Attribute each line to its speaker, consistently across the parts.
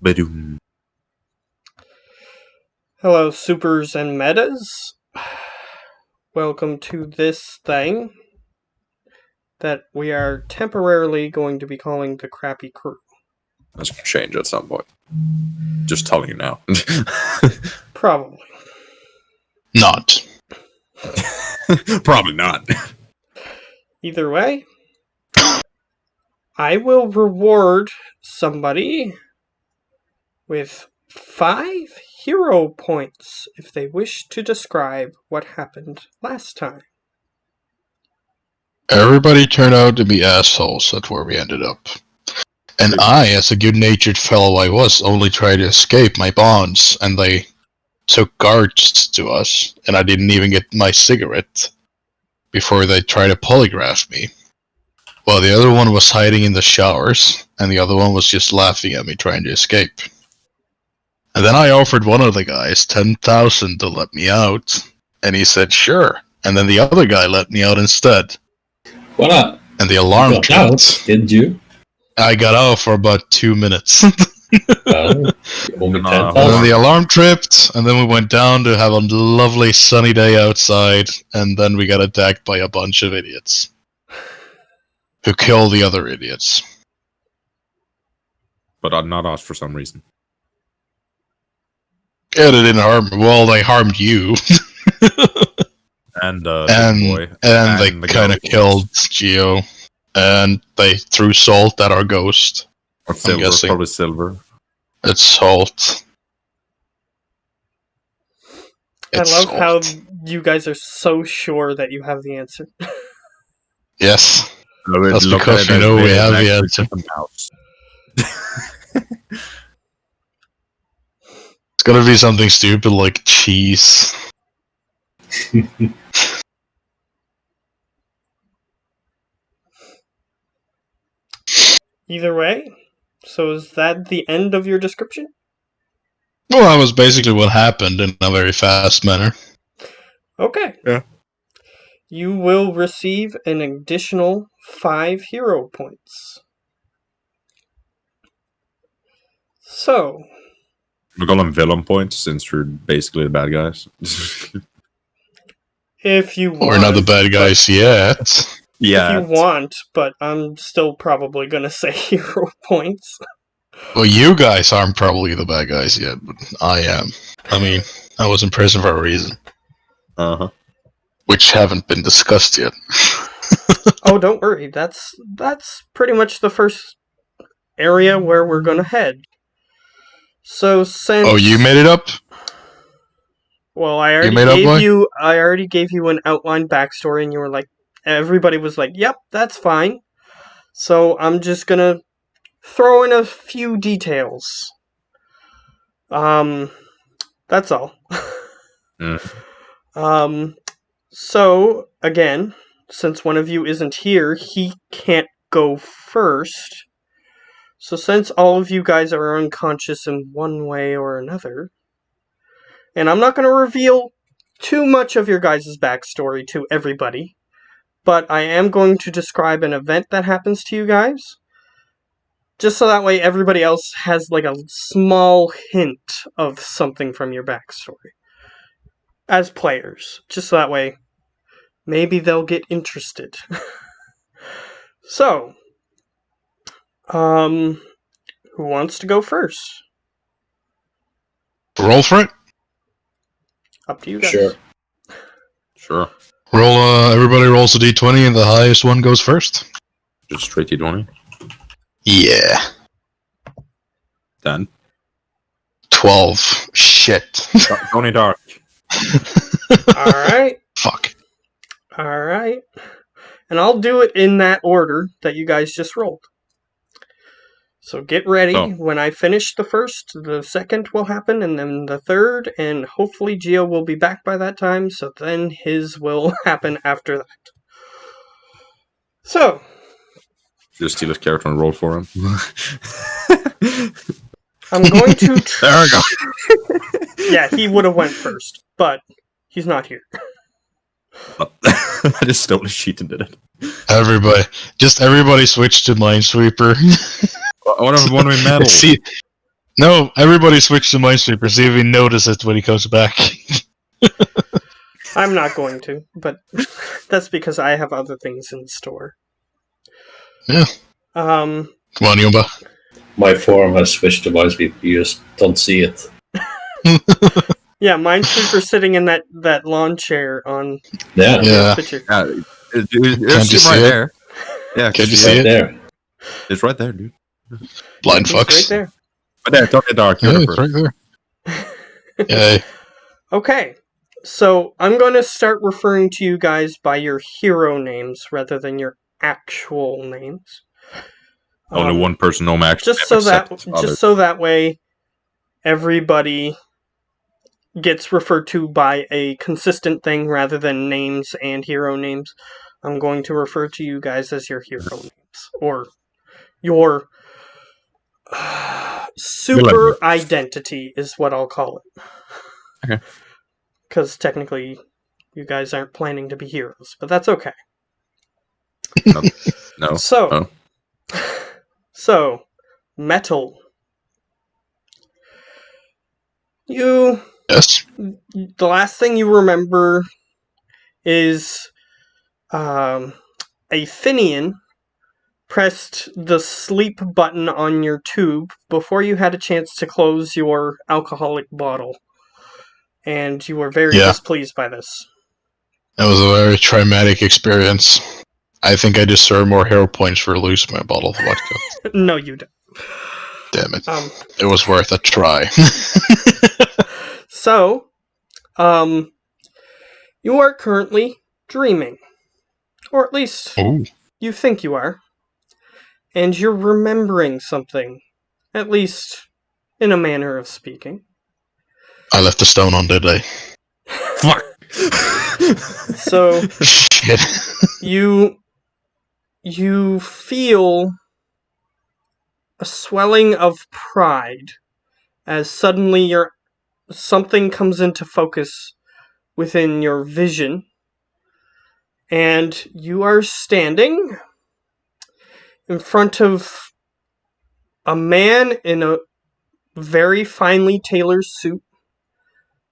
Speaker 1: Ba-doom.
Speaker 2: Hello, supers and metas. Welcome to this thing that we are temporarily going to be calling the Crappy Crew.
Speaker 1: That's going to change at some point. Just telling you now.
Speaker 2: Probably.
Speaker 3: Not.
Speaker 1: Probably not.
Speaker 2: Either way, I will reward somebody with 5 hero points if they wish to describe what happened last time.
Speaker 3: Everybody turned out to be assholes. That's where we ended up. And I, as a good-natured fellow I was, only tried to escape my bonds, and they took guards to us, and I didn't even get my cigarette before they tried to polygraph me. Well, the other one was hiding in the showers, and the other one was just laughing at me trying to escape. And then I offered one of the guys 10,000 to let me out, and he said sure. And then the other guy let me out instead.
Speaker 4: What up?
Speaker 3: And the alarm
Speaker 4: You got out,
Speaker 3: tripped.
Speaker 4: did you?
Speaker 3: I got out for about 2 minutes.
Speaker 4: Well, only
Speaker 1: No.
Speaker 3: And then
Speaker 4: 10,000.
Speaker 3: the alarm tripped, and then we went down to have a lovely sunny day outside, and then we got attacked by a bunch of idiots. Who killed the other idiots.
Speaker 1: But not us for some reason.
Speaker 3: Yeah, they didn't harm me. Well, they harmed you.
Speaker 1: And
Speaker 3: and
Speaker 1: Big Boy.
Speaker 3: and
Speaker 1: And
Speaker 3: they
Speaker 1: the
Speaker 3: kind of
Speaker 1: ghost.
Speaker 3: killed Geo. And they threw salt at our ghost.
Speaker 1: Or Silver,
Speaker 3: guessing.
Speaker 1: probably Silver.
Speaker 3: It's salt.
Speaker 2: I
Speaker 3: It's
Speaker 2: love
Speaker 3: salt.
Speaker 2: how you guys are so sure that you have the answer.
Speaker 3: Yes. That's
Speaker 1: Look
Speaker 3: because
Speaker 1: at
Speaker 3: we
Speaker 1: it
Speaker 3: know
Speaker 1: as
Speaker 3: we
Speaker 1: being
Speaker 3: have the
Speaker 1: actually
Speaker 3: answer.
Speaker 1: different house.
Speaker 3: It's gonna be something stupid like cheese.
Speaker 2: Either way, so is that the end of your description?
Speaker 3: Well, that was basically what happened in a very fast manner.
Speaker 2: Okay.
Speaker 1: Yeah.
Speaker 2: You will receive an additional 5 hero points. So,
Speaker 1: We call them villain points since we're basically the bad guys.
Speaker 2: if you want...
Speaker 3: We're not the bad guys yet.
Speaker 2: If
Speaker 1: Yeah.
Speaker 2: you want, but I'm still probably gonna say hero points.
Speaker 3: Well, you guys aren't probably the bad guys yet, but I am. I mean, I was in prison for a reason,
Speaker 1: Uh-huh.
Speaker 3: which haven't been discussed yet.
Speaker 2: Oh, don't worry. That's pretty much the first area where we're gonna head. So since
Speaker 3: Oh, you made it up?
Speaker 2: well, I
Speaker 3: made up, boy?
Speaker 2: already gave you an outline backstory, and you were like, everybody was like, "Yep, that's fine." So I'm just gonna throw in a few details. That's all.
Speaker 1: Mm.
Speaker 2: So again, since one of you isn't here, he can't go first. So since all of you guys are unconscious in one way or another, and I'm not going to reveal too much of your guys' backstory to everybody, but I am going to describe an event that happens to you guys, just so that way everybody else has like a small hint of something from your backstory as players, just so that way maybe they'll get interested. So, who wants to go first?
Speaker 3: Roll for it?
Speaker 2: Up to you guys.
Speaker 4: Sure.
Speaker 1: Sure.
Speaker 3: Roll, everybody rolls a d20 and the highest one goes first.
Speaker 1: Just straight D20.
Speaker 3: Yeah.
Speaker 1: 10.
Speaker 3: 12. Shit.
Speaker 1: Tony Dark.
Speaker 2: Alright.
Speaker 3: Fuck.
Speaker 2: Alright. And I'll do it in that order that you guys just rolled. So get ready.
Speaker 1: Oh.
Speaker 2: When I finish the first, the second will happen, and then the third, and hopefully Geo will be back by that time, so then his will happen after that. So,
Speaker 1: Just steal his character and roll for him.
Speaker 2: I'm going to...
Speaker 1: There we go.
Speaker 2: Yeah, he would have went first, but he's not here.
Speaker 1: I just stole his sheet and did it.
Speaker 3: Everybody switch to Minesweeper.
Speaker 1: I want to have one-way metal.
Speaker 3: See, No, everybody switch to Minesweeper, see if he notices it when he comes back.
Speaker 2: I'm not going to, but that's because I have other things in store.
Speaker 3: Yeah.
Speaker 2: Um,
Speaker 3: Come on, Yumba.
Speaker 4: My form has switched to Boisvert. You just don't see it.
Speaker 2: yeah, Minesweeper sitting in that lawn chair on
Speaker 4: Yeah,
Speaker 3: Yeah.
Speaker 2: picture.
Speaker 1: It's
Speaker 3: Can't you see
Speaker 1: right
Speaker 3: it?
Speaker 1: there. Yeah,
Speaker 3: Can't you
Speaker 4: it's
Speaker 3: see
Speaker 4: right
Speaker 3: it?
Speaker 4: there.
Speaker 1: It's right there, dude.
Speaker 3: Blind
Speaker 2: He's
Speaker 3: fucks.
Speaker 2: right there.
Speaker 1: But there, Tony Dark.
Speaker 3: Yeah,
Speaker 1: You're the
Speaker 3: it's
Speaker 1: first.
Speaker 3: right there. Yay.
Speaker 2: Okay, so I'm going to start referring to you guys by your hero names rather than your actual names.
Speaker 1: Only one person, no max.
Speaker 2: Just so that way, everybody gets referred to by a consistent thing rather than names and hero names. I'm going to refer to you guys as your hero names or your super identity is what I'll call it.
Speaker 1: Okay.
Speaker 2: Because technically, you guys aren't planning to be heroes, but that's okay.
Speaker 1: No.
Speaker 2: So, metal.
Speaker 3: Yes.
Speaker 2: The last thing you remember is a Finian pressed the sleep button on your tube before you had a chance to close your alcoholic bottle. And you were very displeased by this.
Speaker 3: That was a very traumatic experience. I think I deserve more hero points for losing my bottle of vodka.
Speaker 2: No, you don't.
Speaker 3: Damn it. It was worth a try.
Speaker 2: So, you are currently dreaming. Or at least,
Speaker 3: Ooh.
Speaker 2: you think you are. And you're remembering something. At least, in a manner of speaking.
Speaker 3: I left the stone on, did I?
Speaker 1: Fuck.
Speaker 2: So,
Speaker 3: Shit.
Speaker 2: you feel a swelling of pride as suddenly something comes into focus within your vision, and you are standing in front of a man in a very finely tailored suit.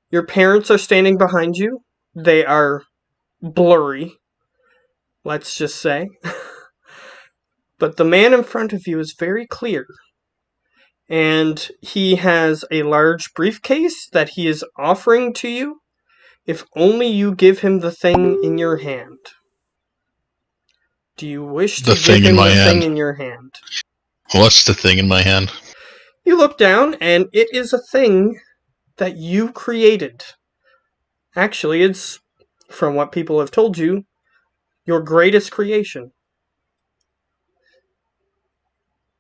Speaker 2: Your parents are standing behind you. They are blurry, let's just say. But the man in front of you is very clear. And he has a large briefcase that he is offering to you if only you give him the thing in your hand. Do you wish to give him the thing in your hand?
Speaker 3: What's the thing in my hand?
Speaker 2: You look down, and it is a thing that you created. Actually, it's, from what people have told you, your greatest creation.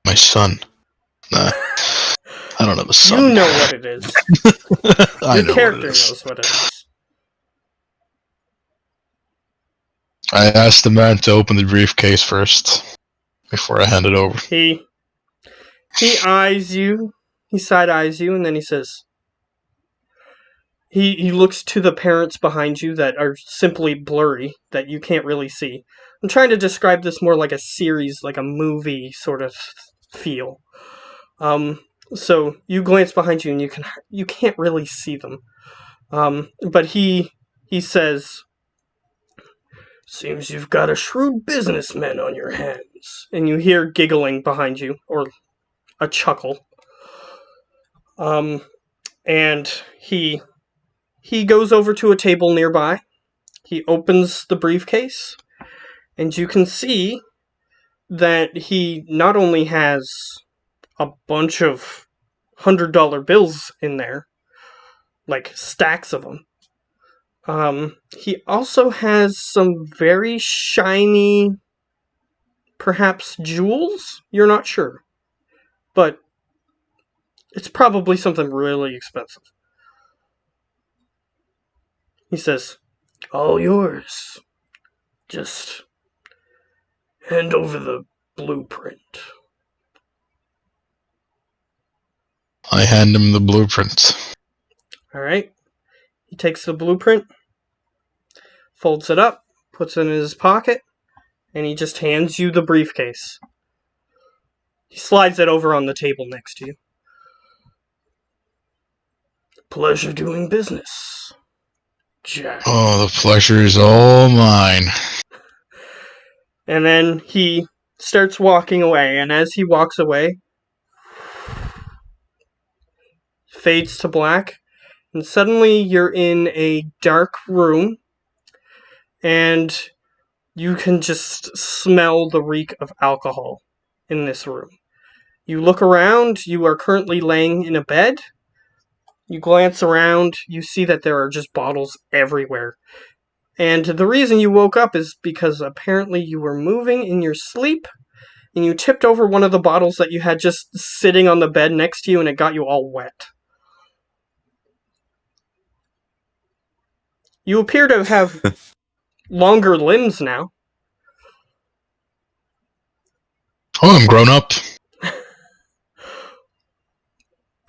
Speaker 3: My son. Nah. I don't have a son.
Speaker 2: You know what it is.
Speaker 3: I
Speaker 2: Your
Speaker 3: know
Speaker 2: character
Speaker 3: what it is.
Speaker 2: knows what it is.
Speaker 3: I asked the man to open the briefcase first before I hand it over.
Speaker 2: He eyes you, he side-eyes you, and then he says, he looks to the parents behind you that are simply blurry, that you can't really see. I'm trying to describe this more like a series, like a movie sort of feel. So you glance behind you and you can't really see them. But he says, "Seems you've got a shrewd businessman on your hands." And you hear giggling behind you, or a chuckle. And he goes over to a table nearby. He opens the briefcase, and you can see that he not only has a bunch of $100 bills in there, like stacks of them. He also has some very shiny, perhaps jewels? You're not sure. But it's probably something really expensive. He says, "All yours. Just hand over the blueprint."
Speaker 3: I hand him the blueprint.
Speaker 2: Alright. He takes the blueprint, folds it up, puts it in his pocket, and he just hands you the briefcase. He slides it over on the table next to you. Pleasure doing business, Jack.
Speaker 3: Oh, the pleasure is all mine.
Speaker 2: And then he starts walking away, and as he walks away, fades to black, and suddenly you're in a dark room, and you can just smell the reek of alcohol in this room. You look around, you are currently laying in a bed. You glance around, you see that there are just bottles everywhere. And the reason you woke up is because apparently you were moving in your sleep, and you tipped over one of the bottles that you had just sitting on the bed next to you, and it got you all wet. You appear to have longer limbs now.
Speaker 3: Oh, I'm grown up.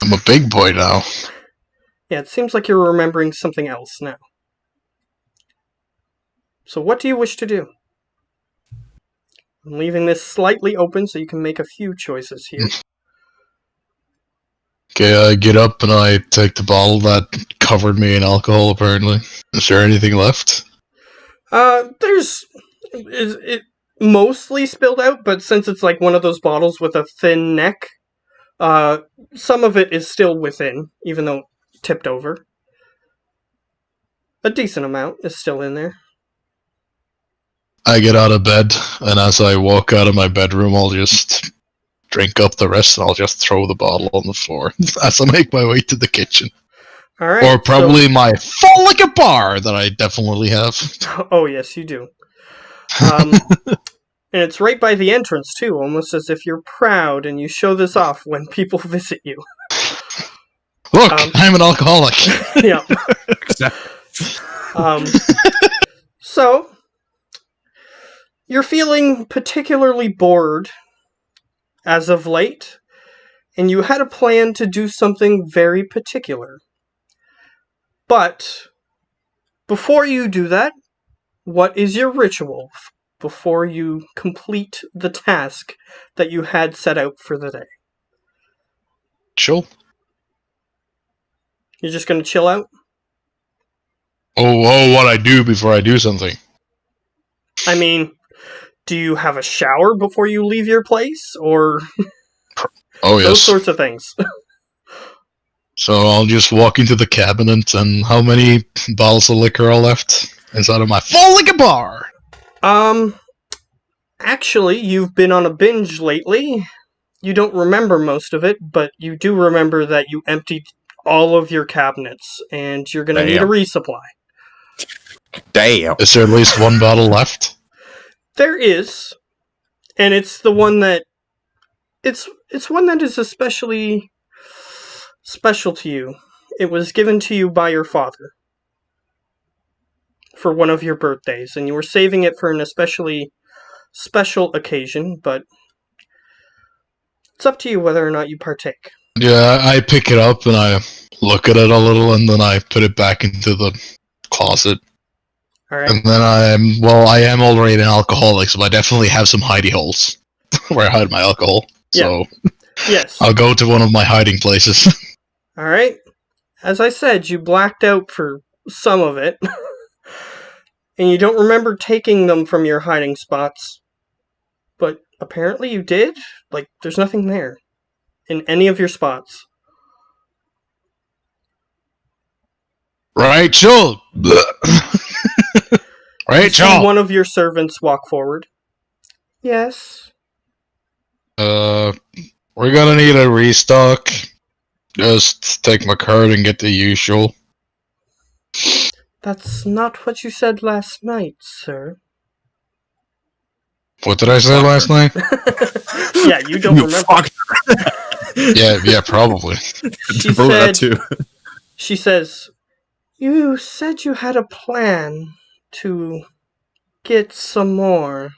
Speaker 3: I'm a big boy now.
Speaker 2: Yeah, it seems like you're remembering something else now. So what do you wish to do? I'm leaving this slightly open so you can make a few choices here.
Speaker 3: Okay, I get up and I take the bottle that covered me in alcohol, apparently. Is there anything left?
Speaker 2: There's... It mostly spilled out, but since it's like one of those bottles with a thin neck, some of it is still within, even though tipped over. A decent amount is still in there.
Speaker 3: I get out of bed, and as I walk out of my bedroom, I'll just drink up the rest, and I'll just throw the bottle on the floor as I make my way to the kitchen.
Speaker 2: Alright.
Speaker 3: Or probably my full liquor bar that I definitely have.
Speaker 2: Oh, yes, you do. And it's right by the entrance, too, almost as if you're proud and you show this off when people visit you.
Speaker 3: Look, I'm an alcoholic.
Speaker 2: Yeah. So, you're feeling particularly bored as of late, and you had a plan to do something very particular. But, before you do that, what is your ritual before you complete the task that you had set out for the day?
Speaker 3: Chill.
Speaker 2: You're just gonna chill out?
Speaker 3: Oh, what I do before I do something.
Speaker 2: I mean, do you have a shower before you leave your place? Or
Speaker 3: Oh, yes.
Speaker 2: those sorts of things?
Speaker 3: So I'll just walk into the cabinet, and how many bottles of liquor are left inside of my full liquor bar?
Speaker 2: Actually, you've been on a binge lately. You don't remember most of it, but you do remember that you emptied all of your cabinets, and you're gonna need a resupply.
Speaker 1: Damn.
Speaker 3: Is there at least one bottle left?
Speaker 2: There is, and it's the one that... It's one that is especially special to you. It was given to you by your father for one of your birthdays, and you were saving it for an especially special occasion, but it's up to you whether or not you partake.
Speaker 3: Yeah, I pick it up and I look at it a little, and then I put it back into the closet.
Speaker 2: Alright.
Speaker 3: And then I am already an alcoholic, so I definitely have some hidey holes where I hide my alcohol. So
Speaker 2: Yes.
Speaker 3: I'll go to one of my hiding places.
Speaker 2: Alright. As I said, you blacked out for some of it. And you don't remember taking them from your hiding spots. But apparently you did? Like, there's nothing there. In any of your spots.
Speaker 3: Rachel!
Speaker 2: You see
Speaker 3: Rachel!
Speaker 2: one of your servants walk forward. Yes?
Speaker 3: We're gonna need a restock. Just take my card and get the usual.
Speaker 2: That's not what you said last night, sir.
Speaker 3: What did I say last night?
Speaker 2: Yeah, you don't remember.
Speaker 1: Fuck.
Speaker 3: Yeah, probably.
Speaker 2: She
Speaker 1: Remember that
Speaker 2: said,
Speaker 1: too.
Speaker 2: she says, you said you had a plan to get some more.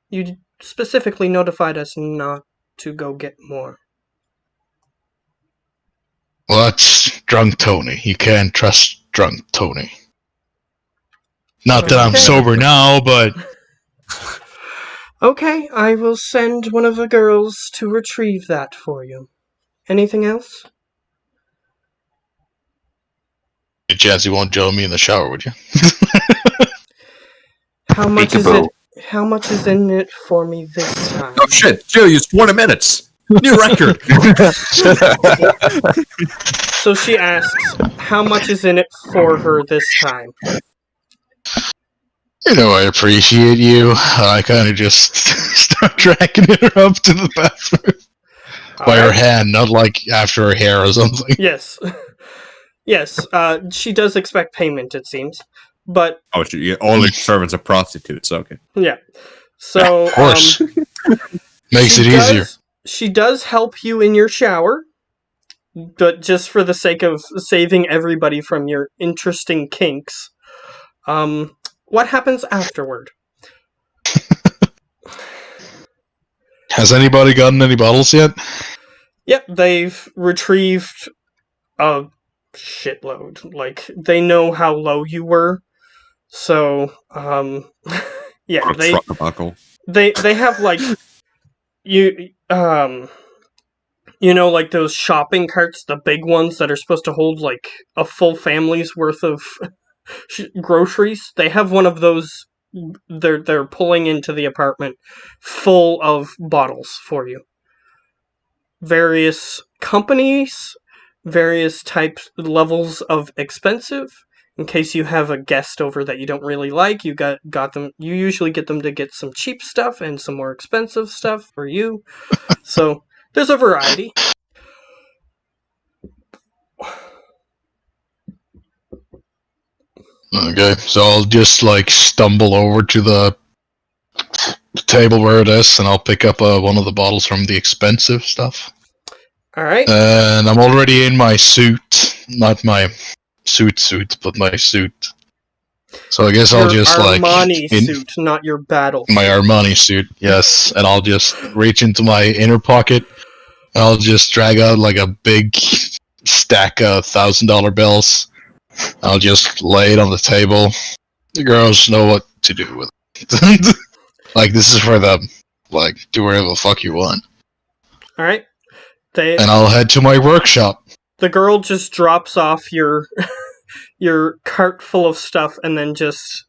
Speaker 2: You specifically notified us not to go get more.
Speaker 3: Well, that's drunk Tony. You can't trust drunk Tony. Not that I'm
Speaker 2: Okay.
Speaker 3: sober now, but...
Speaker 2: Okay, I will send one of the girls to retrieve that for you. Anything else?
Speaker 3: A chance you won't join me in the shower, would you?
Speaker 2: How much is
Speaker 1: Peekaboo.
Speaker 2: it? How much is in it for me this time?
Speaker 1: Oh shit! Jill used 20 minutes. New record.
Speaker 2: So she asks, how much is in it for her this time?
Speaker 3: You know, I appreciate you. I kind of just start dragging her up to the bathroom. By her
Speaker 2: Alright.
Speaker 3: hand, not like after her hair or something.
Speaker 2: Yes. Yes, she does expect payment, it seems. But,
Speaker 1: Oh, all the servants are prostitutes. Okay.
Speaker 2: yeah. So,
Speaker 3: Of course. Makes
Speaker 2: she
Speaker 3: it easier.
Speaker 2: She does help you in your shower, but just for the sake of saving everybody from your interesting kinks. What happens afterward?
Speaker 3: Has anybody gotten any bottles yet?
Speaker 2: Yep, they've retrieved a shitload. Like, they know how low you were. So, yeah,
Speaker 1: What a truck-a-buckle.
Speaker 2: they have, like, you know, like those shopping carts, the big ones that are supposed to hold, like, a full family's worth of groceries. They have one of those. They're pulling into the apartment full of bottles for you. Various companies, various types, levels of expensive. In case you have a guest over that you don't really like, you got them. You usually get them to get some cheap stuff and some more expensive stuff for you. So there's a variety.
Speaker 3: Okay, so I'll just like stumble over to the table where it is, and I'll pick up one of the bottles from the expensive stuff.
Speaker 2: All right.
Speaker 3: And I'm already in my suit, not my suit, but my suit. So I guess I'll
Speaker 2: Your
Speaker 3: just
Speaker 2: Armani
Speaker 3: like
Speaker 2: suit, not your battle.
Speaker 3: my Armani suit, yes, and I'll just reach into my inner pocket, and I'll just drag out like a big stack of $1,000 bills. I'll just lay it on the table. The girls know what to do with it. Like, this is for them. Like, do whatever the fuck you want.
Speaker 2: All right.
Speaker 3: And I'll head to my workshop.
Speaker 2: The girl just drops off your your cart full of stuff and then just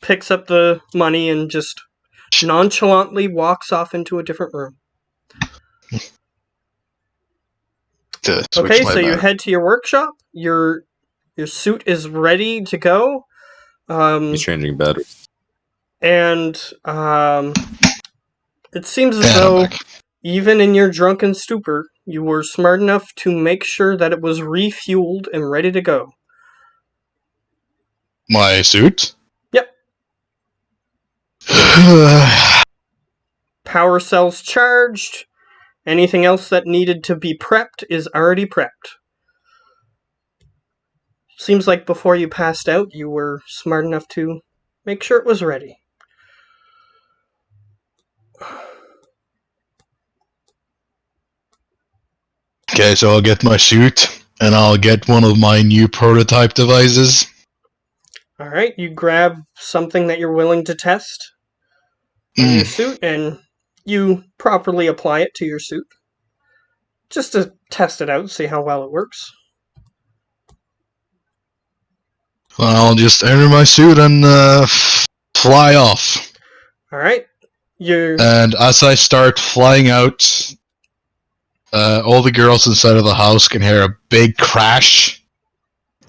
Speaker 2: picks up the money and just nonchalantly walks off into a different room. Okay, so you head to your workshop. Your suit is ready to go.
Speaker 1: He's changing bed.
Speaker 2: And it seems as though even in your drunken stupor, you were smart enough to make sure that it was refueled and ready to go.
Speaker 3: My suit?
Speaker 2: Yep. Power cells charged. Anything else that needed to be prepped is already prepped. Seems like before you passed out, you were smart enough to make sure it was ready.
Speaker 3: Okay, so I'll get my suit, and I'll get one of my new prototype devices.
Speaker 2: Alright, you grab something that you're willing to test on your suit, and you properly apply it to your suit. Just to test it out, see how well it works.
Speaker 3: I'll just enter my suit and fly off.
Speaker 2: Alright.
Speaker 3: And as I start flying out, all the girls inside of the house can hear a big crash.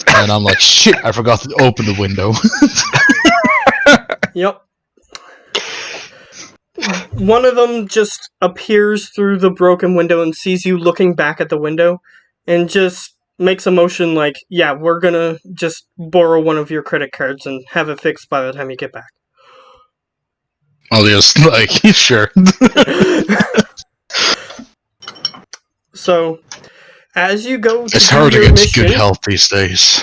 Speaker 3: And I'm like, shit, I forgot to open the window.
Speaker 2: Yep. One of them just appears through the broken window and sees you looking back at the window and just makes a motion like, yeah, we're gonna just borrow one of your credit cards and have it fixed by the time you get back.
Speaker 3: I'll just, like, sure.
Speaker 2: So, as you go to
Speaker 3: it's hard
Speaker 2: do
Speaker 3: to
Speaker 2: your
Speaker 3: get
Speaker 2: mission,
Speaker 3: good health these days.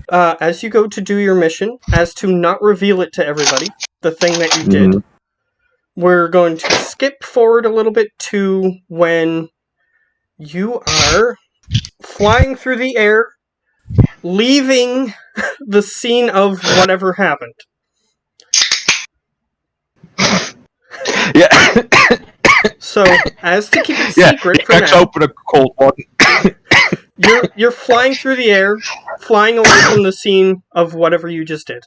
Speaker 2: as you go to do your mission, as to not reveal it to everybody, the thing that you did, we're going to skip forward a little bit to when you are flying through the air, leaving the scene of whatever happened.
Speaker 1: Yeah.
Speaker 2: So, as to keep it secret for
Speaker 1: let's
Speaker 2: now,
Speaker 1: open a cold one.
Speaker 2: you're flying through the air, flying away from the scene of whatever you just did.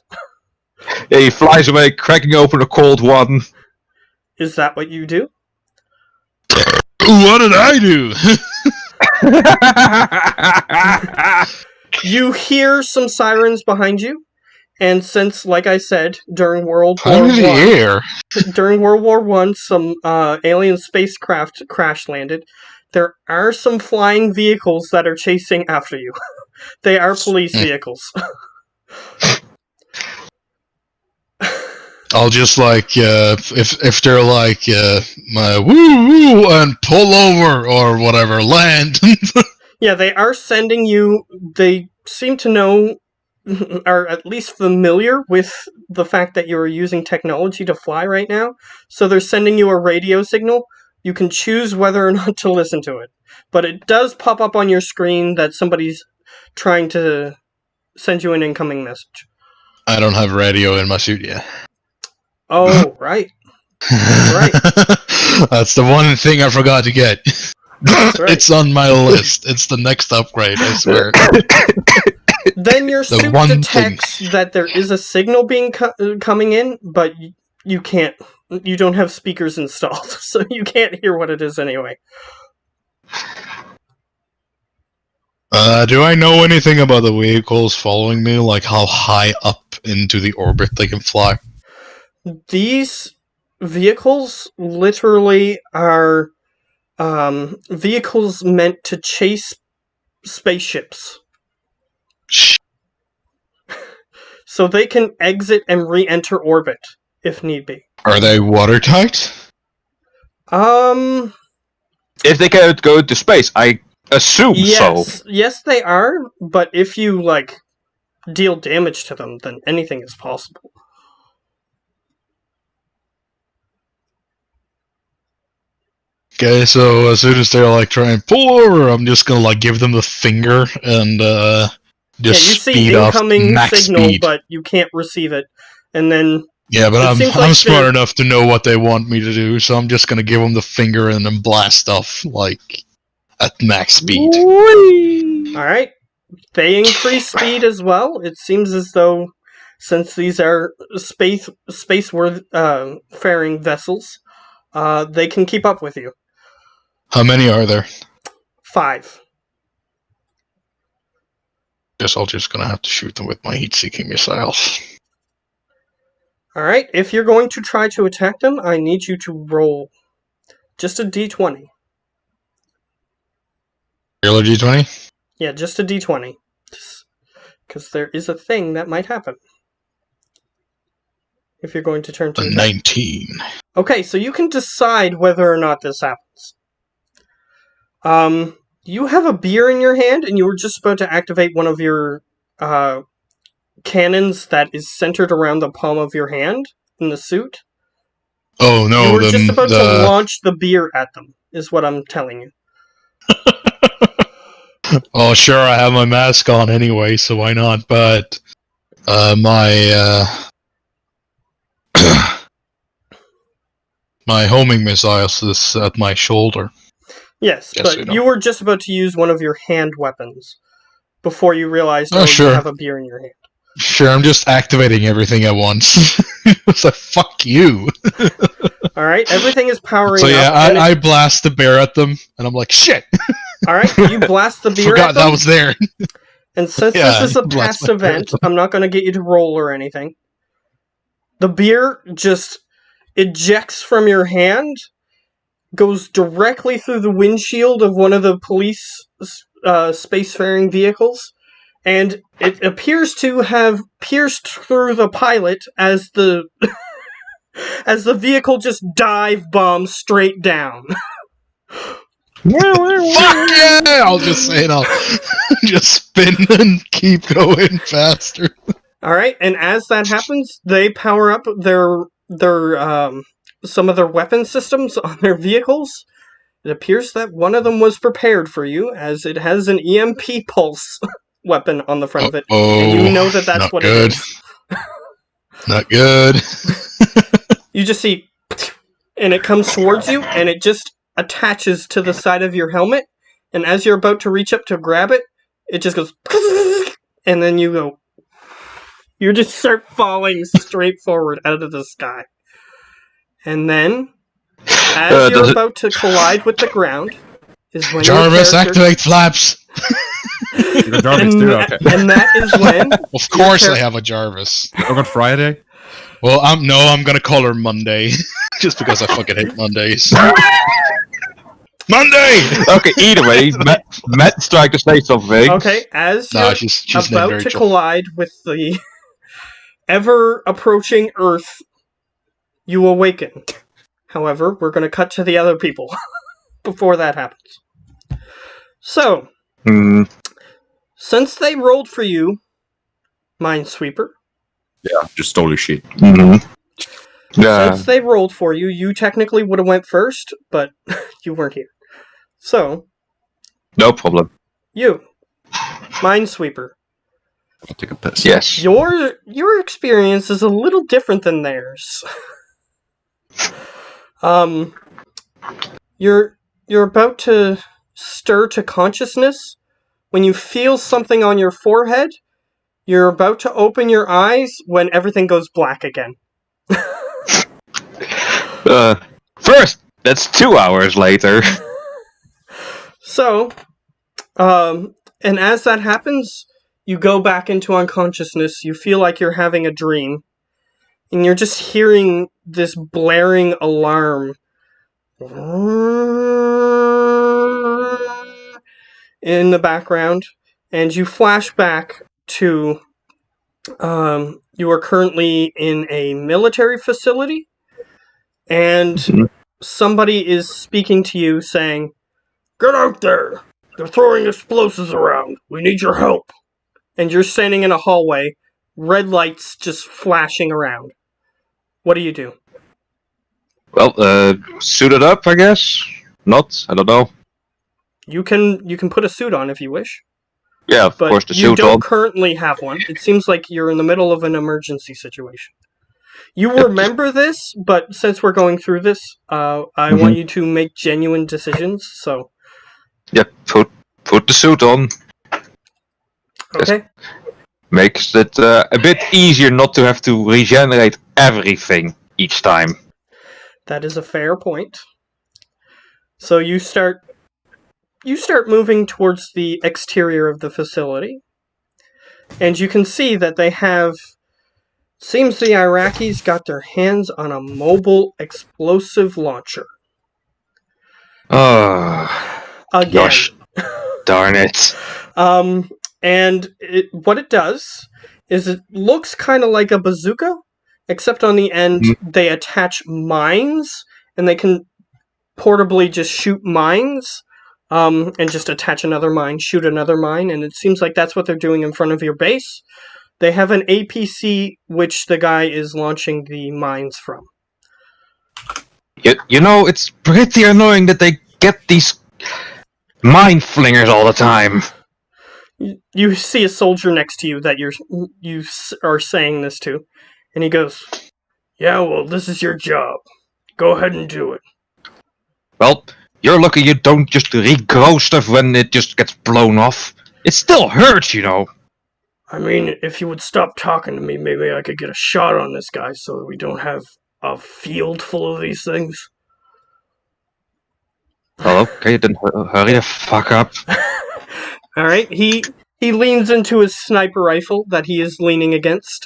Speaker 5: Yeah, he flies away, cracking open a cold one.
Speaker 2: Is that what you do?
Speaker 3: What did I do?
Speaker 2: You hear some sirens behind you, and since, like I said, during World War
Speaker 3: I'm in the
Speaker 2: One,
Speaker 3: air.
Speaker 2: during World War One, some alien spacecraft crash landed. There are some flying vehicles that are chasing after you. They are police vehicles.
Speaker 3: I'll just if they're my woo woo and pull over or whatever, land.
Speaker 2: Yeah, they are sending you. They seem to know, are at least familiar with the fact that you are using technology to fly right now. So they're sending you a radio signal. You can choose whether or not to listen to it. But it does pop up on your screen that somebody's trying to send you an incoming message.
Speaker 3: I don't have radio in my suit yet.
Speaker 2: Oh, right. Right.
Speaker 3: That's the one thing I forgot to get.
Speaker 2: That's right.
Speaker 3: It's on my list. It's the next upgrade, I swear.
Speaker 2: Then your
Speaker 3: The
Speaker 2: suit
Speaker 3: one
Speaker 2: detects that there is a signal being coming in, but you can't. You don't have speakers installed, so you can't hear what it is anyway.
Speaker 3: Do I know anything about the vehicles following me? Like how high up into the orbit they can fly?
Speaker 2: These vehicles literally are vehicles meant to chase spaceships. So they can exit and re-enter orbit if need be.
Speaker 3: Are they watertight?
Speaker 5: If they can't go into space, I assume so.
Speaker 2: Yes, they are. But if you deal damage to them, then anything is possible.
Speaker 3: Okay, so as soon as they're trying to pull over, I'm just gonna give them the finger and just
Speaker 2: you
Speaker 3: speed
Speaker 2: see
Speaker 3: off
Speaker 2: incoming
Speaker 3: max
Speaker 2: signal,
Speaker 3: speed.
Speaker 2: but you can't receive it. And then
Speaker 3: Yeah, but
Speaker 2: it
Speaker 3: I'm
Speaker 2: seems like
Speaker 3: smart
Speaker 2: they're-
Speaker 3: enough to know what they want me to do, so I'm just gonna give them the finger and then blast off at max speed.
Speaker 2: all right, they increase speed as well. It seems as though, since these are faring vessels, they can keep up with you.
Speaker 3: How many are there?
Speaker 2: 5.
Speaker 3: Guess I'm just gonna have to shoot them with my heat-seeking missiles.
Speaker 2: All right, if you're going to try to attack them, I need you to roll just a d20.
Speaker 3: Regular G20?
Speaker 2: Yeah, just a d20. Because there is a thing that might happen. If you're going to turn to
Speaker 3: A
Speaker 2: attack.
Speaker 3: 19.
Speaker 2: Okay, so you can decide whether or not this happens. You have a beer in your hand, and you were just about to activate one of your cannons that is centered around the palm of your hand in the suit.
Speaker 3: Oh no,
Speaker 2: You were just about to launch the beer at them, is what I'm telling you.
Speaker 3: Oh, sure, I have my mask on anyway, so why not? But my my homing missile is at my shoulder.
Speaker 2: Yes,
Speaker 3: Yes,
Speaker 2: but you were just about to use one of your hand weapons before you realized
Speaker 3: sure.
Speaker 2: you have a beer in your hand.
Speaker 3: Sure, I'm just activating everything at once. It's like, fuck you.
Speaker 2: Alright, everything is powering
Speaker 3: So yeah,
Speaker 2: up.
Speaker 3: I blast the bear at them, and I'm like, shit!
Speaker 2: Alright, you blast the beer
Speaker 3: Forgot
Speaker 2: at them.
Speaker 3: that was there.
Speaker 2: And since
Speaker 3: Yeah,
Speaker 2: this is a
Speaker 3: blast
Speaker 2: past
Speaker 3: my beer.
Speaker 2: event, I'm not going to get you to roll or anything. The beer just ejects from your hand, goes directly through the windshield of one of the police spacefaring vehicles, and it appears to have pierced through the pilot as the as the vehicle just dive bombs straight down.
Speaker 3: Fuck yeah! I'll just say it. I'll just spin and keep going faster.
Speaker 2: Alright, and as that happens, they power up their some of their weapon systems on their vehicles. It appears that one of them was prepared for you, as it has an EMP pulse weapon on the front of it. And you know that that's
Speaker 3: not
Speaker 2: what
Speaker 3: good.
Speaker 2: it is.
Speaker 3: Not good.
Speaker 2: You just see, and it comes towards you, and it just attaches to the side of your helmet, and as you're about to reach up to grab it, it just goes, and then you go. You just start falling straight forward out of the sky. And then, as you're about to collide with the ground, is when
Speaker 3: Jarvis,
Speaker 2: your character...
Speaker 3: activate flaps!
Speaker 6: You got Jarvis too? Okay.
Speaker 2: And that is when...
Speaker 3: Of course I have a Jarvis.
Speaker 6: Oh, got Friday?
Speaker 3: Well, I'm gonna call her Monday. Just because I fucking hate Mondays. Monday!
Speaker 5: Okay, either way, Matt's trying to say something.
Speaker 2: Okay, as you're
Speaker 3: she's
Speaker 2: about to collide with the ever-approaching Earth, you awaken. However, we're going to cut to the other people before that happens. So, since they rolled for you, Minesweeper.
Speaker 1: Yeah, just stole his shit.
Speaker 2: Since they rolled for you, you technically would have went first, but you weren't here. So,
Speaker 5: no problem.
Speaker 2: You, Minesweeper.
Speaker 1: I'll take a piss.
Speaker 5: Yes.
Speaker 2: Your experience is a little different than theirs. You're about to stir to consciousness when you feel something on your forehead. You're about to open your eyes when everything goes black again.
Speaker 5: First, that's 2 hours later.
Speaker 2: So, and as that happens, you go back into unconsciousness. You feel like you're having a dream. And you're just hearing this blaring alarm in the background. And you flash back to you are currently in a military facility. And somebody is speaking to you saying, "Get out there! They're throwing explosives around. We need your help." And you're standing in a hallway, red lights just flashing around. What do you do?
Speaker 5: Well, suit it up, I guess. Not, I don't know.
Speaker 2: You can put a suit on if you wish.
Speaker 5: Yeah, of course, the suit on.
Speaker 2: You don't currently have one. It seems like you're in the middle of an emergency situation. You remember this, but since we're going through this, I want you to make genuine decisions. So.
Speaker 5: Yep, put the suit on.
Speaker 2: Okay.
Speaker 5: Makes it a bit easier not to have to regenerate everything each time.
Speaker 2: That is a fair point. So you start moving towards the exterior of the facility, and you can see that they have. Seems the Iraqis got their hands on a mobile explosive launcher. Again.
Speaker 5: Gosh, darn it.
Speaker 2: And what it does is it looks kind of like a bazooka, except on the end they attach mines, and they can portably just shoot mines, and just attach another mine, shoot another mine, and it seems like that's what they're doing in front of your base. They have an APC which the guy is launching the mines from.
Speaker 5: You know, it's pretty annoying that they get these mine flingers all the time.
Speaker 2: You see a soldier next to you that you are saying this to, and he goes, "Yeah, well, this is your job. Go ahead and do it."
Speaker 5: Well, you're lucky you don't just regrow stuff when it just gets blown off. It still hurts, you know.
Speaker 2: I mean, if you would stop talking to me, maybe I could get a shot on this guy so that we don't have a field full of these things.
Speaker 5: Well, okay, then hurry the fuck up.
Speaker 2: Alright, he leans into his sniper rifle that he is leaning against.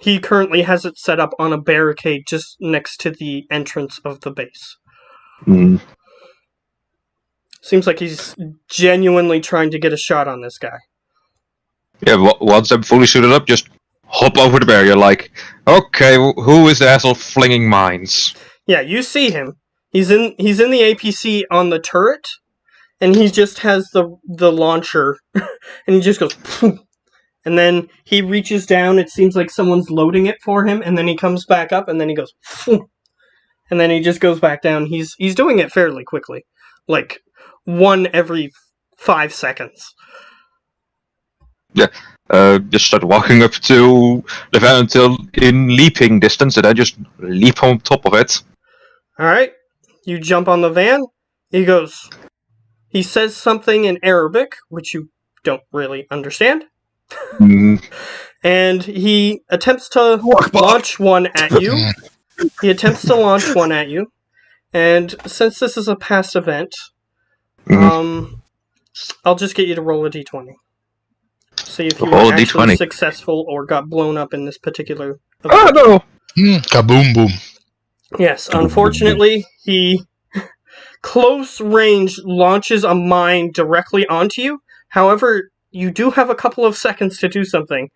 Speaker 2: He currently has it set up on a barricade just next to the entrance of the base. Seems like he's genuinely trying to get a shot on this guy.
Speaker 5: Yeah, once I'm fully suited up, just hop over the barrier like, okay, who is the asshole flinging mines?
Speaker 2: Yeah, you see him. He's in the APC on the turret, and he just has the launcher, and he just goes, and then he reaches down. It seems like someone's loading it for him, and then he comes back up, and then he goes, and then he just goes back down. He's doing it fairly quickly, like one every 5 seconds.
Speaker 5: Yeah, just start walking up to the van until in leaping distance, and I just leap on top of it.
Speaker 2: Alright, you jump on the van. He says something in Arabic, which you don't really understand.
Speaker 5: Mm,
Speaker 2: And he attempts to launch one at you. And since this is a past event, I'll just get you to roll a d20. See if you
Speaker 5: Roll
Speaker 2: were
Speaker 5: a
Speaker 2: actually
Speaker 5: D20.
Speaker 2: successful or got blown up in this particular
Speaker 5: Oh
Speaker 2: event.
Speaker 5: no!
Speaker 3: Kaboom boom.
Speaker 2: Yes, unfortunately, he close range launches a mine directly onto you. However, you do have a couple of seconds to do something.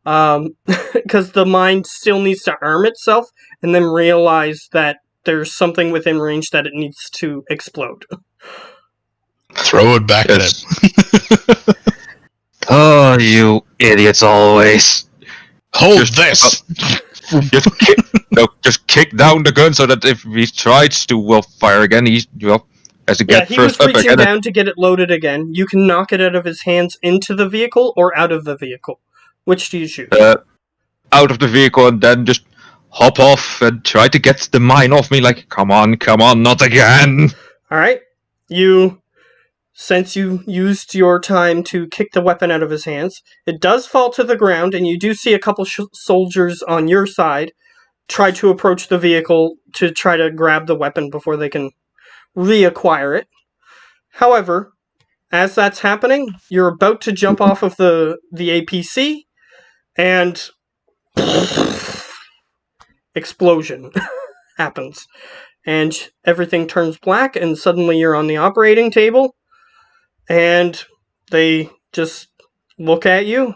Speaker 2: Because the mine still needs to arm itself and then realize that there's something within range that it needs to explode.
Speaker 3: Throw it back at
Speaker 5: Yes.
Speaker 3: him.
Speaker 5: Oh, you idiots always.
Speaker 3: Hold
Speaker 5: Just-
Speaker 3: this!
Speaker 5: Just kick down the gun so that if he tries to fire again, he has to
Speaker 2: Yeah,
Speaker 5: get
Speaker 2: he was
Speaker 5: first up
Speaker 2: reaching
Speaker 5: again.
Speaker 2: down to get it loaded again. You can knock it out of his hands into the vehicle or out of the vehicle. Which do you choose?
Speaker 5: Out of the vehicle and then just hop off and try to get the mine off me. Like, come on, not again.
Speaker 2: Alright. Since you used your time to kick the weapon out of his hands, it does fall to the ground, and you do see a couple soldiers on your side try to approach the vehicle to try to grab the weapon before they can reacquire it. However, as that's happening, you're about to jump off of the APC, and explosion happens. And everything turns black, and suddenly you're on the operating table. And they just look at you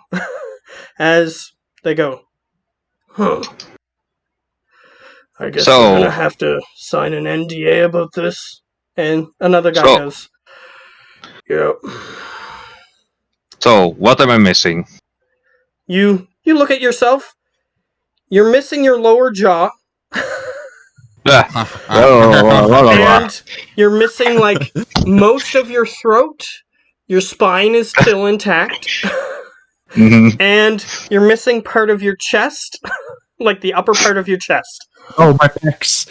Speaker 2: as they go, huh. I guess we're gonna have to sign an NDA about this. And another guy goes, yep.
Speaker 5: So, what am I missing?
Speaker 2: You look at yourself. You're missing your lower jaw. And you're missing, like, most of your throat. Your spine is still intact. And you're missing part of your chest. Like, the upper part of your chest.
Speaker 6: Oh, my pecs.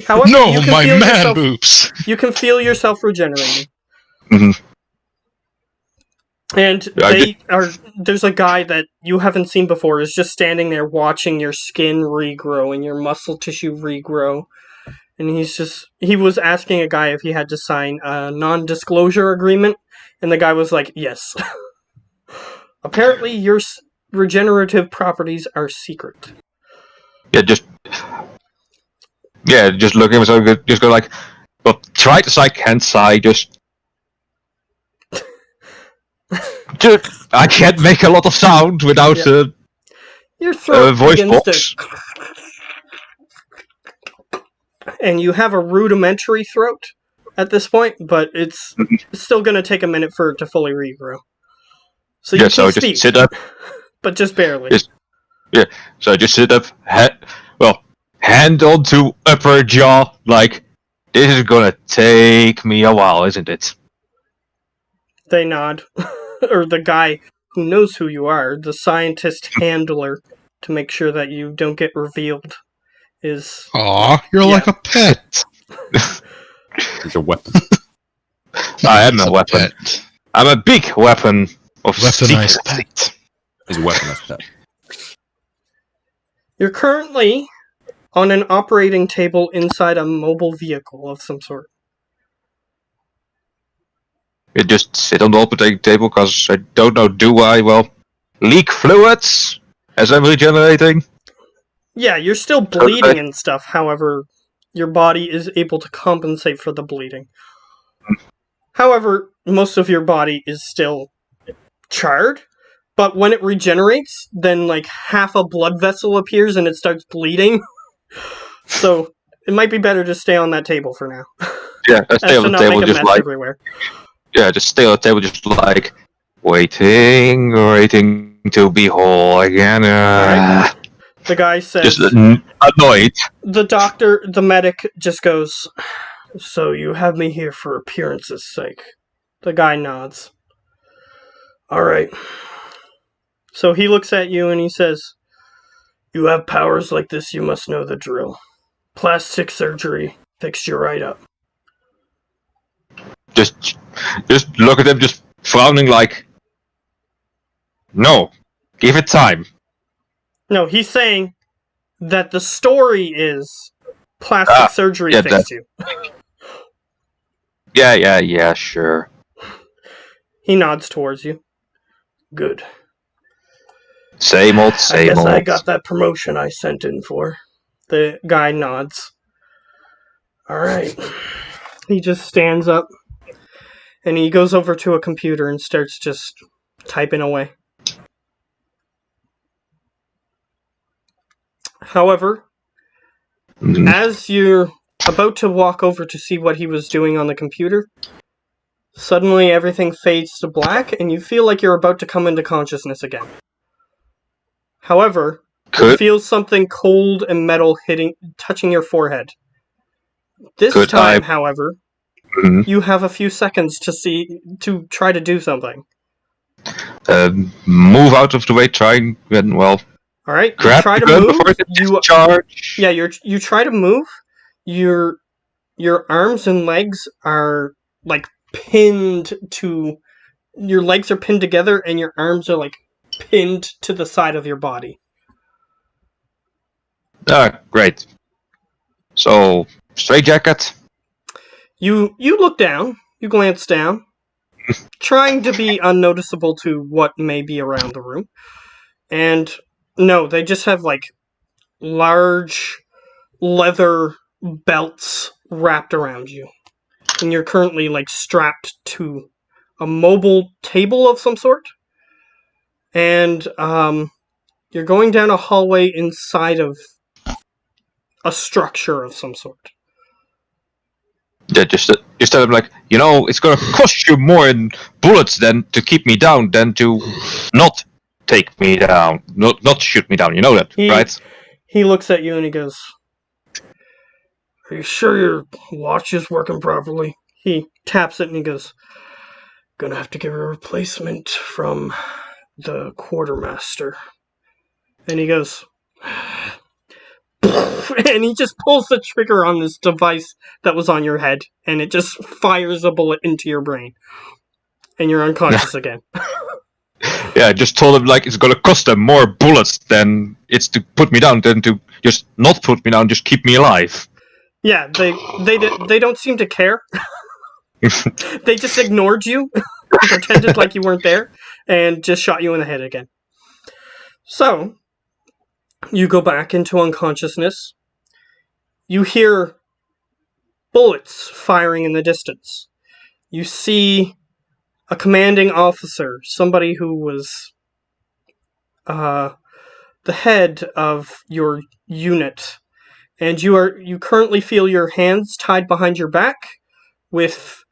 Speaker 2: However,
Speaker 3: No,
Speaker 2: you can
Speaker 3: my
Speaker 2: feel
Speaker 3: man
Speaker 2: yourself,
Speaker 3: boobs!
Speaker 2: you can feel yourself regenerating. And there's a guy that you haven't seen before is just standing there watching your skin regrow and your muscle tissue regrow. And he was asking a guy if he had to sign a non-disclosure agreement, and the guy was like, yes. Apparently your regenerative properties are secret.
Speaker 5: Just look at myself, just go like, well, try to say can't say, just I can't make a lot of sound without
Speaker 2: your throat
Speaker 5: voice
Speaker 2: begins
Speaker 5: box.
Speaker 2: And you have a rudimentary throat at this point, but it's still going to take a minute for it to fully regrow. So you can speak,
Speaker 5: just sit up.
Speaker 2: but just barely.
Speaker 5: So I just sit up, hand onto upper jaw, like, this is gonna take me a while, isn't it?
Speaker 2: They nod. Or the guy who knows who you are, the scientist handler, to make sure that you don't get revealed, is...
Speaker 3: Aw, you're like a pet.
Speaker 1: It's a weapon.
Speaker 5: I am a weapon.
Speaker 3: Pet.
Speaker 5: I'm a big weapon of
Speaker 3: Weaponized
Speaker 5: secret.
Speaker 1: He's a weaponized pet.
Speaker 2: You're currently on an operating table inside a mobile vehicle of some sort.
Speaker 5: You just sit on the operating table because I don't know, do I, leak fluids as I'm regenerating?
Speaker 2: Yeah, you're still bleeding and stuff, however, your body is able to compensate for the bleeding. However, most of your body is still charred, but when it regenerates, then like half a blood vessel appears and it starts bleeding. So, it might be better to stay on that table for now.
Speaker 5: Yeah, I stay on the table just like...
Speaker 2: everywhere.
Speaker 5: Yeah, just stay on the table just like... Waiting to be whole again.
Speaker 2: Right. The guy says...
Speaker 5: Just annoyed.
Speaker 2: The medic just goes, so you have me here for appearance's sake. The guy nods. Alright. So he looks at you and he says, you have powers like this, you must know the drill. Plastic surgery fixed you right up.
Speaker 5: Just look at him, just frowning like, no, give it time.
Speaker 2: No, he's saying that the story is plastic surgery
Speaker 5: yeah,
Speaker 2: fixed you.
Speaker 5: Yeah, sure.
Speaker 2: He nods towards you. Good.
Speaker 5: Same old,
Speaker 2: I
Speaker 5: same
Speaker 2: guess
Speaker 5: old.
Speaker 2: I got that promotion I sent in for. The guy nods. Alright. He just stands up and he goes over to a computer and starts just typing away. However,
Speaker 5: Mhm.
Speaker 2: as you're about to walk over to see what he was doing on the computer, suddenly everything fades to black and you feel like you're about to come into consciousness again. However, you
Speaker 5: Could
Speaker 2: feel something cold and metal touching your forehead. This
Speaker 5: Could
Speaker 2: time,
Speaker 5: I-
Speaker 2: however,
Speaker 5: Mhm.
Speaker 2: you have a few seconds to try to do something.
Speaker 5: Move out of the way, trying and well,
Speaker 2: All right, you
Speaker 5: grab
Speaker 2: try
Speaker 5: the
Speaker 2: to
Speaker 5: gun
Speaker 2: move.
Speaker 5: before it discharge.
Speaker 2: Yeah, you try to move. Your arms and legs are like pinned to. Your legs are pinned together, and your arms are like pinned to the side of your body.
Speaker 5: Ah, great. So, straight jacket.
Speaker 2: You look down. You glance down, trying to be unnoticeable to what may be around the room. And no, they just have like large leather belts wrapped around you. And you're currently like strapped to a mobile table of some sort. And you're going down a hallway inside of a structure of some sort.
Speaker 5: Yeah, just tell him like, it's gonna cost you more in bullets than to keep me down than to not take me down, not shoot me down. You know that, right?
Speaker 2: He looks at you and he goes, "Are you sure your watch is working properly?" He taps it and he goes, "Gonna have to get a replacement from the quartermaster." And he goes, and he just pulls the trigger on this device that was on your head, and it just fires a bullet into your brain. And you're unconscious again.
Speaker 5: Yeah, I just told him like it's gonna cost them more bullets than it's to put me down than to just not put me down, just keep me alive.
Speaker 2: Yeah, they don't seem to care. They just ignored you, pretended like you weren't there, and just shot you in the head again. So, you go back into unconsciousness. You hear bullets firing in the distance. You see a commanding officer, somebody who was the head of your unit, and you currently feel your hands tied behind your back with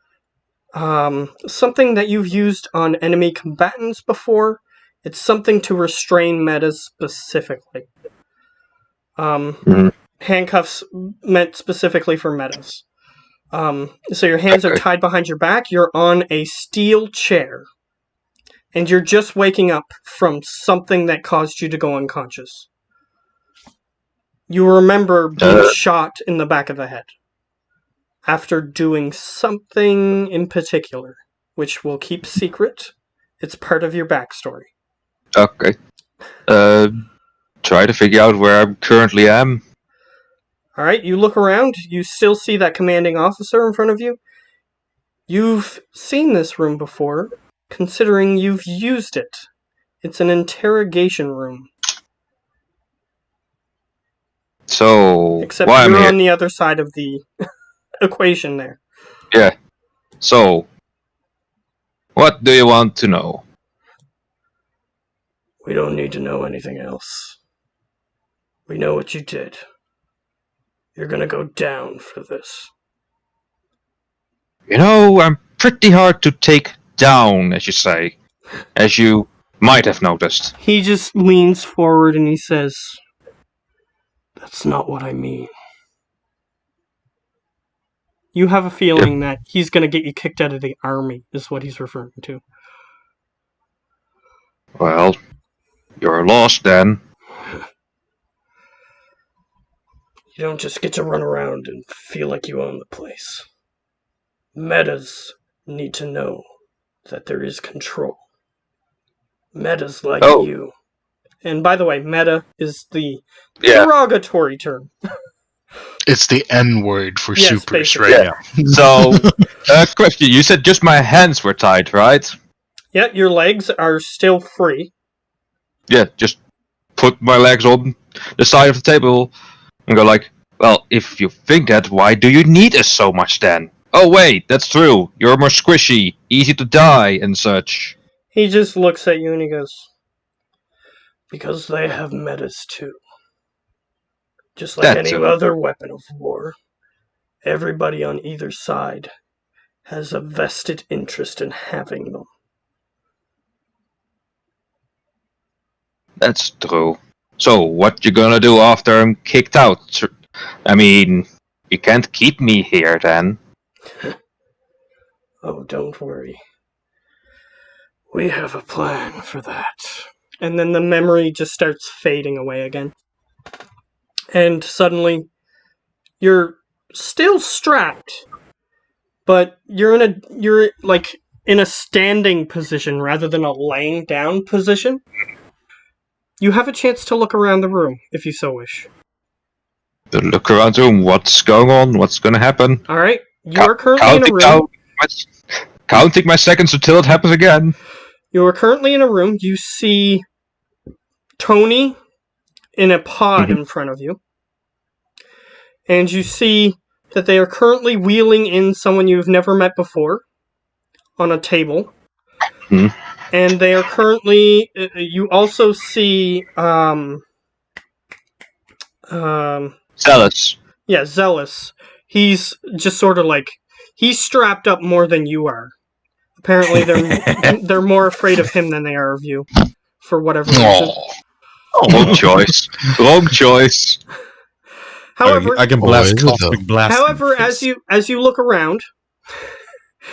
Speaker 2: something that you've used on enemy combatants before. It's something to restrain metas specifically. Handcuffs meant specifically for metas. So your hands are tied behind your back. You're on a steel chair. And you're just waking up from something that caused you to go unconscious. You remember being shot in the back of the head. After doing something in particular, which we'll keep secret. It's part of your backstory.
Speaker 5: Okay. Try to figure out where I currently am.
Speaker 2: Alright, you look around, you still see that commanding officer in front of you. You've seen this room before, considering you've used it. It's an interrogation room.
Speaker 5: So,
Speaker 2: Except
Speaker 5: why I'm
Speaker 2: you're
Speaker 5: here?
Speaker 2: on the other side of the equation there.
Speaker 5: Yeah. So, what do you want to know?
Speaker 2: We don't need to know anything else. We know what you did. You're gonna go down for this.
Speaker 5: I'm pretty hard to take down, as you say. As you might have noticed.
Speaker 2: He just leans forward and he says, "That's not what I mean." You have a feeling that he's gonna get you kicked out of the army, is what he's referring to.
Speaker 5: Well, you're lost then.
Speaker 2: You don't just get to run around and feel like you own the place. Metas need to know that there is control. Metas like
Speaker 5: Oh.
Speaker 2: you. And by the way, meta is the
Speaker 5: Yeah.
Speaker 2: derogatory term.
Speaker 3: It's the N word for
Speaker 2: Yes,
Speaker 3: supers,
Speaker 2: basically.
Speaker 3: right?
Speaker 5: Yeah. So, question. You said just my hands were tied, right?
Speaker 2: Yeah, your legs are still free.
Speaker 5: Yeah, just put my legs on the side of the table and go like, well, if you think that, why do you need us so much then? Oh wait, that's true. You're more squishy, easy to die, and such.
Speaker 2: He just looks at you and he goes, because they have metas too. Just like
Speaker 5: That
Speaker 2: any
Speaker 5: too.
Speaker 2: other weapon of war, everybody on either side has a vested interest in having them.
Speaker 5: That's true. So, what you gonna do after I'm kicked out? I mean, you can't keep me here then.
Speaker 2: Oh, don't worry. We have a plan for that. And then the memory just starts fading away again. And suddenly, you're still strapped, but you're like in a standing position rather than a laying down position. You have a chance to look around the room if you so wish.
Speaker 5: To look around the room, what's going on? What's gonna happen?
Speaker 2: All right, you are currently in a
Speaker 5: Counting
Speaker 2: room.
Speaker 5: counting my seconds until it happens again.
Speaker 2: You are currently in a room. You see Tony in a pod in front of you. And you see that they are currently wheeling in someone you've never met before on a table.
Speaker 5: Hmm.
Speaker 2: And they are currently... You also see...
Speaker 5: Zealous.
Speaker 2: Yeah, Zealous. He's just sort of like... He's strapped up more than you are. Apparently they're more afraid of him than they are of you. For whatever reason.
Speaker 5: Wrong choice. Wrong choice.
Speaker 2: However,
Speaker 6: I can
Speaker 3: Oh,
Speaker 6: blast
Speaker 3: is it
Speaker 6: cosmic blast.
Speaker 2: however, as you look around,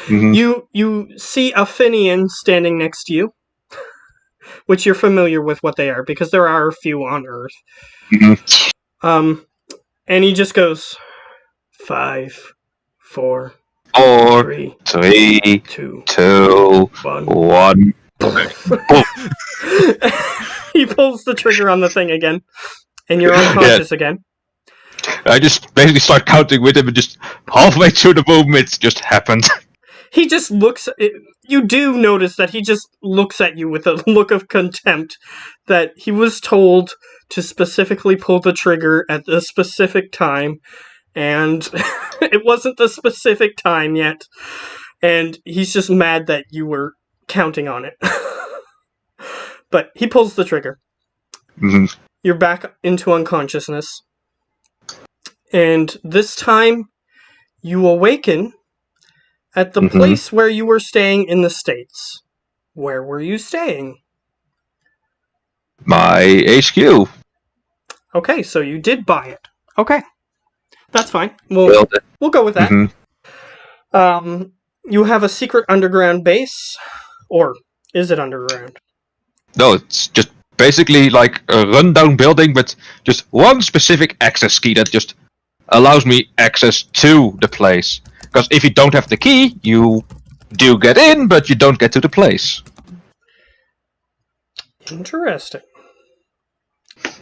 Speaker 5: Mhm.
Speaker 2: you see a Finian standing next to you, which you're familiar with what they are because there are a few on Earth.
Speaker 5: Mhm.
Speaker 2: And he just goes 5, 4,
Speaker 5: 4,
Speaker 2: 3,
Speaker 5: 3,
Speaker 2: 2,
Speaker 5: 2,
Speaker 2: 1.
Speaker 5: 1.
Speaker 2: He pulls the trigger on the thing again, and you're unconscious again.
Speaker 5: I just basically start counting with him, and just halfway through the movement, it just happened.
Speaker 2: He just looks. You do notice that he just looks at you with a look of contempt. That he was told to specifically pull the trigger at the specific time, and it wasn't the specific time yet. And he's just mad that you were counting on it. But he pulls the trigger.
Speaker 5: Mhm.
Speaker 2: You're back into unconsciousness. And this time, you awaken at the place where you were staying in the States. Where were you staying?
Speaker 5: My HQ.
Speaker 2: Okay, so you did buy it. Okay. That's fine. We'll go with that.
Speaker 5: Mhm.
Speaker 2: You have a secret underground base? Or is it underground?
Speaker 5: No, it's just basically like a rundown building with just one specific access key that just allows me access to the place. Because if you don't have the key, you do get in, but you don't get to the place.
Speaker 2: Interesting.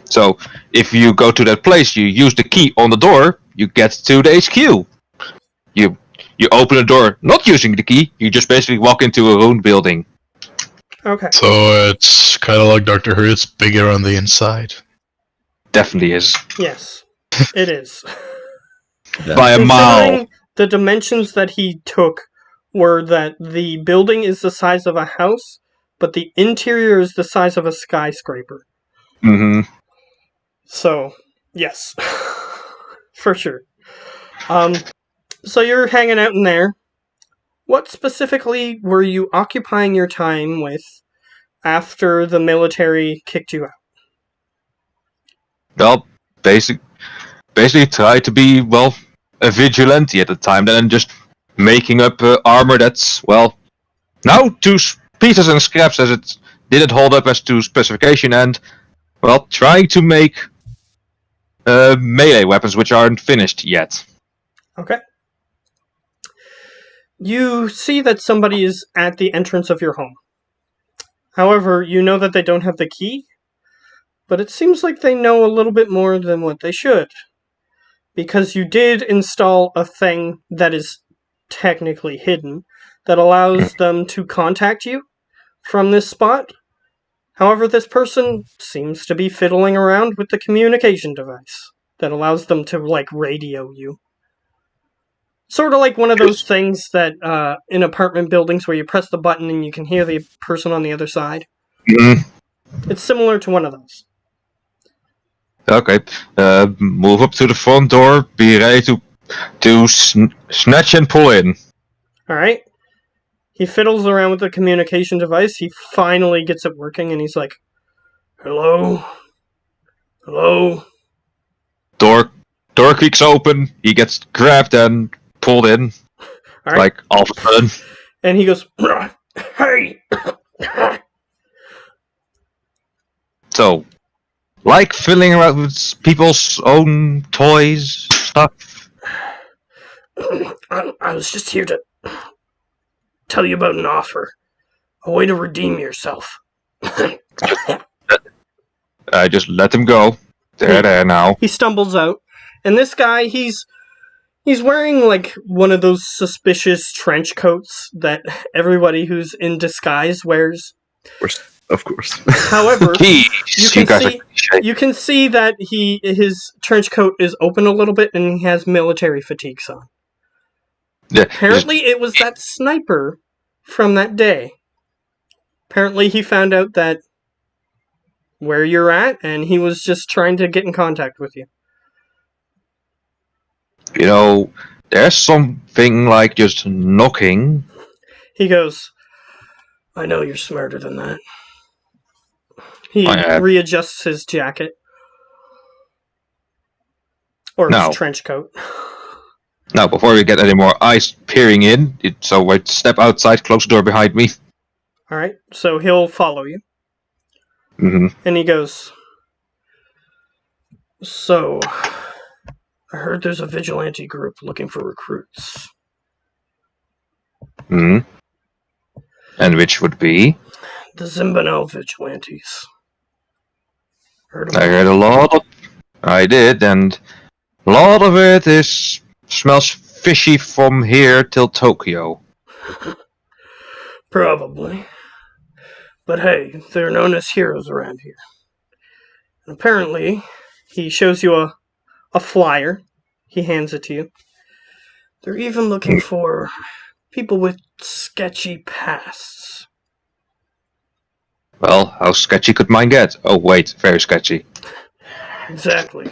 Speaker 5: So if you go to that place, you use the key on the door, you get to the HQ. You open the door not using the key, you just basically walk into a ruined building.
Speaker 2: Okay.
Speaker 3: So it's kind of like Doctor Who. It's bigger on the inside.
Speaker 5: Definitely is.
Speaker 2: Yes, it is.
Speaker 5: By a mile.
Speaker 2: Considering the dimensions that he took were that the building is the size of a house, but the interior is the size of a skyscraper.
Speaker 5: Mm-hmm.
Speaker 2: So, yes. For sure. So you're hanging out in there. What specifically were you occupying your time with after the military kicked you out?
Speaker 5: Well, basically try to be, well, a vigilante at the time, then just making up armor that's, well, now to pieces and scraps as it didn't hold up as to specification, and, well, trying to make melee weapons which aren't finished yet.
Speaker 2: Okay. You see that somebody is at the entrance of your home. However, you know that they don't have the key, but it seems like they know a little bit more than what they should. Because you did install a thing that is technically hidden that allows them to contact you from this spot. However, this person seems to be fiddling around with the communication device that allows them to, radio you. Sort of like one of those things that in apartment buildings where you press the button and you can hear the person on the other side. It's similar to one of those.
Speaker 5: Okay. Move up to the front door. Be ready to snatch and pull in.
Speaker 2: Alright. He fiddles around with the communication device. He finally gets it working and he's like, Hello? Hello?
Speaker 5: Door creaks open. He gets grabbed and pulled in.
Speaker 2: All right.
Speaker 5: Like all of a sudden.
Speaker 2: And he goes, Hey!
Speaker 5: So, like fiddling around with people's own toys, stuff.
Speaker 2: I was just here to tell you about an offer. A way to redeem yourself.
Speaker 5: I just let him go. There now.
Speaker 2: He stumbles out. And this guy, he's wearing like one of those suspicious trench coats that everybody who's in disguise wears.
Speaker 1: Of course.
Speaker 2: However,
Speaker 5: Jeez,
Speaker 2: you can see that his trench coat is open a little bit and he has military fatigues on.
Speaker 5: Yeah,
Speaker 2: Apparently it was that sniper from that day. Apparently he found out that where you're at and he was just trying to get in contact with you.
Speaker 5: You know, there's something like just knocking.
Speaker 2: He goes, I know you're smarter than that. He readjusts his jacket. Or his trench coat.
Speaker 5: Now, before we get any more eyes peering in, so I step outside, close the door behind me.
Speaker 2: Alright, so he'll follow you.
Speaker 5: Mm-hmm.
Speaker 2: And he goes, So, I heard there's a vigilante group looking for recruits.
Speaker 5: Mm-hmm. And which would be?
Speaker 2: The Zimbanel vigilantes. Heard of
Speaker 5: I
Speaker 2: them?
Speaker 5: heard a lot of... I did, and a lot of it smells fishy from here till Tokyo.
Speaker 2: Probably. But hey, they're known as heroes around here. And apparently, he shows you a flyer. He hands it to you. They're even looking for people with sketchy pasts.
Speaker 5: Well, how sketchy could mine get? Oh wait, very sketchy.
Speaker 2: Exactly.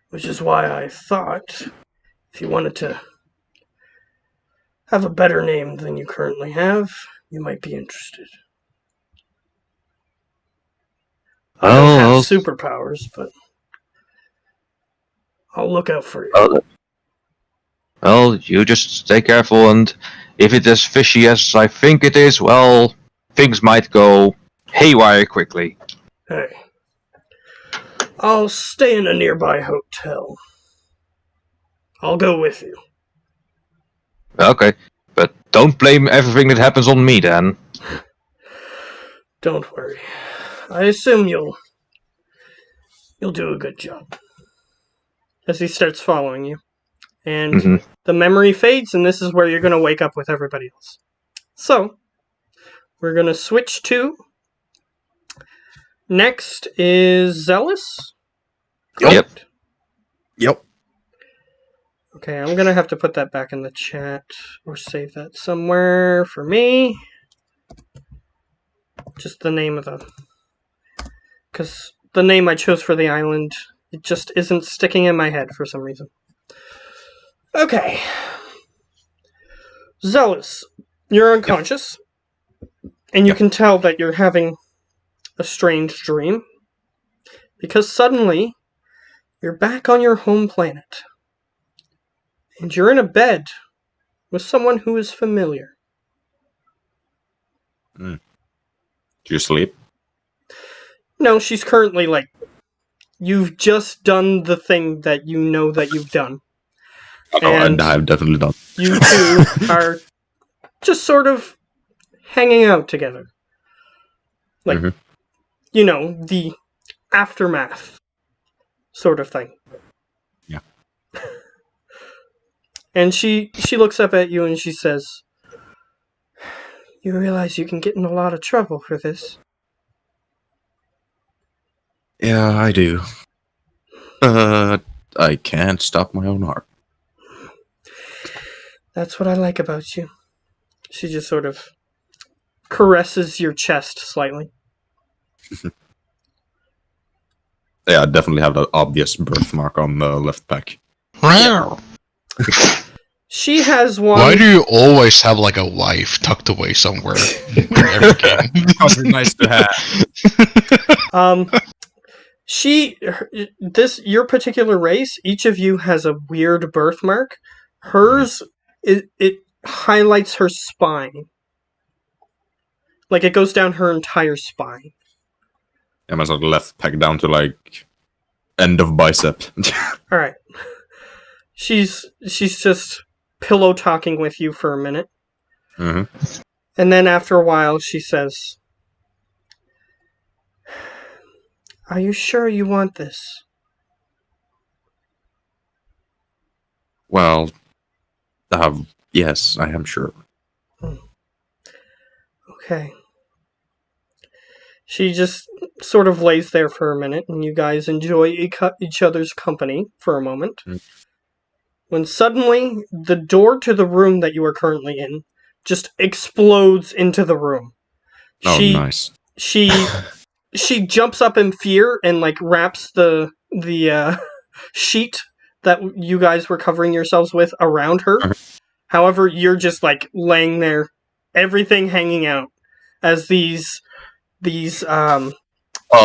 Speaker 2: Which is why I thought, if you wanted to have a better name than you currently have, you might be interested. I don't have superpowers, but I'll look out for you.
Speaker 5: Well, you just stay careful, and if it is fishy as I think it is, well, things might go haywire quickly.
Speaker 2: Hey. I'll stay in a nearby hotel. I'll go with you.
Speaker 5: Okay, but don't blame everything that happens on me then.
Speaker 2: Don't worry. I assume you'll do a good job. As he starts following you. And the memory fades, and this is where you're going to wake up with everybody else. So, we're going to switch to... Next is Zealous?
Speaker 5: Yep.
Speaker 1: Yep.
Speaker 2: Okay, I'm going to have to put that back in the chat, or save that somewhere for me. Just the name of the... Because the name I chose for the island, it just isn't sticking in my head for some reason. Okay. Zealous, you're unconscious, and you can tell that you're having a strange dream, because suddenly, you're back on your home planet, and you're in a bed with someone who is familiar.
Speaker 1: Do you sleep?
Speaker 2: No, she's currently you've just done the thing that you know that you've done.
Speaker 1: Oh, and I've definitely done.
Speaker 2: You two are just sort of hanging out together. Like,
Speaker 1: Mhm.
Speaker 2: you know, the aftermath sort of thing.
Speaker 1: Yeah.
Speaker 2: And she looks up at you and she says, "You realize you can get in a lot of trouble for this."
Speaker 1: Yeah, I do. But I can't stop my own heart.
Speaker 2: "That's what I like about you." She just sort of caresses your chest slightly.
Speaker 1: Yeah, I definitely have the obvious birthmark on the left back.
Speaker 3: Wow.
Speaker 2: She has one.
Speaker 3: Why do you always have like a wife tucked away somewhere in every game?
Speaker 1: Because it's nice to have.
Speaker 2: Your particular race, each of you has a weird birthmark. Hers, it highlights her spine. Like, it goes down her entire spine.
Speaker 1: Yeah, my sort of left pec down to like end of bicep.
Speaker 2: Alright. She's just pillow talking with you for a minute.
Speaker 1: Mhm.
Speaker 2: And then after a while, she says, "Are you sure you want this?"
Speaker 1: Well, yes, I am sure.
Speaker 2: Okay. She just sort of lays there for a minute, and you guys enjoy each other's company for a moment.
Speaker 1: Mm.
Speaker 2: When suddenly, the door to the room that you are currently in just explodes into the room.
Speaker 1: Oh,
Speaker 2: She
Speaker 1: nice.
Speaker 2: she jumps up in fear and like wraps the sheet that you guys were covering yourselves with around her. However, you're just like laying there, everything hanging out, as these
Speaker 1: Well,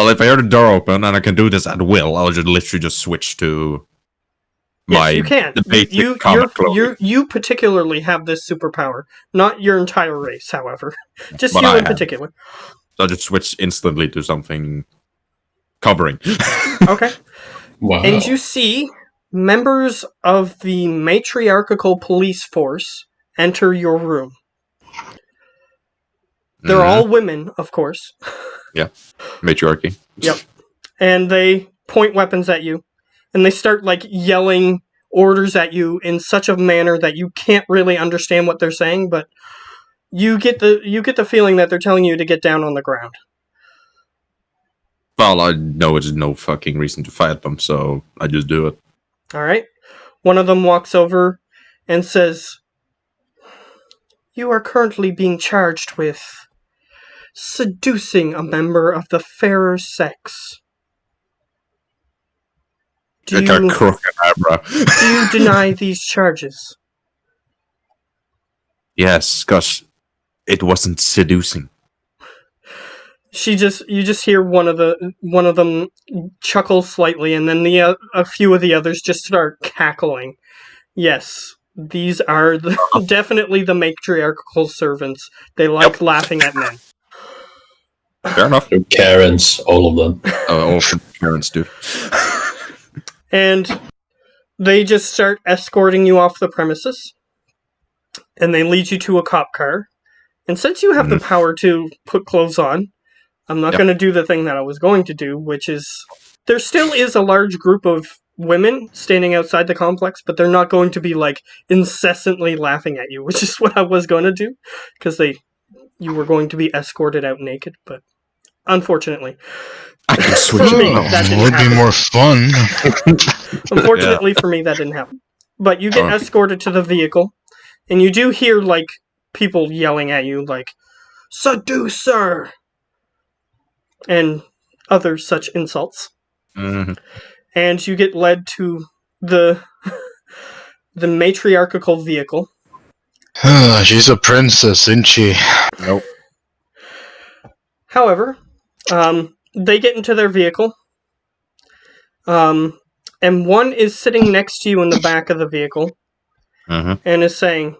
Speaker 1: if I hear the door open and I can do this at will, I'll just literally just switch to my
Speaker 2: yes, you can.
Speaker 1: the basic combat clothing.
Speaker 2: You particularly have this superpower, not your entire race, however, just
Speaker 1: But
Speaker 2: you
Speaker 1: I
Speaker 2: in
Speaker 1: have.
Speaker 2: particular.
Speaker 1: So I'll just switch instantly to something covering.
Speaker 2: Okay.
Speaker 4: Wow.
Speaker 2: And you see members of the matriarchal police force enter your room. They're
Speaker 1: Mhm.
Speaker 2: all women, of course.
Speaker 1: Matriarchy.
Speaker 2: Yep. And they point weapons at you. And they start like yelling orders at you in such a manner that you can't really understand what they're saying, but you get the feeling that they're telling you to get down on the ground.
Speaker 1: Well, I know it's no fucking reason to fight them, so I just do it.
Speaker 2: Alright? One of them walks over and says, "You are currently being charged with seducing a member of the fairer sex. Do
Speaker 1: I got
Speaker 2: you,
Speaker 1: crooked eyebrow.
Speaker 2: do you deny these charges?"
Speaker 1: Yes, gosh, it wasn't seducing.
Speaker 2: You just hear one of them chuckle slightly, and then a few of the others just start cackling. Yes, these are definitely the matriarchal servants. They like laughing at men.
Speaker 1: Fair enough.
Speaker 4: They're Karens, all of them.
Speaker 1: All parents do.
Speaker 2: And they just start escorting you off the premises, and they lead you to a cop car. And since you have the power to put clothes on, I'm not going to do the thing that I was going to do, which is there still is a large group of women standing outside the complex, but they're not going to be like incessantly laughing at you, which is what I was going to do, because you were going to be escorted out naked, but unfortunately,
Speaker 1: I can switch
Speaker 2: For me,
Speaker 1: it.
Speaker 2: that didn't
Speaker 3: would be
Speaker 2: happen.
Speaker 3: more fun.
Speaker 2: Unfortunately for me, that didn't happen. But you get escorted to the vehicle, and you do hear like people yelling at you, like "seducer" and other such insults.
Speaker 1: Mhm.
Speaker 2: And you get led to the the matriarchal vehicle.
Speaker 3: She's a princess, isn't she?
Speaker 1: Nope.
Speaker 2: However, they get into their vehicle, and one is sitting next to you in the back of the vehicle
Speaker 1: Mhm.
Speaker 2: and is saying,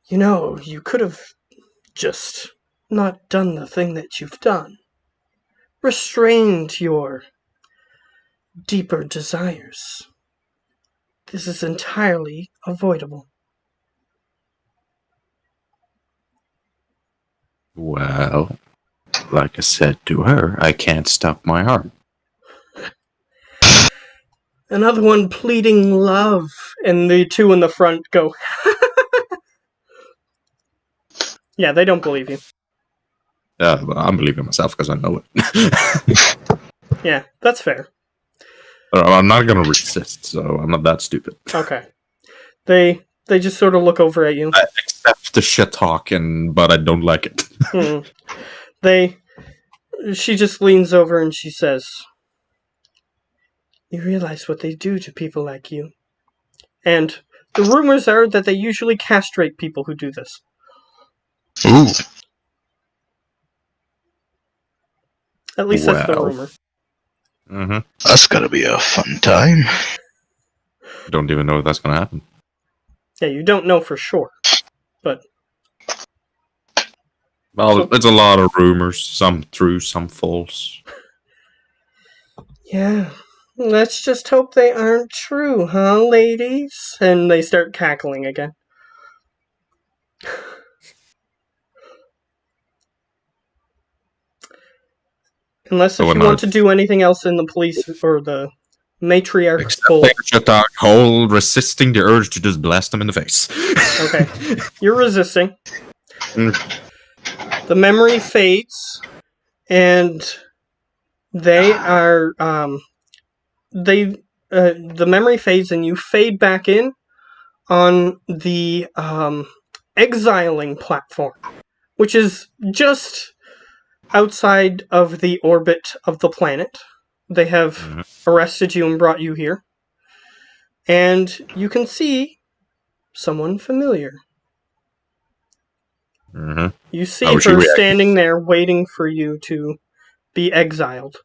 Speaker 2: "You know, you could have just not done the thing that you've done. Restrained your deeper desires. This is entirely avoidable."
Speaker 1: Well, like I said to her, I can't stop my arm.
Speaker 2: Another one pleading love, and the two in the front go, yeah, they don't believe you.
Speaker 1: Yeah, but I'm believing myself because I know it.
Speaker 2: Yeah, that's fair.
Speaker 1: I'm not gonna resist, so I'm not that stupid.
Speaker 2: Okay. They just sort of look over at you.
Speaker 1: I accept the shit talking, but I don't like it.
Speaker 2: She just leans over and she says, "You realize what they do to people like you. And the rumors are that they usually castrate people who do this."
Speaker 3: Ooh.
Speaker 2: At least that's the
Speaker 1: Well.
Speaker 2: rumor.
Speaker 1: Mm-hmm.
Speaker 3: That's gotta be a fun time.
Speaker 1: Don't even know if that's gonna happen.
Speaker 2: Yeah, you don't know for sure. But
Speaker 1: Well, it's a lot of rumors, some true, some false.
Speaker 2: yeah, let's just hope they aren't true, huh, ladies? And they start cackling again. Unless if you want to do anything else in the police or the matriarchal...
Speaker 1: Except whole resisting the urge to just blast them in the face.
Speaker 2: Okay, you're resisting. The memory fades, and they are... the memory fades, and you fade back in on the exiling platform, which is just outside of the orbit of the planet. They have arrested you and brought you here. And you can see someone familiar.
Speaker 1: Mm-hmm.
Speaker 2: You see her standing there waiting for you to be exiled.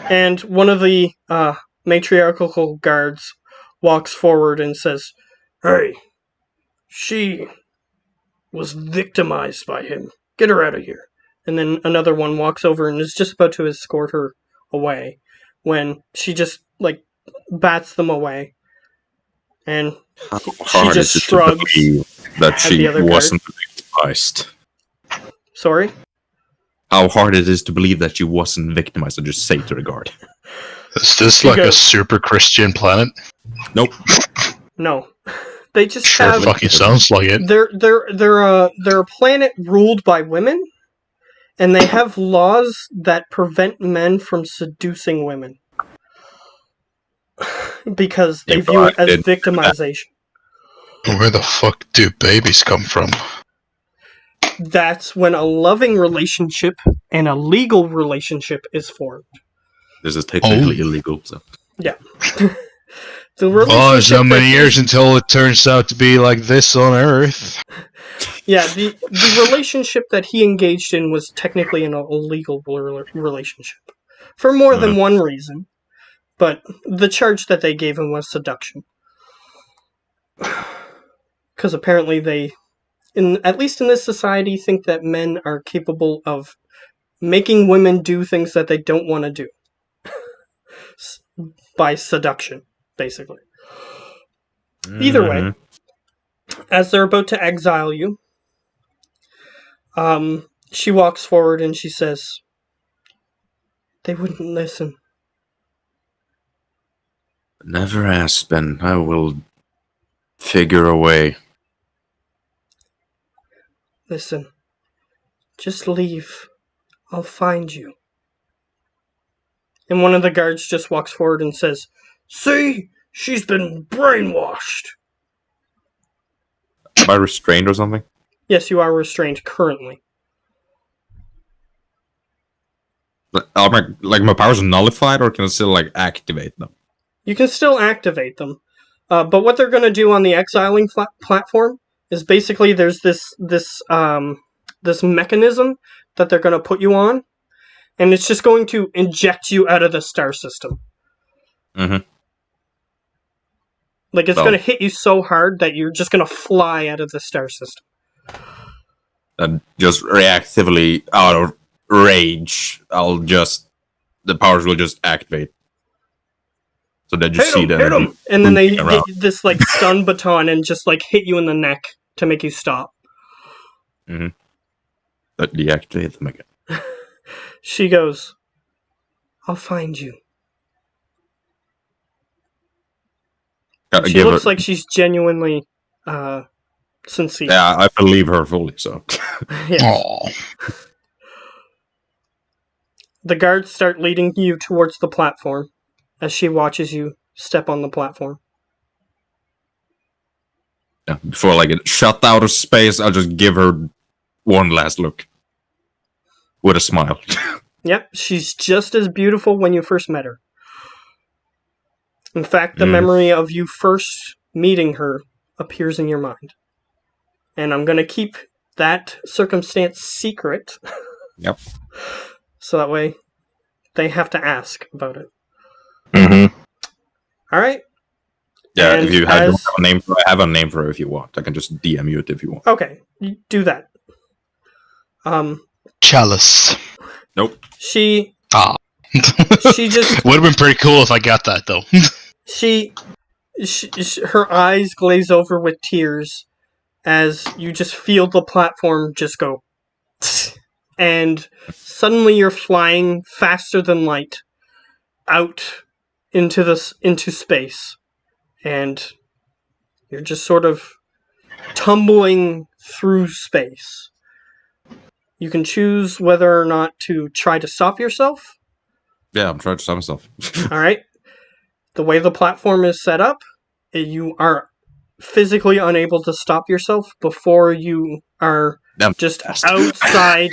Speaker 2: And one of the matriarchal guards walks forward and says, "Hey, she was victimized by him. Get her out of here." And then another one walks over and is just about to escort her away when she just, bats them away. And she just shrugs
Speaker 1: that she wasn't victimized.
Speaker 2: Sorry?
Speaker 1: How hard it is to believe that she wasn't victimized, and just say to the guard.
Speaker 3: Is this like a super Christian planet?
Speaker 1: Nope.
Speaker 2: No. They just
Speaker 3: sure
Speaker 2: have...
Speaker 3: fucking sounds like it.
Speaker 2: They're a planet ruled by women, and they have laws that prevent men from seducing women. Because they view it as victimization.
Speaker 3: Where the fuck do babies come from?
Speaker 2: That's when a loving relationship and a legal relationship is formed.
Speaker 1: This is technically illegal, so...
Speaker 2: Yeah.
Speaker 3: So many years until it turns out to be like this on Earth.
Speaker 2: Yeah, the relationship that he engaged in was technically an illegal relationship. For more than one reason. But the charge that they gave him was seduction. Because apparently they, at least in this society, think that men are capable of making women do things that they don't want to do. By seduction, basically. Either way, as they're about to exile you, she walks forward and she says, "They wouldn't listen."
Speaker 1: Never Aspen. I will figure a way.
Speaker 2: "Listen, just leave. I'll find you." And one of the guards just walks forward and says, "See? She's been brainwashed."
Speaker 1: Am I restrained or something?
Speaker 2: Yes, you are restrained currently.
Speaker 1: Are my powers nullified, or can I still activate them?
Speaker 2: You can still activate them, but what they're going to do on the exiling platform is basically there's this mechanism that they're going to put you on, and it's just going to inject you out of the star system.
Speaker 1: Mm-hmm.
Speaker 2: It's going to hit you so hard that you're just going to fly out of the star system.
Speaker 1: And just reactively, out of rage, the powers will just activate. So then you see them.
Speaker 2: Hit them! And then they get this stun baton and just hit you in the neck to make you stop.
Speaker 1: But deactivate them again.
Speaker 2: She goes, "I'll find you." She
Speaker 1: Give
Speaker 2: looks
Speaker 1: her,
Speaker 2: like she's genuinely sincere.
Speaker 1: yeah, I believe her fully. So
Speaker 2: Yes.
Speaker 3: Aw.
Speaker 2: The guards start leading you towards the platform as she watches you step on the platform.
Speaker 1: yeah, before I get shut out of space, I'll just give her one last look with a smile.
Speaker 2: Yep, she's just as beautiful when you first met her. In fact, the memory of you first meeting her appears in your mind. And I'm going to keep that circumstance secret.
Speaker 1: Yep.
Speaker 2: So that way they have to ask about it.
Speaker 5: Mm-hmm.
Speaker 2: Alright.
Speaker 1: Yeah,
Speaker 2: And
Speaker 1: if you have
Speaker 2: as-
Speaker 1: a name for, I have a name for her if you want. I can just DM you it if you want.
Speaker 2: Okay, you do that.
Speaker 3: Chalice.
Speaker 1: Nope.
Speaker 2: She
Speaker 3: Ah.
Speaker 2: She just-
Speaker 3: Would have been pretty cool if I got that, though.
Speaker 2: her eyes glaze over with tears as you just feel the platform just go, and suddenly you're flying faster than light out into space, and you're just sort of tumbling through space. You can choose whether or not to try to stop yourself.
Speaker 1: Yeah, I'm trying to stop myself.
Speaker 2: All right. The way the platform is set up, you are physically unable to stop yourself before you are
Speaker 1: Damn
Speaker 2: just
Speaker 1: fast.
Speaker 2: outside.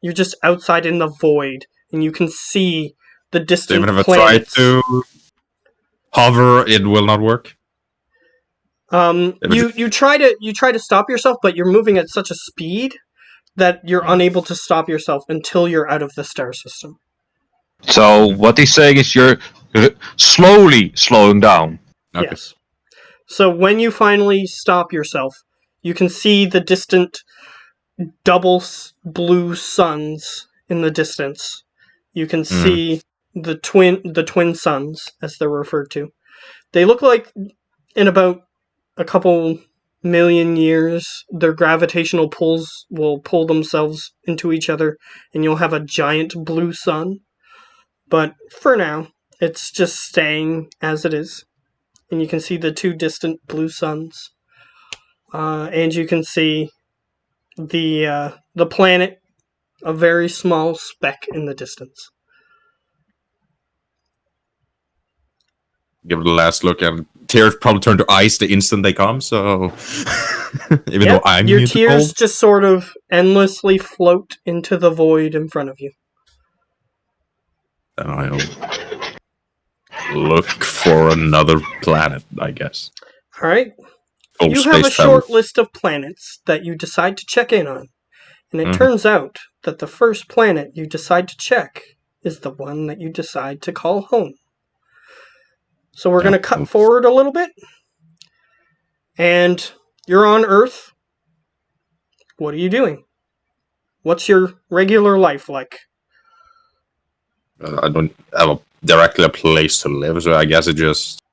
Speaker 2: You're just outside in the void, and you can see the
Speaker 1: So
Speaker 2: distant
Speaker 1: even if I try
Speaker 2: planets.
Speaker 1: to hover, it will not work.
Speaker 2: You try to stop yourself, but you're moving at such a speed that you're unable to stop yourself until you're out of the star system.
Speaker 5: So what he's saying is you're slowly slowing down.
Speaker 1: Okay.
Speaker 2: Yes. So when you finally stop yourself, you can see the distant double blue suns in the distance. You can see the twin suns, as they're referred to. They look like in about a couple million years, their gravitational pulls will pull themselves into each other, and you'll have a giant blue sun. But for now, it's just staying as it is. And you can see the two distant blue suns. And you can see the planet, a very small speck in the distance.
Speaker 1: Give it a last look, and tears probably turn to ice the instant they come. So even though I'm
Speaker 2: your
Speaker 1: immune to
Speaker 2: tears
Speaker 1: cold,
Speaker 2: just sort of endlessly float into the void in front of you.
Speaker 1: then I'll look for another planet, I guess.
Speaker 2: All right.
Speaker 1: Full
Speaker 2: You have a
Speaker 1: space travel.
Speaker 2: short list of planets that you decide to check in on. And it
Speaker 1: Mhm.
Speaker 2: turns out that the first planet you decide to check is the one that you decide to call home. So we're going to cut forward a little bit. And you're on Earth. What are you doing? What's your regular life like?
Speaker 1: I don't have directly a place to live, so I guess it just.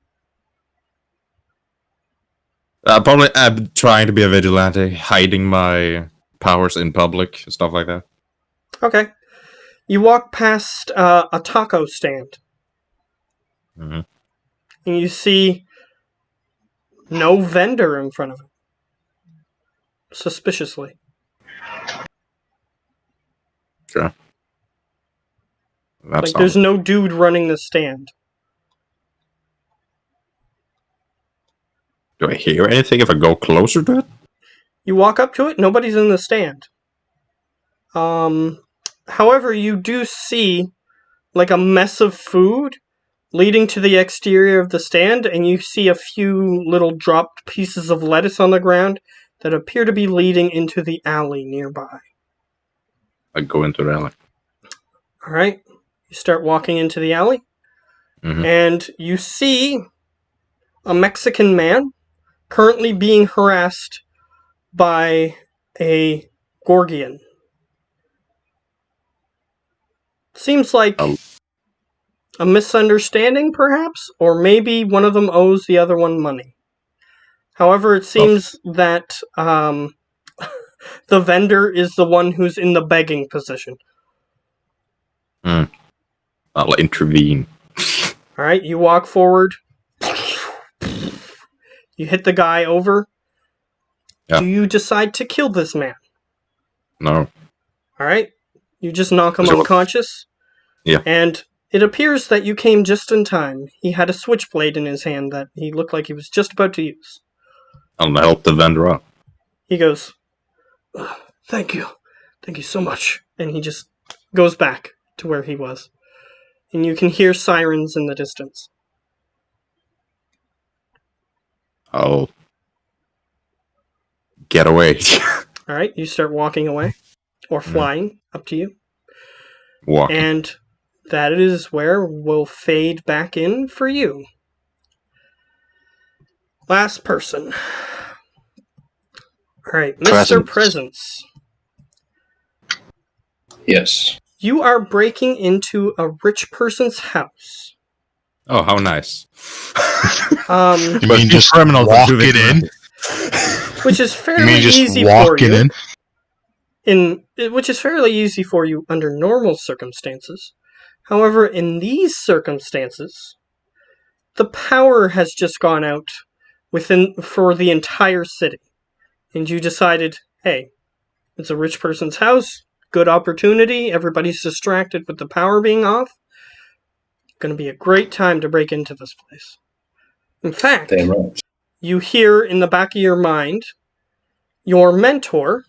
Speaker 1: Probably I'm trying to be a vigilante, hiding my powers in public, stuff like that.
Speaker 2: Okay. You walk past a taco stand.
Speaker 1: Mm-hmm.
Speaker 2: And you see no vendor in front of it. Suspiciously.
Speaker 1: Sure. That's
Speaker 2: Like, there's no dude running the stand.
Speaker 1: Do I hear anything if I go closer to it?
Speaker 2: You walk up to it, nobody's in the stand. However, you do see like a mess of food leading to the exterior of the stand, and you see a few little dropped pieces of lettuce on the ground that appear to be leading into the alley nearby.
Speaker 1: I go into the alley.
Speaker 2: Alright, you start walking into the alley, and you see a Mexican man currently being harassed by a Gorgian. Seems like a misunderstanding, perhaps? Or maybe one of them owes the other one money. However, it seems that The vendor is the one who's in the begging position.
Speaker 1: I'll intervene.
Speaker 2: Alright, you walk forward. You hit the guy over.
Speaker 1: Yeah.
Speaker 2: Do you decide to kill this man?
Speaker 1: No.
Speaker 2: Alright, you just knock him
Speaker 1: So-
Speaker 2: unconscious.
Speaker 1: Yeah.
Speaker 2: And it appears that you came just in time. He had a switchblade in his hand that he looked like he was just about to use.
Speaker 1: I'll help the vendor out.
Speaker 2: He goes, Thank you. Thank you so much. And he just goes back to where he was. And you can hear sirens in the distance.
Speaker 1: I'll get away.
Speaker 2: Alright, you start walking away. Or flying, up to you.
Speaker 1: Walking.
Speaker 2: And that is where we'll fade back in for you. Last person. Alright, Mr. Presence.
Speaker 4: Yes.
Speaker 2: You are breaking into a rich person's house.
Speaker 6: Oh, how nice.
Speaker 3: You
Speaker 6: But
Speaker 3: mean
Speaker 6: these
Speaker 3: just
Speaker 6: criminals are
Speaker 3: walk
Speaker 6: too
Speaker 3: it in?
Speaker 2: Which is
Speaker 3: You
Speaker 2: fairly
Speaker 3: mean just
Speaker 2: easy for
Speaker 3: walk
Speaker 2: you.
Speaker 3: it in?
Speaker 2: Which is fairly easy for you under normal circumstances. However, in these circumstances, the power has just gone out for the entire city. And you decided, hey, it's a rich person's house, good opportunity, everybody's distracted with the power being off. Gonna be a great time to break into this place. In fact,
Speaker 4: Damn right.
Speaker 2: you hear in the back of your mind your mentor,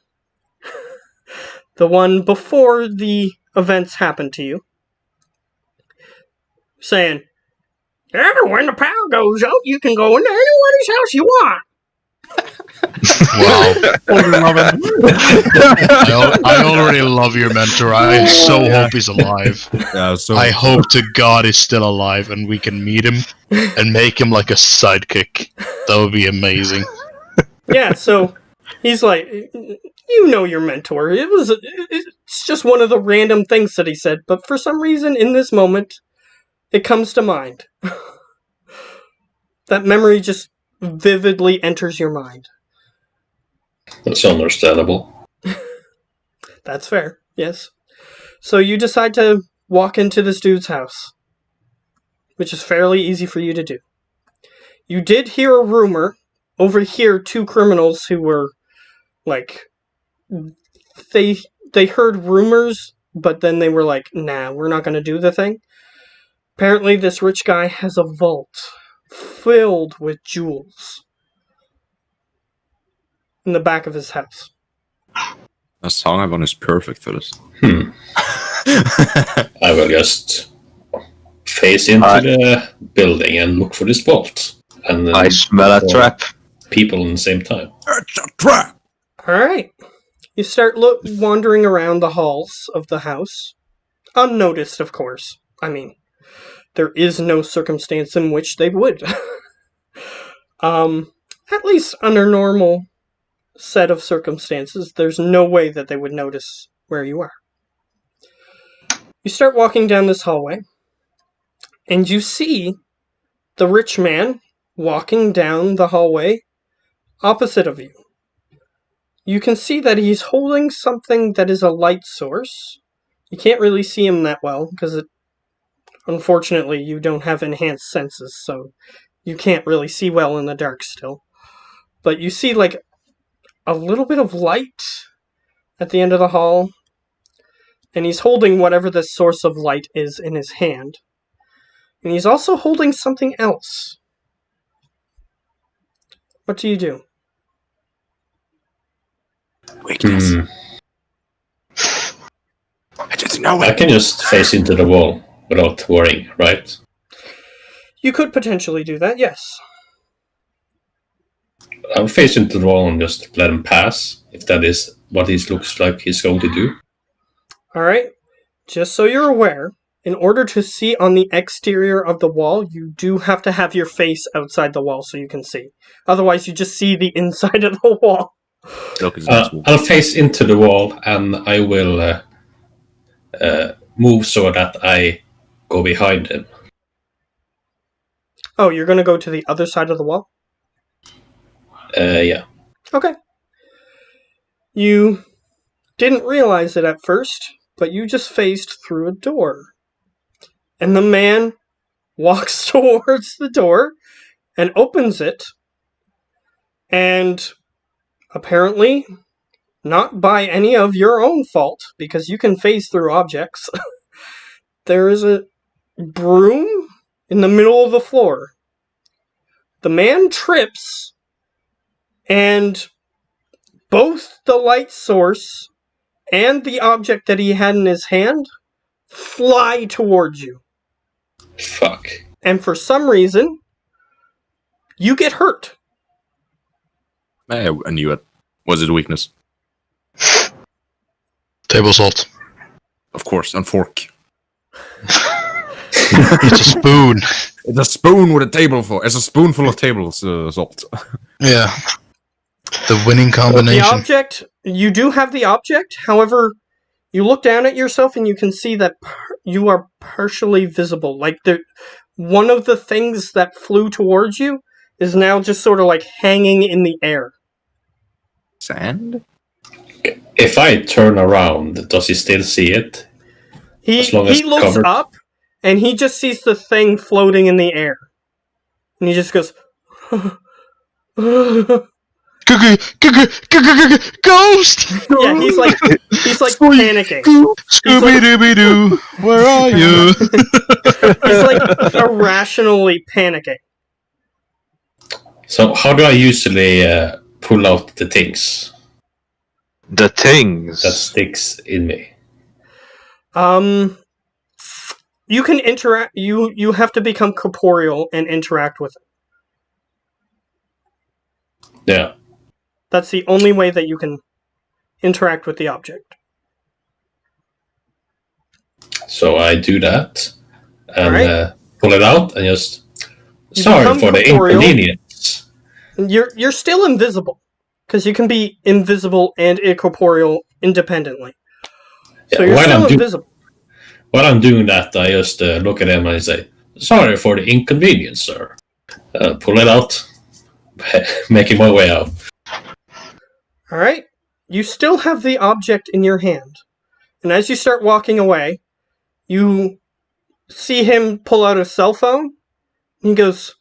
Speaker 2: the one before the events happened to you, saying, "Yeah, when the power goes out, you can go into anybody's house you want."
Speaker 3: Wow.
Speaker 6: I
Speaker 3: I already love your mentor. I so hope he's alive.
Speaker 6: Yeah, so
Speaker 3: I hope to God he's still alive and we can meet him and make him like a sidekick. That would be amazing.
Speaker 2: Yeah, so he's like, you know your mentor. It's just one of the random things that he said, but for some reason in this moment, it comes to mind. That memory just vividly enters your mind.
Speaker 4: That's understandable.
Speaker 2: That's fair, yes. So you decide to walk into this dude's house, which is fairly easy for you to do. You did hear a rumor, overhear two criminals who were, like, they heard rumors, but then they were like, nah, we're not going to do the thing. Apparently this rich guy has a vault filled with jewels in the back of his house.
Speaker 1: A song I want is perfect for this.
Speaker 4: I will just face into the building and look for this vault. And then
Speaker 5: I smell a
Speaker 4: for
Speaker 5: trap.
Speaker 4: people in the same time.
Speaker 1: It's a trap!
Speaker 2: Alright. You start wandering around the halls of the house. Unnoticed, of course. I mean, there is no circumstance in which they would. At least under normal set of circumstances, there's no way that they would notice where you are. You start walking down this hallway, and you see the rich man walking down the hallway opposite of you. You can see that he's holding something that is a light source. You can't really see him that well, because unfortunately you don't have enhanced senses, so you can't really see well in the dark still. But you see, like, a little bit of light at the end of the hall, and he's holding whatever this source of light is in his hand. And he's also holding something else. What do you do?
Speaker 1: Weakness. I just know
Speaker 4: I
Speaker 1: it.
Speaker 4: can just face into the wall without worrying, right?
Speaker 2: You could potentially do that, yes.
Speaker 4: I'll face into the wall and just let him pass, if that is what he looks like he's going to do.
Speaker 2: Alright, just so you're aware, in order to see on the exterior of the wall, you do have to have your face outside the wall so you can see. Otherwise, you just see the inside of the wall.
Speaker 1: Look, it's possible.
Speaker 4: I'll face into the wall and I will move so that I go behind him.
Speaker 2: Oh, you're gonna go to the other side of the wall?
Speaker 4: Yeah.
Speaker 2: Okay. You didn't realize it at first, but you just phased through a door. And the man walks towards the door and opens it, and apparently, not by any of your own fault, because you can phase through objects, there is a broom in the middle of the floor. The man trips, and both the light source and the object that he had in his hand fly towards you.
Speaker 4: Fuck.
Speaker 2: And for some reason, you get hurt.
Speaker 1: I knew it. Was it a weakness?
Speaker 3: Table salt.
Speaker 1: Of course, and fork.
Speaker 3: It's a spoon.
Speaker 1: It's a spoon with a table for. It's a spoonful of table salt.
Speaker 3: Yeah. The winning
Speaker 2: The
Speaker 3: combination.
Speaker 2: object, you do have the object, however, you look down at yourself and you can see that you are partially visible. Like, one of the things that flew towards you is now just sort of like hanging in the air.
Speaker 1: Sand?
Speaker 4: If I turn around, does he still see it?
Speaker 2: He
Speaker 4: As long as
Speaker 2: looks
Speaker 4: covered.
Speaker 2: up and he just sees the thing floating in the air. And he just goes,
Speaker 3: Ghost!
Speaker 2: yeah, he's like panicking.
Speaker 3: Scooby Dooby Doo, where are you?
Speaker 2: He's like irrationally panicking.
Speaker 4: So how do I usually pull out the things
Speaker 5: The things.
Speaker 4: that sticks in me?
Speaker 2: You can interact. You have to become corporeal and interact with it.
Speaker 4: Yeah.
Speaker 2: That's the only way that you can interact with the object.
Speaker 4: So I do that and
Speaker 2: Alright.
Speaker 4: pull it out and just.
Speaker 2: You
Speaker 4: Sorry
Speaker 2: become
Speaker 4: for the
Speaker 2: corporeal.
Speaker 4: inconvenience.
Speaker 2: You're still invisible because you can be invisible and incorporeal independently. So
Speaker 4: Yeah,
Speaker 2: you're
Speaker 4: while
Speaker 2: still
Speaker 4: I'm do-
Speaker 2: invisible.
Speaker 4: While I'm doing that, I just look at him and say, "Sorry for the inconvenience, sir." Pull it out, making my way out.
Speaker 2: All right. You still have the object in your hand, and as you start walking away, you see him pull out a cell phone. And he goes,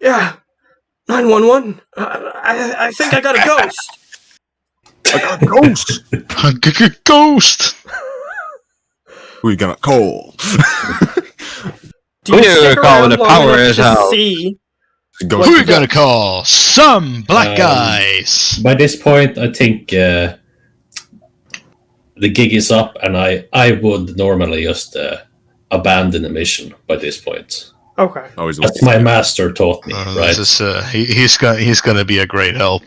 Speaker 2: "Yeah, 911. I think I got a ghost."
Speaker 1: I got a ghost!
Speaker 3: Ghost!
Speaker 1: Who you gonna call?
Speaker 2: Do you
Speaker 5: We're
Speaker 2: stick
Speaker 5: calling
Speaker 2: around
Speaker 5: the
Speaker 2: long
Speaker 5: power
Speaker 2: enough
Speaker 5: is
Speaker 2: to
Speaker 5: out.
Speaker 2: see?
Speaker 1: Ghost.
Speaker 3: Who are you gonna call? Some black guys!
Speaker 4: By this point, I think the gig is up, and I would normally just abandon the mission by this point.
Speaker 2: Okay.
Speaker 1: Always
Speaker 4: That's my master taught me, right?
Speaker 3: This is, he's gonna be a great help.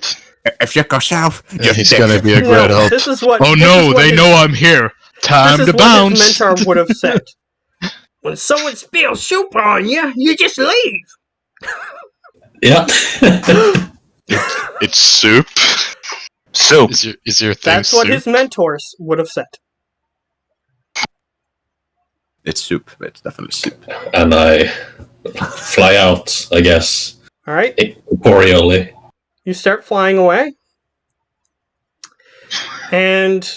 Speaker 1: If you go south,
Speaker 3: Yeah, he's gonna be a great
Speaker 2: No,
Speaker 3: help.
Speaker 2: this is what.
Speaker 3: Oh
Speaker 2: this
Speaker 3: no,
Speaker 2: is what
Speaker 3: they
Speaker 2: his-
Speaker 3: know I'm here. Time
Speaker 2: This
Speaker 3: to
Speaker 2: is what
Speaker 3: bounce.
Speaker 2: his mentor would have said. When someone spills soup on you, you just leave.
Speaker 4: Yeah.
Speaker 3: It's soup.
Speaker 5: Soup.
Speaker 3: Is your thing
Speaker 2: That's what
Speaker 3: soup?
Speaker 2: his mentors would have said.
Speaker 1: it's soup. It's definitely soup.
Speaker 4: And I fly out, I guess,
Speaker 2: All right.
Speaker 4: corporeally.
Speaker 2: You start flying away, and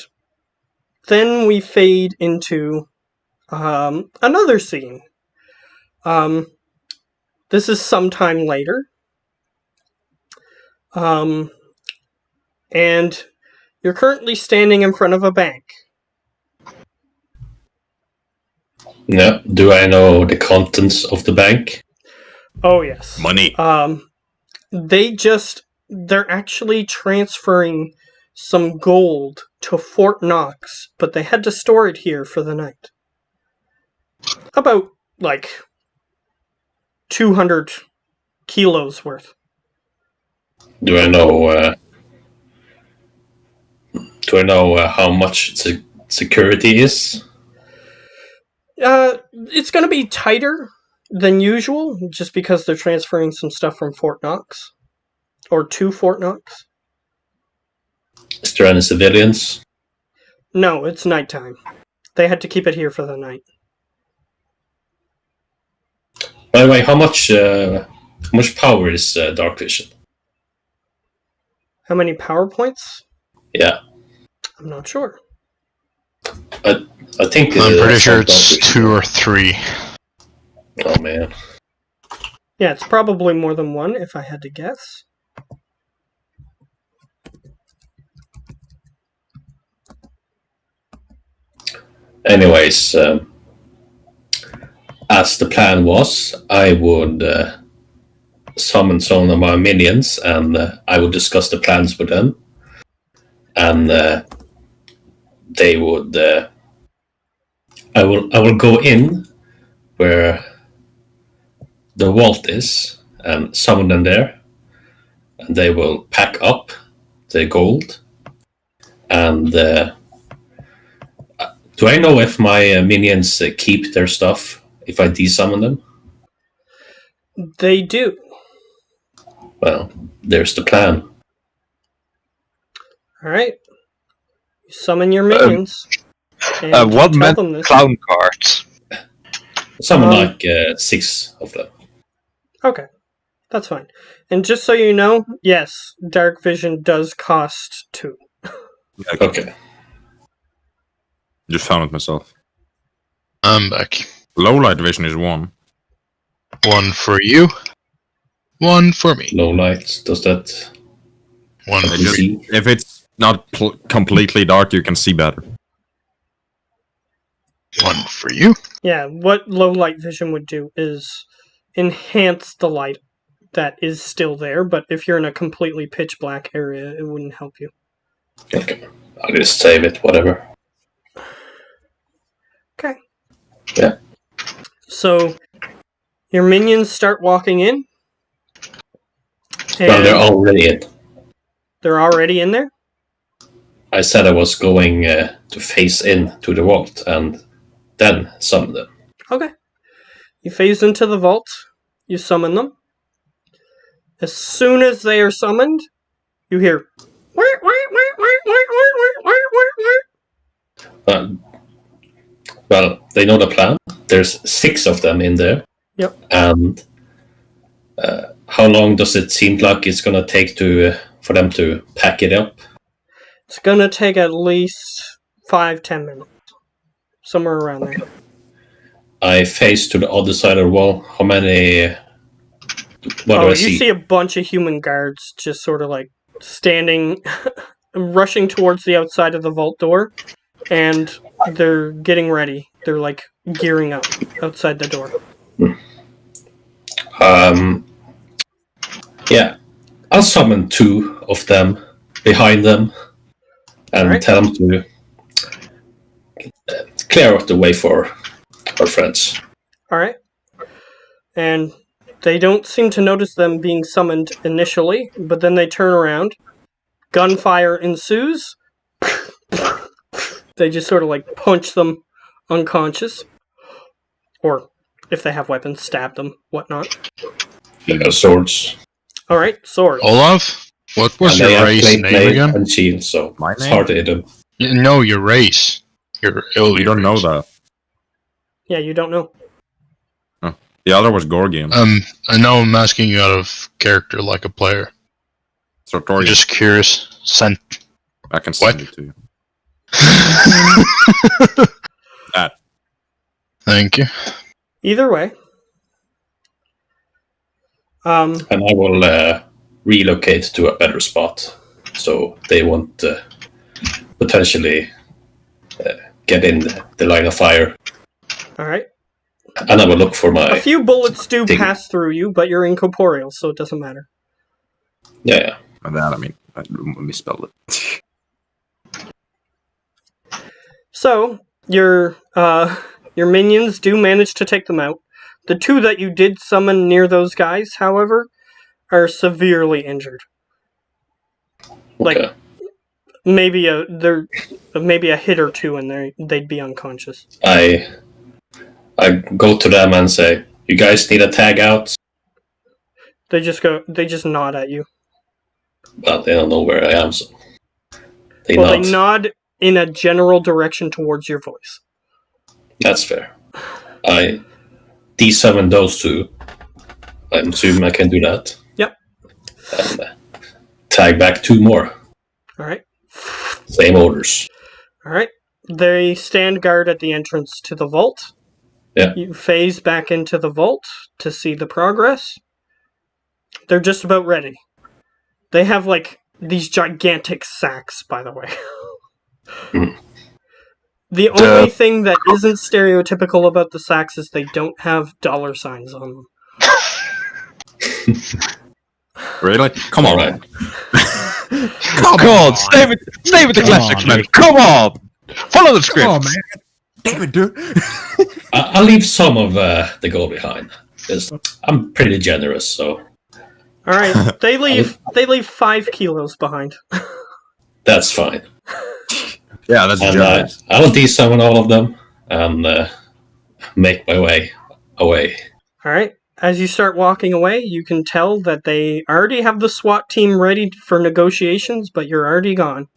Speaker 2: then we fade into another scene. This is sometime later, and you're currently standing in front of a bank.
Speaker 4: Yeah. Do I know the contents of the bank?
Speaker 2: Oh yes,
Speaker 1: Money.
Speaker 2: They're actually transferring some gold to Fort Knox, but they had to store it here for the night. About, 200 kilos worth.
Speaker 4: Do I know? How much security is?
Speaker 2: It's going to be tighter than usual, just because they're transferring some stuff from Fort Knox. Or to Fort Knox.
Speaker 4: Is there any civilians?
Speaker 2: No, it's nighttime. They had to keep it here for the night.
Speaker 4: By the way, how much power is dark vision?
Speaker 2: How many PowerPoints?
Speaker 4: Yeah,
Speaker 2: I'm not sure.
Speaker 4: I think.
Speaker 3: I'm pretty sure it's 2 or 3.
Speaker 4: Oh man.
Speaker 2: Yeah, it's probably more than one, if I had to guess.
Speaker 4: Anyways, as the plan was, I would summon some of my minions, and I would discuss the plans with them, and they would. I will go in where the vault is and summon them there, and they will pack up the gold. And do I know if my minions keep their stuff if I desummon them?
Speaker 2: They do.
Speaker 4: Well, there's the plan.
Speaker 2: Alright. You summon your minions. And
Speaker 5: What
Speaker 2: tell
Speaker 5: meant
Speaker 2: them this.
Speaker 5: clown cards?
Speaker 4: Summon like 6 of them.
Speaker 2: Okay. That's fine. And just so you know, yes, Dark Vision does cost 2.
Speaker 4: Okay.
Speaker 1: Just found it myself.
Speaker 3: I'm back.
Speaker 1: Low light vision is 1.
Speaker 3: 1 for you. 1 for me.
Speaker 4: Low light, does that...
Speaker 3: 1 for
Speaker 1: Just,
Speaker 3: me.
Speaker 1: if it's not completely dark, you can see better.
Speaker 3: 1 for you.
Speaker 2: Yeah, what low light vision would do is enhance the light that is still there, but if you're in a completely pitch black area, it wouldn't help you.
Speaker 4: Okay. I'll just save it, whatever.
Speaker 2: Okay.
Speaker 4: Yeah.
Speaker 2: So, your minions start walking in.
Speaker 4: Well, they're
Speaker 2: And
Speaker 4: already in.
Speaker 2: they're already in there?
Speaker 4: I said I was going to face in to the vault and then summon them.
Speaker 2: Okay. You phase into the vault. You summon them. As soon as they are summoned, you hear...
Speaker 4: Well, they know the plan. There's 6 of them in there.
Speaker 2: Yep.
Speaker 4: And how long does it seem like it's going to take to for them to pack it up?
Speaker 2: It's gonna take at least 5-10 minutes. Somewhere around there.
Speaker 4: I face to the other side of the wall. How many... What do I
Speaker 2: You
Speaker 4: see?
Speaker 2: see a bunch of human guards just sort of like standing, rushing towards the outside of the vault door, and they're getting ready. They're like gearing up outside the door.
Speaker 4: Yeah. I'll summon 2 of them behind them and
Speaker 2: Alright.
Speaker 4: tell them to clear out the way for our friends.
Speaker 2: Alright. And they don't seem to notice them being summoned initially, but then they turn around. Gunfire ensues. They just sort of like punch them unconscious. Or, if they have weapons, stab them, whatnot.
Speaker 4: Swords.
Speaker 2: Alright, sword.
Speaker 3: Olaf, what was
Speaker 4: And they
Speaker 3: your
Speaker 4: have
Speaker 3: race
Speaker 4: plate
Speaker 3: name
Speaker 4: mail
Speaker 3: again?
Speaker 4: and shield, so
Speaker 1: My
Speaker 4: it's
Speaker 1: name?
Speaker 4: hard to hit them.
Speaker 3: No, your race. Your
Speaker 1: You don't know that.
Speaker 2: Yeah, you don't know.
Speaker 1: The other was Gorgian.
Speaker 3: I know I'm asking you out of character like a player. I'm
Speaker 1: Sartorius.
Speaker 3: just curious. Sent.
Speaker 1: I can send
Speaker 3: What?
Speaker 1: it to you. That.
Speaker 3: Thank you.
Speaker 2: Either way.
Speaker 4: And I will relocate to a better spot, so they won't potentially get in the line of fire.
Speaker 2: Alright.
Speaker 4: And I will look for my...
Speaker 2: A few bullets do
Speaker 4: thing.
Speaker 2: pass through you, but you're incorporeal, so it doesn't matter.
Speaker 4: Yeah.
Speaker 1: And that, I mean, I misspelled it.
Speaker 2: So, your minions do manage to take them out. The 2 that you did summon near those guys, however, are severely injured. Like,
Speaker 4: Okay.
Speaker 2: maybe a hit or 2 and they'd be unconscious.
Speaker 4: I go to them and say, "You guys need a tag out?"
Speaker 2: They just nod at you.
Speaker 4: But they don't know where I am, so they
Speaker 2: Well,
Speaker 4: nod.
Speaker 2: they nod in a general direction towards your voice.
Speaker 4: That's fair. I desummon those 2. I'm assuming I can do that.
Speaker 2: Yep.
Speaker 4: And tag back 2 more.
Speaker 2: Alright.
Speaker 4: Same orders.
Speaker 2: Alright. They stand guard at the entrance to the vault.
Speaker 4: Yeah.
Speaker 2: You phase back into the vault to see the progress. They're just about ready. They have, like, these gigantic sacks, by the way. The only thing that isn't stereotypical about the sacks is they don't have dollar signs on them.
Speaker 1: Really? Come
Speaker 4: All
Speaker 1: on.
Speaker 4: right.
Speaker 5: Come on, stay with the classics, man. Come on, follow the script.
Speaker 1: Come on, man. Damn it, dude.
Speaker 4: I'll leave some of the gold behind. Because I'm pretty generous, so
Speaker 2: Alright, they leave 5 kilos behind.
Speaker 4: that's fine.
Speaker 1: Yeah, that's
Speaker 4: And
Speaker 1: generous.
Speaker 4: I will de-summon all of them and make my way away.
Speaker 2: Alright, as you start walking away, you can tell that they already have the SWAT team ready for negotiations, but you're already gone.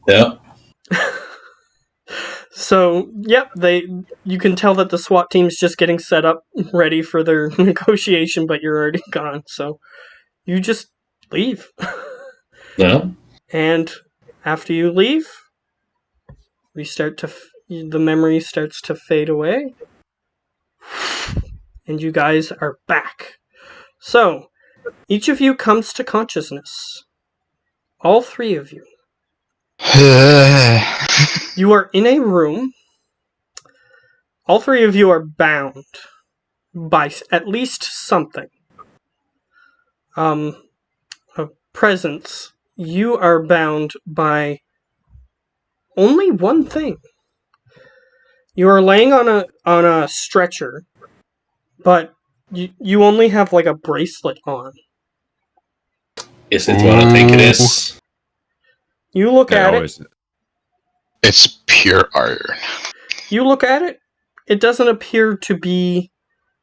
Speaker 4: Yeah.
Speaker 2: So, yep, you can tell that the SWAT team's just getting set up, ready for their negotiation, but you're already gone. So, you just leave.
Speaker 4: Yeah.
Speaker 2: And after you leave, the memory starts to fade away, and you guys are back. So, each of you comes to consciousness. All 3 of you. You are in a room. All 3 of you are bound by at least something. A presence. You are bound by only one thing. You are laying on a stretcher, but you only have like a bracelet on.
Speaker 4: Is it what I think it is?
Speaker 2: You look at it.
Speaker 1: Always.
Speaker 3: It's pure iron.
Speaker 2: You look at it. It doesn't appear to be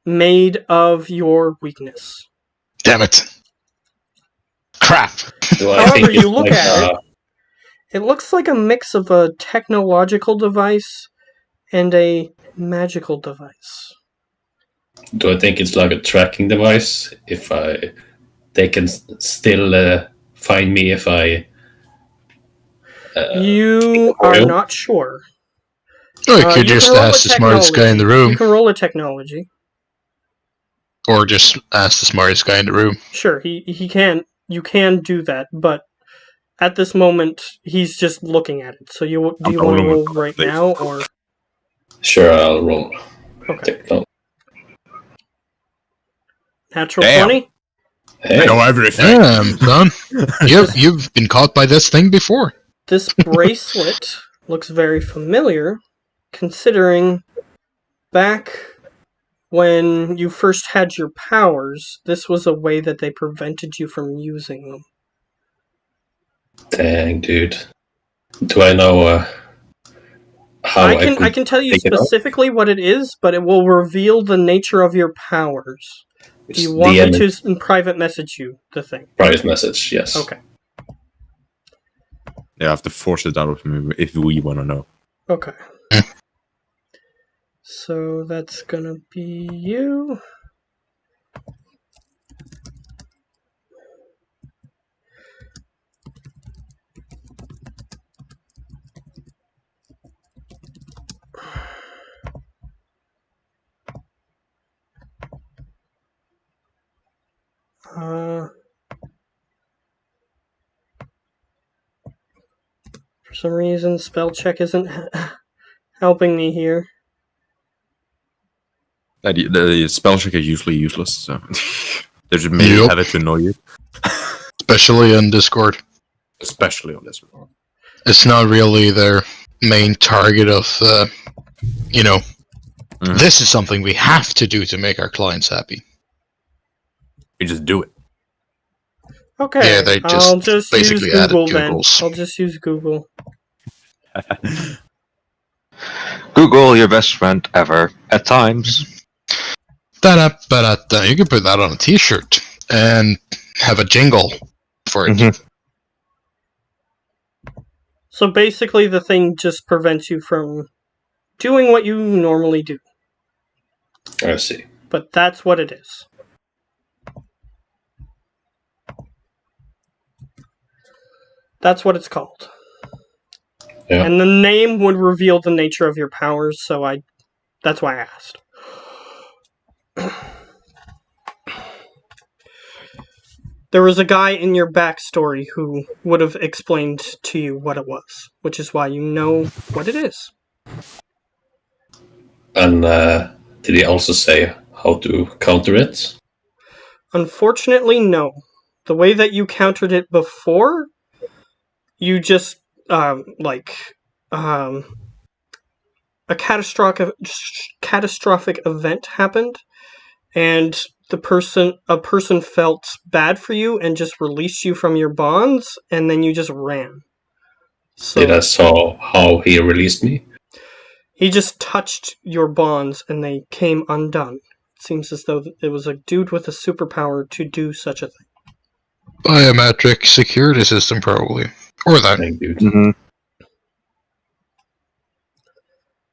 Speaker 2: made of your weakness.
Speaker 3: Damn it. Crap.
Speaker 4: Do I
Speaker 2: However,
Speaker 4: think
Speaker 2: you
Speaker 4: it's
Speaker 2: look
Speaker 4: like,
Speaker 2: at It looks like a mix of a technological device and a magical device.
Speaker 4: Do I think it's like a tracking device? They can still find me if I.
Speaker 2: You are not sure.
Speaker 3: Or you
Speaker 2: You
Speaker 3: could just
Speaker 2: can roll a
Speaker 3: ask the smartest guy in the
Speaker 2: technology.
Speaker 3: room.
Speaker 2: You can roll a technology.
Speaker 3: Or just ask the smartest guy in the room.
Speaker 2: Sure, he can. You can do that, but at this moment he's just looking at it. So do you want to roll right now or?
Speaker 4: Sure, I'll roll.
Speaker 2: Okay.
Speaker 4: No.
Speaker 2: Natural
Speaker 1: Damn.
Speaker 2: 20.
Speaker 1: I
Speaker 4: Hey,
Speaker 1: know everything.
Speaker 3: Damn, son. You've been caught by this thing before.
Speaker 2: This bracelet looks very familiar, considering back when you first had your powers, this was a way that they prevented you from using them.
Speaker 4: dang, dude. Do I know how
Speaker 2: I can tell you
Speaker 4: take it off?
Speaker 2: specifically what it is, but it will reveal the nature of your powers. Do you want
Speaker 4: DM
Speaker 2: me to private message you the thing?
Speaker 4: private message? Yes.
Speaker 2: Okay.
Speaker 1: You have to force it out of me if we want to know.
Speaker 2: Okay. So that's gonna be you. For some reason, spell check isn't helping me here.
Speaker 1: The spell check is usually useless, so they just maybe
Speaker 3: Yep.
Speaker 1: have it to annoy you,
Speaker 3: Especially on Discord.
Speaker 1: especially on this one.
Speaker 3: It's not really their main target of, this is something we have to do to make our clients happy.
Speaker 1: You just do it.
Speaker 2: Okay,
Speaker 3: Yeah, they
Speaker 2: I'll just use
Speaker 3: basically added
Speaker 2: Google then.
Speaker 3: Googles.
Speaker 2: I'll just use Google.
Speaker 5: Google, your best friend ever. At times.
Speaker 3: Da-da-ba-da-da. You can put that on a t-shirt and have a jingle for it.
Speaker 5: Mhm.
Speaker 2: So basically, the thing just prevents you from doing what you normally do.
Speaker 4: I see.
Speaker 2: But that's what it is. That's what it's called.
Speaker 4: Yeah.
Speaker 2: And the name would reveal the nature of your powers, so that's why I asked. There was a guy in your backstory who would have explained to you what it was, which is why you know what it is.
Speaker 4: And did he also say how to counter it?
Speaker 2: Unfortunately, no. The way that you countered it before, you just, a catastrophic event happened, and a person felt bad for you and just released you from your bonds, and then you just ran. So
Speaker 4: Did I saw how he released me?
Speaker 2: he just touched your bonds and they came undone. It seems as though it was a dude with a superpower to do such a thing.
Speaker 3: Biometric security system, probably. Or that.
Speaker 4: Thank you.
Speaker 5: Mm-hmm.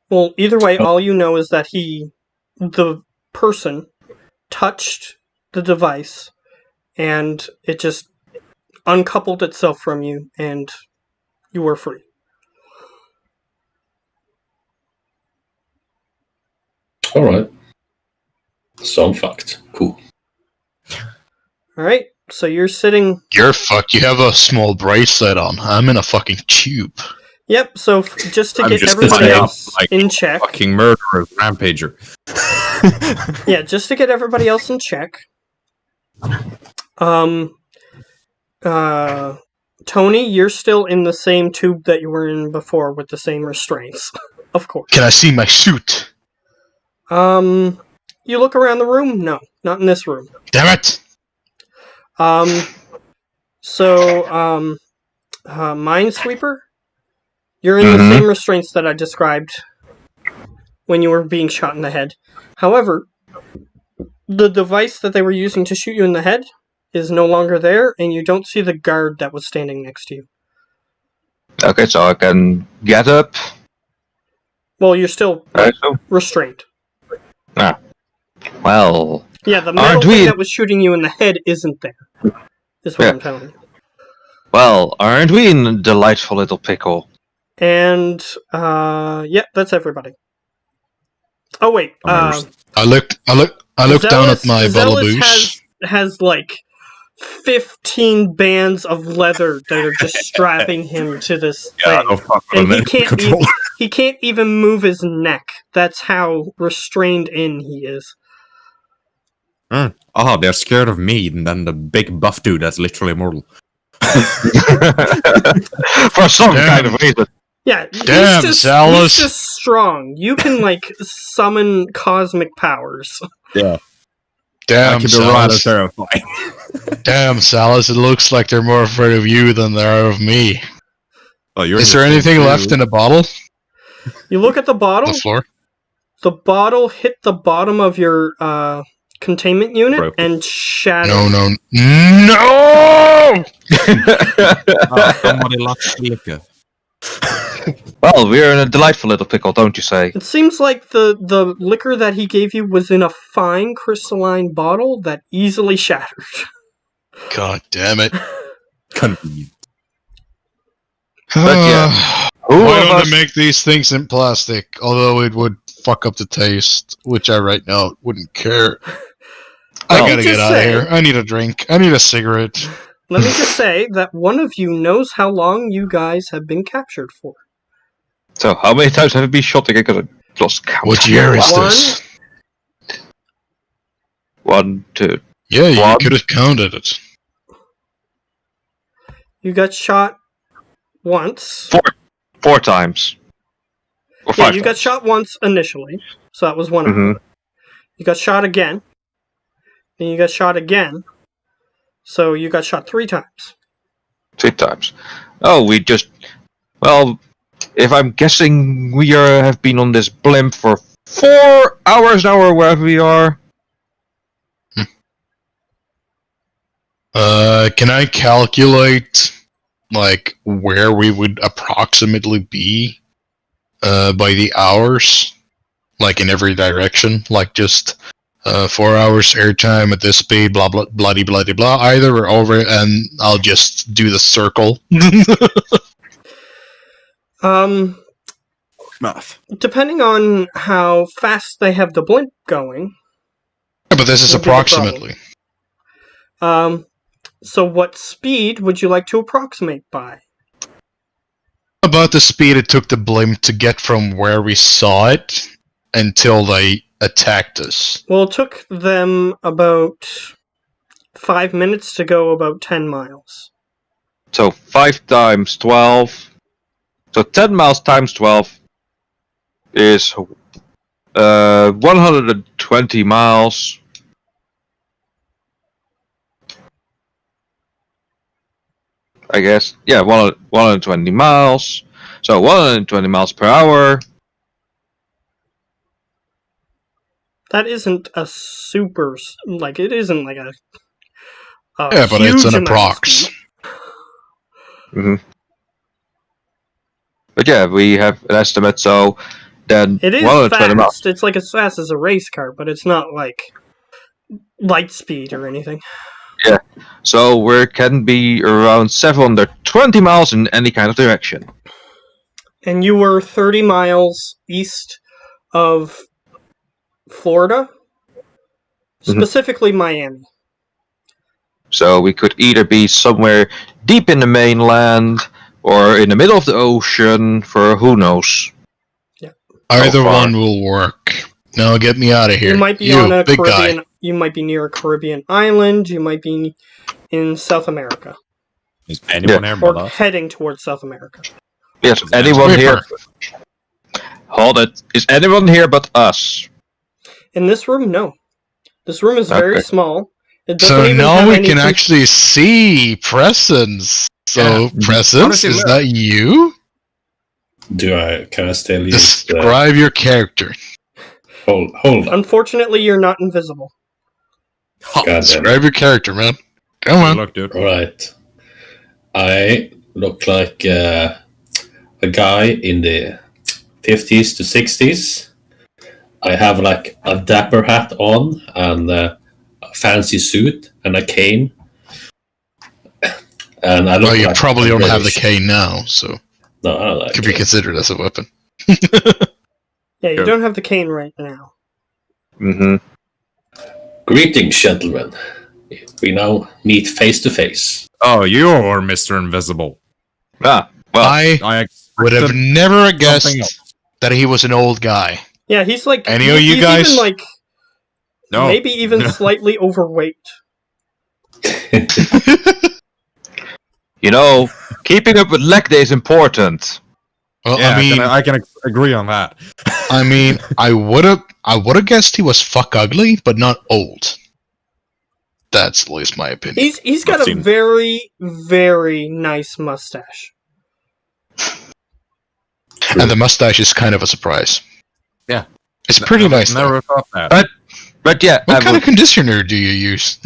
Speaker 2: Well, either way, all you know is that the person, touched the device and it just uncoupled itself from you and you were free.
Speaker 4: Alright. Some fact. Cool.
Speaker 2: Alright, so you're sitting...
Speaker 3: You're fucked. You have a small bracelet on. I'm in a fucking tube.
Speaker 2: Yep, so just to
Speaker 1: I'm
Speaker 2: get
Speaker 1: just
Speaker 2: everybody
Speaker 1: lining up
Speaker 2: else
Speaker 1: like
Speaker 2: in check...
Speaker 1: Fucking murderer, rampager.
Speaker 2: Yeah, just to get everybody else in check. Tony, you're still in the same tube that you were in before with the same restraints. Of course.
Speaker 3: Can I see my suit?
Speaker 2: You look around the room? No, not in this room.
Speaker 3: Damn it!
Speaker 2: Minesweeper, you're in the same restraints that I described when you were being shot in the head. However, the device that they were using to shoot you in the head is no longer there, and you don't see the guard that was standing next to you.
Speaker 5: Okay, so I can get up.
Speaker 2: Well, you're still
Speaker 5: So,
Speaker 2: restrained.
Speaker 5: well,
Speaker 2: Yeah, the metal
Speaker 5: Aren't
Speaker 2: thing
Speaker 5: we-
Speaker 2: that was shooting you in the head isn't there. Is what
Speaker 5: Yeah.
Speaker 2: I'm telling you.
Speaker 5: well, aren't we in a delightful little pickle?
Speaker 2: And, yeah, that's everybody. Oh, wait,
Speaker 3: I look down at my
Speaker 2: Zealous
Speaker 3: Balaboos.
Speaker 2: has like 15 bands of leather that are just strapping him to this
Speaker 1: Yeah,
Speaker 2: thing.
Speaker 1: no fuck
Speaker 2: And
Speaker 1: with
Speaker 2: he can't even move his neck. That's how restrained in he is.
Speaker 1: Oh, they're scared of me, and then the big buff dude that's literally immortal.
Speaker 5: For some
Speaker 3: Damn.
Speaker 5: kind of reason.
Speaker 2: Yeah,
Speaker 3: Damn,
Speaker 2: he's
Speaker 3: Zealous.
Speaker 2: just strong. You can like summon cosmic powers.
Speaker 1: I
Speaker 3: Damn,
Speaker 1: can be rather
Speaker 3: Salus.
Speaker 1: terrifying.
Speaker 3: Damn, Salus. It looks like they're more afraid of you than they are of me.
Speaker 1: Oh, you're
Speaker 3: Is there anything left in the bottle?
Speaker 2: You look at the
Speaker 3: On
Speaker 2: bottle.
Speaker 3: the floor?
Speaker 2: The bottle hit the bottom of your containment unit
Speaker 1: Broke.
Speaker 2: and shattered.
Speaker 3: No!
Speaker 1: Somebody lost the liquor.
Speaker 5: Well, we're in a delightful little pickle, don't you say?
Speaker 2: It seems like the liquor that he gave you was in a fine crystalline bottle that easily shattered.
Speaker 3: God damn it.
Speaker 1: Convenient.
Speaker 5: But yeah. Who
Speaker 3: Why
Speaker 5: of
Speaker 3: don't
Speaker 5: us-
Speaker 3: they make these things in plastic? Although it would fuck up the taste, which I right now wouldn't care. I
Speaker 2: Well,
Speaker 3: gotta
Speaker 2: just
Speaker 3: get out of
Speaker 2: say-
Speaker 3: here. I need a drink. I need a cigarette.
Speaker 2: Let me just say that one of you knows how long you guys have been captured for.
Speaker 5: So, how many times have we been shot again? Because I lost count.
Speaker 3: What year is
Speaker 2: One.
Speaker 3: this?
Speaker 5: 1, 2.
Speaker 3: Yeah, you
Speaker 5: One.
Speaker 3: could have counted it.
Speaker 2: You got shot once.
Speaker 5: 4 times. Or 5
Speaker 2: Yeah,
Speaker 5: times.
Speaker 2: you got shot once initially, so that was one of them.
Speaker 5: Mhm.
Speaker 2: You got shot again. Then you got shot again. So you got shot 3 times.
Speaker 5: 3 times. Oh, we just... Well, if I'm guessing, we have been on this blimp for 4 hours now, or wherever we are.
Speaker 3: Can I calculate, like, where we would approximately be, by the hours? Like, in every direction? Like, just 4 hours airtime at this speed, blah blah bloody bloody blah. Either we're over it, and I'll just do the circle.
Speaker 1: Math.
Speaker 2: Depending on how fast they have the blimp going.
Speaker 3: But this is
Speaker 2: Would be the
Speaker 3: approximately.
Speaker 2: So what speed would you like to approximate by?
Speaker 3: About the speed it took the blimp to get from where we saw it until they attacked us.
Speaker 2: Well, it took them about 5 minutes to go about 10 miles.
Speaker 5: So 5 times 12. So 10 miles times 12 is 120 miles. I guess, yeah, 120 miles. So 120 miles per hour.
Speaker 2: That isn't a super, like, it isn't like a
Speaker 3: Yeah, but it's
Speaker 2: huge
Speaker 3: an
Speaker 2: amount of
Speaker 3: approx.
Speaker 2: speed.
Speaker 5: But yeah, we have an estimate, so then
Speaker 2: It is
Speaker 5: 120 miles.
Speaker 2: fast. It's like as fast as a race car, but it's not like light speed or anything.
Speaker 5: So we can be around 720 miles in any kind of direction.
Speaker 2: And you were 30 miles east of Florida, specifically Miami.
Speaker 5: So we could either be somewhere deep in the mainland or in the middle of the ocean for who knows.
Speaker 3: Either
Speaker 5: far.
Speaker 3: one will work. No, get me out of here.
Speaker 2: You might be on a
Speaker 3: big
Speaker 2: Caribbean.
Speaker 3: guy.
Speaker 2: You might be near a Caribbean island. You might be in South America,
Speaker 6: Is anyone here
Speaker 2: or
Speaker 6: but us?
Speaker 2: heading towards South America.
Speaker 5: Yes,
Speaker 6: Is
Speaker 5: anyone here?
Speaker 3: Reaper.
Speaker 5: Hold it. Is anyone here but us?
Speaker 2: In this room, no. This room is very
Speaker 5: Okay.
Speaker 2: small. It doesn't
Speaker 3: So
Speaker 2: even
Speaker 3: now
Speaker 2: have
Speaker 3: we
Speaker 2: any
Speaker 3: can actually see Presence. So,
Speaker 6: Yeah.
Speaker 3: Presence,
Speaker 6: Honestly,
Speaker 3: is
Speaker 6: look.
Speaker 3: that you?
Speaker 4: Can I still use the...
Speaker 3: Describe your character.
Speaker 4: Hold on.
Speaker 2: Unfortunately, you're not invisible.
Speaker 4: God damn it.
Speaker 3: Describe your character, man. Come
Speaker 6: Good
Speaker 3: on.
Speaker 6: luck, dude.
Speaker 4: Alright. I look like a guy in the 50s to 60s. I have like a dapper hat on and a fancy suit and a cane. And I look
Speaker 3: Well, you
Speaker 4: like
Speaker 3: probably
Speaker 4: I'm
Speaker 3: don't have the
Speaker 4: British.
Speaker 3: cane now, so
Speaker 4: No, I don't like
Speaker 3: it could be
Speaker 4: cane.
Speaker 3: considered as a weapon.
Speaker 2: Yeah, you
Speaker 6: Good.
Speaker 2: don't have the cane right now.
Speaker 5: Mm-hmm.
Speaker 4: Greetings, gentlemen. We now meet face to face.
Speaker 6: Oh, you're Mr. Invisible.
Speaker 5: Ah, well,
Speaker 3: I
Speaker 6: I
Speaker 3: would have
Speaker 6: expected
Speaker 3: never
Speaker 6: something
Speaker 3: guessed
Speaker 6: else.
Speaker 3: that he was an old guy.
Speaker 2: Yeah, he's like
Speaker 3: Any of you
Speaker 2: he's
Speaker 3: guys?
Speaker 2: even like
Speaker 6: No.
Speaker 2: maybe even slightly overweight.
Speaker 5: you know, keeping up with leg day is important.
Speaker 3: Well,
Speaker 6: Yeah,
Speaker 3: I
Speaker 6: I can agree on that.
Speaker 3: mean, I would have guessed he was fuck ugly, but not old. That's at least my opinion.
Speaker 2: He's got a
Speaker 6: Seen.
Speaker 2: very, very nice mustache.
Speaker 3: And the mustache is kind of a surprise.
Speaker 6: Yeah.
Speaker 3: It's pretty nice. though.
Speaker 6: Never thought that.
Speaker 5: But yeah,
Speaker 3: What kind of conditioner do you use?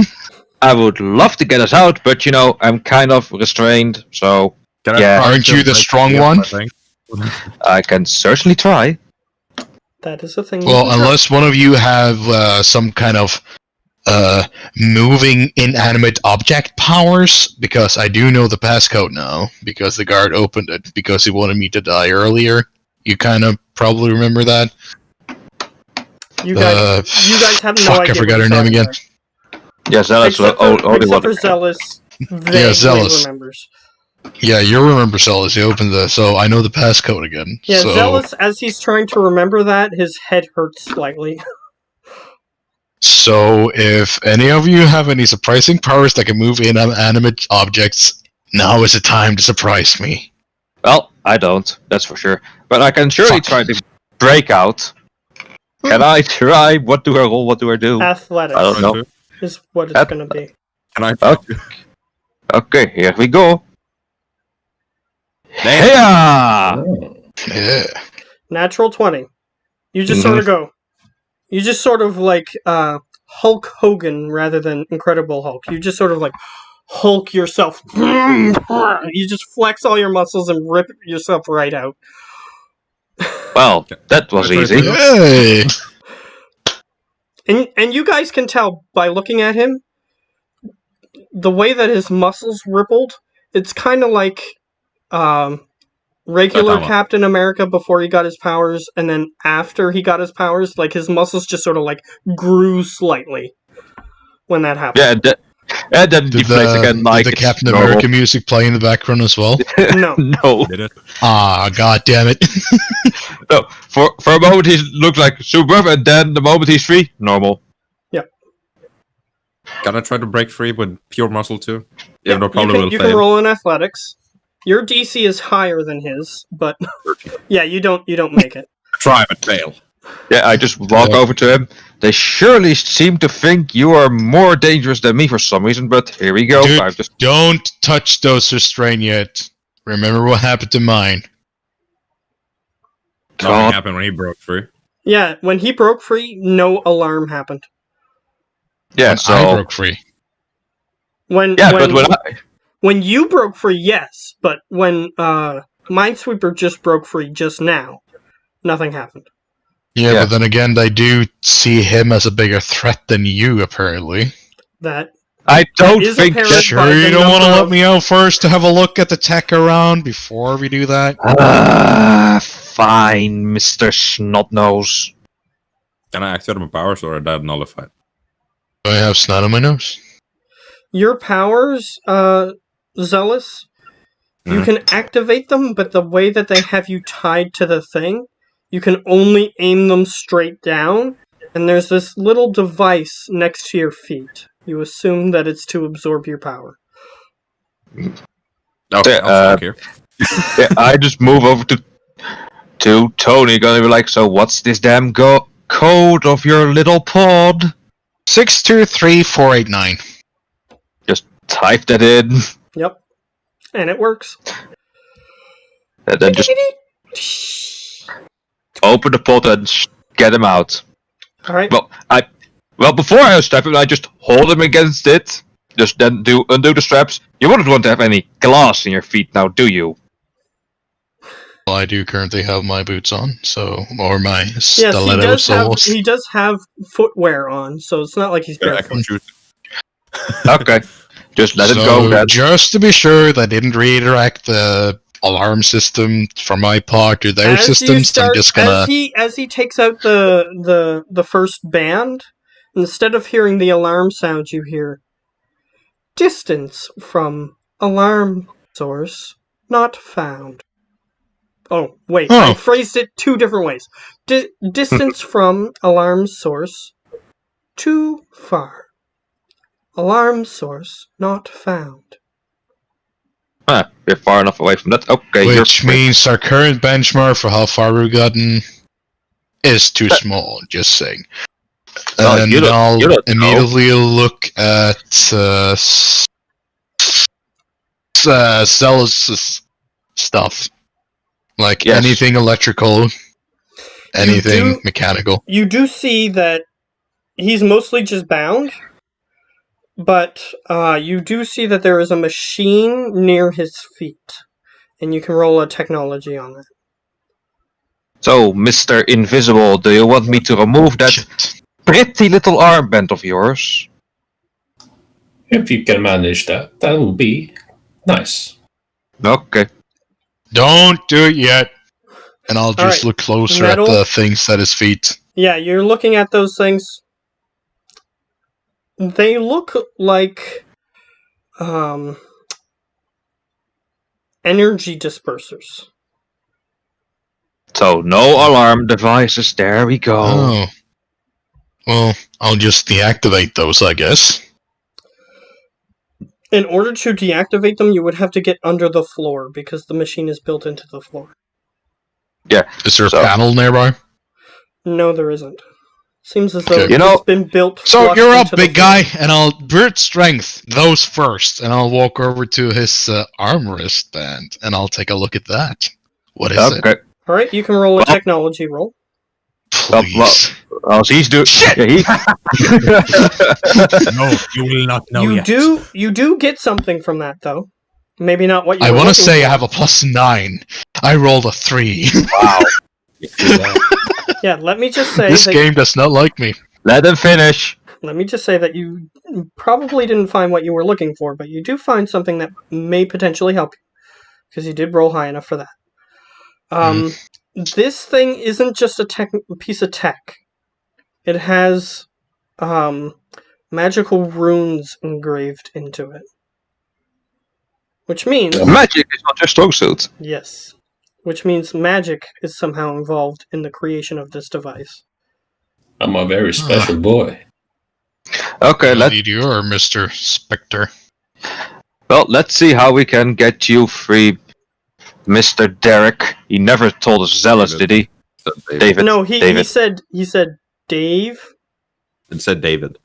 Speaker 5: I would love to get us out, but you know, I'm kind of restrained, so
Speaker 6: Can I
Speaker 5: Yeah.
Speaker 6: try
Speaker 3: Aren't
Speaker 6: to
Speaker 3: you the
Speaker 6: break
Speaker 3: strong
Speaker 6: the
Speaker 3: one?
Speaker 6: I think?
Speaker 5: I can certainly try.
Speaker 2: That is a thing. you
Speaker 3: Well,
Speaker 2: can try.
Speaker 3: unless one of you have some kind of moving inanimate object powers, because I do know the passcode now, because the guard opened it because he wanted me to die earlier. You kind of probably remember that.
Speaker 2: you guys have no
Speaker 3: fuck,
Speaker 2: idea.
Speaker 3: I forgot
Speaker 2: what
Speaker 3: her
Speaker 2: you're
Speaker 3: name
Speaker 2: talking
Speaker 3: again.
Speaker 2: about.
Speaker 5: Yeah, Zealous
Speaker 2: Except
Speaker 5: only
Speaker 2: for
Speaker 5: one.
Speaker 2: Zealous, vaguely
Speaker 3: Zealous.
Speaker 2: remembers.
Speaker 3: Yeah, you remember Celis. He opened the, so I know the passcode again.
Speaker 2: Yeah,
Speaker 3: so,
Speaker 2: Zealous, as he's trying to remember that, his head hurts slightly.
Speaker 3: So, if any of you have any surprising powers that can move inanimate objects, now is the time to surprise me.
Speaker 5: Well, I don't, that's for sure. But I can surely
Speaker 3: Fuck.
Speaker 5: try to break out. Can I try? What do I roll? What do I do?
Speaker 2: Athletics
Speaker 5: I don't know.
Speaker 2: is what it's
Speaker 5: Ath-
Speaker 2: going to be.
Speaker 6: Can I?
Speaker 5: Okay. Okay, here we go.
Speaker 6: Damn.
Speaker 5: Hey-ya!
Speaker 4: Oh.
Speaker 3: Yeah.
Speaker 2: Natural 20. You just sort of go. You just sort of like Hulk Hogan rather than Incredible Hulk. You just sort of like Hulk yourself. You just flex all your muscles and rip yourself right out.
Speaker 5: Well, that was
Speaker 6: Can I try
Speaker 5: easy.
Speaker 6: to-
Speaker 3: Hey!
Speaker 2: And you guys can tell by looking at him, the way that his muscles rippled, it's kind of like regular
Speaker 1: Saitama.
Speaker 2: Captain America before he got his powers, and then after he got his powers, like his muscles just sort of like grew slightly when that happened.
Speaker 5: Yeah, and then he plays again like
Speaker 3: did the
Speaker 5: it's
Speaker 3: Captain
Speaker 5: normal.
Speaker 3: America music play in the background as well?
Speaker 2: No.
Speaker 5: No.
Speaker 1: Did it?
Speaker 3: Ah, god damn it.
Speaker 5: No. For a moment he looked like Superman, and then the moment he's free, normal.
Speaker 1: Gotta try to break free with pure muscle too.
Speaker 2: Yeah,
Speaker 1: Even though probably will
Speaker 2: you can
Speaker 1: fail.
Speaker 2: roll in athletics. Your DC is higher than his, but yeah, you don't make it.
Speaker 1: Try but fail.
Speaker 5: Yeah, I just walk over to him. They surely seem to think you are more dangerous than me for some reason, but here we go.
Speaker 3: Dude,
Speaker 5: I just
Speaker 3: don't touch those restraint yet. Remember what happened to mine.
Speaker 1: Nothing
Speaker 5: God.
Speaker 1: happened when he broke free.
Speaker 2: Yeah, when he broke free, no alarm happened.
Speaker 5: yeah.
Speaker 3: When
Speaker 5: So
Speaker 3: I broke free.
Speaker 2: When when you broke free, yes, but when Minesweeper just broke free just now, nothing happened.
Speaker 3: Yeah,
Speaker 5: Yeah.
Speaker 3: but then again, I do see him as a bigger threat than you, apparently.
Speaker 2: That
Speaker 5: I don't
Speaker 2: is
Speaker 5: think
Speaker 2: apparent.
Speaker 5: that.
Speaker 3: Sure,
Speaker 2: by
Speaker 3: you
Speaker 2: the
Speaker 3: don't want to
Speaker 2: number
Speaker 3: let
Speaker 2: of-
Speaker 3: me out first to have a look at the tech around before we do that?
Speaker 5: Fine, Mr. Snotnose.
Speaker 1: Can I activate my powers or are that nullified?
Speaker 3: I have snot on my nose.
Speaker 2: your powers, Zealous, you
Speaker 1: Mhm.
Speaker 2: can activate them, but the way that they have you tied to the thing, you can only aim them straight down, and there's this little device next to your feet. You assume that it's to absorb your power.
Speaker 1: Okay,
Speaker 5: Yeah,
Speaker 1: I'll stop here.
Speaker 5: Yeah, I just move over to Tony, gonna be like, so what's this damn code of your little pod?
Speaker 3: 623489.
Speaker 5: Just type that in,
Speaker 2: Yep. And it works.
Speaker 5: and then just open the pod and get him out.
Speaker 2: Alright.
Speaker 5: Well, before I strap him, I just hold him against it. Just then undo the straps. You wouldn't want to have any glass in your feet now, do you?
Speaker 3: Well, I do currently have my boots on, so or my
Speaker 2: Yes,
Speaker 3: stilettos almost.
Speaker 2: he does have footwear on, so it's not like he's
Speaker 1: Yeah, I
Speaker 2: barefoot.
Speaker 1: can choose.
Speaker 5: Okay, just let it
Speaker 3: So,
Speaker 5: go then.
Speaker 3: just to be sure that I didn't redirect the alarm system from my pod to their
Speaker 2: As you
Speaker 3: systems, I'm
Speaker 2: start-
Speaker 3: just gonna.
Speaker 2: as he takes out the first band, instead of hearing the alarm sound, you hear distance from alarm source not found. Oh wait, I
Speaker 3: Oh.
Speaker 2: phrased it two different ways. Distance from alarm source too far. Alarm source not found.
Speaker 5: We're far enough away from that. Okay,
Speaker 3: Which means our current benchmark for how far we've gotten is too small, just saying.
Speaker 5: No,
Speaker 3: And
Speaker 5: you don't-
Speaker 3: I'll
Speaker 5: you don't know.
Speaker 3: immediately look at Zealous' stuff. Like
Speaker 5: Yes.
Speaker 3: anything electrical, anything
Speaker 2: do-
Speaker 3: mechanical.
Speaker 2: You do see that he's mostly just bound, but you do see that there is a machine near his feet, and you can roll a technology on that.
Speaker 5: So, Mr. Invisible, do you want me to remove that
Speaker 3: Shit.
Speaker 5: pretty little armband of yours?
Speaker 4: If you can manage that, that will be nice.
Speaker 5: Okay.
Speaker 3: Don't do it yet. And I'll just
Speaker 2: Alright,
Speaker 3: look closer
Speaker 2: metal.
Speaker 3: at the things at his feet.
Speaker 2: Yeah, you're looking at those things. They look like energy dispersers.
Speaker 5: So, no alarm devices, there we go.
Speaker 3: Oh. Well, I'll just deactivate those, I guess.
Speaker 2: In order to deactivate them, you would have to get under the floor because the machine is built into the floor.
Speaker 3: Is there a
Speaker 5: So-
Speaker 3: panel nearby?
Speaker 2: No, there isn't. Seems as though
Speaker 3: Okay.
Speaker 5: You know-
Speaker 2: it's been built.
Speaker 3: So
Speaker 2: flush
Speaker 3: you're up,
Speaker 2: into the
Speaker 3: big
Speaker 2: floor.
Speaker 3: guy, and I'll brute strength those first, and I'll walk over to his arm wristband, and I'll take a look at that. What is it?
Speaker 5: Okay.
Speaker 2: All right, you can roll a technology roll.
Speaker 3: Please.
Speaker 5: Oh, so he's doing.
Speaker 3: Shit!
Speaker 5: Yeah,
Speaker 1: No, you will not know
Speaker 2: you
Speaker 1: yet.
Speaker 2: do get something from that though. Maybe not what you.
Speaker 3: I
Speaker 2: were
Speaker 3: want to
Speaker 2: looking
Speaker 3: say
Speaker 2: for.
Speaker 3: I have a +9. I rolled a 3.
Speaker 5: wow.
Speaker 2: Yeah, let me just say
Speaker 3: This
Speaker 2: that
Speaker 3: game does not like me.
Speaker 5: Let him finish.
Speaker 2: Let me just say that you probably didn't find what you were looking for, but you do find something that may potentially help you, because you did roll high enough for that. This thing isn't just a piece of tech. It has magical runes engraved into it. Which means...
Speaker 5: Magic is not your strong suit.
Speaker 2: Yes. Which means magic is somehow involved in the creation of this device.
Speaker 4: I'm a very special boy.
Speaker 5: Okay,
Speaker 3: Indeed you are, Mr. Spectre.
Speaker 5: let's see how we can get you free, Mr. Derek. He never told us Zealous,
Speaker 1: David.
Speaker 5: did he? David.
Speaker 2: No, he
Speaker 5: David.
Speaker 2: said Dave.
Speaker 1: It said David.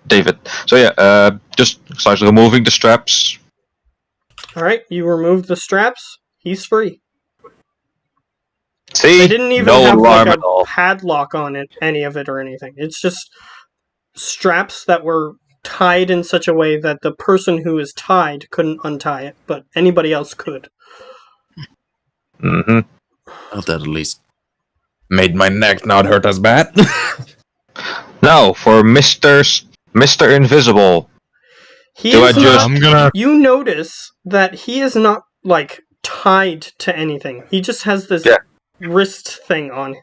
Speaker 5: David. So yeah, just start removing the straps.
Speaker 2: Alright, you remove the straps. He's free.
Speaker 5: See?
Speaker 2: They didn't even
Speaker 5: no
Speaker 2: have
Speaker 5: alarm
Speaker 2: like
Speaker 5: at all.
Speaker 2: a padlock on it, any of it or anything. It's just straps that were tied in such a way that the person who is tied couldn't untie it, but anybody else could.
Speaker 5: Mm-hmm.
Speaker 1: Well, that at least made my neck not hurt as bad.
Speaker 5: Now for Mr. Invisible.
Speaker 2: He
Speaker 5: Do I
Speaker 2: is
Speaker 5: just-
Speaker 3: I'm gonna...
Speaker 2: You notice that he is not like tied to anything. He just has this
Speaker 5: Yeah.
Speaker 2: wrist thing on.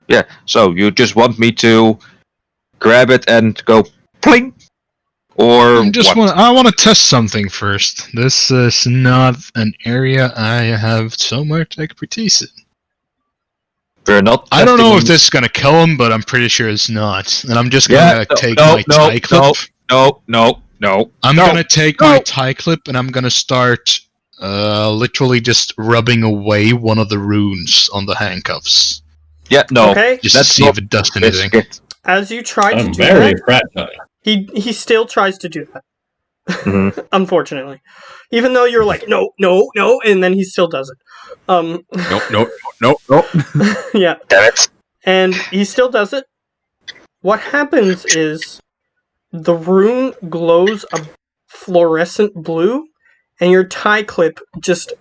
Speaker 5: Yeah. So you just want me to grab it and go pling, or
Speaker 3: I want to test something first. This is not an area I have so much expertise in.
Speaker 5: We're not.
Speaker 3: I don't know if
Speaker 5: testing-
Speaker 3: this is gonna kill him, but I'm pretty sure it's not. And I'm just
Speaker 5: Yeah,
Speaker 3: gonna
Speaker 5: no,
Speaker 3: take
Speaker 5: no,
Speaker 3: my
Speaker 5: no,
Speaker 3: tie clip.
Speaker 5: No.
Speaker 3: I'm
Speaker 5: no.
Speaker 3: gonna take my tie clip and I'm gonna start literally just rubbing away one of the runes on the handcuffs.
Speaker 5: Yeah, no.
Speaker 2: Okay?
Speaker 3: Just
Speaker 5: That's
Speaker 3: to see
Speaker 5: not
Speaker 3: if it does
Speaker 5: This
Speaker 3: anything.
Speaker 5: shit.
Speaker 2: As you try to
Speaker 4: I'm
Speaker 2: do
Speaker 4: very
Speaker 2: that,
Speaker 4: fragile.
Speaker 2: he still tries to do that.
Speaker 5: Mhm.
Speaker 2: Unfortunately. Even though you're like, no, and then he still does it.
Speaker 1: Nope.
Speaker 2: Yeah.
Speaker 5: Damn it.
Speaker 2: And he still does it. What happens is the rune glows a fluorescent blue, and your tie clip just,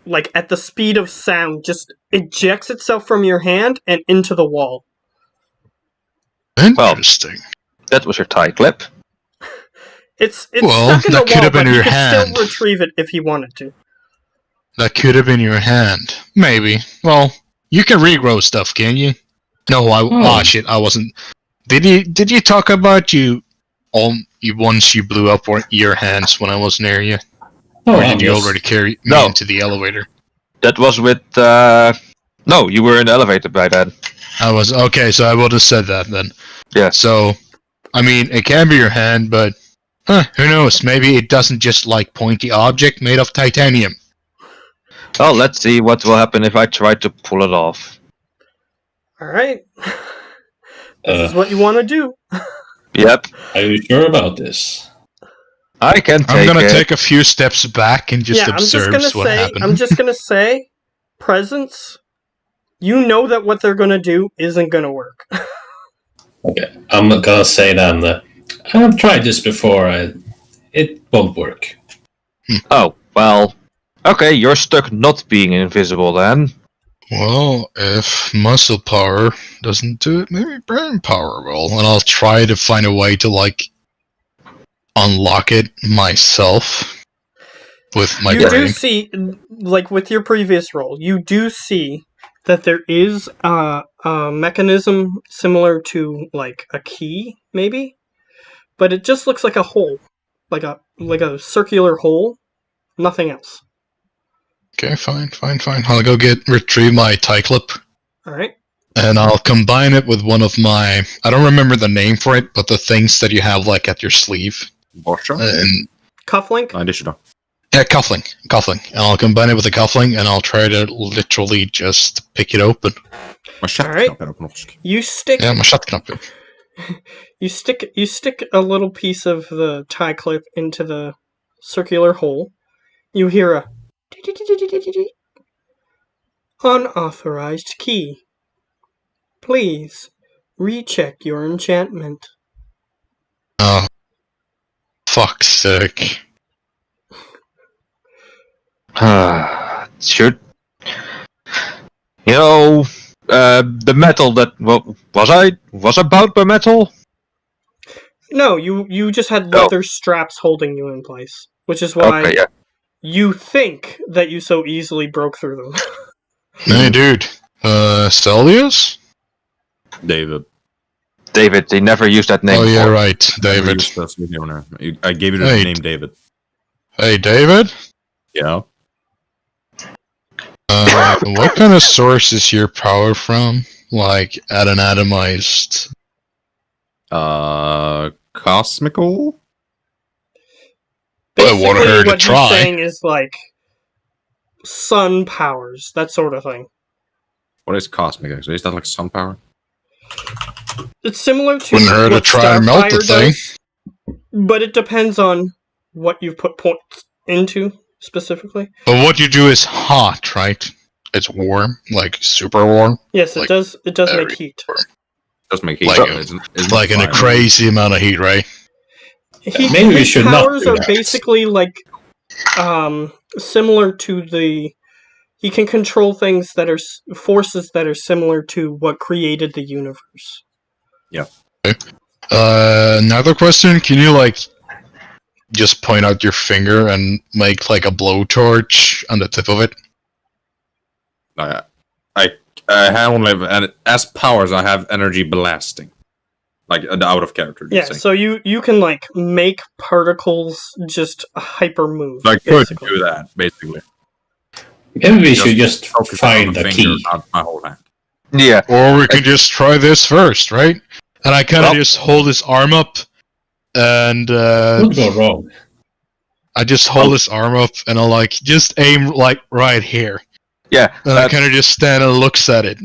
Speaker 2: like at the speed of sound, just ejects itself from your hand and into the wall.
Speaker 3: Interesting.
Speaker 5: That was your tie clip.
Speaker 2: It's
Speaker 3: Well,
Speaker 2: stuck in the
Speaker 3: that could
Speaker 2: wall,
Speaker 3: have been
Speaker 2: but he
Speaker 3: your
Speaker 2: could
Speaker 3: hand.
Speaker 2: still retrieve it if he wanted to.
Speaker 3: That could have been your hand. Maybe. Well, you can regrow stuff, can you? No, shit, I wasn't. Did you talk about once you blew up your hands when I was near you? Or did you already carry me
Speaker 5: No.
Speaker 3: into the elevator?
Speaker 5: That was with. No, you were in the elevator by then.
Speaker 3: I was okay, so I would have said that then.
Speaker 5: Yeah.
Speaker 3: So, I mean, it can be your hand, but who knows? Maybe it doesn't just like pointy object made of titanium.
Speaker 5: Well, let's see what will happen if I try to pull it off.
Speaker 2: Alright. This is what you want to do.
Speaker 5: Yep,
Speaker 4: Are you sure about this?
Speaker 5: I can take
Speaker 3: I'm gonna
Speaker 5: it.
Speaker 3: take a few steps back and just
Speaker 2: yeah,
Speaker 3: observe what happened.
Speaker 2: I'm just gonna say, presence, you know that what they're gonna do isn't gonna work.
Speaker 4: Okay, I'm gonna say then that I've tried this before. It won't work.
Speaker 5: Oh, well. Okay, you're stuck not being invisible then.
Speaker 3: Well, if muscle power doesn't do it, maybe brain power will. And I'll try to find a way to, like, unlock it myself with my
Speaker 2: You
Speaker 3: brain.
Speaker 2: do see, like with your previous roll, you do see that there is a mechanism similar to, like, a key, maybe? But it just looks like a hole. Like a circular hole. Nothing else.
Speaker 3: Okay, fine. I'll go retrieve my tie clip,
Speaker 2: Alright.
Speaker 3: and I'll combine it with one of my... I don't remember the name for it, but the things that you have, like, at your sleeve.
Speaker 1: Borsha?
Speaker 3: And
Speaker 2: Cufflink?
Speaker 1: Nei, det er ikke det.
Speaker 3: yeah, cuffling. And I'll combine it with the cuffling, and I'll try to literally just pick it open.
Speaker 1: Mansjettknapp er det på norsk.
Speaker 2: You stick
Speaker 3: Yeah, mansjettknappen.
Speaker 2: You stick a little piece of the tie clip into the circular hole. You hear a unauthorized key. Please recheck your enchantment.
Speaker 3: Oh, fuck's sake.
Speaker 5: Should. You know, the metal that was I bound by metal?
Speaker 2: No, you just had leather straps holding you in place, which is why
Speaker 5: Okay, yeah.
Speaker 2: you think that you so easily broke through them.
Speaker 3: Hey, dude. Celius?
Speaker 6: David.
Speaker 5: David, they never used that name.
Speaker 3: Oh, yeah,
Speaker 5: before.
Speaker 3: right. David.
Speaker 6: I gave you the
Speaker 3: Hey.
Speaker 6: name David.
Speaker 3: Hey, David?
Speaker 6: Yeah.
Speaker 3: What kind of source is your power from? Like, at an atomized...
Speaker 6: Cosmical?
Speaker 3: Well, it won't
Speaker 2: Basically,
Speaker 3: hurt to
Speaker 2: what he's
Speaker 3: try.
Speaker 2: saying is like sun powers, that sort of thing.
Speaker 6: What is cosmic actually? Is that like sun power?
Speaker 2: It's similar to
Speaker 3: Wouldn't hurt to
Speaker 2: what
Speaker 3: try and melt the
Speaker 2: Starfire
Speaker 3: thing.
Speaker 2: does, but it depends on what you put points into specifically.
Speaker 3: But what you do is hot, right? It's warm, like super warm.
Speaker 2: Yes, it
Speaker 3: Like,
Speaker 2: does. It does
Speaker 3: very
Speaker 2: make heat.
Speaker 6: Does make heat.
Speaker 3: Like,
Speaker 6: It's
Speaker 3: like in a
Speaker 6: fine.
Speaker 3: crazy amount of heat, right?
Speaker 4: Maybe we
Speaker 2: His
Speaker 4: should not
Speaker 2: powers
Speaker 4: do
Speaker 2: are
Speaker 4: that.
Speaker 2: basically like similar to the. He can control things that are forces that are similar to what created the universe.
Speaker 3: Another question: can you like just point out your finger and make like a blowtorch on the tip of it?
Speaker 6: I have only as powers. I have energy blasting, like out of character.
Speaker 2: Yeah,
Speaker 6: saying.
Speaker 2: so you can like make particles just hyper move.
Speaker 6: So I could
Speaker 2: basically.
Speaker 6: do that basically.
Speaker 4: Maybe we should just
Speaker 6: Focus on
Speaker 4: find the
Speaker 6: finger,
Speaker 4: key.
Speaker 6: not my whole hand.
Speaker 5: Yeah.
Speaker 3: Or we can just try this first, right? And I kind of
Speaker 5: Well-
Speaker 3: just hold his arm up, and
Speaker 4: Could go wrong.
Speaker 3: I just hold his arm up, and I'll like just aim like right here.
Speaker 5: Yeah.
Speaker 3: And I kind of just stand and looks at it.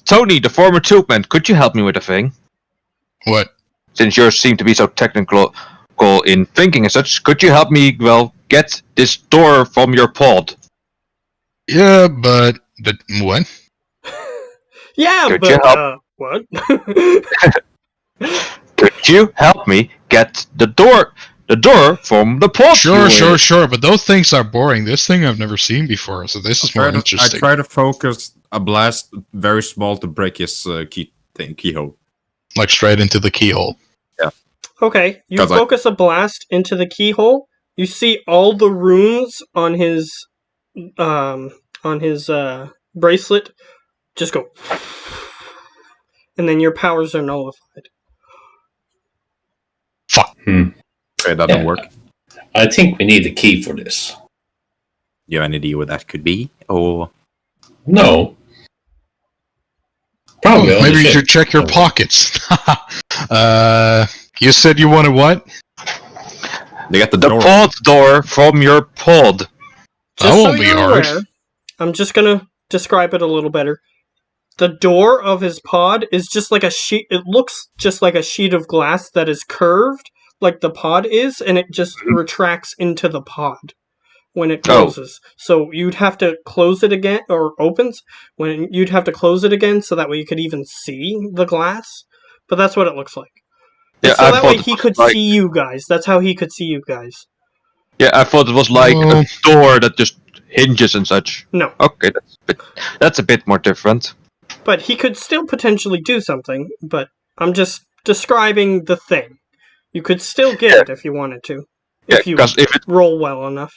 Speaker 5: Tony, the former tubeman, could you help me with a thing?
Speaker 3: What?
Speaker 5: Since you seem to be so technical in thinking and such, could you help me, get this door from your pod?
Speaker 3: Yeah, but what?
Speaker 2: Yeah,
Speaker 5: Could
Speaker 2: but
Speaker 5: you help?
Speaker 2: what?
Speaker 5: Could you help me get the door from the pod?
Speaker 3: Sure. But those things are boring. This thing I've never seen before, so this is more
Speaker 6: I
Speaker 3: interesting.
Speaker 6: try to focus a blast very small to break his keyhole.
Speaker 3: Like straight into the keyhole.
Speaker 2: Okay, you
Speaker 6: 'Cause
Speaker 2: focus a blast into the keyhole. You see all the runes on his bracelet just go, and then your powers are nullified.
Speaker 3: Fuck.
Speaker 6: Okay, that don't
Speaker 4: Yeah.
Speaker 6: work.
Speaker 4: I think we need a key for this.
Speaker 6: You have any idea what that could be? Or
Speaker 4: No. Probably on
Speaker 3: Maybe
Speaker 4: the
Speaker 3: you
Speaker 4: ship.
Speaker 3: should check your pockets. You said you wanted what?
Speaker 6: they got the
Speaker 5: The
Speaker 6: door.
Speaker 5: pod door from your pod.
Speaker 3: That won't be hard.
Speaker 2: I'm just gonna describe it a little better. The door of his pod is just like a sheet. It looks just like a sheet of glass that is curved, like the pod is, and it just retracts into the pod when it closes. So you'd have to close it again, or opens when you'd have to close it again, so that way you could even see the glass. But that's what it looks like.
Speaker 5: Yeah,
Speaker 2: So
Speaker 5: I
Speaker 2: that
Speaker 5: thought
Speaker 2: way
Speaker 5: it
Speaker 2: he
Speaker 5: was
Speaker 2: could
Speaker 5: like-
Speaker 2: see you guys. That's how he could see you guys.
Speaker 5: Yeah, I thought it was like
Speaker 3: Oh.
Speaker 5: a door that just hinges and such.
Speaker 2: No.
Speaker 5: Okay, that's a bit more different.
Speaker 2: But he could still potentially do something, but I'm just describing the thing. You could still get it if you wanted to.
Speaker 5: Yeah,
Speaker 2: If you
Speaker 5: because if
Speaker 2: roll well enough.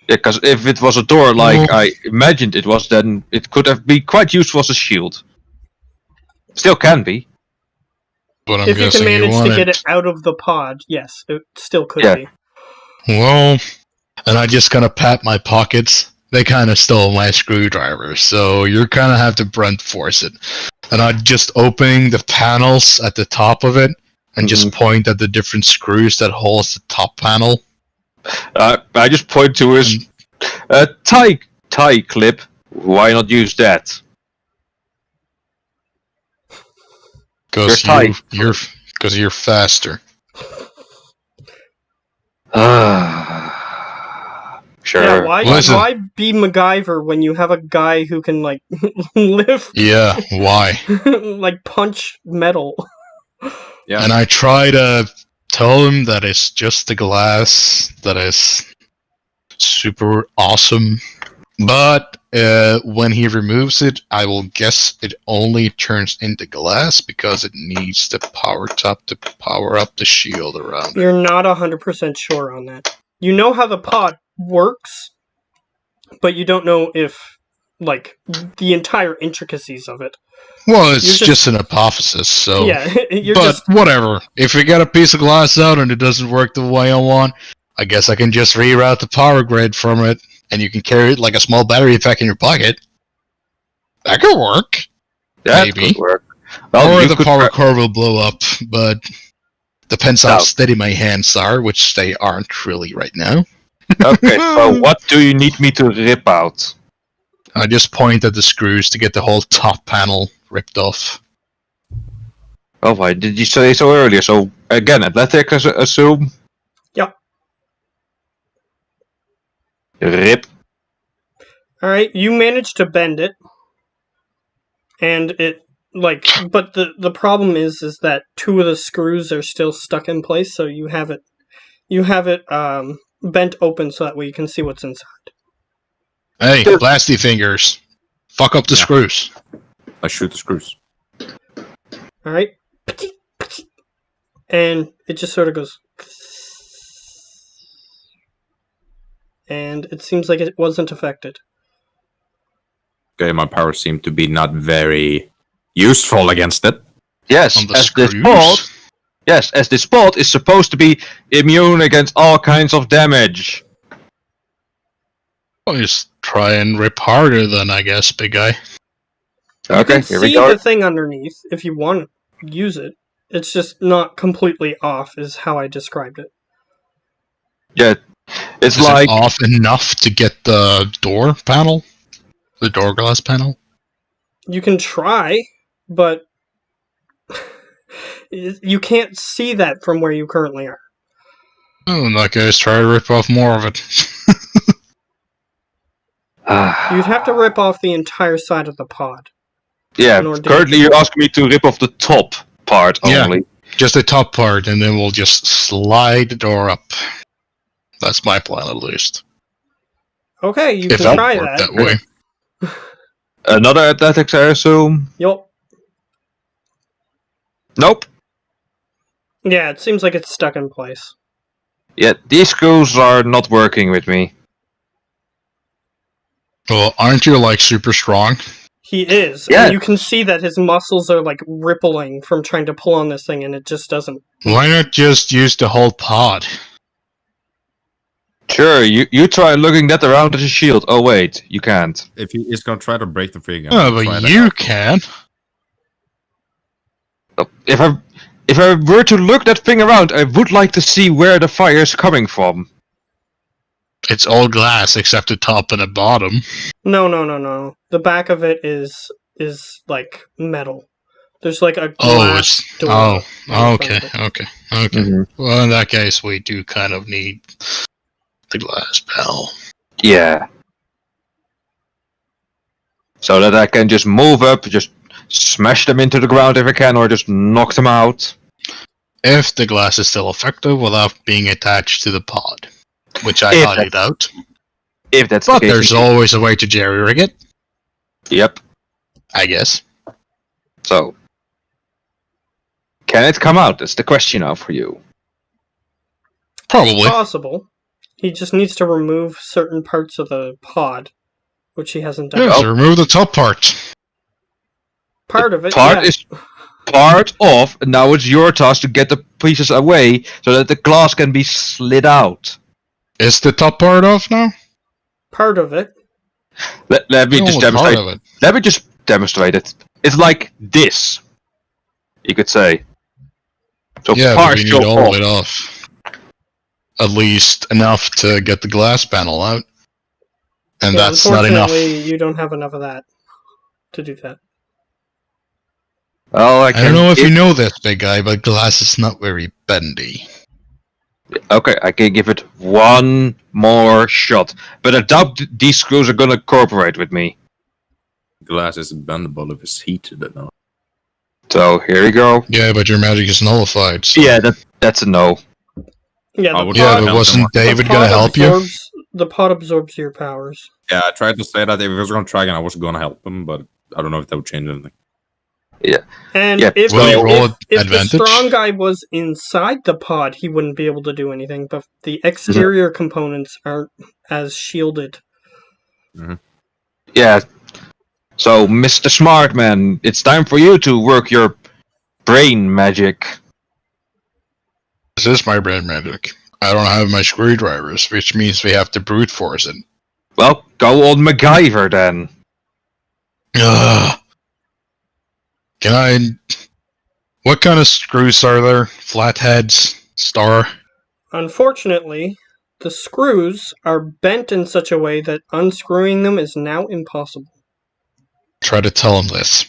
Speaker 5: it was a door like I imagined it was, then it could have been quite useful as a shield. Still can be.
Speaker 3: But I'm
Speaker 2: If you can
Speaker 3: guessing you
Speaker 2: manage
Speaker 3: want
Speaker 2: to get it out of the pod, yes, it still could
Speaker 5: Yeah.
Speaker 2: be.
Speaker 3: Well, and I just kind of pat my pockets. They kind of stole my screwdriver, so you kind of have to brunt force it. And I just opening the panels at the top of it and just point at the different screws that holds the top panel.
Speaker 5: I just point to his tie clip. Why not use that?
Speaker 3: Because
Speaker 5: You're tight.
Speaker 3: you're faster.
Speaker 5: Sure.
Speaker 2: Yeah, why
Speaker 3: Listen.
Speaker 2: be MacGyver when you have a guy who can like lift
Speaker 3: Yeah, why?
Speaker 2: like punch metal?
Speaker 6: Yeah.
Speaker 3: And I try to tell him that it's just the glass that is super awesome. But When he removes it, I will guess it only turns into glass because it needs the power top to power up the shield around it.
Speaker 2: You're not 100% sure on that. You know how the pod works, but you don't know if, like, the entire intricacies of it.
Speaker 3: Well, it's
Speaker 2: You're
Speaker 3: just an hypothesis, so...
Speaker 2: Yeah, you're
Speaker 3: but
Speaker 2: just...
Speaker 3: whatever. If we get a piece of glass out and it doesn't work the way I want, I guess I can just reroute the power grid from it, and you can carry it like a small battery pack in your pocket. That could work.
Speaker 5: That
Speaker 3: Maybe.
Speaker 5: could work. Well,
Speaker 3: Or
Speaker 5: you
Speaker 3: the
Speaker 5: could
Speaker 3: power core will blow up, but depends how
Speaker 5: No.
Speaker 3: steady my hands are, which they aren't really right now.
Speaker 5: Okay, so what do you need me to rip out?
Speaker 3: I just point at the screws to get the whole top panel ripped off.
Speaker 5: Oh, why did you say so earlier? So, again, athletics, assume?
Speaker 2: Yep.
Speaker 5: Rip.
Speaker 2: Alright, you managed to bend it. And it, like, but the problem is that two of the screws are still stuck in place, so you have it bent open so that way you can see what's inside.
Speaker 3: Hey, blasty fingers. Fuck up the
Speaker 6: Yeah.
Speaker 3: screws.
Speaker 6: I shoot the screws.
Speaker 2: Alright? And it just sort of goes... And it seems like it wasn't affected.
Speaker 6: Okay, my powers seem to be not very useful against it.
Speaker 5: Yes,
Speaker 3: On the
Speaker 5: as this
Speaker 3: screws?
Speaker 5: pod. Yes, as this pod is supposed to be immune against all kinds of damage.
Speaker 3: Well, just try and rip harder then, I guess, big guy.
Speaker 5: Okay,
Speaker 2: You
Speaker 5: here
Speaker 2: can
Speaker 5: we
Speaker 2: see
Speaker 5: go.
Speaker 2: the thing underneath if you want to use it. It's just not completely off, is how I described it.
Speaker 5: Yeah, it's
Speaker 3: Is
Speaker 5: like
Speaker 3: it off enough to get the door panel? The door glass panel?
Speaker 2: You can try, but you can't see that from where you currently are.
Speaker 3: Oh, in that case, try to rip off more of it.
Speaker 2: You'd have to rip off the entire side of the pod.
Speaker 5: yeah.
Speaker 2: in order to
Speaker 5: Currently,
Speaker 2: get
Speaker 5: you're asking me to rip off the top part
Speaker 3: Yeah.
Speaker 5: only.
Speaker 3: Just the top part, and then we'll just slide the door up. That's my plan, at least.
Speaker 2: Okay, you
Speaker 3: If
Speaker 2: can
Speaker 3: it
Speaker 2: try
Speaker 3: worked
Speaker 2: that.
Speaker 3: that way.
Speaker 5: Another athletics, I assume.
Speaker 2: Yup.
Speaker 5: Nope.
Speaker 2: Yeah, it seems like it's stuck in place.
Speaker 5: Yeah, these screws are not working with me.
Speaker 3: Well, aren't you, like, super strong?
Speaker 2: He is.
Speaker 5: Yeah.
Speaker 2: And you can see that his muscles are like rippling from trying to pull on this thing, and it just doesn't.
Speaker 3: Why not just use the whole pod?
Speaker 5: Sure, you try looking that around as a shield. Oh wait, you can't.
Speaker 6: If he is gonna try to break the thing,
Speaker 3: Oh, but you can.
Speaker 5: If I were to look that thing around, I would like to see where the fire is coming from.
Speaker 3: It's all glass except the top and the bottom.
Speaker 2: No. The back of it is like metal. There's like a
Speaker 3: Oh,
Speaker 2: glass
Speaker 3: it's...
Speaker 2: door.
Speaker 3: Oh,
Speaker 2: in front
Speaker 3: okay.
Speaker 2: of it.
Speaker 3: Okay. Well, in that case, we do kind of need the glass panel.
Speaker 5: Yeah. So that I can just move up, just smash them into the ground if I can, or just knock them out.
Speaker 3: If the glass is still effective without being attached to the pod. Which I
Speaker 5: If
Speaker 3: highly doubt.
Speaker 5: If that's
Speaker 3: But
Speaker 5: the case.
Speaker 3: there's always a way to jerry-rig it,
Speaker 5: Yep.
Speaker 3: I guess.
Speaker 5: So. Can it come out? That's the question now for you.
Speaker 3: Probably.
Speaker 2: Possible. He just needs to remove certain parts of the pod, which he hasn't done.
Speaker 3: Yeah, so remove the top part.
Speaker 2: Part of it,
Speaker 5: Part
Speaker 2: yeah.
Speaker 5: is part of, and now it's your task to get the pieces away so that the glass can be slid out.
Speaker 3: Is the top part off now?
Speaker 2: Part of it.
Speaker 5: Let me just
Speaker 3: Only part
Speaker 5: demonstrate.
Speaker 3: of it.
Speaker 5: Let me just demonstrate it. It's like this, you could say. So
Speaker 3: Yeah, but we
Speaker 5: partial
Speaker 3: need all
Speaker 5: off.
Speaker 3: of it off. At least enough to get the glass panel out. And
Speaker 2: Yeah,
Speaker 3: that's not enough.
Speaker 2: unfortunately, you don't have enough of that to do that.
Speaker 5: Well,
Speaker 3: I don't know if you know this, big guy, but glass is not very bendy.
Speaker 5: Okay, I can give it one more shot, but I doubt these screws are gonna cooperate with me.
Speaker 6: glass is bendable if it's heated enough.
Speaker 5: So here we go.
Speaker 3: Yeah, but your magic is nullified. So.
Speaker 5: Yeah, that's a no.
Speaker 2: Yeah,
Speaker 6: I
Speaker 2: the
Speaker 6: would
Speaker 3: Yeah,
Speaker 2: pod,
Speaker 3: but wasn't
Speaker 2: the
Speaker 3: David
Speaker 2: pod
Speaker 3: gonna help you?
Speaker 2: absorbs the pod absorbs your powers.
Speaker 6: Yeah, I tried to say that if he was going to try again, I was going to help him, but I don't know if that would change anything.
Speaker 2: And
Speaker 5: Yeah,
Speaker 2: if,
Speaker 3: will you roll
Speaker 2: if the
Speaker 3: advantage?
Speaker 2: strong guy was inside the pod, he wouldn't be able to do anything, but the exterior components aren't as shielded.
Speaker 5: Yeah. So, Mr. Smartman, it's time for you to work your brain magic.
Speaker 3: This is my brain magic. I don't have my screwdrivers, which means we have to brute force it.
Speaker 5: Well, go on MacGyver then.
Speaker 3: Ugh. Can I... What kind of screws are there? Flatheads? Star?
Speaker 2: Unfortunately, the screws are bent in such a way that unscrewing them is now impossible.
Speaker 3: Try to tell him this.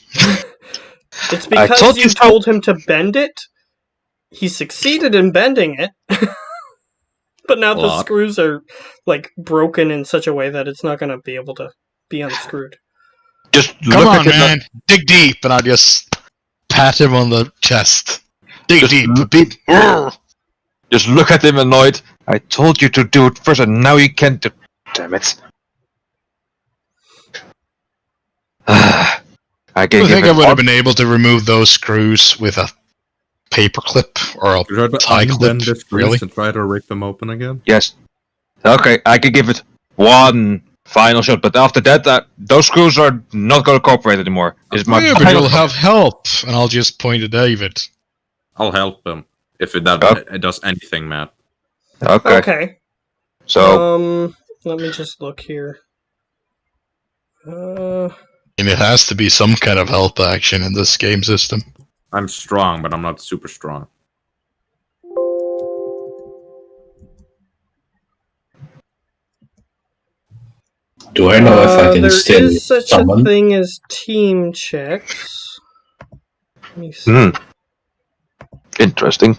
Speaker 2: It's
Speaker 5: I
Speaker 2: because
Speaker 5: told
Speaker 2: you
Speaker 5: you so.
Speaker 2: told him to bend it. He succeeded in bending it. But now the
Speaker 6: What?
Speaker 2: screws are like broken in such a way that it's not going to be able to be unscrewed.
Speaker 5: Just
Speaker 3: Come
Speaker 5: look
Speaker 3: on,
Speaker 5: at him.
Speaker 3: man! Dig deep! And I just pat him on the chest. Dig
Speaker 5: Just
Speaker 3: deep!
Speaker 5: look-
Speaker 3: Deep!
Speaker 5: Just look at him annoyed. I told you to do it first, and now you can't do. Damn it! I
Speaker 3: I
Speaker 5: can
Speaker 3: think I
Speaker 5: give
Speaker 3: would
Speaker 5: it
Speaker 3: have been able to remove those screws with a paper clip or a
Speaker 6: You tried to
Speaker 3: tie clip.
Speaker 6: unbend the screws
Speaker 3: Really?
Speaker 6: to try to rip them open again?
Speaker 5: Yes. Okay, I can give it one final shot, but after that, those screws are not going to cooperate anymore. It's my
Speaker 3: Yeah, but
Speaker 5: final
Speaker 3: you'll
Speaker 5: shot.
Speaker 3: have help, and I'll just point to David.
Speaker 6: I'll help him if it does anything, Matt.
Speaker 5: Okay.
Speaker 2: Okay.
Speaker 5: So
Speaker 2: Let me just look here.
Speaker 3: And it has to be some kind of help action in this game system.
Speaker 6: I'm strong, but I'm not super strong.
Speaker 4: Do I know if I can
Speaker 2: there
Speaker 4: still
Speaker 2: is such
Speaker 4: summon?
Speaker 2: a thing as team checks. Let me see.
Speaker 5: interesting.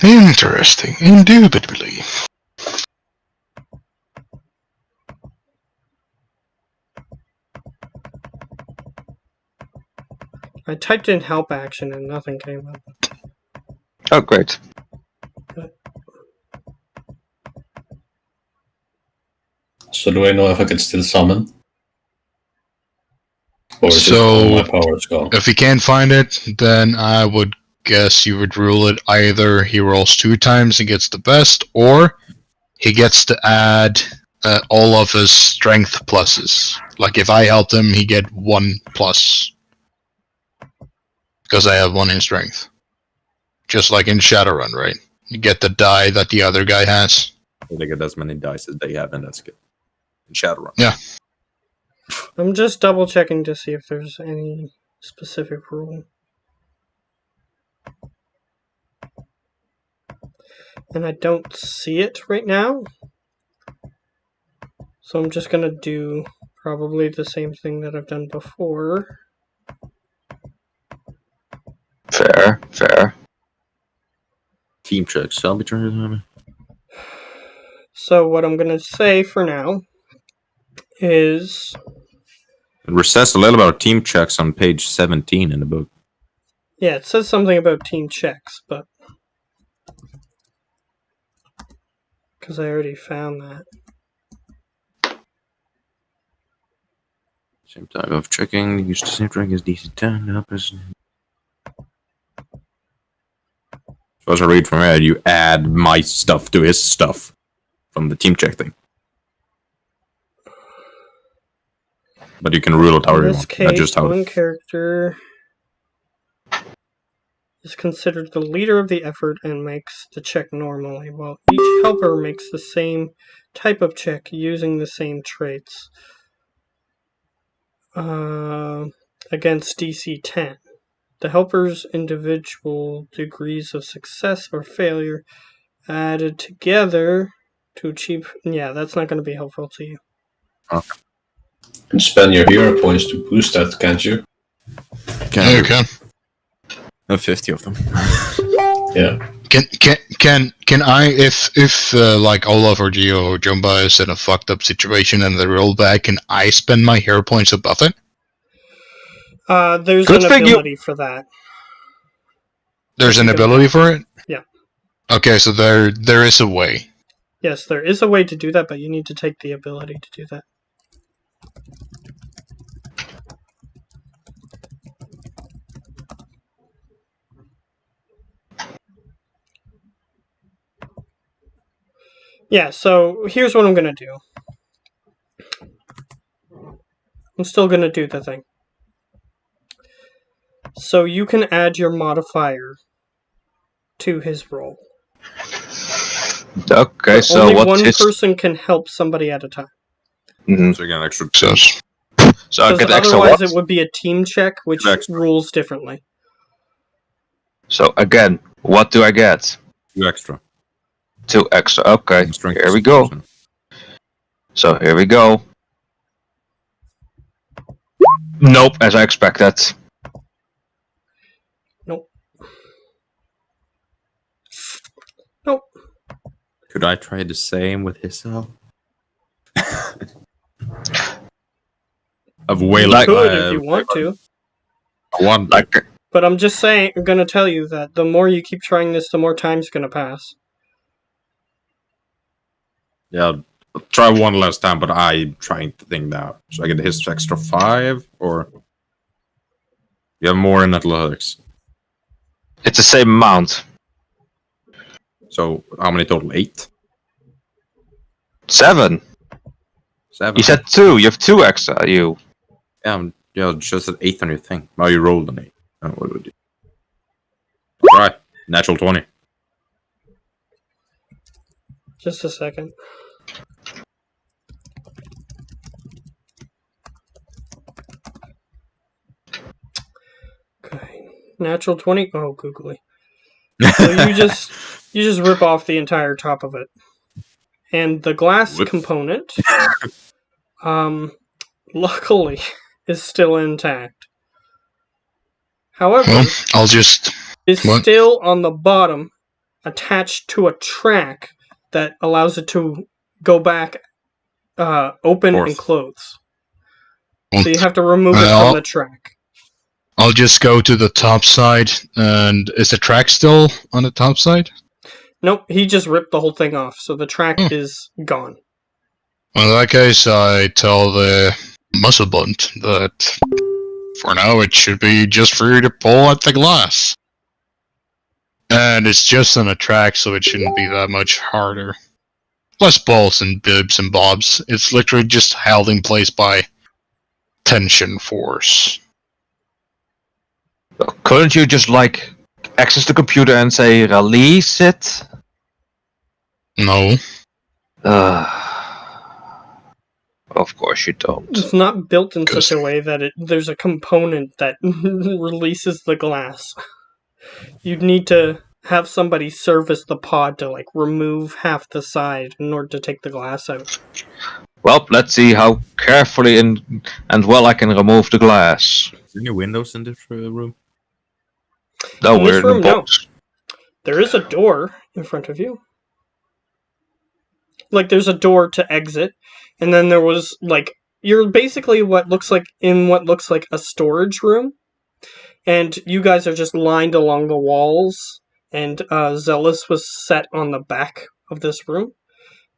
Speaker 3: Interesting, indubitably.
Speaker 2: I typed in help action and nothing came up.
Speaker 5: Oh, great.
Speaker 4: So do I know if I can still summon? Or is
Speaker 3: So-
Speaker 4: all my powers gone?
Speaker 3: If he can't find it, then I would guess you would rule it either he rolls 2 times and gets the best, or he gets to add all of his strength pluses. Like if I helped him, he get 1 plus. Because I have 1 in strength. Just like in Shadowrun, right? You get the die that the other guy has.
Speaker 6: They get as many dice as they have in that skill. In Shadowrun.
Speaker 3: Yeah.
Speaker 2: I'm just double checking to see if there's any specific rule. And I don't see it right now. So I'm just gonna do probably the same thing that I've done before.
Speaker 5: Fair.
Speaker 6: Team checks. Shall be trying.
Speaker 2: So what I'm gonna say for now is
Speaker 6: It says a little about team checks on page 17 in the book.
Speaker 2: yeah, it says something about team checks, but because I already found that.
Speaker 6: Same type of checking. Use the same track as DC 10 to help us. So as I read from here, you add my stuff to his stuff from the team check thing. But you can rule it
Speaker 2: In
Speaker 6: however you
Speaker 2: this
Speaker 6: want. That's
Speaker 2: case,
Speaker 6: just how
Speaker 2: one
Speaker 6: it
Speaker 2: character is considered the leader of the effort and makes the check normally, while each helper makes the same type of check using the same traits against DC 10. The helper's individual degrees of success or failure added together to achieve... Yeah, that's not going to be helpful to you.
Speaker 4: You can spend your hero points to boost that, can't you?
Speaker 3: Yeah, you can.
Speaker 6: 50 of them.
Speaker 4: Yeah.
Speaker 3: Can I, if like Olaf or Geo or Jumba is in a fucked up situation and they roll back, can I spend my hero points to buff it?
Speaker 2: There's
Speaker 5: Good
Speaker 2: an
Speaker 5: thing you-
Speaker 2: ability for that.
Speaker 3: There's an ability for it?
Speaker 2: Yeah.
Speaker 3: Okay, so there is a way.
Speaker 2: Yes, there is a way to do that, but you need to take the ability to do that. Yeah, so here's what I'm going to do. I'm still going to do the thing. So you can add your modifier to his roll.
Speaker 5: Okay,
Speaker 2: But
Speaker 5: so
Speaker 2: only
Speaker 5: what's
Speaker 2: one
Speaker 5: his?
Speaker 2: person can help somebody at a time.
Speaker 5: Mhm.
Speaker 1: So you get an extra
Speaker 3: Says.
Speaker 5: So I
Speaker 2: Because
Speaker 5: get extra
Speaker 2: otherwise
Speaker 5: what?
Speaker 2: it would be a team check, which
Speaker 1: Extra.
Speaker 2: rules differently.
Speaker 5: So again, what do I get?
Speaker 1: 2 extra.
Speaker 5: 2 extra. Okay,
Speaker 1: And strength
Speaker 5: here
Speaker 1: is
Speaker 5: we go.
Speaker 1: 6%.
Speaker 5: So here we go. Nope, as I expected.
Speaker 2: Nope. Nope.
Speaker 1: Could I try the same with his help? Of way
Speaker 2: You
Speaker 5: Like-
Speaker 2: could if you want to.
Speaker 1: One.
Speaker 5: Like,
Speaker 2: But I'm just saying, I'm going to tell you that the more you keep trying this, the more time's going to pass.
Speaker 1: Yeah, I'll try one last time, but I'm trying to think now. So I get his extra 5, or you have more in athletics.
Speaker 5: it's the same amount.
Speaker 1: So how many total? 8?
Speaker 5: 7.
Speaker 1: 7.
Speaker 5: You said 2. You have 2 extra. You.
Speaker 1: Yeah, just at 8 on your thing. Now you rolled an 8. Oh, what would you? Alright, natural 20.
Speaker 2: Just a second. Okay. Natural 20. Oh, googly. So you just rip off the entire top of it. And the glass
Speaker 1: Whoops.
Speaker 2: component, luckily, is still intact. However,
Speaker 3: Well, I'll just.
Speaker 2: is
Speaker 3: What?
Speaker 2: still on the bottom, attached to a track that allows it to go back, open and
Speaker 1: Fourth.
Speaker 2: close. So you have to remove it
Speaker 3: Well,
Speaker 2: from the track.
Speaker 3: I'll just go to the top side. And is the track still on the top side?
Speaker 2: Nope, he just ripped the whole thing off, so the track
Speaker 3: Hmm.
Speaker 2: is gone.
Speaker 3: Well, in that case, I tell the muscle bunt that for now it should be just for you to pull at the glass. And it's just on a track, so it shouldn't be that much harder. Less balls and bibs and bobs. It's literally just held in place by tension force.
Speaker 5: Couldn't you just like access the computer and say release it?
Speaker 3: No.
Speaker 5: Of course you don't.
Speaker 2: It's not built in
Speaker 3: Goes-
Speaker 2: such a way that there's a component that releases the glass. You'd need to have somebody service the pod to like remove half the side in order to take the glass out.
Speaker 5: Well, let's see how carefully and well I can remove the glass.
Speaker 1: Is there any windows in this room?
Speaker 5: No,
Speaker 2: In
Speaker 5: we're
Speaker 2: this
Speaker 5: in the
Speaker 2: room, no.
Speaker 5: box.
Speaker 2: There is a door in front of you. Like there's a door to exit, and then there was like you're basically what looks like a storage room, and you guys are just lined along the walls, and Zealous was set on the back of this room,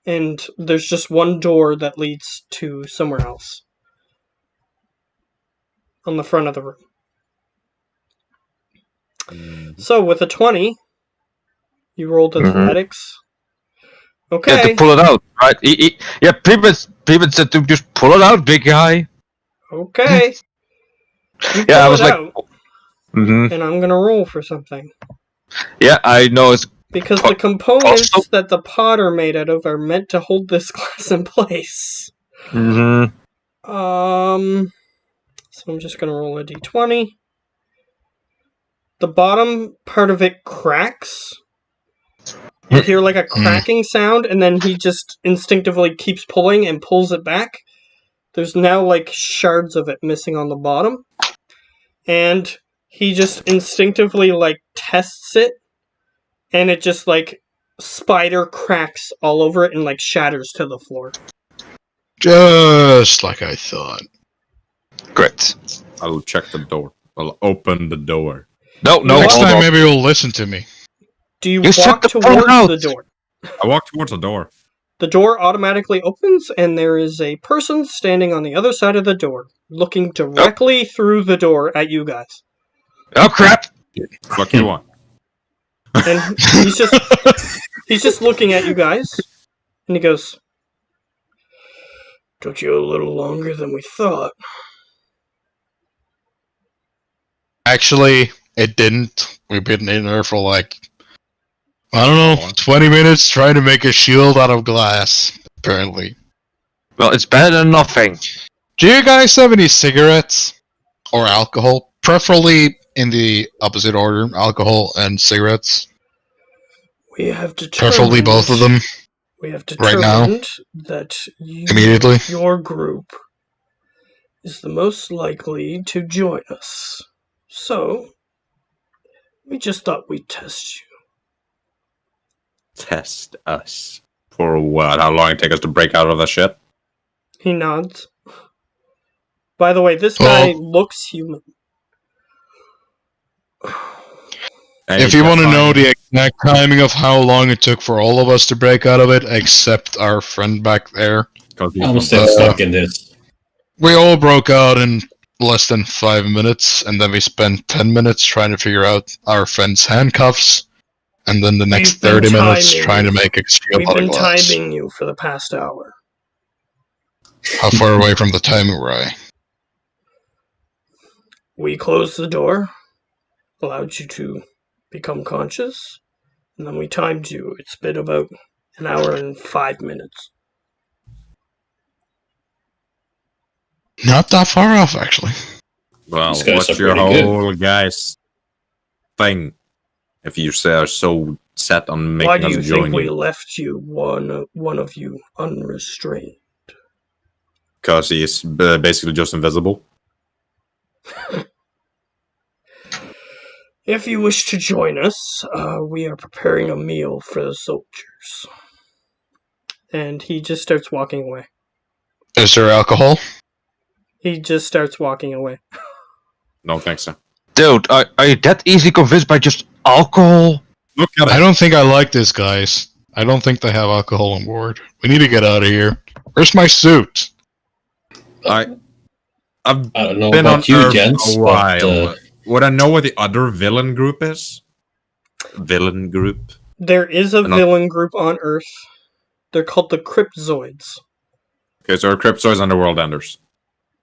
Speaker 2: and there's just one door that leads to somewhere else on the front of the room. So with a 20, you rolled
Speaker 5: Mhm.
Speaker 2: athletics.
Speaker 5: You have
Speaker 2: Okay.
Speaker 5: to pull it out, right? Yeah, people said to just pull it out, big guy.
Speaker 2: Okay. You
Speaker 5: Yeah, I
Speaker 2: pull
Speaker 5: was
Speaker 2: it
Speaker 5: like,
Speaker 2: out,
Speaker 5: mm-hmm.
Speaker 2: and I'm gonna roll for something.
Speaker 5: Yeah, I know it's
Speaker 2: Because the components
Speaker 5: also-
Speaker 2: that the pod are made out of are meant to hold this glass in place.
Speaker 5: mm-hmm.
Speaker 2: So I'm just gonna roll a d20. The bottom part of it cracks. You hear like a cracking sound, and then he just instinctively keeps pulling and pulls it back. There's now like shards of it missing on the bottom. And he just instinctively like tests it, and it just like spider cracks all over it and like shatters to the floor.
Speaker 3: Just like I thought.
Speaker 5: Great.
Speaker 1: I'll check the door. I'll open the door.
Speaker 5: No,
Speaker 3: Next
Speaker 5: hold
Speaker 3: time,
Speaker 5: on.
Speaker 3: maybe you'll listen to me.
Speaker 2: Do you
Speaker 5: You said
Speaker 2: walk
Speaker 5: to pull
Speaker 2: towards
Speaker 5: out.
Speaker 2: the door?
Speaker 1: I walk towards the door.
Speaker 2: The door automatically opens, and there is a person standing on the other side of the door, looking directly through the door at you guys.
Speaker 5: Oh crap!
Speaker 1: Fuck you want.
Speaker 2: And he's just looking at you guys, and he goes, "Took you a little longer than we thought."
Speaker 3: Actually, it didn't. We've been in there for like, I don't know, 20 minutes trying to make a shield out of glass, apparently.
Speaker 5: Well, it's better than nothing.
Speaker 3: Do you guys have any cigarettes? Or alcohol? Preferably in the opposite order, alcohol and cigarettes.
Speaker 2: We have determined.
Speaker 3: Preferably both of them.
Speaker 2: We have
Speaker 3: Right now.
Speaker 2: determined that
Speaker 3: Immediately.
Speaker 2: your group is the most likely to join us. So, we just thought we'd test you.
Speaker 1: Test us. For what? How long it take us to break out of that shit?
Speaker 2: He nods. By the way, this guy looks human.
Speaker 3: If you want to know the exact timing of how long it took for all of us to break out of it, except our friend back there,
Speaker 4: I'm still stuck in this.
Speaker 3: we all broke out in less than 5 minutes, and then we spent 10 minutes trying to figure out our friend's handcuffs, and then the next 30 minutes trying to make a shield out of glass.
Speaker 2: We've been timing you for the past hour.
Speaker 3: How far away from the timing were I?
Speaker 2: We closed the door, allowed you to become conscious, and then we timed you. It's been about an hour and 5 minutes.
Speaker 3: Not that far off, actually.
Speaker 1: Well,
Speaker 4: These guys
Speaker 1: what's
Speaker 4: are
Speaker 1: your
Speaker 4: pretty
Speaker 1: whole guy's thing? If you say are so set on making
Speaker 2: Why do
Speaker 1: us
Speaker 2: you
Speaker 1: join
Speaker 2: think we
Speaker 1: you,
Speaker 2: left you, one of you, unrestrained?
Speaker 1: because he's basically just invisible.
Speaker 2: If you wish to join us, we are preparing a meal for the soldiers. And he just starts walking away.
Speaker 3: Is there alcohol?
Speaker 2: He just starts walking away.
Speaker 1: Don't think so.
Speaker 5: Dude, are you that easily convinced by just alcohol?
Speaker 1: Look at it.
Speaker 3: I don't think I like this, guys. I don't think they have alcohol on board. We need to get out of here. Where's my suit?
Speaker 1: I've
Speaker 4: I don't know
Speaker 1: been on
Speaker 4: about you,
Speaker 1: Earth
Speaker 4: gents,
Speaker 1: a while.
Speaker 4: but
Speaker 1: Would I know what the other villain group is? Villain group?
Speaker 2: There is a
Speaker 1: not-
Speaker 2: villain group on Earth. They're called the Cryptozoids.
Speaker 1: Okay, so our Cryptozoids and the World Enders.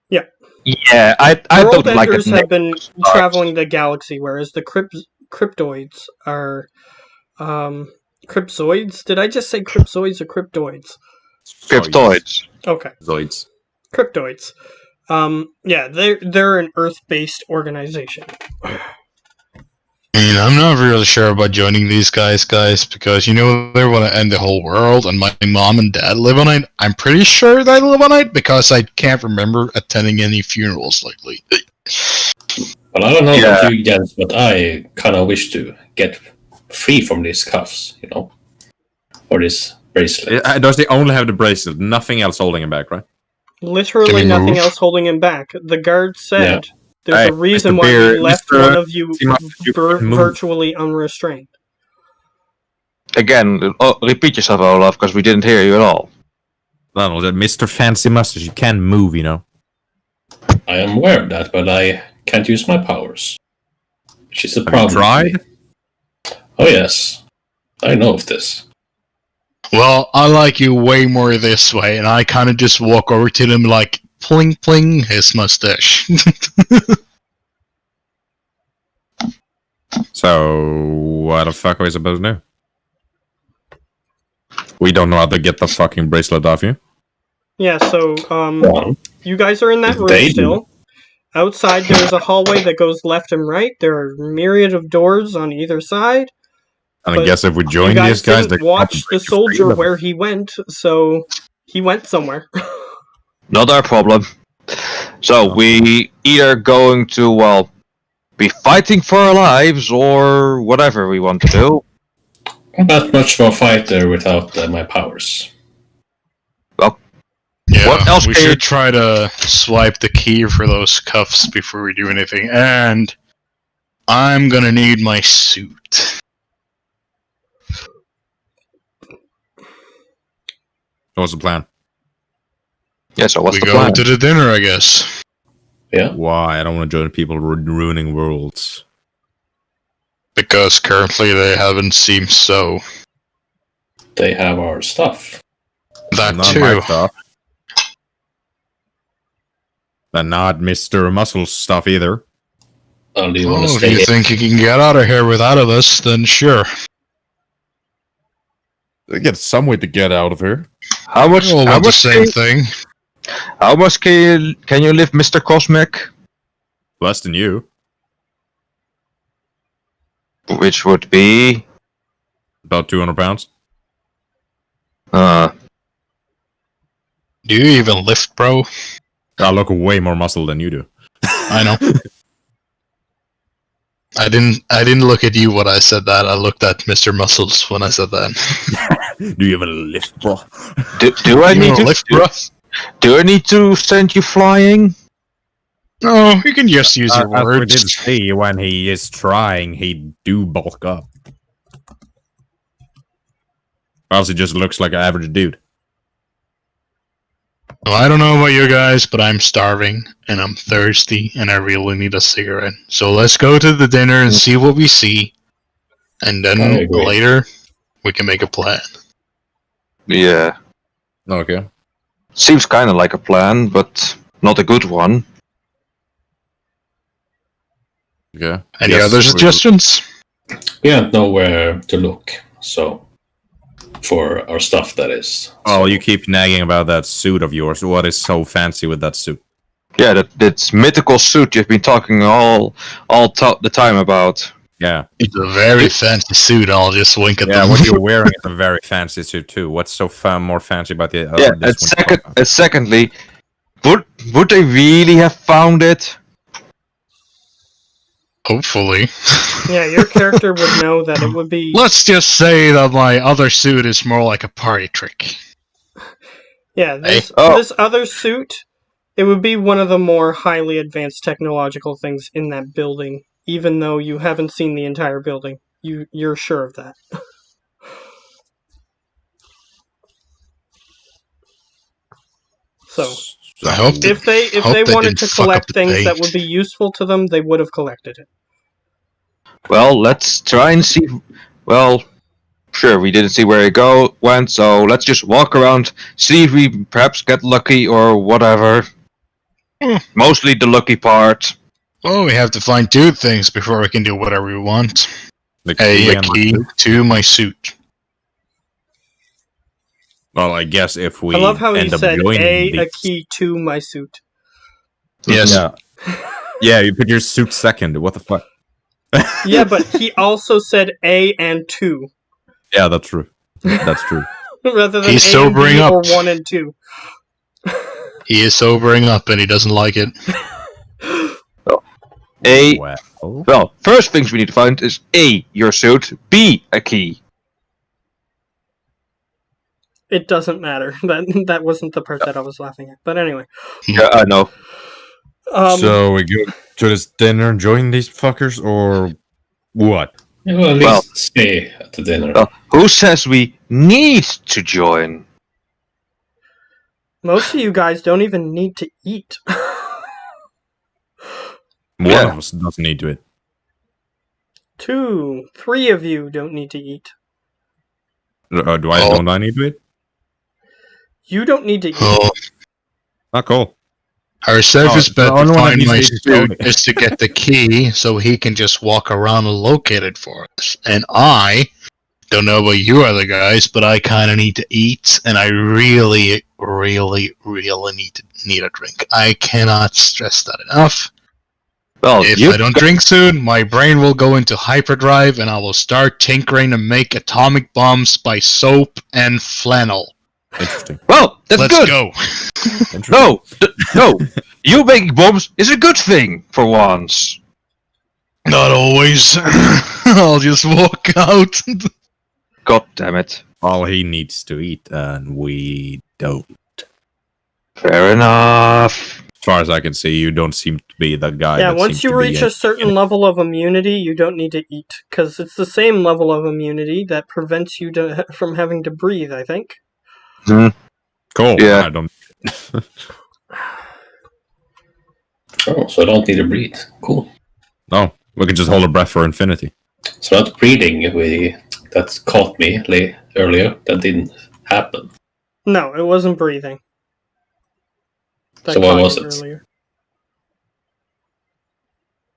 Speaker 5: Yeah, I
Speaker 2: The
Speaker 5: don't
Speaker 2: World
Speaker 5: like
Speaker 2: Enders
Speaker 5: it.
Speaker 2: have been traveling the galaxy, whereas the Cryptoids are... Cryptozoids? Did I just say Cryptozoids or Cryptoids?
Speaker 5: Cryptoids.
Speaker 2: Okay.
Speaker 1: Zoids.
Speaker 2: Cryptoids. Yeah, they're an Earth-based organization.
Speaker 3: I mean, I'm not really sure about joining these guys, because you know they want to end the whole world, and my mom and dad live on it. I'm pretty sure they live on it, because I can't remember attending any funerals lately.
Speaker 4: well, I don't know about you, gents, but I kind of wish to get free from these cuffs, you know, or this bracelet.
Speaker 1: Does they only have the bracelet? Nothing else holding him back, right?
Speaker 2: Literally
Speaker 3: Can he
Speaker 2: nothing
Speaker 3: move?
Speaker 2: else holding him back. The guard said there's
Speaker 1: Hey,
Speaker 2: a reason
Speaker 1: Mr.
Speaker 2: why
Speaker 1: Beer,
Speaker 2: we left
Speaker 1: Mr.
Speaker 2: one of you
Speaker 1: you can move.
Speaker 2: virtually unrestrained.
Speaker 5: Again, repeat yourself, Olaf, because we didn't hear you at all.
Speaker 1: Donald, Mr. Fancy Mustache, you can't move, you know.
Speaker 4: I am aware of that, but I can't use my powers. Which is a
Speaker 1: Have you
Speaker 4: problem.
Speaker 1: tried?
Speaker 4: Oh, yes. I know of this.
Speaker 3: Well, I like you way more this way, and I kind of just walk over to them like, pling pling his mustache.
Speaker 1: So, what the fuck are we supposed to do? We don't know how to get the fucking bracelet off you.
Speaker 2: Yeah, so
Speaker 4: One.
Speaker 2: you guys are in that room
Speaker 4: They do.
Speaker 2: still. Outside there's a hallway that goes left and right. There are myriad of doors on either side.
Speaker 1: And
Speaker 2: But
Speaker 1: I guess if we
Speaker 2: You
Speaker 1: join
Speaker 2: guys
Speaker 1: these guys,
Speaker 2: didn't watch the soldier where he went, so he went somewhere.
Speaker 5: Not our problem. So we either going to, well, be fighting for our lives or whatever we want to do.
Speaker 4: I'm not much of a fighter without my powers.
Speaker 3: Yeah,
Speaker 5: What else
Speaker 3: we
Speaker 5: can you-
Speaker 3: should try to swipe the key for those cuffs before we do anything. And I'm gonna need my suit.
Speaker 6: What's the plan?
Speaker 5: Yeah, so what's
Speaker 3: We
Speaker 5: the
Speaker 3: go
Speaker 5: plan?
Speaker 3: to the dinner, I guess.
Speaker 4: Yeah.
Speaker 6: Why? I don't want to join people ruining worlds.
Speaker 3: Because currently they haven't seemed so.
Speaker 4: They have our stuff.
Speaker 3: That
Speaker 6: Not
Speaker 3: too.
Speaker 6: my stuff. And not Mr. Muscle's stuff either.
Speaker 4: Do you want to
Speaker 3: Oh, if
Speaker 4: stay
Speaker 3: you
Speaker 4: here?
Speaker 3: think you can get out of here without of us, then sure.
Speaker 6: They get some way to get out of here.
Speaker 5: How much?
Speaker 3: We'll
Speaker 5: How
Speaker 3: want the
Speaker 5: much?
Speaker 3: same thing.
Speaker 5: How much can you live, Mr. Cosmic?
Speaker 6: Less than you.
Speaker 5: Which would be
Speaker 6: About 200 pounds.
Speaker 5: uh
Speaker 3: Do you even lift, bro?
Speaker 6: I look way more muscle than you do.
Speaker 3: I know. I didn't look at you when I said that. I looked at Mr. Muscles when I said that.
Speaker 6: Do you even lift, bro?
Speaker 5: do I
Speaker 3: You
Speaker 5: need
Speaker 3: wanna
Speaker 5: to
Speaker 3: lift, bro?
Speaker 5: do I need to send you flying?
Speaker 3: No, you can just use your
Speaker 6: As we did
Speaker 3: words.
Speaker 6: say, when he is trying, he do bulk up. Or else he just looks like an average dude.
Speaker 3: Well, I don't know about you guys, but I'm starving and I'm thirsty and I really need a cigarette. So let's go to the dinner and see what we see, and
Speaker 4: I
Speaker 3: then
Speaker 4: agree.
Speaker 3: later we can make a plan.
Speaker 5: Yeah,
Speaker 6: Okay.
Speaker 5: seems kind of like a plan, but not a good one.
Speaker 6: Okay.
Speaker 3: Any
Speaker 6: Yes,
Speaker 3: other
Speaker 6: we-
Speaker 3: suggestions?
Speaker 4: We don't know where to look, so for our stuff, that is.
Speaker 6: Oh, you keep nagging about that suit of yours. What is so fancy with that suit?
Speaker 5: Yeah, that's mythical suit you've been talking the time about.
Speaker 6: Yeah.
Speaker 3: It's a very fancy suit. I'll just wink at
Speaker 6: Yeah,
Speaker 3: them.
Speaker 6: what you're wearing is a very fancy suit too. What's so more fancy about the
Speaker 5: Yeah,
Speaker 6: this one?
Speaker 5: and secondly, would they really have found it?
Speaker 3: Hopefully.
Speaker 2: Yeah, your character would know that it would be.
Speaker 3: Let's just say that my other suit is more like a party trick.
Speaker 2: Yeah, this
Speaker 5: Oh.
Speaker 2: this other suit, it would be one of the more highly advanced technological things in that building. Even though you haven't seen the entire building, you're sure of that. So
Speaker 3: I hope that-
Speaker 2: if they
Speaker 3: hope they
Speaker 2: wanted
Speaker 3: didn't
Speaker 2: to
Speaker 3: fuck up
Speaker 2: collect
Speaker 3: the
Speaker 2: things that
Speaker 3: paint.
Speaker 2: would be useful to them, they would have collected it.
Speaker 5: Well, let's try and see. Well, sure, we didn't see where he went, so let's just walk around, see if we perhaps get lucky or whatever.
Speaker 3: Hmm.
Speaker 5: Mostly the lucky part.
Speaker 3: Well, we have to find two things before we can do whatever we want.
Speaker 6: The
Speaker 3: A
Speaker 6: and
Speaker 3: key to my suit.
Speaker 6: Well, I guess if we
Speaker 2: I love how he
Speaker 6: end up
Speaker 2: said
Speaker 6: joining
Speaker 2: a
Speaker 6: these-
Speaker 2: key to my suit.
Speaker 3: Yes.
Speaker 6: Yeah. Yeah, you put your suit second. What the fuck?
Speaker 2: Yeah, but he also said A and 2
Speaker 6: Yeah, that's true. That's true.
Speaker 2: rather than
Speaker 3: He's
Speaker 2: A
Speaker 3: sobering
Speaker 2: and B
Speaker 3: up.
Speaker 2: or 1 and 2.
Speaker 3: He is sobering up and he doesn't like it.
Speaker 5: A.
Speaker 6: Well,
Speaker 5: Well, first things we need to find is A, your suit, B, a key.
Speaker 2: It doesn't matter. That wasn't the part that I was laughing at. But anyway.
Speaker 5: Yeah, I know.
Speaker 6: so we go to this dinner and join these fuckers, or what?
Speaker 4: Yeah, well, at least
Speaker 5: Well-
Speaker 4: stay at the dinner.
Speaker 5: Well, who says we need to join?
Speaker 2: Most of you guys don't even need to eat.
Speaker 6: One
Speaker 5: Yeah.
Speaker 6: of us doesn't need to eat.
Speaker 2: 2, 3 of you don't need to eat.
Speaker 6: Do I?
Speaker 3: Oh.
Speaker 6: Don't I need to eat?
Speaker 2: You don't need to eat.
Speaker 3: Oh,
Speaker 6: Not cool.
Speaker 3: our safest
Speaker 6: the
Speaker 3: bet
Speaker 6: only
Speaker 3: to
Speaker 6: one that
Speaker 3: find
Speaker 6: needs
Speaker 3: my
Speaker 6: to eat is
Speaker 3: suit
Speaker 6: Tony.
Speaker 3: is to get the key so he can just walk around and locate it for us. And I don't know about you other guys, but I kind of need to eat, and I really, really, really need a drink. I cannot stress that enough.
Speaker 5: Well,
Speaker 3: If
Speaker 5: you
Speaker 3: I don't drink soon, my brain will go into hyperdrive, and I will start tinkering to make atomic bombs by soap and flannel.
Speaker 6: Interesting.
Speaker 5: Well, that's
Speaker 3: Let's
Speaker 5: good.
Speaker 3: go.
Speaker 6: Interesting.
Speaker 5: No, no. You making bombs is a good thing for once.
Speaker 3: Not always. I'll just walk out.
Speaker 5: God damn it.
Speaker 6: All he needs to eat, and we don't.
Speaker 5: Fair enough.
Speaker 6: As far as I can see, you don't seem to be the guy.
Speaker 2: Yeah,
Speaker 6: that
Speaker 2: once
Speaker 6: seems
Speaker 2: you
Speaker 6: to be
Speaker 2: reach
Speaker 6: a-
Speaker 2: a certain level of immunity, you don't need to eat. Because it's the same level of immunity that prevents you from having to breathe, I think.
Speaker 1: Cool.
Speaker 5: Yeah.
Speaker 1: I don't.
Speaker 4: Oh, so I don't need to breathe. Cool.
Speaker 1: No, we can just hold our breath for infinity.
Speaker 4: So that breathing that caught me earlier, that didn't happen.
Speaker 2: No, it wasn't breathing. That
Speaker 4: So what
Speaker 2: caught
Speaker 4: was
Speaker 2: you
Speaker 4: it?
Speaker 2: earlier.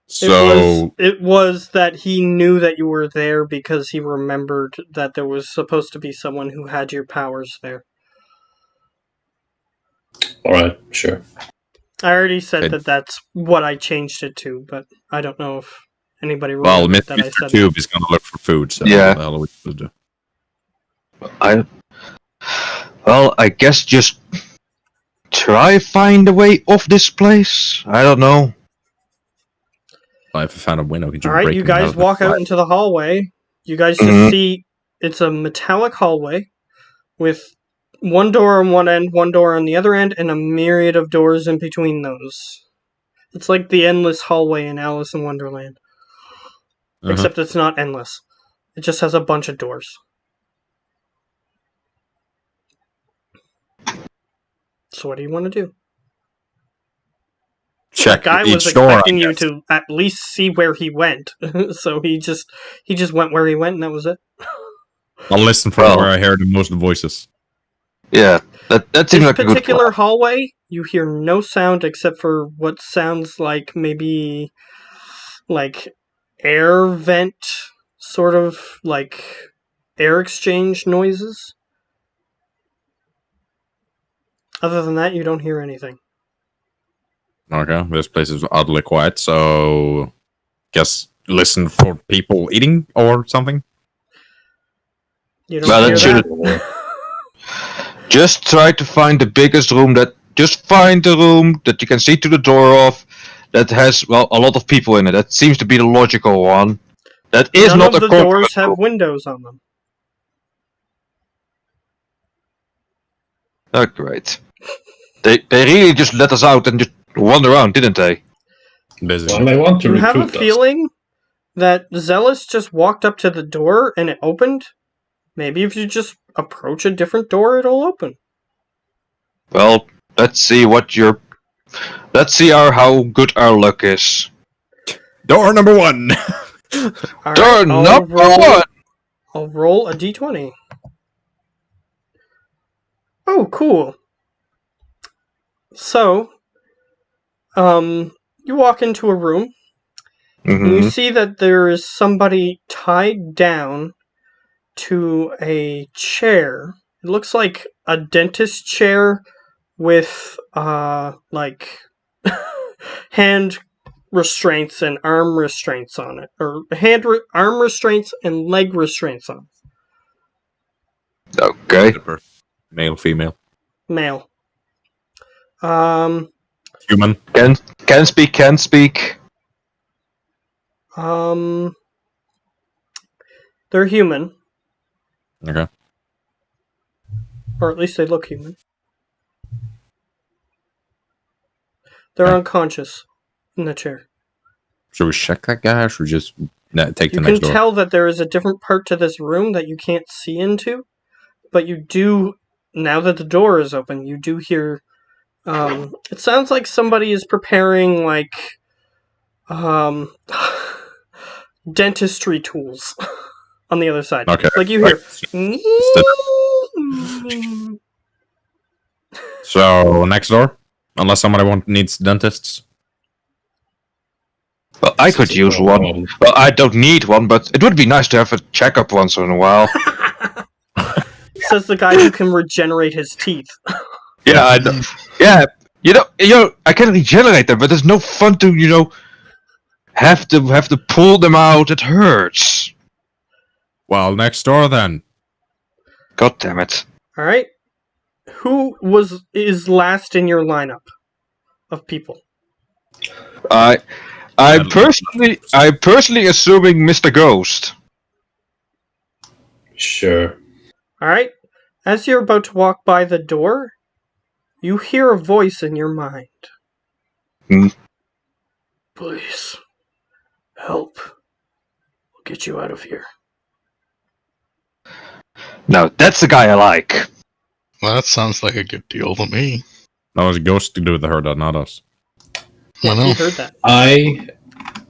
Speaker 1: So
Speaker 2: It was that he knew that you were there because he remembered that there was supposed to be someone who had your powers there.
Speaker 4: Alright, sure.
Speaker 2: I already said
Speaker 1: Okay.
Speaker 2: that's what I changed it to, but I don't know if anybody
Speaker 1: well,
Speaker 2: remembered that I
Speaker 1: Mr.
Speaker 2: said
Speaker 1: Tube is gonna look for food. So
Speaker 5: Yeah.
Speaker 1: what the hell are we supposed to do?
Speaker 5: I guess just try find a way off this place. I don't know.
Speaker 1: If I found a window, could you
Speaker 2: Alright,
Speaker 1: break
Speaker 2: you
Speaker 1: me out
Speaker 2: guys
Speaker 1: of the
Speaker 2: walk out
Speaker 1: fire?
Speaker 2: into the hallway. You guys just
Speaker 5: Mhm.
Speaker 2: see it's a metallic hallway with one door on one end, one door on the other end, and a myriad of doors in between those. It's like the endless hallway in Alice in Wonderland.
Speaker 1: Uh-huh.
Speaker 2: Except it's not endless. It just has a bunch of doors. So what do you want to do?
Speaker 1: Check
Speaker 2: The guy was
Speaker 1: each door. I
Speaker 2: expecting you
Speaker 1: guess.
Speaker 2: to at least see where he went. So he just went where he went and that was it.
Speaker 1: I'll listen for
Speaker 5: Well-
Speaker 1: where I hear the most voices.
Speaker 5: Yeah, that seems
Speaker 2: This
Speaker 5: like a good
Speaker 2: particular
Speaker 5: plan.
Speaker 2: hallway, you hear no sound except for what sounds like maybe like air vent, sort of like air exchange noises. Other than that, you don't hear anything.
Speaker 1: Okay, this place is oddly quiet, so guess listen for people eating or something.
Speaker 2: You don't
Speaker 5: Well,
Speaker 2: hear
Speaker 5: that should-
Speaker 2: that.
Speaker 5: Just try to find the biggest room just find the room that you can see to the door of that has, well, a lot of people in it. That seems to be the logical one. That is
Speaker 2: None
Speaker 5: not
Speaker 2: of
Speaker 5: a
Speaker 2: the doors
Speaker 5: corporate
Speaker 2: have
Speaker 5: room.
Speaker 2: windows on them.
Speaker 5: Oh, great. They really just let us out and just wander around, didn't they?
Speaker 1: Busy.
Speaker 4: Well, I want to
Speaker 2: You have a
Speaker 4: recruit us.
Speaker 2: feeling that Zealous just walked up to the door and it opened? Maybe if you just approach a different door, it'll open.
Speaker 5: Well, let's see how good our luck is.
Speaker 1: Door number 1.
Speaker 2: All
Speaker 5: Door
Speaker 2: right,
Speaker 5: number 1!
Speaker 2: I'll roll a d20. Oh, cool. So, you walk into a room and you
Speaker 5: Mm-hmm.
Speaker 2: see that there is somebody tied down to a chair. It looks like a dentist chair with like hand restraints and arm restraints on it, or arm restraints and leg restraints on it.
Speaker 5: Okay.
Speaker 1: Male, female,
Speaker 2: Male.
Speaker 1: human.
Speaker 5: Can speak.
Speaker 2: They're human,
Speaker 1: Okay.
Speaker 2: or at least they look human. They're
Speaker 1: Yeah.
Speaker 2: unconscious in the chair.
Speaker 1: Should we check that guy or should we just take
Speaker 2: You
Speaker 1: the
Speaker 2: can
Speaker 1: next door?
Speaker 2: tell that there is a different part to this room that you can't see into, but you do, now that the door is open, you do hear, it sounds like somebody is preparing, like, dentistry tools on the other side.
Speaker 1: Okay.
Speaker 2: Like you hear.
Speaker 1: So, next door? Unless somebody needs dentists.
Speaker 5: Well, I could use one. Well, I don't need one, but it would be nice to have a checkup once in a while.
Speaker 2: Says the guy who can regenerate his teeth.
Speaker 5: Yeah, I know. Yeah, you know, I can regenerate them, but there's no fun to, have to pull them out. It hurts.
Speaker 1: Well, next door then.
Speaker 5: God damn it!
Speaker 2: All right. Who is last in your lineup of people?
Speaker 5: I'm personally assuming Mr. Ghost.
Speaker 4: Sure.
Speaker 2: All right. As you're about to walk by the door, you hear a voice in your mind.
Speaker 5: Hmm.
Speaker 2: Please, help. We'll get you out of here.
Speaker 5: No, that's the guy I like.
Speaker 3: That sounds like a good deal to me.
Speaker 1: That was a ghost to do with her, not us.
Speaker 2: Yeah,
Speaker 3: I know.
Speaker 2: he heard that.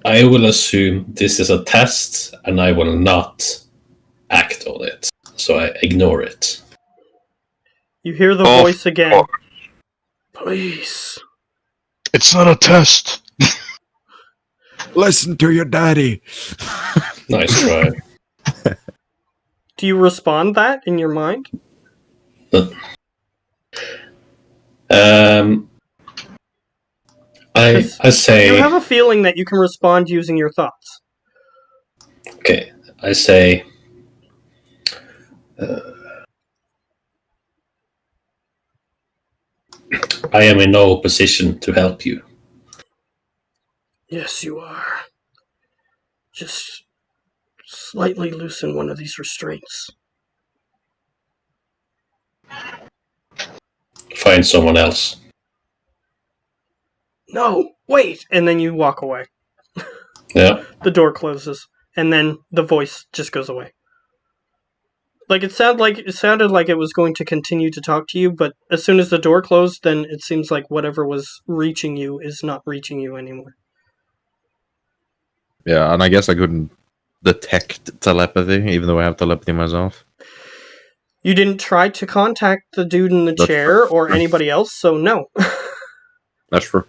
Speaker 4: I will assume this is a test, and I will not act on it. So I ignore it.
Speaker 2: You hear the
Speaker 5: Of
Speaker 2: voice again.
Speaker 5: course.
Speaker 2: Please.
Speaker 3: It's not a test.
Speaker 1: Listen to your daddy.
Speaker 4: Nice try.
Speaker 2: Do you respond that in your mind?
Speaker 4: I say.
Speaker 2: You have a feeling that you can respond using your thoughts.
Speaker 4: Okay, I say. I am in no position to help you.
Speaker 2: Yes, you are. Just slightly loosen one of these restraints.
Speaker 4: Find someone else.
Speaker 2: No, wait! And then you walk away.
Speaker 4: Yeah.
Speaker 2: The door closes, and then the voice just goes away. Like it sounded like it was going to continue to talk to you, but as soon as the door closed, then it seems like whatever was reaching you is not reaching you anymore.
Speaker 1: Yeah, and I guess I couldn't detect telepathy, even though I have telepathy myself.
Speaker 2: You didn't try to contact the dude in the
Speaker 1: That's
Speaker 2: chair or
Speaker 1: true.
Speaker 2: anybody else, so no.
Speaker 1: That's true.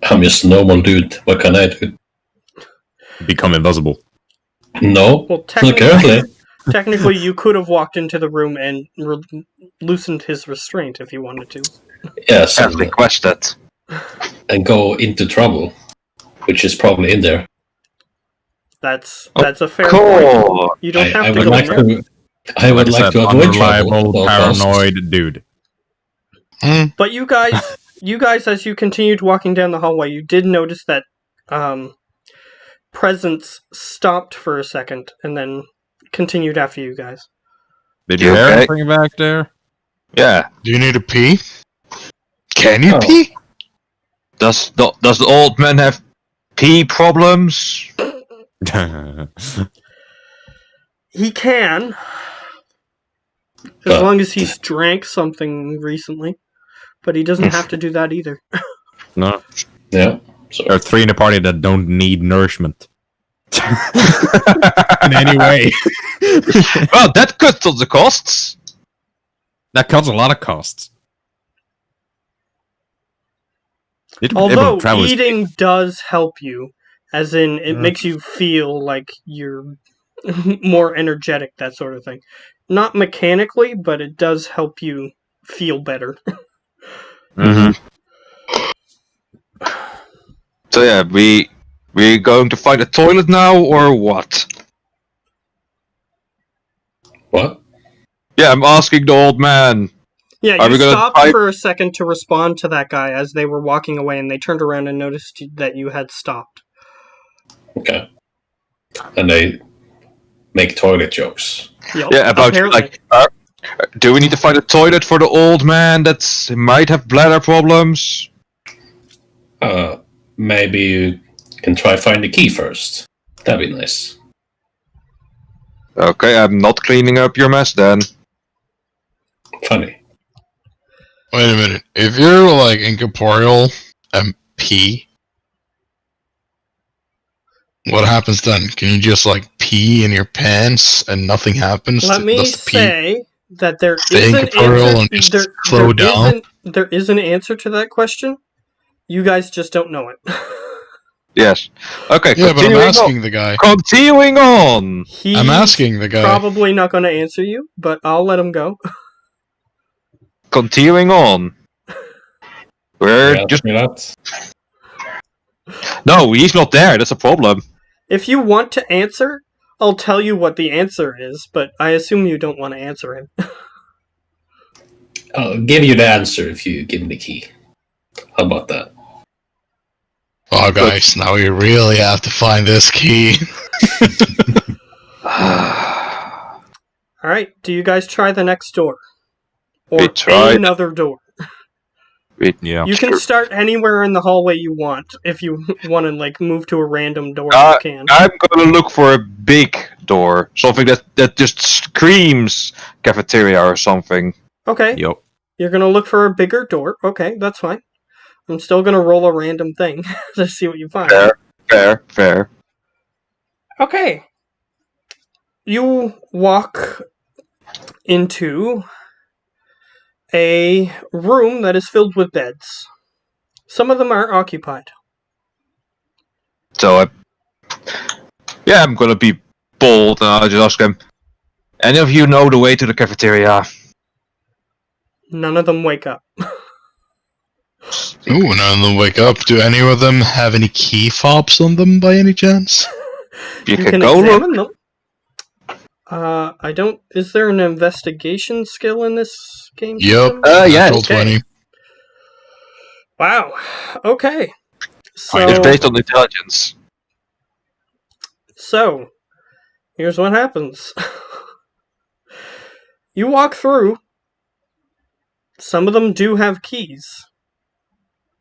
Speaker 4: I'm just a normal dude. What can I do?
Speaker 1: Become invisible.
Speaker 4: No.
Speaker 2: Well,
Speaker 4: Not currently.
Speaker 2: technically, you could have walked into the room and loosened his restraint if you wanted to.
Speaker 4: Yes.
Speaker 5: Can't request that.
Speaker 4: And go into trouble, which is probably in there.
Speaker 2: That's a fair point.
Speaker 5: Cool.
Speaker 2: You don't have
Speaker 4: I
Speaker 2: to
Speaker 4: would
Speaker 2: go
Speaker 4: like
Speaker 2: in there.
Speaker 4: to. I would
Speaker 1: Like I
Speaker 4: like
Speaker 1: said,
Speaker 4: to avoid trouble.
Speaker 1: unreliable,
Speaker 4: at all costs.
Speaker 1: paranoid dude.
Speaker 2: But you guys, as you continued walking down the hallway, you did notice that Presence stopped for a second and then continued after you guys.
Speaker 1: Did
Speaker 5: You
Speaker 1: you hear
Speaker 5: okay?
Speaker 1: anything back there?
Speaker 5: Yeah.
Speaker 3: Do you need a pee? Can you
Speaker 4: Oh.
Speaker 3: pee?
Speaker 5: Does the old man have pee problems?
Speaker 2: He can, as long as he's drank something recently, but he doesn't have to do that either.
Speaker 1: No.
Speaker 4: Yeah. So
Speaker 1: There are three in the party that don't need nourishment. In any way.
Speaker 5: Well, that cuts on the costs.
Speaker 1: That cuts a lot of costs.
Speaker 2: Although eating does help you, as in it makes you feel like you're more energetic, that sort of thing. Not mechanically, but it does help you feel better.
Speaker 5: Mm-hmm. So yeah, we going to find a toilet now or what?
Speaker 4: what?
Speaker 5: Yeah, I'm asking the old man.
Speaker 2: Yeah,
Speaker 5: Are
Speaker 2: you
Speaker 5: we gonna
Speaker 2: stopped
Speaker 5: type-
Speaker 2: for a second to respond to that guy as they were walking away, and they turned around and noticed that you had stopped.
Speaker 4: Okay. And they make toilet jokes.
Speaker 2: Yep,
Speaker 5: Yeah, about
Speaker 2: apparently.
Speaker 5: like, do we need to find a toilet for the old man that might have bladder problems?
Speaker 4: Maybe you can try find the key first. That'd be nice.
Speaker 5: Okay, I'm not cleaning up your mess then.
Speaker 4: Funny.
Speaker 3: Wait a minute. If you're like incorporeal and pee, what happens then? Can you just like pee in your pants and nothing happens?
Speaker 2: Let me
Speaker 3: Does the pee
Speaker 2: say that there
Speaker 3: stay
Speaker 2: is an
Speaker 3: incorporeal
Speaker 2: answer.
Speaker 3: and just slow down?
Speaker 2: There is an answer to that question. You guys just don't know it.
Speaker 5: Yes. Okay,
Speaker 3: Yeah, but I'm
Speaker 5: continuing
Speaker 3: asking the guy.
Speaker 5: on. Continuing on.
Speaker 2: He's
Speaker 3: I'm asking the guy.
Speaker 2: probably not going to answer you, but I'll let him go.
Speaker 5: Continuing on. We're
Speaker 4: Yeah,
Speaker 5: just
Speaker 4: you know that?
Speaker 5: no, he's not there. That's a problem.
Speaker 2: If you want to answer, I'll tell you what the answer is, but I assume you don't want to answer him.
Speaker 4: I'll give you the answer if you give me the key. How about that?
Speaker 3: Oh, guys, now we really have to find this key.
Speaker 2: Alright, do you guys try the next door?
Speaker 5: We
Speaker 2: Or
Speaker 5: tried.
Speaker 2: another door?
Speaker 6: Yeah.
Speaker 2: You can start anywhere in the hallway you want. If you want to like move to a random door,
Speaker 5: Uh,
Speaker 2: you can.
Speaker 5: I'm gonna look for a big door, something that just screams cafeteria or something.
Speaker 2: Okay,
Speaker 6: Yep.
Speaker 2: you're gonna look for a bigger door. Okay, that's fine. I'm still gonna roll a random thing to see what you find.
Speaker 5: Fair.
Speaker 2: Okay. You walk into a room that is filled with beds. Some of them are occupied.
Speaker 5: So, I'm gonna be bold and I'll just ask him, any of you know the way to the cafeteria?
Speaker 2: None of them wake up.
Speaker 3: Ooh, none of them wake up. Do any of them have any key fobs on them by any chance?
Speaker 5: You
Speaker 2: You
Speaker 5: can
Speaker 2: can
Speaker 5: go
Speaker 2: examine
Speaker 5: look.
Speaker 2: them. I don't. Is there an investigation skill in this game?
Speaker 3: Yep.
Speaker 2: system?
Speaker 5: Yeah.
Speaker 3: Natural
Speaker 2: Okay.
Speaker 3: 20.
Speaker 2: Wow. Okay.
Speaker 5: It's
Speaker 2: So,
Speaker 5: based on intelligence.
Speaker 2: here's what happens. You walk through. Some of them do have keys.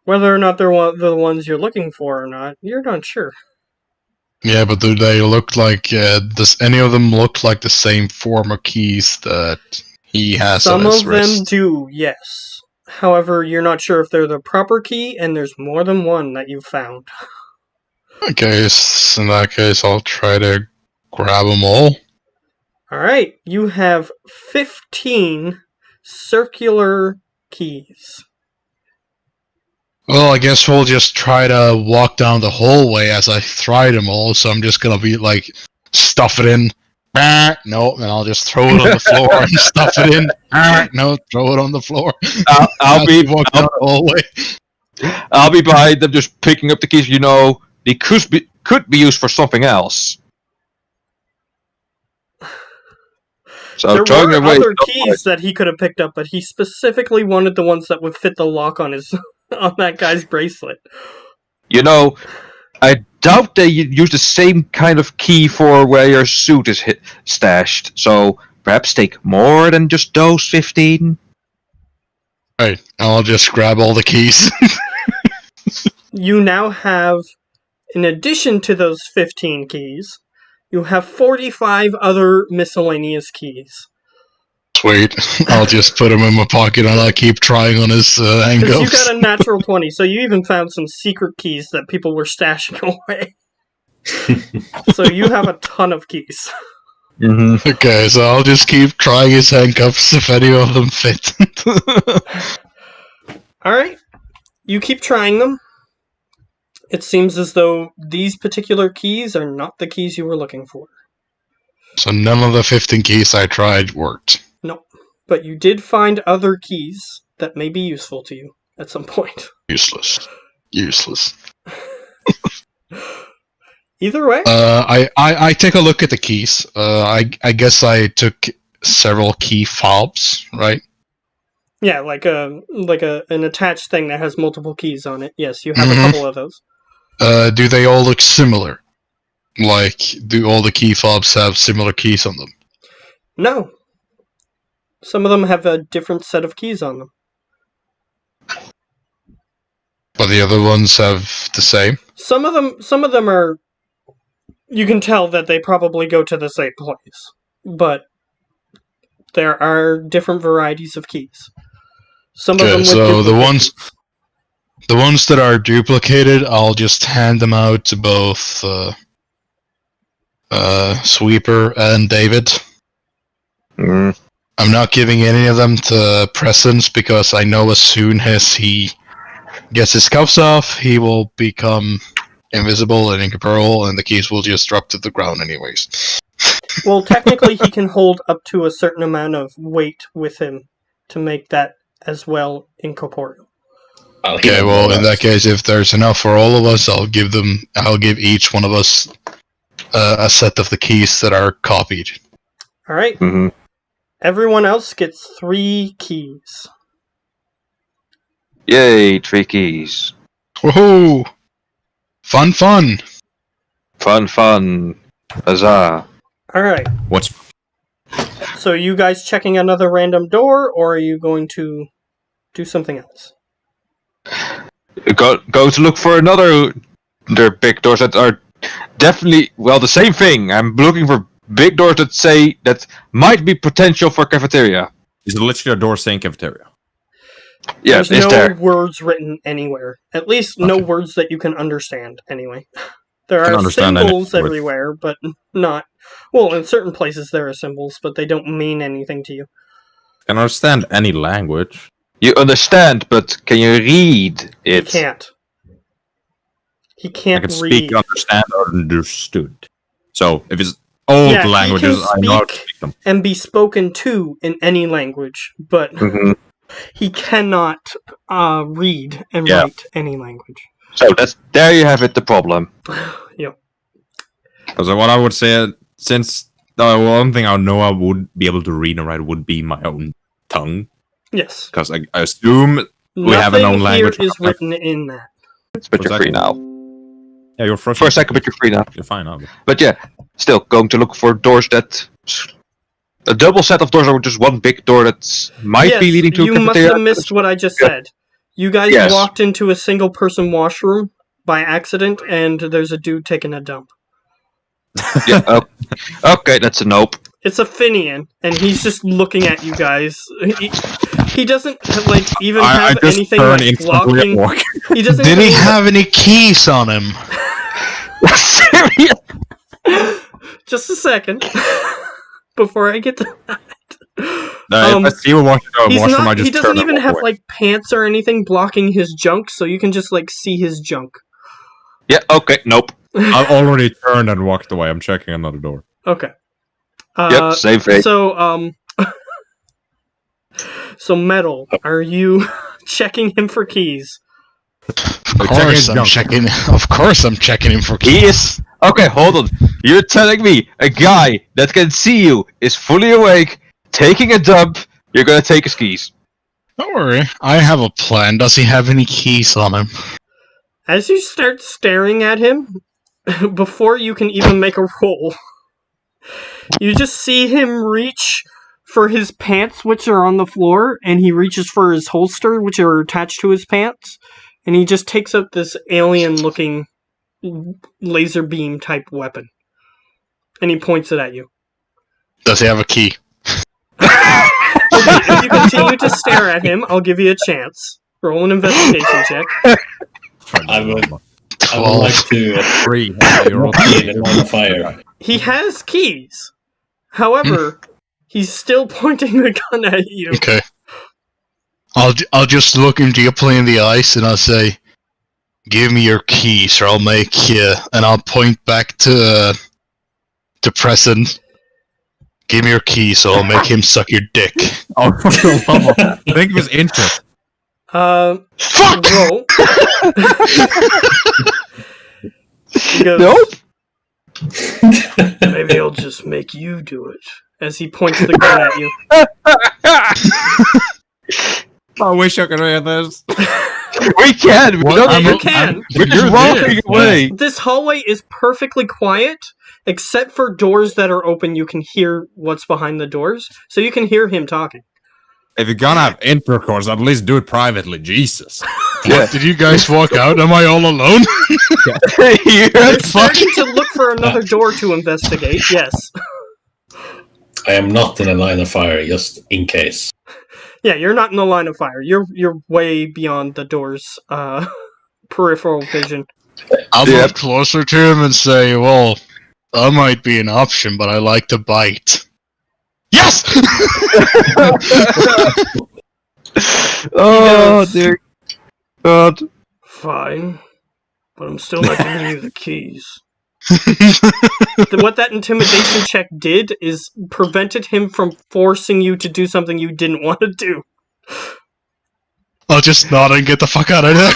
Speaker 2: Whether or not they're the ones you're looking for or not, you're not sure.
Speaker 3: Yeah, but do they look like, does any of them look like the same form of keys that he has
Speaker 2: Some
Speaker 3: on his
Speaker 2: of
Speaker 3: wrist?
Speaker 2: them do, yes. However, you're not sure if they're the proper key, and there's more than one that you've found.
Speaker 3: Okay, in that case, I'll try to grab them all.
Speaker 2: Alright, you have 15 circular keys.
Speaker 3: Well, I guess we'll just try to walk down the hallway as I try them all, so I'm just gonna be like, stuff it in. No, and I'll just throw it on the floor and stuff it in. No, throw it on the floor.
Speaker 5: I'll
Speaker 3: As
Speaker 5: be
Speaker 3: we walk down the hallway.
Speaker 5: I'll be behind them, just picking up the keys. You know, they could be used for something else. So
Speaker 2: There
Speaker 5: throwing
Speaker 2: were
Speaker 5: away.
Speaker 2: other keys that he could have picked up, but he specifically wanted the ones that would fit the lock on his on that guy's bracelet.
Speaker 5: You know, I doubt they use the same kind of key for where your suit is stashed. So perhaps take more than just those 15.
Speaker 3: Right, I'll just grab all the keys.
Speaker 2: You now have, in addition to those 15 keys, you have 45 other miscellaneous keys.
Speaker 3: Sweet. I'll just put them in my pocket and I'll keep trying on his
Speaker 2: Because
Speaker 3: handcuffs.
Speaker 2: you got a natural 20, so you even found some secret keys that people were stashing away. So you have a ton of keys.
Speaker 5: Mm-hmm.
Speaker 3: Okay, so I'll just keep trying his handcuffs if any of them fit.
Speaker 2: Alright, you keep trying them. It seems as though these particular keys are not the keys you were looking for.
Speaker 3: So none of the 15 keys I tried worked.
Speaker 2: No, but you did find other keys that may be useful to you at some point.
Speaker 3: Useless.
Speaker 2: Either way,
Speaker 3: I take a look at the keys. I guess I took several key fobs, right?
Speaker 2: yeah, like an attached thing that has multiple keys on it. Yes, you have
Speaker 3: Mhm.
Speaker 2: a couple of those.
Speaker 3: Do they all look similar? Like, do all the key fobs have similar keys on them?
Speaker 2: No. Some of them have a different set of keys on them.
Speaker 3: But the other ones have the same?
Speaker 2: Some of them are, you can tell that they probably go to the same place. But there are different varieties of keys. Some of
Speaker 3: Okay,
Speaker 2: them with
Speaker 3: so the
Speaker 2: duplications.
Speaker 3: ones that are duplicated, I'll just hand them out to both Sweeper and David.
Speaker 5: Mm.
Speaker 3: I'm not giving any of them to Presence because I know as soon as he gets his cuffs off, he will become invisible and incorporeal, and the keys will just drop to the ground anyways.
Speaker 2: Well, technically he can hold up to a certain amount of weight with him to make that as well incorporeal.
Speaker 3: Okay, well, in that case, if there's enough for all of us, I'll give each one of us a set of the keys that are copied.
Speaker 2: Alright.
Speaker 5: Mm-hmm.
Speaker 2: Everyone else gets 3 keys.
Speaker 5: Yay, 3 keys.
Speaker 3: Woohoo! Fun!
Speaker 5: Fun. Huzzah.
Speaker 2: Alright.
Speaker 6: What's
Speaker 2: So you guys checking another random door, or are you going to do something else?
Speaker 5: Go to look for another big doors that are definitely the same thing. I'm looking for big doors that might be potential for cafeteria.
Speaker 1: Is it literally a door saying cafeteria?
Speaker 5: Yeah,
Speaker 2: There's
Speaker 5: it's
Speaker 2: no
Speaker 5: there.
Speaker 2: words written anywhere. At least no words that you can understand, anyway. There
Speaker 1: Can
Speaker 2: are
Speaker 1: understand
Speaker 2: symbols
Speaker 1: any language.
Speaker 2: everywhere, but not... Well, in certain places there are symbols, but they don't mean anything to you.
Speaker 1: Can understand any language.
Speaker 5: You understand, but can you read
Speaker 2: He
Speaker 5: it?
Speaker 2: can't. He
Speaker 1: I
Speaker 2: can't
Speaker 1: can
Speaker 2: read.
Speaker 1: speak, understand, or understood. So if it's old
Speaker 2: Yeah, he
Speaker 1: languages,
Speaker 2: can
Speaker 1: I know how to
Speaker 2: speak
Speaker 1: speak them.
Speaker 2: and be spoken to in any language, but
Speaker 5: Mhm.
Speaker 2: he cannot read and
Speaker 1: Yeah.
Speaker 2: write any language.
Speaker 5: So there you have it. The problem.
Speaker 2: Yep.
Speaker 1: So what I would say, since the one thing I know I would be able to read and write would be my own tongue,
Speaker 2: Yes.
Speaker 1: because I assume we have an own language.
Speaker 2: Nothing here is written in that.
Speaker 5: But you're free now.
Speaker 1: Yeah, you're fresh.
Speaker 5: For a second, but you're free now.
Speaker 1: You're fine now.
Speaker 5: But yeah, still going to look for doors that a double set of doors or just one big door that might be leading to a
Speaker 2: you must
Speaker 5: cafeteria.
Speaker 2: have missed what I just
Speaker 5: Yeah.
Speaker 2: said. You guys
Speaker 5: Yes.
Speaker 2: walked into a single-person washroom by accident, and there's a dude taking a dump.
Speaker 5: Yeah, okay, that's a nope.
Speaker 2: It's a Finian, and he's just looking at you guys. He doesn't even
Speaker 1: I
Speaker 2: have
Speaker 1: just
Speaker 2: anything
Speaker 1: turn
Speaker 2: like
Speaker 1: instantly
Speaker 2: blocking.
Speaker 1: and walk.
Speaker 2: He doesn't.
Speaker 3: Did he
Speaker 2: even-
Speaker 3: have any keys on him?
Speaker 5: Serious?
Speaker 2: Just a second before I get to that.
Speaker 1: If I see him walking out of
Speaker 2: He's
Speaker 1: washroom,
Speaker 2: not,
Speaker 1: I just
Speaker 2: he doesn't
Speaker 1: turn
Speaker 2: even
Speaker 1: and
Speaker 2: have
Speaker 1: walk away.
Speaker 2: like pants or anything blocking his junk, so you can just see his junk.
Speaker 5: Yeah, okay, nope.
Speaker 1: I already turned and walked away. I'm checking another door.
Speaker 2: Okay.
Speaker 5: Yep, same thing.
Speaker 2: So so Metal, are you checking him for keys?
Speaker 3: Of course I'm checking him for
Speaker 5: He
Speaker 3: keys.
Speaker 5: is. Okay, hold on. You're telling me a guy that can see you is fully awake, taking a dump, you're gonna take his keys.
Speaker 3: Don't worry, I have a plan. Does he have any keys on him?
Speaker 2: As you start staring at him, before you can even make a roll, you just see him reach for his pants, which are on the floor, and he reaches for his holster, which are attached to his pants, and he just takes up this alien-looking laser beam type weapon, and he points it at you.
Speaker 3: Does he have a key?
Speaker 2: Okay, if you continue to stare at him, I'll give you a chance. Roll an investigation check.
Speaker 4: I would like to
Speaker 1: Three. You're
Speaker 4: be in the line of fire.
Speaker 2: He has keys. However, he's still pointing the gun at you.
Speaker 3: Okay. I'll just look him deeply in the eyes and I'll say, "Give me your keys, or I'll make you." And I'll point back to Preston. "Give me your keys, or I'll make him suck your dick."
Speaker 1: Oh, think of his interest.
Speaker 3: Fuck!
Speaker 2: Roll. He goes,
Speaker 5: Nope.
Speaker 2: "Maybe I'll just make you do it." As he points the gun at you.
Speaker 1: I wish I could hear this.
Speaker 5: We can. We
Speaker 3: What?
Speaker 5: don't
Speaker 2: Yeah,
Speaker 5: even-
Speaker 2: you can.
Speaker 5: We're just walking away.
Speaker 2: This hallway is perfectly quiet, except for doors that are open. You can hear what's behind the doors, so you can hear him talking.
Speaker 1: If you're gonna have intercourse, at least do it privately. Jesus.
Speaker 5: Yeah.
Speaker 3: Did you guys walk out? Am I all alone?
Speaker 5: You're
Speaker 2: You're starting to look for another door to investigate. Yes.
Speaker 4: I am not in a line of fire, just in case.
Speaker 2: Yeah, you're not in the line of fire. You're way beyond the door's peripheral vision.
Speaker 3: I'll
Speaker 5: Yeah.
Speaker 3: move closer to him and say, "Well, that might be an option, but I like to bite." Yes!
Speaker 5: Oh dear God.
Speaker 2: Fine, but I'm still not giving you the keys. What that intimidation check did is prevented him from forcing you to do something you didn't want to do.
Speaker 3: I'll just nod and get the fuck out of there.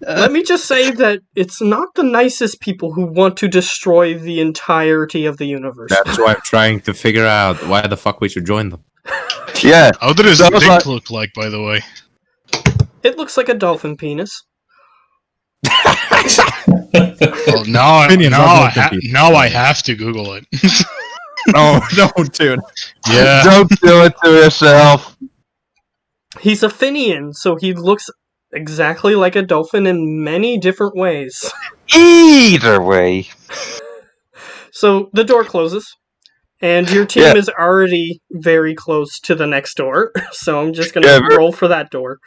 Speaker 2: Let me just say that it's not the nicest people who want to destroy the entirety of the universe.
Speaker 1: That's why I'm trying to figure out why the fuck we should join them.
Speaker 5: Yeah.
Speaker 3: How did his
Speaker 5: That was
Speaker 3: dick
Speaker 5: like-
Speaker 3: look like, by the way?
Speaker 2: It looks like a dolphin penis.
Speaker 3: Well, now I have to Google it.
Speaker 1: Oh, no, dude.
Speaker 3: Yeah.
Speaker 5: Don't do it to yourself.
Speaker 2: He's a Finian, so he looks exactly like a dolphin in many different ways.
Speaker 5: Either way.
Speaker 2: So the door closes, and your team is already very close to the next door, so I'm just gonna roll for that door.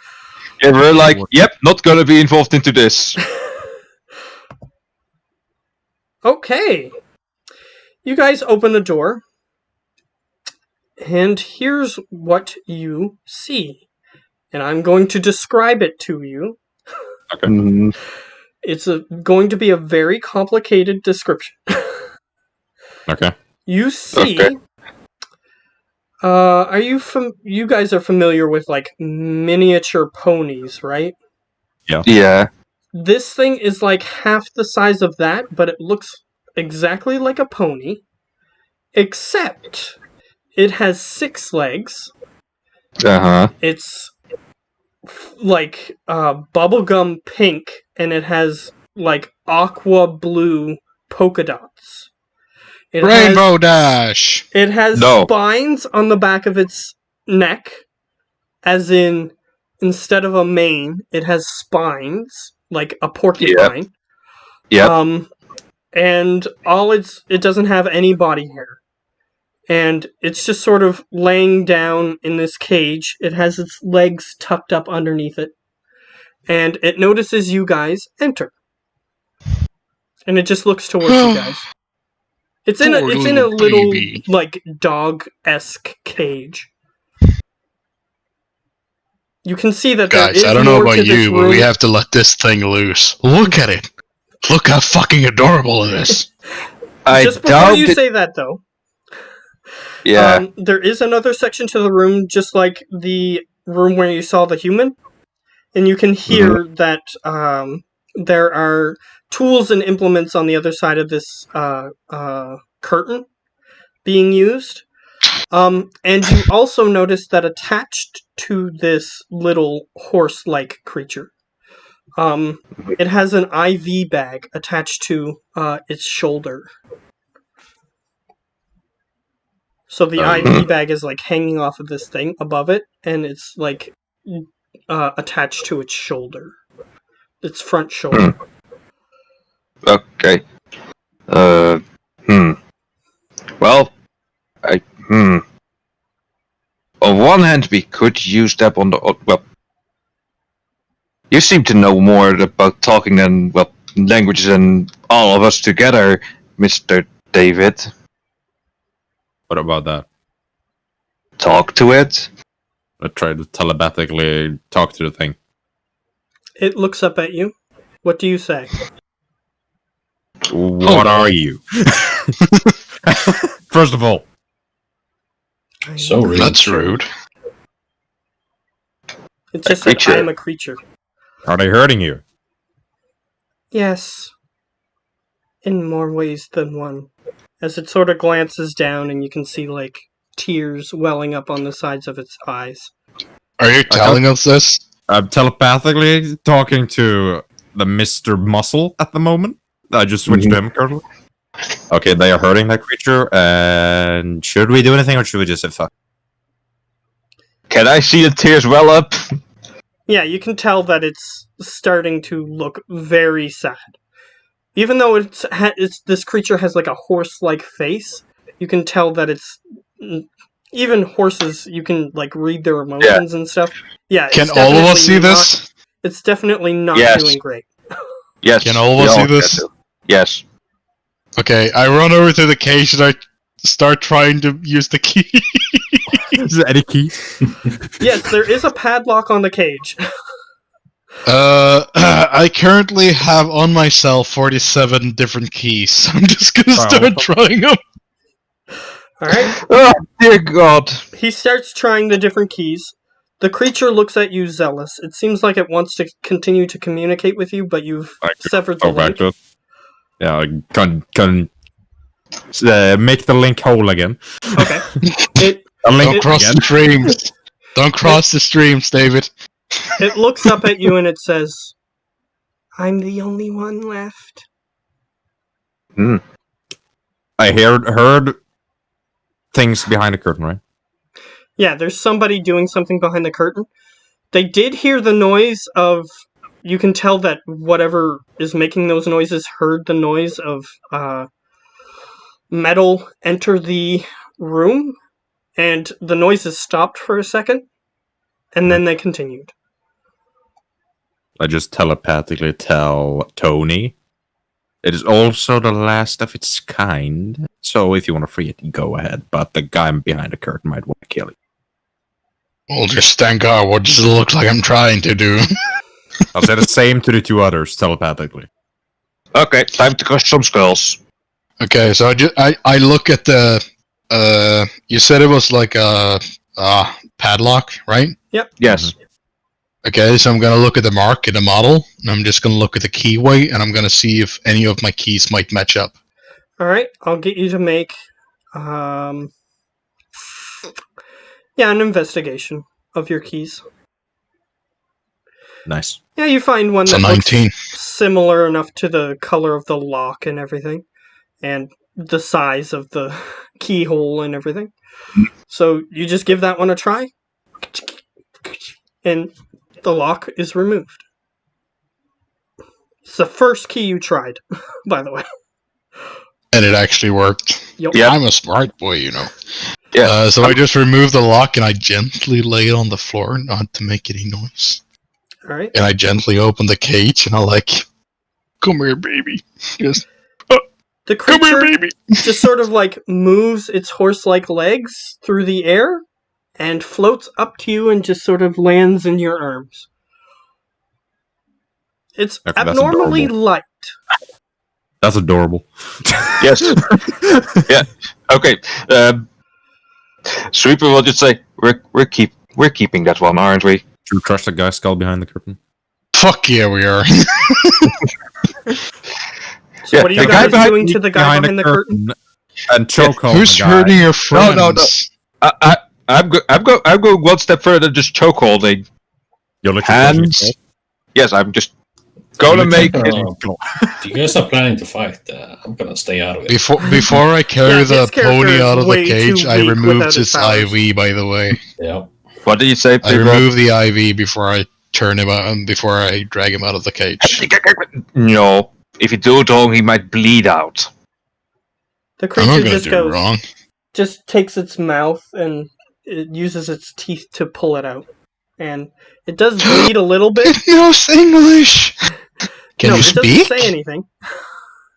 Speaker 5: Yeah, we're like, yep, not gonna be involved into this.
Speaker 2: Okay. You guys open the door, and here's what you see. And I'm going to describe it to you.
Speaker 5: Okay.
Speaker 2: It's going to be a very complicated description.
Speaker 1: Okay.
Speaker 2: You see... Okay. You guys are familiar with, like, miniature ponies, right?
Speaker 5: Yeah.
Speaker 2: This thing is like half the size of that, but it looks exactly like a pony, except it has 6 legs. It's like bubblegum pink, and it has like aqua blue polka dots.
Speaker 3: Rainbow Dash!
Speaker 2: It has spines on the back of its neck, as in, instead of a mane, it has spines, like a porcupine.
Speaker 5: Yep.
Speaker 2: And it doesn't have any body hair. And it's just sort of laying down in this cage. It has its legs tucked up underneath it. And it notices you guys enter. And it just looks towards you guys. It's in a little like dog-esque cage. You can see that there is
Speaker 3: guys, I don't know
Speaker 2: more
Speaker 3: about
Speaker 2: to this
Speaker 3: you, but
Speaker 2: room.
Speaker 3: we have to let this thing loose. Look at it! Look how fucking adorable it is!
Speaker 2: Just before you say that, though, there is another section to the room, just like the room where you saw the human, and you can hear that there are tools and implements on the other side of this curtain being used. And you also notice that attached to this little horse-like creature, it has an IV bag attached to its shoulder. So the IV bag is like hanging off of this thing above it, and it's like attached to its shoulder. Its front shoulder.
Speaker 5: Okay. Well, on one hand, we could use that on the... Well, you seem to know more about talking than, well, languages than all of us together, Mr. David.
Speaker 1: What about that?
Speaker 5: Talk to it?
Speaker 1: I try to telepathically talk to the thing.
Speaker 2: It looks up at you. What do you say?
Speaker 1: What are you? First of all.
Speaker 4: So rude.
Speaker 3: That's rude.
Speaker 2: It just said, I am a creature.
Speaker 1: Are they hurting you?
Speaker 2: Yes. In more ways than one. As it sort of glances down, and you can see, like, tears welling up on the sides of its eyes.
Speaker 3: Are you telling us this?
Speaker 1: I'm telepathically talking to the Mr. Muscle at the moment. I just switched to him currently. Okay, they are hurting that creature, and should we do anything, or should we just say fuck?
Speaker 5: Can I see the tears well up?
Speaker 2: Yeah, you can tell that it's starting to look very sad. Even though this creature has like a horse-like face, you can tell that it's... Even horses, you can like read their emotions and stuff. Yeah.
Speaker 3: Can all of us see this?
Speaker 2: It's definitely not doing great.
Speaker 5: Yes.
Speaker 3: Can all of us see this?
Speaker 5: Yes.
Speaker 3: Okay, I run over to the cage and I start trying to use the key.
Speaker 1: Is there any key?
Speaker 2: Yes, there is a padlock on the cage.
Speaker 3: I currently have on myself 47 different keys, so I'm just gonna start trying them.
Speaker 2: Alright.
Speaker 5: Oh, dear God.
Speaker 2: He starts trying the different keys. The creature looks at you zealous. It seems like it wants to continue to communicate with you, but you've severed the link.
Speaker 1: Back to it. Yeah, make the link whole again.
Speaker 2: Okay.
Speaker 3: Don't cross the streams. Don't cross the streams, David.
Speaker 2: It looks up at you and it says, I'm the only one left.
Speaker 1: I heard things behind the curtain, right?
Speaker 2: Yeah, there's somebody doing something behind the curtain. They did hear the noise of. You can tell that whatever is making those noises heard the noise of metal enter the room, and the noises stopped for a second, and then they continued.
Speaker 1: I just telepathically tell Tony. It is also the last of its kind. So if you want to free it, go ahead. But the guy behind the curtain might want to kill you.
Speaker 3: Well, just thank God. What does it look like I'm trying to do?
Speaker 1: I'll say the same to the two others telepathically.
Speaker 5: Okay, time to crush some skulls.
Speaker 3: Okay, so I look at the. You said it was like a padlock, right?
Speaker 5: Yes.
Speaker 3: Okay, so I'm gonna look at the mark in the model, and I'm just gonna look at the keyway, and I'm gonna see if any of my keys might match up.
Speaker 2: Alright, I'll get you to make an investigation of your keys.
Speaker 1: Nice.
Speaker 2: Yeah, you find one
Speaker 3: It's a
Speaker 2: that looks
Speaker 3: 19.
Speaker 2: similar enough to the color of the lock and everything, and the size of the keyhole and everything. So you just give that one a try, and the lock is removed. It's the first key you tried, by the way.
Speaker 3: And it actually worked.
Speaker 2: Yep.
Speaker 5: Yeah.
Speaker 3: I'm a smart boy, you know.
Speaker 5: Yeah.
Speaker 3: So I just remove the lock and I gently lay it on the floor, not to make any noise.
Speaker 2: Alright.
Speaker 3: And I gently open the cage and I like, come here, baby. Just
Speaker 2: The
Speaker 3: come here,
Speaker 2: creature
Speaker 3: baby.
Speaker 2: just sort of like moves its horse-like legs through the air and floats up to you and just sort of lands in your arms. It's
Speaker 1: Okay, that's
Speaker 2: abnormally
Speaker 1: adorable.
Speaker 2: light.
Speaker 1: That's adorable.
Speaker 5: Yes. Yeah. Okay. Sweeper will just say, "We're keeping that one, aren't we?"
Speaker 1: Should we crush the guy's skull behind the curtain?
Speaker 3: Fuck yeah, we are.
Speaker 2: So
Speaker 5: Yeah,
Speaker 2: what are you
Speaker 5: the guy
Speaker 2: guys doing to the guy behind the curtain?
Speaker 1: and chokehold
Speaker 3: Who's
Speaker 1: the guy.
Speaker 3: hurting your friends?
Speaker 5: No. I'm going one step further, just chokeholding.
Speaker 1: You're looking at the
Speaker 5: Hands.
Speaker 1: skull?
Speaker 5: Yes, I'm just gonna make it.
Speaker 4: If you guys are planning to fight, I'm gonna stay out of it.
Speaker 3: Before I carry
Speaker 2: Yeah,
Speaker 3: the
Speaker 2: his character
Speaker 3: pony
Speaker 2: is
Speaker 3: out of the
Speaker 2: way
Speaker 3: cage,
Speaker 2: too
Speaker 3: I
Speaker 2: weak
Speaker 3: removed
Speaker 2: without
Speaker 3: his
Speaker 2: his powers.
Speaker 3: IV, by the way.
Speaker 4: Yeah.
Speaker 5: What did you say?
Speaker 3: I removed the IV before I turn him out, before I drag him out of the cage.
Speaker 5: No. If you do it wrong, he might bleed out.
Speaker 2: The
Speaker 3: I'm
Speaker 2: creature
Speaker 3: not gonna
Speaker 2: just
Speaker 3: do it
Speaker 2: goes,
Speaker 3: wrong.
Speaker 2: just takes its mouth and it uses its teeth to pull it out. And it does bleed a little bit.
Speaker 3: It knows English! Can
Speaker 2: no,
Speaker 3: you
Speaker 2: it
Speaker 3: speak?
Speaker 2: doesn't say anything.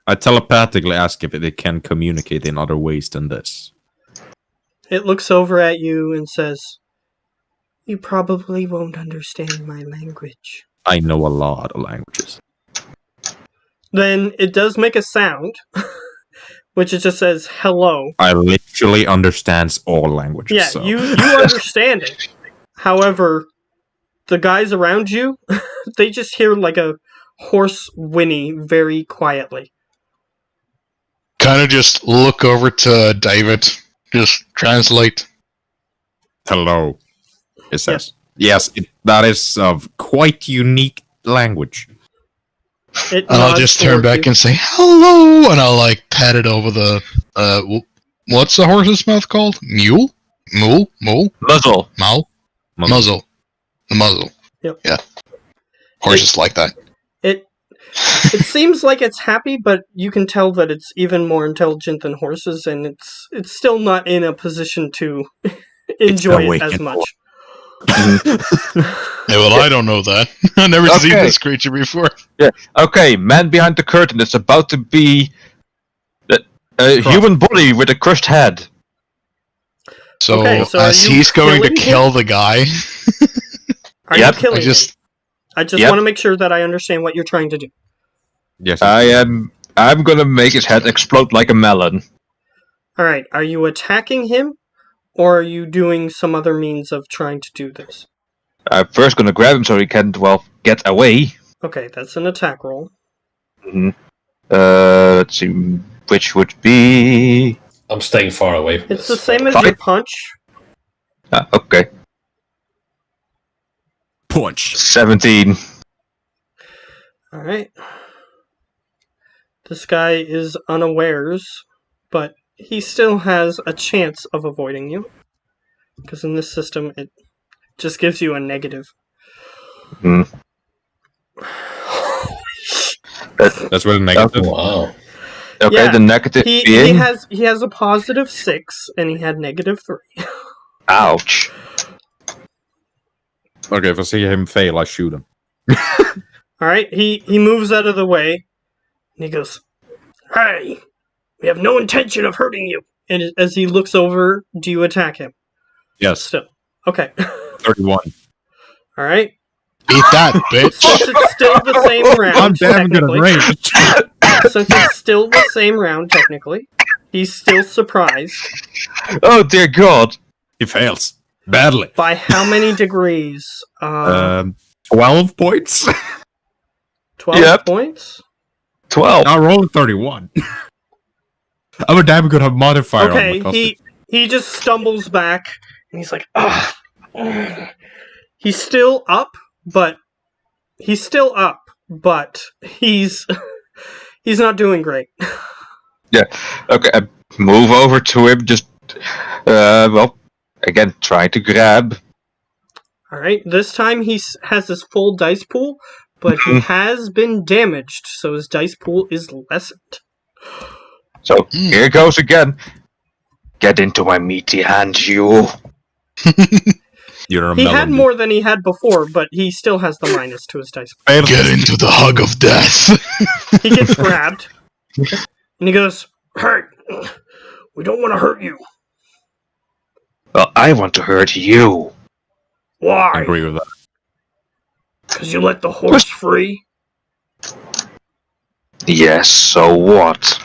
Speaker 1: I telepathically ask if it can communicate in other ways than this.
Speaker 2: It looks over at you and says, "You probably won't understand my language."
Speaker 1: I know a lot of languages.
Speaker 2: Then it does make a sound, which it just says hello.
Speaker 1: I literally understands all languages.
Speaker 2: Yeah,
Speaker 1: so.
Speaker 2: you understand it. However, the guys around you, they just hear like a horse whinny very quietly.
Speaker 3: Kind of just look over to David. Just translate.
Speaker 1: Hello, it says. Yes, that is of quite unique language.
Speaker 2: It
Speaker 3: And I'll
Speaker 2: nods
Speaker 3: just turn
Speaker 2: toward
Speaker 3: back
Speaker 2: you.
Speaker 3: and say, hello! And I'll like pat it over the, what's the horse's mouth called? Mule? Mule?
Speaker 5: Muzzle.
Speaker 3: Mouth? Muzzle. The muzzle.
Speaker 2: Yep.
Speaker 3: Yeah. Horses like that.
Speaker 2: It seems like it's happy, but you can tell that it's even more intelligent than horses, and it's still not in a position to enjoy it as
Speaker 1: awakened
Speaker 2: much.
Speaker 3: Yeah, well, I don't know that. I've never seen
Speaker 5: Okay.
Speaker 3: this creature before.
Speaker 5: Okay, man behind the curtain is about to be a human body with a crushed head.
Speaker 3: So,
Speaker 2: Okay, so
Speaker 3: as
Speaker 2: are you
Speaker 3: he's going to
Speaker 2: killing him?
Speaker 3: kill the guy,
Speaker 2: Are
Speaker 5: Yep,
Speaker 2: you killing
Speaker 3: I just...
Speaker 2: him? I just
Speaker 5: Yep.
Speaker 2: want to make sure that I understand what you're trying to do.
Speaker 1: Yes,
Speaker 5: I'm gonna make his head explode like a melon.
Speaker 2: Alright, are you attacking him, or are you doing some other means of trying to do this?
Speaker 5: I'm first gonna grab him so he can't, get away.
Speaker 2: Okay, that's an attack roll.
Speaker 5: Let's see, which would be...
Speaker 4: I'm staying far away from
Speaker 2: It's
Speaker 4: this.
Speaker 2: the same as
Speaker 5: Fine.
Speaker 2: your punch.
Speaker 5: Okay,
Speaker 1: punch.
Speaker 5: 17.
Speaker 2: Alright. This guy is unawares, but he still has a chance of avoiding you. Because in this system, it just gives you a negative.
Speaker 1: That's with a negative.
Speaker 4: Wow.
Speaker 5: Okay,
Speaker 2: Yeah,
Speaker 5: the negative
Speaker 2: he
Speaker 5: being.
Speaker 2: has a positive 6, and he had negative 3.
Speaker 5: Ouch.
Speaker 1: Okay, if I see him fail, I shoot him.
Speaker 2: All right, he moves out of the way, and he goes, "Hey, we have no intention of hurting you." And as he looks over, do you attack him?
Speaker 1: Yes,
Speaker 2: Still, okay.
Speaker 1: 31.
Speaker 2: All right.
Speaker 3: Eat that, bitch.
Speaker 2: Since it's still the same round,
Speaker 1: I'm damn good at
Speaker 2: technically.
Speaker 1: range.
Speaker 2: Since it's still the same round, technically, he's still surprised.
Speaker 5: Oh dear God.
Speaker 1: He fails badly.
Speaker 2: By how many degrees?
Speaker 1: 12 points.
Speaker 2: 12
Speaker 5: Yep.
Speaker 2: points?
Speaker 5: 12.
Speaker 1: I rolled 31. I'm a damn good modifier on
Speaker 2: Okay,
Speaker 1: my custom.
Speaker 2: he just stumbles back, and he's like, "Ugh." He's still up, but he's not doing great.
Speaker 5: Okay, I move over to him, just, well, again, trying to grab.
Speaker 2: Alright, this time he has his full dice pool, but he has been damaged, so his dice pool is lessened.
Speaker 5: So, here goes again. Get into my meaty hands, you.
Speaker 1: You're a
Speaker 2: He had
Speaker 1: melon.
Speaker 2: more than he had before, but he still has the minus to his dice pool.
Speaker 1: Fails.
Speaker 3: Get into the hug of death.
Speaker 2: He gets grabbed, and he goes, "Hey, we don't want to hurt you."
Speaker 5: Well, I want to hurt you.
Speaker 1: I
Speaker 2: Why?
Speaker 1: agree with that.
Speaker 2: Because you let the horse free?
Speaker 5: Yes, so what?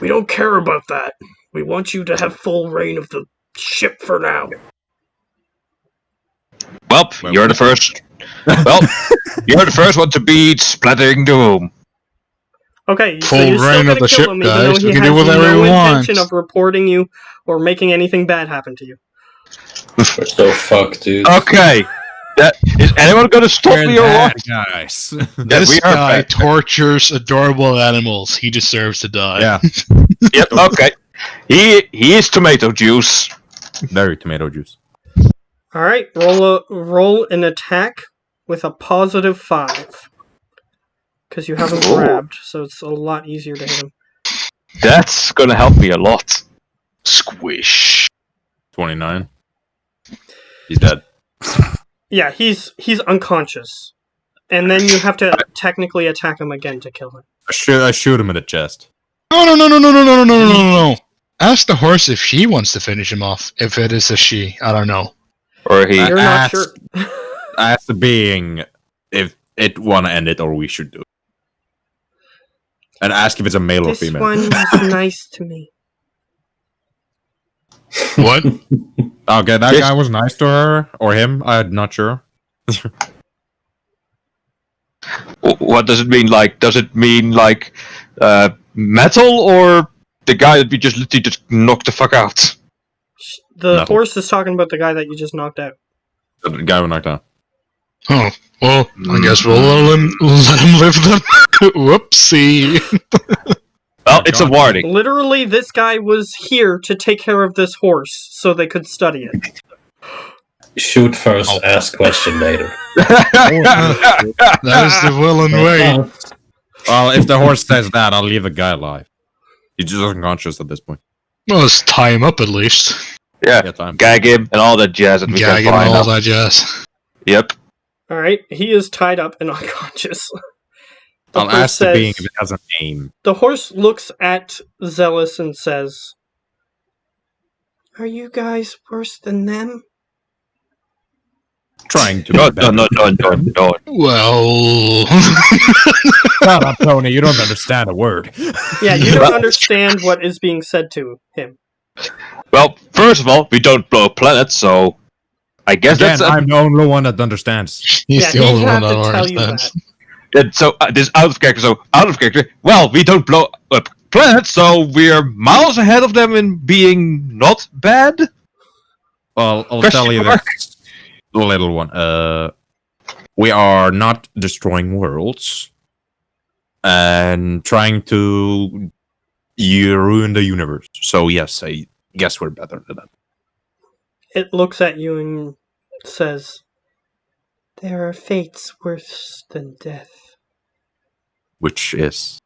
Speaker 2: We don't care about that. We want you to have full reign of the ship for now.
Speaker 5: Well, you're the first. Well, you're the first one to be splattering the room.
Speaker 2: Okay, so
Speaker 3: Full
Speaker 2: you're still
Speaker 3: reign
Speaker 2: gonna
Speaker 3: of the
Speaker 2: kill
Speaker 3: ship,
Speaker 2: him, even
Speaker 3: guys.
Speaker 2: though
Speaker 3: We
Speaker 2: he
Speaker 3: can
Speaker 2: has
Speaker 3: do whatever
Speaker 2: no
Speaker 3: we
Speaker 2: intention
Speaker 3: want.
Speaker 2: of reporting you or making anything bad happen to you.
Speaker 4: We're so fucked, dude.
Speaker 5: Okay. Is anyone going to stop
Speaker 1: We're
Speaker 5: me or
Speaker 1: bad
Speaker 5: what?
Speaker 1: guys.
Speaker 3: This
Speaker 5: we are
Speaker 3: guy
Speaker 5: bad.
Speaker 3: tortures adorable animals. He deserves to die.
Speaker 1: Yeah,
Speaker 5: Yep. Okay. He is tomato juice.
Speaker 1: very tomato juice.
Speaker 2: All right, roll an attack with a positive 5, because you haven't
Speaker 5: Ooh.
Speaker 2: grabbed, so it's a lot easier to hit him.
Speaker 5: That's gonna help me a lot.
Speaker 3: Squish.
Speaker 1: 29. He's dead.
Speaker 2: Yeah, he's unconscious, and then you have to technically attack him again to kill him.
Speaker 1: I shoot him in the chest.
Speaker 3: No. Ask the horse if she wants to finish him off. If it is a she, I don't know.
Speaker 5: Or he.
Speaker 2: You're not
Speaker 1: ask-
Speaker 2: sure.
Speaker 1: Ask the being if it want to end it or we should do it. And ask if it's a male or
Speaker 2: This
Speaker 1: female.
Speaker 2: one was nice to me.
Speaker 3: What?
Speaker 1: Okay, that guy was nice to her or him. I'm not sure.
Speaker 5: What does it mean? Like, does it mean like metal or the guy that we just literally just knocked the fuck out?
Speaker 2: The
Speaker 1: Metal.
Speaker 2: horse is talking about the guy that you just knocked out.
Speaker 1: The guy who knocked out.
Speaker 3: Oh, well, I guess we'll let him live then. Whoopsie.
Speaker 5: Well, it's a warning.
Speaker 2: Literally, this guy was here to take care of this horse so they could study it.
Speaker 4: Shoot first, ask question later.
Speaker 3: That is the will and way.
Speaker 1: Well, if the horse says that, I'll leave the guy alive. He's just unconscious at this point.
Speaker 3: Well, let's tie him up at least.
Speaker 5: Yeah,
Speaker 1: Yeah, time.
Speaker 5: gag him and all that jazz that we
Speaker 3: Gag
Speaker 5: can
Speaker 3: him and
Speaker 5: find
Speaker 3: all
Speaker 5: out.
Speaker 3: that jazz.
Speaker 5: Yep.
Speaker 2: Alright, he is tied up and unconscious. The
Speaker 1: I'll
Speaker 2: horse
Speaker 1: ask the
Speaker 2: says-
Speaker 1: being if it has a name.
Speaker 2: The horse looks at Zealous and says, "Are you guys worse than them?"
Speaker 1: Trying to
Speaker 5: No,
Speaker 1: be better.
Speaker 5: no.
Speaker 3: Well...
Speaker 1: Shut up, Tony. You don't understand a word.
Speaker 2: Yeah, you don't understand what is being said to him.
Speaker 5: Well, first of all, we don't blow planets, so I guess
Speaker 1: Again,
Speaker 5: that's
Speaker 1: I'm the only one that understands.
Speaker 3: He's
Speaker 2: Yeah,
Speaker 3: the
Speaker 2: he'd
Speaker 3: only
Speaker 2: have
Speaker 3: one
Speaker 2: to
Speaker 3: that
Speaker 2: tell you
Speaker 3: understands.
Speaker 5: so this out of character. So out of character. Well, we don't blow up planets, so we're miles ahead of them in being not bad.
Speaker 1: Well, I'll
Speaker 5: Question
Speaker 1: tell you
Speaker 5: mark?
Speaker 1: this little one. We are not destroying worlds and trying to ruin the universe. So yes, I guess we're better than that.
Speaker 2: It looks at you and says, There are fates worse than death.
Speaker 6: Which is...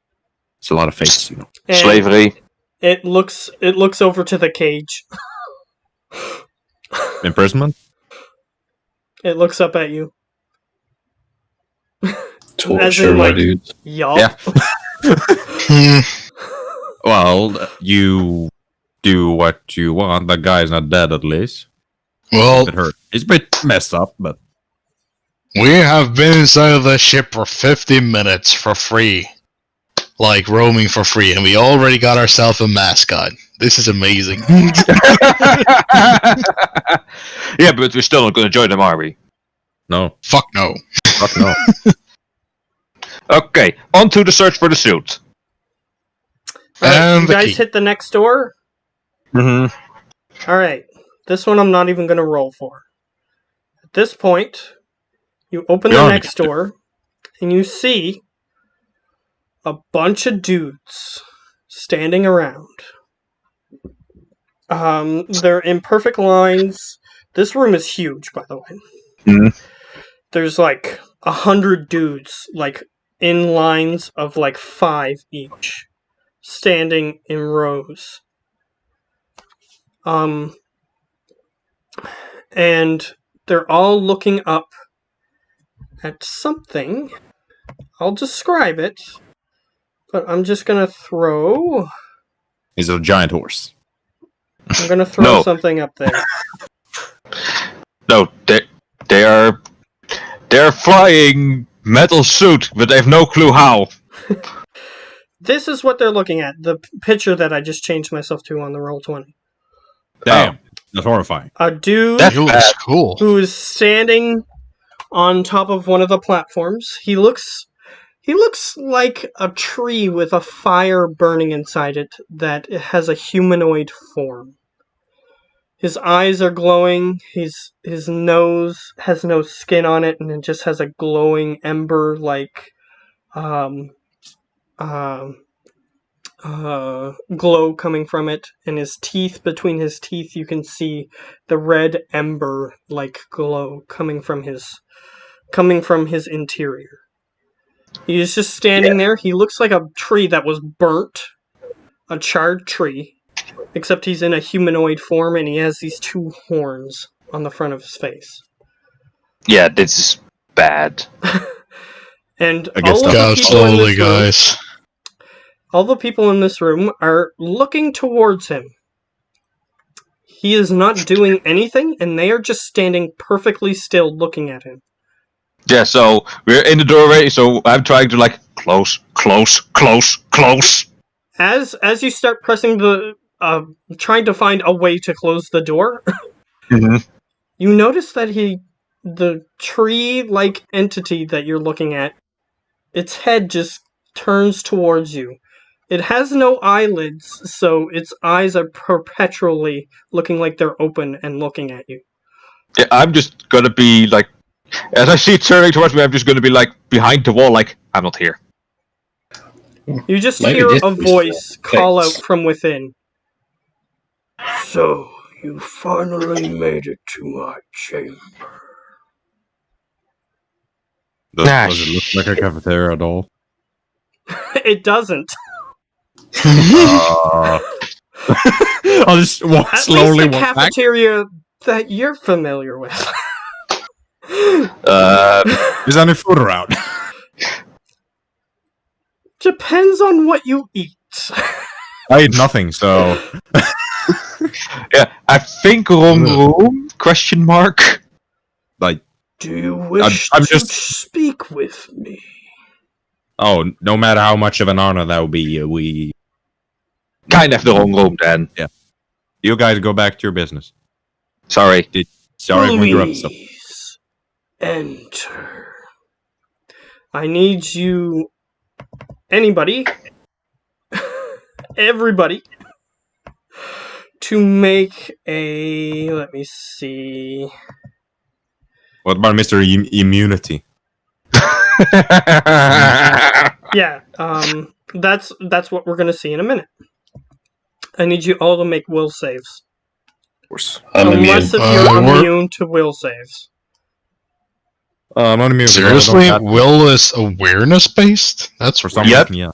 Speaker 6: It's a lot of fates, you know.
Speaker 2: And
Speaker 5: Slavery.
Speaker 2: It looks over to the cage.
Speaker 6: Imprisonment?
Speaker 2: It looks up at you. As
Speaker 4: Torture,
Speaker 2: in,
Speaker 4: my
Speaker 2: like,
Speaker 4: dude.
Speaker 2: yup.
Speaker 6: Yeah.
Speaker 3: Hmm.
Speaker 6: Well, you do what you want. That guy's not dead, at least.
Speaker 3: Well,
Speaker 6: It hurt. He's a bit messed up, but...
Speaker 3: we have been inside of the ship for 50 minutes for free. Like, roaming for free, and we already got ourselves a mascot. This is amazing.
Speaker 5: Yeah, but we're still not going to join them, are we?
Speaker 6: No.
Speaker 3: Fuck no.
Speaker 6: Fuck no.
Speaker 5: Okay, on to the search for the suit.
Speaker 2: Alright,
Speaker 3: And
Speaker 2: you
Speaker 3: the
Speaker 2: guys
Speaker 3: key.
Speaker 2: hit the next door?
Speaker 5: Mm-hmm.
Speaker 2: Alright, this one I'm not even going to roll for. At this point, you open
Speaker 6: We
Speaker 2: the
Speaker 6: are
Speaker 2: next door, and you see a bunch of dudes standing around. They're in perfect lines. This room is huge, by the way.
Speaker 5: Mhm.
Speaker 2: There's like 100 dudes, like in lines of like 5 each, standing in rows. And they're all looking up at something. I'll describe it, but I'm just gonna throw.
Speaker 6: He's a giant horse.
Speaker 2: I'm gonna throw
Speaker 5: No.
Speaker 2: something up there.
Speaker 5: No, they're flying metal suit, but they have no clue how.
Speaker 2: This is what they're looking at. The picture that I just changed myself to on the Roll20.
Speaker 6: Damn. That's horrifying.
Speaker 2: A dude
Speaker 5: That's
Speaker 3: It looks cool.
Speaker 2: who is standing on top of one of the platforms. He looks like a tree with a fire burning inside it that has a humanoid form. His eyes are glowing. His nose has no skin on it, and it just has a glowing ember like glow coming from it. And his teeth, between his teeth, you can see the red ember like glow coming from his interior. He is just standing there. He looks like a tree that was burnt, a charred tree. Except he's in a humanoid form and he has these 2 horns on the front of his face.
Speaker 5: Yeah, this is bad.
Speaker 2: And
Speaker 6: I guess
Speaker 2: all of
Speaker 3: Go
Speaker 2: the people in
Speaker 3: slowly,
Speaker 2: this room,
Speaker 3: guys.
Speaker 2: all the people in this room are looking towards him. He is not doing anything, and they are just standing perfectly still looking at him.
Speaker 5: Yeah, so we're in the doorway, so I'm trying to like close.
Speaker 2: As you start pressing the trying to find a way to close the door,
Speaker 5: Mm-hmm.
Speaker 2: you notice that the tree-like entity that you're looking at, its head just turns towards you. It has no eyelids, so its eyes are perpetually looking like they're open and looking at you.
Speaker 5: Yeah, I'm just gonna be like, as I see it turning towards me, I'm just gonna be like behind the wall, like I'm not here.
Speaker 2: You just
Speaker 4: Maybe
Speaker 2: hear
Speaker 4: this
Speaker 2: a
Speaker 4: is
Speaker 2: voice call out
Speaker 4: fixed.
Speaker 2: from within. So, you finally made it to my chamber.
Speaker 6: Does it look like a cafeteria at all?
Speaker 2: It doesn't.
Speaker 6: I'll just walk
Speaker 2: At
Speaker 6: slowly
Speaker 2: least the
Speaker 6: walk back.
Speaker 2: cafeteria that you're familiar with.
Speaker 6: Is there any food around?
Speaker 2: Depends on what you eat.
Speaker 6: I eat nothing, so
Speaker 5: Yeah, I think wrong room? Question mark.
Speaker 6: like,
Speaker 2: Do you wish
Speaker 6: I'm
Speaker 2: to
Speaker 6: just-
Speaker 2: speak with me?
Speaker 6: oh, no matter how much of an honor that would be, we
Speaker 5: Kind of the wrong room then.
Speaker 6: you guys go back to your business.
Speaker 5: Sorry.
Speaker 6: Sorry if we interrupted something.
Speaker 2: Please enter. I need you, anybody, everybody, to make a. Let me see.
Speaker 6: What about Mr. Immunity?
Speaker 2: Yeah, that's what we're gonna see in a minute. I need you all to make will saves.
Speaker 6: Of course.
Speaker 4: I'm immune.
Speaker 2: Unless if you're
Speaker 3: we're-
Speaker 2: immune to will saves.
Speaker 1: I'm on mute.
Speaker 3: Seriously? Will is awareness based? That's
Speaker 1: For some
Speaker 5: Yep.
Speaker 1: reason, yeah.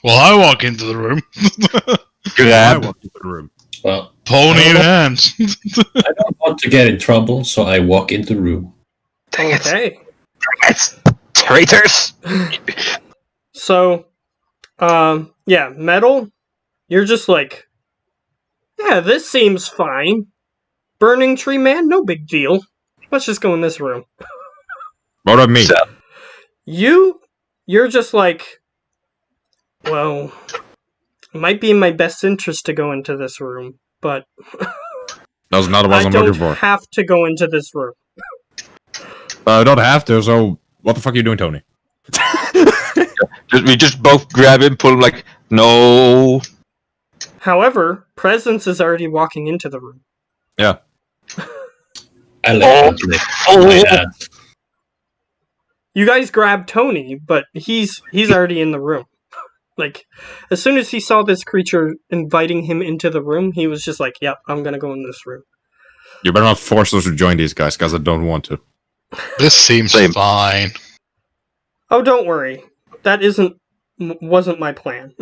Speaker 3: Well, I walk into the room.
Speaker 1: I
Speaker 5: Grab.
Speaker 1: walked into the room.
Speaker 4: Well,
Speaker 3: Pony in hands.
Speaker 4: I don't want to get in trouble, so I walk into the room.
Speaker 5: Dang it.
Speaker 2: Okay.
Speaker 5: It's traitors.
Speaker 2: So, yeah, Metal, you're just like, yeah, this seems fine. Burning Tree Man, no big deal. Let's just go in this room.
Speaker 1: What about me?
Speaker 5: So-
Speaker 2: You're just like, well, it might be in my best interest to go into this room, but
Speaker 1: That's not what
Speaker 2: I
Speaker 1: I'm
Speaker 2: don't
Speaker 1: looking for.
Speaker 2: have to go into this room.
Speaker 1: I don't have to, so what the fuck are you doing, Tony?
Speaker 5: We just both grab him, pull him like, no.
Speaker 2: However, Presence is already walking into the room.
Speaker 1: Yeah.
Speaker 4: I let him lick my hand.
Speaker 2: You guys grab Tony, but he's already in the room. Like, as soon as he saw this creature inviting him into the room, he was just like, yep, I'm gonna go in this room.
Speaker 1: You better not force us to join these guys, because I don't want to.
Speaker 3: This seems
Speaker 5: Same.
Speaker 3: fine.
Speaker 2: Oh, don't worry. That wasn't my plan.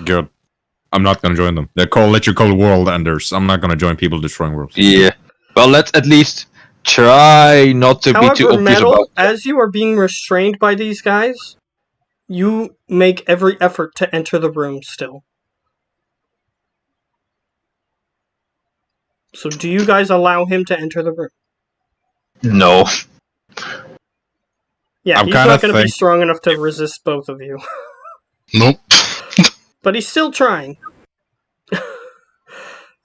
Speaker 1: Good. I'm not gonna join them. They're called Let You Call World Enders. I'm not gonna join people destroying worlds.
Speaker 5: Yeah. Well, let's at least try not to be too
Speaker 2: However,
Speaker 5: obvious
Speaker 2: Metal,
Speaker 5: about it.
Speaker 2: as you are being restrained by these guys, you make every effort to enter the room still. So do you guys allow him to enter the room?
Speaker 5: No.
Speaker 2: Yeah,
Speaker 1: I'm
Speaker 2: he's
Speaker 1: kinda
Speaker 2: not going to be
Speaker 1: think-
Speaker 2: strong enough to resist both of you.
Speaker 3: Nope.
Speaker 2: But he's still trying.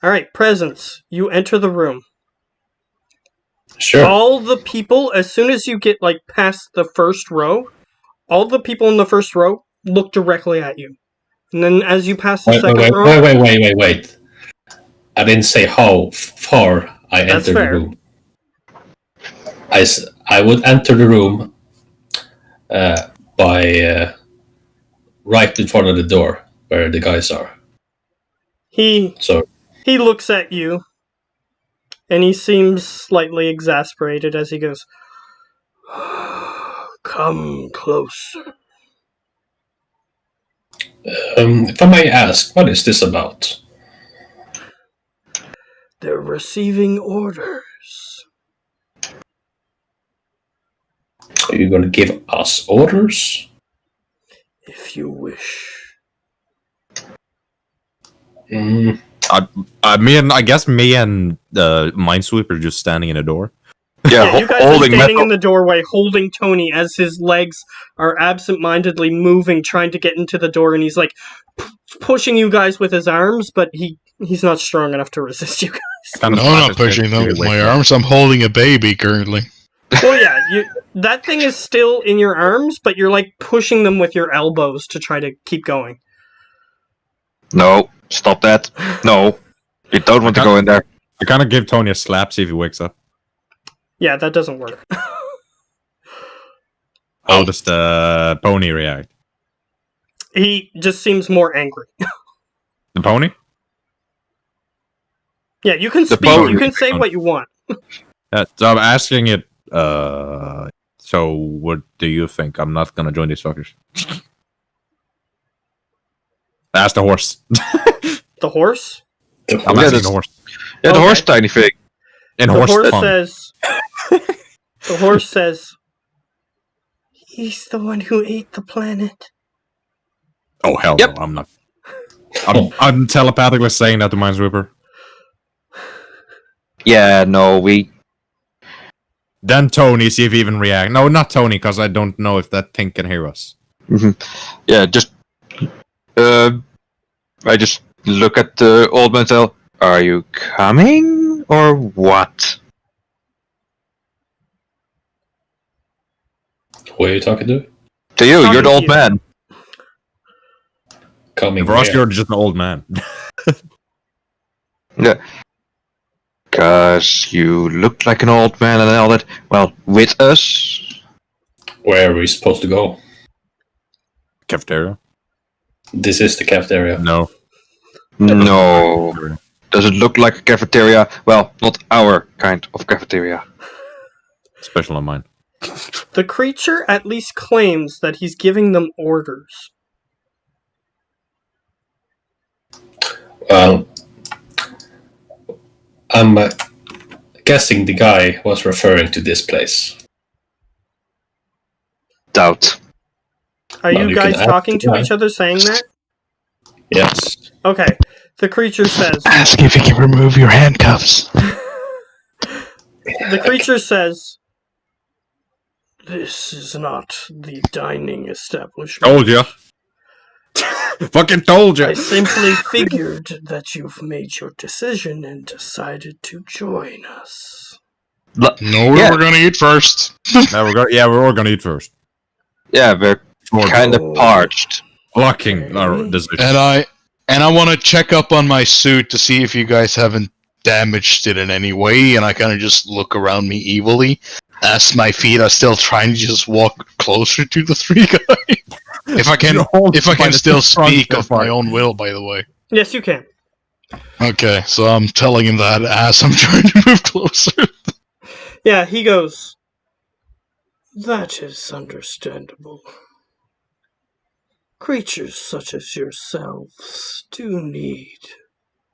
Speaker 2: Alright, Presence, you enter the room.
Speaker 4: Sure.
Speaker 2: All the people, as soon as you get like past the first row, all the people in the first row look directly at you. And then as you pass the second row...
Speaker 4: Wait. I didn't say how far I
Speaker 2: That's
Speaker 4: entered
Speaker 2: fair.
Speaker 4: the room. I would enter the room by right in front of the door where the guys are. So
Speaker 2: He looks at you, and he seems slightly exasperated as he goes, "Come closer."
Speaker 4: if I may ask, what is this about?
Speaker 2: They're receiving orders.
Speaker 4: Are you going to give us orders?
Speaker 2: If you wish.
Speaker 4: Mm,
Speaker 1: I guess me and Minesweeper are just standing in a door.
Speaker 5: Yeah,
Speaker 2: You guys are
Speaker 5: holding
Speaker 2: standing
Speaker 5: metal.
Speaker 2: in the doorway, holding Tony as his legs are absent-mindedly moving, trying to get into the door, and he's like pushing you guys with his arms, but he's not strong enough to resist you guys.
Speaker 1: Kind
Speaker 3: No,
Speaker 1: of
Speaker 3: I'm not pushing them with my arms. I'm holding a baby currently.
Speaker 2: Well, yeah, that thing is still in your arms, but you're like pushing them with your elbows to try to keep going.
Speaker 5: No, stop that. No. You don't want to go in there.
Speaker 1: I kind of give Tony a slap, see if he wakes up.
Speaker 2: Yeah, that doesn't work.
Speaker 1: How does the pony react?
Speaker 2: He just seems more angry.
Speaker 1: The pony?
Speaker 2: Yeah, you can
Speaker 5: The
Speaker 2: speak.
Speaker 5: pony.
Speaker 2: You can say what you want.
Speaker 1: Yeah, so I'm asking it, so what do you think? I'm not gonna join these fuckers. Ask the horse.
Speaker 2: The horse.
Speaker 1: I'm
Speaker 5: Yeah,
Speaker 1: asking
Speaker 5: that's-
Speaker 1: the horse.
Speaker 5: Yeah, the
Speaker 2: Okay.
Speaker 5: horse tiny thing.
Speaker 1: In
Speaker 2: The
Speaker 1: horse
Speaker 2: horse
Speaker 1: tongue.
Speaker 2: says. The horse says. He's the one who ate the planet.
Speaker 1: Oh hell
Speaker 5: Yep.
Speaker 1: no, I'm not. I'm telepathically saying that to Minesweeper.
Speaker 5: Yeah, no, we...
Speaker 1: Then Tony, see if he even react. No, not Tony, because I don't know if that thing can hear us.
Speaker 5: Yeah, just... I just look at the old man and tell, are you coming? Or what?
Speaker 4: who are you talking to?
Speaker 5: To you,
Speaker 2: Talking
Speaker 5: you're the
Speaker 2: to
Speaker 5: old
Speaker 2: you.
Speaker 5: man.
Speaker 4: Coming
Speaker 1: For us,
Speaker 4: where?
Speaker 1: you're just an old man.
Speaker 5: Yeah. Because you look like an old man and all that. Well, with us?
Speaker 4: Where are we supposed to go?
Speaker 1: Cafeteria?
Speaker 4: This is the cafeteria.
Speaker 1: No.
Speaker 5: No. Does it look like a cafeteria? Well, not our kind of cafeteria.
Speaker 1: Special on mine.
Speaker 2: The creature at least claims that he's giving them orders.
Speaker 4: Well, I'm guessing the guy was referring to this place.
Speaker 5: Doubt.
Speaker 2: Are
Speaker 4: Well,
Speaker 2: you
Speaker 4: you
Speaker 2: guys
Speaker 4: can ask
Speaker 2: talking
Speaker 4: the
Speaker 2: to
Speaker 4: guy.
Speaker 2: each other saying that?
Speaker 4: Yes.
Speaker 2: Okay. The creature says...
Speaker 3: Ask if you can remove your handcuffs.
Speaker 2: The creature says... This is not the dining establishment.
Speaker 1: Told ya. Fucking told ya.
Speaker 2: I simply figured that you've made your decision and decided to join us.
Speaker 3: No,
Speaker 5: Yeah.
Speaker 3: we're gonna eat first.
Speaker 1: We're all gonna eat first.
Speaker 5: Yeah, we're kind of parched.
Speaker 1: Blocking our decision.
Speaker 3: And I want to check up on my suit to see if you guys haven't damaged it in any way. And I kind of just look around me evilly, as my feet are still trying to just walk closer to the three guys. If I can still speak of my own will, by the way.
Speaker 2: Yes, you can.
Speaker 3: Okay, so I'm telling him that as I'm trying to move closer.
Speaker 2: Yeah, he goes... That is understandable. Creatures such as yourselves do need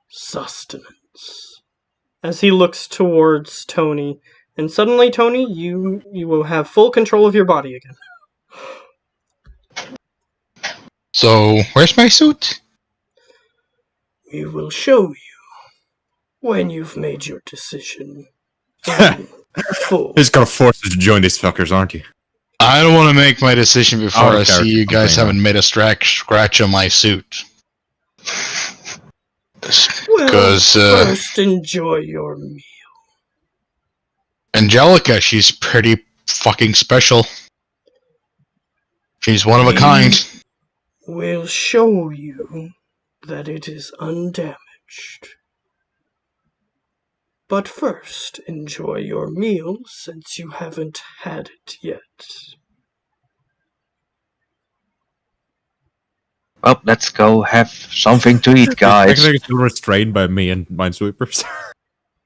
Speaker 2: sustenance. As he looks towards Tony, and suddenly, Tony, you will have full control of your body again.
Speaker 3: So, where's my suit?
Speaker 2: We will show you when you've made your decision. In full.
Speaker 1: He's gonna force us to join these fuckers, aren't you?
Speaker 3: I don't want to make my decision before
Speaker 1: Oh,
Speaker 3: I see you guys
Speaker 1: okay.
Speaker 3: haven't made a scratch on my suit.
Speaker 2: Well,
Speaker 3: 'Cause,
Speaker 2: first enjoy your meal.
Speaker 3: Angelica, she's pretty fucking special. She's one of a kind.
Speaker 2: We'll show you that it is undamaged. But first, enjoy your meal since you haven't had it yet.
Speaker 5: Well, let's go have something to eat, guys.
Speaker 1: Actually, still restrained by me and Minesweepers.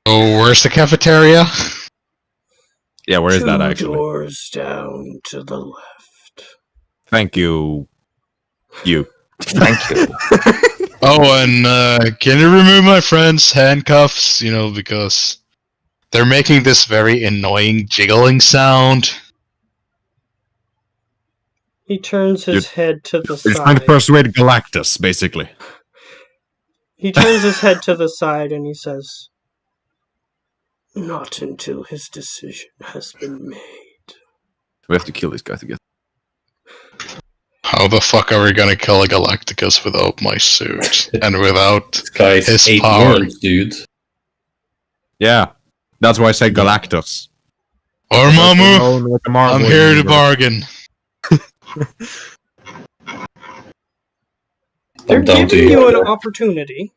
Speaker 3: Oh, where's the cafeteria?
Speaker 1: Yeah, where is that
Speaker 2: Two
Speaker 1: actually?
Speaker 2: doors down to the left.
Speaker 1: Thank you. You.
Speaker 5: Thank you.
Speaker 3: Oh, and can you remove my friend's handcuffs? You know, because they're making this very annoying jiggling sound.
Speaker 2: He turns his head to the
Speaker 1: He's trying to
Speaker 2: side.
Speaker 1: persuade Galactus, basically.
Speaker 2: He turns his head to the side and he says, Not until his decision has been made.
Speaker 1: We have to kill these guys together.
Speaker 3: How the fuck are we gonna kill a Galacticus without my suit? And without
Speaker 4: This guy's
Speaker 3: his
Speaker 4: 8
Speaker 3: power?
Speaker 4: words, dude.
Speaker 1: Yeah. That's why I say Galactus.
Speaker 3: Dormammu, I'm here to bargain.
Speaker 2: They're
Speaker 4: I'm down to
Speaker 2: giving you an
Speaker 4: you.
Speaker 2: opportunity.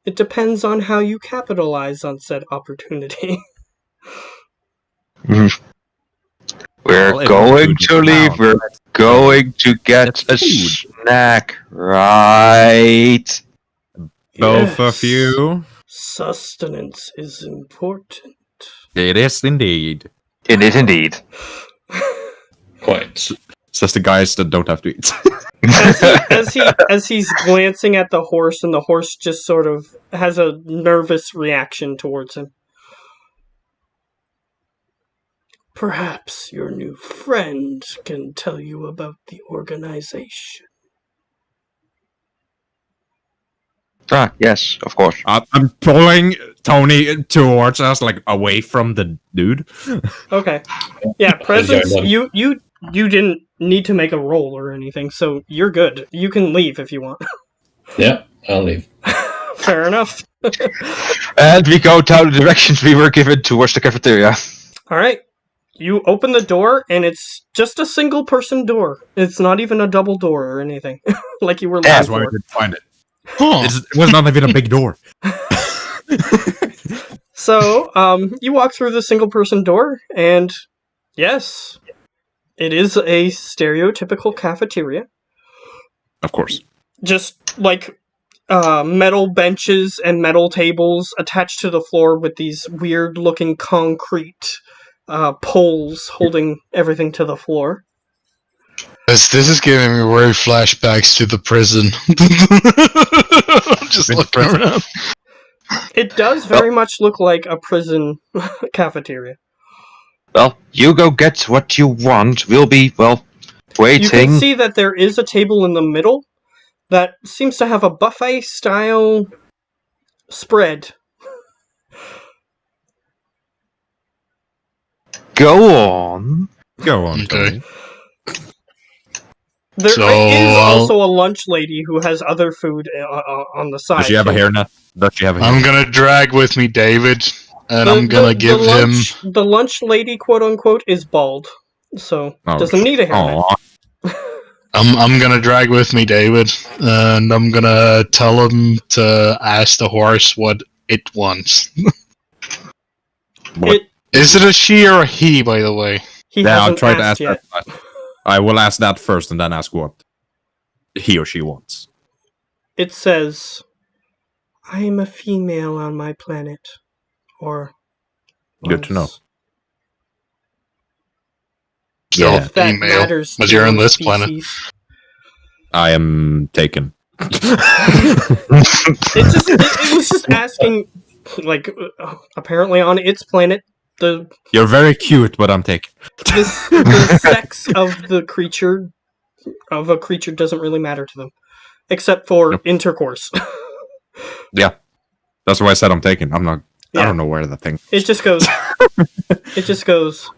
Speaker 2: It depends on how you capitalize on said opportunity.
Speaker 5: We're
Speaker 1: Well, it
Speaker 5: going
Speaker 1: would be
Speaker 5: to leave.
Speaker 1: found.
Speaker 5: We're going to get a
Speaker 1: That's food.
Speaker 5: snack, right?
Speaker 1: Both
Speaker 2: Yes,
Speaker 1: of you.
Speaker 2: Sustenance is important.
Speaker 1: It is indeed.
Speaker 5: It is indeed.
Speaker 4: Quite.
Speaker 1: It's just the guys that don't have to eat.
Speaker 2: As he's glancing at the horse, and the horse just sort of has a nervous reaction towards him. Perhaps your new friend can tell you about the organization.
Speaker 5: Ah, yes, of course.
Speaker 1: I'm pulling Tony towards us, like away from the dude.
Speaker 2: Okay. Yeah, presence.
Speaker 4: them.
Speaker 2: You didn't need to make a roll or anything, so you're good. You can leave if you want.
Speaker 4: Yeah, I'll leave.
Speaker 2: Fair enough.
Speaker 5: And we go down the directions we were given towards the cafeteria.
Speaker 2: All right. You open the door, and it's just a single-person door. It's not even a double door or anything, like you were looking
Speaker 1: That's why we
Speaker 2: for.
Speaker 1: didn't find it.
Speaker 3: Huh.
Speaker 1: It was not even a big door.
Speaker 2: So, you walk through the single-person door, and yes, it is a stereotypical cafeteria.
Speaker 1: Of course.
Speaker 2: Just like metal benches and metal tables attached to the floor with these weird-looking concrete poles holding everything to the floor.
Speaker 3: This is giving me weird flashbacks to the prison. I'm just looking around.
Speaker 2: It does very much look like a prison cafeteria.
Speaker 5: Well, you go get what you want. We'll be, well,
Speaker 2: You
Speaker 5: waiting.
Speaker 2: can see that there is a table in the middle that seems to have a buffet-style spread.
Speaker 5: Go on.
Speaker 1: Go on,
Speaker 3: Okay.
Speaker 1: Tony.
Speaker 2: There
Speaker 3: So,
Speaker 2: is also a lunch lady who has other food on the side.
Speaker 1: Does she have a
Speaker 2: too.
Speaker 1: hairnet? Does she have a
Speaker 3: I'm
Speaker 1: hairnet?
Speaker 3: gonna drag with me David, and I'm gonna give him.
Speaker 2: The lunch lady, quote unquote, is bald, so
Speaker 1: Oh,
Speaker 2: doesn't need a hairnet.
Speaker 1: Aw.
Speaker 3: I'm gonna drag with me David, and I'm gonna tell him to ask the horse what it wants.
Speaker 1: What?
Speaker 2: It,
Speaker 3: Is it a she or a he, by the way?
Speaker 2: he
Speaker 1: Yeah, I'll
Speaker 2: hasn't
Speaker 1: try to
Speaker 2: asked
Speaker 1: ask
Speaker 2: yet.
Speaker 1: that. I will ask that first and then ask what he or she wants.
Speaker 2: It says, "I am a female on my planet," or
Speaker 1: Good to know.
Speaker 2: once.
Speaker 3: Still
Speaker 1: Yeah.
Speaker 2: If that
Speaker 3: female,
Speaker 2: matters
Speaker 3: but
Speaker 2: to
Speaker 3: you're on
Speaker 2: your
Speaker 3: this planet.
Speaker 2: species.
Speaker 1: I am taken.
Speaker 2: It was just asking, like, apparently on its planet, the
Speaker 1: You're very cute, but I'm taken.
Speaker 2: the sex of the creature, doesn't really matter to them, except for
Speaker 1: Yep.
Speaker 2: intercourse.
Speaker 1: That's why I said I'm taken. I'm not. I
Speaker 2: Yeah.
Speaker 1: don't know where the thing.
Speaker 2: It just goes. It just goes.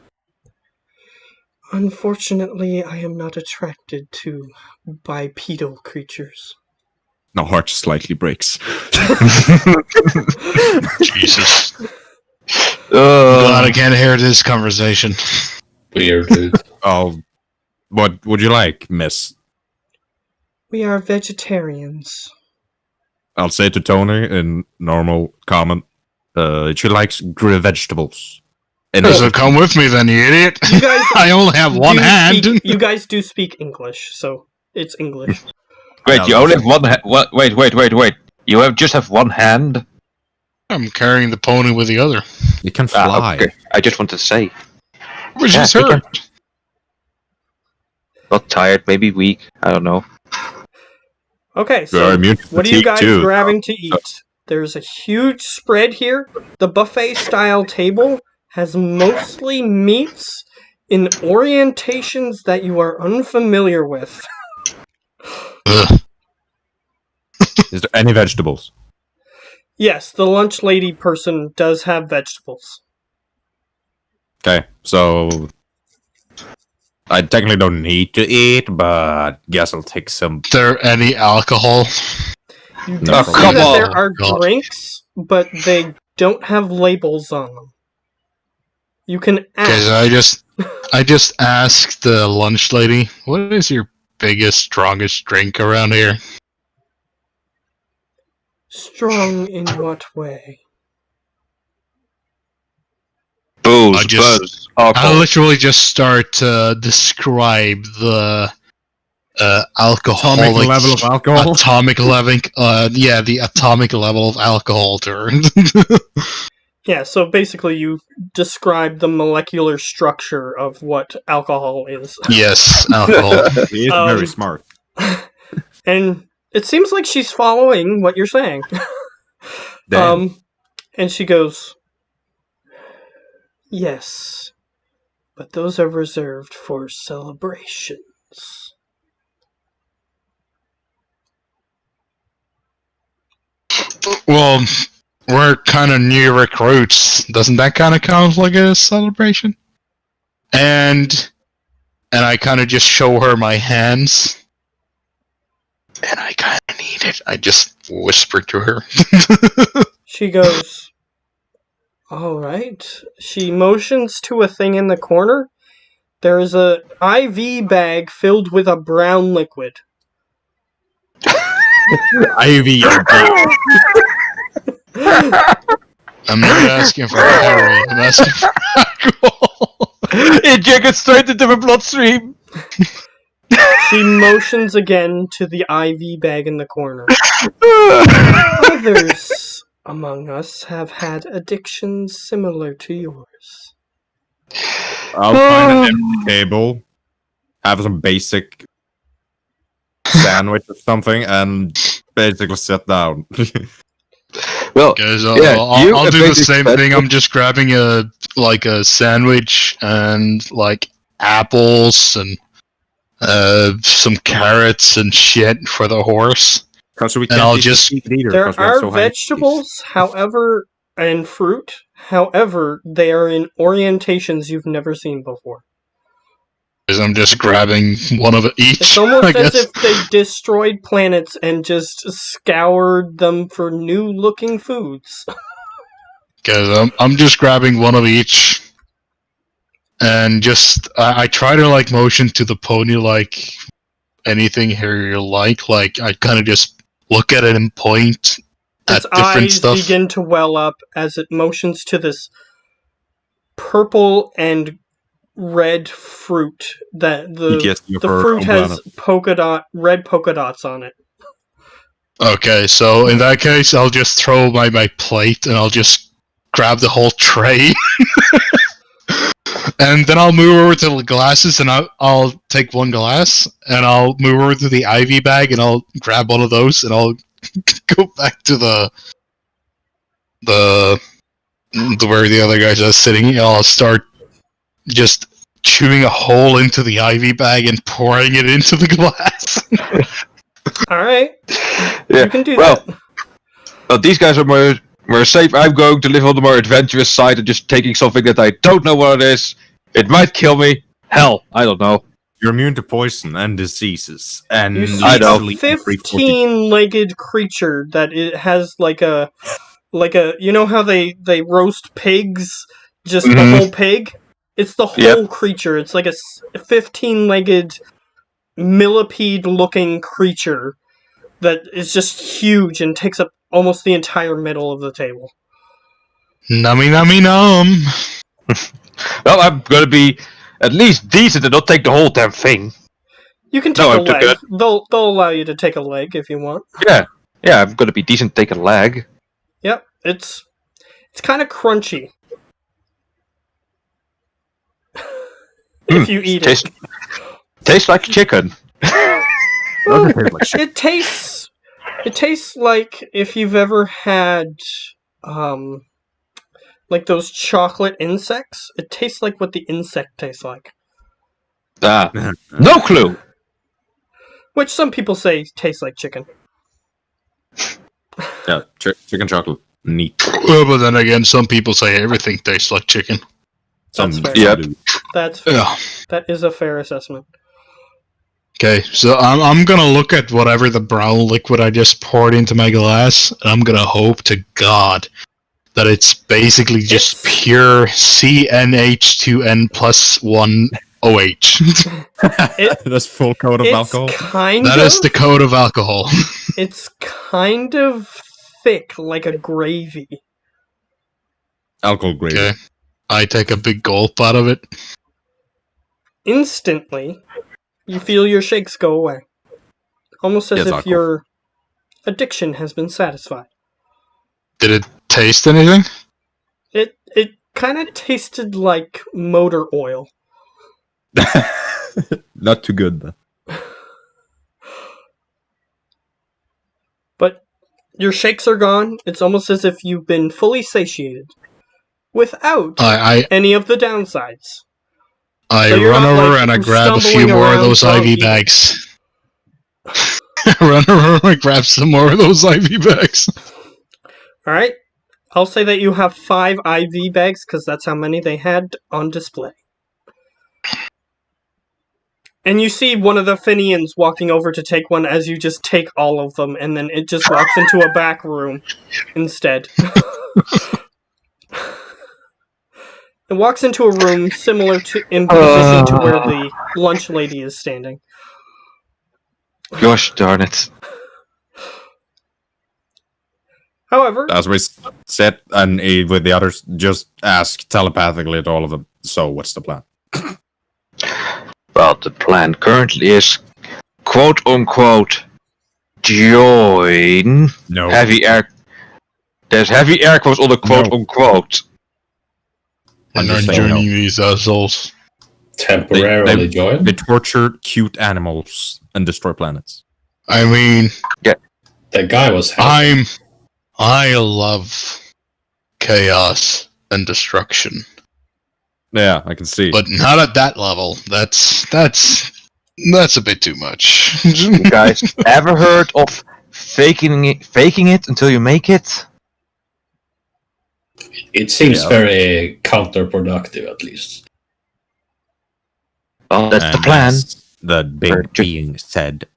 Speaker 2: Unfortunately, I am not attracted to bipedal creatures.
Speaker 1: No, heart slightly breaks.
Speaker 3: Jesus. Glad I
Speaker 5: Uh,
Speaker 3: can't hear this conversation.
Speaker 4: Weird, dude.
Speaker 1: Oh, what would you like, Miss?
Speaker 2: We are vegetarians.
Speaker 1: I'll say to Tony in normal comment. She likes grilled vegetables. And
Speaker 3: So come with me then, you idiot.
Speaker 2: You guys
Speaker 3: I only have one
Speaker 2: do
Speaker 3: hand.
Speaker 2: you guys do speak English, so it's English.
Speaker 5: wait, you only have one wait. You just have one hand?
Speaker 3: I'm carrying the pony with the other.
Speaker 1: you can fly.
Speaker 5: Okay. I just want to say.
Speaker 3: Which
Speaker 5: Yeah,
Speaker 3: is
Speaker 5: we
Speaker 3: hurt.
Speaker 5: Not tired, maybe weak. I don't know.
Speaker 2: Okay,
Speaker 1: You're
Speaker 2: so
Speaker 1: immune to
Speaker 2: what are you
Speaker 1: fatigue,
Speaker 2: guys
Speaker 1: too.
Speaker 2: grabbing to eat? There's a huge spread here. The buffet-style table has mostly meats in orientations that you are unfamiliar with.
Speaker 3: Ugh.
Speaker 1: Is there any vegetables?
Speaker 2: Yes, the lunch lady person does have vegetables.
Speaker 1: Okay, so I technically don't need to eat, but guess I'll take some.
Speaker 3: Is there any alcohol?
Speaker 2: You do
Speaker 1: No,
Speaker 2: see
Speaker 1: come
Speaker 2: that
Speaker 5: on.
Speaker 2: there are
Speaker 3: God.
Speaker 2: drinks, but they don't have labels on them. You can
Speaker 3: Okay, so
Speaker 2: ask.
Speaker 3: I just asked the lunch lady, what is your biggest, strongest drink around here?
Speaker 2: Strong in what way?
Speaker 5: Booze,
Speaker 3: I just-
Speaker 5: buzz,
Speaker 3: I
Speaker 5: alcohol.
Speaker 3: literally just start to describe the alcoholic
Speaker 1: Atomic level of alcohol.
Speaker 3: atomic level, the atomic level of alcohol to her.
Speaker 2: Yeah, so basically you describe the molecular structure of what alcohol is.
Speaker 3: Yes, alcohol.
Speaker 1: He is
Speaker 2: Um,
Speaker 1: very smart.
Speaker 2: And it seems like she's following what you're saying.
Speaker 1: Damn.
Speaker 2: And she goes, "Yes, but those are reserved for celebrations."
Speaker 3: Well, we're kind of new recruits. Doesn't that kind of count like a celebration? And I kind of just show her my hands. And I kind of need it. I just whisper to her.
Speaker 2: She goes, "All right." She motions to a thing in the corner. There is a IV bag filled with a brown liquid.
Speaker 1: Ivy.
Speaker 3: I'm not asking for heroin. I'm asking for alcohol.
Speaker 5: Eject it straight into the bloodstream.
Speaker 2: She motions again to the IV bag in the corner. Others among us have had addictions similar to yours.
Speaker 1: I'll find an empty table, have some basic sandwich or something, and basically sit down.
Speaker 5: Well,
Speaker 3: Guys,
Speaker 5: yeah, you
Speaker 3: I'll do the same
Speaker 5: basically-
Speaker 3: thing. I'm just grabbing a sandwich and like apples and some carrots and shit for the horse.
Speaker 1: Because we
Speaker 3: And
Speaker 1: can't
Speaker 3: I'll
Speaker 1: eat
Speaker 3: just-
Speaker 1: meat either,
Speaker 2: There
Speaker 1: 'cause we have
Speaker 2: are
Speaker 1: so high
Speaker 2: vegetables, however, and fruit. However, they are in orientations you've never seen before.
Speaker 3: Because I'm just grabbing one of each.
Speaker 2: It's almost
Speaker 3: I
Speaker 2: as
Speaker 3: guess.
Speaker 2: if they destroyed planets and just scoured them for new-looking foods.
Speaker 3: Because I'm just grabbing one of each, and just I try to like motion to the pony like anything here you like. Like I kind of just look at it and point at
Speaker 2: Its
Speaker 3: different
Speaker 2: eyes
Speaker 3: stuff.
Speaker 2: begin to well up as it motions to this purple and red fruit that
Speaker 1: PTSD
Speaker 2: the
Speaker 1: for
Speaker 2: fruit has
Speaker 1: Oblana.
Speaker 2: red polka dots on it.
Speaker 3: Okay, so in that case, I'll just throw my plate and I'll just grab the whole tray. And then I'll move over to the glasses and I'll take one glass and I'll move over to the IV bag and I'll grab one of those and I'll go back to the where the other guys are sitting. And I'll start just chewing a hole into the IV bag and pouring it into the glass.
Speaker 2: Alright,
Speaker 5: Yeah,
Speaker 2: you can do
Speaker 5: well,
Speaker 2: that.
Speaker 5: But these guys are more safe. I'm going to live on the more adventurous side and just taking something that I don't know what it is. It might kill me. Hell, I don't know.
Speaker 1: You're immune to poison and diseases, and
Speaker 2: You see
Speaker 5: I know.
Speaker 2: a 15-legged creature that it has like a you know how they roast pigs, just the
Speaker 5: Mhm.
Speaker 2: whole pig? It's the whole
Speaker 5: Yep.
Speaker 2: creature. It's like a 15-legged millipede-looking creature that is just huge and takes up almost the entire middle of the table.
Speaker 3: Nummy nummy num.
Speaker 5: Well, I'm going to be at least decent and not take the whole damn thing.
Speaker 2: You can
Speaker 5: No,
Speaker 2: take a
Speaker 5: I'm too
Speaker 2: leg.
Speaker 5: good.
Speaker 2: They'll allow you to take a leg if you want.
Speaker 5: Yeah, I'm going to be decent, take a leg.
Speaker 2: Yep, it's kind of crunchy. If you eat it.
Speaker 5: Tastes like chicken.
Speaker 2: It tastes like if you've ever had like those chocolate insects. It tastes like what the insect tastes like.
Speaker 5: Ah, no clue.
Speaker 2: Which some people say tastes like chicken.
Speaker 1: Yeah, chicken chocolate. Neat.
Speaker 3: But then again, some people say everything tastes like chicken.
Speaker 2: That's fair.
Speaker 5: Yep.
Speaker 2: That's fair.
Speaker 3: Yeah.
Speaker 2: That is a fair assessment.
Speaker 3: Okay, so I'm gonna look at whatever the brown liquid I just poured into my glass, and I'm gonna hope to God that it's basically just pure CnH2n plus 1 OH.
Speaker 1: That's full coat of
Speaker 2: It's
Speaker 1: alcohol.
Speaker 2: kind
Speaker 3: That
Speaker 2: of
Speaker 3: is the code of alcohol.
Speaker 2: it's kind of thick, like a gravy.
Speaker 1: Alcohol gravy.
Speaker 3: Okay, I take a big gulp out of it.
Speaker 2: Instantly, you feel your shakes go away. Almost as
Speaker 1: Yes,
Speaker 2: if
Speaker 1: alcohol.
Speaker 2: your addiction has been satisfied.
Speaker 3: Did it taste anything?
Speaker 2: It kind of tasted like motor oil.
Speaker 1: Not too good, though.
Speaker 2: But your shakes are gone. It's almost as if you've been fully satiated. Without
Speaker 3: I
Speaker 2: any of the downsides.
Speaker 3: I
Speaker 2: So you're
Speaker 3: run
Speaker 2: not,
Speaker 3: over
Speaker 2: like,
Speaker 3: and I grab a few
Speaker 2: stumbling
Speaker 3: more of
Speaker 2: around
Speaker 3: those
Speaker 2: drunk
Speaker 3: IV
Speaker 2: eating.
Speaker 3: bags. I run over and I grab some more of those IV bags.
Speaker 2: Alright? I'll say that you have 5 IV bags, because that's how many they had on display. And you see one of the Finians walking over to take one as you just take all of them, and then it just walks into a back room instead. It walks into a room similar to in position to where the lunch lady is standing.
Speaker 5: Gosh darn it.
Speaker 2: However,
Speaker 1: As we said, and with the others, just ask telepathically to all of them. So, what's the plan?
Speaker 5: Well, the plan currently is quote unquote join
Speaker 1: No.
Speaker 5: heavy air. There's heavy air quotes on the quote
Speaker 1: No.
Speaker 5: unquote.
Speaker 3: We're
Speaker 1: I'm
Speaker 3: not
Speaker 1: just saying
Speaker 3: joining
Speaker 1: no.
Speaker 3: these assholes.
Speaker 4: Temporarily join?
Speaker 1: They torture cute animals and destroy planets.
Speaker 3: I mean,
Speaker 4: That guy was happy.
Speaker 3: I love chaos and destruction,
Speaker 1: Yeah, I can see.
Speaker 3: but not at that level. That's a bit too much.
Speaker 5: You guys ever heard of faking it until you make it?
Speaker 4: It seems
Speaker 1: Yeah.
Speaker 4: very counterproductive, at least.
Speaker 5: Well, that's the
Speaker 1: And
Speaker 5: plan.
Speaker 1: as that big
Speaker 5: Or ju-
Speaker 1: being said,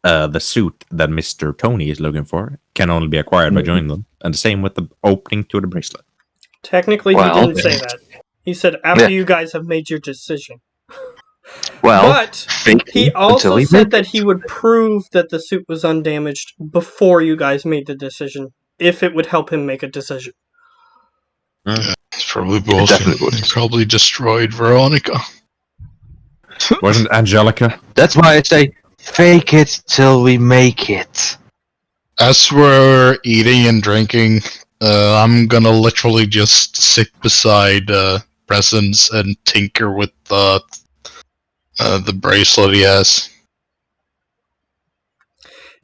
Speaker 1: the suit that Mr. Tony is looking for can only be acquired by joining them. And the same with the opening to the bracelet.
Speaker 2: Technically,
Speaker 5: Well,
Speaker 2: he didn't say that. He said after you guys have made your decision.
Speaker 5: Well,
Speaker 2: But
Speaker 5: fake
Speaker 2: he
Speaker 5: it
Speaker 2: also
Speaker 5: until you
Speaker 2: said
Speaker 5: make
Speaker 2: that
Speaker 5: it.
Speaker 2: he would prove that the suit was undamaged before you guys made the decision, if it would help him make a decision.
Speaker 3: It's probably
Speaker 5: definitely
Speaker 3: bullshit.
Speaker 5: would.
Speaker 3: They probably destroyed Veronica.
Speaker 1: Wasn't Angelica?
Speaker 5: That's why I say fake it till we make it.
Speaker 3: As we're eating and drinking, I'm gonna literally just sit beside Presence and tinker with the bracelet he has.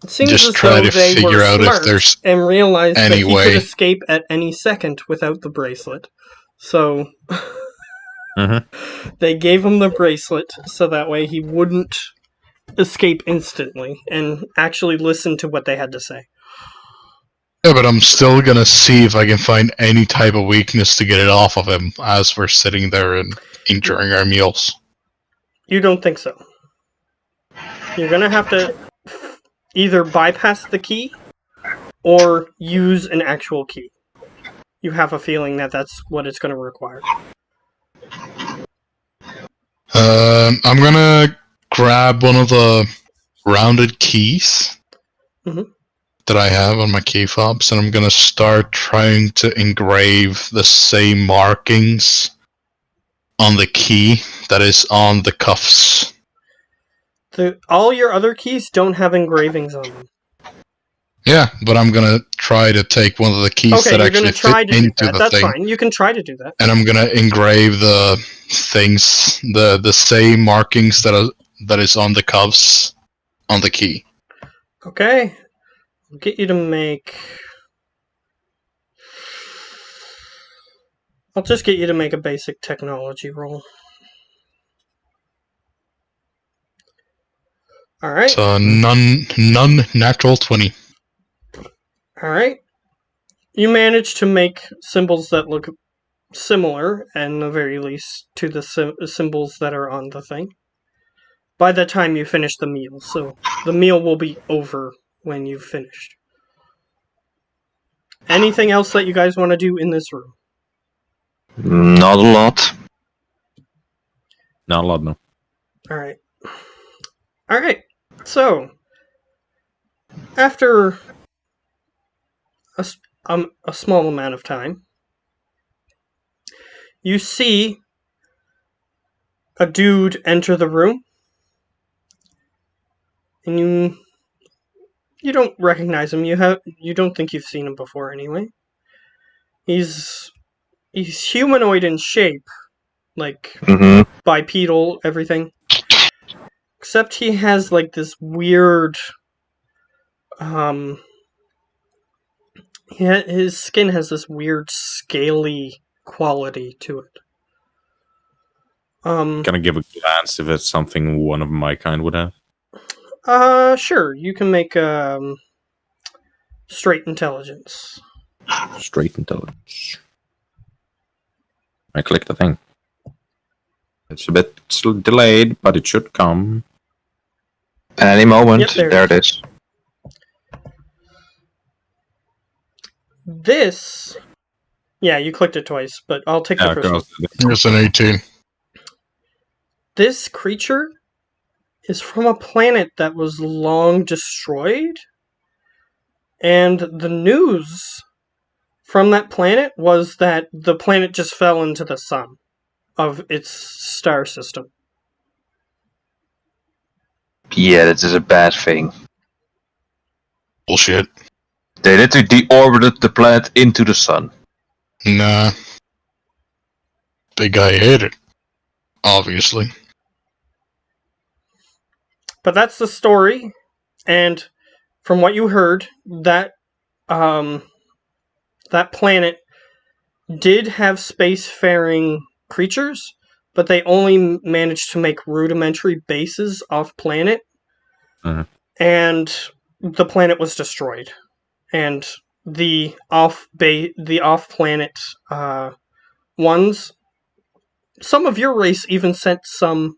Speaker 2: It seems
Speaker 3: Just
Speaker 2: as
Speaker 3: try
Speaker 2: though
Speaker 3: to
Speaker 2: they
Speaker 3: figure
Speaker 2: were
Speaker 3: out if
Speaker 2: smart
Speaker 3: there's
Speaker 2: and realized that
Speaker 3: any
Speaker 2: he
Speaker 3: way.
Speaker 2: could escape at any second without the bracelet. So they gave him the bracelet so that way he wouldn't escape instantly and actually listen to what they had to say.
Speaker 3: Yeah, but I'm still gonna see if I can find any type of weakness to get it off of him as we're sitting there and enjoying our meals.
Speaker 2: You don't think so? You're gonna have to either bypass the key or use an actual key. You have a feeling that that's what it's going to require.
Speaker 3: I'm gonna grab one of the rounded keys
Speaker 2: Mhm.
Speaker 3: that I have on my key fobs, and I'm gonna start trying to engrave the same markings on the key that is on the cuffs.
Speaker 2: All your other keys don't have engravings on them.
Speaker 3: Yeah, but I'm gonna try to take one of the keys
Speaker 2: Okay,
Speaker 3: that
Speaker 2: you're going
Speaker 3: actually
Speaker 2: to try
Speaker 3: fit
Speaker 2: to do
Speaker 3: into
Speaker 2: that.
Speaker 3: the
Speaker 2: That's
Speaker 3: thing,
Speaker 2: fine. You can try to do that.
Speaker 3: and I'm gonna engrave the things, the same markings that is on the cuffs on the key.
Speaker 2: Okay. I'll get you to make... I'll just get you to make a basic technology roll. Alright.
Speaker 3: So none natural 20.
Speaker 2: Alright. You manage to make symbols that look similar, and the very least, to the symbols that are on the thing. By the time you finish the meal, so the meal will be over when you've finished. Anything else that you guys want to do in this room?
Speaker 5: Not a lot.
Speaker 1: Not a lot, no.
Speaker 2: Alright. Alright, so, after a small amount of time, you see a dude enter the room, and you don't recognize him. You don't think you've seen him before anyway. He's humanoid in shape, like
Speaker 5: Mm-hmm.
Speaker 2: bipedal, everything. Except he has like this weird his skin has this weird scaly quality to it.
Speaker 1: Can I give a glance if it's something one of my kind would have?
Speaker 2: Sure. You can make straight intelligence.
Speaker 1: Straight intelligence. I click the thing. It's a bit delayed, but it should come.
Speaker 5: At any moment,
Speaker 2: Yep,
Speaker 5: there it is.
Speaker 2: This, yeah, you clicked it twice, but I'll take the
Speaker 1: Yeah,
Speaker 2: first one.
Speaker 3: It's an 18.
Speaker 2: This creature is from a planet that was long destroyed, and the news from that planet was that the planet just fell into the sun of its star system.
Speaker 5: Yeah, that is a bad thing.
Speaker 3: Bullshit.
Speaker 5: They literally deorbited the planet into the sun.
Speaker 3: Nah. Big guy hit it. Obviously.
Speaker 2: But that's the story, and from what you heard, that that planet did have spacefaring creatures, but they only managed to make rudimentary bases off planet, and the planet was destroyed, and the off planet ones. Some of your race even sent some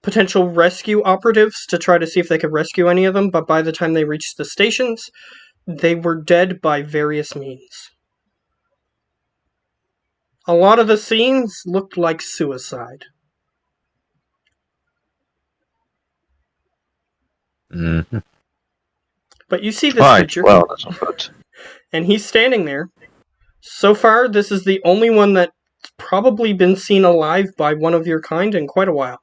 Speaker 2: potential rescue operatives to try to see if they could rescue any of them, but by the time they reached the stations, they were dead by various means. A lot of the scenes looked like suicide.
Speaker 1: Mm-hmm.
Speaker 2: But you see this
Speaker 5: Right,
Speaker 2: creature,
Speaker 5: well, that's not good.
Speaker 2: and he's standing there. So far, this is the only one that's probably been seen alive by one of your kind in quite a while.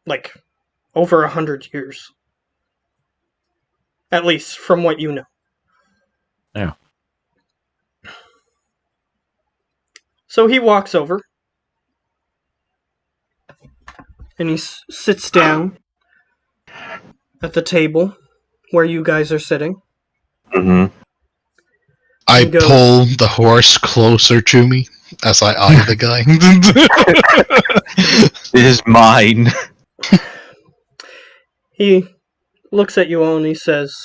Speaker 2: Like, over 100 years. At least, from what you know.
Speaker 1: Yeah.
Speaker 2: So he walks over, and he sits down at the table where you guys are sitting.
Speaker 5: Mm-hmm.
Speaker 3: I
Speaker 2: He goes-
Speaker 3: pull the horse closer to me as I eye the guy.
Speaker 5: This is mine.
Speaker 2: He looks at you all and he says,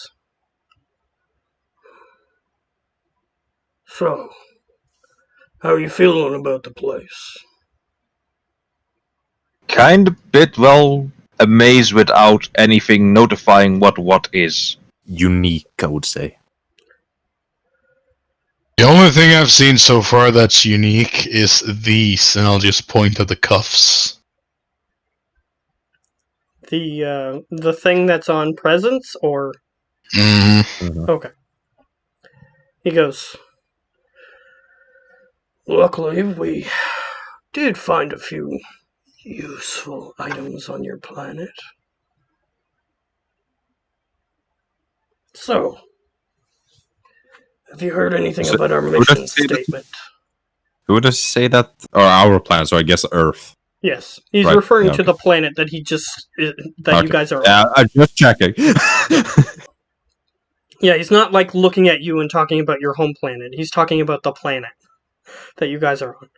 Speaker 2: "So, how are you feeling about the place?"
Speaker 5: Kind of bit, well, amazed without anything notifying what is.
Speaker 1: Unique, I would say.
Speaker 3: The only thing I've seen so far that's unique is these, and I'll just point at the cuffs.
Speaker 2: The thing that's on presents, or...
Speaker 3: Mm-hmm.
Speaker 2: Okay. He goes, "Luckily, we did find a few useful items on your planet. So, have you heard anything
Speaker 1: So,
Speaker 2: about our
Speaker 1: who
Speaker 2: mission
Speaker 1: does he-
Speaker 2: statement?"
Speaker 1: Who does he say that? Or our planet, so I guess Earth.
Speaker 2: Yes, he's
Speaker 1: Right,
Speaker 2: referring
Speaker 1: yeah,
Speaker 2: to
Speaker 1: okay.
Speaker 2: the planet that he just that you
Speaker 1: Okay.
Speaker 2: guys are on.
Speaker 1: Yeah, I'm just checking.
Speaker 2: Yeah, he's not like looking at you and talking about your home planet. He's talking about the planet that you guys are on.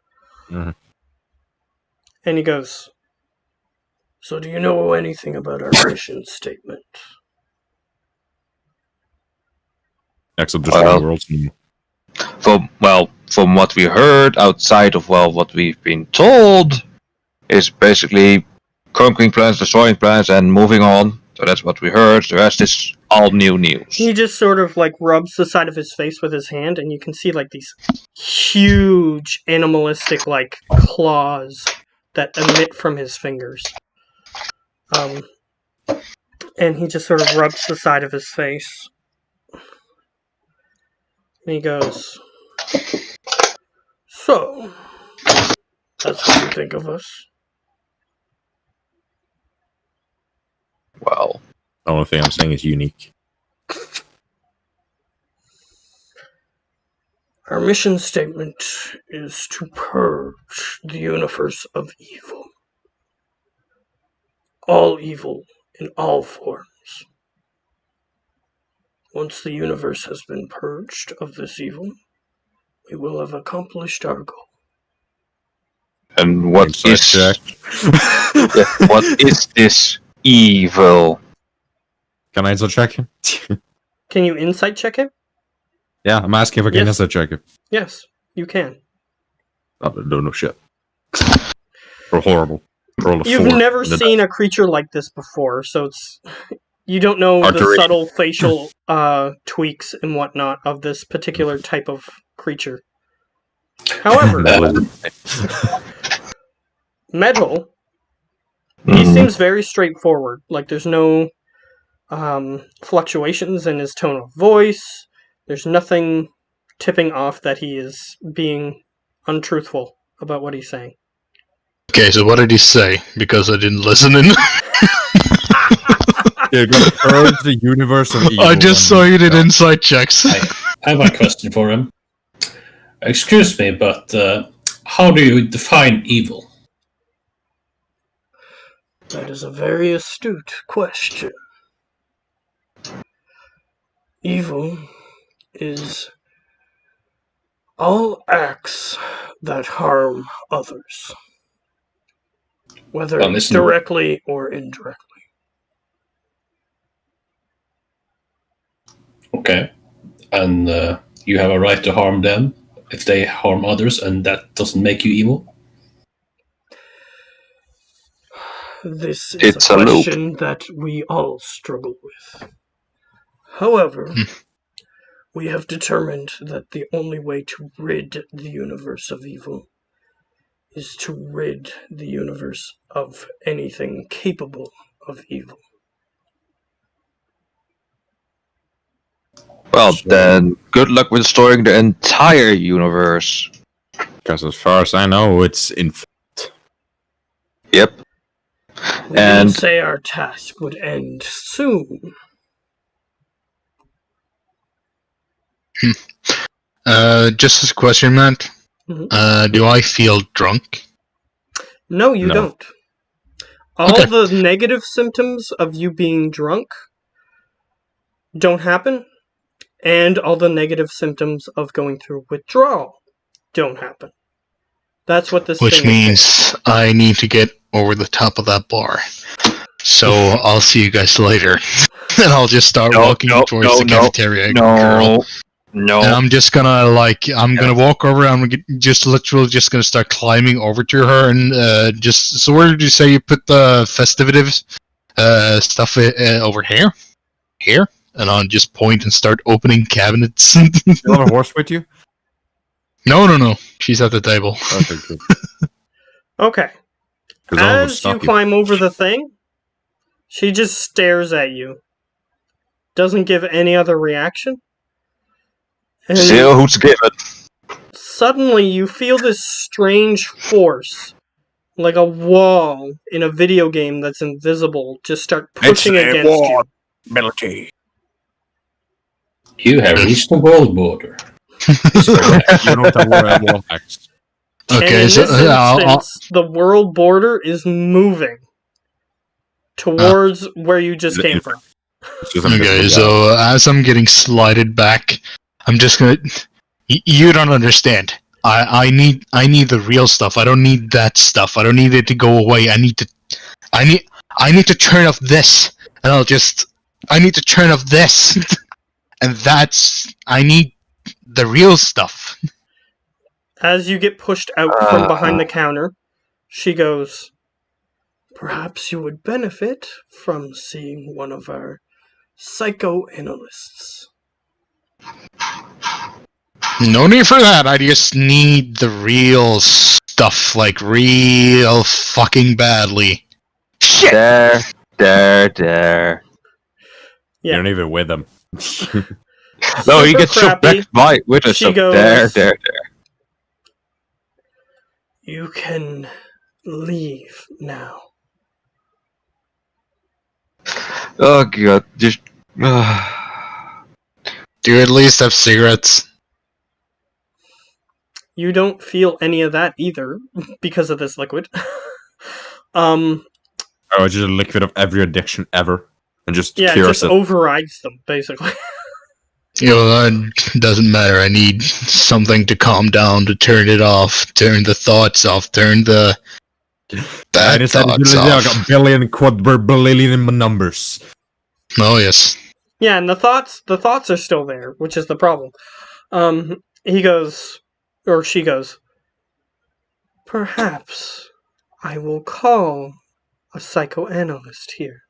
Speaker 1: Mhm.
Speaker 2: And he goes, "So do you know anything about our mission statement?"
Speaker 1: Except
Speaker 5: Well,
Speaker 1: destroy worlds.
Speaker 5: From what we heard outside of what we've been told, is basically conquering planets, destroying planets, and moving on. So that's what we heard. The rest is all new news.
Speaker 2: He just sort of like rubs the side of his face with his hand, and you can see like these huge animalistic like claws that emit from his fingers. And he just sort of rubs the side of his face. And he goes, "So, that's what you think of us?"
Speaker 5: Well,
Speaker 1: The only thing I'm saying is unique.
Speaker 2: "Our mission statement is to purge the universe of evil. All evil in all forms. Once the universe has been purged of this evil, we will have accomplished our goal."
Speaker 5: and what
Speaker 1: Insight
Speaker 5: is
Speaker 1: check.
Speaker 5: what is this evil?
Speaker 1: Can I insight check him?
Speaker 2: Can you insight check him?
Speaker 1: Yeah, I'm asking if I can
Speaker 2: Yes.
Speaker 1: insight check him.
Speaker 2: Yes, you can.
Speaker 1: Oh, no shit. We're horrible. Roll a
Speaker 2: You've
Speaker 1: 4.
Speaker 2: never
Speaker 1: And then-
Speaker 2: seen a creature like this before, so it's you don't know
Speaker 1: Hard
Speaker 2: the
Speaker 1: to read.
Speaker 2: subtle facial tweaks and whatnot of this particular type of creature. However, Metal, he seems very straightforward. Like there's no fluctuations in his tone of voice. There's nothing tipping off that he is being untruthful about what he's saying.
Speaker 3: Okay, so what did he say? Because I didn't listen in.
Speaker 1: You're gonna purge the universe of evil.
Speaker 3: I just saw you did inside checks.
Speaker 4: I have a question for him. Excuse me, but how do you define evil?
Speaker 2: That is a very astute question. Evil is all acts that harm others, whether directly or indirectly.
Speaker 4: Okay. And you have a right to harm them if they harm others, and that doesn't make you evil?
Speaker 2: This is
Speaker 5: It's
Speaker 2: a
Speaker 5: a loop.
Speaker 2: question that we all struggle with. However, we have determined that the only way to rid the universe of evil is to rid the universe of anything capable of evil.
Speaker 5: Well, then, good luck with destroying the entire universe.
Speaker 1: Because as far as I know, it's infinite.
Speaker 5: Yep.
Speaker 2: We will
Speaker 5: And
Speaker 2: say our task would end soon.
Speaker 3: Just as a question, Matt.
Speaker 2: Mhm.
Speaker 3: Do I feel drunk?
Speaker 2: No, you
Speaker 1: No.
Speaker 2: don't. All
Speaker 3: Okay.
Speaker 2: the negative symptoms of you being drunk don't happen, and all the negative symptoms of going through withdrawal don't happen. That's what this
Speaker 3: Which
Speaker 2: thing is
Speaker 3: means I need to get over the top of that bar. So I'll see you guys later. And I'll just start walking towards the cafeteria girl.
Speaker 5: No.
Speaker 3: And I'm just gonna gonna walk over. I'm just literally just gonna start climbing over to her and just. So where did you say you put the festivities stuff over here? Here, and I'll just point and start opening cabinets.
Speaker 1: You have a horse with you?
Speaker 3: No. She's at the table.
Speaker 1: Okay, good.
Speaker 2: Okay.
Speaker 1: 'Cause I was
Speaker 2: As you
Speaker 1: stuck.
Speaker 2: climb over the thing, she just stares at you. Doesn't give any other reaction. And
Speaker 5: Still, who's given?
Speaker 2: suddenly you feel this strange force, like a wall in a video game that's invisible, just start pushing against you.
Speaker 1: Ability.
Speaker 4: You have reached the world border.
Speaker 1: You don't have a wall hacks.
Speaker 2: And
Speaker 3: Okay,
Speaker 2: in
Speaker 3: so
Speaker 2: this instance, the world border is moving towards where you just came from.
Speaker 1: It's just an
Speaker 3: okay.
Speaker 1: invisible wall.
Speaker 3: So as I'm getting slided back, I'm just gonna. You don't understand. I need the real stuff. I don't need that stuff. I don't need it to go away. I need to turn off this, and I need to turn off this, and I need the real stuff.
Speaker 2: As you get pushed out from behind the counter, she goes, "Perhaps you would benefit from seeing one of our psychoanalysts."
Speaker 3: No need for that. I just need the real stuff, like real fucking badly. Shit.
Speaker 5: There.
Speaker 1: You don't even with them.
Speaker 5: No, he
Speaker 2: Super
Speaker 5: gets shoved
Speaker 2: crappy.
Speaker 5: back by with us.
Speaker 2: She
Speaker 5: So
Speaker 2: goes-
Speaker 5: there.
Speaker 2: You can leave now.
Speaker 5: Oh god, just.
Speaker 3: Do you at least have cigarettes?
Speaker 2: You don't feel any of that either because of this liquid.
Speaker 1: Oh, it's just a liquid of every addiction ever. And just
Speaker 2: Yeah, it
Speaker 1: cures
Speaker 2: just
Speaker 1: it.
Speaker 2: overrides them, basically.
Speaker 3: You know, it doesn't matter. I need something to calm down, to turn it off, turn the thoughts off, turn the bad
Speaker 1: I
Speaker 3: thoughts
Speaker 1: got
Speaker 3: off.
Speaker 1: a billion, quadrillion numbers.
Speaker 3: Oh yes.
Speaker 2: Yeah, and the thoughts are still there, which is the problem. He goes, or she goes, "Perhaps I will call a psychoanalyst here."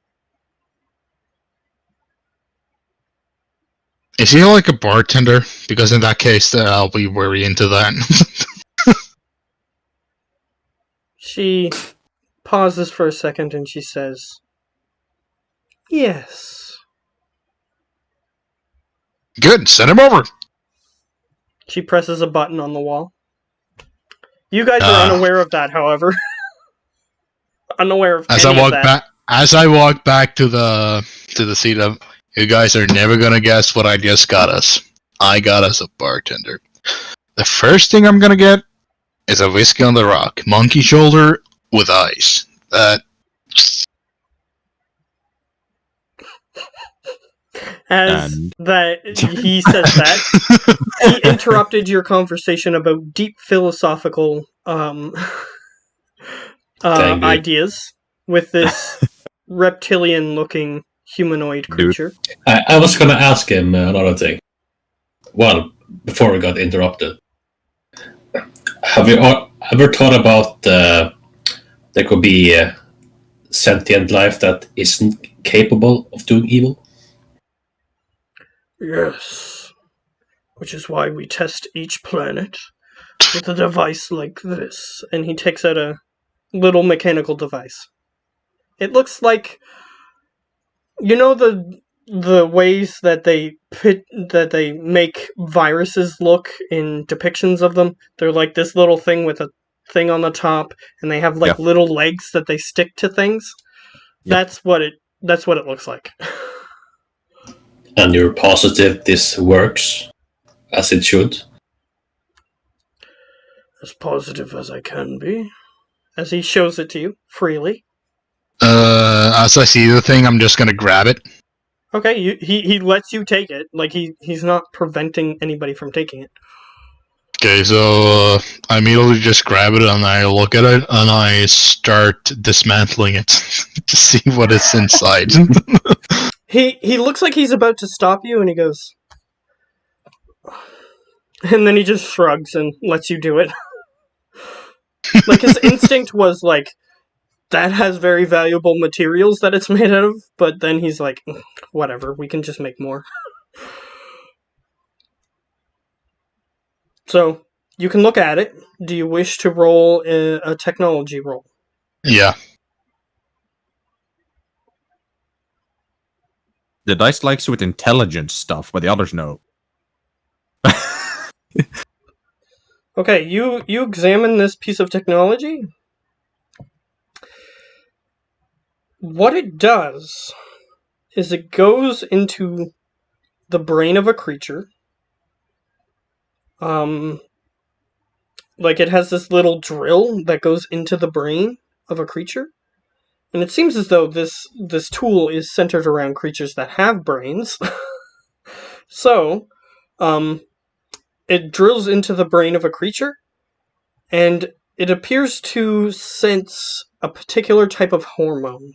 Speaker 3: Is he like a bartender? Because in that case, I'll be very into that.
Speaker 2: She pauses for a second and she says, "Yes."
Speaker 3: Good, send him over.
Speaker 2: She presses a button on the wall. You guys are unaware of that, however. unaware of
Speaker 3: As
Speaker 2: any
Speaker 3: I walk
Speaker 2: of that.
Speaker 3: back, to the seat of, you guys are never gonna guess what I just got us. I got us a bartender. The first thing I'm gonna get is a whiskey on the rock, monkey shoulder with ice.
Speaker 2: As
Speaker 1: And-
Speaker 2: that he says that, he interrupted your conversation about deep philosophical
Speaker 4: Thank you.
Speaker 2: ideas with this reptilian-looking humanoid creature.
Speaker 4: I was going to ask him another thing. Well, before we got interrupted, have you ever thought about there could be a sentient life that isn't capable of doing evil?
Speaker 2: Yes, which is why we test each planet with a device like this. And he takes out a little mechanical device. It looks like, you know, the ways that they make viruses look in depictions of them. They're like this little thing with a thing on the top, and they have like little legs that they stick to things.
Speaker 1: Yeah.
Speaker 2: That's what it looks like.
Speaker 4: And you're positive this works as it should?
Speaker 2: As positive as I can be. As he shows it to you freely.
Speaker 3: As I see the thing, I'm just gonna grab it.
Speaker 2: Okay, he lets you take it. Like he's not preventing anybody from taking it.
Speaker 3: Okay, so I immediately just grab it and I look at it and I start dismantling it to see what is inside.
Speaker 2: He looks like he's about to stop you, and he goes, and then he just shrugs and lets you do it. Like his instinct was like, that has very valuable materials that it's made out of, but then he's like, whatever, we can just make more. So, you can look at it. Do you wish to roll a technology roll?
Speaker 3: Yeah.
Speaker 1: The dice likes with intelligence stuff, but the others know.
Speaker 2: Okay, you examine this piece of technology. What it does is it goes into the brain of a creature. Like it has this little drill that goes into the brain of a creature. And it seems as though this tool is centered around creatures that have brains. So, it drills into the brain of a creature, and it appears to sense a particular type of hormone.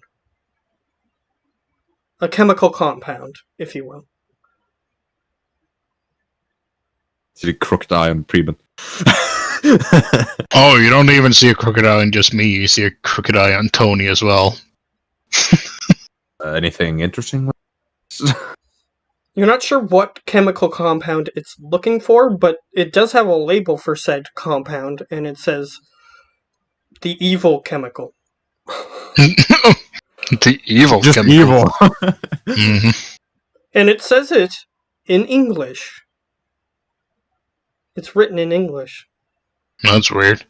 Speaker 2: A chemical compound, if you will.
Speaker 1: See the crooked eye on Preben.
Speaker 3: Oh, you don't even see a crocodile in just me. You see a crocodile on Tony as well.
Speaker 1: Anything interesting?
Speaker 2: You're not sure what chemical compound it's looking for, but it does have a label for said compound, and it says the evil chemical.
Speaker 3: The evil
Speaker 1: Just
Speaker 3: chemical.
Speaker 1: evil.
Speaker 3: Mhm.
Speaker 2: And it says it in English. It's written in English.
Speaker 3: That's weird.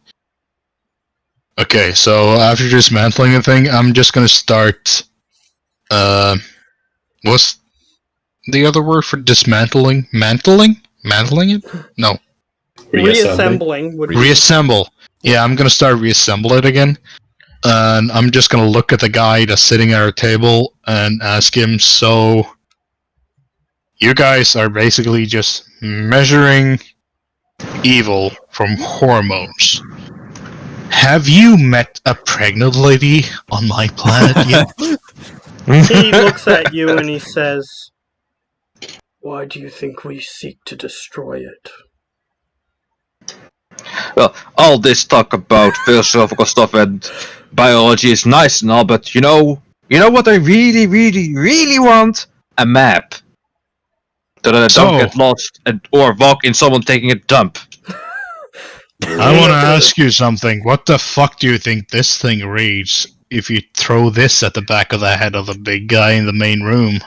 Speaker 3: Okay, so after dismantling the thing, I'm just gonna start. What's the other word for dismantling? Mantling? Mantling it? No.
Speaker 2: Reassembling would be...
Speaker 3: Reassemble. Yeah, I'm gonna start reassemble it again. And I'm just gonna look at the guy that's sitting at our table and ask him, so you guys are basically just measuring evil from hormones. Have you met a pregnant lady on my planet yet?
Speaker 2: He looks at you and he says, "Why do you think we seek to destroy it?"
Speaker 5: Well, all this talk about philosophical stuff and biology is nice and all, but you know what I really, really, really want? A map. So that I don't get lost or walk in someone taking a dump.
Speaker 3: I want to ask you something. What the fuck do you think this thing reads if you throw this at the back of the head of the big guy in the main room?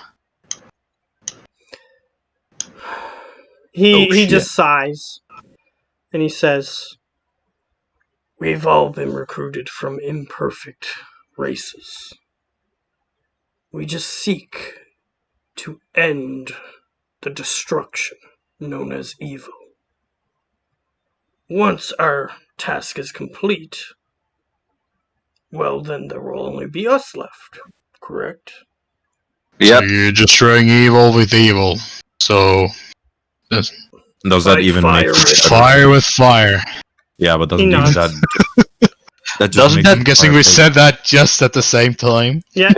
Speaker 2: He just sighs. And he says, "We've all been recruited from imperfect races. We just seek to end the destruction known as evil. Once our task is complete, well, then there will only be us left, correct?
Speaker 5: Yep.
Speaker 3: So you're destroying evil with evil. So
Speaker 1: Does that
Speaker 2: Fight
Speaker 1: even
Speaker 2: fire
Speaker 1: make
Speaker 2: with
Speaker 3: fire with fire.
Speaker 1: Yeah, but
Speaker 2: He
Speaker 1: doesn't even
Speaker 2: nods.
Speaker 1: that just
Speaker 5: Doesn't
Speaker 1: makes
Speaker 5: that-
Speaker 3: I'm guessing we said that just at the same time.
Speaker 2: Yeah,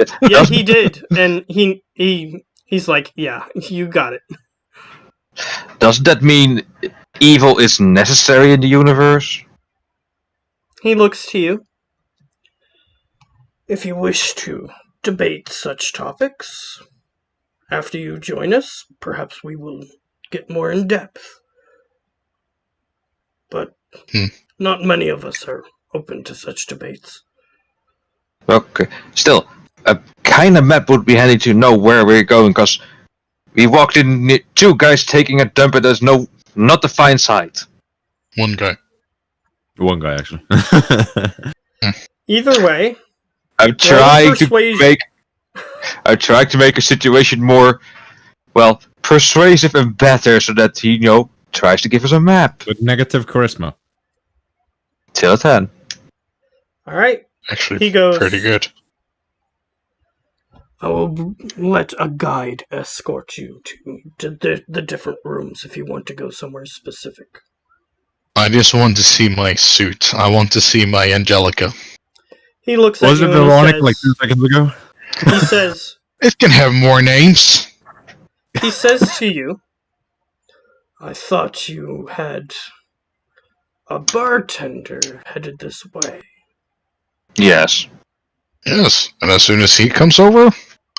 Speaker 2: he did, and he's like, yeah, you got it.
Speaker 5: Doesn't that mean evil is necessary in the universe?
Speaker 2: He looks to you. If you wish to debate such topics, after you join us, perhaps we will get more in depth. But not many of us are open to such debates.
Speaker 5: Okay. Still, a kind of map would be handy to know where we're going, because we walked in two guys taking a dump and there's not the fine side.
Speaker 3: One guy.
Speaker 1: One guy actually.
Speaker 2: Either way,
Speaker 5: I'm trying
Speaker 2: persuasion.
Speaker 5: to make a situation more, well, persuasive and better, so that he, tries to give us a map.
Speaker 1: With negative charisma.
Speaker 5: Till 10.
Speaker 2: Alright,
Speaker 3: Actually,
Speaker 2: he goes,
Speaker 3: pretty good.
Speaker 2: I will let a guide escort you to the different rooms if you want to go somewhere specific.
Speaker 3: I just want to see my suit. I want to see my Angelica.
Speaker 2: He looks at
Speaker 1: Was
Speaker 2: you
Speaker 1: it
Speaker 2: and he
Speaker 1: Veronica
Speaker 2: says,
Speaker 1: like 2 seconds ago?
Speaker 2: he says,
Speaker 3: It can have more names.
Speaker 2: he says to you, I thought you had a bartender headed this way.
Speaker 5: Yes.
Speaker 3: Yes, and as soon as he comes over,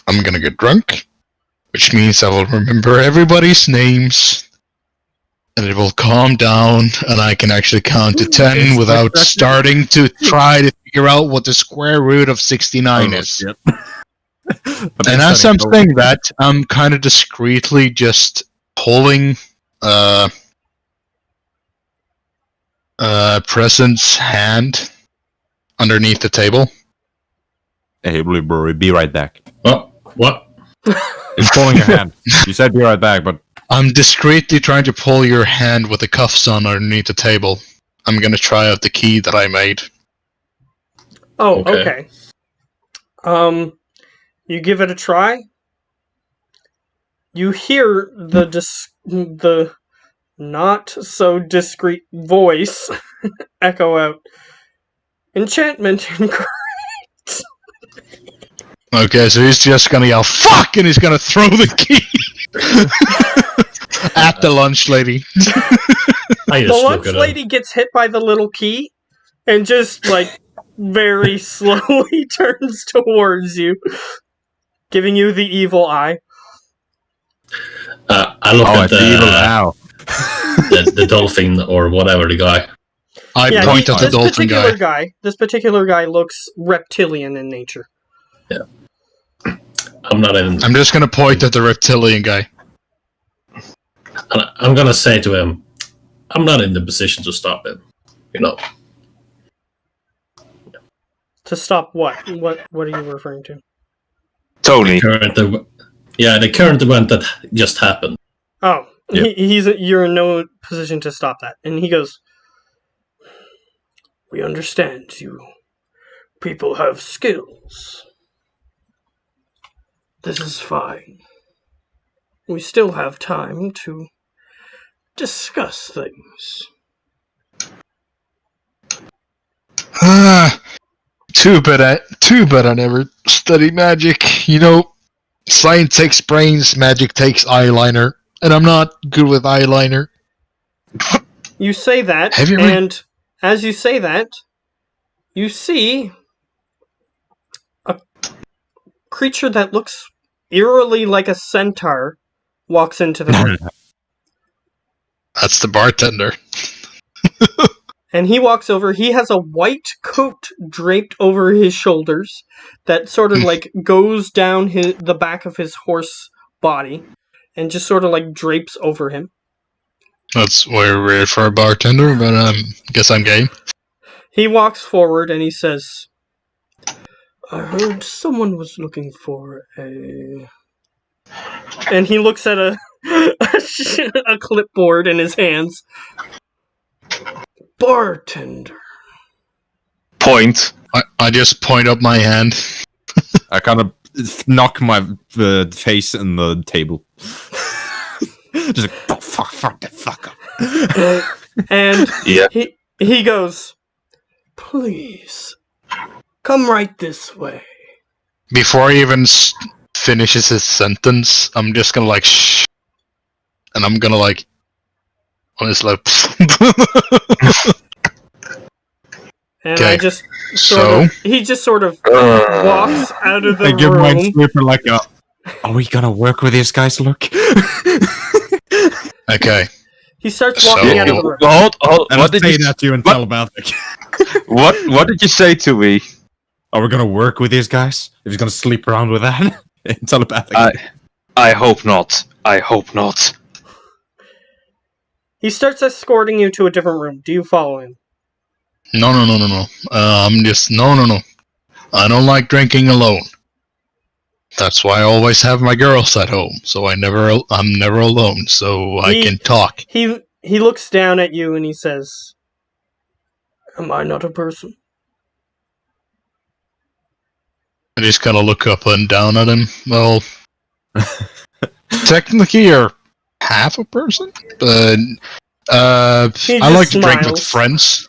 Speaker 3: I'm gonna get drunk, which means I will remember everybody's names, and it will calm down, and I can actually count to 10
Speaker 1: It's
Speaker 3: without
Speaker 1: like-
Speaker 3: starting to try to figure out what the square root of 69 is.
Speaker 1: Shit.
Speaker 3: And as I'm saying that, I'm kind of discreetly just pulling Present's hand underneath the table.
Speaker 1: Hey, Blueberry, be right back.
Speaker 4: Oh, what?
Speaker 1: He's pulling your hand. You said be right back, but
Speaker 3: I'm discreetly trying to pull your hand with the cuffs on underneath the table. I'm gonna try out the key that I made.
Speaker 2: Oh,
Speaker 4: Okay.
Speaker 2: okay. You give it a try. You hear the not so discreet voice echo out. Enchantment incorrect.
Speaker 3: Okay, so he's just gonna yell "fuck" and he's gonna throw the key at the lunch lady.
Speaker 4: I
Speaker 2: The
Speaker 4: just
Speaker 2: lunch
Speaker 4: look at him.
Speaker 2: lady gets hit by the little key and just like very slowly turns towards you, giving you the evil eye.
Speaker 4: I look
Speaker 1: oh,
Speaker 4: at
Speaker 1: it's evil
Speaker 4: the,
Speaker 1: now.
Speaker 4: the dolphin or whatever the guy.
Speaker 3: I
Speaker 2: Yeah,
Speaker 3: point at the
Speaker 2: this
Speaker 3: dolphin
Speaker 2: particular
Speaker 3: guy.
Speaker 2: This particular guy looks reptilian in nature.
Speaker 4: I'm not in.
Speaker 3: I'm just gonna point at the reptilian guy.
Speaker 4: I'm gonna say to him, I'm not in the position to stop him.
Speaker 2: To stop what? What are you referring to?
Speaker 5: Tony.
Speaker 4: The current event that just happened.
Speaker 2: Oh,
Speaker 1: Yeah.
Speaker 2: you're in no position to stop that. And he goes, we understand you people have skills. This is fine. We still have time to discuss things.
Speaker 3: Too bad I never studied magic. Science takes brains, magic takes eyeliner, and I'm not good with eyeliner.
Speaker 2: You say that,
Speaker 3: Have you ever-
Speaker 2: and as you say that, you see a creature that looks eerily like a centaur walks into the room.
Speaker 3: That's the bartender.
Speaker 2: And he walks over. He has a white coat draped over his shoulders that sort of like goes down the back of his horse body and just sort of like drapes over him.
Speaker 3: That's weird for a bartender, but guess I'm game.
Speaker 2: He walks forward and he says, I heard someone was looking for a... And he looks at a clipboard in his hands. Bartender.
Speaker 5: Point.
Speaker 3: I just point up my hand.
Speaker 1: I kind of knock my face in the table. Just like, oh, fuck the fuck up.
Speaker 2: And
Speaker 5: Yeah.
Speaker 2: he goes, please, come right this way.
Speaker 3: Before he even finishes his sentence, I'm just gonna like shh, and I'm gonna like on his lips.
Speaker 2: And
Speaker 3: Okay,
Speaker 2: I just he just sort of walks out of the
Speaker 1: I give my
Speaker 2: room.
Speaker 1: sleeper like a, are we gonna work with these guys, look?
Speaker 3: Okay,
Speaker 2: He starts walking
Speaker 3: So-
Speaker 2: out of the room.
Speaker 5: Hold.
Speaker 1: And
Speaker 5: What
Speaker 1: I
Speaker 5: did
Speaker 1: say
Speaker 5: you?
Speaker 1: that to you in
Speaker 5: what?
Speaker 1: telepathic.
Speaker 5: What did you say to me?
Speaker 1: Are we gonna work with these guys? If he's gonna sleep around with that? In telepathic.
Speaker 5: I hope not. I hope not.
Speaker 2: He starts escorting you to a different room. Do you follow him?
Speaker 3: no. I'm just no. I don't like drinking alone. That's why I always have my girls at home, so I'm never alone, so I can talk.
Speaker 2: He looks down at you and he says, am I not a person?
Speaker 3: I just kind of look up and down at him. Well, technically you're half a person, but
Speaker 2: He
Speaker 3: I like
Speaker 2: just
Speaker 3: to drink with
Speaker 2: smiles.
Speaker 3: friends.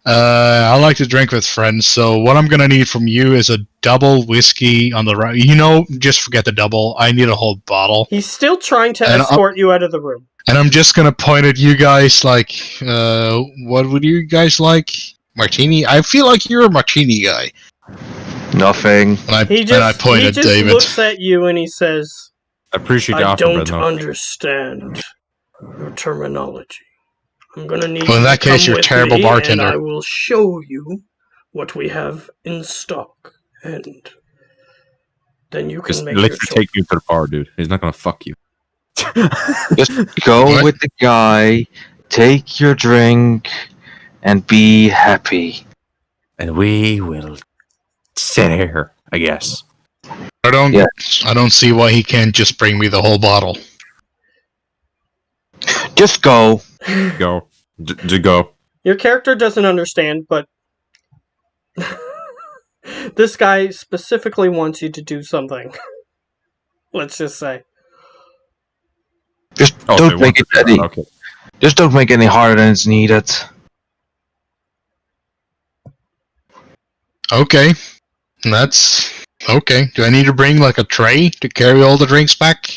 Speaker 3: I like to drink with friends, so what I'm gonna need from you is a double whiskey on the right. Just forget the double. I need a whole bottle.
Speaker 2: He's still trying to
Speaker 3: And
Speaker 2: escort you out of the room.
Speaker 3: And I'm just gonna point at you guys like, what would you guys like? Martini? I feel like you're a martini guy.
Speaker 5: Nothing.
Speaker 3: And I
Speaker 2: He
Speaker 3: point at
Speaker 2: just
Speaker 3: David.
Speaker 2: looks at you and he says,
Speaker 1: I appreciate the
Speaker 2: I
Speaker 1: offer, but
Speaker 2: don't
Speaker 1: no.
Speaker 2: understand your terminology. I'm gonna need
Speaker 3: Well, in
Speaker 2: you
Speaker 3: that
Speaker 2: to
Speaker 3: case,
Speaker 2: come
Speaker 3: you're a
Speaker 2: with
Speaker 3: terrible
Speaker 2: me,
Speaker 3: bartender.
Speaker 2: and I will show you what we have in stock, and then you can
Speaker 1: Just
Speaker 2: make your
Speaker 1: literally
Speaker 2: choice.
Speaker 1: take you to the bar, dude. He's not gonna fuck you.
Speaker 5: Just go
Speaker 3: What?
Speaker 5: with the guy, take your drink, and be happy.
Speaker 1: And we will sit here, I guess.
Speaker 3: I don't
Speaker 5: Yeah.
Speaker 3: see why he can't just bring me the whole bottle.
Speaker 5: Just go.
Speaker 1: Go. Just go.
Speaker 2: Your character doesn't understand, but this guy specifically wants you to do something. Let's just say.
Speaker 5: Just
Speaker 1: Oh,
Speaker 5: don't make it any.
Speaker 1: Okay.
Speaker 5: Just don't make it any harder than it's needed.
Speaker 3: Okay. That's okay. Do I need to bring like a tray to carry all the drinks back?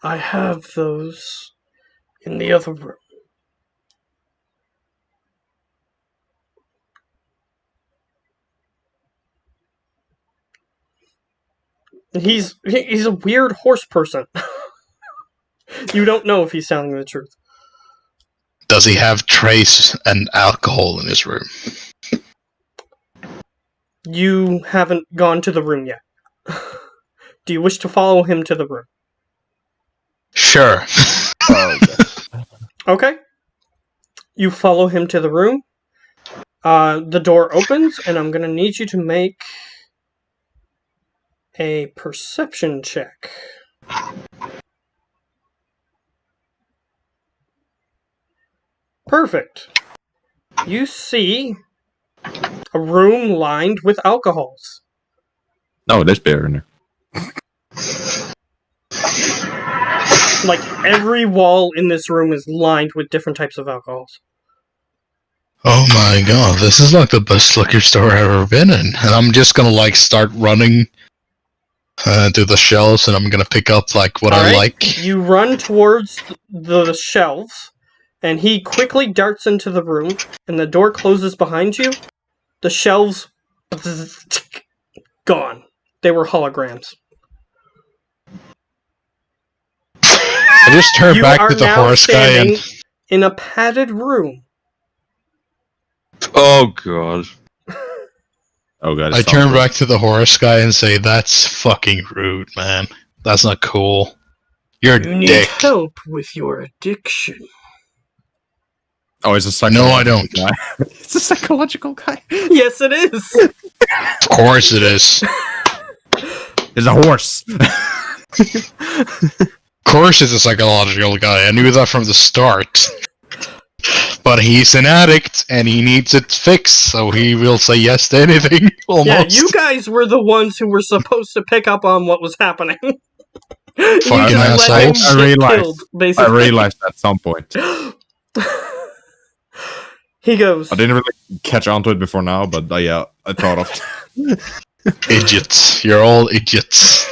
Speaker 2: I have those in the other room. He's a weird horse person. You don't know if he's telling the truth.
Speaker 3: Does he have trace and alcohol in his room?
Speaker 2: You haven't gone to the room yet. Do you wish to follow him to the room?
Speaker 3: Sure.
Speaker 2: Okay. You follow him to the room. The door opens, and I'm going to need you to make a perception check. Perfect. You see a room lined with alcohols.
Speaker 1: No, there's beer in there.
Speaker 2: Like, every wall in this room is lined with different types of alcohols.
Speaker 3: Oh my god, this is like the best liquor store I've ever been in. And I'm just gonna like start running to the shelves and I'm gonna pick up like what I
Speaker 2: Alright,
Speaker 3: like.
Speaker 2: You run towards the shelves, and he quickly darts into the room, and the door closes behind you. The shelves... gone. They were holograms.
Speaker 3: I just turn
Speaker 2: You
Speaker 3: back
Speaker 2: are
Speaker 3: to the
Speaker 2: now
Speaker 3: horse guy
Speaker 2: standing
Speaker 3: and
Speaker 2: in a padded room.
Speaker 5: Oh god.
Speaker 1: Oh god.
Speaker 3: I turn back to the horse guy and say, "That's fucking rude, man. That's not cool. You're a
Speaker 2: You need
Speaker 3: dick."
Speaker 2: help with your addiction.
Speaker 1: Oh, it's a
Speaker 3: No, I don't.
Speaker 1: guy. It's a psychological guy.
Speaker 2: Yes, it is.
Speaker 3: Of course it is.
Speaker 1: It's a horse.
Speaker 3: Of course it's a psychological guy. I knew that from the start. But he's an addict, and he needs it fixed, so he will say yes to anything, almost.
Speaker 2: Yeah, you guys were the ones who were supposed to pick up on what was happening. You
Speaker 3: Fucking
Speaker 2: just let him
Speaker 3: assholes.
Speaker 2: get
Speaker 1: I realized-
Speaker 2: killed, basically.
Speaker 1: I realized at some point.
Speaker 2: He goes,
Speaker 1: I didn't really catch on to it before now, but yeah, I thought of it.
Speaker 3: Idiots. You're all idiots.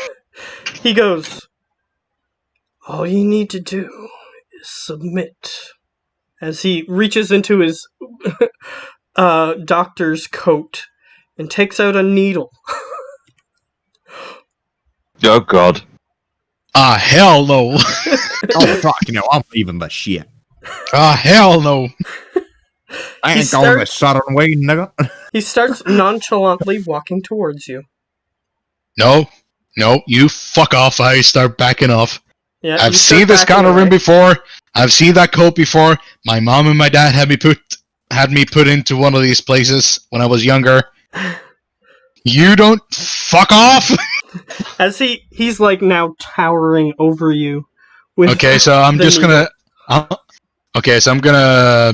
Speaker 2: he goes, all you need to do is submit. As he reaches into his doctor's coat and takes out a needle.
Speaker 5: Oh god.
Speaker 3: Ah, hell no.
Speaker 1: Oh fuck, I'm leaving the shit.
Speaker 3: Ah, hell no.
Speaker 1: I
Speaker 2: He
Speaker 1: ain't going the
Speaker 2: starts-
Speaker 1: southern way, nigga.
Speaker 2: He starts nonchalantly walking towards you.
Speaker 3: No, you fuck off. I start backing off.
Speaker 2: Yeah,
Speaker 3: I've
Speaker 2: you start
Speaker 3: seen this
Speaker 2: backing
Speaker 3: kind of room
Speaker 2: away.
Speaker 3: before. I've seen that coat before. My mom and my dad had me put into one of these places when I was younger. You don't fuck off.
Speaker 2: As he's like now towering over you. With
Speaker 3: Okay, so I'm
Speaker 2: the
Speaker 3: just
Speaker 2: needle.
Speaker 3: gonna. Okay, so I'm gonna.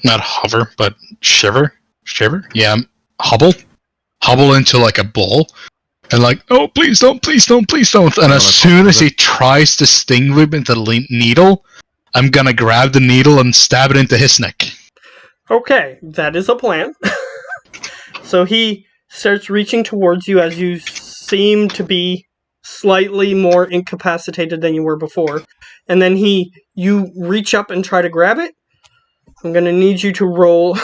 Speaker 3: Not hover, but shiver. Yeah, hobble into like a ball, and like, oh, please don't. And as soon as he tries to sting me into the needle, I'm gonna grab the needle and stab it into his neck.
Speaker 2: Okay, that is a plan. So he starts reaching towards you as you seem to be slightly more incapacitated than you were before. And then you reach up and try to grab it. I'm gonna need you to roll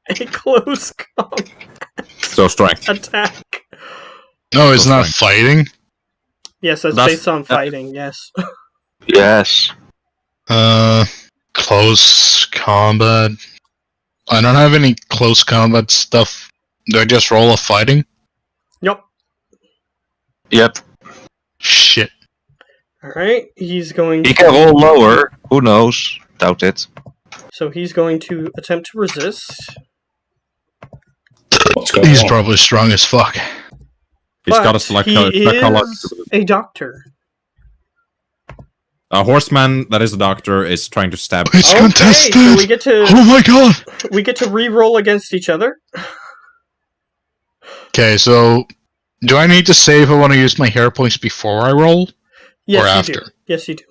Speaker 2: a close combat
Speaker 1: So strength.
Speaker 2: attack.
Speaker 3: No, it's
Speaker 1: So
Speaker 3: not fighting.
Speaker 2: Yes, that's
Speaker 1: That's-
Speaker 2: based on fighting, yes.
Speaker 5: Yes.
Speaker 3: Close combat. I don't have any close combat stuff. Do I just roll a fighting?
Speaker 2: Yup.
Speaker 5: Yep.
Speaker 3: Shit.
Speaker 2: Alright, he's going
Speaker 5: He can roll lower. Who knows? Doubt it.
Speaker 2: So he's going to attempt to resist.
Speaker 4: What's going
Speaker 3: He's
Speaker 4: on?
Speaker 3: probably strong as fuck.
Speaker 1: He's got a
Speaker 2: But
Speaker 1: psychological.
Speaker 2: is a doctor.
Speaker 1: A horseman that is a doctor is trying to stab.
Speaker 3: It's
Speaker 2: Okay,
Speaker 3: contested!
Speaker 2: so we get to
Speaker 3: Oh my god!
Speaker 2: re-roll against each other.
Speaker 3: Okay, so do I need to say if I want to use my hero points before I roll?
Speaker 2: Yes,
Speaker 3: Or
Speaker 2: you
Speaker 3: after?
Speaker 2: do. Yes, you do.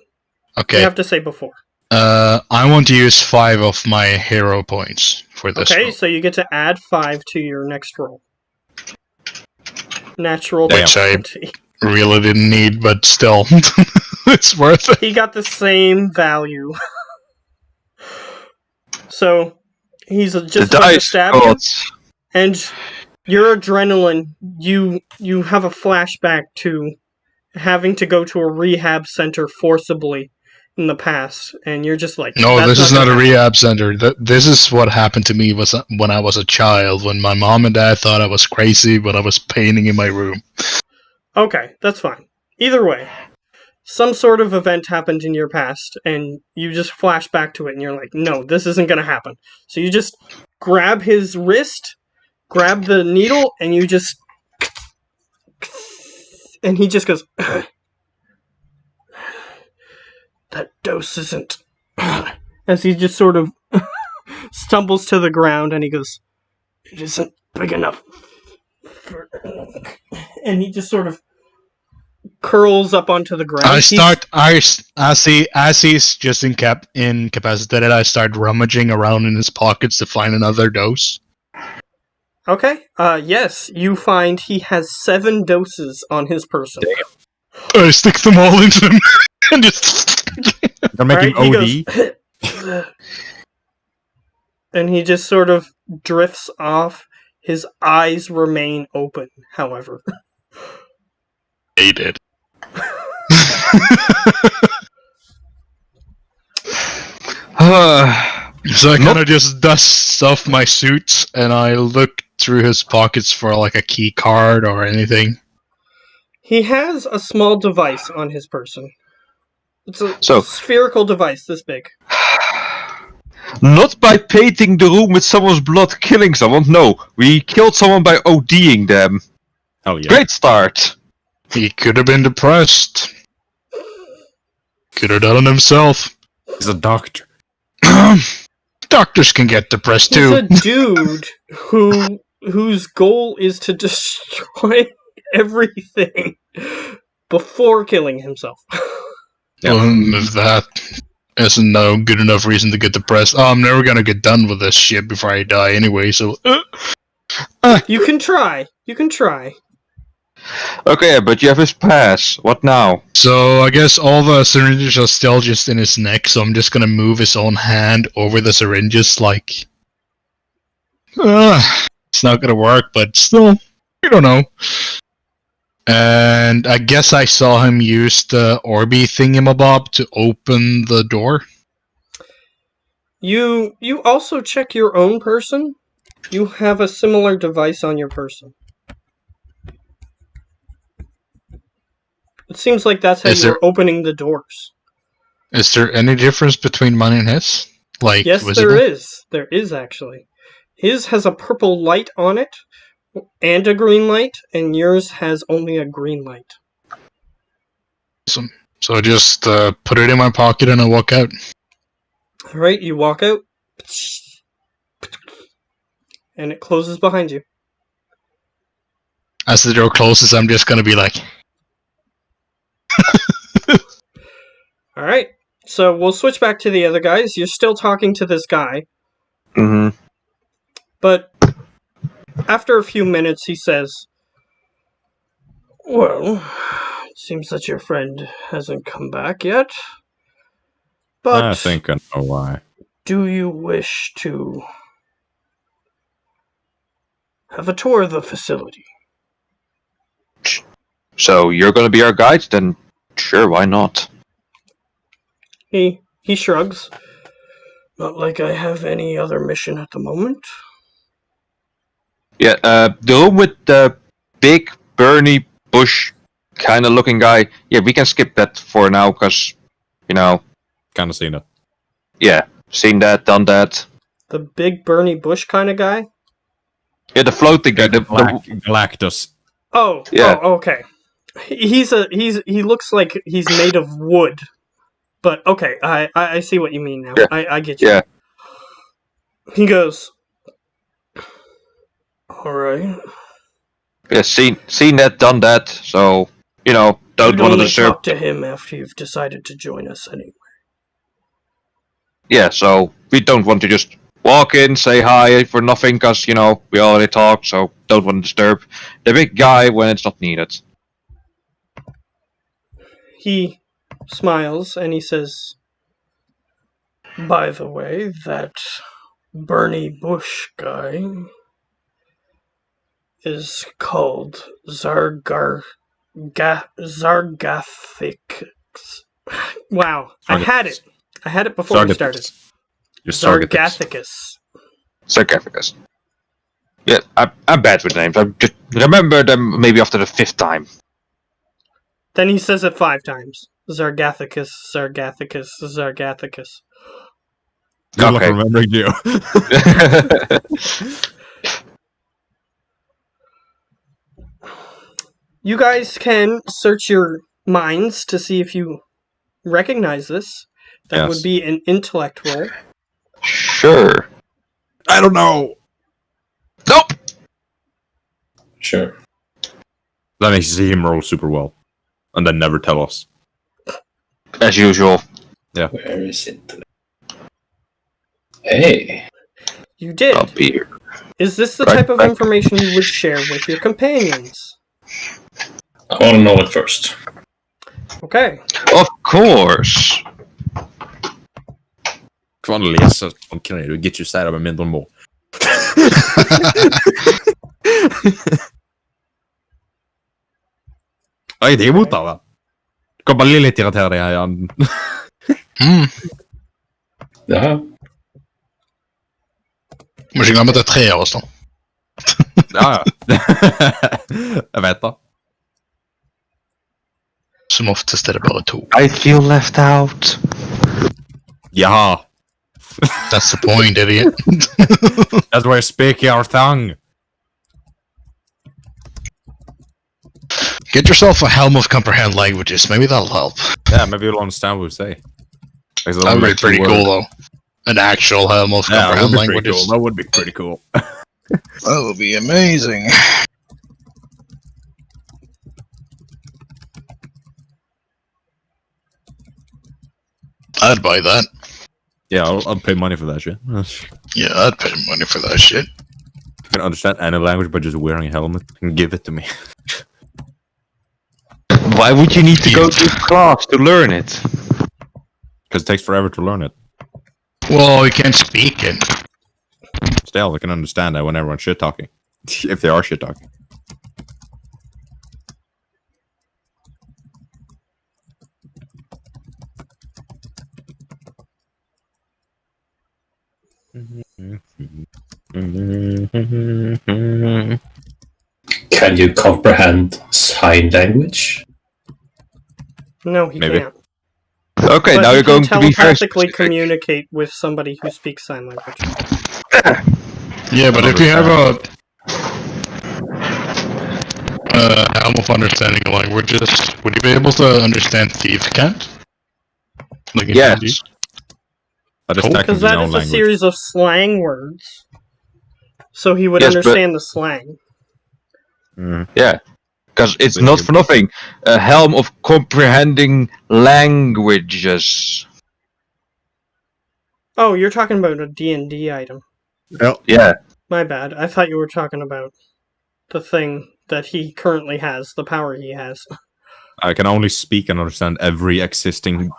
Speaker 2: You
Speaker 3: Okay.
Speaker 2: have to say before.
Speaker 3: I want to use 5 of my hero points for this
Speaker 2: Okay,
Speaker 3: roll.
Speaker 2: so you get to add 5 to your next roll. Natural
Speaker 1: Damn.
Speaker 3: Which I
Speaker 2: 20.
Speaker 3: really didn't need, but still. It's worth it.
Speaker 2: He got the same value. So he's
Speaker 5: The
Speaker 2: just about to
Speaker 5: dice
Speaker 2: stab you,
Speaker 5: gods.
Speaker 2: and your adrenaline. You have a flashback to having to go to a rehab center forcibly in the past, and you're just like,
Speaker 3: No,
Speaker 2: "That's
Speaker 3: this is not a
Speaker 2: gonna
Speaker 3: rehab center. This is what happened to me when I was a child, when my mom and dad thought I was crazy, but I was painting in my room.
Speaker 2: Okay, that's fine. Either way, some sort of event happened in your past, and you just flash back to it, and you're like, no, this isn't going to happen. So you just grab his wrist, grab the needle, and you just... And he just goes... That dose isn't... As he just sort of stumbles to the ground, and he goes, it isn't big enough. And he just sort of curls up onto the ground.
Speaker 3: As he's just incapacitated, I start rummaging around in his pockets to find another dose.
Speaker 2: Okay. Yes, you find he has 7 doses on his person.
Speaker 3: I stick them all into him and just.
Speaker 1: They're making
Speaker 2: Alright, he
Speaker 1: OD.
Speaker 2: goes, and he just sort of drifts off. His eyes remain open, however.
Speaker 3: Hate it. So I kind of just dust off my suit and I look through his pockets for like a key card or anything.
Speaker 2: He has a small device on his person. It's a
Speaker 5: So-
Speaker 2: spherical device this big.
Speaker 5: Not by painting the room with someone's blood killing someone. No, we killed someone by ODing them.
Speaker 6: Hell yeah.
Speaker 5: Great start.
Speaker 3: He could have been depressed. Could have done it himself.
Speaker 6: He's a doctor.
Speaker 3: Doctors can get depressed
Speaker 2: He's
Speaker 3: too.
Speaker 2: a dude whose goal is to destroy everything before killing himself.
Speaker 6: Yeah.
Speaker 3: If that isn't no good enough reason to get depressed, I'm never gonna get done with this shit before I die anyway. So,
Speaker 2: You can try. You can try.
Speaker 5: Okay, but you have his pass. What now?
Speaker 3: so I guess all the syringes are still just in his neck. So I'm just gonna move his own hand over the syringes, like. It's not gonna work, but still, you don't know. And I guess I saw him use the Orby thingamabob to open the door.
Speaker 2: You also check your own person. You have a similar device on your person. It seems like that's how
Speaker 3: Is
Speaker 2: you're
Speaker 3: there-
Speaker 2: opening the doors.
Speaker 3: Is there any difference between mine and his? Like,
Speaker 2: Yes,
Speaker 3: visible?
Speaker 2: there is. There is actually. His has a purple light on it and a green light, and yours has only a green light.
Speaker 3: Awesome. So I just put it in my pocket and I walk out.
Speaker 2: Alright, you walk out. And it closes behind you.
Speaker 3: As the door closes, I'm just gonna be like,
Speaker 2: Alright, so we'll switch back to the other guys. You're still talking to this guy,
Speaker 5: Mm-hmm.
Speaker 2: but after a few minutes he says, "Well, it seems that your friend hasn't come back yet. But
Speaker 6: I think I know why.
Speaker 2: do you wish to have a tour of the facility?"
Speaker 5: So you're gonna be our guide? Then sure, why not?
Speaker 2: He shrugs. "Not like I have any other mission at the moment."
Speaker 5: Yeah, the room with the big Bernie Bush kind of looking guy. Yeah, we can skip that for now, cause you know,
Speaker 6: Kind of seen it.
Speaker 5: yeah, seen that, done that.
Speaker 2: The big Bernie Bush kind of guy?
Speaker 5: Yeah, the floating guy. The,
Speaker 6: Galactus.
Speaker 2: Oh,
Speaker 5: Yeah.
Speaker 2: oh, okay. He looks like he's made of wood. But okay, I see what you mean now.
Speaker 5: Yeah.
Speaker 2: I get you.
Speaker 5: Yeah.
Speaker 2: He goes, "Alright.
Speaker 5: yeah, seen that, done that. So you know, don't
Speaker 2: You'd
Speaker 5: want to
Speaker 2: only
Speaker 5: disturb.
Speaker 2: talk to him after you've decided to join us anyway."
Speaker 5: Yeah, so we don't want to just walk in, say hi for nothing, cause you know we already talked. So don't want to disturb the big guy when it's not needed.
Speaker 2: He smiles and he says, "By the way, that Bernie Bush guy is called Zargathix." Wow, I had it. I had it before we started.
Speaker 6: You're Sargathix.
Speaker 2: Zargathicus.
Speaker 5: Sarcophagus. Yeah, I'm bad with names. I just remember them maybe after the 5th time.
Speaker 2: Then he says it 5 times. Zargathicus, Zargathicus, Zargathicus.
Speaker 6: Good luck
Speaker 5: Okay.
Speaker 6: remembering you.
Speaker 2: You guys can search your minds to see if you recognize this. That
Speaker 6: Yes.
Speaker 2: would be an intellect roll.
Speaker 5: Sure.
Speaker 6: I don't know.
Speaker 5: Nope.
Speaker 4: Sure.
Speaker 6: That makes you see him roll super well. And then never tell us.
Speaker 5: As usual.
Speaker 4: Where is it? Hey.
Speaker 2: You did.
Speaker 5: I'll be here.
Speaker 2: Is this the
Speaker 5: Right
Speaker 2: type of
Speaker 5: back.
Speaker 2: information you would share with your companions?
Speaker 4: I want to know it first.
Speaker 2: Okay.
Speaker 5: Of course.
Speaker 6: Gewoon lezen van kinderen. Get you side med mindre mål. Oi, det er imot da. Du kan bare litt irritere deg her, Jan.
Speaker 4: Ja.
Speaker 3: Må ikke glemme at det er 3 av oss, da.
Speaker 6: Ja, ja. Jeg vet da.
Speaker 3: Så som oftest är det bara 2.
Speaker 5: I feel left out.
Speaker 1: Yeah.
Speaker 3: That's the point, idiot.
Speaker 1: That's why I speak your tongue.
Speaker 3: Get yourself a helm of comprehend languages. Maybe that'll help.
Speaker 1: Yeah, maybe you'll understand what we say.
Speaker 3: That would be pretty cool, though. An actual helm of
Speaker 1: Yeah, that
Speaker 3: comprehend
Speaker 1: would be pretty
Speaker 3: languages.
Speaker 1: cool. That would be pretty cool.
Speaker 3: That would be amazing. I'd buy that.
Speaker 1: Yeah, I'll pay money for that shit.
Speaker 3: Yeah, I'd pay money for that shit.
Speaker 1: I can understand any language by just wearing a helmet and give it to me.
Speaker 5: Why would you need to go to class to learn it?
Speaker 1: Because it takes forever to learn it.
Speaker 3: Well, you can't speak it.
Speaker 1: Still, I can understand that when everyone's shit talking. If they are shit talking.
Speaker 4: Can you comprehend sign language?
Speaker 2: No, he
Speaker 1: Maybe.
Speaker 2: can't.
Speaker 5: Okay,
Speaker 2: But
Speaker 5: now
Speaker 2: he
Speaker 5: you're going
Speaker 2: can
Speaker 5: to be very
Speaker 2: telepathically
Speaker 5: specific.
Speaker 2: communicate with somebody who speaks sign language.
Speaker 3: Yeah, but if you have a helm of understanding languages, would you be able to understand thief can't? Like in D&D?
Speaker 5: Yes.
Speaker 1: That is
Speaker 3: Cool.
Speaker 1: technically
Speaker 2: Because that
Speaker 1: no
Speaker 2: is a
Speaker 1: language.
Speaker 2: series of slang words. So he would
Speaker 5: Yes, but-
Speaker 2: understand the slang.
Speaker 5: Yeah. Because it's
Speaker 1: But
Speaker 5: not
Speaker 1: you-
Speaker 5: for nothing. A helm of comprehending languages.
Speaker 2: Oh, you're talking about a D&D item.
Speaker 5: Yeah.
Speaker 2: My bad. I thought you were talking about the thing that he currently has, the power he has.
Speaker 1: I can only speak and understand every existing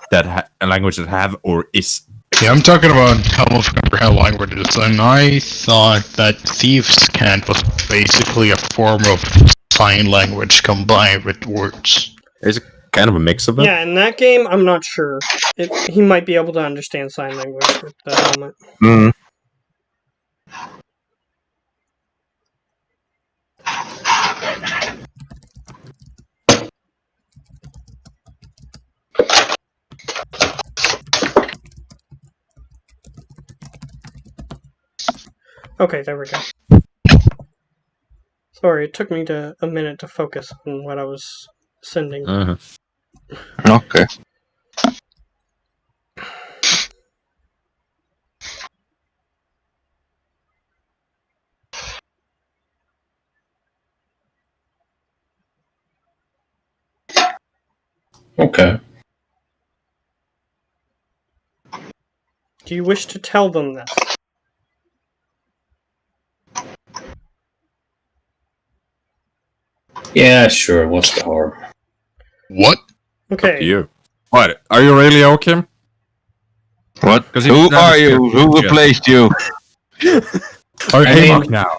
Speaker 1: language that have or is.
Speaker 3: Yeah, I'm talking about helm of comprehend languages, and I thought that thieves can't was basically a form of sign language combined with words.
Speaker 1: It's kind of a mix of it.
Speaker 2: Yeah, in that game, I'm not sure. He might be able to understand sign language with the helmet.
Speaker 5: Mm.
Speaker 2: Okay, there we go. Sorry, it took me a minute to focus on what I was sending.
Speaker 1: Uh-huh.
Speaker 5: Okay.
Speaker 4: Okay.
Speaker 2: Do you wish to tell them this?
Speaker 4: Yeah, sure. What's the harm?
Speaker 3: What?
Speaker 2: Okay.
Speaker 1: You. What? Are you really okay?
Speaker 5: What?
Speaker 1: 'Cause he
Speaker 5: Who
Speaker 1: doesn't
Speaker 5: are you?
Speaker 1: understand
Speaker 5: Who
Speaker 1: shit.
Speaker 5: replaced you?
Speaker 1: Are
Speaker 4: I
Speaker 1: you
Speaker 4: mean-
Speaker 1: Mark now?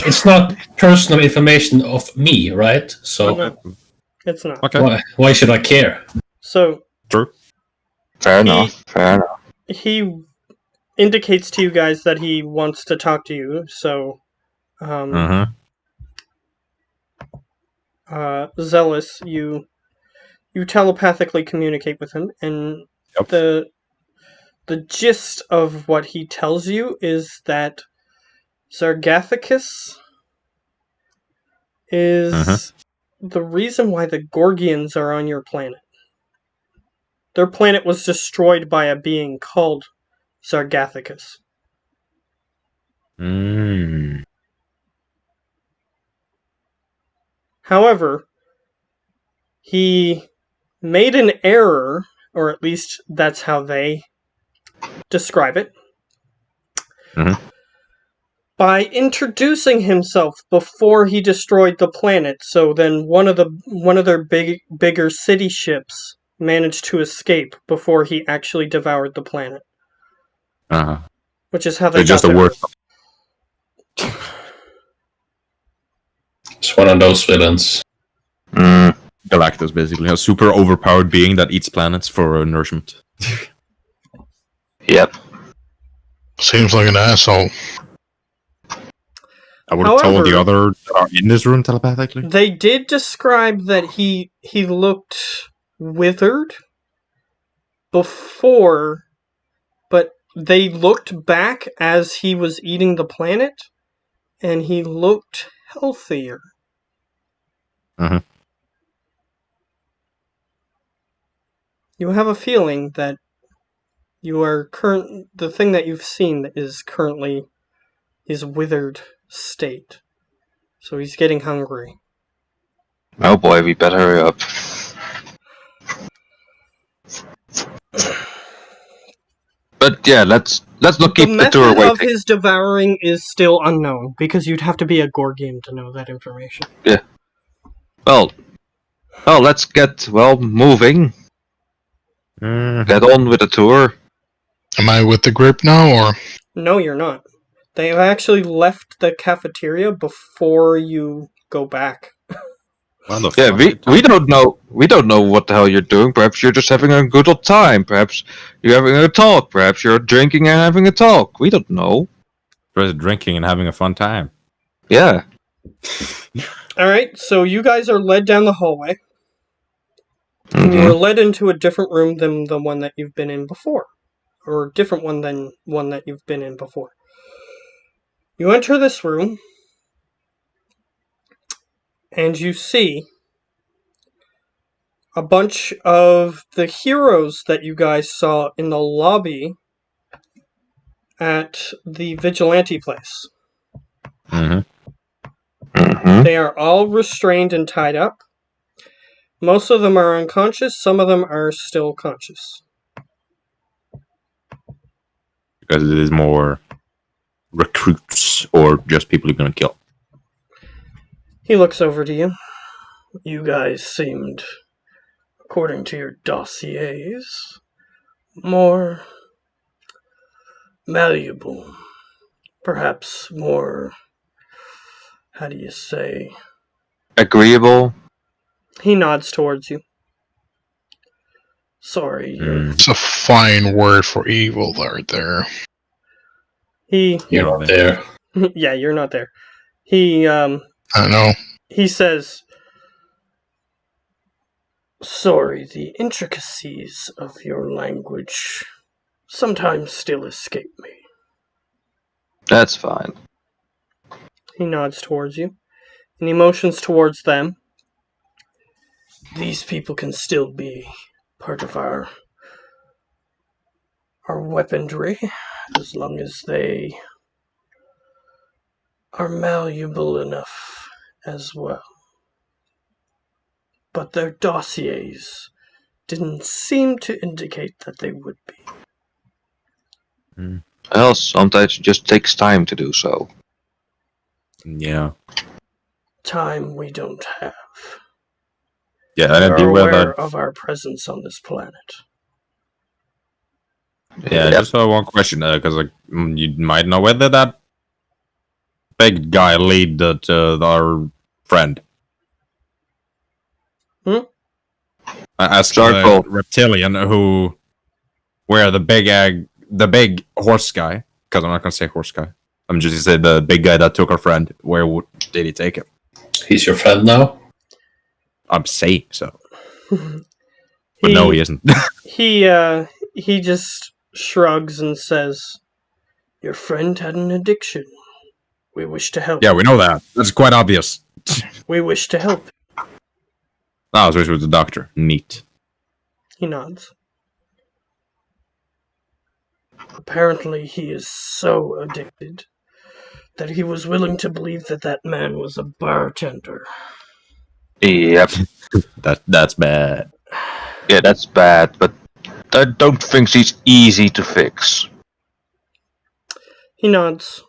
Speaker 4: It's not personal information of me, right? So
Speaker 2: No, it's not.
Speaker 1: Okay.
Speaker 4: why should I care?
Speaker 2: So
Speaker 1: True.
Speaker 5: Fair enough. Fair enough.
Speaker 2: he indicates to you guys that he wants to talk to you. So,
Speaker 1: Uh-huh.
Speaker 2: Zealous, you telepathically communicate with him, and
Speaker 1: Yep.
Speaker 2: the gist of what he tells you is that Zargathicus is the reason why the Gorgians are on your planet. Their planet was destroyed by a being called Zargathicus.
Speaker 1: Mm.
Speaker 2: However, he made an error, or at least that's how they describe it, by introducing himself before he destroyed the planet. So then one of their bigger city ships managed to escape before he actually devoured the planet,
Speaker 1: Uh-huh.
Speaker 2: which is how
Speaker 1: So
Speaker 2: they
Speaker 1: just
Speaker 2: got
Speaker 1: a
Speaker 2: their-
Speaker 1: word.
Speaker 4: It's one of those villains.
Speaker 5: Mm.
Speaker 1: Galactus, basically. A super overpowered being that eats planets for nourishment.
Speaker 5: Yep.
Speaker 3: Seems like an asshole.
Speaker 1: I would have told the
Speaker 2: However-
Speaker 1: other that are in this room telepathically.
Speaker 2: They did describe that he looked withered before, but they looked back as he was eating the planet, and he looked healthier.
Speaker 1: Mhm.
Speaker 2: You have a feeling that the thing that you've seen is currently his withered state. So he's getting hungry.
Speaker 5: Oh boy, we better hurry up. But yeah, let's not
Speaker 2: The
Speaker 5: keep the tour
Speaker 2: method of
Speaker 5: waiting.
Speaker 2: his devouring is still unknown, because you'd have to be a Gorgian to know that information.
Speaker 5: Well, let's get moving.
Speaker 1: Mhm.
Speaker 5: Get on with the tour.
Speaker 3: Am I with the group now, or?
Speaker 2: No, you're not. They have actually left the cafeteria before you go back.
Speaker 1: What the
Speaker 5: Yeah,
Speaker 1: fuck
Speaker 5: we
Speaker 1: you talking-
Speaker 5: don't know. We don't know what the hell you're doing. Perhaps you're just having a good old time. Perhaps you're having a talk. Perhaps you're drinking and having a talk. We don't know.
Speaker 1: Just drinking and having a fun time.
Speaker 5: Yeah.
Speaker 2: Alright, so you guys are led down the hallway. And you
Speaker 5: Mhm.
Speaker 2: are led into a different room than the one that you've been in before. Or a different one than one that you've been in before. You enter this room, and you see a bunch of the heroes that you guys saw in the lobby at the vigilante place.
Speaker 1: Mm-hmm.
Speaker 5: Mhm.
Speaker 2: They are all restrained and tied up. Most of them are unconscious, some of them are still conscious.
Speaker 1: Because it is more recruits or just people you're gonna kill.
Speaker 2: He looks over to you. You guys seemed, according to your dossiers, more malleable. Perhaps more, how do you say?
Speaker 5: Agreeable.
Speaker 2: He nods towards you. Sorry, you're...
Speaker 3: It's a fine word for evil right there.
Speaker 2: He...
Speaker 4: You're not there.
Speaker 2: yeah, you're not there. He,
Speaker 3: I know.
Speaker 2: he says, sorry, the intricacies of your language sometimes still escape me.
Speaker 5: That's fine.
Speaker 2: He nods towards you, and he motions towards them. These people can still be part of our weaponry, as long as they are malleable enough as well. But their dossiers didn't seem to indicate that they would be.
Speaker 5: Well, sometimes it just takes time to do so.
Speaker 1: Yeah.
Speaker 2: Time we don't have.
Speaker 1: Yeah, I
Speaker 2: They
Speaker 1: didn't
Speaker 2: are
Speaker 1: deal with
Speaker 2: aware
Speaker 1: that.
Speaker 2: of our presence on this planet.
Speaker 1: Yeah,
Speaker 5: Yep.
Speaker 1: just one question, because you might know whether that big guy lead our friend.
Speaker 2: Hmm?
Speaker 1: I asked
Speaker 5: Charcoal.
Speaker 1: the reptilian where the big horse guy, because I'm not gonna say horse guy. I'm just gonna say the big guy that took our friend. Where did he take him?
Speaker 4: He's your friend now?
Speaker 1: I'm saying so, but no, he isn't.
Speaker 2: He just shrugs and says, "Your friend had an addiction. We wish to help.
Speaker 1: Yeah, we know that. That's quite obvious.
Speaker 2: We wish to help."
Speaker 1: Ah, so he was the doctor. Neat.
Speaker 2: He nods. Apparently, he is so addicted that he was willing to believe that that man was a bartender.
Speaker 5: Yep.
Speaker 1: That's bad.
Speaker 5: Yeah, that's bad, but I don't think she's easy to fix.
Speaker 2: He nods.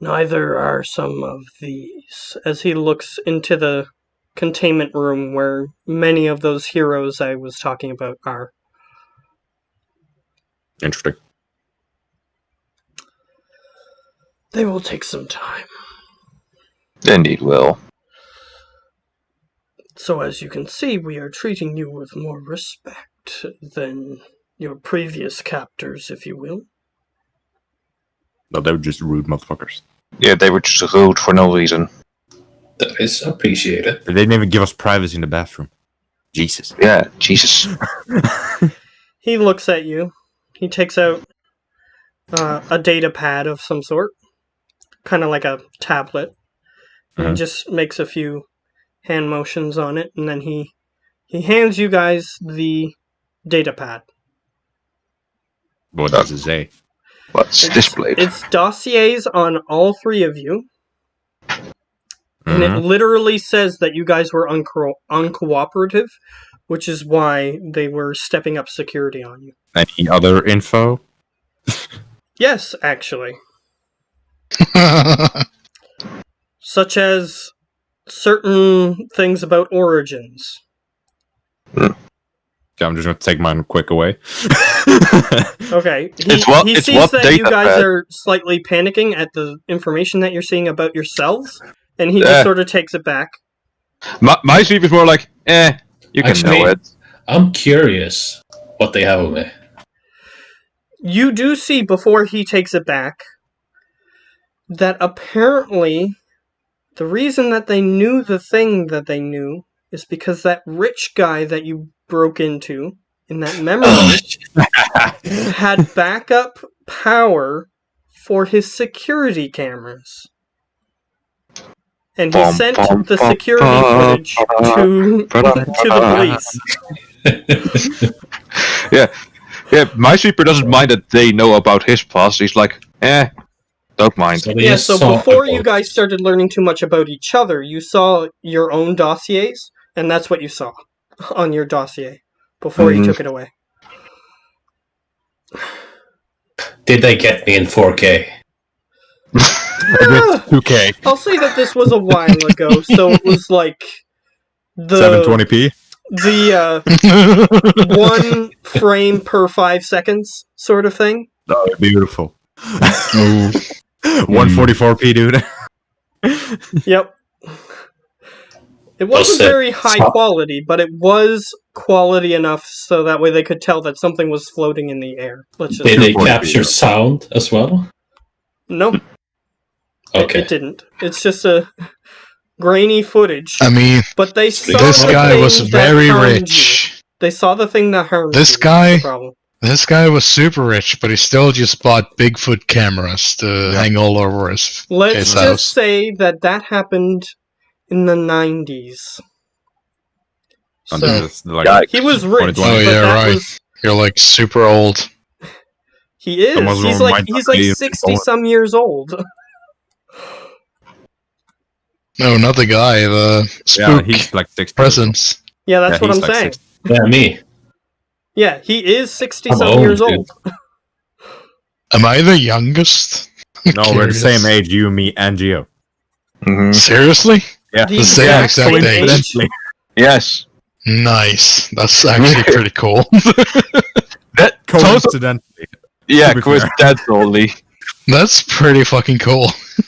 Speaker 2: Neither are some of these, as he looks into the containment room where many of those heroes I was talking about are.
Speaker 1: Interesting.
Speaker 2: They will take some time.
Speaker 5: Indeed will.
Speaker 2: So as you can see, we are treating you with more respect than your previous captors, if you will.
Speaker 1: No, they were just rude motherfuckers.
Speaker 5: Yeah, they were just rude for no reason.
Speaker 4: That is appreciated.
Speaker 1: They didn't even give us privacy in the bathroom. Jesus.
Speaker 5: Yeah, Jesus.
Speaker 2: He looks at you. He takes out a data pad of some sort, kind of like a tablet. And he just makes a few hand motions on it, and then he hands you guys the data pad.
Speaker 1: What does it say?
Speaker 5: What's displayed?
Speaker 2: It's dossiers on all three of you, and it literally says that you guys were uncooperative, which is why they were stepping up security on you.
Speaker 1: Any other info?
Speaker 2: Yes, actually. Such as certain things about origins.
Speaker 1: Okay, I'm just gonna take mine quick away.
Speaker 2: Okay. He
Speaker 5: it's
Speaker 2: sees
Speaker 5: what
Speaker 2: that you
Speaker 5: data
Speaker 2: guys
Speaker 5: pad?
Speaker 2: are slightly panicking at the information that you're seeing about yourselves, and he just sort of takes it back.
Speaker 5: My sleep is more like, you can
Speaker 4: Actually,
Speaker 5: know it.
Speaker 4: I'm curious what they have on me.
Speaker 2: You do see, before he takes it back, that apparently the reason that they knew the thing that they knew is because that rich guy that you broke into in that memory had backup power for his security cameras. And he sent the security footage to the police.
Speaker 5: Yeah, my sleeper doesn't mind that they know about his past. He's like, don't mind.
Speaker 4: So they
Speaker 2: Yeah,
Speaker 4: just
Speaker 2: so
Speaker 4: saw
Speaker 2: before
Speaker 4: a
Speaker 2: you
Speaker 4: boat.
Speaker 2: guys started learning too much about each other, you saw your own dossiers, and that's what you saw on your dossier before he took it away.
Speaker 4: Did they get me in 4K?
Speaker 1: 2K.
Speaker 2: I'll say that this was a while ago, so it was like the
Speaker 1: 720p.
Speaker 2: the 1 frame per 5 seconds sort of thing.
Speaker 1: Oh, beautiful.
Speaker 3: Ooh.
Speaker 1: 144p, dude.
Speaker 2: Yep. It wasn't very high quality, but it was quality enough so that way they could tell that something was floating in the air. Let's just
Speaker 4: Did they
Speaker 1: 240p,
Speaker 4: capture sound as well?
Speaker 2: No,
Speaker 4: Okay.
Speaker 2: it didn't. It's just a grainy footage.
Speaker 3: I mean,
Speaker 2: But they saw
Speaker 3: this
Speaker 2: the
Speaker 3: guy
Speaker 2: thing
Speaker 3: was
Speaker 2: that
Speaker 3: very
Speaker 2: harmed
Speaker 3: rich.
Speaker 2: You. They saw the thing that harmed
Speaker 3: This
Speaker 2: you.
Speaker 3: guy-
Speaker 2: That's the problem.
Speaker 3: This guy was super rich, but he still just bought Bigfoot cameras to hang all over his
Speaker 2: Let's
Speaker 3: house.
Speaker 2: just say that happened in the 90s. So, he was rich,
Speaker 1: Oh,
Speaker 2: but
Speaker 3: yeah,
Speaker 2: that
Speaker 3: right.
Speaker 2: was...
Speaker 3: You're like super old.
Speaker 2: He is.
Speaker 1: Almost
Speaker 2: He's
Speaker 1: remind
Speaker 2: like
Speaker 1: me of
Speaker 2: 60-some years old.
Speaker 3: No, not the guy. The
Speaker 1: Yeah,
Speaker 3: spook
Speaker 1: he's like 60.
Speaker 3: presence.
Speaker 2: Yeah, that's
Speaker 1: Yeah,
Speaker 2: what I'm
Speaker 1: he's like
Speaker 2: saying.
Speaker 1: 60.
Speaker 4: Yeah, me.
Speaker 2: Yeah, he is
Speaker 4: I'm
Speaker 2: 60-some
Speaker 4: old,
Speaker 2: years
Speaker 4: dude.
Speaker 2: old.
Speaker 3: Am I the youngest?
Speaker 1: No, we're the
Speaker 3: Curious.
Speaker 1: same age, you, me, and Gio.
Speaker 3: Seriously?
Speaker 1: Yeah.
Speaker 2: The
Speaker 3: same
Speaker 2: exact
Speaker 3: exact
Speaker 2: same
Speaker 3: age.
Speaker 2: age?
Speaker 5: Yes.
Speaker 3: Nice. That's actually pretty cool.
Speaker 5: That
Speaker 1: Coincidentally.
Speaker 5: yeah,
Speaker 1: to be fair.
Speaker 5: coincidentally.
Speaker 3: That's pretty fucking cool.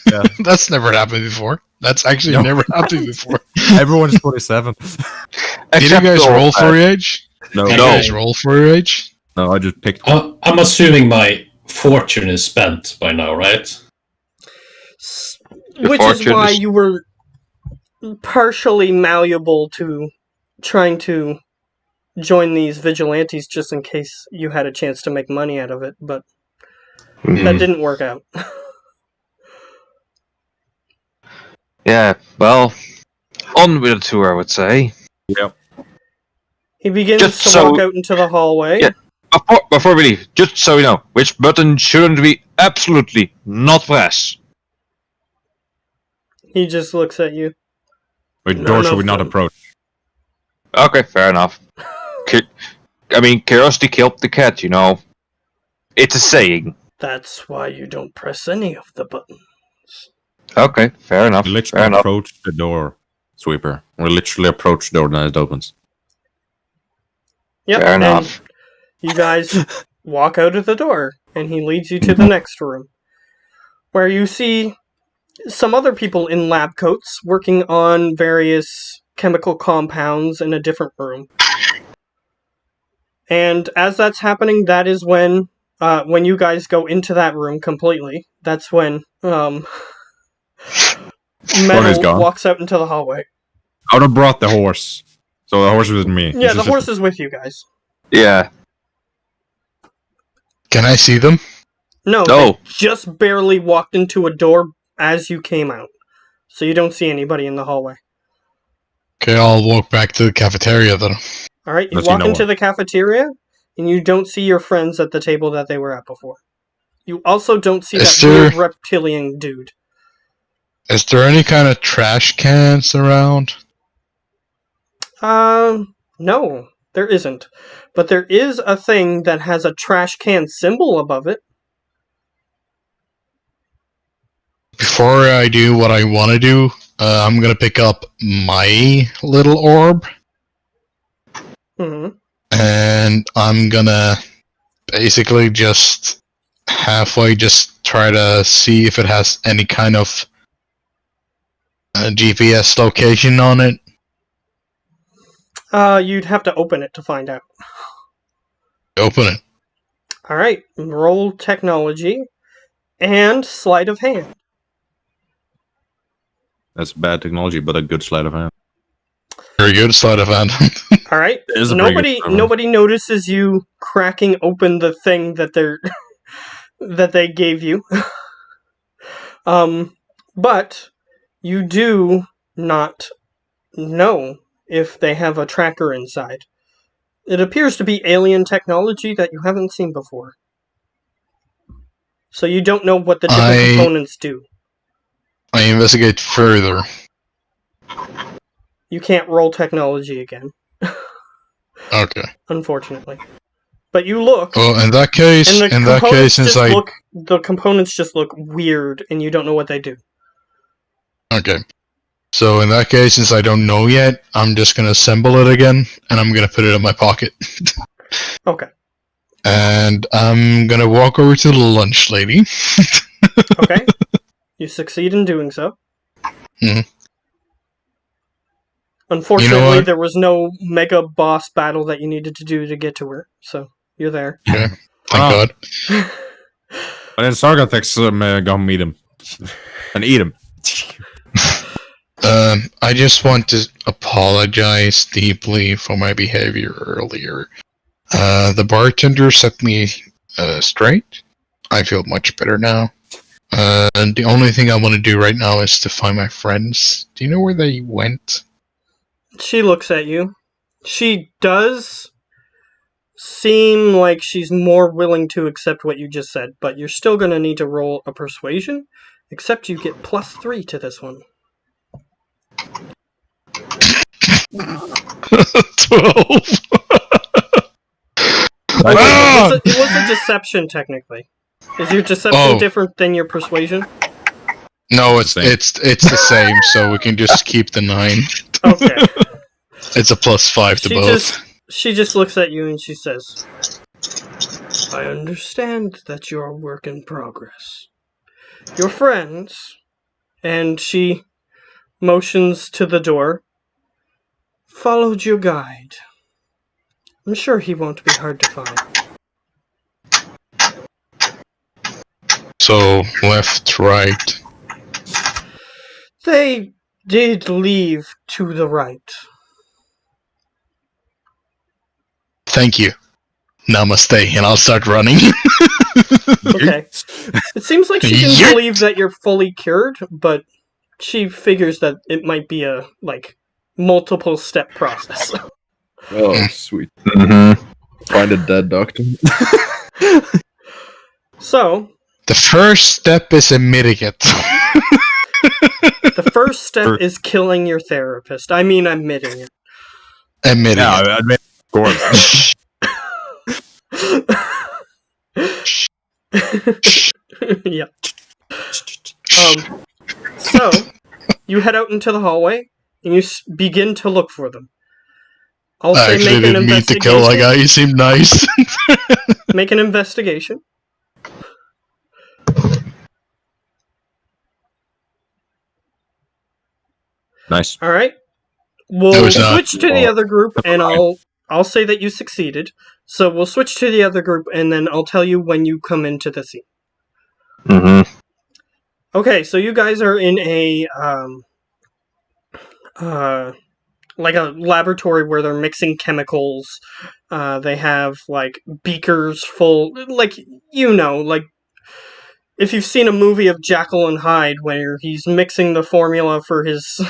Speaker 1: Yeah.
Speaker 3: That's never happened before. That's actually
Speaker 1: No.
Speaker 3: never happened before.
Speaker 1: Everyone's 47.
Speaker 3: Did you guys
Speaker 5: Except
Speaker 3: roll
Speaker 5: for
Speaker 3: for your age?
Speaker 1: No,
Speaker 3: Did you
Speaker 5: No.
Speaker 3: guys roll for your age?
Speaker 1: no, I just picked.
Speaker 4: I'm assuming my fortune is spent by now, right?
Speaker 2: Which is
Speaker 5: fortune
Speaker 2: why
Speaker 5: is-
Speaker 2: you were partially malleable to trying to join these vigilantes just in case you had a chance to make money out of it, but that didn't work out.
Speaker 5: Yeah, well, on with the tour, I would say.
Speaker 2: He begins
Speaker 5: Just
Speaker 2: to
Speaker 5: so-
Speaker 2: walk out into the hallway.
Speaker 5: Yeah. Before we leave, just so you know, which button shouldn't we absolutely not press?
Speaker 2: He just looks at you.
Speaker 1: Which
Speaker 2: None
Speaker 1: door should
Speaker 2: of
Speaker 1: we not
Speaker 2: them.
Speaker 1: approach?
Speaker 5: Okay, fair enough. I mean, curiosity killed the cat, you know. It's a saying.
Speaker 2: That's why you don't press any of the buttons.
Speaker 5: Okay, fair enough.
Speaker 1: We
Speaker 5: Fair
Speaker 1: literally
Speaker 5: enough.
Speaker 1: approach the door, Sweeper. We literally approach the door and it opens.
Speaker 2: Yep,
Speaker 5: Fair
Speaker 2: and
Speaker 5: enough.
Speaker 2: you guys walk out of the door, and he leads you to the next room, where you see some other people in lab coats working on various chemical compounds in a different room. And as that's happening, that is when you guys go into that room completely, that's when
Speaker 1: is
Speaker 2: Metal
Speaker 1: gone.
Speaker 2: walks out into the hallway.
Speaker 1: I would have brought the horse. So the horse is with me.
Speaker 2: Yeah, the horse is with you guys.
Speaker 5: Yeah.
Speaker 3: Can I see them?
Speaker 2: No,
Speaker 5: No.
Speaker 2: they just barely walked into a door as you came out. So you don't see anybody in the hallway.
Speaker 3: Okay, I'll walk back to the cafeteria then.
Speaker 2: Alright, you
Speaker 1: Let's see
Speaker 2: walk
Speaker 1: no
Speaker 2: into
Speaker 1: one.
Speaker 2: the cafeteria, and you don't see your friends at the table that they were at before. You also don't see
Speaker 3: Is
Speaker 2: that weird
Speaker 3: there-
Speaker 2: reptilian dude.
Speaker 3: Is there any kind of trash cans around?
Speaker 2: No, there isn't. But there is a thing that has a trash can symbol above it.
Speaker 3: Before I do what I want to do, I'm gonna pick up my little orb,
Speaker 2: hmm
Speaker 3: and I'm gonna basically just halfway just try to see if it has any kind of GPS location on it.
Speaker 2: You'd have to open it to find out.
Speaker 3: Open it.
Speaker 2: Alright, roll technology and sleight of hand.
Speaker 1: That's bad technology, but a good sleight of hand.
Speaker 3: Very good, sleight of hand.
Speaker 2: Alright,
Speaker 1: It is a pretty
Speaker 2: nobody
Speaker 1: good sleight of hand.
Speaker 2: nobody notices you cracking open the thing that they're that they gave you. But you do not know if they have a tracker inside. It appears to be alien technology that you haven't seen before. So you don't know what the different components do.
Speaker 3: I investigate further.
Speaker 2: You can't roll technology again,
Speaker 3: Okay.
Speaker 2: unfortunately. But you look,
Speaker 3: Well, in that case,
Speaker 2: and the
Speaker 3: since
Speaker 2: components just look weird, and you don't know what they do.
Speaker 3: Okay. So in that case, since I don't know yet, I'm just gonna assemble it again, and I'm gonna put it in my pocket.
Speaker 2: Okay.
Speaker 3: And I'm gonna walk over to the lunch lady.
Speaker 2: Okay. You succeed in doing so.
Speaker 3: Mhm.
Speaker 2: Unfortunately,
Speaker 3: what?
Speaker 2: there was no mega boss battle that you needed to do to get to her, so you're there.
Speaker 3: Thank
Speaker 1: Ah.
Speaker 3: God.
Speaker 1: But then Sargathex go meet him and eat him.
Speaker 3: I just want to apologize deeply for my behavior earlier. The bartender set me straight. I feel much better now. And the only thing I want to do right now is to find my friends. Do you know where they went?
Speaker 2: She looks at you. She does seem like she's more willing to accept what you just said, but you're still going to need to roll a persuasion, except you get +3 to this one.
Speaker 3: 12.
Speaker 2: It was a deception, technically. Is your deception
Speaker 3: Oh.
Speaker 2: different than your persuasion?
Speaker 3: No, it's
Speaker 1: Same.
Speaker 3: the same, so we can just keep the 9.
Speaker 2: Okay.
Speaker 3: It's a +5 to both.
Speaker 2: She just looks at you and she says, I understand that you're a work in progress. Your friends, and she motions to the door, followed your guide. I'm sure he won't be hard to find.
Speaker 3: So, left, right.
Speaker 2: They did leave to the right.
Speaker 3: Thank you. Namaste, and I'll start running.
Speaker 2: Okay. It seems like she didn't
Speaker 3: Yeet.
Speaker 2: believe that you're fully cured, but she figures that it might be a, multiple step process.
Speaker 6: Oh, sweet.
Speaker 5: Mm-hmm.
Speaker 6: Find a dead doctor.
Speaker 2: So,
Speaker 3: The first step is a mitigate.
Speaker 2: the first step is killing your therapist. I mean, admitting it.
Speaker 3: A mitigate.
Speaker 1: Yeah, I mean, of course.
Speaker 2: Yeah. So, you head out into the hallway, and you begin to look for them. I'll
Speaker 3: I
Speaker 2: say
Speaker 3: actually
Speaker 2: make an
Speaker 3: didn't mean to kill that
Speaker 2: investigation.
Speaker 3: guy. He seemed nice.
Speaker 2: Make an investigation.
Speaker 1: Nice.
Speaker 2: All right.
Speaker 3: No,
Speaker 2: We'll
Speaker 3: it's not.
Speaker 2: switch to the other group, and I'll say that you succeeded. So we'll switch to the other group, and then I'll tell you when you come into the scene.
Speaker 5: Mm-hmm.
Speaker 2: Okay, so you guys are in a like a laboratory where they're mixing chemicals. They have like beakers full, like like if you've seen a movie of Jekyll and Hyde where he's mixing the formula for his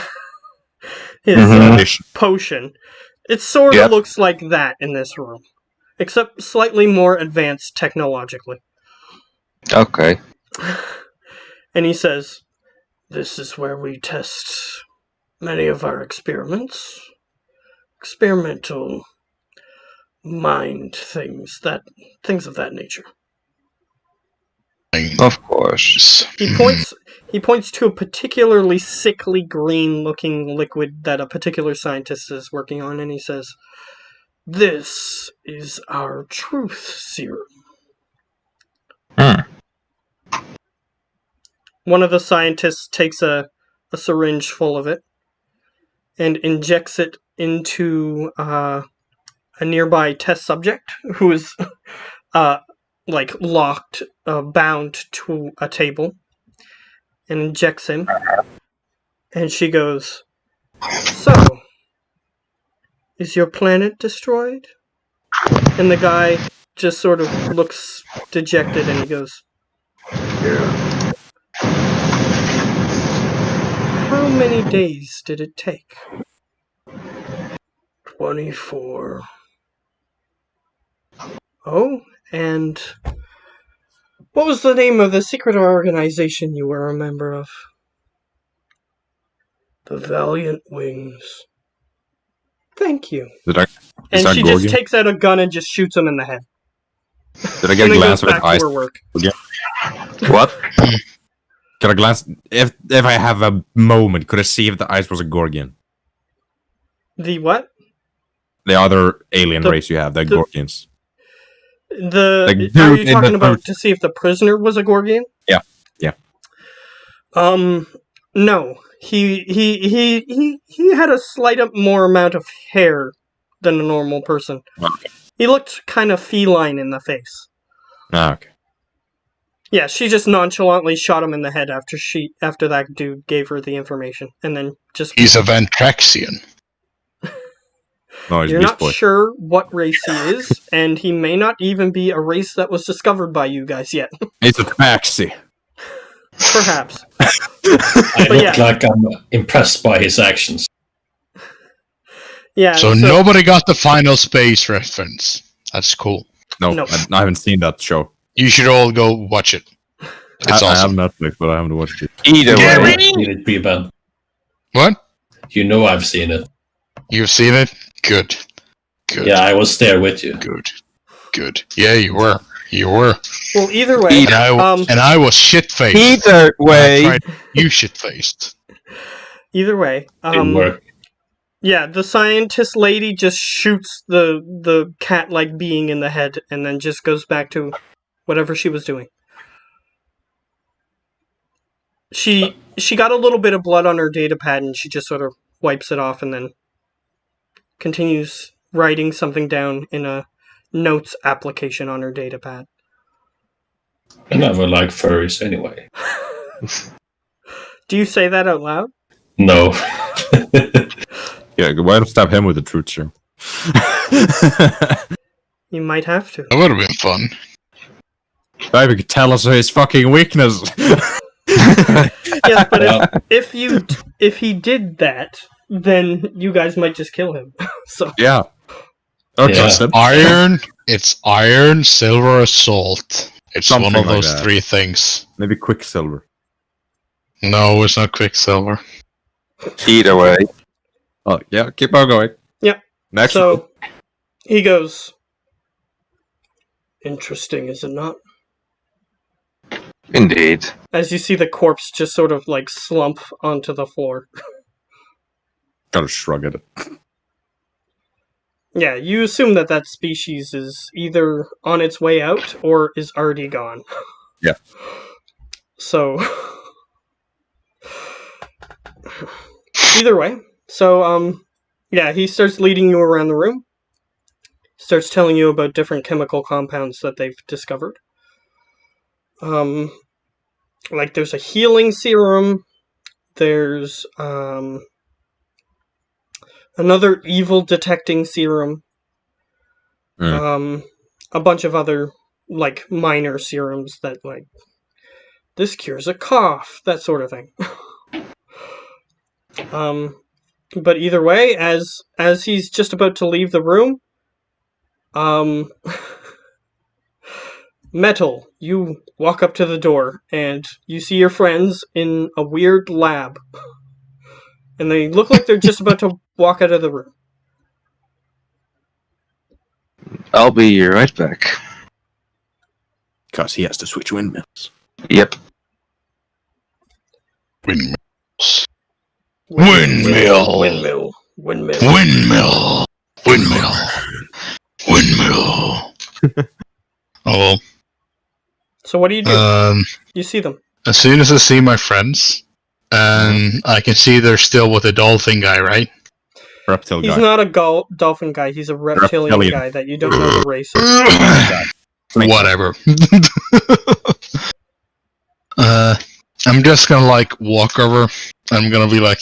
Speaker 2: potion, it sort of
Speaker 5: Yep.
Speaker 2: looks like that in this room, except slightly more advanced technologically.
Speaker 5: Okay.
Speaker 2: And he says, "This is where we test many of our experiments. Experimental mind things of that nature."
Speaker 5: Of course.
Speaker 2: He points to a particularly sickly green looking liquid that a particular scientist is working on, and he says, "This is our truth serum." One of the scientists takes a syringe full of it and injects it into a nearby test subject who is locked, bound to a table, and injects him. And she goes, "So, is your planet destroyed?" And the guy just sort of looks dejected, and he goes, "Yeah." "How many days did it take?" 24. "Oh, and what was the name of the secret organization you were a member of?" "The Valiant Wings." "Thank you." And she just takes out a gun and just shoots him in the head.
Speaker 1: Did I get a glance of
Speaker 2: back
Speaker 1: his
Speaker 2: to
Speaker 1: eyes?
Speaker 2: her work.
Speaker 5: What?
Speaker 1: Can I glance? If I have a moment, could I see if the eyes was a Gorgian?
Speaker 2: The what?
Speaker 1: The other alien race you have, the Gorgians.
Speaker 2: Are you
Speaker 1: dude in
Speaker 2: talking
Speaker 1: the
Speaker 2: about
Speaker 1: suit.
Speaker 2: to see if the prisoner was a Gorgian?
Speaker 1: Yeah.
Speaker 2: No. He had a slight more amount of hair than a normal person.
Speaker 1: Okay.
Speaker 2: He looked kind of feline in the face.
Speaker 1: Okay.
Speaker 2: Yeah, she just nonchalantly shot him in the head after that dude gave her the information, and then just.
Speaker 3: He's a Ventraxian.
Speaker 1: No, he's
Speaker 2: You're
Speaker 1: Beast
Speaker 2: not
Speaker 1: Boy.
Speaker 2: sure what race he is, and he may not even be a race that was discovered by you guys yet.
Speaker 1: It's a taxi.
Speaker 2: Perhaps.
Speaker 4: I
Speaker 2: But
Speaker 4: look like I'm impressed by his actions.
Speaker 2: Yeah.
Speaker 3: So nobody got the Final Space reference. That's cool.
Speaker 1: No. I haven't seen that show.
Speaker 3: You should all go watch it. It's
Speaker 1: I
Speaker 3: awesome.
Speaker 1: have Netflix, but I haven't watched it.
Speaker 5: Either
Speaker 3: Yeah,
Speaker 5: way.
Speaker 4: I've seen it, P-Ben.
Speaker 3: What?
Speaker 4: You know I've seen it.
Speaker 3: You've seen it? Good. Good.
Speaker 4: Yeah, I was there with you.
Speaker 3: Good. Good. Yeah, you were. You were.
Speaker 2: Well, either way,
Speaker 3: And I was shit-faced.
Speaker 5: Either way.
Speaker 3: You shit-faced.
Speaker 2: Either way,
Speaker 4: Didn't work.
Speaker 2: yeah, the scientist lady just shoots the cat-like being in the head, and then just goes back to whatever she was doing. She got a little bit of blood on her data pad, and she just sort of wipes it off, and then continues writing something down in a notes application on her data pad.
Speaker 4: I never liked furries anyway.
Speaker 2: Do you say that out loud?
Speaker 4: No.
Speaker 1: Yeah, why don't stab him with the truth serum?
Speaker 2: You might have to.
Speaker 3: That would have been fun.
Speaker 1: Maybe could tell us his fucking weakness.
Speaker 2: Yes, but if he did that, then you guys might just kill him. So
Speaker 1: Yeah. Okay.
Speaker 4: Yeah.
Speaker 3: It's iron, silver, or salt. It's
Speaker 1: Something
Speaker 3: one of
Speaker 1: like
Speaker 3: those
Speaker 1: that.
Speaker 3: three things.
Speaker 1: Maybe Quicksilver.
Speaker 3: No, it's not Quicksilver.
Speaker 5: Either way.
Speaker 1: Oh, yeah, keep on going.
Speaker 2: Yep.
Speaker 1: Next.
Speaker 2: So he goes, "Interesting, is it not?"
Speaker 5: Indeed.
Speaker 2: As you see the corpse just sort of like slump onto the floor.
Speaker 1: Gotta shrug at it.
Speaker 2: Yeah, you assume that species is either on its way out or is already gone.
Speaker 1: Yeah.
Speaker 2: So either way. So yeah, he starts leading you around the room. Starts telling you about different chemical compounds that they've discovered. Like there's a healing serum, there's another evil detecting serum,
Speaker 1: Hmm.
Speaker 2: a bunch of other, like, minor serums that, like, this cures a cough, that sort of thing. But either way, as he's just about to leave the room, Metal, you walk up to the door, and you see your friends in a weird lab. And they look like they're just about to walk out of the room.
Speaker 5: I'll be right back.
Speaker 1: Because he has to switch windmills.
Speaker 5: Yep.
Speaker 3: Windmills. Windmill.
Speaker 2: Windmill. Windmill.
Speaker 3: Windmill. Windmill. Windmill. Oh,
Speaker 2: So what do you do? You see them.
Speaker 3: as soon as I see my friends, and I can see they're still with the dolphin guy, right?
Speaker 1: Reptile
Speaker 2: He's
Speaker 1: guy.
Speaker 2: not a dolphin guy, he's a reptilian
Speaker 1: Reptilian.
Speaker 2: guy that you don't know the race of.
Speaker 3: Whatever. I'm just gonna like walk over. I'm gonna be like,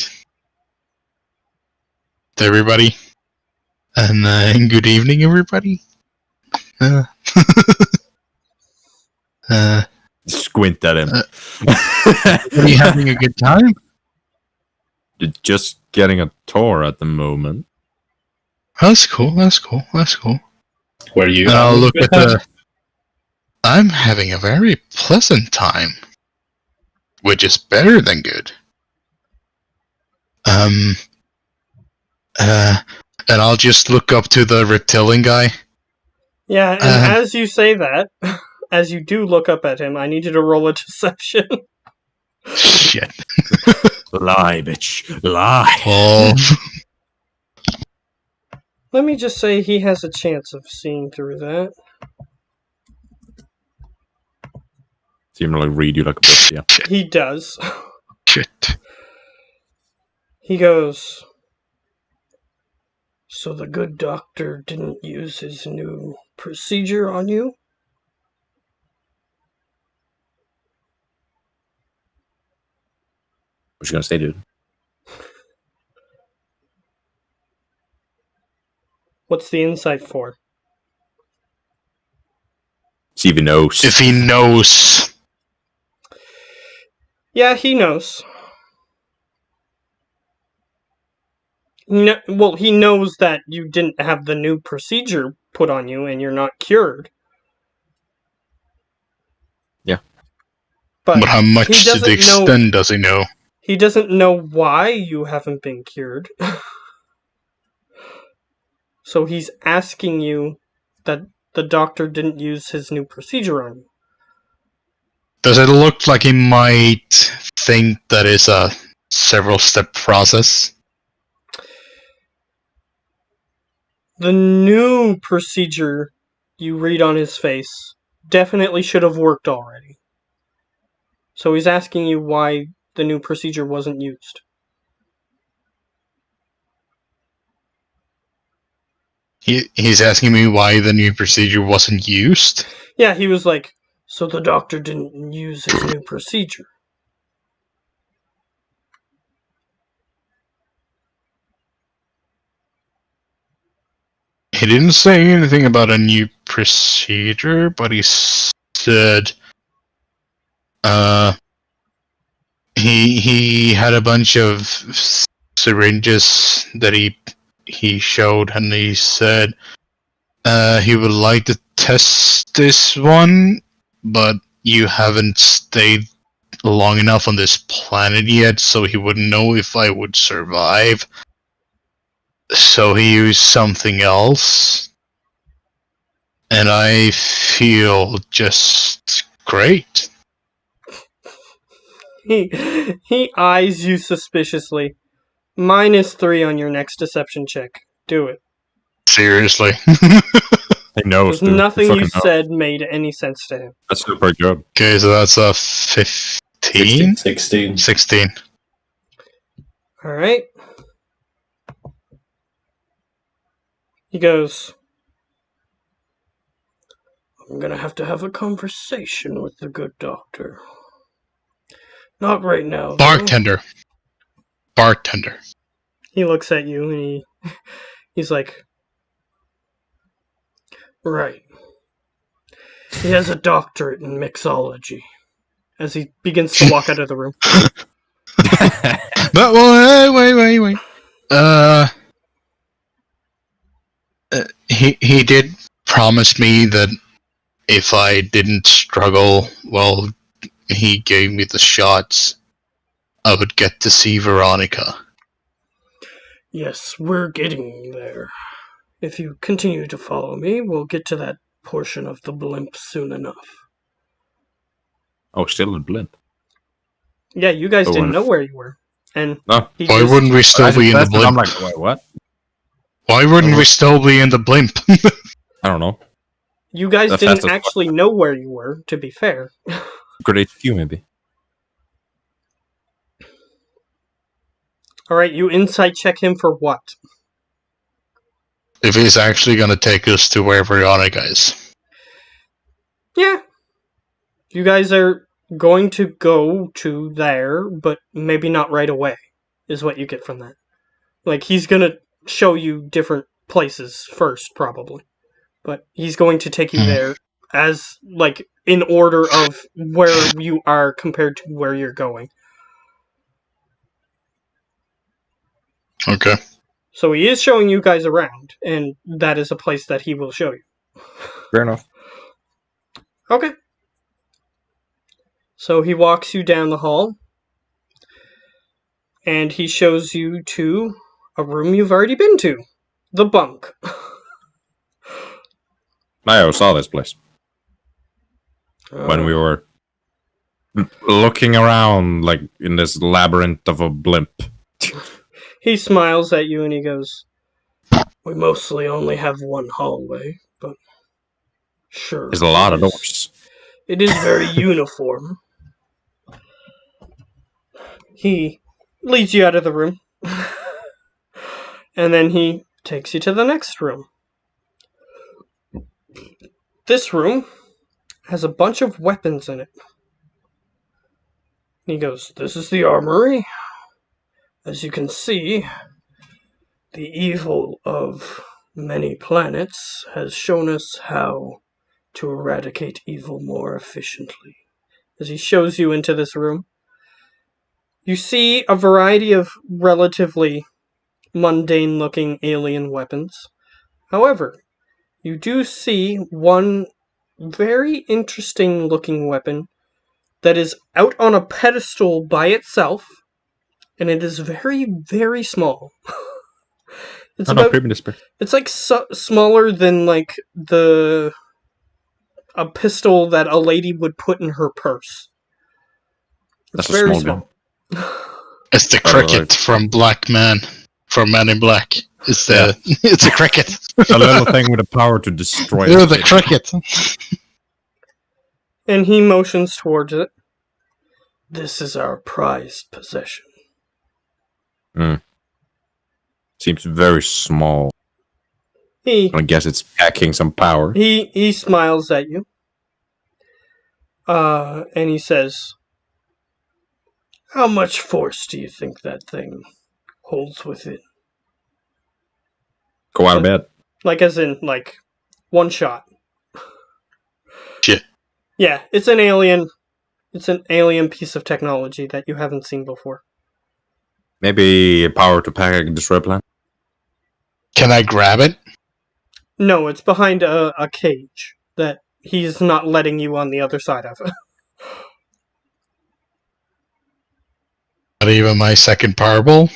Speaker 3: to everybody, and good evening, everybody.
Speaker 1: Squint at him.
Speaker 3: Are you having a good time?
Speaker 1: Just getting a tour at the moment.
Speaker 3: That's cool. That's cool. That's cool.
Speaker 4: Were you?
Speaker 3: And I'll
Speaker 4: having a
Speaker 3: look
Speaker 4: good
Speaker 3: at
Speaker 4: time?
Speaker 3: the. I'm having a very pleasant time, which is better than good. And I'll just look up to the reptilian guy.
Speaker 2: Yeah, and as you say that, as you do look up at him, I need you to roll a deception.
Speaker 3: Shit.
Speaker 1: Lie, bitch. Lie.
Speaker 3: Oh.
Speaker 2: Let me just say he has a chance of seeing through that.
Speaker 1: Seem to like read you like a book, yeah.
Speaker 2: He does.
Speaker 3: Shit.
Speaker 2: He goes, so the good doctor didn't use his new procedure on you?
Speaker 1: What you gonna say, dude?
Speaker 2: What's the insight for?
Speaker 1: See if he knows.
Speaker 3: If he knows.
Speaker 2: Yeah, he knows. No, well, he knows that you didn't have the new procedure put on you and you're not cured.
Speaker 1: Yeah.
Speaker 3: But how much
Speaker 2: he
Speaker 3: to
Speaker 2: doesn't
Speaker 3: the
Speaker 2: know-
Speaker 3: extent does he know?
Speaker 2: He doesn't know why you haven't been cured. So he's asking you that the doctor didn't use his new procedure on you.
Speaker 3: Does it look like he might think that is a several-step process?
Speaker 2: The new procedure you read on his face definitely should have worked already. So he's asking you why the new procedure wasn't used.
Speaker 3: He's asking me why the new procedure wasn't used?
Speaker 2: Yeah, he was like, so the doctor didn't use his new procedure.
Speaker 3: He didn't say anything about a new procedure, but he said he had a bunch of syringes that he showed, and he said he would like to test this one, but you haven't stayed long enough on this planet yet, so he wouldn't know if I would survive. So he used something else, and I feel just great.
Speaker 2: He eyes you suspiciously. -3 on your next deception check. Do it.
Speaker 3: Seriously.
Speaker 1: He knows,
Speaker 2: Because
Speaker 1: dude.
Speaker 2: nothing
Speaker 1: He
Speaker 2: you
Speaker 1: fucking knows.
Speaker 2: said made any sense to him.
Speaker 1: That's super good.
Speaker 3: Okay, so that's a 15?
Speaker 4: 16.
Speaker 3: 16.
Speaker 2: Alright. He goes, I'm gonna have to have a conversation with the good doctor. Not right now, though.
Speaker 3: Bartender. Bartender.
Speaker 2: He looks at you and he He's like, right. He has a doctorate in mixology. As he begins to walk out of the room.
Speaker 3: But wait. He did promise me that if I didn't struggle, well, he gave me the shots, I would get to see Veronica.
Speaker 2: Yes, we're getting there. If you continue to follow me, we'll get to that portion of the blimp soon enough.
Speaker 6: Oh, still a blimp.
Speaker 2: Yeah, you guys
Speaker 6: Oh,
Speaker 2: didn't
Speaker 6: and-
Speaker 2: know where you were. And
Speaker 6: No.
Speaker 2: he
Speaker 3: Why
Speaker 2: just-
Speaker 3: wouldn't we still be in the
Speaker 6: I'm
Speaker 3: blimp?
Speaker 6: like, wait, what?
Speaker 3: Why wouldn't we still be in the blimp?
Speaker 6: I don't know.
Speaker 2: You guys
Speaker 6: The
Speaker 2: didn't
Speaker 6: fastest
Speaker 2: actually know where you were, to be fair.
Speaker 6: Great HQ, maybe.
Speaker 2: Alright, you insight check him for what?
Speaker 3: If he's actually going to take us to where Veronica is.
Speaker 2: Yeah. You guys are going to go to there, but maybe not right away, is what you get from that. Like, he's gonna show you different places first, probably. But he's going to take you there as, like, in order of where you are compared to where you're going.
Speaker 3: Okay.
Speaker 2: So he is showing you guys around, and that is a place that he will show you.
Speaker 6: Fair enough.
Speaker 2: Okay. So he walks you down the hall, and he shows you to a room you've already been to. The bunk.
Speaker 6: I saw this place when we were looking around, like in this labyrinth of a blimp.
Speaker 2: He smiles at you and he goes, we mostly only have one hallway, but sure.
Speaker 6: There's a lot of
Speaker 2: it is-
Speaker 6: doors.
Speaker 2: It is very uniform. He leads you out of the room. And then he takes you to the next room. This room has a bunch of weapons in it. He goes, this is the armory. As you can see, the evil of many planets has shown us how to eradicate evil more efficiently. As he shows you into this room, you see a variety of relatively mundane-looking alien weapons. However, you do see one very interesting-looking weapon that is out on a pedestal by itself, and it is very, very small. It's
Speaker 6: I know,
Speaker 2: about
Speaker 6: primitive spirit.
Speaker 2: it's like smaller than like a pistol that a lady would put in her purse. It's
Speaker 6: That's a
Speaker 2: very
Speaker 6: small
Speaker 3: It's the
Speaker 6: Oh,
Speaker 3: cricket
Speaker 6: right.
Speaker 3: from Black Man, from Men in Black. It's the it's a cricket.
Speaker 6: A little thing with the power to destroy.
Speaker 3: Yeah, the
Speaker 6: everything.
Speaker 3: cricket.
Speaker 2: And he motions towards it. This is our prized possession.
Speaker 6: Seems very small. I guess it's packing some power.
Speaker 2: He smiles at you. And he says, how much force do you think that thing holds within?
Speaker 6: Go out of bed.
Speaker 2: Like, as in, like, one shot.
Speaker 3: Shit.
Speaker 2: Yeah, it's an alien piece of technology that you haven't seen before.
Speaker 6: Maybe power to pack a destroy plan.
Speaker 3: Can I grab it?
Speaker 2: No, it's behind a cage that he's not letting you on the other side of.
Speaker 3: Not even my second Powerball?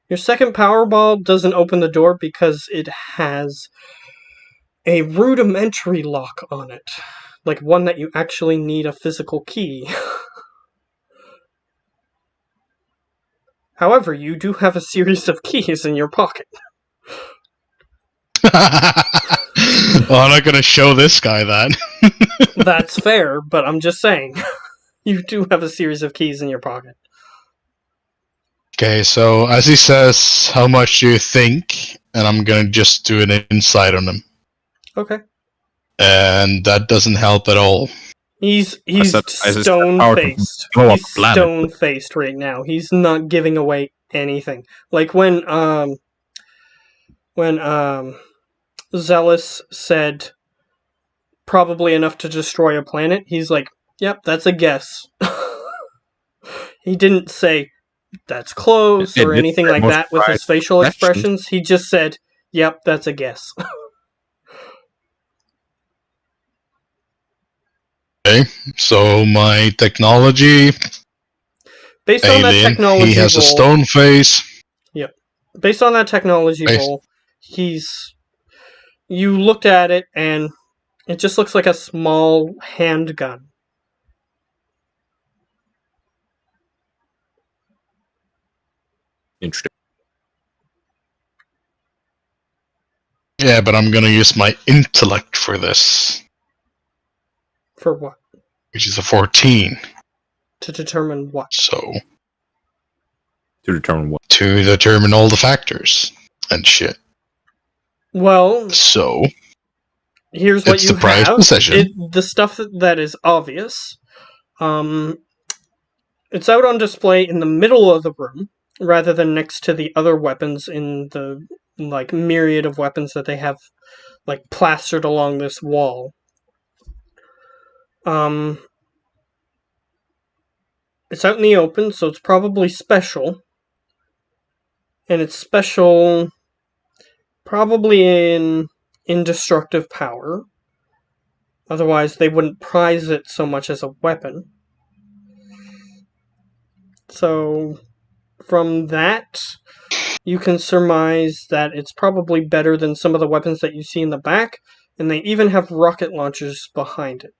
Speaker 2: Your second Powerball doesn't open the door because it has a rudimentary lock on it. Like one that you actually need a physical key. However, you do have a series of keys in your pocket.
Speaker 3: Well, I'm not gonna show this guy that.
Speaker 2: That's fair, but I'm just saying. You do have a series of keys in your pocket.
Speaker 3: Okay, so as he says, how much do you think? And I'm gonna just do an insight on him.
Speaker 2: Okay.
Speaker 3: And that doesn't help at all.
Speaker 2: He's
Speaker 6: I said power to
Speaker 2: stone-faced.
Speaker 6: blow up
Speaker 2: He's
Speaker 6: planet.
Speaker 2: stone-faced right now. He's not giving away anything. Like when Zealous said probably enough to destroy a planet, he's like, yep, that's a guess. He didn't say that's close or anything like that with his facial expressions. He just said, yep, that's a guess.
Speaker 3: Okay, so my technology,
Speaker 2: Based on that
Speaker 3: alien,
Speaker 2: technology
Speaker 3: he has a
Speaker 2: roll,
Speaker 3: stone face.
Speaker 2: based on that technology roll, you looked at it and it just looks like a small handgun.
Speaker 1: Interesting.
Speaker 3: Yeah, but I'm gonna use my intellect for this,
Speaker 2: For what?
Speaker 3: which is a 14.
Speaker 2: To determine what?
Speaker 3: So,
Speaker 1: To determine what.
Speaker 3: to determine all the factors and shit.
Speaker 2: Well,
Speaker 3: So,
Speaker 2: here's what
Speaker 3: it's
Speaker 2: you
Speaker 3: the prized
Speaker 2: have.
Speaker 3: possession.
Speaker 2: The stuff that is obvious. It's out on display in the middle of the room, rather than next to the other weapons in the myriad of weapons that they have plastered along this wall. It's out in the open, so it's probably special. And it's special probably in indestructive power. Otherwise, they wouldn't prize it so much as a weapon. So, from that, you can surmise that it's probably better than some of the weapons that you see in the back, and they even have rocket launchers behind it.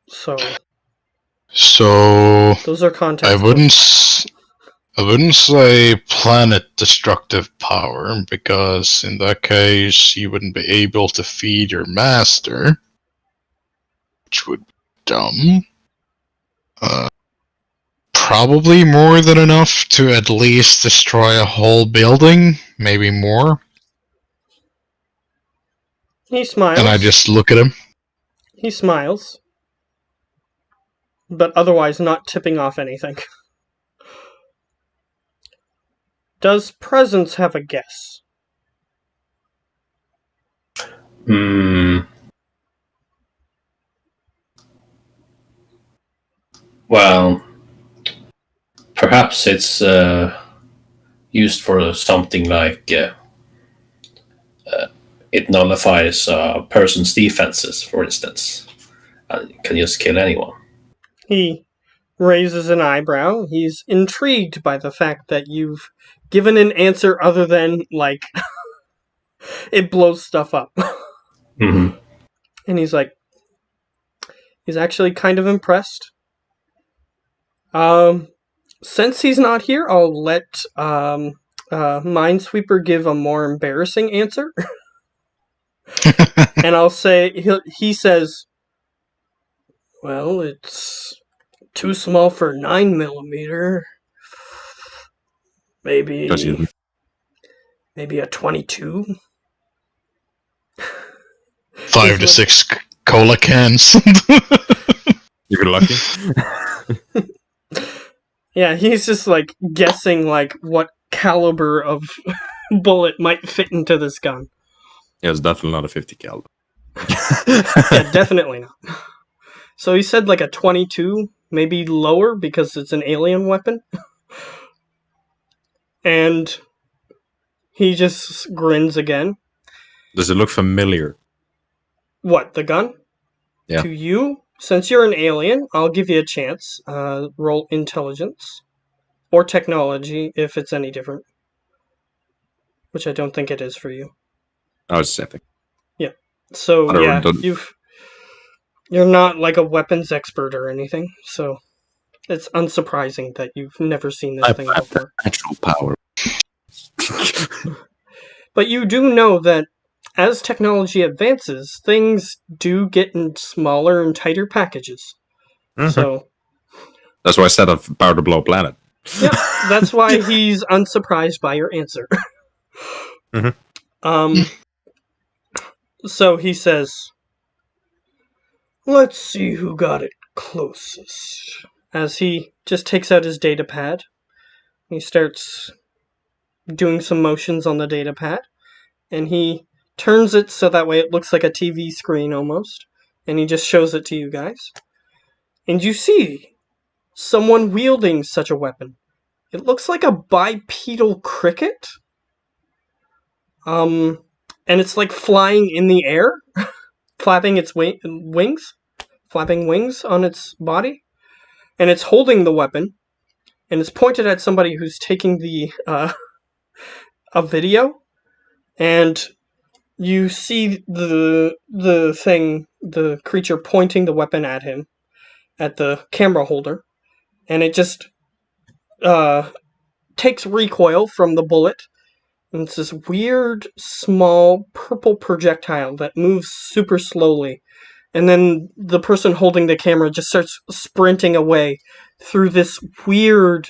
Speaker 2: So, those are context.
Speaker 3: I wouldn't say planet destructive power, because in that case you wouldn't be able to feed your master, which would be dumb. Probably more than enough to at least destroy a whole building, maybe more.
Speaker 2: He smiles.
Speaker 3: And I just look at him.
Speaker 2: He smiles. But otherwise not tipping off anything. Does Presence have a guess?
Speaker 4: Well, perhaps it's used for something like it nullifies a person's defenses, for instance, and can just kill anyone.
Speaker 2: He raises an eyebrow. He's intrigued by the fact that you've given an answer other than, it blows stuff up.
Speaker 4: Mm-hmm.
Speaker 2: And he's actually kind of impressed. Since he's not here, I'll let Minesweeper give a more embarrassing answer. And I'll say, he says, well, it's too small for 9mm. Maybe a 22.
Speaker 3: 5 to 6 cola cans.
Speaker 1: You're lucky.
Speaker 2: Yeah, he's just guessing what caliber of bullet might fit into this gun.
Speaker 1: Yeah, it's definitely not a 50 cal.
Speaker 2: Yeah, definitely not. So he said a 22, maybe lower because it's an alien weapon. And he just grins again.
Speaker 1: Does it look familiar?
Speaker 2: What, the gun?
Speaker 1: Yeah.
Speaker 2: To you, since you're an alien, I'll give you a chance. Roll intelligence. Or technology, if it's any different. Which I don't think it is for you.
Speaker 1: Oh, it's epic.
Speaker 2: Yeah. So, you're not a weapons expert or anything, so it's unsurprising that you've never seen this thing before.
Speaker 1: Actual power.
Speaker 2: But you do know that as technology advances, things do get in smaller and tighter packages.
Speaker 1: Mm-hmm.
Speaker 2: So
Speaker 1: that's why I said of power to blow a planet.
Speaker 2: Yeah, that's why he's unsurprised by your answer.
Speaker 1: Mm-hmm.
Speaker 2: So he says, let's see who got it closest. As he just takes out his data pad He starts doing some motions on the data pad, and he turns it so that way it looks like a TV screen almost, and he just shows it to you guys. And you see someone wielding such a weapon. It looks like a bipedal cricket. And it's like flying in the air, flapping its wings on its body, and it's holding the weapon, and it's pointed at somebody who's taking a video, and you see the creature pointing the weapon at him, at the camera holder, and it just takes recoil from the bullet, and it's this weird, small, purple projectile that moves super slowly, and then the person holding the camera just starts sprinting away through this weird,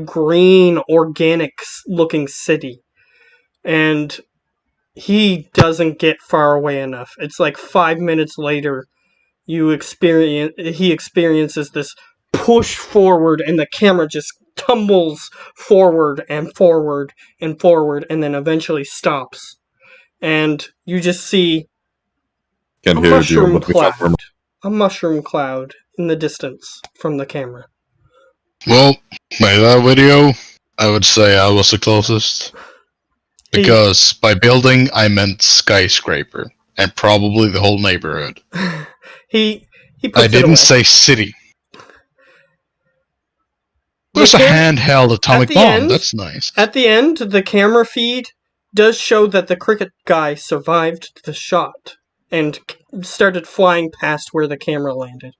Speaker 2: green, organic-looking city, and he doesn't get far away enough. It's like 5 minutes later, he experiences this push forward, and the camera just tumbles forward and forward and forward, and then eventually stops. And you just see
Speaker 1: Can
Speaker 2: a
Speaker 1: hear you,
Speaker 2: mushroom
Speaker 1: but we can't
Speaker 2: cloud. A mushroom cloud in the distance from the camera.
Speaker 3: Well, by that video, I would say I was the closest. Because by building, I meant skyscraper. And probably the whole neighborhood.
Speaker 2: He puts
Speaker 3: I
Speaker 2: it
Speaker 3: didn't
Speaker 2: away.
Speaker 3: say city. There's a handheld atomic
Speaker 2: the
Speaker 3: bomb.
Speaker 2: end-
Speaker 3: That's nice.
Speaker 2: At the end, the camera feed does show that the cricket guy survived the shot and started flying past where the camera landed.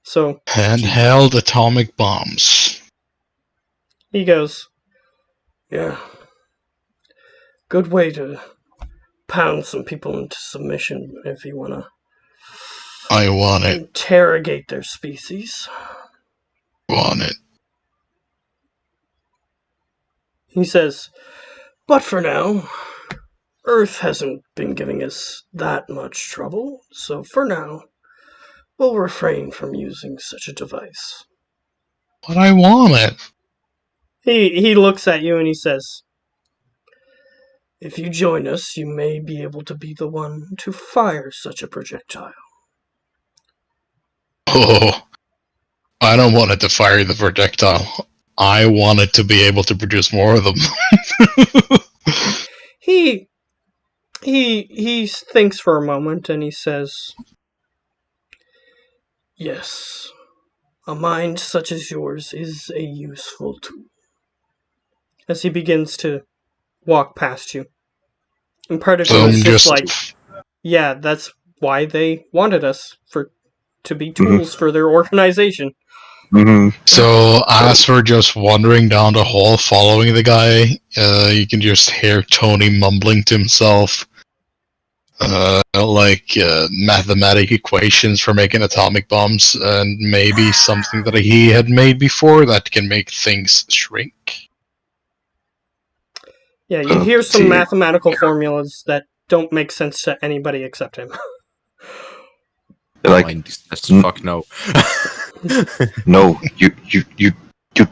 Speaker 2: So
Speaker 3: Handheld atomic bombs.
Speaker 2: he goes, yeah, good way to pound some people into submission if you want to
Speaker 3: I want it.
Speaker 2: interrogate their species.
Speaker 3: Want it.
Speaker 2: He says, but for now, Earth hasn't been giving us that much trouble, so for now, we'll refrain from using such a device.
Speaker 3: But I want it.
Speaker 2: He looks at you and he says, if you join us, you may be able to be the one to fire such a projectile.
Speaker 3: Oh, I don't want it to fire the projectile. I want it to be able to produce more of them.
Speaker 2: He thinks for a moment and he says, yes, a mind such as yours is a useful tool. As he begins to walk past you. And part of you is just like, yeah, that's why they wanted us to be tools for their organization.
Speaker 5: Mm-hmm.
Speaker 3: So as we're just wandering down the hall following the guy, you can just hear Tony mumbling to himself, mathematic equations for making atomic bombs, and maybe something that he had made before that can make things shrink.
Speaker 2: Yeah, you hear some mathematical formulas that don't make sense to anybody except him.
Speaker 5: Like,
Speaker 1: fuck no.
Speaker 5: no, you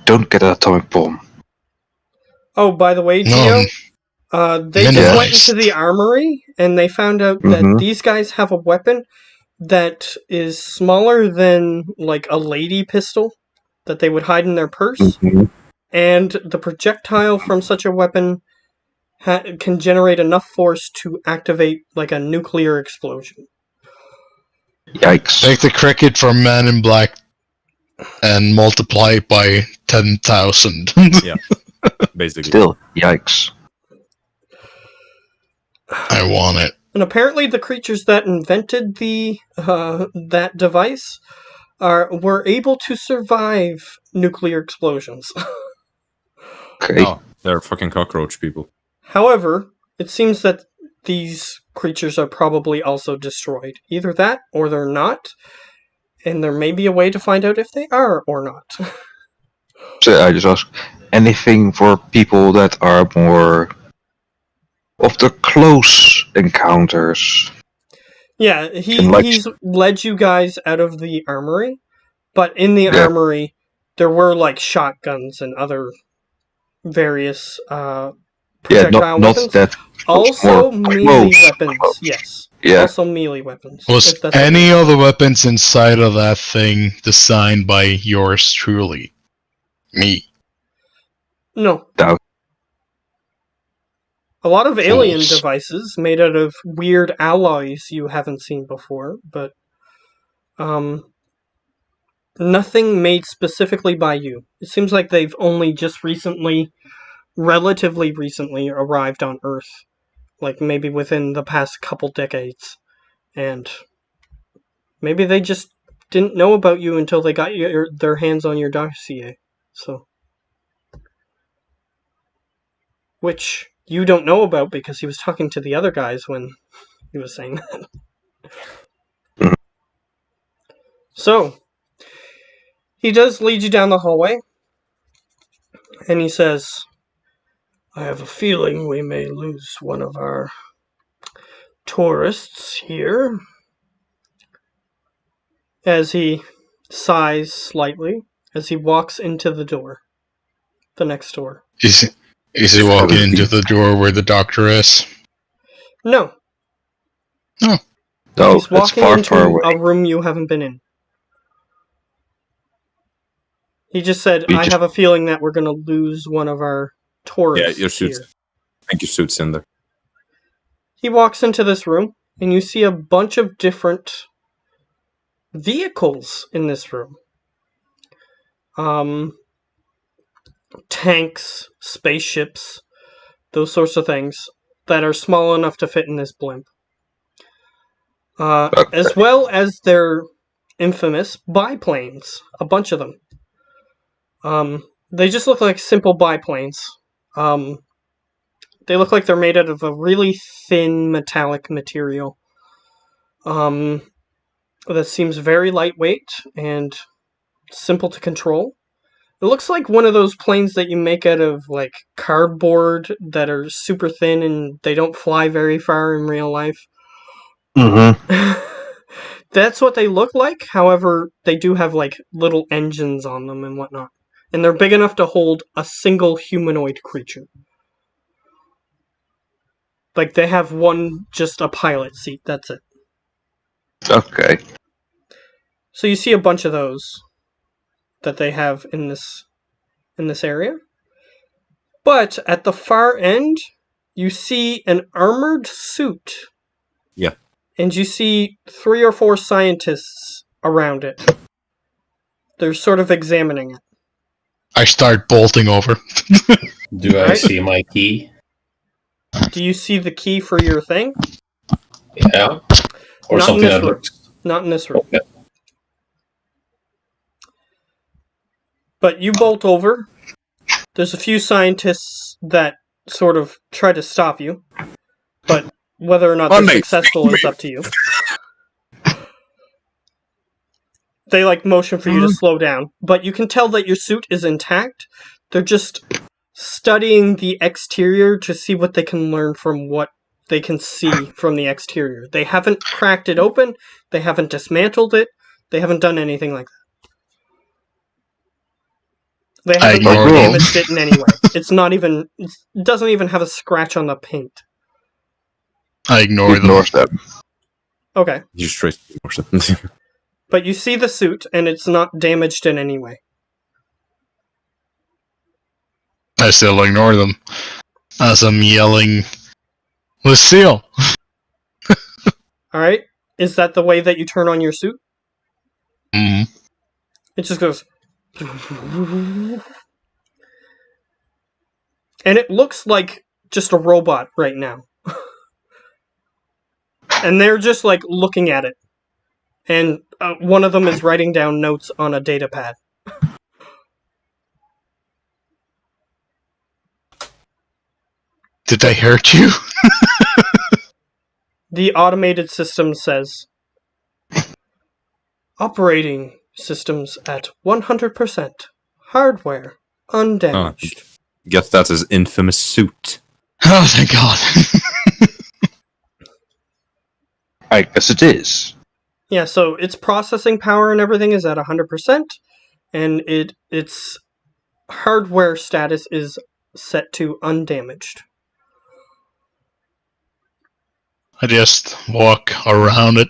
Speaker 5: don't get an atomic bomb.
Speaker 2: Oh, by the way, Gio, they just went into the armory and they found out that these guys have a weapon that is smaller than like a lady pistol that they would hide in their purse, and the projectile from such a weapon can generate enough force to activate like a nuclear explosion.
Speaker 5: Yikes.
Speaker 3: Take the cricket from Man in Black and multiply it by 10,000.
Speaker 1: Yeah, basically.
Speaker 5: Still, yikes.
Speaker 3: I want it.
Speaker 2: And apparently the creatures that invented that device were able to survive nuclear explosions.
Speaker 5: Okay.
Speaker 1: Oh, they're fucking cockroach people.
Speaker 2: However, it seems that these creatures are probably also destroyed. Either that, or they're not. And there may be a way to find out if they are or not.
Speaker 5: So I just ask, anything for people that are more of the close encounters?
Speaker 2: Yeah, he's led you guys out of the armory, but in the armory there were like shotguns and other various projectile
Speaker 5: not
Speaker 2: weapons.
Speaker 5: that.
Speaker 2: Also
Speaker 5: more
Speaker 2: melee
Speaker 5: close.
Speaker 2: weapons. Yes.
Speaker 5: Yeah.
Speaker 2: Also melee weapons.
Speaker 3: Was
Speaker 2: if that's
Speaker 3: any
Speaker 2: what
Speaker 3: of the weapons inside of that thing designed by yours truly? Me.
Speaker 2: No.
Speaker 5: Doubt.
Speaker 2: A lot of alien
Speaker 3: Fools.
Speaker 2: devices made out of weird alloys you haven't seen before, but nothing made specifically by you. It seems like they've only just relatively recently arrived on Earth. Like maybe within the past couple decades. And maybe they just didn't know about you until they got their hands on your dossier. So, which you don't know about because he was talking to the other guys when he was saying that. So, he does lead you down the hallway, and he says, I have a feeling we may lose one of our tourists here. As he sighs slightly, as he walks into the door. The next door.
Speaker 3: Is he walking into the door where the doctor is?
Speaker 2: No.
Speaker 3: No.
Speaker 5: No,
Speaker 2: He's
Speaker 5: it's
Speaker 2: walking
Speaker 5: far,
Speaker 2: into
Speaker 5: far away.
Speaker 2: a room you haven't been in. He just said, I have a feeling that we're going to lose one of our tourists.
Speaker 6: Yeah, your suit's.
Speaker 2: Here.
Speaker 6: I think your suit's in there.
Speaker 2: He walks into this room, and you see a bunch of different vehicles in this room. Tanks, spaceships, those sorts of things that are small enough to fit in this blimp. As well as their infamous biplanes, a bunch of them. They just look like simple biplanes. They look like they're made out of a really thin metallic material. That seems very lightweight and simple to control. It looks like one of those planes that you make out of like cardboard that are super thin and they don't fly very far in real life.
Speaker 5: Mm-hmm.
Speaker 2: That's what they look like. However, they do have like little engines on them and whatnot. And they're big enough to hold a single humanoid creature. Like they have just a pilot seat, that's it.
Speaker 5: Okay.
Speaker 2: So you see a bunch of those that they have in this area. But at the far end, you see an armored suit.
Speaker 6: Yeah.
Speaker 2: And you see 3 or 4 scientists around it. They're sort of examining it.
Speaker 3: I start bolting over.
Speaker 4: Do I
Speaker 2: Right.
Speaker 4: see my key?
Speaker 2: Do you see the key for your thing?
Speaker 4: Yeah. Or
Speaker 2: Not in
Speaker 4: something
Speaker 2: this
Speaker 4: that
Speaker 2: room.
Speaker 4: looks.
Speaker 2: Not in this room.
Speaker 4: Okay.
Speaker 2: But you bolt over. There's a few scientists that sort of try to stop you. But whether or not they're successful is up to you. They like motion for you to slow down. But you can tell that your suit is intact. They're just studying the exterior to see what they can learn from what they can see from the exterior. They haven't cracked it open. They haven't dismantled it. They haven't done anything like that. They haven't like, damaged it in any way. It doesn't even have a scratch on the paint.
Speaker 3: I ignore them.
Speaker 2: Okay.
Speaker 6: You straight ignore them.
Speaker 2: But you see the suit, and it's not damaged in any way.
Speaker 3: I still ignore them as I'm yelling, Lucille!
Speaker 2: Alright? Is that the way that you turn on your suit?
Speaker 3: Mm-hmm.
Speaker 2: It just goes... And it looks like just a robot right now. And they're just like looking at it. And one of them is writing down notes on a data pad.
Speaker 3: Did I hurt you?
Speaker 2: The automated system says, operating systems at 100%. Hardware undamaged.
Speaker 6: Guess that's his infamous suit.
Speaker 3: Oh, thank God.
Speaker 5: I guess it is.
Speaker 2: Yeah, so its processing power and everything is at 100%, and its hardware status is set to undamaged.
Speaker 3: I just walk around it,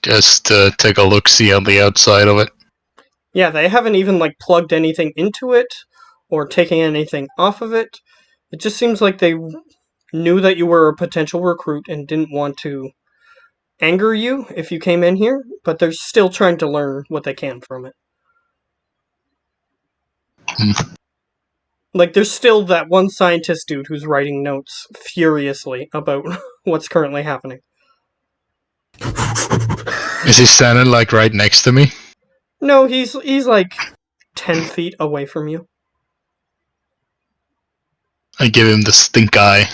Speaker 3: just to take a look-see on the outside of it.
Speaker 2: Yeah, they haven't even plugged anything into it or taken anything off of it. It just seems like they knew that you were a potential recruit and didn't want to anger you if you came in here, but they're still trying to learn what they can from it. There's still that one scientist dude who's writing notes furiously about what's currently happening.
Speaker 3: Is he standing right next to me?
Speaker 2: No, he's 10 feet away from you.
Speaker 3: I give him the stink eye.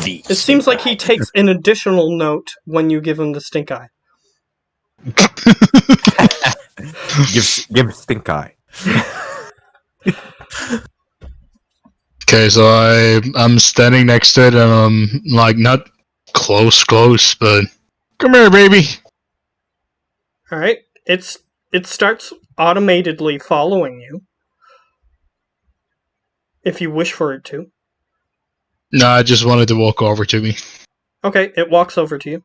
Speaker 2: It seems like he takes an additional note when you give him the stink eye.
Speaker 1: Give stink eye.
Speaker 3: Okay, so I'm standing next to it, and I'm not close, but come here, baby.
Speaker 2: All right, it starts automatedly following you if you wish for it to.
Speaker 3: No, I just wanted to walk over to me.
Speaker 2: Okay, it walks over to you.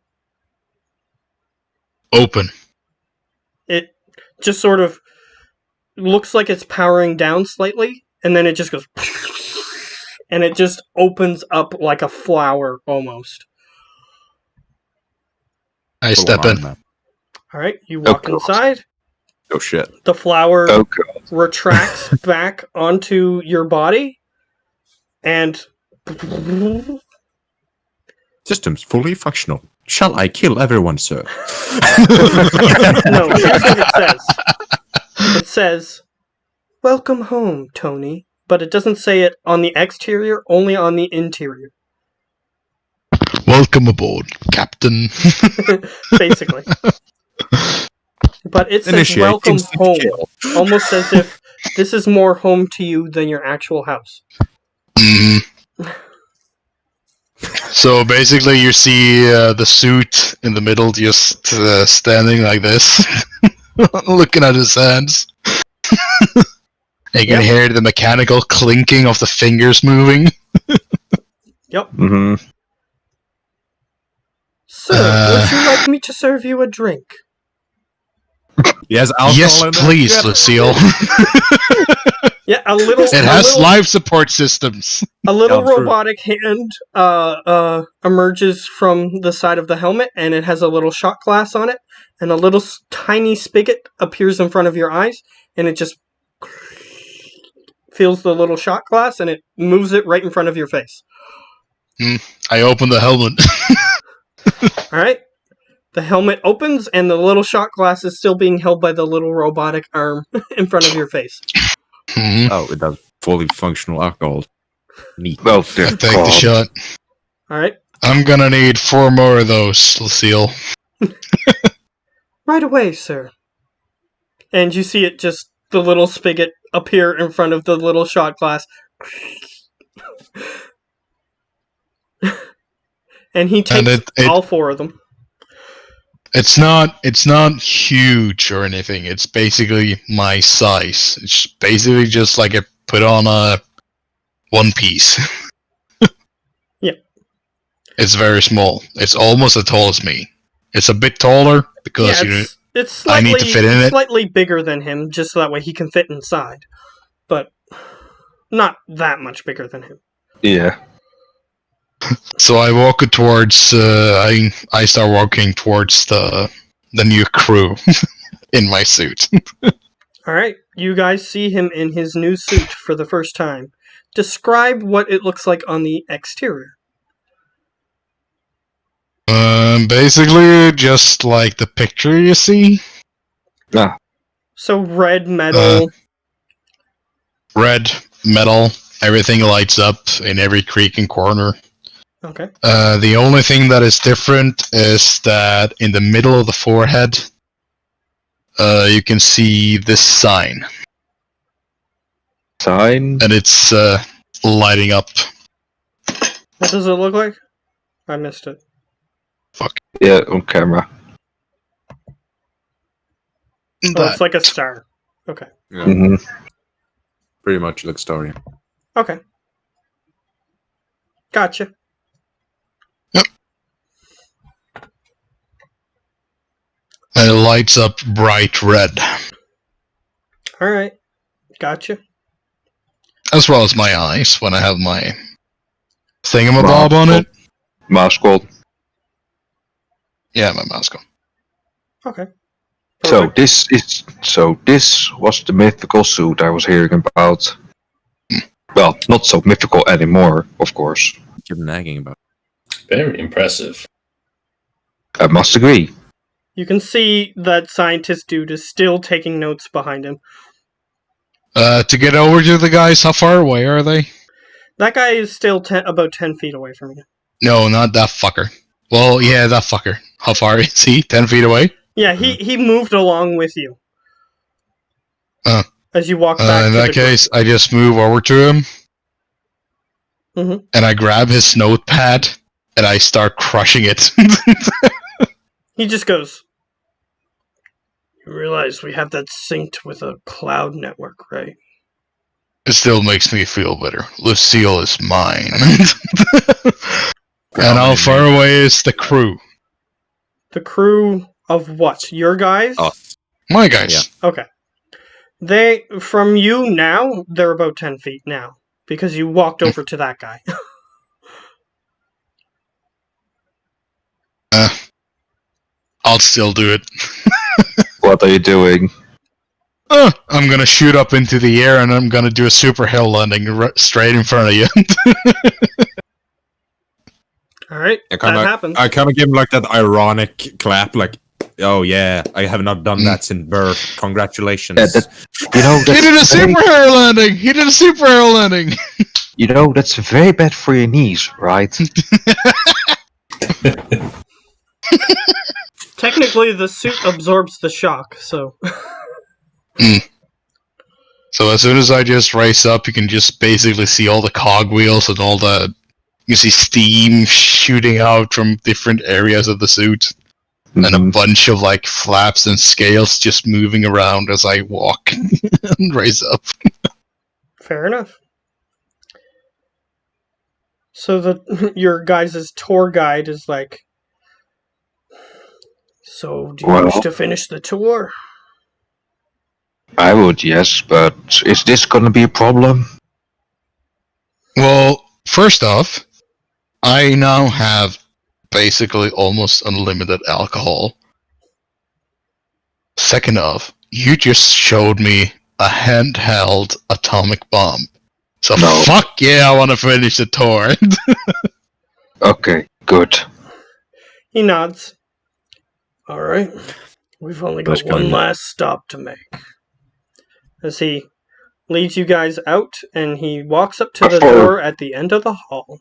Speaker 3: Open.
Speaker 2: It just sort of looks like it's powering down slightly, and then it just goes, and it just opens up like a flower almost.
Speaker 3: I step in.
Speaker 2: All right, you walk
Speaker 5: God.
Speaker 2: inside.
Speaker 1: Oh shit.
Speaker 2: The flower
Speaker 5: Oh god.
Speaker 2: retracts back onto your body, and
Speaker 1: Systems fully functional. Shall I kill everyone, sir?
Speaker 2: no, here's what it says. It says, "Welcome home, Tony," but it doesn't say it on the exterior, only on the interior.
Speaker 3: Welcome aboard, Captain.
Speaker 2: Basically. But it says
Speaker 1: Initiate
Speaker 2: welcome
Speaker 1: instant
Speaker 2: home,
Speaker 1: kill.
Speaker 2: almost as if this is more home to you than your actual house.
Speaker 3: Mhm. So basically, you see the suit in the middle, just standing like this, looking at his hands. You can hear the mechanical clinking of the fingers moving.
Speaker 2: Yep.
Speaker 5: Mm-hmm.
Speaker 2: Sir, would you like me to serve you a drink?
Speaker 1: Yes, alcohol
Speaker 3: Yes,
Speaker 1: in there?
Speaker 3: please,
Speaker 1: Yeah.
Speaker 3: Lucille.
Speaker 2: Yeah, a little.
Speaker 3: It
Speaker 2: a
Speaker 3: has
Speaker 2: little,
Speaker 3: life support systems.
Speaker 2: A little
Speaker 1: Yeah, true.
Speaker 2: robotic hand emerges from the side of the helmet, and it has a little shot glass on it, and a little tiny spigot appears in front of your eyes, and it just feels the little shot glass, and it moves it right in front of your face.
Speaker 3: I open the helmet.
Speaker 2: All right. The helmet opens, and the little shot glass is still being held by the little robotic arm in front of your face.
Speaker 3: Mhm.
Speaker 1: Oh, it does fully functional alcohol. Neat.
Speaker 5: Well,
Speaker 3: I
Speaker 5: dear
Speaker 3: take the
Speaker 5: God.
Speaker 3: shot.
Speaker 2: All right.
Speaker 3: I'm gonna need 4 more of those, Lucille.
Speaker 2: Right away, sir. And you see it just, the little spigot appear in front of the little shot glass. And he takes all 4 of them.
Speaker 3: It's not huge or anything. It's basically my size. It's basically just like I put on a one piece.
Speaker 2: Yeah.
Speaker 3: It's very small. It's almost as tall as me. It's a bit taller because
Speaker 2: it's slightly,
Speaker 3: I need to fit in it.
Speaker 2: slightly bigger than him, just so that way he can fit inside. But not that much bigger than him.
Speaker 5: Yeah.
Speaker 3: So I walk towards. I start walking towards the new crew in my suit.
Speaker 2: Alright, you guys see him in his new suit for the first time. Describe what it looks like on the exterior.
Speaker 3: Basically, just like the picture you see.
Speaker 2: So red metal.
Speaker 3: Red metal. Everything lights up in every creek and corner.
Speaker 2: Okay.
Speaker 3: The only thing that is different is that in the middle of the forehead, you can see this sign.
Speaker 5: Sign?
Speaker 3: And it's lighting up.
Speaker 2: What does it look like? I missed it.
Speaker 5: Yeah, on camera.
Speaker 2: Oh, it's like a star. Okay.
Speaker 6: Yeah,
Speaker 5: Hmm.
Speaker 6: pretty much like story.
Speaker 2: Okay. Gotcha.
Speaker 3: And it lights up bright red,
Speaker 2: Alright. Gotcha.
Speaker 3: as well as my eyes when I have my thingamabob
Speaker 5: Wow.
Speaker 3: on it.
Speaker 5: Mouse called.
Speaker 3: Yeah, my mouse go.
Speaker 2: Okay.
Speaker 5: So
Speaker 2: Perfect.
Speaker 5: this was the mythical suit I was hearing about. Well, not so mythical anymore, of course.
Speaker 6: Keep nagging about.
Speaker 4: Very impressive.
Speaker 5: I must agree.
Speaker 2: You can see that scientist dude is still taking notes behind him.
Speaker 3: To get over to the guys, how far away are they?
Speaker 2: That guy is still about 10 feet away from you.
Speaker 3: No, not that fucker. Well, yeah, that fucker. How far is he? 10 feet away?
Speaker 2: Yeah, he moved along with you. As you walk back
Speaker 3: In
Speaker 2: to
Speaker 3: that
Speaker 2: the
Speaker 3: case, I just move over to him.
Speaker 2: Mhm.
Speaker 3: And I grab his notepad and I start crushing it.
Speaker 2: He just goes, "You realize we have that synced with a cloud network, right?"
Speaker 3: It still makes me feel better. Lucille is mine. And how far away is the crew?
Speaker 2: The crew of what? Your guys?
Speaker 6: Oh.
Speaker 3: My guys.
Speaker 2: Okay. From you now, they're about 10 feet now. Because you walked over to that guy.
Speaker 3: I'll still do it.
Speaker 5: What are you doing?
Speaker 3: I'm gonna shoot up into the air and I'm gonna do a super hell landing straight in front of you.
Speaker 2: Alright, that happens.
Speaker 6: I kind of give him like that ironic clap, like, "Oh yeah, I have not done that since birth. Congratulations."
Speaker 5: Yeah, you know,
Speaker 3: He did a super hell landing! He did a super hell landing!
Speaker 5: You know, that's very bad for your knees, right?
Speaker 2: Technically, the suit absorbs the shock, so...
Speaker 3: So as soon as I just race up, you can just basically see all the cogwheels and all the... You see steam shooting out from different areas of the suit. And a bunch of like flaps and scales just moving around as I walk and race up.
Speaker 2: Fair enough. So your guys' tour guide is like, "So, do you wish to finish the tour?"
Speaker 5: I would, yes, but is this gonna be a problem?
Speaker 3: Well, first off, I now have basically almost unlimited alcohol. Second off, you just showed me a handheld atomic bomb. So
Speaker 5: No.
Speaker 3: fuck yeah, I want to finish the tour.
Speaker 5: Okay, good.
Speaker 2: He nods. Alright. We've only got
Speaker 6: That's
Speaker 2: one
Speaker 6: kinda-
Speaker 2: last stop to make. As he leads you guys out, and he walks up to the
Speaker 5: Before-
Speaker 2: door at the end of the hall.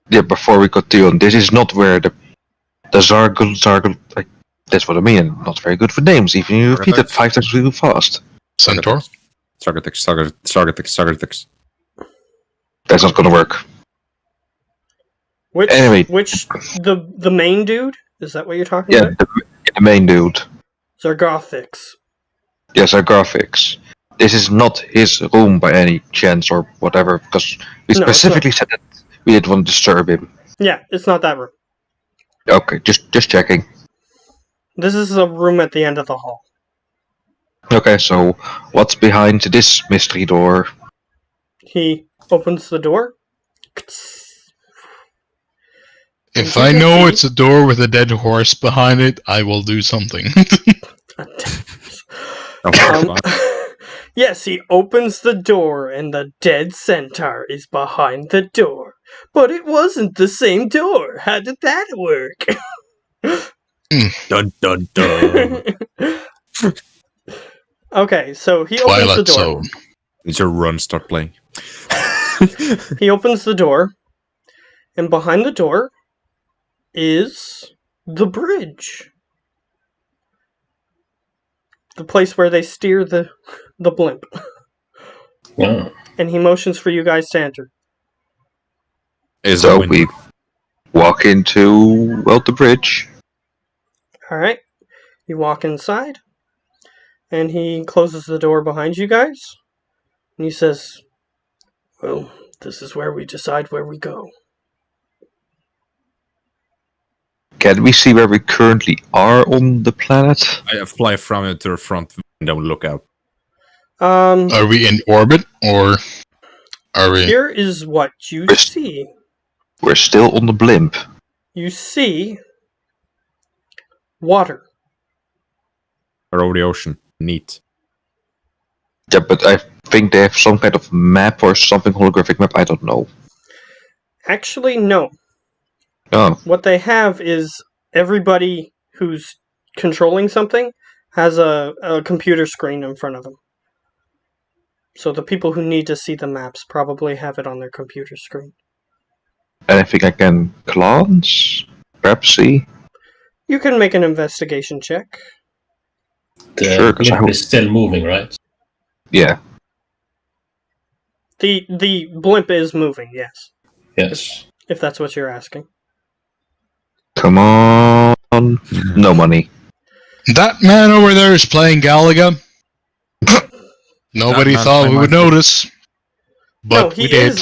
Speaker 5: Yeah, before we continue, this is not where the Zargle, like, that's what I mean. Not very good for names, even you repeat it 5 times really fast.
Speaker 3: Centaur?
Speaker 6: Sargatix.
Speaker 5: That's not gonna work.
Speaker 2: Which,
Speaker 5: Anyway.
Speaker 2: the main dude? Is that what you're talking
Speaker 5: Yeah,
Speaker 2: about?
Speaker 5: the main dude.
Speaker 2: Zargothix.
Speaker 5: Yes, our graphics. This is not his room by any chance or whatever, because we
Speaker 2: No, it's
Speaker 5: specifically said that we didn't want to disturb him.
Speaker 2: Yeah, it's not that room.
Speaker 5: Okay, just checking.
Speaker 2: This is a room at the end of the hall.
Speaker 5: Okay, so what's behind this mystery door?
Speaker 2: He opens the door.
Speaker 3: If I know it's a door with a dead horse behind it, I will do something.
Speaker 2: Yes, he opens the door and the dead centaur is behind the door. But it wasn't the same door. How did that work?
Speaker 6: Dun dun dun.
Speaker 2: Okay, so he opens the
Speaker 3: Twilight
Speaker 2: door.
Speaker 3: Zone.
Speaker 6: Needs your run start playing.
Speaker 2: He opens the door, and behind the door is the bridge. The place where they steer the blimp.
Speaker 4: Wow.
Speaker 2: And he motions for you guys to enter.
Speaker 6: Is
Speaker 5: So
Speaker 6: a window.
Speaker 5: walk into, well, the bridge.
Speaker 2: Alright. You walk inside, and he closes the door behind you guys, and he says, "Well, this is where we decide where we go."
Speaker 5: Can we see where we currently are on the planet?
Speaker 1: I fly from it to the front window and look out.
Speaker 3: Are we in orbit, or are we...
Speaker 2: Here is what you
Speaker 5: We're-
Speaker 2: see.
Speaker 5: We're still on the blimp.
Speaker 2: You see water.
Speaker 1: Or over the ocean. Neat.
Speaker 5: Yeah, but I think they have some kind of map or something, holographic map, I don't know.
Speaker 2: Actually, no.
Speaker 5: Oh,
Speaker 2: What they have is everybody who's controlling something has a computer screen in front of them. So the people who need to see the maps probably have it on their computer screen.
Speaker 5: anything I can glance? Perhaps see?
Speaker 2: You can make an investigation check.
Speaker 4: The
Speaker 5: Sure, 'cause I
Speaker 4: blimp is still moving, right?
Speaker 5: Yeah.
Speaker 2: The blimp is moving, yes.
Speaker 4: Yes.
Speaker 2: If that's what you're asking.
Speaker 5: Come on. No money.
Speaker 3: That man over there is playing Galaga. Nobody
Speaker 1: That man
Speaker 3: thought we
Speaker 1: playing
Speaker 3: would
Speaker 1: Minecraft.
Speaker 3: notice. But
Speaker 2: No,
Speaker 3: we did.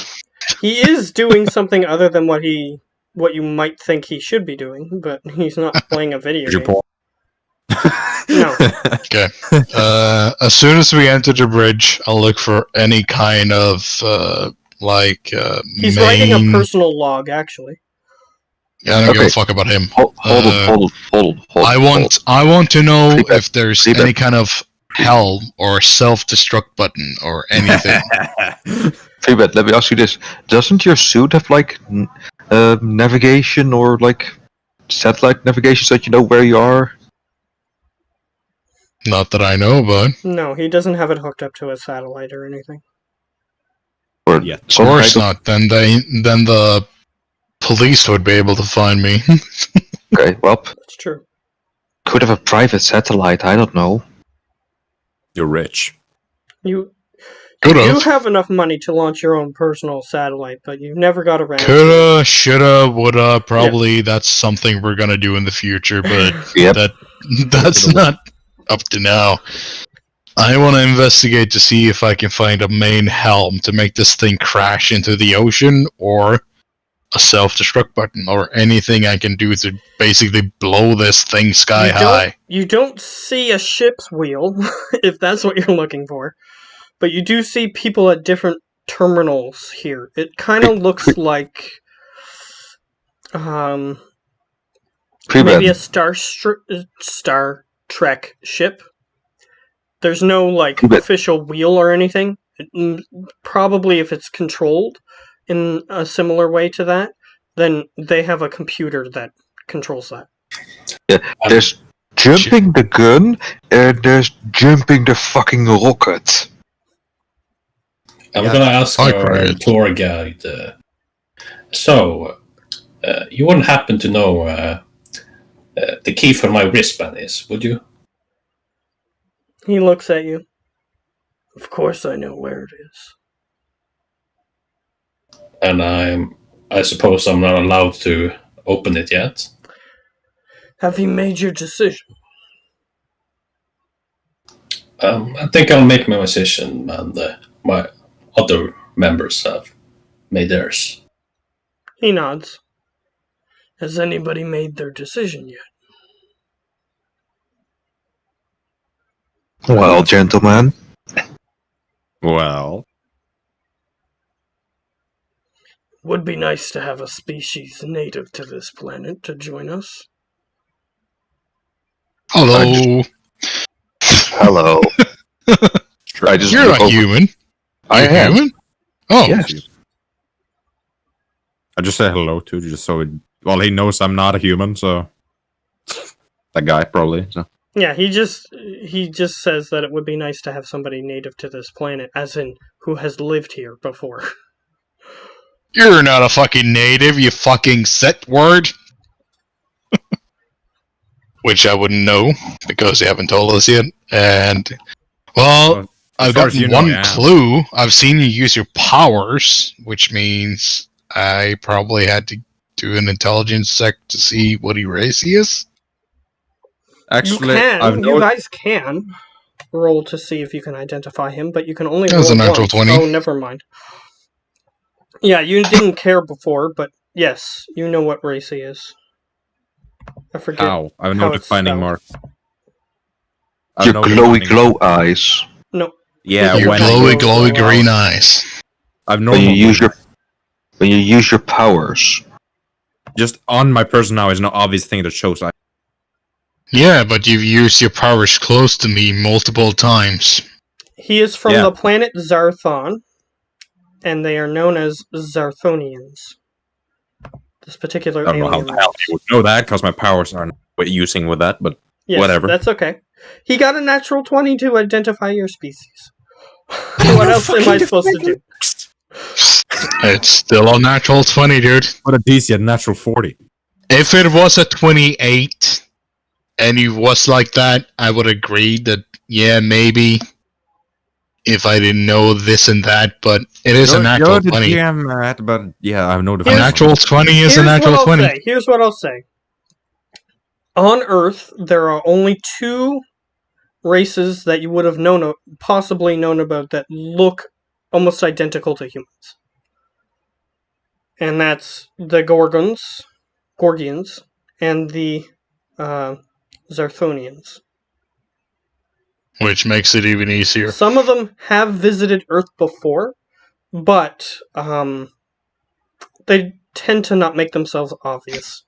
Speaker 2: He is doing something other than what you might think he should be doing, but he's not playing a video
Speaker 1: Did you
Speaker 2: game.
Speaker 1: pull?
Speaker 2: No.
Speaker 3: Okay. As soon as we enter the bridge, I'll look for any kind of
Speaker 2: He's
Speaker 3: main...
Speaker 2: writing a personal log, actually.
Speaker 3: Yeah, I don't give a
Speaker 5: Okay.
Speaker 3: fuck about him.
Speaker 5: Hold on.
Speaker 3: I want to know
Speaker 5: Feedback.
Speaker 3: if there's
Speaker 5: Feedback.
Speaker 3: any kind of helm or self-destruct button or anything.
Speaker 5: Freebet, let me ask you this. Doesn't your suit have, like, navigation or, like, satellite navigation so that you know where you are?
Speaker 3: Not that I know about.
Speaker 2: No, he doesn't have it hooked up to a satellite or anything.
Speaker 5: Or
Speaker 1: Yeah.
Speaker 3: Of course not. Then the police would be able to find me.
Speaker 5: Okay, well,
Speaker 2: That's true.
Speaker 5: could have a private satellite, I don't know.
Speaker 1: You're rich.
Speaker 2: You
Speaker 3: Could
Speaker 2: you
Speaker 3: have.
Speaker 2: have enough money to launch your own personal satellite, but you've never got around to it.
Speaker 3: Coulda, shoulda, woulda. Probably that's something we're gonna do in the future, but
Speaker 5: Yep.
Speaker 3: that's not up to now. I want to investigate to see if I can find a main helm to make this thing crash into the ocean, or a self-destruct button, or anything I can do to basically blow this thing sky high.
Speaker 2: You don't see a ship's wheel, if that's what you're looking for. But you do see people at different terminals here. It kind of looks like maybe a Star Trek ship. There's no like
Speaker 5: But-
Speaker 2: official wheel or anything. Probably if it's controlled in a similar way to that, then they have a computer that controls that.
Speaker 5: There's jumping the gun, and there's jumping the fucking rocket.
Speaker 4: I'm
Speaker 1: Yeah,
Speaker 4: gonna ask
Speaker 3: I
Speaker 4: our
Speaker 3: cried.
Speaker 4: tour guide. You wouldn't happen to know the key for my wristband is, would you?
Speaker 2: He looks at you. Of course I know where it is.
Speaker 4: And I suppose I'm not allowed to open it yet.
Speaker 2: Have you made your decision?
Speaker 4: I think I'll make my decision, and my other members have made theirs.
Speaker 2: He nods. Has anybody made their decision yet?
Speaker 5: Well, gentlemen,
Speaker 1: Well,
Speaker 2: Would be nice to have a species native to this planet to join us.
Speaker 3: Hello.
Speaker 5: hello. I just
Speaker 3: You're
Speaker 5: look
Speaker 3: not
Speaker 5: over-
Speaker 3: human.
Speaker 5: I
Speaker 3: You're
Speaker 5: am.
Speaker 3: human? Oh,
Speaker 5: Yes.
Speaker 1: I just say hello to just so it, well, he knows I'm not a human, so that guy probably. So
Speaker 2: Yeah, he just says that it would be nice to have somebody native to this planet, as in who has lived here before.
Speaker 3: you're not a fucking native, you fucking set word. Which I wouldn't know, because they haven't told us yet. And, well,
Speaker 1: Well,
Speaker 3: I've
Speaker 1: far as
Speaker 3: gotten
Speaker 1: you know,
Speaker 3: one
Speaker 1: yeah.
Speaker 3: clue. I've seen you use your powers, which means I probably had to do an intelligence check to see what race he is?
Speaker 1: Actually,
Speaker 2: you guys can roll to see if you can identify him, but you can only
Speaker 3: That's
Speaker 2: roll
Speaker 3: a natural
Speaker 2: once.
Speaker 3: 20.
Speaker 2: Oh, never mind. Yeah, you didn't care before, but yes, you know what race he is. I forget
Speaker 1: how? I have
Speaker 2: how
Speaker 1: no
Speaker 2: it's
Speaker 1: defining
Speaker 2: spelled.
Speaker 1: mark. I have
Speaker 5: Your
Speaker 1: no
Speaker 5: glowy
Speaker 1: defining
Speaker 5: glow
Speaker 1: mark.
Speaker 5: eyes.
Speaker 2: No.
Speaker 1: Yeah,
Speaker 2: He
Speaker 3: Your
Speaker 2: doesn't
Speaker 1: when
Speaker 2: have
Speaker 3: glowy,
Speaker 2: glow
Speaker 3: glowy green
Speaker 2: eyes.
Speaker 3: eyes.
Speaker 1: I've
Speaker 5: When
Speaker 1: normal
Speaker 5: you use
Speaker 1: vision.
Speaker 5: your powers.
Speaker 1: Just on my person now is no obvious thing that shows.
Speaker 3: Yeah, but you've used your powers close to me multiple times.
Speaker 2: He is from
Speaker 1: Yeah.
Speaker 2: the planet Zarthon, and they are known as Zarthonians. This particular
Speaker 1: I don't know how
Speaker 2: alien
Speaker 1: the hell
Speaker 2: race.
Speaker 1: you would know that because my powers aren't using with that, but
Speaker 2: Yes,
Speaker 1: whatever.
Speaker 2: that's okay. He got a natural 20 to identify your species. What else am I supposed to do?
Speaker 3: It's still a natural 20, dude.
Speaker 1: What a DC at natural 40.
Speaker 3: If it was a 28 and he was like that, I would agree that, yeah, maybe if I didn't know this and that, but it is a natural
Speaker 1: You're the
Speaker 3: 20.
Speaker 1: GM, Matt, but yeah, I have no
Speaker 3: A
Speaker 1: defining mark.
Speaker 3: natural 20 is a natural 20.
Speaker 2: Here's what I'll say. On Earth, there are only two races that you would have possibly known about that look almost identical to humans. And that's the Gorgians, and the Zarthonians.
Speaker 3: Which makes it even easier.
Speaker 2: Some of them have visited Earth before, but they tend to not make themselves obvious.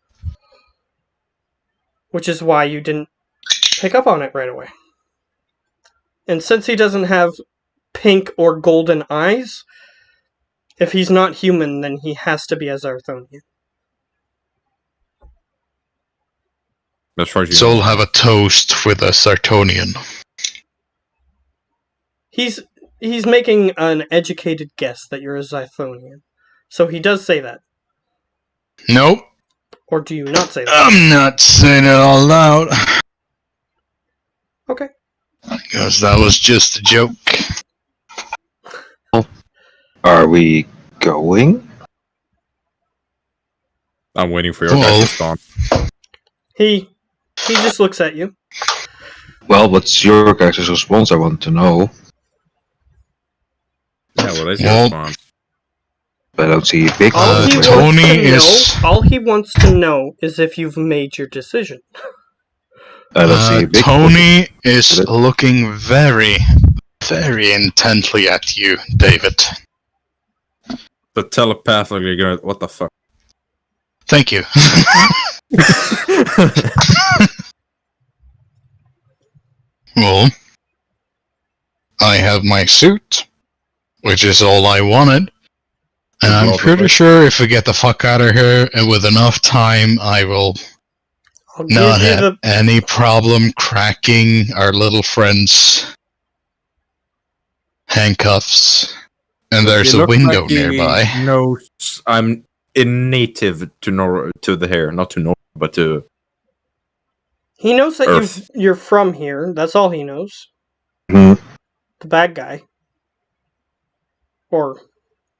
Speaker 2: Which is why you didn't pick up on it right away. And since he doesn't have pink or golden eyes, if he's not human, then he has to be a Zarthonian.
Speaker 1: As far as you
Speaker 3: So
Speaker 1: know.
Speaker 3: we'll have a toast with a Sartonian.
Speaker 2: He's making an educated guess that you're a Zythonian. So he does say that.
Speaker 3: Nope.
Speaker 2: Or do you not say that?
Speaker 3: I'm not saying it all loud.
Speaker 2: Okay.
Speaker 3: Because that was just a joke.
Speaker 5: Are we going?
Speaker 1: I'm waiting for your
Speaker 3: Well.
Speaker 1: guys' response.
Speaker 2: He just looks at you.
Speaker 5: Well, what's your guys' response? I want to know.
Speaker 1: Yeah, what is your
Speaker 3: Well,
Speaker 1: response?
Speaker 5: I don't see a big.
Speaker 2: All he
Speaker 3: Tony
Speaker 2: wants to know is if you've made your decision.
Speaker 5: I don't see a big.
Speaker 3: Tony is looking very, very intently at you, David.
Speaker 1: The telepathically going, what the fuck?
Speaker 3: Thank you. Well, I have my suit, which is all I wanted. And I'm pretty sure if we get the fuck out of here, and with enough time, I will
Speaker 2: I'll give
Speaker 3: not
Speaker 2: you
Speaker 3: have any problem cracking our little friend's handcuffs. And there's a window nearby.
Speaker 1: No, I'm in native to the hair, not to Norway, but to.
Speaker 2: He knows that
Speaker 1: Earth.
Speaker 2: you're from here. That's all he knows.
Speaker 5: Hmm.
Speaker 2: The bad guy. Or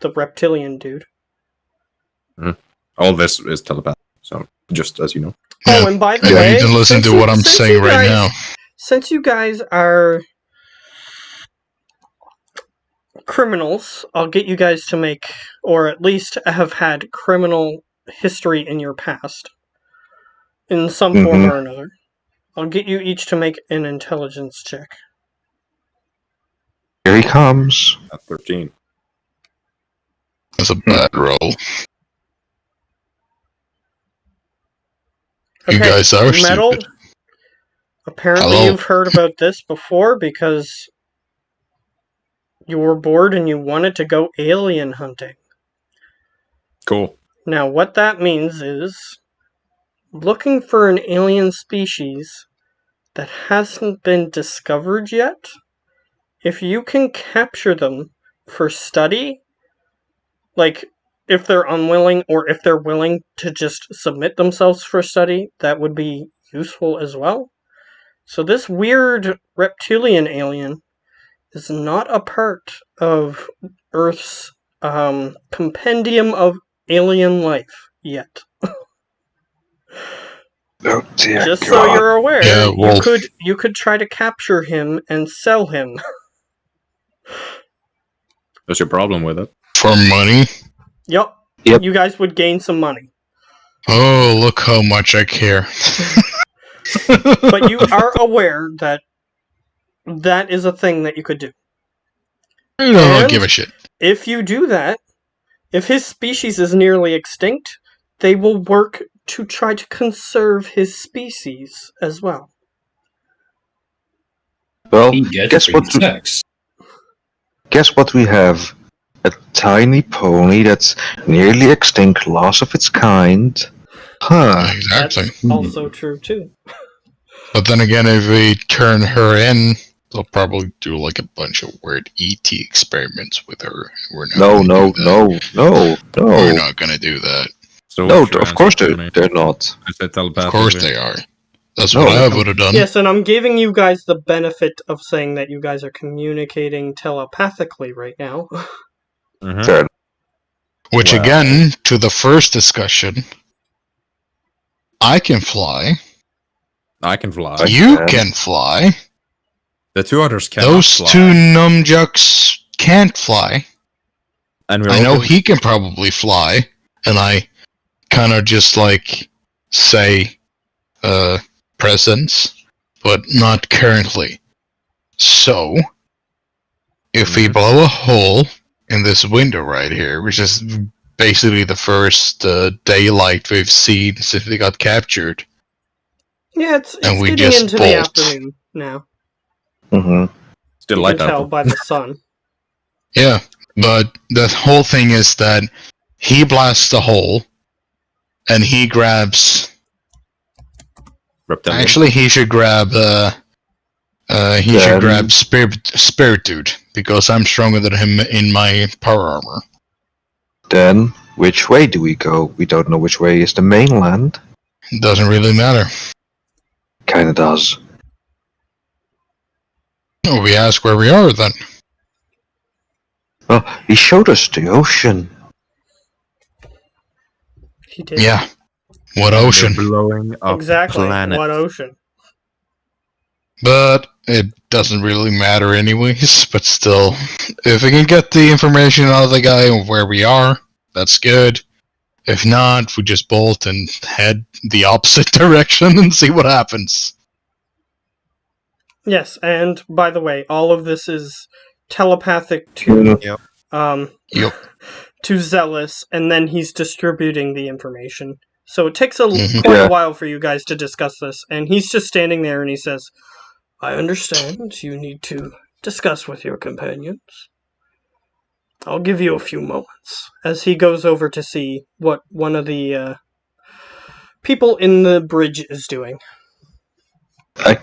Speaker 2: the reptilian dude.
Speaker 1: All this is telepathic, so just as you know.
Speaker 2: Oh, and by the
Speaker 3: And
Speaker 2: way,
Speaker 3: you can listen to what I'm saying right now.
Speaker 2: Since you guys are criminals, I'll get you guys to make, or at least have had criminal history in your past, in some form or another. I'll get you each to make an intelligence check.
Speaker 5: Here he comes.
Speaker 1: At 13.
Speaker 3: That's a bad roll. You guys are
Speaker 2: Metal.
Speaker 3: stupid.
Speaker 2: Apparently
Speaker 3: Hello.
Speaker 2: you've heard about this before because you were bored and you wanted to go alien hunting.
Speaker 1: Cool.
Speaker 2: Now, what that means is looking for an alien species that hasn't been discovered yet. If you can capture them for study, like if they're unwilling or if they're willing to just submit themselves for study, that would be useful as well. So this weird reptilian alien is not a part of Earth's compendium of alien life. yet.
Speaker 5: Oh dear
Speaker 2: Just so
Speaker 5: God.
Speaker 2: you're aware,
Speaker 3: Yeah, well-
Speaker 2: you could try to capture him and sell him.
Speaker 6: What's your problem with it?
Speaker 3: For money?
Speaker 2: Yep.
Speaker 5: Yep.
Speaker 2: You guys would gain some money.
Speaker 3: Oh, look how much I care.
Speaker 2: But you are aware that that is a thing that you could do.
Speaker 3: I don't
Speaker 2: And-
Speaker 3: give a shit.
Speaker 2: If you do that, if his species is nearly extinct, they will work to try to conserve his species as well.
Speaker 5: Well,
Speaker 4: He gets
Speaker 5: guess
Speaker 4: free
Speaker 5: what?
Speaker 4: snacks.
Speaker 5: Guess what we have? A tiny pony that's nearly extinct, lost of its kind. Huh.
Speaker 3: Exactly.
Speaker 2: That's also true too.
Speaker 3: But then again, if we turn her in, they'll probably do like a bunch of weird ET experiments with her. We're not
Speaker 5: No,
Speaker 3: gonna
Speaker 5: no,
Speaker 3: do that.
Speaker 5: no,
Speaker 3: We're
Speaker 5: no.
Speaker 3: not gonna do that.
Speaker 6: So
Speaker 5: No,
Speaker 6: what's your
Speaker 5: of course
Speaker 6: answer to me?
Speaker 5: they're not.
Speaker 6: I said
Speaker 3: Of
Speaker 6: telepathically.
Speaker 3: course they are. That's
Speaker 5: No,
Speaker 3: what I would have done.
Speaker 2: Yes, and I'm giving you guys the benefit of saying that you guys are communicating telepathically right now.
Speaker 6: Mhm.
Speaker 5: Fair.
Speaker 3: Which
Speaker 6: Wow.
Speaker 3: again, to the first discussion, I can fly.
Speaker 6: I can fly.
Speaker 5: I
Speaker 3: You
Speaker 5: can.
Speaker 3: can fly.
Speaker 6: The two others cannot
Speaker 3: Those
Speaker 6: fly.
Speaker 3: two numjucks can't fly.
Speaker 6: And we're
Speaker 3: I
Speaker 6: all
Speaker 3: know
Speaker 6: going-
Speaker 3: he can probably fly, and I kind of just like say presence, but not currently. So, if we
Speaker 6: Mhm.
Speaker 3: blow a hole in this window right here, which is basically the first daylight we've seen since we got captured,
Speaker 2: Yeah, it's
Speaker 3: And we
Speaker 2: getting
Speaker 3: just
Speaker 2: into
Speaker 3: bolt.
Speaker 2: the afternoon now.
Speaker 5: Mm-hmm.
Speaker 6: Still
Speaker 2: You
Speaker 6: light
Speaker 2: can tell
Speaker 6: out.
Speaker 2: by the sun.
Speaker 3: yeah, but the whole thing is that he blasts the hole, and he grabs.
Speaker 6: Reptilian.
Speaker 3: Actually, he should grab. He should grab Spiritude because I'm stronger than him in my power armor.
Speaker 5: Then, which way do we go? We don't know which way is the mainland.
Speaker 3: It doesn't really matter.
Speaker 5: Kinda does.
Speaker 3: Oh, we ask where we are then.
Speaker 5: Well, he showed us the ocean.
Speaker 2: He did.
Speaker 3: Yeah. What
Speaker 6: They're
Speaker 3: ocean?
Speaker 6: blowing up
Speaker 2: Exactly.
Speaker 6: planet.
Speaker 2: What ocean?
Speaker 3: But it doesn't really matter anyways. But still, if we can get the information out of the guy on where we are, that's good. If not, we just bolt and head the opposite direction and see what happens.
Speaker 2: Yes, and by the way, all of this is telepathic to
Speaker 3: Yep.
Speaker 2: to Zealous, and then he's distributing the information. So it takes quite
Speaker 5: Yeah.
Speaker 2: a while for you guys to discuss this, and he's just standing there and he says, I understand you need to discuss with your companions. I'll give you a few moments. As he goes over to see what one of the people in the bridge is doing.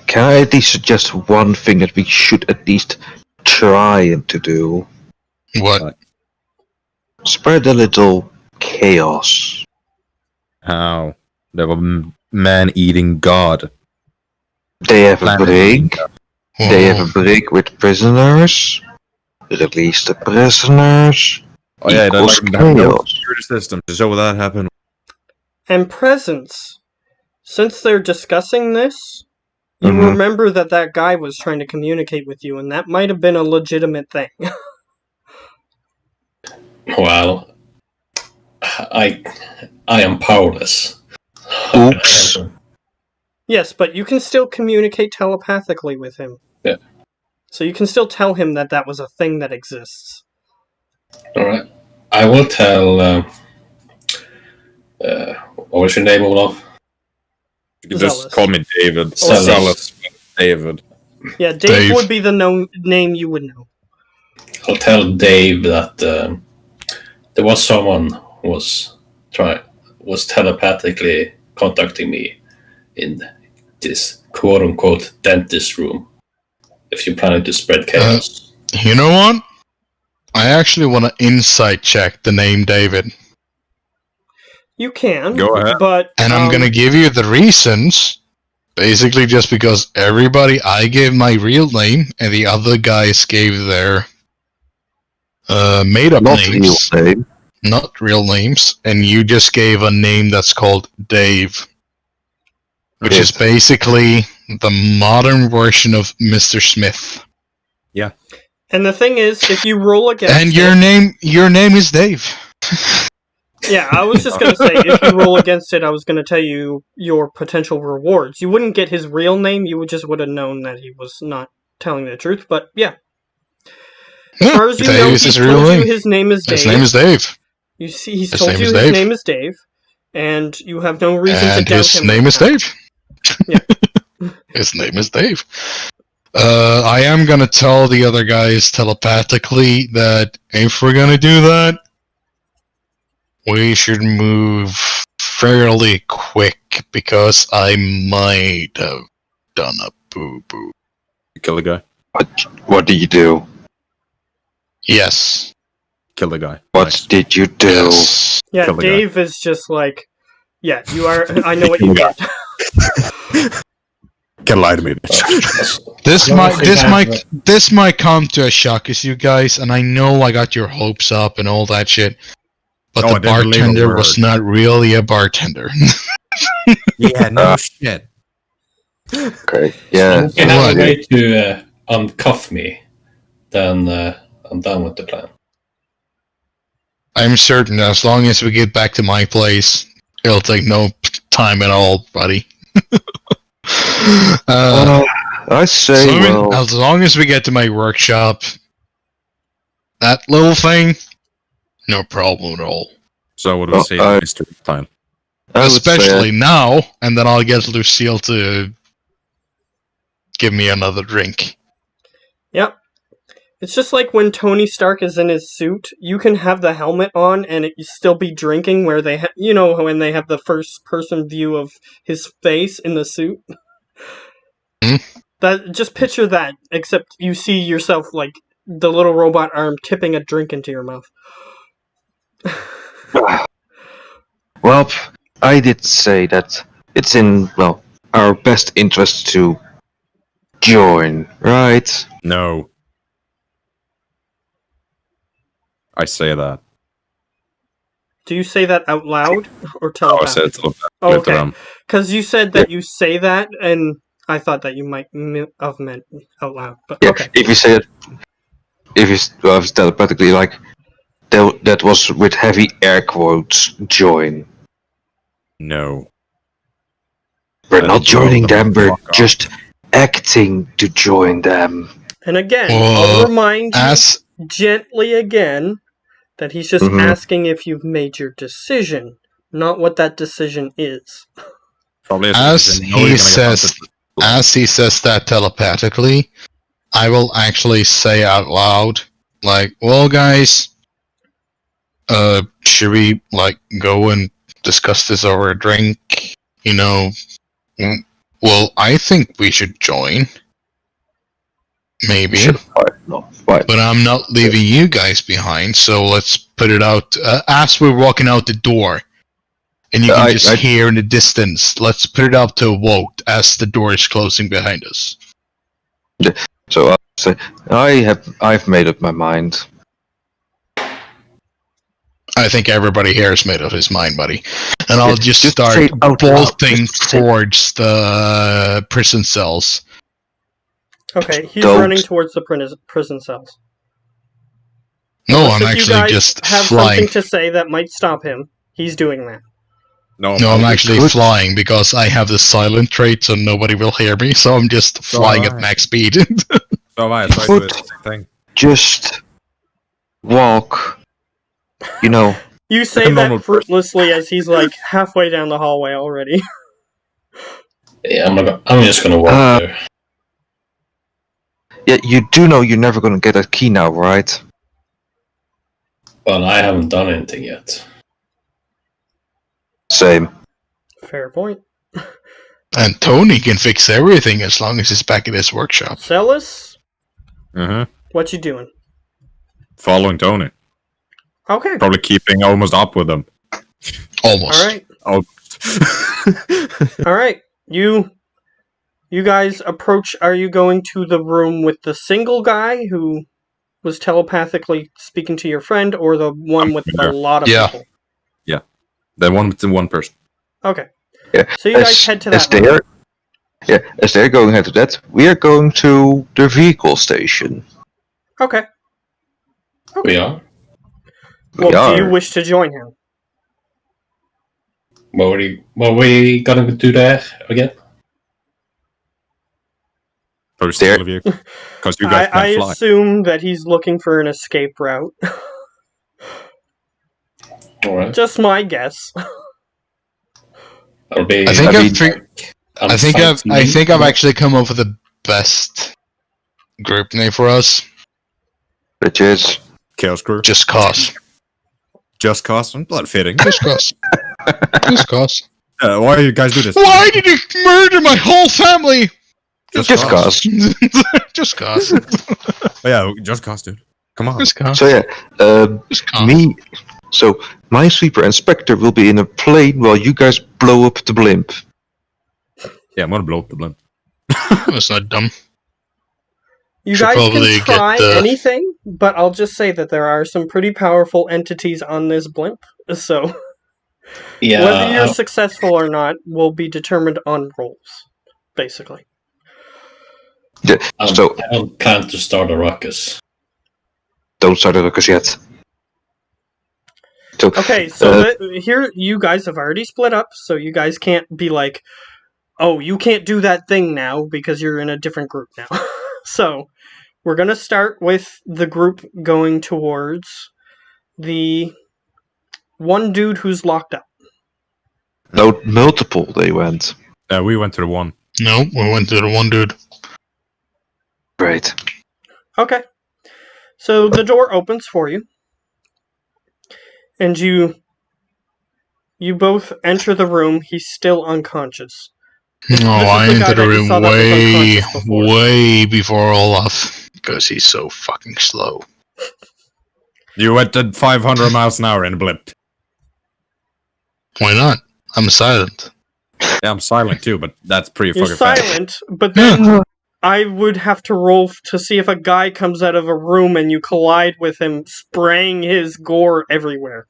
Speaker 5: Can I at least suggest one thing that we should at least try to do?
Speaker 3: What?
Speaker 5: Spread a little chaos.
Speaker 6: How? They're a man-eating god.
Speaker 5: They have a
Speaker 6: Planet-eating
Speaker 5: break.
Speaker 6: god.
Speaker 5: They have a break with prisoners. Release the prisoners.
Speaker 6: Oh yeah, they
Speaker 5: Equals
Speaker 6: like have no
Speaker 5: chaos.
Speaker 6: security system. So that happened.
Speaker 2: And presence. Since they're discussing this, you
Speaker 5: Mhm.
Speaker 2: remember that that guy was trying to communicate with you, and that might have been a legitimate thing.
Speaker 4: Well, I am powerless.
Speaker 5: Oops.
Speaker 2: Yes, but you can still communicate telepathically with him.
Speaker 4: Yeah.
Speaker 2: So you can still tell him that that was a thing that exists.
Speaker 4: Alright. I will tell. What was your name, Olaf?
Speaker 6: You can just
Speaker 2: Zealous.
Speaker 6: call me David.
Speaker 2: Zealous.
Speaker 6: Zealous. David.
Speaker 2: Yeah, Dave,
Speaker 3: Dave.
Speaker 2: would be the name you would know.
Speaker 4: I'll tell Dave that there was someone who was telepathically contacting me in this quote unquote dentist room. If you're planning to spread chaos.
Speaker 3: You know what? I actually want to insight check the name David.
Speaker 2: You can,
Speaker 6: Go ahead.
Speaker 2: but
Speaker 3: And I'm going to give you the reasons. Basically, just because I gave my real name, and the other guys gave their made-up
Speaker 5: Not real
Speaker 3: names.
Speaker 5: name.
Speaker 3: not real names, and you just gave a name that's called Dave, which is basically the modern version of Mr. Smith.
Speaker 2: And the thing is, if you roll against
Speaker 3: And your name is Dave.
Speaker 2: Yeah, I was just going to say, if you roll against it, I was going to tell you your potential rewards. You wouldn't get his real name, you would have known that he was not telling the truth, but yeah. As far as you know, he's told you his name is Dave.
Speaker 3: His name is Dave.
Speaker 2: You see, he's told you his name is Dave, and you have no reason to doubt him.
Speaker 3: And his name is Dave.
Speaker 2: Yeah.
Speaker 3: His name is Dave. I am going to tell the other guys telepathically that if we're going to do that, we should move fairly quick, because I might have done a boo-boo.
Speaker 6: Kill the guy.
Speaker 5: What did you do?
Speaker 3: Yes.
Speaker 6: Kill the guy.
Speaker 5: What
Speaker 6: Nice.
Speaker 5: did you do?
Speaker 3: Yes.
Speaker 2: Yeah,
Speaker 6: Kill the guy.
Speaker 2: Dave is just like, yeah, you are, I know what you did.
Speaker 6: Can't lie to me, bitch.
Speaker 3: This might come to a shock as you guys, and I know I got your hopes up and all that shit, but
Speaker 6: No, I
Speaker 3: the
Speaker 6: didn't believe a
Speaker 3: bartender
Speaker 6: word.
Speaker 3: was not really a bartender.
Speaker 6: Yeah, no shit.
Speaker 5: Okay, yeah.
Speaker 4: If you have
Speaker 3: What?
Speaker 4: a way to uncuff me, then I'm done with the plan.
Speaker 3: I'm certain as long as we get back to my place, it'll take no time at all, buddy.
Speaker 5: I say,
Speaker 3: As long as we get to my workshop, that little thing, no problem at all.
Speaker 6: So what do we say to Mr. Time?
Speaker 5: I would
Speaker 3: Especially
Speaker 5: say,
Speaker 3: now, and then I'll get Lucille to give me another drink.
Speaker 2: Yep. It's just like when Tony Stark is in his suit, you can have the helmet on and it still be drinking, where they you know when they have the first person view of his face in the suit? That, just picture that, except you see yourself like the little robot arm tipping a drink into your mouth.
Speaker 5: well, I did say that it's in, well, our best interest to join, right?
Speaker 6: No. I say that.
Speaker 2: Do you say that out loud or
Speaker 6: Oh, I said it
Speaker 2: telepathically?
Speaker 6: to
Speaker 2: Oh,
Speaker 6: with
Speaker 2: okay.
Speaker 6: them.
Speaker 2: Because you said that you say that, and I thought that you might have meant out loud. But
Speaker 5: Yeah,
Speaker 2: okay.
Speaker 5: if you say it, if it's telepathically, like, that was with heavy air quotes, join.
Speaker 6: No.
Speaker 5: We're
Speaker 6: I
Speaker 5: not
Speaker 6: don't
Speaker 5: joining
Speaker 6: know,
Speaker 5: them, we're
Speaker 6: fuck off.
Speaker 5: just acting to join them.
Speaker 2: And again,
Speaker 3: Well,
Speaker 2: I'll remind you
Speaker 3: As
Speaker 2: gently again that he's just
Speaker 5: Mhm.
Speaker 2: asking if you've made your decision, not what that decision is.
Speaker 6: Probably
Speaker 3: As he says that telepathically, I will actually say out loud, like, well, guys, should we, like, go and discuss this over a drink? You know, well, I think we should join. Maybe.
Speaker 5: Sure, why?
Speaker 3: But I'm not leaving you guys behind, so let's put it out as we're walking out the door. And you can just hear in the distance, let's put it out to a vote as the door is closing behind us.
Speaker 5: So I'll say, I've made up my mind.
Speaker 3: I think everybody here has made up his mind, buddy. And I'll just
Speaker 5: Just
Speaker 3: start
Speaker 5: say it out loud.
Speaker 3: bolting
Speaker 5: Just say it.
Speaker 3: towards the prison cells.
Speaker 2: Okay, he's
Speaker 5: Don't.
Speaker 2: running towards the prison cells.
Speaker 3: No,
Speaker 2: Unless
Speaker 3: I'm
Speaker 2: if you
Speaker 3: actually
Speaker 2: guys
Speaker 3: just
Speaker 2: have
Speaker 3: flying.
Speaker 2: something to say that might stop him, he's doing that.
Speaker 3: No, I'm actually
Speaker 5: good.
Speaker 3: flying because I have the silent trait, so nobody will hear me. So I'm just flying at
Speaker 6: alright.
Speaker 3: max speed.
Speaker 6: So am I. I tried to do the same thing.
Speaker 5: Just walk. You know,
Speaker 2: You say
Speaker 6: Like a normal
Speaker 2: that fruitlessly as he's like halfway down the hallway already.
Speaker 4: Yeah, I'm just gonna walk
Speaker 5: Uh,
Speaker 4: there.
Speaker 5: yeah, you do know you're never gonna get a key now, right?
Speaker 4: Well, I haven't done anything yet.
Speaker 5: Same.
Speaker 2: Fair point.
Speaker 3: And Tony can fix everything as long as he's back at his workshop.
Speaker 2: Celis,
Speaker 6: Mm-hmm.
Speaker 2: what you doing?
Speaker 6: Following Tony.
Speaker 2: Okay.
Speaker 6: Probably keeping almost up with them.
Speaker 3: Almost.
Speaker 2: Alright.
Speaker 6: Almost.
Speaker 2: Alright. You guys approach, are you going to the room with the single guy who was telepathically speaking to your friend, or the one with a lot of
Speaker 3: Yeah.
Speaker 2: people?
Speaker 6: The one with the one person.
Speaker 2: Okay.
Speaker 5: Yeah.
Speaker 2: So you guys head to
Speaker 5: as
Speaker 2: that room.
Speaker 5: they're as they're going into that, we are going to the vehicle station.
Speaker 2: Okay.
Speaker 4: We are.
Speaker 2: Well, do you
Speaker 5: are.
Speaker 2: wish to join him?
Speaker 4: What are we gonna do there again?
Speaker 6: First
Speaker 5: There-
Speaker 6: all of you. Because you guys
Speaker 2: I
Speaker 6: can't fly.
Speaker 2: assume that he's looking for an escape route.
Speaker 4: All right.
Speaker 2: Just my guess.
Speaker 4: That'll be.
Speaker 3: I think
Speaker 5: I
Speaker 3: I've
Speaker 5: mean,
Speaker 3: fig-
Speaker 4: on
Speaker 3: I think
Speaker 4: sightseeing.
Speaker 3: I've actually come up with the best group name for us.
Speaker 5: Which is
Speaker 6: Chaos Crew.
Speaker 3: Just Cause.
Speaker 6: Just Cause. Blood fitting.
Speaker 3: Just Cause. Just Cause.
Speaker 6: Why do you guys do this?
Speaker 3: Why did you murder my whole family?
Speaker 5: just cause.
Speaker 3: Just Cause.
Speaker 6: Oh, yeah, Just Cause, dude. Come on.
Speaker 3: Just Cause.
Speaker 5: So yeah,
Speaker 3: Just Cause.
Speaker 5: me. So Minesweeper and Spectre will be in a plane while you guys blow up the blimp.
Speaker 6: Yeah, I'm gonna blow up the blimp.
Speaker 3: That's not dumb.
Speaker 2: You
Speaker 3: Should
Speaker 2: guys
Speaker 3: probably
Speaker 2: can try
Speaker 3: get the-
Speaker 2: anything, but I'll just say that there are some pretty powerful entities on this blimp. So
Speaker 4: Yeah.
Speaker 2: whether you're successful or not will be determined on rolls, basically.
Speaker 5: Yeah. So
Speaker 4: I don't plan to start a ruckus.
Speaker 5: don't start the ruckus yet. So,
Speaker 2: Okay, so here you guys have already split up, so you guys can't be like, oh, you can't do that thing now because you're in a different group now. So we're going to start with the group going towards the one dude who's locked up.
Speaker 5: no, multiple they went.
Speaker 6: We went to the one.
Speaker 3: No, we went to the one dude.
Speaker 5: Right.
Speaker 2: Okay. So the door opens for you. And you both enter the room. He's still unconscious.
Speaker 3: No,
Speaker 2: This is
Speaker 3: I
Speaker 2: the guy
Speaker 3: entered the
Speaker 2: that you
Speaker 3: room
Speaker 2: saw that was
Speaker 3: way,
Speaker 2: unconscious before.
Speaker 3: way before Olaf. Because he's so fucking slow.
Speaker 6: You went at 500 miles an hour in a blimp.
Speaker 3: Why not? I'm silent.
Speaker 6: Yeah, I'm silent too, but that's pretty
Speaker 2: You're
Speaker 6: fucking fast.
Speaker 2: silent, but then I would have to roll to see if a guy comes out of a room and you collide with him, spraying his gore everywhere.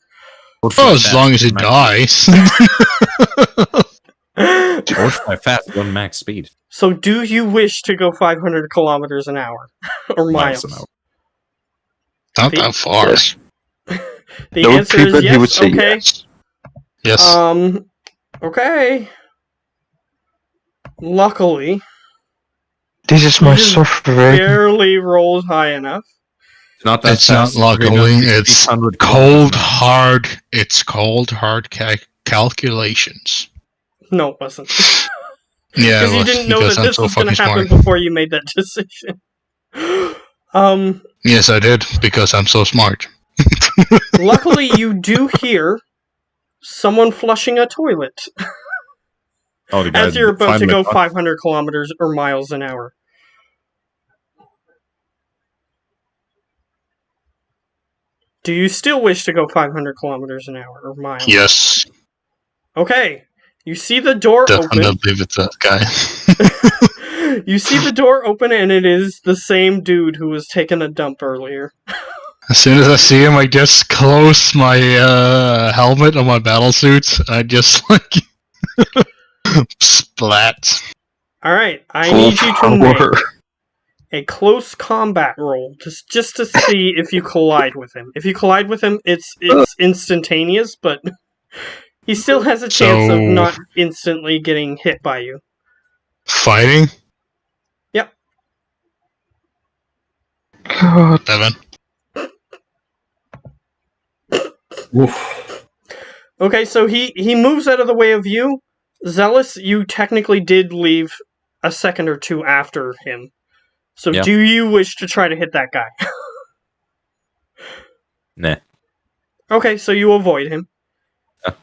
Speaker 3: Oh, as long as he dies.
Speaker 6: Or fly fast, run max speed.
Speaker 2: So do you wish to go 500 kilometers an hour? Or miles?
Speaker 6: An hour.
Speaker 3: Not that far.
Speaker 5: Yes.
Speaker 2: The
Speaker 5: No
Speaker 2: answer is
Speaker 5: treatment,
Speaker 2: yes,
Speaker 5: he would say
Speaker 2: okay.
Speaker 5: yes.
Speaker 3: Yes.
Speaker 2: Okay. Luckily,
Speaker 5: This is my
Speaker 2: You just
Speaker 5: suffering.
Speaker 2: barely rolled high enough.
Speaker 6: Not that
Speaker 3: It's not
Speaker 6: fast.
Speaker 3: luckily, it's
Speaker 6: 800
Speaker 3: cold,
Speaker 6: kilometers an hour.
Speaker 3: hard. It's cold, hard calculations.
Speaker 2: No, it wasn't.
Speaker 3: Yeah,
Speaker 2: Because you
Speaker 3: well,
Speaker 2: didn't know
Speaker 3: because
Speaker 2: that
Speaker 3: I'm
Speaker 2: this
Speaker 3: so
Speaker 2: was going to
Speaker 3: fucking
Speaker 2: happen
Speaker 3: smart.
Speaker 2: before you made that decision.
Speaker 3: Yes, I did, because I'm so smart.
Speaker 2: Luckily, you do hear someone flushing a toilet
Speaker 6: Oh, the guy
Speaker 2: as you're about to
Speaker 6: finally
Speaker 2: go
Speaker 6: got-
Speaker 2: 500 kilometers or miles an hour. Do you still wish to go 500 kilometers an hour or miles?
Speaker 3: Yes,
Speaker 2: Okay. You see the door
Speaker 3: definitely
Speaker 2: open.
Speaker 3: leave it to that guy.
Speaker 2: You see the door open, and it is the same dude who was taking a dump earlier.
Speaker 3: As soon as I see him, I just close my helmet on my battle suit. I just like splat.
Speaker 2: Alright, I
Speaker 5: Full
Speaker 2: need you to make
Speaker 5: power.
Speaker 2: a close combat roll just to see if you collide with him. If you collide with him, it's instantaneous, but he still has a chance of
Speaker 3: So-
Speaker 2: not instantly getting hit by you.
Speaker 3: Fighting?
Speaker 2: Yep.
Speaker 5: God.
Speaker 3: 7.
Speaker 4: Oof.
Speaker 2: Okay, so he moves out of the way of you. Zealous, you technically did leave a second or two after him. So
Speaker 6: Yeah.
Speaker 2: do you wish to try to hit that guy?
Speaker 6: Nah.
Speaker 2: Okay, so you avoid him.
Speaker 6: Yeah.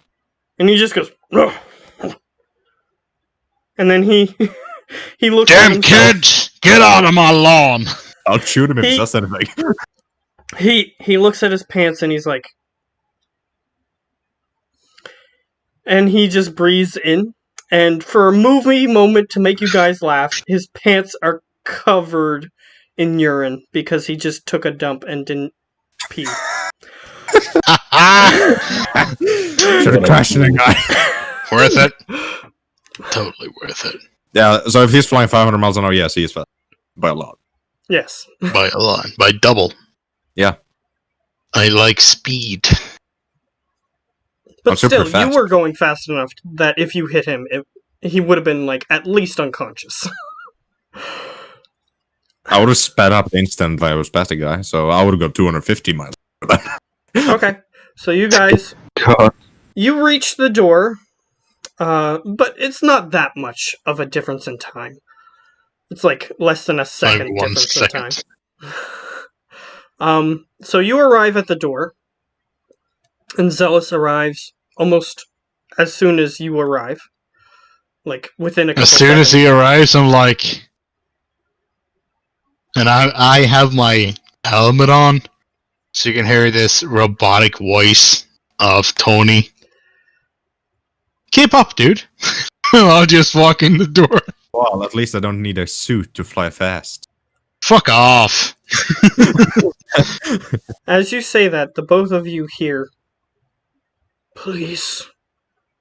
Speaker 2: And he just goes, "Ugh." And then he he looks at
Speaker 3: Damn
Speaker 2: himself.
Speaker 3: kids! Get out of my lawn!
Speaker 6: I'll shoot him if
Speaker 2: He-
Speaker 6: he says anything.
Speaker 2: He looks at his pants and he's like, and he just breathes in. And for a movie moment to make you guys laugh, his pants are covered in urine because he just took a dump and didn't pee.
Speaker 1: Should have crashed in a guy.
Speaker 3: Worth it. Totally worth it.
Speaker 1: Yeah, so if he's flying 500 miles an hour, yes, he is fast. By a lot.
Speaker 2: Yes.
Speaker 3: By a lot. By double.
Speaker 1: Yeah.
Speaker 3: I like speed.
Speaker 2: But
Speaker 1: I'm super
Speaker 2: still,
Speaker 1: fast.
Speaker 2: you were going fast enough that if you hit him, he would have been, like, at least unconscious.
Speaker 1: I would have sped up instant if I was past a guy, so I would have got 250 miles.
Speaker 2: Okay, so you guys,
Speaker 5: God.
Speaker 2: you reach the door, but it's not that much of a difference in time. It's like less than a second
Speaker 3: Like 1
Speaker 2: difference in time.
Speaker 3: second.
Speaker 2: So you arrive at the door, and Zealous arrives almost as soon as you arrive. Like, within a couple
Speaker 3: As soon as
Speaker 2: seconds.
Speaker 3: he arrives, I'm like... And I have my helmet on, so you can hear this robotic voice of Tony. Keep up, dude. I'll just walk in the door.
Speaker 1: Well, at least I don't need a suit to fly fast.
Speaker 3: Fuck off.
Speaker 2: As you say that, the both of you hear, "Please,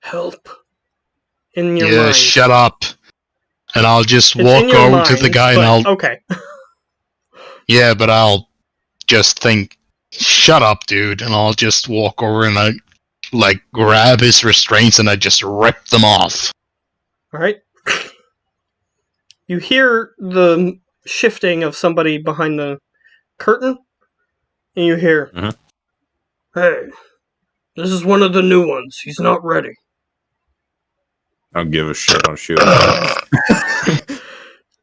Speaker 2: help," in your
Speaker 3: Yeah,
Speaker 2: mind.
Speaker 3: shut up. And I'll just
Speaker 2: It's
Speaker 3: walk
Speaker 2: in your
Speaker 3: over to the
Speaker 2: mind,
Speaker 3: guy and
Speaker 2: but-
Speaker 3: I'll...
Speaker 2: Okay.
Speaker 3: Yeah, but I'll just think, shut up, dude. And I'll just walk over and I, like, grab his restraints and I just rip them off.
Speaker 2: Alright. You hear the shifting of somebody behind the curtain, and you hear,
Speaker 1: Mhm.
Speaker 2: "Hey, this is one of the new ones. He's not ready."
Speaker 1: I don't give a shit, I'll shoot.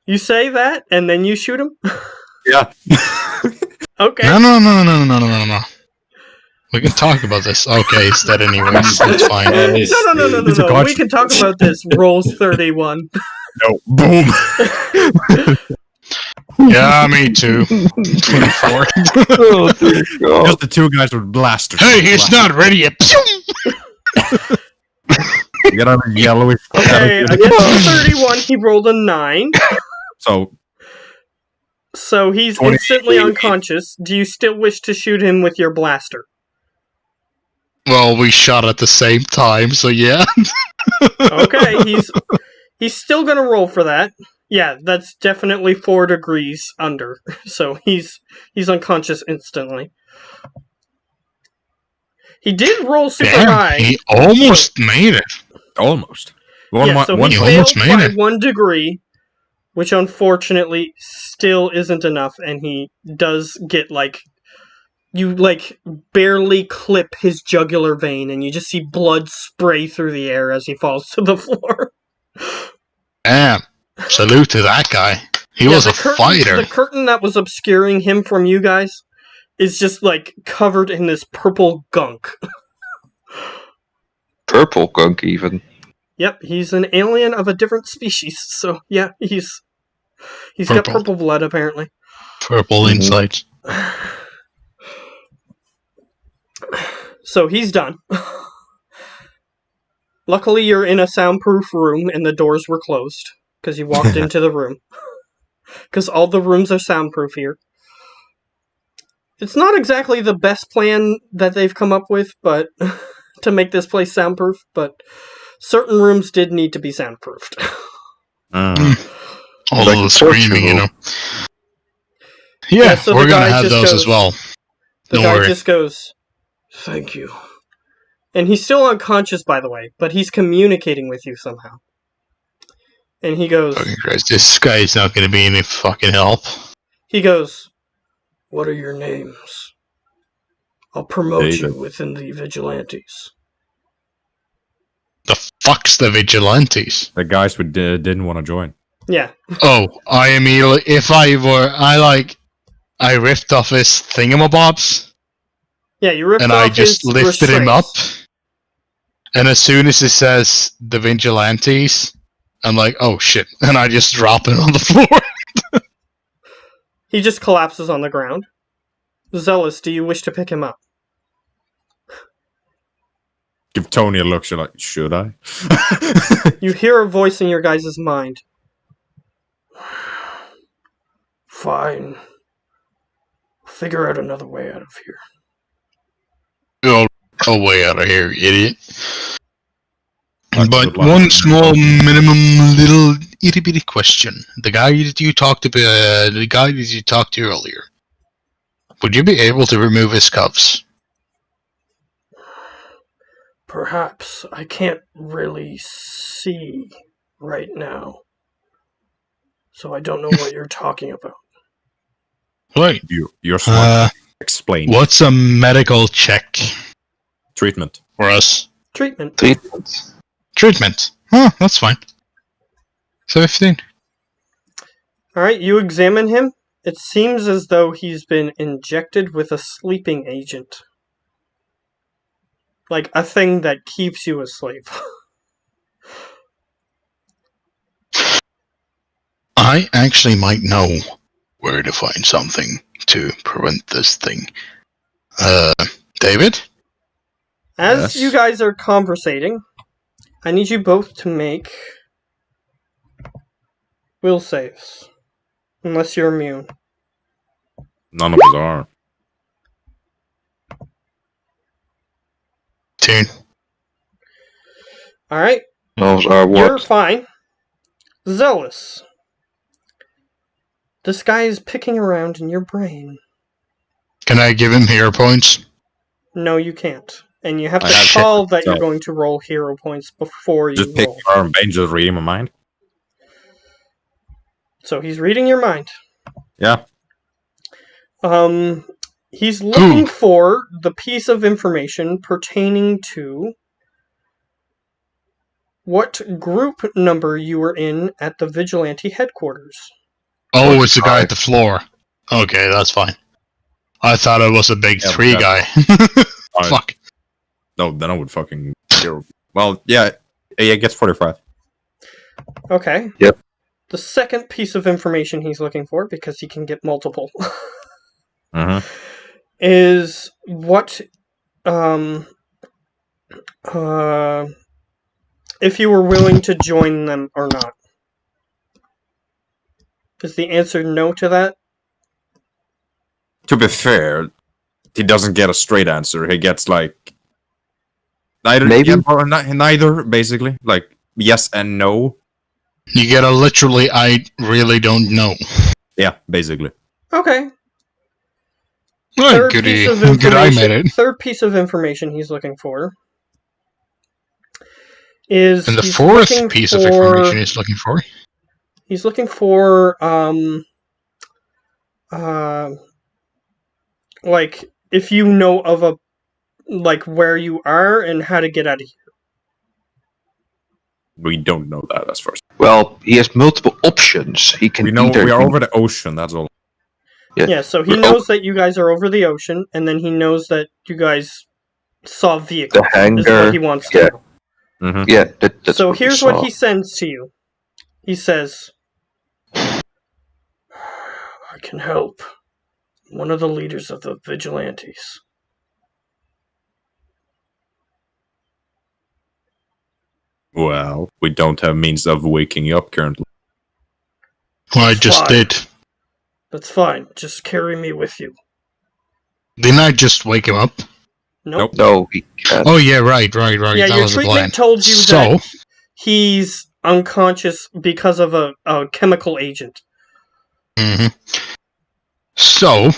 Speaker 2: You say that, and then you shoot him?
Speaker 1: Yeah.
Speaker 2: Okay.
Speaker 3: No. We can talk about this. Okay, he's dead anyways. That's fine.
Speaker 2: No.
Speaker 1: He's a
Speaker 2: We
Speaker 1: conscious-
Speaker 2: can talk about this. Rolls 31.
Speaker 1: No. Boom.
Speaker 3: Yeah, me too. 24.
Speaker 5: Oh, dear God.
Speaker 1: Just the two guys with blasters.
Speaker 3: Hey, he's not ready yet.
Speaker 1: Get on a yellowish.
Speaker 2: Okay, against 31, he rolled a 9.
Speaker 1: So
Speaker 2: So he's
Speaker 1: 20.
Speaker 2: instantly unconscious. Do you still wish to shoot him with your blaster?
Speaker 3: Well, we shot at the same time, so yeah.
Speaker 2: Okay, he's still gonna roll for that. Yeah, that's definitely 4 degrees under. So he's unconscious instantly. He did roll super
Speaker 3: Damn,
Speaker 2: high.
Speaker 3: he almost made it.
Speaker 1: almost.
Speaker 2: Yeah, so he
Speaker 3: you
Speaker 2: failed
Speaker 3: almost made
Speaker 2: by
Speaker 3: it.
Speaker 2: 1 degree, which unfortunately still isn't enough, and he does get, like... You, like, barely clip his jugular vein, and you just see blood spray through the air as he falls to the floor.
Speaker 3: Damn. Salute to that guy. He was a fighter.
Speaker 2: The curtain that was obscuring him from you guys is just, like, covered in this purple gunk.
Speaker 5: Purple gunk, even.
Speaker 2: Yep, he's an alien of a different species, so yeah, he's got
Speaker 3: Purple.
Speaker 2: purple blood, apparently.
Speaker 3: Purple insights.
Speaker 2: So he's done. Luckily, you're in a soundproof room and the doors were closed because you walked into the room. Because all the rooms are soundproof here. It's not exactly the best plan that they've come up with, but to make this place soundproof, but certain rooms did need to be soundproofed.
Speaker 3: All
Speaker 5: Like
Speaker 3: the screaming, you know.
Speaker 2: Yeah,
Speaker 3: Yeah,
Speaker 2: so
Speaker 3: we're
Speaker 2: the
Speaker 3: gonna
Speaker 2: guy
Speaker 3: have
Speaker 2: just
Speaker 3: those
Speaker 2: goes-
Speaker 3: as well.
Speaker 2: The
Speaker 3: Don't
Speaker 2: guy
Speaker 3: worry.
Speaker 2: just goes, "Thank you." And he's still unconscious, by the way, but he's communicating with you somehow. And he goes,
Speaker 3: Fucking Christ, this guy's not gonna be any fucking help.
Speaker 2: "What are your names? I'll promote
Speaker 1: David.
Speaker 2: you within the vigilantes."
Speaker 3: The fuck's the vigilantes?
Speaker 1: The guys who didn't want to join.
Speaker 2: Yeah.
Speaker 3: Oh, I immediately, I ripped off his thingamabobs,
Speaker 2: Yeah, you ripped
Speaker 3: and
Speaker 2: off
Speaker 3: I just
Speaker 2: his
Speaker 3: lifted him up,
Speaker 2: restraints.
Speaker 3: and as soon as it says the vigilantes, I'm like, oh shit, and I just drop him on the floor.
Speaker 2: He just collapses on the ground. Zealous, do you wish to pick him up?
Speaker 1: Give Tony a look. She's like, should I?
Speaker 2: You hear a voice in your guys' mind. Fine. Figure out another way out of here.
Speaker 3: Go way out of here, you idiot.
Speaker 1: Like,
Speaker 3: But
Speaker 1: good luck.
Speaker 3: one small, minimum, little itty bitty question: the guy that you talked to earlier, would you be able to remove his cuffs?
Speaker 2: Perhaps. I can't really see right now. So I don't know what you're talking about.
Speaker 3: Right.
Speaker 1: You're smart.
Speaker 3: Uh,
Speaker 1: Explain.
Speaker 3: what's a medical check
Speaker 1: Treatment.
Speaker 3: for us?
Speaker 2: Treatment.
Speaker 5: Treatment.
Speaker 3: Treatment. Oh, that's fine. 15.
Speaker 2: Alright, you examine him. It seems as though he's been injected with a sleeping agent. Like a thing that keeps you asleep.
Speaker 3: I actually might know where to find something to prevent this thing. David?
Speaker 2: As
Speaker 1: Yes.
Speaker 2: you guys are conversating, I need you both to make will saves. Unless you're immune.
Speaker 1: None of us are.
Speaker 3: 10.
Speaker 2: Alright,
Speaker 5: Those are
Speaker 2: you're
Speaker 5: what?
Speaker 2: fine. Zealous. This guy is picking around in your brain.
Speaker 3: Can I give him hero points?
Speaker 2: No, you can't. And you have
Speaker 1: I
Speaker 2: to
Speaker 1: have
Speaker 2: call
Speaker 1: checked
Speaker 2: that you're
Speaker 1: myself.
Speaker 2: going to roll hero points before you
Speaker 1: Just pick
Speaker 2: roll.
Speaker 1: our brain, just reading my mind.
Speaker 2: So he's reading your mind.
Speaker 1: Yeah.
Speaker 2: He's looking for the piece of information pertaining to what group number you were in at the vigilante headquarters.
Speaker 3: Oh, it's the guy at the floor. Okay, that's fine. I thought it was a big
Speaker 1: Yeah,
Speaker 3: 3 guy. Fuck.
Speaker 1: No, then I would fucking zero. Well, yeah, he gets 45.
Speaker 2: Okay.
Speaker 5: Yep.
Speaker 2: The second piece of information he's looking for, because he can get multiple,
Speaker 1: Mm-hmm.
Speaker 2: is what if you were willing to join them or not. Is the answer no to that?
Speaker 1: To be fair, he doesn't get a straight answer. He gets like neither,
Speaker 5: Maybe.
Speaker 1: yeah, or neither, basically. Like yes and no.
Speaker 3: You get a literally, I really don't know.
Speaker 1: Yeah, basically.
Speaker 2: Okay.
Speaker 3: Well,
Speaker 2: Third
Speaker 3: good
Speaker 2: piece of
Speaker 3: good I
Speaker 2: information.
Speaker 3: made it.
Speaker 2: Third piece of information he's looking for is
Speaker 3: And the
Speaker 2: he's
Speaker 3: fourth
Speaker 2: looking
Speaker 3: piece of
Speaker 2: for-
Speaker 3: information he's looking for.
Speaker 2: He's looking for like if you know of a like where you are and how to get out of here.
Speaker 1: We don't know that as first.
Speaker 5: Well, he has multiple options. He can
Speaker 1: We know
Speaker 5: either
Speaker 1: we are
Speaker 5: be-
Speaker 1: over the ocean. That's all.
Speaker 2: Yeah, so he
Speaker 5: Oh.
Speaker 2: knows that you guys are over the ocean, and then he knows that you guys saw vehicles.
Speaker 5: the hangar.
Speaker 2: Is what he wants to
Speaker 5: yeah.
Speaker 2: know.
Speaker 1: Mm-hmm.
Speaker 5: Yeah, that's
Speaker 2: So
Speaker 5: what we
Speaker 2: here's what
Speaker 5: saw.
Speaker 2: he sends to you. He says, I can help. One of the leaders of the vigilantes.
Speaker 1: Well, we don't have means of waking you up currently.
Speaker 3: Well, I just
Speaker 2: Fine.
Speaker 3: did.
Speaker 2: That's fine. Just carry me with you.
Speaker 3: Didn't I just wake him up?
Speaker 2: Nope.
Speaker 5: No, he can't.
Speaker 3: Oh, yeah, right.
Speaker 2: Yeah,
Speaker 3: That
Speaker 2: your
Speaker 3: was the plan.
Speaker 2: treatment told you
Speaker 3: So,
Speaker 2: that he's unconscious because of a chemical agent.
Speaker 3: mhm. So,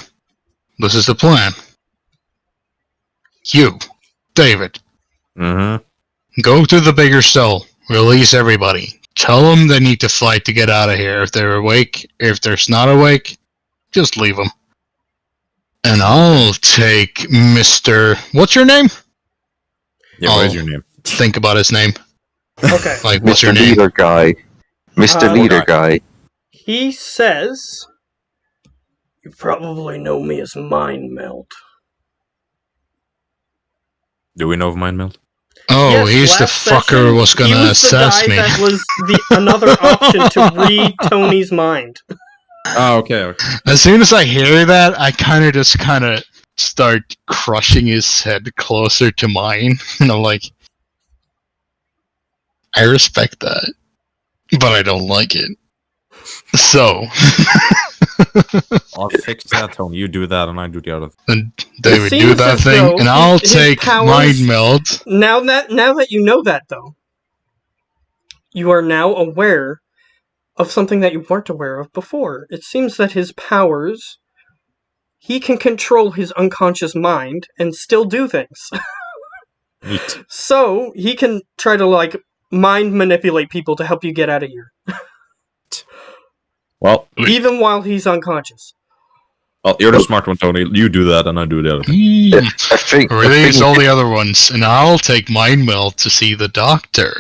Speaker 3: this is the plan. You, David,
Speaker 1: Mm-hmm.
Speaker 3: go to the bigger cell. Release everybody. Tell them they need to fight to get out of here. If they're awake, if they're not awake, just leave them. And I'll take Mr. What's your name?
Speaker 1: Yeah, what is
Speaker 3: Oh.
Speaker 1: your name?
Speaker 3: Think about his name.
Speaker 2: Okay.
Speaker 3: Like, what's
Speaker 5: Mr.
Speaker 3: your name?
Speaker 5: Leader guy. Mr. Leader guy.
Speaker 2: He says, you probably know me as Mind Meld.
Speaker 1: Do we know of Mind Meld?
Speaker 3: Oh,
Speaker 2: Yes,
Speaker 3: he's the
Speaker 2: last
Speaker 3: fucker
Speaker 2: session,
Speaker 3: who was
Speaker 2: he
Speaker 3: gonna
Speaker 2: was the
Speaker 3: assess
Speaker 2: guy
Speaker 3: me.
Speaker 2: that was another option to read Tony's mind.
Speaker 1: Oh, okay.
Speaker 3: As soon as I hear that, I kind of start crushing his head closer to mine. And I'm like, I respect that, but I don't like it. So,
Speaker 1: I'll fix that, Tony. You do that, and I do the other.
Speaker 3: And David, do
Speaker 2: seems
Speaker 3: that
Speaker 2: as
Speaker 3: thing,
Speaker 2: though
Speaker 3: and I'll
Speaker 2: his
Speaker 3: take
Speaker 2: powers-
Speaker 3: mind meld.
Speaker 2: Now that you know that, though, you are now aware of something that you weren't aware of before. It seems that his powers, he can control his unconscious mind and still do things.
Speaker 1: Neat.
Speaker 2: So, he can try to, like, mind manipulate people to help you get out of here.
Speaker 1: Well,
Speaker 2: Even while he's unconscious.
Speaker 1: you're the smart one, Tony. You do that, and I do the other thing.
Speaker 3: Mm.
Speaker 5: I think.
Speaker 3: Release all the other ones, and I'll take mind meld to see the doctor.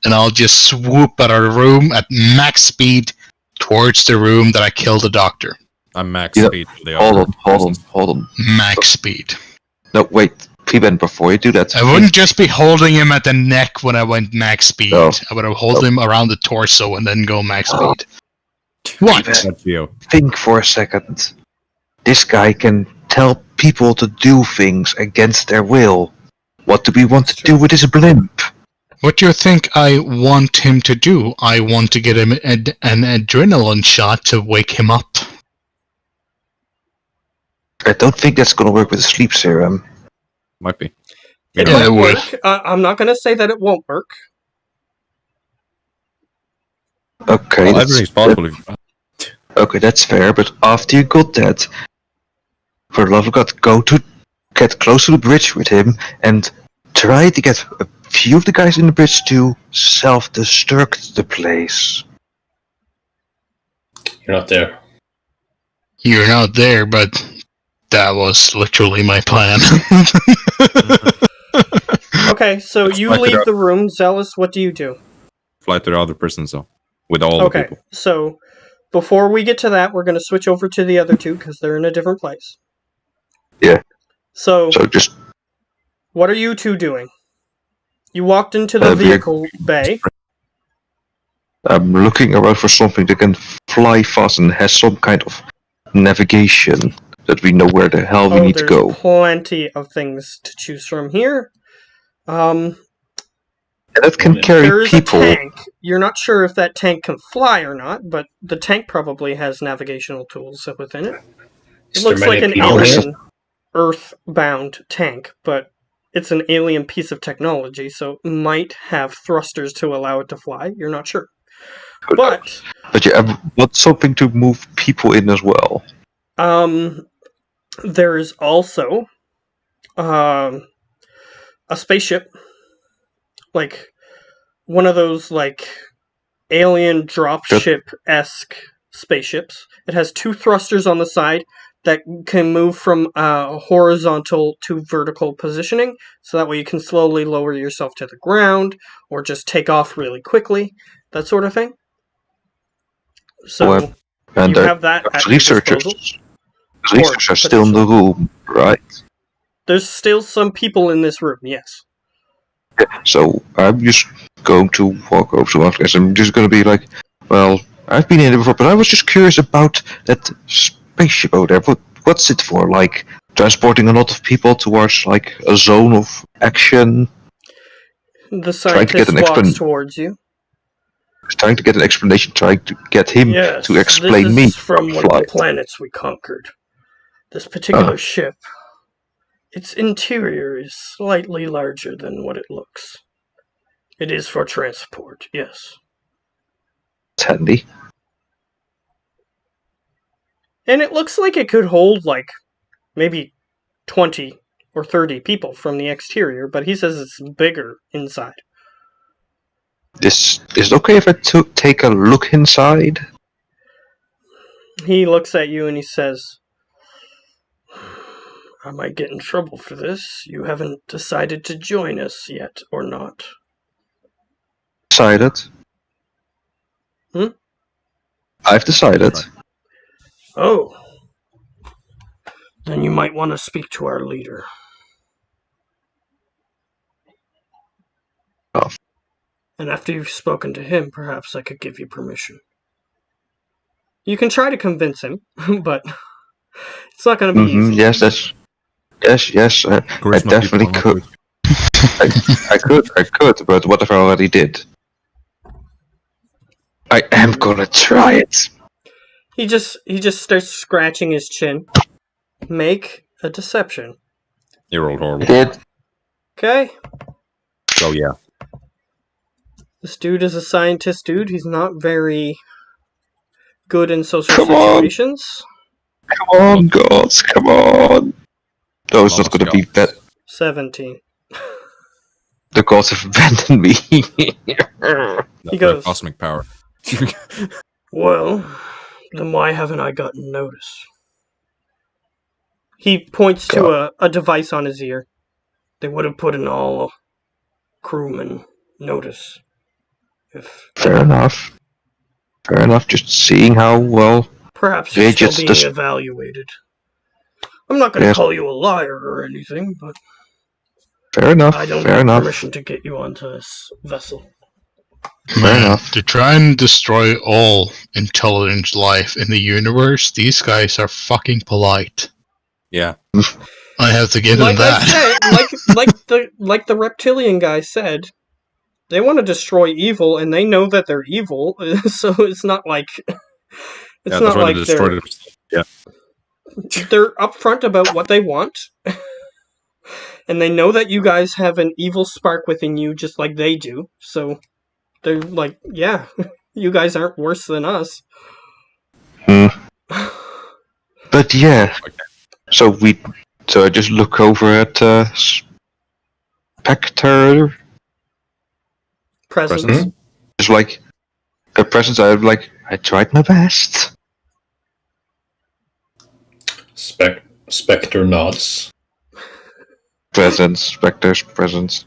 Speaker 3: And I'll just swoop out of the room at max speed towards the room that I killed the doctor.
Speaker 1: I'm max
Speaker 5: Yeah.
Speaker 1: speed. They
Speaker 5: Hold
Speaker 1: are.
Speaker 5: on.
Speaker 3: Max speed.
Speaker 5: No, wait. P-Ben, before you do that.
Speaker 3: I wouldn't just be holding him at the neck when I went max speed.
Speaker 5: No.
Speaker 3: I would have held him around the torso and then go max
Speaker 5: Oh.
Speaker 3: speed. What?
Speaker 1: That's you.
Speaker 5: Think for a second. This guy can tell people to do things against their will. What do we want to do with this blimp?
Speaker 3: What do you think I want him to do? I want to get him an adrenaline shot to wake him up.
Speaker 5: I don't think that's gonna work with the sleep serum.
Speaker 1: Might be.
Speaker 2: It
Speaker 3: Yeah,
Speaker 2: might
Speaker 3: it would.
Speaker 2: work. I'm not going to say that it won't work.
Speaker 5: Okay,
Speaker 1: Well,
Speaker 5: that's,
Speaker 1: everything's possible.
Speaker 5: okay, that's fair. But after you got that, for the love of God, get close to the bridge with him and try to get a few of the guys in the bridge to self-destruct the place.
Speaker 4: You're not there.
Speaker 3: You're not there, but that was literally my plan.
Speaker 2: Okay, so
Speaker 1: Let's
Speaker 2: you
Speaker 1: fight it
Speaker 2: leave
Speaker 1: out.
Speaker 2: the room. Zealous, what do you do?
Speaker 1: Fly to the other prison cell with all the
Speaker 2: Okay,
Speaker 1: people.
Speaker 2: so before we get to that, we're going to switch over to the other two because they're in a different place.
Speaker 5: Yeah.
Speaker 2: So,
Speaker 5: So just
Speaker 2: what are you two doing? You walked into the
Speaker 5: we're-
Speaker 2: vehicle bay.
Speaker 5: I'm looking around for something that can fly fast and has some kind of navigation that we know where the hell we need to
Speaker 2: There's
Speaker 5: go.
Speaker 2: plenty of things to choose from here.
Speaker 5: And that can carry
Speaker 2: There is
Speaker 5: people.
Speaker 2: a tank. You're not sure if that tank can fly or not, but the tank probably has navigational tools within it. It
Speaker 4: Is there
Speaker 2: looks like
Speaker 4: many
Speaker 2: an
Speaker 4: people here?
Speaker 2: alien Earth-bound tank, but it's an alien piece of technology, so it might have thrusters to allow it to fly. You're not sure. But
Speaker 5: But you want something to move people in as well.
Speaker 2: there is also a spaceship, like one of those like alien dropship-esque spaceships. It has two thrusters on the side that can move from horizontal to vertical positioning, so that way you can slowly lower yourself to the ground or just take off really quickly, that sort of thing. So
Speaker 5: Well, and
Speaker 2: you have that at your
Speaker 5: researchers,
Speaker 2: disposal.
Speaker 5: researchers are still in the room, right?
Speaker 2: There's still some people in this room, yes.
Speaker 5: So I'm just going to walk over to one place. I'm just going to be like, well, I've been in there before, but I was just curious about that spaceship over there. What's it for? Like transporting a lot of people towards like a zone of action?
Speaker 2: The
Speaker 5: Trying to get
Speaker 2: scientist
Speaker 5: an
Speaker 2: walks towards you.
Speaker 5: Trying to get an explanation, trying to get him
Speaker 2: Yes,
Speaker 5: to explain
Speaker 2: this
Speaker 5: me
Speaker 2: is from one of
Speaker 5: flight.
Speaker 2: the planets we conquered. This particular ship, its interior is slightly larger than what it looks. It is for transport, yes.
Speaker 5: It's handy.
Speaker 2: And it looks like it could hold, like, maybe 20 or 30 people from the exterior, but he says it's bigger inside.
Speaker 5: Is it okay if I take a look inside?
Speaker 2: He looks at you and he says, I might get in trouble for this. You haven't decided to join us yet, or not.
Speaker 5: Decided. I've decided.
Speaker 2: Oh. Then you might want to speak to our leader.
Speaker 5: Oh.
Speaker 2: And after you've spoken to him, perhaps I could give you permission. You can try to convince him, but it's not going to be easy.
Speaker 5: Yes, yes. I
Speaker 1: Charisma
Speaker 5: definitely
Speaker 1: people,
Speaker 5: could. I could, but what if I already did? I am gonna try it.
Speaker 2: He just starts scratching his chin. Make a deception.
Speaker 1: You rolled horrible.
Speaker 5: Did
Speaker 2: Okay.
Speaker 1: So yeah.
Speaker 2: This dude is a scientist dude. He's not very good in social
Speaker 5: Come on.
Speaker 2: situations.
Speaker 5: come on, gods, come on. No, it's not
Speaker 1: Almost
Speaker 5: going to be
Speaker 1: got
Speaker 5: bad.
Speaker 2: 17.
Speaker 5: The gods have abandoned me.
Speaker 2: He goes,
Speaker 1: Cosmic power.
Speaker 2: well, then why haven't I gotten notice? He points to a device on his ear. They would have put in all crewmen notice. If
Speaker 5: Fair enough. Fair enough. Just seeing how well.
Speaker 2: perhaps you're still
Speaker 5: Gadgets
Speaker 2: being
Speaker 5: just-
Speaker 2: evaluated. I'm not going to
Speaker 5: Yes.
Speaker 2: call you a liar or anything, but
Speaker 5: Fair enough.
Speaker 2: I don't
Speaker 5: Fair
Speaker 2: have
Speaker 5: enough.
Speaker 2: permission to get you onto this vessel.
Speaker 3: Man,
Speaker 5: enough.
Speaker 3: to try and destroy all intelligent life in the universe, these guys are fucking polite.
Speaker 1: Yeah.
Speaker 3: I have to give
Speaker 2: Like
Speaker 3: them
Speaker 2: I
Speaker 3: that.
Speaker 2: said, like the reptilian guy said, they want to destroy evil, and they know that they're evil. So it's not like
Speaker 1: Yeah,
Speaker 2: it's
Speaker 1: that's
Speaker 2: not
Speaker 1: why
Speaker 2: like
Speaker 1: they destroyed it. Yeah.
Speaker 2: they're upfront about what they want, and they know that you guys have an evil spark within you, just like they do. So they're like, yeah, you guys aren't worse than us.
Speaker 5: But yeah. So I just look over at Spectre.
Speaker 2: Presence.
Speaker 1: Presence.
Speaker 5: Just like a presence. I tried my best.
Speaker 4: Spectre nods.
Speaker 5: Presence. Spectre's presence.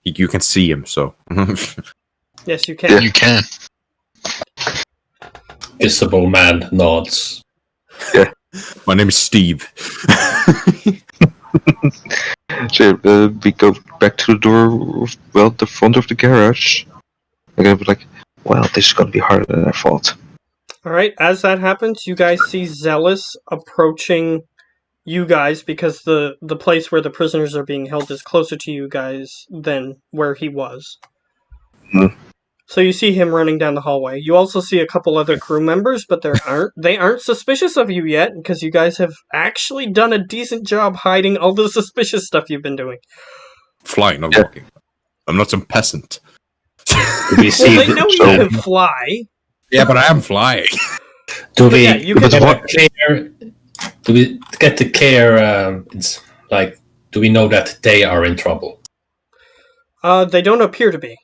Speaker 1: You can see him, so.
Speaker 2: Yes, you can.
Speaker 3: You can.
Speaker 4: Visible man nods.
Speaker 1: My name is Steve.
Speaker 5: So we go back to the door. Well, the front of the garage. I'm gonna be like, well, this is gonna be harder than I thought.
Speaker 2: All right. As that happens, you guys see Zealous approaching you guys because the place where the prisoners are being held is closer to you guys than where he was.
Speaker 5: Hmm.
Speaker 2: So you see him running down the hallway. You also see a couple other crew members, but they aren't suspicious of you yet because you guys have actually done a decent job hiding all the suspicious stuff you've been doing.
Speaker 1: Flying, not
Speaker 5: Yeah.
Speaker 1: walking. I'm not some peasant.
Speaker 4: Do we see?
Speaker 2: Well, they know
Speaker 5: so-
Speaker 2: you can fly.
Speaker 1: Yeah, but I am flying.
Speaker 4: Do
Speaker 2: But
Speaker 4: we?
Speaker 2: yeah, you can
Speaker 4: get
Speaker 2: do
Speaker 4: a clear? Do we get the clear? It's like, do we know that they are in trouble?
Speaker 2: They don't appear to be.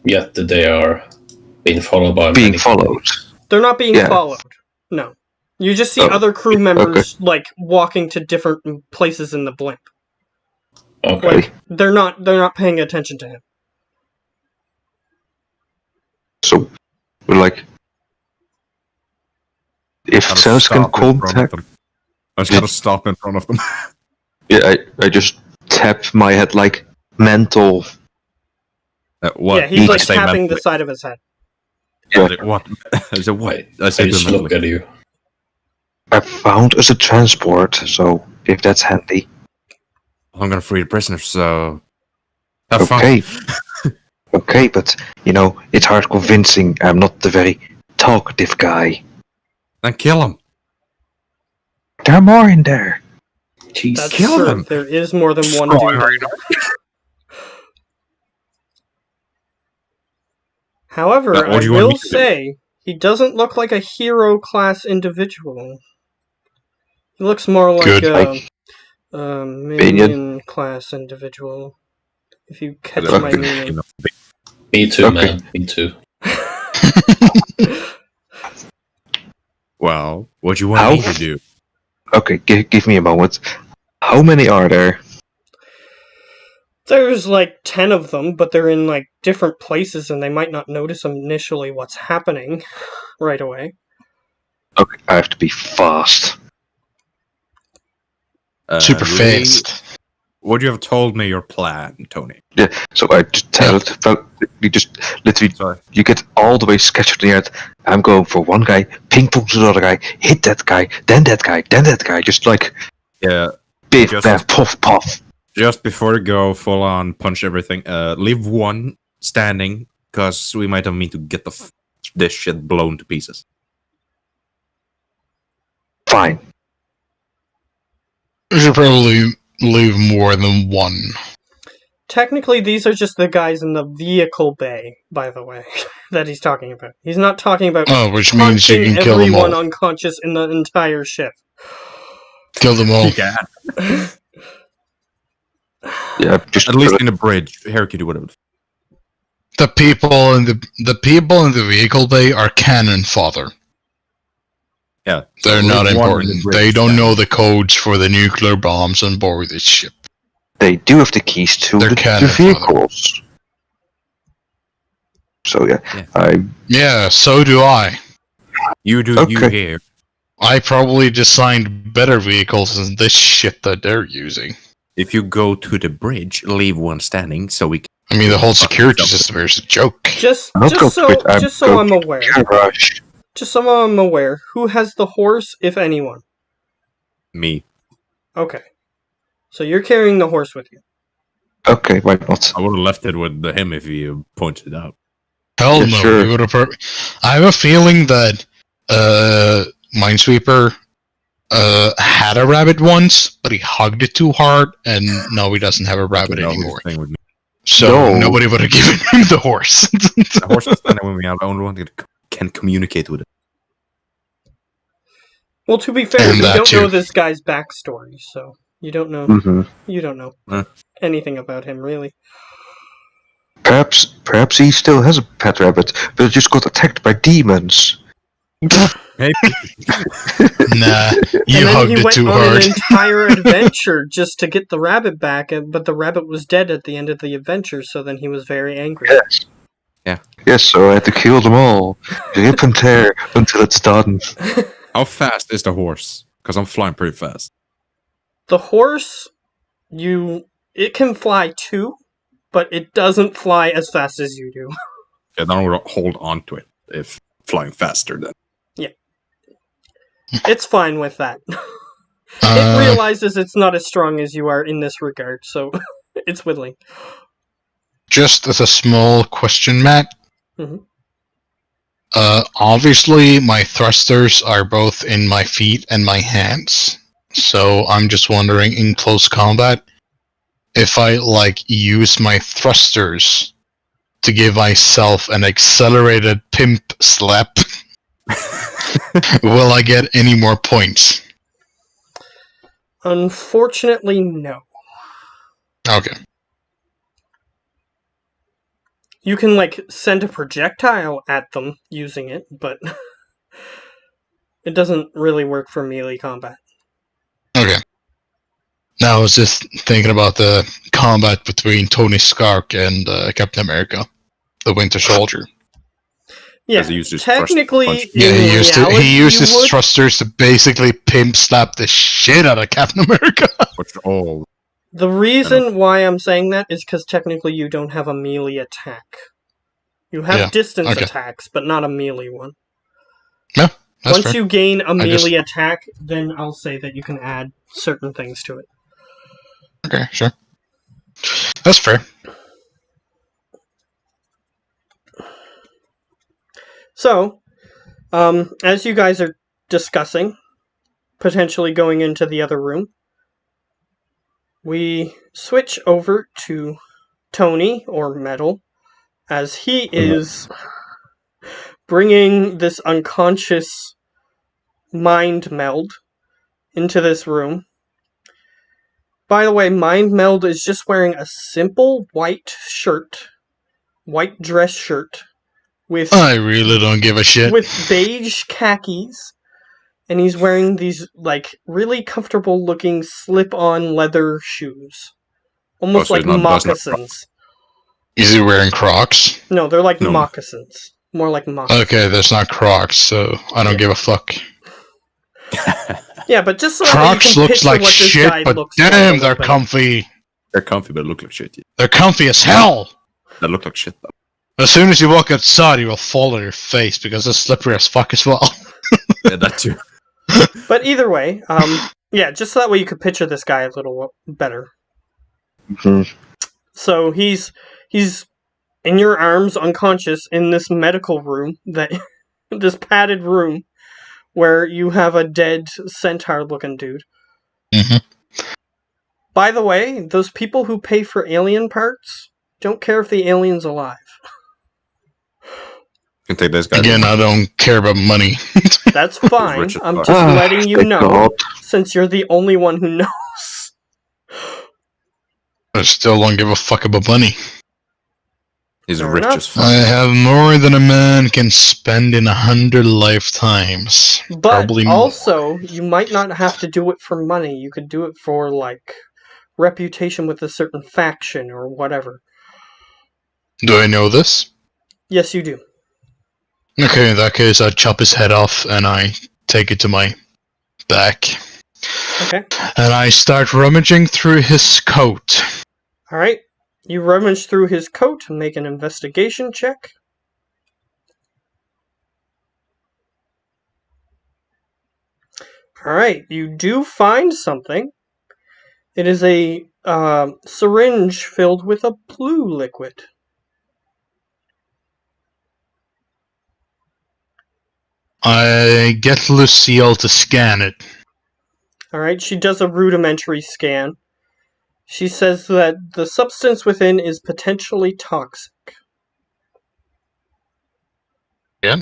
Speaker 4: Yet that they are being followed by
Speaker 5: Being
Speaker 4: many-
Speaker 5: followed.
Speaker 2: They're not being
Speaker 5: Yeah.
Speaker 2: followed. No. You just see
Speaker 5: Oh,
Speaker 2: other crew members like walking to different places in the blimp.
Speaker 4: Okay.
Speaker 2: Like they're not paying attention to him.
Speaker 5: So we're like, if
Speaker 1: Gotta
Speaker 5: Zeus can
Speaker 1: stop in front of
Speaker 5: contact,
Speaker 1: them. I just gotta stop in front of them.
Speaker 5: yeah, I just tap my head like mental.
Speaker 1: What?
Speaker 2: Yeah, he's
Speaker 5: Each
Speaker 2: like
Speaker 1: say
Speaker 2: tapping the
Speaker 1: mentally.
Speaker 2: side of his head.
Speaker 5: Yeah.
Speaker 1: What? I said what?
Speaker 4: Wait,
Speaker 1: I said
Speaker 4: I just
Speaker 1: mentally.
Speaker 4: look at you.
Speaker 5: I found us a transport, so if that's handy.
Speaker 1: I'm gonna free the prisoners, so have fun.
Speaker 5: Okay. Okay, but you know, it's hard convincing I'm not the very talkative guy.
Speaker 1: Then kill him.
Speaker 5: There are more in there.
Speaker 4: Jeez.
Speaker 2: That's
Speaker 1: kill
Speaker 2: true.
Speaker 1: them.
Speaker 2: There is more than one
Speaker 1: Destroy
Speaker 2: dude.
Speaker 1: right
Speaker 2: However,
Speaker 1: What
Speaker 2: I
Speaker 1: do you want
Speaker 2: will
Speaker 1: me to do?
Speaker 2: say he doesn't look like a hero class individual. He looks more like
Speaker 3: Good.
Speaker 2: a minion class individual. If you catch
Speaker 5: Okay.
Speaker 2: my meaning.
Speaker 4: Me too,
Speaker 5: Okay.
Speaker 4: man. Me too.
Speaker 1: Well, what do you want
Speaker 5: How?
Speaker 1: me to do?
Speaker 5: Okay, give me a moment. How many are there?
Speaker 2: There's like 10 of them, but they're in like different places and they might not notice initially what's happening right away.
Speaker 5: Okay, I have to be fast.
Speaker 3: Super
Speaker 1: Lee,
Speaker 3: fast.
Speaker 1: Would you have told me your plan, Tony?
Speaker 5: So I just tell it. Well, you just literally
Speaker 1: Sorry.
Speaker 5: you get all the way sketched in the earth. I'm going for one guy, ping pong to the other guy, hit that guy, then that guy, then that guy. Just like
Speaker 1: Yeah.
Speaker 5: big
Speaker 1: Just-
Speaker 5: bam, puff, puff.
Speaker 1: Just before you go full on punch everything, leave one standing because we might have need to get the
Speaker 6: this shit blown to pieces.
Speaker 5: Fine.
Speaker 3: We should probably leave more than one.
Speaker 2: Technically, these are just the guys in the vehicle bay, by the way, that he's talking about. He's not talking about
Speaker 3: Oh, which means you
Speaker 2: punching
Speaker 3: can kill them
Speaker 2: everyone
Speaker 3: all.
Speaker 2: unconscious in the entire ship.
Speaker 3: Kill them all.
Speaker 6: You can.
Speaker 5: Yeah, just
Speaker 6: At least in the bridge. Harry can do whatever.
Speaker 3: The people in the vehicle bay are cannon fodder.
Speaker 6: Yeah.
Speaker 3: They're
Speaker 6: So
Speaker 3: not
Speaker 6: leave one in the
Speaker 3: important.
Speaker 6: bridge
Speaker 3: They don't
Speaker 6: then.
Speaker 3: know the codes for the nuclear bombs on board this ship.
Speaker 5: they do have the keys to
Speaker 3: They're
Speaker 5: the
Speaker 3: cannon
Speaker 5: vehicles. So yeah,
Speaker 6: Yeah.
Speaker 3: Yeah, so do I.
Speaker 6: You do you
Speaker 5: Okay.
Speaker 6: here.
Speaker 3: I probably designed better vehicles than this shit that they're using.
Speaker 6: If you go to the bridge, leave one standing so we can.
Speaker 3: I mean, the whole security system here is a joke.
Speaker 2: Just
Speaker 5: I'll go
Speaker 2: so
Speaker 5: quit.
Speaker 2: just so I'm aware.
Speaker 5: Garage.
Speaker 2: Just so I'm aware, who has the horse, if anyone?
Speaker 6: Me.
Speaker 2: Okay. So you're carrying the horse with you.
Speaker 5: Okay, why not?
Speaker 6: I would have left it with him if you pointed it out.
Speaker 3: Hell
Speaker 5: Yeah,
Speaker 3: no.
Speaker 5: sure.
Speaker 3: We would have. I have a feeling that Minesweeper had a rabbit once, but he hugged it too hard, and now he doesn't have a rabbit
Speaker 6: That was the
Speaker 3: anymore.
Speaker 6: thing with me.
Speaker 3: So
Speaker 5: No.
Speaker 3: nobody would have given him the horse.
Speaker 6: The horse is standing with me. I'm the only one that can communicate with it.
Speaker 2: Well, to be fair,
Speaker 3: And
Speaker 2: you
Speaker 3: that
Speaker 2: don't know
Speaker 3: too.
Speaker 2: this guy's backstory, so you don't know
Speaker 5: Mm-hmm.
Speaker 2: you don't know
Speaker 6: Huh.
Speaker 2: anything about him, really.
Speaker 5: Perhaps he still has a pet rabbit, but it just got attacked by demons.
Speaker 6: Maybe.
Speaker 3: Nah,
Speaker 2: And
Speaker 3: you
Speaker 2: then
Speaker 3: hugged
Speaker 2: he
Speaker 3: it
Speaker 2: went
Speaker 3: too
Speaker 2: on
Speaker 3: hard.
Speaker 2: an entire adventure just to get the rabbit back, but the rabbit was dead at the end of the adventure, so then he was very angry.
Speaker 5: Yes.
Speaker 6: Yeah.
Speaker 5: Yes, so I had to kill them all. Rip and tear until it's done.
Speaker 6: How fast is the horse? Because I'm flying pretty fast.
Speaker 2: The horse, it can fly too, but it doesn't fly as fast as you do.
Speaker 6: Yeah, then I'll hold on to it if flying faster then.
Speaker 2: It's fine with that. It realizes it's not as strong as you are in this regard, so it's willing.
Speaker 3: Just as a small question, Matt.
Speaker 2: Mhm.
Speaker 3: Obviously, my thrusters are both in my feet and my hands. So I'm just wondering, in close combat, if I use my thrusters to give myself an accelerated pimp slap, will I get any more points?
Speaker 2: Unfortunately, no.
Speaker 3: Okay.
Speaker 2: You can, send a projectile at them using it, but it doesn't really work for melee combat.
Speaker 3: Okay. Now I was just thinking about the combat between Tony Stark and Captain America, the Winter Soldier.
Speaker 2: Yeah,
Speaker 6: He used his thrust
Speaker 2: technically,
Speaker 6: punch.
Speaker 3: Yeah,
Speaker 2: in
Speaker 3: he used
Speaker 2: reality,
Speaker 3: he used
Speaker 2: you
Speaker 3: his
Speaker 2: would,
Speaker 3: thrusters to basically pimp slap the shit out of Captain America.
Speaker 6: Which all
Speaker 2: The reason why I'm saying that is because technically you don't have a melee attack. You have
Speaker 3: Yeah,
Speaker 2: distance
Speaker 3: okay.
Speaker 2: attacks, but not a melee one.
Speaker 3: That's
Speaker 2: Once
Speaker 3: fair.
Speaker 2: you gain a
Speaker 3: I just-
Speaker 2: melee attack, then I'll say that you can add certain things to it.
Speaker 3: Okay, sure. That's fair.
Speaker 2: So, as you guys are discussing, potentially going into the other room, we switch over to Tony, or Metal, as he is bringing this unconscious mind meld into this room. By the way, Mind Meld is just wearing a simple white shirt, white dress shirt, with
Speaker 3: I really don't give a shit.
Speaker 2: with beige khakis, and he's wearing these really comfortable looking slip-on leather shoes, almost
Speaker 6: so
Speaker 2: like
Speaker 6: he's not- does not-
Speaker 2: moccasins.
Speaker 3: Is he wearing Crocs?
Speaker 2: No, they're like
Speaker 6: No.
Speaker 2: moccasins, more like moccasins.
Speaker 3: Okay, that's not Crocs, so I don't give a fuck.
Speaker 2: Yeah, but just so that
Speaker 3: Crocs
Speaker 2: you can
Speaker 3: looks
Speaker 2: picture
Speaker 3: like
Speaker 2: what this
Speaker 3: shit,
Speaker 2: guy
Speaker 3: but
Speaker 2: looks like a
Speaker 3: damn,
Speaker 2: little
Speaker 3: they're
Speaker 2: bit.
Speaker 3: comfy.
Speaker 6: they're comfy, but look like shit.
Speaker 3: They're comfy as hell.
Speaker 6: They look like shit though.
Speaker 3: As soon as you walk outside, you will fall on your face because it's slippery as fuck as well.
Speaker 6: Yeah, that too.
Speaker 2: But either way, yeah, just so that way you could picture this guy a little better.
Speaker 5: Mhm.
Speaker 2: So he's in your arms, unconscious, in this medical room, that this padded room, where you have a dead centaur-looking dude.
Speaker 3: Mhm.
Speaker 2: By the way, those people who pay for alien parts don't care if the alien's alive.
Speaker 6: You can take this guy.
Speaker 3: Again, I don't care about money.
Speaker 2: That's fine.
Speaker 6: rich as
Speaker 2: I'm
Speaker 6: fuck.
Speaker 2: just letting you
Speaker 5: Thank
Speaker 2: know,
Speaker 5: God.
Speaker 2: since you're the only one who knows.
Speaker 3: I still don't give a fuck about money.
Speaker 6: He's
Speaker 2: Fair
Speaker 6: rich
Speaker 2: enough.
Speaker 6: as fuck.
Speaker 3: I have more than a man can spend in 100 lifetimes.
Speaker 2: But
Speaker 3: Probably more.
Speaker 2: also, you might not have to do it for money. You could do it for, like, reputation with a certain faction or whatever.
Speaker 3: Do I know this?
Speaker 2: Yes, you do.
Speaker 3: Okay, in that case, I chop his head off and I take it to my back.
Speaker 2: Okay.
Speaker 3: And I start rummaging through his coat.
Speaker 2: Alright. You rummage through his coat and make an investigation check. Alright, you do find something. It is a syringe filled with a blue liquid.
Speaker 3: I get Lucille to scan it.
Speaker 2: Alright, she does a rudimentary scan. She says that the substance within is potentially toxic.
Speaker 3: Yeah.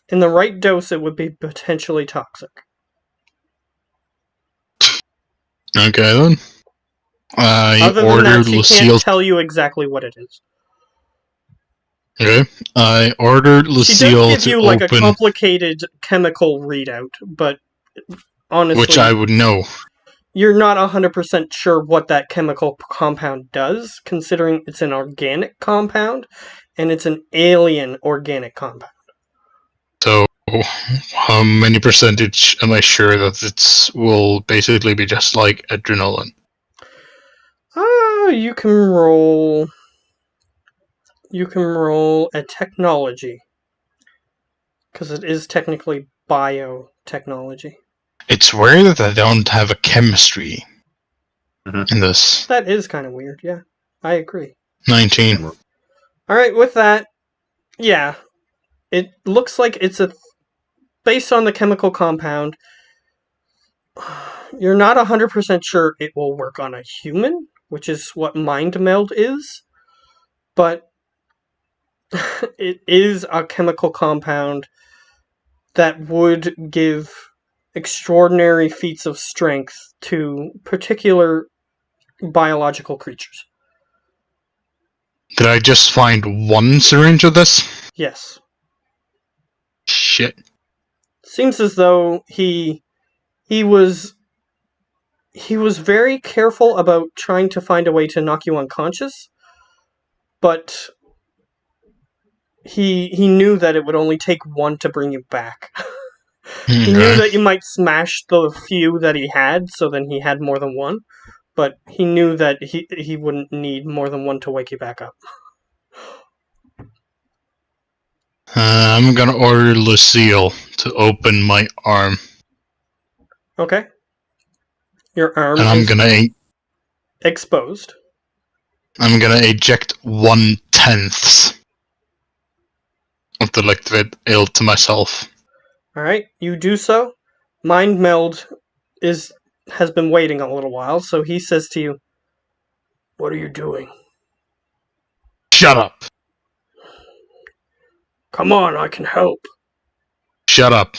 Speaker 2: In the right dose, it would be potentially toxic.
Speaker 3: Okay then. I
Speaker 2: Other than
Speaker 3: ordered
Speaker 2: that, she
Speaker 3: Lucille.
Speaker 2: can't tell you exactly what it is.
Speaker 3: Okay. I ordered
Speaker 2: She
Speaker 3: Lucille
Speaker 2: does give
Speaker 3: to
Speaker 2: you like a
Speaker 3: open,
Speaker 2: complicated chemical readout, but honestly,
Speaker 3: which I would know.
Speaker 2: you're not 100% sure what that chemical compound does, considering it's an organic compound, and it's an alien organic compound.
Speaker 3: So, how many percentage am I sure that it will basically be just like adrenaline?
Speaker 2: You can roll... You can roll a technology. Because it is technically biotechnology.
Speaker 3: It's weird that I don't have a chemistry
Speaker 6: Mhm.
Speaker 3: in this.
Speaker 2: That is kind of weird, yeah. I agree.
Speaker 3: 19.
Speaker 2: Alright, with that, yeah. It looks like it's based on the chemical compound, you're not 100% sure it will work on a human, which is what mind meld is, but it is a chemical compound that would give extraordinary feats of strength to particular biological creatures.
Speaker 3: Did I just find one syringe of this?
Speaker 2: Yes.
Speaker 3: Shit.
Speaker 2: Seems as though he was very careful about trying to find a way to knock you unconscious, but he knew that it would only take one to bring you back. He knew that you might smash the few that he had, so then he had more than one, but he knew that he wouldn't need more than one to wake you back up.
Speaker 3: I'm gonna order Lucille to open my arm.
Speaker 2: Okay. Your arm
Speaker 3: And I'm
Speaker 2: is
Speaker 3: gonna
Speaker 2: exposed.
Speaker 3: eject 1/10 of the liquid ale to myself.
Speaker 2: Alright, you do so. Mind Meld has been waiting a little while, so he says to you, "What are you doing?"
Speaker 3: Shut up!
Speaker 2: "Come on, I can help."
Speaker 3: Shut up.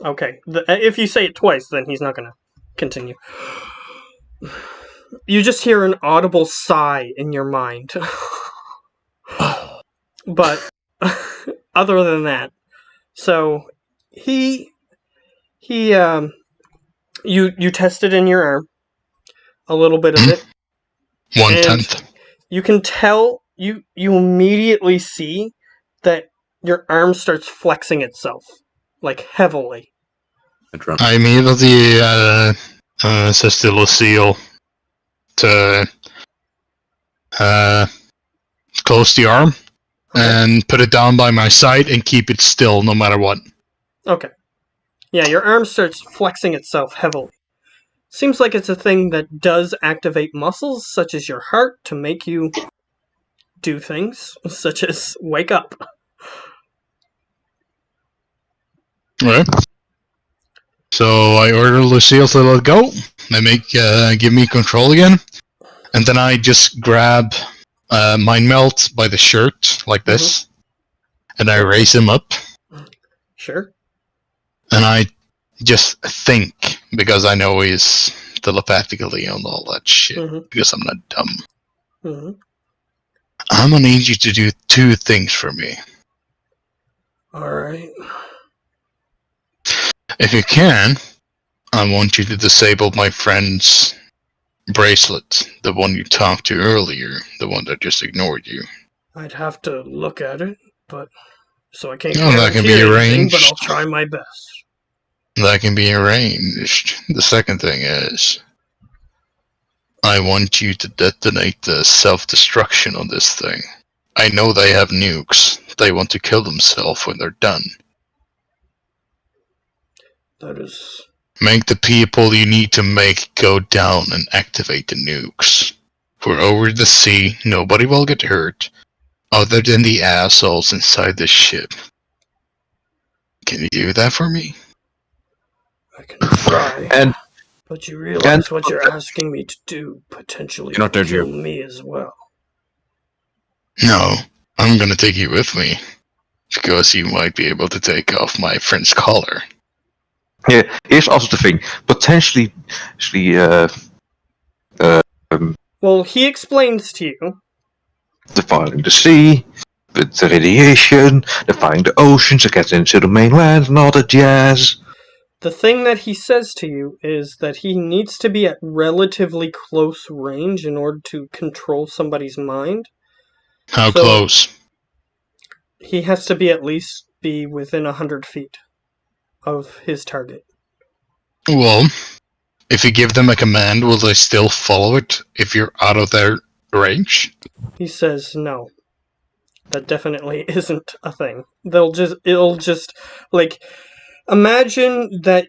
Speaker 2: Okay, if you say it twice, then he's not gonna continue. You just hear an audible sigh in your mind. But other than that, so you tested in your arm a little bit of it.
Speaker 3: 1/10.
Speaker 2: You can tell you immediately see that your arm starts flexing itself, like heavily.
Speaker 3: I immediately says to Lucille to close the arm and put it down by my side and keep it still no matter what.
Speaker 2: Okay. Yeah, your arm starts flexing itself heavily. Seems like it's a thing that does activate muscles, such as your heart, to make you do things, such as wake up.
Speaker 3: Alright. So I order Lucille to let go. They give me control again. And then I just grab Mind Melt by the shirt, like this. And I raise him up.
Speaker 2: Sure.
Speaker 3: And I just think, because I know he's telepathically on all that shit, because I'm not dumb. I'm gonna need you to do 2 things for me.
Speaker 2: Alright.
Speaker 3: If you can, I want you to disable my friend's bracelet, the one you talked to earlier, the one that just ignored you.
Speaker 2: I'd have to look at it, but so I can't
Speaker 3: that can be
Speaker 2: guarantee anything,
Speaker 3: arranged.
Speaker 2: but I'll try my best.
Speaker 3: That can be arranged. The second thing is, I want you to detonate the self-destruction on this thing. I know they have nukes. They want to kill themselves when they're done.
Speaker 2: That is...
Speaker 3: Make the people you need to make go down and activate the nukes. We're over the sea, nobody will get hurt, other than the assholes inside the ship. Can you do that for me?
Speaker 2: I can try.
Speaker 5: And
Speaker 2: but you realize what you're asking me to do potentially
Speaker 1: You're not there,
Speaker 2: kill
Speaker 1: Joe.
Speaker 2: me as well.
Speaker 3: No, I'm gonna take you with me. Because you might be able to take off my friend's collar.
Speaker 5: yeah, here's also the thing. Potentially,
Speaker 2: Well, he explains to you.
Speaker 5: defiling the sea, with the radiation, defiling the oceans, to get into the mainland, and all that jazz.
Speaker 2: The thing that he says to you is that he needs to be at relatively close range in order to control somebody's mind.
Speaker 3: How
Speaker 2: So-
Speaker 3: close?
Speaker 2: He has to be at least be within 100 feet of his target.
Speaker 3: Well, if you give them a command, will they still follow it if you're out of their range?
Speaker 2: He says no. That definitely isn't a thing. It'll just, like, imagine that,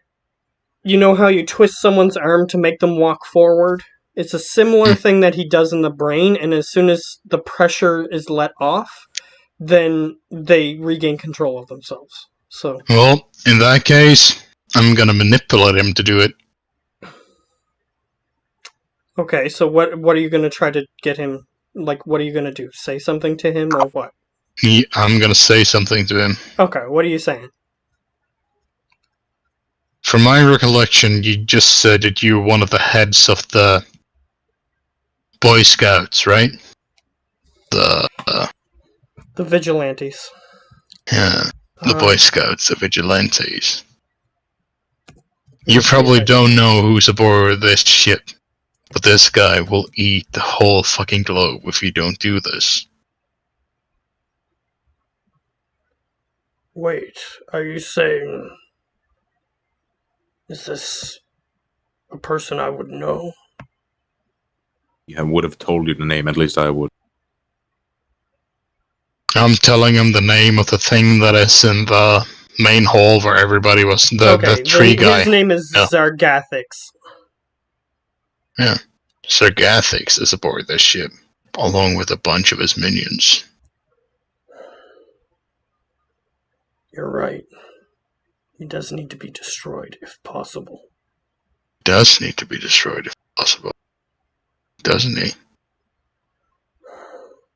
Speaker 2: you know how you twist someone's arm to make them walk forward? It's a similar thing that he does in the brain, and as soon as the pressure is let off, then they regain control of themselves. So,
Speaker 3: Well, in that case, I'm gonna manipulate him to do it.
Speaker 2: okay, so what are you going to try to get him, like, what are you going to do? Say something to him, or what?
Speaker 3: I'm gonna say something to him.
Speaker 2: Okay, what are you saying?
Speaker 3: From my recollection, you just said that you're one of the heads of the Boy Scouts, right? The
Speaker 2: vigilantes.
Speaker 3: the Boy Scouts, the vigilantes. You probably don't know who's aboard this ship, but this guy will eat the whole fucking globe if you don't do this.
Speaker 2: Wait, are you saying... Is this a person I would know?
Speaker 1: I would have told you the name, at least I would.
Speaker 3: I'm telling him the name of the thing that is in the main hall where everybody was, the tree guy.
Speaker 2: His name is Zargathix.
Speaker 3: Yeah. Sargathix is aboard this ship, along with a bunch of his minions.
Speaker 2: You're right. He does need to be destroyed, if possible.
Speaker 3: Does need to be destroyed if possible. Doesn't he?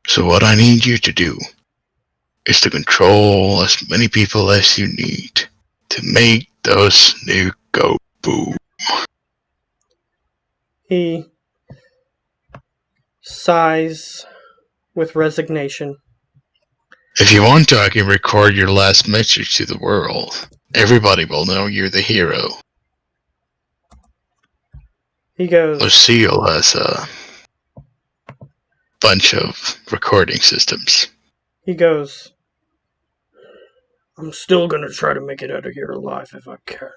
Speaker 3: So what I need you to do is to control as many people as you need to make those nukes go boom.
Speaker 2: He sighs with resignation.
Speaker 3: If you want to, I can record your last message to the world. Everybody will know you're the hero.
Speaker 2: He goes,
Speaker 3: Lucille has a bunch of recording systems.
Speaker 2: He goes, I'm still gonna try to make it out of here alive if I can.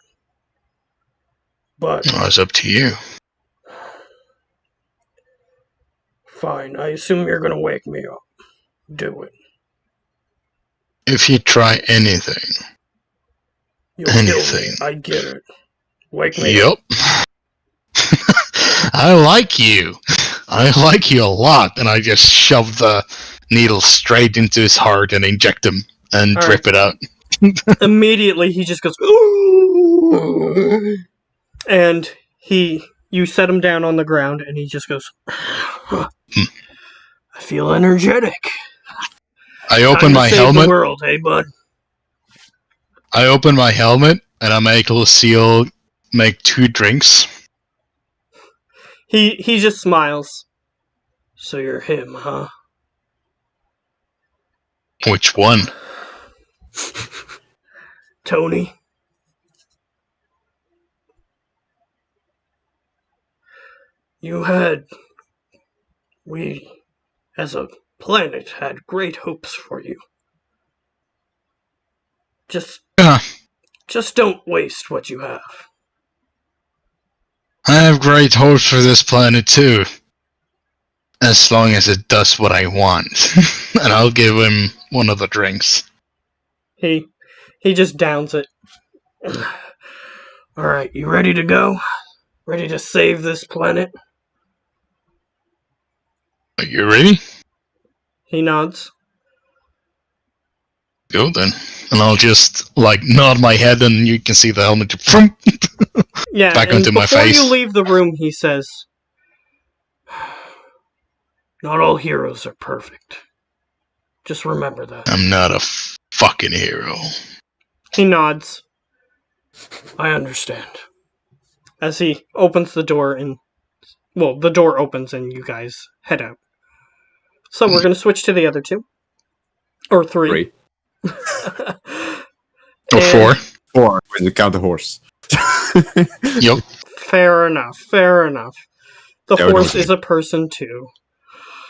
Speaker 2: But...
Speaker 3: Well, it's up to you.
Speaker 2: Fine, I assume you're gonna wake me up. Do it.
Speaker 3: If you try anything.
Speaker 2: You'll kill me.
Speaker 3: Anything.
Speaker 2: I get it. Wake me up.
Speaker 3: Yup. I like you. I like you a lot. And I just shoved the needle straight into his heart and inject him and
Speaker 2: All
Speaker 3: drip it out.
Speaker 2: Immediately, he just goes, "Ooh!" And you set him down on the ground, and he just goes, I feel energetic.
Speaker 3: I
Speaker 2: Time
Speaker 3: open
Speaker 2: to
Speaker 3: my
Speaker 2: save
Speaker 3: helmet.
Speaker 2: the world, hey bud?
Speaker 3: I open my helmet and I make Lucille make 2 drinks.
Speaker 2: He just smiles. So you're him, huh?
Speaker 3: Which one?
Speaker 2: Tony? We, as a planet, had great hopes for you.
Speaker 3: Yeah,
Speaker 2: Just don't waste what you have.
Speaker 3: I have great hopes for this planet too. As long as it does what I want. And I'll give him one of the drinks.
Speaker 2: He just downs it. Alright, you ready to go? Ready to save this planet?
Speaker 3: Are you ready?
Speaker 2: He nods.
Speaker 3: Go then. And I'll just, nod my head and you can see the helmet
Speaker 2: Yeah,
Speaker 3: back
Speaker 2: and
Speaker 3: onto my
Speaker 2: before
Speaker 3: face.
Speaker 2: you leave the room, he says, not all heroes are perfect. Just remember that.
Speaker 3: I'm not a fucking hero.
Speaker 2: He nods. I understand. As he opens the door and... Well, the door opens and you guys head out. So we're going to switch to the other 2. Or 3.
Speaker 6: 3.
Speaker 3: Or 4.
Speaker 6: 4. When you count the horse.
Speaker 3: Yep.
Speaker 2: Fair enough. The
Speaker 6: Yeah,
Speaker 2: horse is a person too.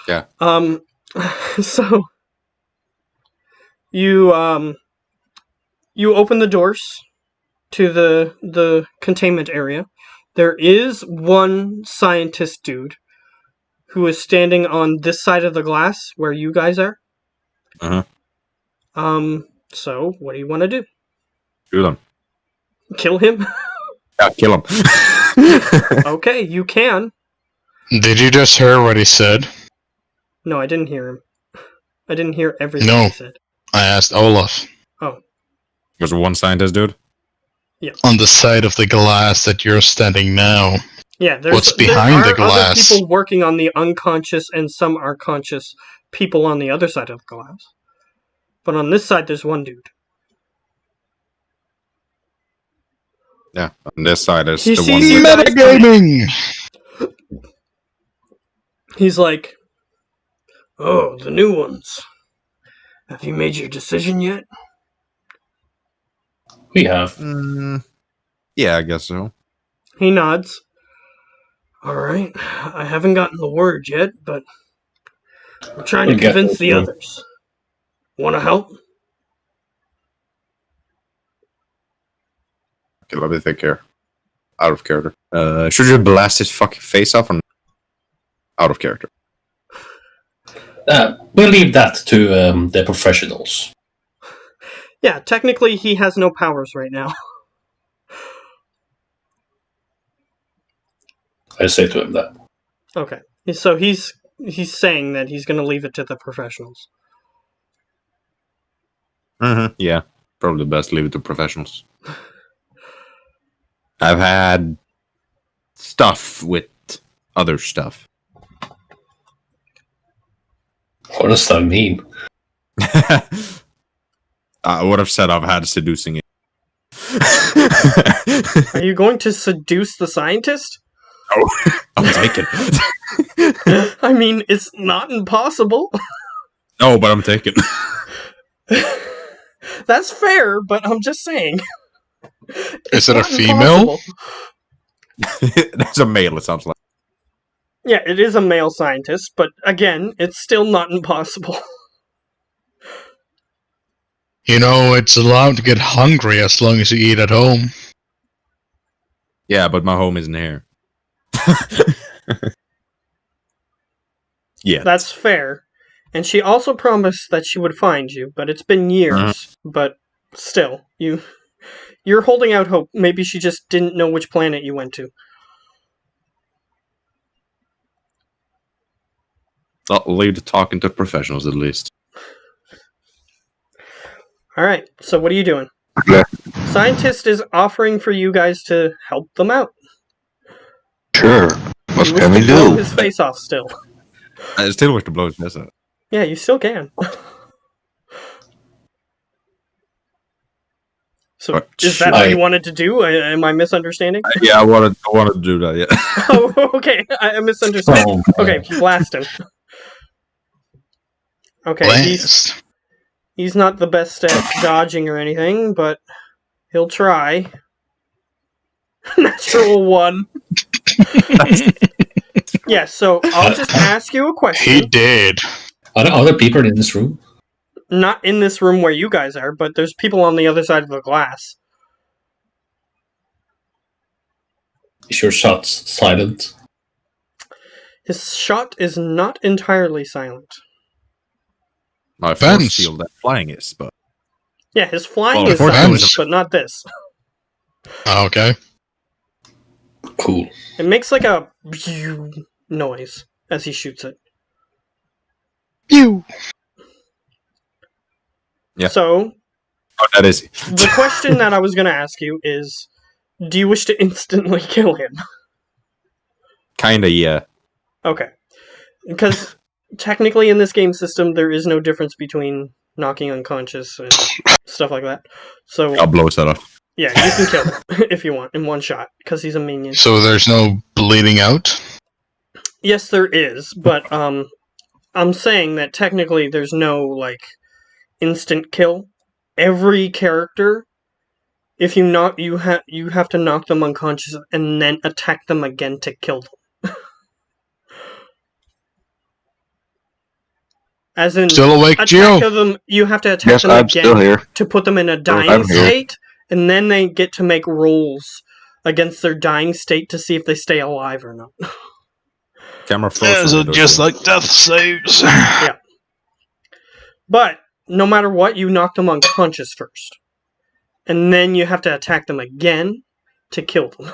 Speaker 6: Yeah.
Speaker 2: So you open the doors to the containment area. There is one scientist dude who is standing on this side of the glass where you guys are. So what do you want to do?
Speaker 6: Shoot him.
Speaker 2: Kill him?
Speaker 6: Yeah, kill him.
Speaker 2: Okay, you can.
Speaker 3: Did you just hear what he said?
Speaker 2: No, I didn't hear him. I didn't hear everything
Speaker 3: No.
Speaker 2: he said.
Speaker 3: I asked Olaf.
Speaker 2: Oh.
Speaker 6: There's one scientist, dude.
Speaker 3: On the side of the glass that you're standing now.
Speaker 2: Yeah,
Speaker 3: What's behind the
Speaker 2: there are other
Speaker 3: glass?
Speaker 2: people working on the unconscious and some are conscious people on the other side of the glass. But on this side, there's one dude.
Speaker 6: Yeah, on this side is
Speaker 2: He
Speaker 6: the
Speaker 2: sees
Speaker 6: one
Speaker 2: you
Speaker 6: with...
Speaker 2: guys
Speaker 3: Metagaming!
Speaker 2: He's like, oh, the new ones. Have you made your decision yet?
Speaker 4: We have.
Speaker 6: Yeah, I guess so.
Speaker 2: He nods. Alright, I haven't gotten the word yet, but we're trying to
Speaker 4: We'll get
Speaker 2: convince the
Speaker 4: those,
Speaker 2: others. Want to help?
Speaker 6: Okay, let me think here. Out of character. Should you blast his fucking face off or not? Out of character?
Speaker 4: We'll leave that to the professionals.
Speaker 2: Yeah, technically he has no powers right now.
Speaker 4: I say to him that.
Speaker 2: Okay, so he's saying that he's going to leave it to the professionals.
Speaker 6: Yeah, probably best leave it to professionals. I've had stuff with other stuff.
Speaker 4: What does that mean?
Speaker 6: I would have said I've had seducing it.
Speaker 2: Are you going to seduce the scientist?
Speaker 6: Oh, I'll take it.
Speaker 2: I mean, it's not impossible.
Speaker 6: No, but I'm taking.
Speaker 2: That's fair, but I'm just saying.
Speaker 3: Is it a
Speaker 2: Not
Speaker 3: female?
Speaker 2: impossible.
Speaker 6: That's a male, it sounds like.
Speaker 2: Yeah, it is a male scientist, but again, it's still not impossible.
Speaker 3: You know, it's allowed to get hungry as long as you eat at home.
Speaker 6: Yeah, but my home isn't here. Yeah.
Speaker 2: That's fair. And she also promised that she would find you, but it's been years. But still, you're holding out hope. Maybe she just didn't know which planet you went to.
Speaker 6: I'll leave the talking to professionals at least.
Speaker 2: Alright, so what are you doing?
Speaker 5: Yeah.
Speaker 2: Scientist is offering for you guys to help them out.
Speaker 5: Sure. What
Speaker 2: You wish
Speaker 5: can
Speaker 2: to
Speaker 5: we
Speaker 2: blow
Speaker 5: do?
Speaker 2: his face off still.
Speaker 6: I still wish to blow his face out.
Speaker 2: Yeah, you still can. So,
Speaker 6: But
Speaker 2: is that
Speaker 6: should
Speaker 2: all
Speaker 4: I-
Speaker 2: you wanted to do? Am I misunderstanding?
Speaker 6: Yeah, I wanted to do that. Yeah.
Speaker 2: Oh, okay. I misunderstood.
Speaker 4: Oh,
Speaker 2: Okay, blast him. Okay, he's not the best at dodging or anything, but he'll try. Natural 1. Yeah, so I'll just ask you a
Speaker 3: He
Speaker 2: question.
Speaker 3: did.
Speaker 4: Are there other people in this room?
Speaker 2: Not in this room where you guys are, but there's people on the other side of the glass.
Speaker 4: Is your shot silent?
Speaker 2: His shot is not entirely silent.
Speaker 6: My force
Speaker 3: Depends.
Speaker 6: shield that flying is, but
Speaker 2: Yeah, his flying
Speaker 6: Well,
Speaker 2: is
Speaker 6: unfortunately,
Speaker 2: silent, but not this.
Speaker 3: Okay.
Speaker 4: Cool.
Speaker 2: It makes like a noise as he shoots it.
Speaker 3: Pew.
Speaker 6: Yeah.
Speaker 2: So,
Speaker 6: oh, that is
Speaker 2: the question that I was going to ask you is, do you wish to instantly kill him?
Speaker 6: kinda yeah.
Speaker 2: Okay. Because technically in this game system, there is no difference between knocking unconscious and stuff like that. So,
Speaker 6: I'll blow his head off.
Speaker 2: yeah, you can kill him if you want in one shot, because he's a minion.
Speaker 3: So there's no bleeding out?
Speaker 2: Yes, there is, but I'm saying that technically there's no, like, instant kill. Every character, if you knock, you have to knock them unconscious and then attack them again to kill them. As in,
Speaker 3: Still awake,
Speaker 2: attack
Speaker 3: Gio?
Speaker 2: them. You have to attack
Speaker 5: Yes,
Speaker 2: them
Speaker 5: I'm still
Speaker 2: again
Speaker 5: here.
Speaker 2: to put them in a dying
Speaker 5: I'm here.
Speaker 2: state, and then they get to make rolls against their dying state to see if they stay alive or not.
Speaker 6: Camera frozen.
Speaker 3: just like death saves.
Speaker 2: But no matter what, you knock them unconscious first, and then you have to attack them again to kill them,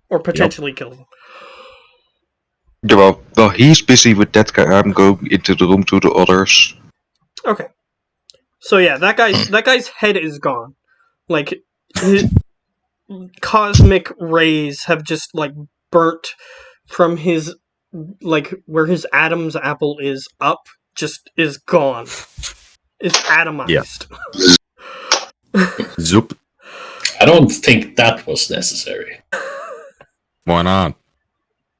Speaker 2: or potentially kill them.
Speaker 5: Yeah, well, he's busy with that guy. I'm going into the room to the others.
Speaker 2: Okay. So yeah, that guy's head is gone. Like, his cosmic rays have just like burnt from his, like, where his Adam's apple is up, just is gone. It's atomized.
Speaker 6: Zoop.
Speaker 4: I don't think that was necessary.
Speaker 6: Why not?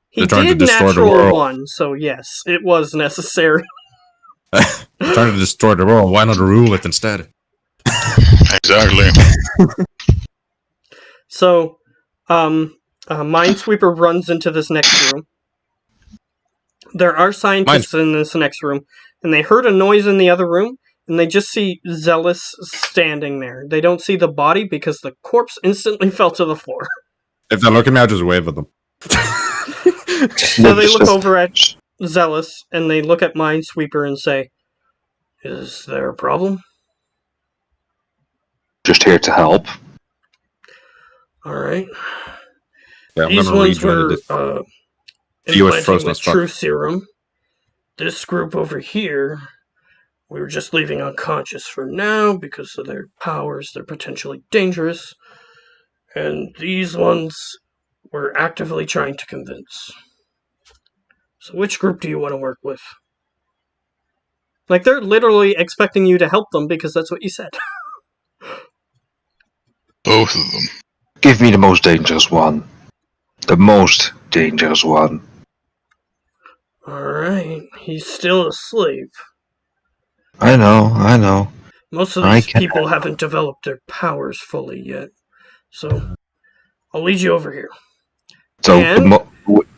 Speaker 2: He
Speaker 6: They're trying to
Speaker 2: did
Speaker 6: destroy the
Speaker 2: natural
Speaker 6: world.
Speaker 2: 1, so yes, it was necessary.
Speaker 6: They're trying to destroy the world. Why not rule it instead?
Speaker 3: Exactly.
Speaker 2: So, Minesweeper runs into this next room. There are scientists in this next room, and they heard a noise in the other room, and they just see Zealous standing there. They don't see the body because the corpse instantly fell to the floor.
Speaker 6: If they look at me, I'll just wave at them.
Speaker 2: So they look over at Zealous, and they look at Minesweeper and say, "Is there a problem?"
Speaker 5: Just here to help.
Speaker 2: Alright.
Speaker 6: Yeah, I'm
Speaker 2: These
Speaker 6: gonna
Speaker 2: ones
Speaker 6: rejoin
Speaker 2: were
Speaker 6: the
Speaker 2: implanting
Speaker 6: frozen
Speaker 2: with
Speaker 6: as fuck.
Speaker 2: True Serum. This group over here, we were just leaving unconscious for now because of their powers. They're potentially dangerous. And these ones we're actively trying to convince. So which group do you want to work with? Like, they're literally expecting you to help them because that's what you said.
Speaker 3: Both of them.
Speaker 5: Give me the most dangerous one. The most dangerous one.
Speaker 2: Alright, he's still asleep.
Speaker 5: I know.
Speaker 2: Most of
Speaker 5: I
Speaker 2: these
Speaker 5: can-
Speaker 2: people haven't developed their powers fully yet. So, I'll lead you over here.
Speaker 5: So,
Speaker 2: And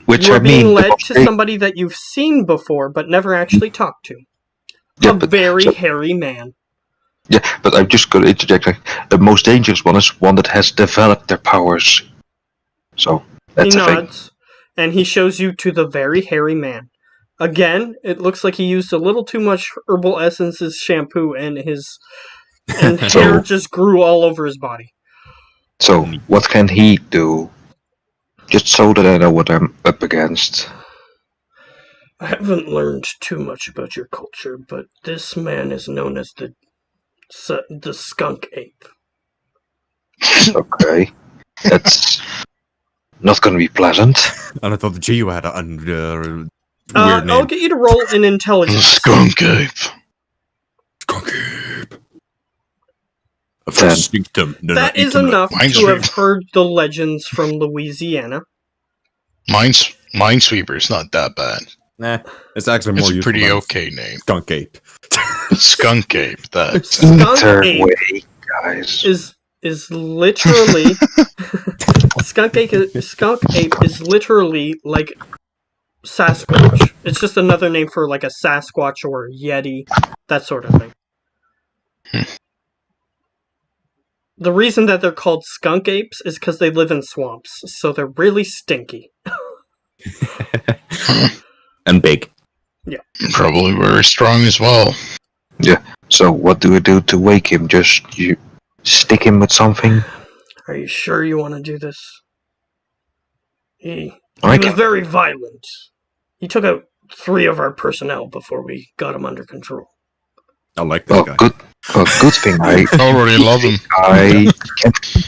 Speaker 5: which
Speaker 2: you are
Speaker 5: I
Speaker 2: being
Speaker 5: mean, the
Speaker 2: led
Speaker 5: most
Speaker 2: to somebody that you've seen before but never actually talked to.
Speaker 5: Yeah,
Speaker 2: A
Speaker 5: but-
Speaker 2: very
Speaker 5: so-
Speaker 2: hairy man.
Speaker 5: Yeah, but I'm just going to interject. Like, the most dangerous one is one that has developed their powers. So that's
Speaker 2: He
Speaker 5: the thing.
Speaker 2: nods, and he shows you to the very hairy man. Again, it looks like he used a little too much herbal essences shampoo, and his
Speaker 5: So-
Speaker 2: hair just grew all over his body.
Speaker 5: So what can he do? Just so that I know what I'm up against.
Speaker 2: I haven't learned too much about your culture, but this man is known as the skunk ape.
Speaker 5: Okay. That's not going to be pleasant.
Speaker 1: And I thought the Geo had a weird
Speaker 2: I'll
Speaker 1: name.
Speaker 2: get you to roll an intelligence.
Speaker 3: Skunk ape.
Speaker 1: Skunk ape. A
Speaker 5: Ten.
Speaker 1: first symptom.
Speaker 2: That is enough to
Speaker 3: Minesweeper.
Speaker 2: have heard the legends from Louisiana.
Speaker 3: Minesweeper's not that bad.
Speaker 1: Nah, it's actually
Speaker 3: It's
Speaker 1: more
Speaker 3: a
Speaker 1: useful
Speaker 3: pretty
Speaker 1: than
Speaker 3: okay name.
Speaker 1: Skunk ape.
Speaker 3: Skunk ape. That's
Speaker 2: Skunk
Speaker 5: Either
Speaker 2: ape
Speaker 5: way, guys.
Speaker 2: is literally skunk ape is literally like Sasquatch. It's just another name for like a Sasquatch or a Yeti, that sort of thing. The reason that they're called skunk apes is because they live in swamps, so they're really stinky.
Speaker 6: And big.
Speaker 3: probably very strong as well.
Speaker 5: So what do we do to wake him? Just you stick him with something?
Speaker 2: Are you sure you want to do this? He
Speaker 5: I
Speaker 2: was
Speaker 5: can-
Speaker 2: very violent. He took out 3 of our personnel before we got him under control.
Speaker 1: I like this
Speaker 5: Oh,
Speaker 1: guy.
Speaker 5: good thing
Speaker 3: Already love him.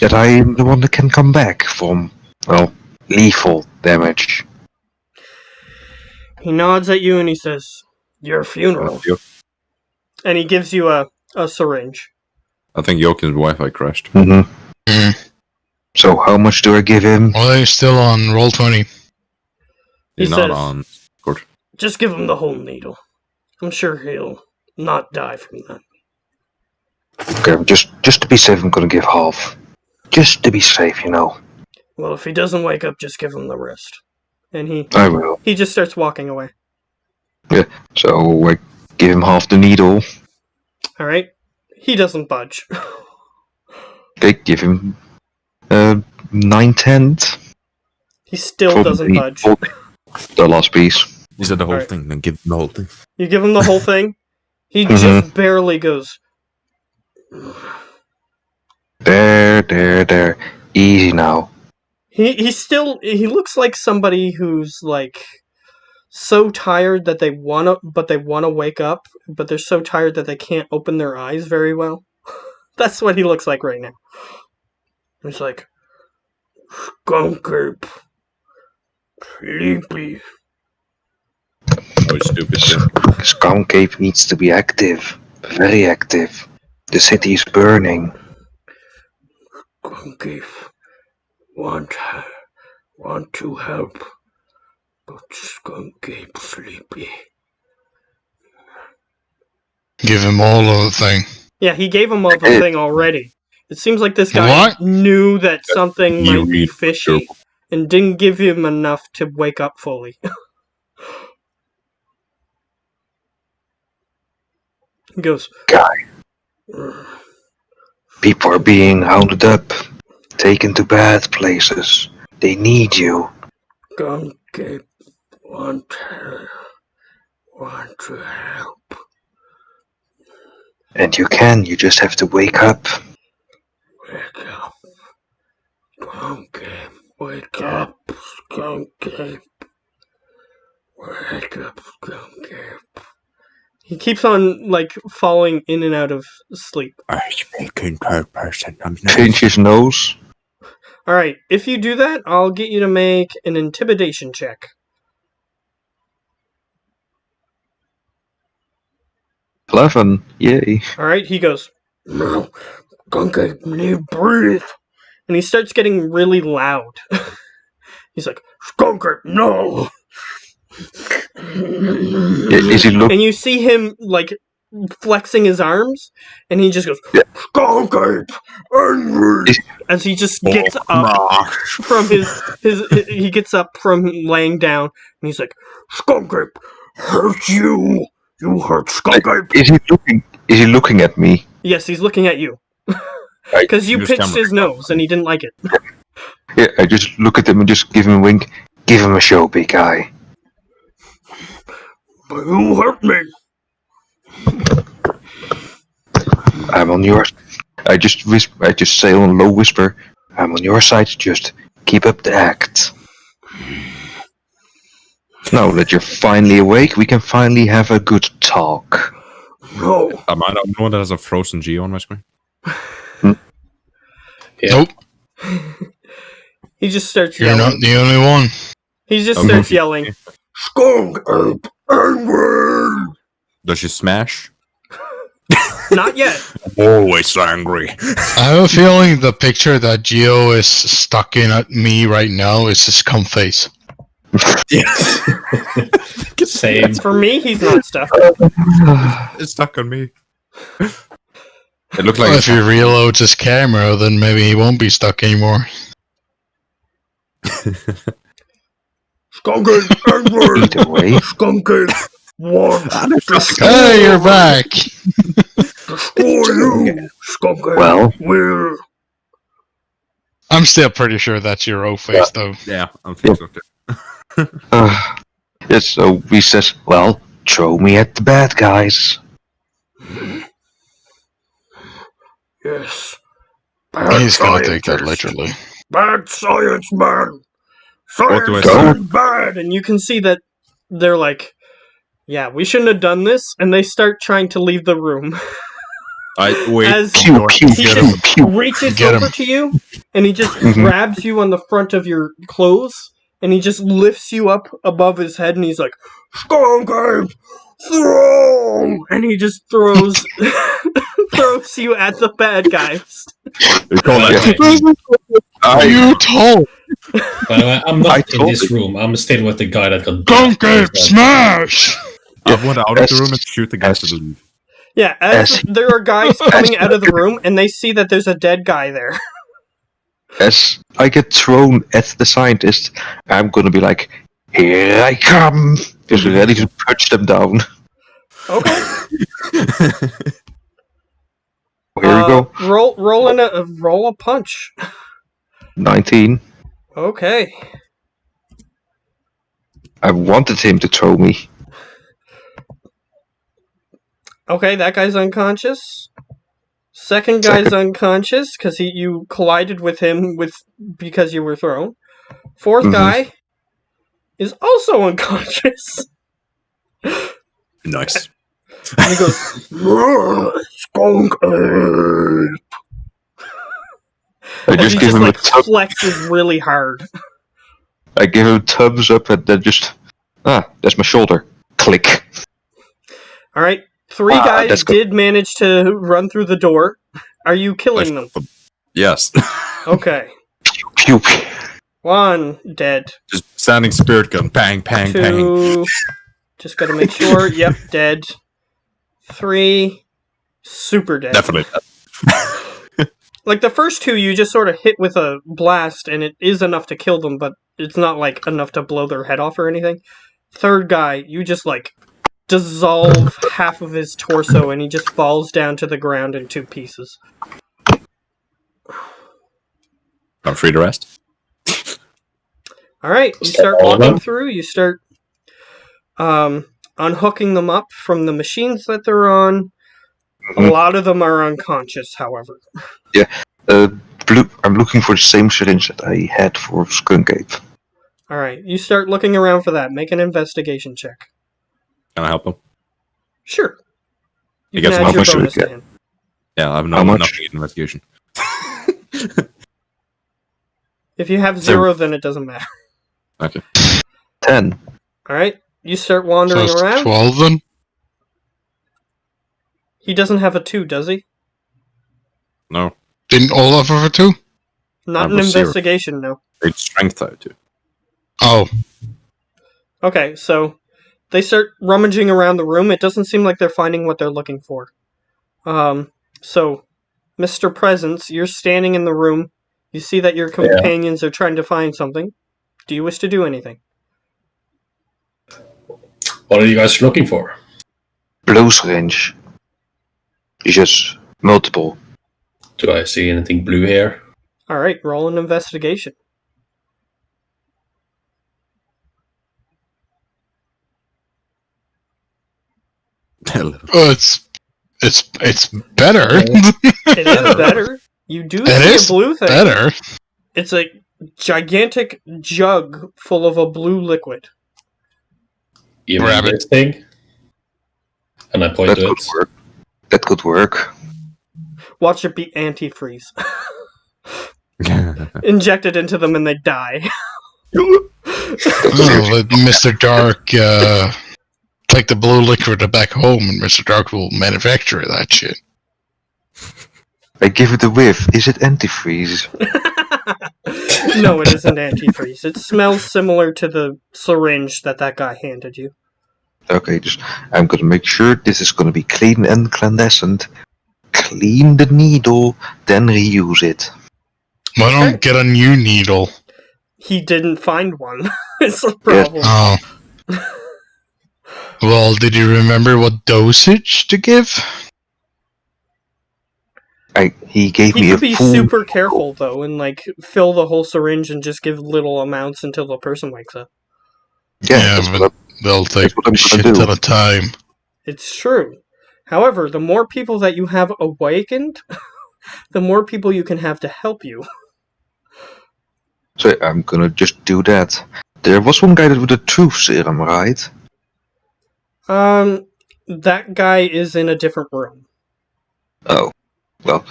Speaker 5: that I am the one that can come back from, well, lethal damage.
Speaker 2: He nods at you and he says, "Your funeral." And he gives you a syringe.
Speaker 6: I think Jokin's Wi-Fi crashed.
Speaker 5: Mm-hmm.
Speaker 3: Mm.
Speaker 5: So how much do I give him?
Speaker 3: Well, he's still on roll 20.
Speaker 2: He
Speaker 6: He's not
Speaker 2: says-
Speaker 6: on.
Speaker 2: Just give him the whole needle. I'm sure he'll not die from that.
Speaker 5: Okay, just to be safe, I'm gonna give half. Just to be safe, you know.
Speaker 2: Well, if he doesn't wake up, just give him the rest. And
Speaker 5: I will.
Speaker 2: he just starts walking away.
Speaker 5: So I give him half the needle.
Speaker 2: Alright? He doesn't budge.
Speaker 5: Okay, give him 9/10.
Speaker 2: He still doesn't budge.
Speaker 5: The last piece.
Speaker 1: He said the whole
Speaker 2: Alright.
Speaker 1: thing, then give him the whole thing.
Speaker 2: You give him the whole thing, he
Speaker 5: Mhm.
Speaker 2: just barely goes.
Speaker 5: There. Easy now.
Speaker 2: He looks like somebody who's like so tired that they wanna wake up, but they're so tired that they can't open their eyes very well. That's what he looks like right now. He's like, skunk ape, sleepy.
Speaker 1: Oh, stupid shit.
Speaker 5: Skunk Ape needs to be active. Very active. The city is burning.
Speaker 2: Skunk ape want to help, but skunk ape sleepy.
Speaker 3: Give him all of the thing.
Speaker 2: Yeah, he gave him all the thing already. It seems like this guy
Speaker 3: What?
Speaker 2: knew that something
Speaker 1: You
Speaker 2: might be
Speaker 1: need
Speaker 2: fishy and didn't give him enough to wake up fully. He goes,
Speaker 5: Guy. People are being hounded up. Taken to bad places. They need you.
Speaker 2: skunk ape want to help.
Speaker 5: And you just have to wake up.
Speaker 2: Wake up. Skunk ape, wake up. Skunk ape. Wake up, skunk ape. He keeps on, like, falling in and out of sleep.
Speaker 1: I speak in third person. I'm not.
Speaker 5: Pinch his nose.
Speaker 2: Alright, if you do that, I'll get you to make an intimidation check.
Speaker 5: 11. Yay.
Speaker 2: Alright, he goes, "No, skunk ape need breathe." And he starts getting really loud. He's like, "Skunk ape, no!"
Speaker 5: Is he look?
Speaker 2: And you see him, like, flexing his arms, and he just goes,
Speaker 5: Yeah.
Speaker 2: "Skunk ape, angry!" As he just gets up from he gets up from laying down, and he's like, "Skunk ape, hurt you! You hurt skunk ape!"
Speaker 5: Is he looking at me?
Speaker 2: Yes, he's looking at you.
Speaker 5: I
Speaker 2: Because you
Speaker 1: use
Speaker 2: pinched
Speaker 1: camera.
Speaker 2: his nose, and he didn't like it.
Speaker 5: Yeah, I just look at him and just give him a wink. Give him a show, big guy.
Speaker 2: But you hurt me.
Speaker 5: I'm on yours. I just say on a low whisper. I'm on your side. Just keep up the act. Now that you're finally awake, we can finally have a good talk.
Speaker 2: No.
Speaker 1: Am I not the one that has a frozen G on my screen?
Speaker 4: Yeah.
Speaker 3: Nope,
Speaker 2: He just starts
Speaker 3: you're
Speaker 2: yelling.
Speaker 3: not the only one.
Speaker 2: He just
Speaker 1: Okay.
Speaker 2: starts yelling. Skunk ape angry.
Speaker 1: Does she smash?
Speaker 2: Not yet.
Speaker 1: Always angry.
Speaker 3: I have a feeling the picture that Geo is stuck in at me right now is his cum face.
Speaker 1: Yes.
Speaker 4: Same.
Speaker 2: For me, he's not stuck.
Speaker 1: It's stuck on me. It looked like
Speaker 3: Well, if he reloads his camera, then maybe he won't be stuck anymore.
Speaker 2: Skunk ape angry.
Speaker 5: Either way,
Speaker 2: Skunk ape wants
Speaker 3: Hey, you're back!
Speaker 2: destroy you. Skunk ape
Speaker 5: Well.
Speaker 2: will.
Speaker 3: I'm still pretty sure that's your O face, though.
Speaker 1: yeah, I'm fixed up there.
Speaker 5: yes, so we said, well, throw me at the bad guys.
Speaker 2: Yes. Bad
Speaker 3: He's gonna take that
Speaker 2: scientist.
Speaker 3: literally.
Speaker 2: Bad science, man.
Speaker 1: What do I
Speaker 2: Science
Speaker 1: say?
Speaker 2: is bad. And you can see that they're like, yeah, we shouldn't have done this. And they start trying to leave the room.
Speaker 1: I wait.
Speaker 2: As
Speaker 5: Pew, pew,
Speaker 2: he
Speaker 3: Get
Speaker 5: pew,
Speaker 2: just
Speaker 5: pew.
Speaker 2: reaches
Speaker 3: Get
Speaker 2: over
Speaker 3: him.
Speaker 2: to you, and he just
Speaker 5: Mhm.
Speaker 2: grabs you on the front of your clothes, and he just lifts you up above his head, and he's like, Skunk ape, throw! And he just throws throws you at the bad guys.
Speaker 1: You call that?
Speaker 3: You told
Speaker 4: By the way, I'm
Speaker 5: I
Speaker 4: not in
Speaker 5: told
Speaker 4: this room. I'm still with the guy that got
Speaker 3: Skunk
Speaker 4: bashed.
Speaker 3: Ape Smash!
Speaker 1: I went out of the room and shoot the guys to
Speaker 5: Yes.
Speaker 1: the leave.
Speaker 2: Yeah, as
Speaker 5: As-
Speaker 2: there are guys coming out of the room, and they see that there's a dead guy there.
Speaker 5: As I get thrown at the scientist, I'm gonna be like, here I come! Just ready to punch them down.
Speaker 2: Okay.
Speaker 5: Here we go.
Speaker 2: Roll a punch.
Speaker 5: 19.
Speaker 2: Okay.
Speaker 5: I wanted him to throw me.
Speaker 2: Okay, that guy's unconscious. Second guy's unconscious because you collided with him because you were thrown. Fourth
Speaker 5: Mhm.
Speaker 2: guy is also unconscious.
Speaker 1: Nice.
Speaker 2: And he goes, Skunk ape.
Speaker 5: I
Speaker 2: And
Speaker 5: just
Speaker 2: he
Speaker 5: give
Speaker 2: just
Speaker 5: him a
Speaker 2: like
Speaker 5: thumb.
Speaker 2: flexes really hard.
Speaker 5: I give him thumbs up and then just that's my shoulder. Click.
Speaker 2: All right, three
Speaker 5: Ah,
Speaker 2: guys
Speaker 5: that's good.
Speaker 2: did manage to run through the door. Are you killing them?
Speaker 1: Yes.
Speaker 2: Okay.
Speaker 5: Pew pew.
Speaker 2: One dead.
Speaker 1: Just standing spirit gun. Bang, bang, bang.
Speaker 2: Two. Just gotta make sure. Yep, dead. Three. Super dead.
Speaker 1: Definitely.
Speaker 2: Like the first two, you just sort of hit with a blast, and it is enough to kill them, but it's not like enough to blow their head off or anything. Third guy, you just like dissolve half of his torso, and he just falls down to the ground in two pieces.
Speaker 1: I'm free to rest.
Speaker 2: All right, you start
Speaker 4: All of
Speaker 2: walking
Speaker 4: them?
Speaker 2: through. You start unhooking them up from the machines that they're on. A
Speaker 5: Mhm.
Speaker 2: lot of them are unconscious, however.
Speaker 5: I'm looking for the same syringe that I had for Skunk Ape.
Speaker 2: All right, you start looking around for that. Make an investigation check.
Speaker 1: Can I help him?
Speaker 2: Sure. You
Speaker 1: He
Speaker 2: can
Speaker 1: gets
Speaker 2: add
Speaker 1: how
Speaker 2: your
Speaker 5: much do we
Speaker 2: bonus to
Speaker 5: get?
Speaker 2: him.
Speaker 1: Yeah, I have
Speaker 5: How much?
Speaker 1: nothing in investigation.
Speaker 2: If you have
Speaker 1: So-
Speaker 2: 0, then it doesn't matter.
Speaker 5: 10.
Speaker 2: All right, you start
Speaker 3: So
Speaker 2: wandering
Speaker 3: it's
Speaker 2: around.
Speaker 3: 12 then?
Speaker 2: He doesn't have a 2, does he?
Speaker 1: No.
Speaker 3: Didn't Olaf have a 2?
Speaker 2: Not an
Speaker 1: Number 0.
Speaker 2: investigation, no.
Speaker 1: It's strength type too.
Speaker 3: Oh,
Speaker 2: Okay, so they start rummaging around the room. It doesn't seem like they're finding what they're looking for. So, Mr. Presence, you're standing in the room. You see that your companions are trying to find something. Do you wish to do anything?
Speaker 4: What are you guys looking for?
Speaker 5: Blue syringe. It's just multiple.
Speaker 4: Do I see anything blue here?
Speaker 2: All right, roll an investigation.
Speaker 3: it's better.
Speaker 2: It is better. You do
Speaker 3: It
Speaker 2: see
Speaker 3: is
Speaker 2: a blue thing.
Speaker 3: better.
Speaker 2: It's a gigantic jug full of a blue liquid.
Speaker 4: You
Speaker 3: Grab
Speaker 4: mean
Speaker 3: it.
Speaker 4: this thing? And I point
Speaker 5: That
Speaker 4: to
Speaker 5: could
Speaker 4: it.
Speaker 5: work. That could work.
Speaker 2: Watch it be antifreeze. Inject it into them and they die.
Speaker 3: Oh, let Mr. Dark take the blue liquid back home, and Mr. Dark will manufacture that shit.
Speaker 5: I give it a whiff. Is it antifreeze?
Speaker 2: No, it isn't antifreeze. It smells similar to the syringe that guy handed you.
Speaker 5: Okay, just I'm gonna make sure this is gonna be clean and clandestine. Clean the needle, then reuse it.
Speaker 3: Why
Speaker 2: Okay.
Speaker 3: don't get a new needle?
Speaker 2: He didn't find one. It's a problem.
Speaker 3: Oh. Well, did you remember what dosage to give?
Speaker 5: He gave
Speaker 2: He
Speaker 5: me a
Speaker 2: could be
Speaker 5: full.
Speaker 2: super careful though, and like fill the whole syringe and just give little amounts until the person wakes up.
Speaker 5: Yeah, that's
Speaker 3: but
Speaker 5: what
Speaker 3: they'll take
Speaker 5: what I'm
Speaker 3: a
Speaker 5: gonna
Speaker 3: shit
Speaker 5: do.
Speaker 3: ton of time.
Speaker 2: It's true. However, the more people that you have awakened, the more people you can have to help you.
Speaker 5: So I'm gonna just do that. There was one guy that with a truth serum, right?
Speaker 2: That guy is in a different room.
Speaker 5: Oh, well,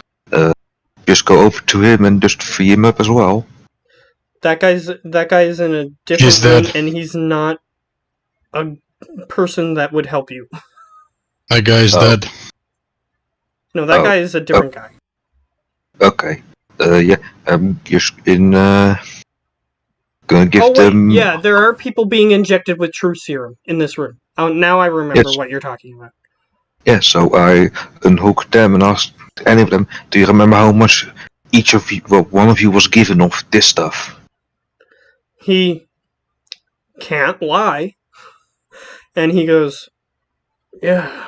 Speaker 5: just go over to him and just free him up as well.
Speaker 2: That guy is in a different
Speaker 3: He's
Speaker 2: room,
Speaker 3: dead.
Speaker 2: and he's not a person that would help you.
Speaker 3: That guy's
Speaker 5: Oh.
Speaker 3: dead.
Speaker 2: No, that
Speaker 5: Oh.
Speaker 2: guy is a different guy.
Speaker 5: Okay. Yeah. Just gonna give
Speaker 2: Oh wait,
Speaker 5: them.
Speaker 2: yeah, there are people being injected with true serum in this room. Oh, now I remember
Speaker 5: Yes.
Speaker 2: what you're talking about.
Speaker 5: Yeah. So I unhooked them and asked any of them, "Do you remember how much each of you, well, one of you was given of this stuff?"
Speaker 2: He can't lie, and he goes, "Yeah,"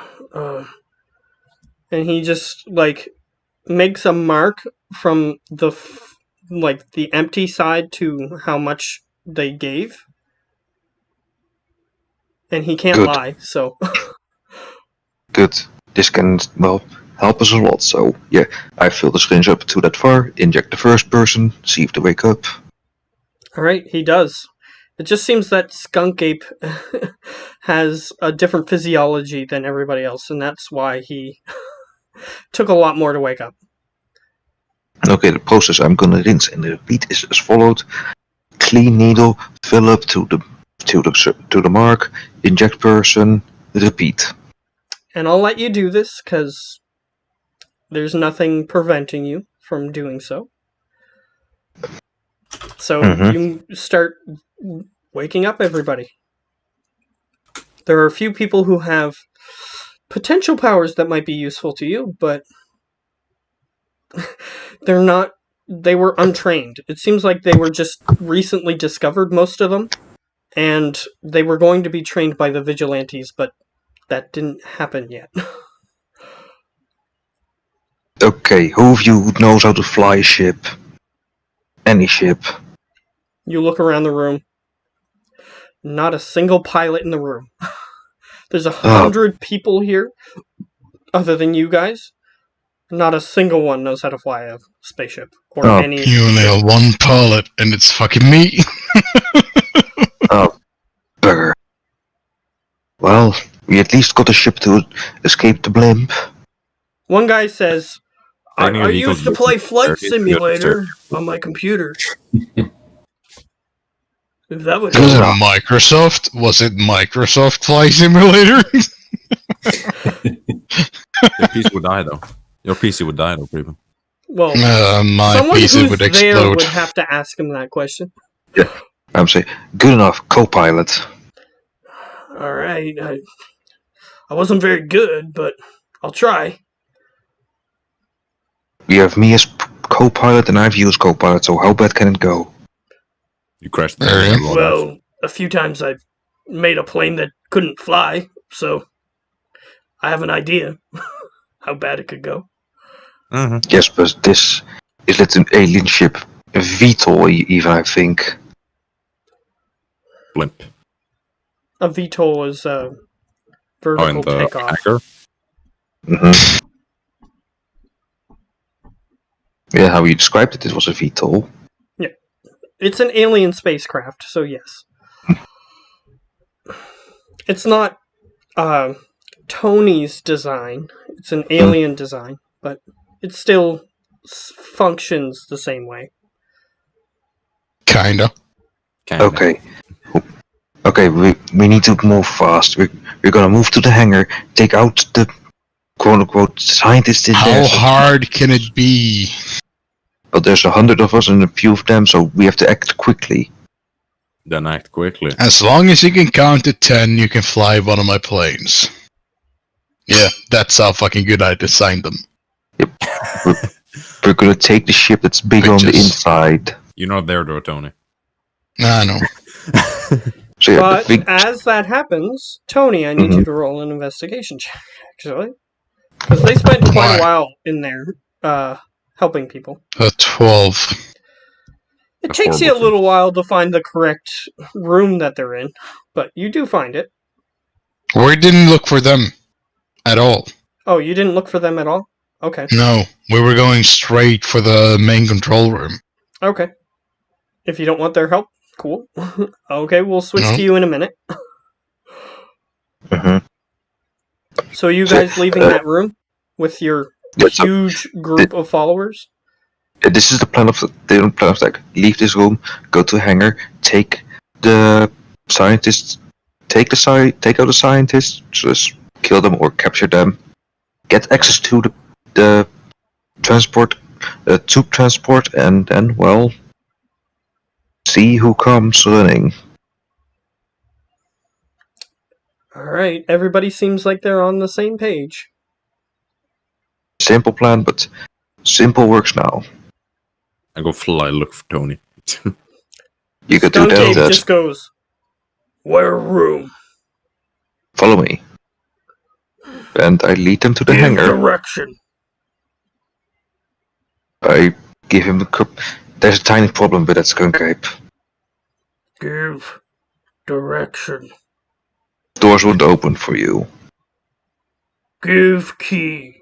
Speaker 2: and he just like makes a mark from the the empty side to how much they gave, and he can't
Speaker 5: Good.
Speaker 2: lie. So
Speaker 5: Good. This can help us a lot. So yeah, I fill the syringe up to that far. Inject the first person. See if they wake up.
Speaker 2: all right, he does. It just seems that Skunk Ape has a different physiology than everybody else, and that's why he took a lot more to wake up.
Speaker 5: Okay, the process I'm gonna rinse and repeat is as followed: clean needle, fill up to the mark, inject person, repeat.
Speaker 2: And I'll let you do this because there's nothing preventing you from doing so. So you start waking up everybody. There are a few people who have potential powers that might be useful to you, but they're not. They were untrained. It seems like they were just recently discovered, most of them, and they were going to be trained by the vigilantes, but that didn't happen yet.
Speaker 5: Okay, who of you knows how to fly a ship? Any ship?
Speaker 2: You look around the room. Not a single pilot in the room. There's 100 people here, other than you guys. Not a single one knows how to fly a spaceship or
Speaker 5: Oh,
Speaker 2: any.
Speaker 3: You only have one pilot, and it's fucking me.
Speaker 5: Oh, bugger. Well, we at least got a ship to escape the blimp.
Speaker 2: One guy says, I
Speaker 1: Training
Speaker 2: used to
Speaker 1: vehicles
Speaker 2: play
Speaker 1: looking
Speaker 2: Flight
Speaker 1: very good,
Speaker 2: Simulator on my computer. If that would
Speaker 3: Was it
Speaker 2: help.
Speaker 3: Microsoft? Was it Microsoft Flight Simulator?
Speaker 1: Your PC would die though. Your PC would die though, people.
Speaker 2: Well,
Speaker 3: My
Speaker 2: someone
Speaker 3: PC
Speaker 2: who's
Speaker 3: would
Speaker 2: there
Speaker 3: explode.
Speaker 2: would have to ask him that question.
Speaker 5: I'm saying, good enough, co-pilot.
Speaker 2: Alright, I wasn't very good, but I'll try.
Speaker 5: We have me as co-pilot and I have you as co-pilot, so how bad can it go?
Speaker 1: You crashed the
Speaker 3: There you
Speaker 1: plane.
Speaker 2: Well, a few times I've made a plane that couldn't fly, so I have an idea how bad it could go.
Speaker 5: Yes, but this is an alien ship. A VTOL even, I think.
Speaker 1: Blimp.
Speaker 2: A VTOL is a
Speaker 1: Oh,
Speaker 2: vertical
Speaker 1: and the
Speaker 2: takeoff.
Speaker 1: hacker.
Speaker 5: Yeah, how you described it was a VTOL.
Speaker 2: It's an alien spacecraft, so yes. It's not Tony's design. It's an alien design, but it still functions the same way.
Speaker 3: Kinda.
Speaker 5: Okay. Okay, we need to move fast. We're gonna move to the hangar, take out the quote-unquote scientists in there.
Speaker 3: How hard can it be?
Speaker 5: But there's 100 of us and a few of them, so we have to act quickly.
Speaker 6: Then act quickly.
Speaker 3: As long as you can count to 10, you can fly one of my planes. Yeah, that's how fucking good I designed them.
Speaker 5: We're gonna take the ship that's big on the
Speaker 3: Bitches.
Speaker 5: inside.
Speaker 6: You're not there though, Tony.
Speaker 3: I know.
Speaker 5: So yeah,
Speaker 2: But
Speaker 5: the big,
Speaker 2: as that happens, Tony, I need you to roll an investigation check, actually. Because they spent quite
Speaker 3: Why?
Speaker 2: a while in there helping people.
Speaker 3: A 12.
Speaker 2: It
Speaker 6: That's
Speaker 2: takes you a
Speaker 6: horrible.
Speaker 2: little while to find the correct room that they're in, but you do find it.
Speaker 3: We didn't look for them at all.
Speaker 2: Oh, you didn't look for them at all? Okay.
Speaker 3: No, we were going straight for the main control room.
Speaker 2: Okay. If you don't want their help, cool. Okay, we'll switch
Speaker 3: No.
Speaker 2: to you in a minute.
Speaker 5: Mhm.
Speaker 2: So you guys leaving that room with your
Speaker 5: Yes, so
Speaker 2: huge group of followers?
Speaker 5: this is the plan of like leave this room, go to hangar, take the scientists, take out the scientists, just kill them or capture them, get access to the transport, tube transport, and then see who comes running.
Speaker 2: Alright, everybody seems like they're on the same page.
Speaker 5: Simple plan, but simple works now.
Speaker 6: I go fly look for Tony.
Speaker 5: You could do
Speaker 2: Skunk Ape
Speaker 5: that.
Speaker 2: just goes, "Where room?
Speaker 5: Follow me, and I lead them to the
Speaker 2: Give
Speaker 5: hangar.
Speaker 2: direction."
Speaker 5: I give him the cup. There's a tiny problem with that skunk ape.
Speaker 2: Give direction.
Speaker 5: Doors won't open for you.
Speaker 2: Give key.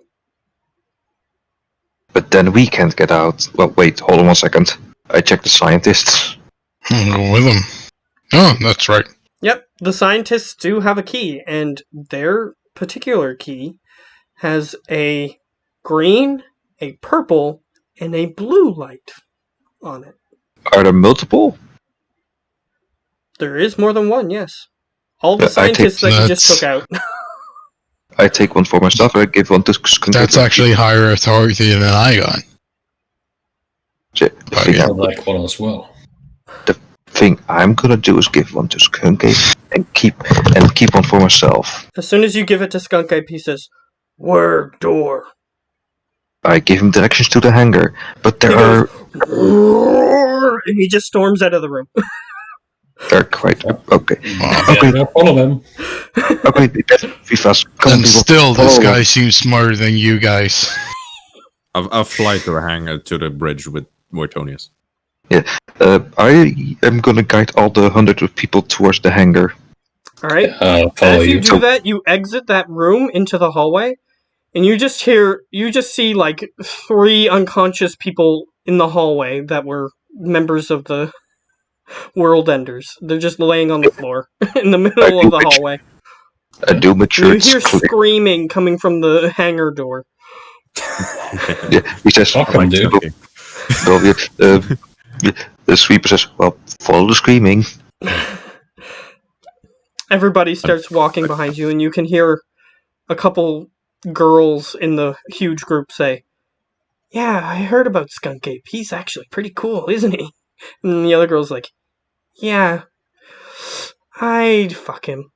Speaker 5: But then we can't get out. Well, wait, hold on 1 second. I checked the scientists.
Speaker 3: I'll go with them. Oh, that's right.
Speaker 2: Yep, the scientists do have a key, and their particular key has a green, a purple, and a blue light on it.
Speaker 5: Are there multiple?
Speaker 2: There is more than one, yes. All the
Speaker 5: Yeah, I take-
Speaker 2: scientists that you just
Speaker 3: That's-
Speaker 2: took out.
Speaker 5: I take one for myself and I give one to skunk
Speaker 3: That's
Speaker 5: ape.
Speaker 3: actually higher authority than I got.
Speaker 5: The thing,
Speaker 4: I would like one as well.
Speaker 5: thing I'm gonna do is give one to skunk ape and keep one for myself.
Speaker 2: As soon as you give it to Skunk Ape, he says, "Where door?"
Speaker 5: I give him directions to the hangar, but there
Speaker 2: He
Speaker 5: are
Speaker 2: "Roar!" and he just storms out of the room.
Speaker 5: they're quite okay.
Speaker 4: Yeah, we'll follow them.
Speaker 5: Okay, be fast. Come on,
Speaker 3: And
Speaker 5: people.
Speaker 3: still, this
Speaker 5: Follow
Speaker 3: guy seems smarter than you guys.
Speaker 6: I'll fly to the hangar to the bridge with where Tony is.
Speaker 5: I am gonna guide all the 100 of people towards the hangar.
Speaker 2: Alright?
Speaker 4: I'll follow
Speaker 2: As you
Speaker 4: you.
Speaker 2: do that, you exit that room into the hallway, and you just see like 3 unconscious people in the hallway that were members of the World Enders. They're just laying on the floor in the middle of the hallway.
Speaker 5: I do make sure
Speaker 2: You
Speaker 5: it's
Speaker 2: hear
Speaker 5: clear.
Speaker 2: screaming coming from the hangar door.
Speaker 5: Yeah, he says,
Speaker 4: Fuck 'em, dude.
Speaker 5: well, the sweeper says, well, follow the screaming.
Speaker 2: Everybody starts walking behind you, and you can hear a couple girls in the huge group say, "Yeah, I heard about Skunk Ape. He's actually pretty cool, isn't he?" And the other girl's like, "Yeah, I'd fuck him."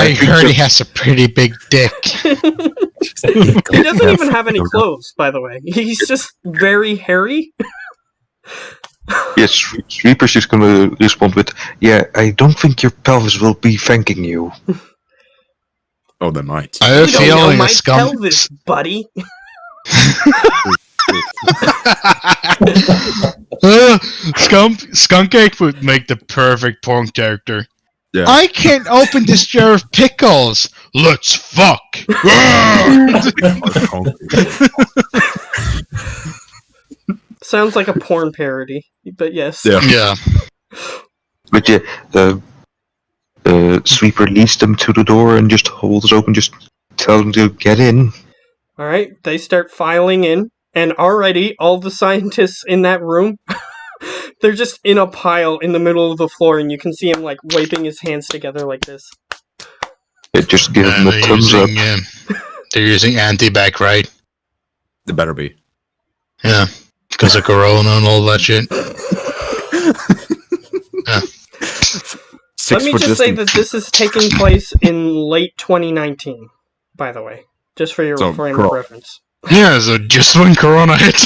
Speaker 3: I heard he has a pretty big dick.
Speaker 2: He doesn't even have any clothes, by the way. He's just very hairy.
Speaker 5: Yes, Sweeper's just gonna respond with, yeah, I don't think your pelvis will be thanking you.
Speaker 6: Oh, the night.
Speaker 3: I have a
Speaker 2: You don't know
Speaker 3: feeling
Speaker 2: my
Speaker 3: a scum.
Speaker 2: pelvis, buddy.
Speaker 3: Skunk Ape would make the perfect porn character.
Speaker 6: Yeah.
Speaker 3: I can't open this jar of pickles. Let's fuck.
Speaker 2: Sounds like a porn parody, but yes.
Speaker 6: Yeah.
Speaker 3: Yeah.
Speaker 5: But yeah, the sweeper leads them to the door and just holds it open. Just tell them to get in.
Speaker 2: Alright, they start filing in, and already all the scientists in that room, they're just in a pile in the middle of the floor, and you can see him like wiping his hands together like this.
Speaker 5: Just give them a
Speaker 3: they're
Speaker 5: thumbs up.
Speaker 3: they're using anti-bac, right?
Speaker 6: They better be.
Speaker 3: Yeah, because of Corona and all that shit. Yeah.
Speaker 2: Let me just say that this is taking place in late 2019, by the way. Just for your frame of reference.
Speaker 3: Yeah, so just when Corona hit.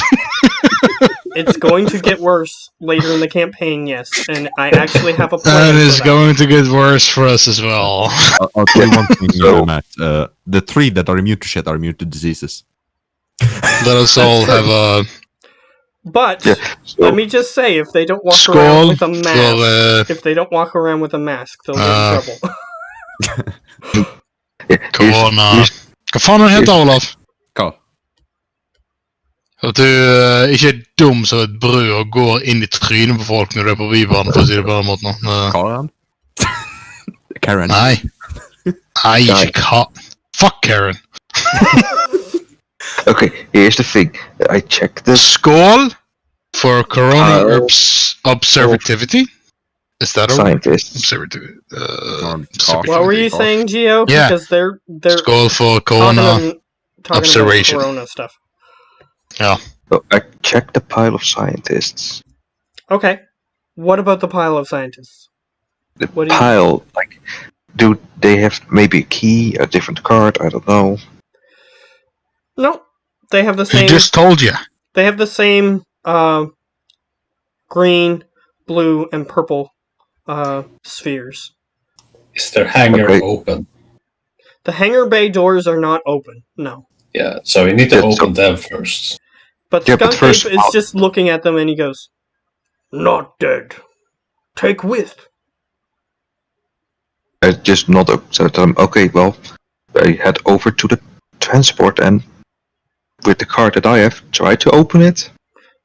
Speaker 2: It's going to get worse later in the campaign, yes. And I actually have a plan.
Speaker 3: That is going to get worse for us as well.
Speaker 6: I'll tell you one thing, Matt. The 3 that are immune to shit are immune to diseases.
Speaker 3: Let us all have a...
Speaker 2: But,
Speaker 5: Yeah,
Speaker 2: let me just say, if they don't walk
Speaker 3: Skål
Speaker 2: around with a mask,
Speaker 3: för,
Speaker 2: if they don't walk around with a mask, they'll get in trouble.
Speaker 3: Corona. Hva faen er det heter, Olaf?
Speaker 6: Hva?
Speaker 3: At du ikke er dum som et brød og går inn i trynet på folk når du er på Bybanen, for å si det på den måten.
Speaker 6: Karen? Karen?
Speaker 3: Nei. Nei, ikke Fuck Karen.
Speaker 5: Okay, here's the thing. I checked this.
Speaker 3: Skål for Corona observativity. Is that a
Speaker 5: Scientists.
Speaker 3: observativity?
Speaker 2: What were you saying, Gio?
Speaker 3: Yeah.
Speaker 2: Because they're
Speaker 3: Skål for
Speaker 2: talking
Speaker 3: Corona observation.
Speaker 2: about Corona stuff.
Speaker 3: Yeah.
Speaker 5: So I checked the pile of scientists.
Speaker 2: Okay. What about the pile of scientists?
Speaker 5: The
Speaker 2: What do you-
Speaker 5: pile, like, do they have maybe a key, a different card? I don't know.
Speaker 2: No. They have the
Speaker 3: He
Speaker 2: same
Speaker 3: just told you.
Speaker 2: They have the same green, blue, and purple spheres.
Speaker 4: Is their hangar
Speaker 5: Okay.
Speaker 4: open?
Speaker 2: The hangar bay doors are not open, no.
Speaker 4: Yeah, so we need to
Speaker 5: Yeah, so-
Speaker 4: open them first.
Speaker 2: But
Speaker 5: Yeah, but
Speaker 2: Skunk
Speaker 5: first-
Speaker 2: Ape is just looking at them and he goes, "Not dead. Take with."
Speaker 5: I just not so I tell them, okay, well, I head over to the transport and with the card that I have, try to open it.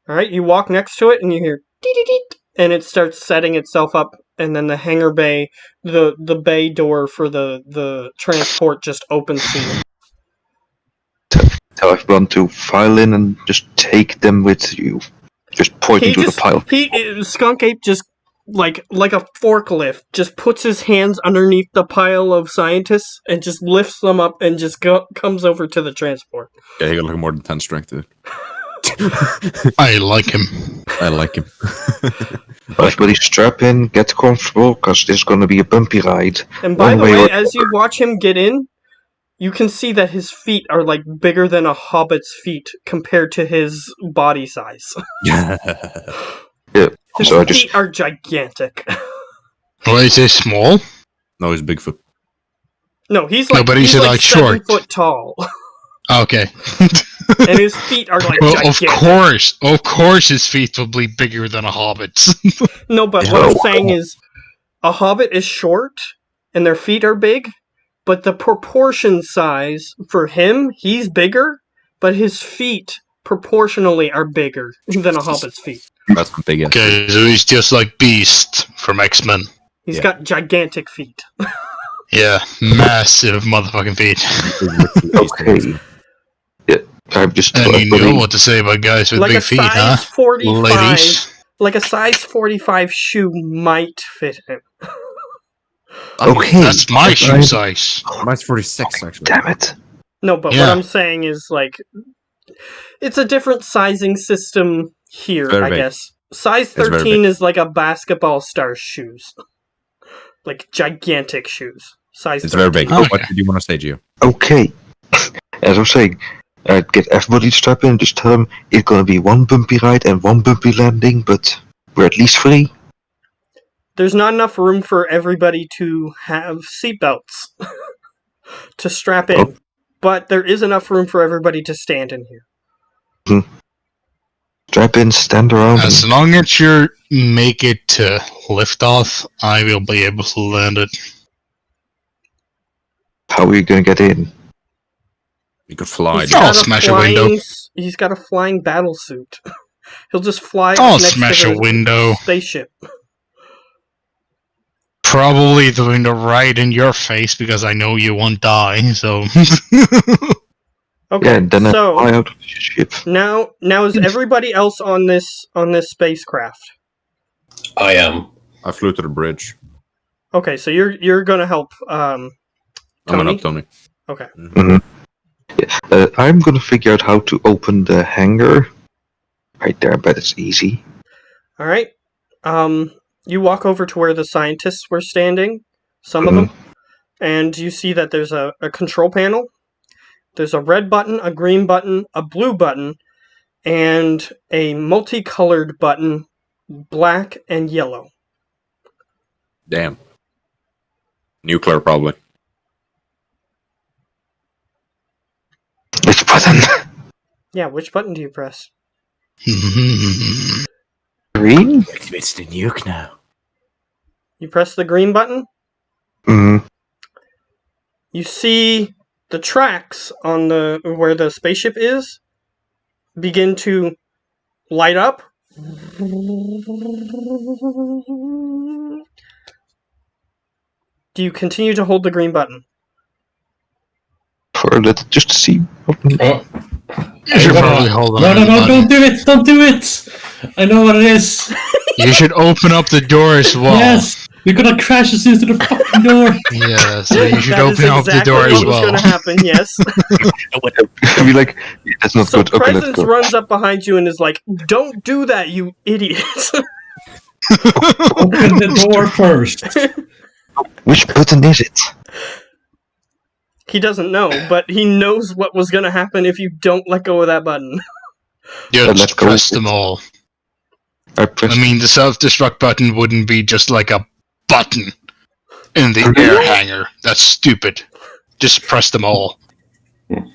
Speaker 2: Alright, you walk next to it and you hear "Dee-dee-dee," and it starts setting itself up, and then the hangar bay, the bay door for the transport just opens to you.
Speaker 5: Tell everyone to file in and just take them with you. Just pointing to the pile.
Speaker 2: Skunk Ape just like a forklift just puts his hands underneath the pile of scientists and just lifts them up and just comes over to the transport.
Speaker 6: Yeah, he got like more than 10 strength, dude.
Speaker 3: I like him.
Speaker 6: I like him.
Speaker 5: Everybody strap in, get comfortable, because this is going to be a bumpy ride.
Speaker 2: And by
Speaker 5: One
Speaker 2: the
Speaker 5: way
Speaker 2: way,
Speaker 5: or
Speaker 2: as you watch him get in, you can see that his feet are like bigger than a hobbit's feet compared to his body size.
Speaker 5: Yeah,
Speaker 2: His
Speaker 5: so I
Speaker 2: feet
Speaker 5: just
Speaker 2: are gigantic.
Speaker 3: Well, is he small?
Speaker 6: No, he's Bigfoot.
Speaker 2: No, he's
Speaker 3: No,
Speaker 2: like,
Speaker 3: but
Speaker 2: he's
Speaker 3: he's,
Speaker 2: like
Speaker 3: like,
Speaker 2: 7
Speaker 3: short.
Speaker 2: foot tall.
Speaker 3: Okay.
Speaker 2: And his feet are like
Speaker 3: Well,
Speaker 2: gigantic.
Speaker 3: of course his feet will be bigger than a hobbit's.
Speaker 2: No, but what I'm saying is, a hobbit is short, and their feet are big, but the proportion size for him, he's bigger, but his feet proportionally are bigger than a hobbit's feet.
Speaker 6: That's the big
Speaker 3: Okay, so he's just like Beast from X-Men.
Speaker 2: He's
Speaker 6: Yeah.
Speaker 2: got gigantic feet.
Speaker 3: Yeah, massive motherfucking feet.
Speaker 5: okay. Yeah, I'm just
Speaker 3: And you know what to say about guys with
Speaker 2: Like a
Speaker 3: big feet,
Speaker 2: size
Speaker 3: huh?
Speaker 2: 45,
Speaker 3: Ladies.
Speaker 2: like a size 45 shoe might fit him.
Speaker 5: Okay,
Speaker 3: That's my shoe size.
Speaker 6: Mine's 46, actually.
Speaker 5: damn it.
Speaker 2: No, but what
Speaker 3: Yeah.
Speaker 2: I'm saying is, like, it's a different sizing system here,
Speaker 6: Very
Speaker 2: I
Speaker 6: big.
Speaker 2: guess. Size
Speaker 6: very
Speaker 2: 13 is like a basketball star's shoes. Like, gigantic shoes. Size
Speaker 6: It's
Speaker 2: 13.
Speaker 6: very big.
Speaker 3: Oh,
Speaker 6: What
Speaker 3: okay.
Speaker 6: did you want to say, Gio?
Speaker 5: Okay. As I was saying, get everybody strapped in, just tell them it's gonna be one bumpy ride and one bumpy landing, but we're at least free.
Speaker 2: There's not enough room for everybody to have seatbelts to strap in.
Speaker 5: Oh.
Speaker 2: But there is enough room for everybody to stand in here.
Speaker 5: Strap in, stand around.
Speaker 3: As long as you make it to liftoff, I will be able to land it.
Speaker 5: How are you gonna get in?
Speaker 6: You could fly.
Speaker 2: He's
Speaker 6: Gio.
Speaker 3: I'll
Speaker 2: got
Speaker 3: smash a window.
Speaker 2: He's got a flying battle suit. He'll just fly
Speaker 3: I'll
Speaker 2: up next
Speaker 3: smash
Speaker 2: to
Speaker 3: a
Speaker 2: the
Speaker 3: window.
Speaker 2: spaceship.
Speaker 3: Probably doing the right in your face because I know you won't die. So
Speaker 2: Okay,
Speaker 5: Yeah, and then I
Speaker 2: so
Speaker 5: fly out of the ship.
Speaker 2: now is everybody else on this spacecraft?
Speaker 4: I am.
Speaker 6: I flew to the bridge.
Speaker 2: Okay, so you're gonna help
Speaker 6: I'm gonna
Speaker 2: Tony?
Speaker 6: help Tony.
Speaker 2: Okay.
Speaker 5: I'm gonna figure out how to open the hangar. Right there, I bet it's easy.
Speaker 2: Alright. You walk over to where the scientists were standing, some of them, and you see that there's a control panel. There's a red button, a green button, a blue button, and a multicolored button, black and yellow.
Speaker 6: Damn. Nuclear, probably.
Speaker 5: Which button?
Speaker 2: Yeah, which button do you press?
Speaker 5: Green?
Speaker 6: Activates the nuke now.
Speaker 2: You press the green button.
Speaker 5: Mm-hmm.
Speaker 2: You see the tracks on where the spaceship is begin to light up. Do you continue to hold the green button?
Speaker 5: For that, just to see.
Speaker 4: Oh.
Speaker 3: You should probably hold on.
Speaker 4: No, don't do it! Don't do it! I know what it is!
Speaker 3: You should open up the door as well.
Speaker 4: Yes! You're gonna crash us into the fucking door!
Speaker 3: Yeah, so you should
Speaker 2: That is
Speaker 3: open up the
Speaker 2: exactly
Speaker 3: door as
Speaker 2: what was
Speaker 3: well.
Speaker 2: going to happen, yes.
Speaker 5: I'd be like, that's not
Speaker 2: So
Speaker 5: good. Okay, let's
Speaker 2: Presence
Speaker 5: go.
Speaker 2: runs up behind you and is like, "Don't do that, you idiot!"
Speaker 4: Open the door first!
Speaker 5: Which button is it?
Speaker 2: He doesn't know, but he knows what was going to happen if you don't let go of that button.
Speaker 3: Just
Speaker 5: let's go
Speaker 3: press
Speaker 5: with
Speaker 3: them
Speaker 5: it.
Speaker 3: all.
Speaker 5: I pressed.
Speaker 3: I mean, the self-destruct button wouldn't be just like a button in the air hanger. That's stupid. Just press them all.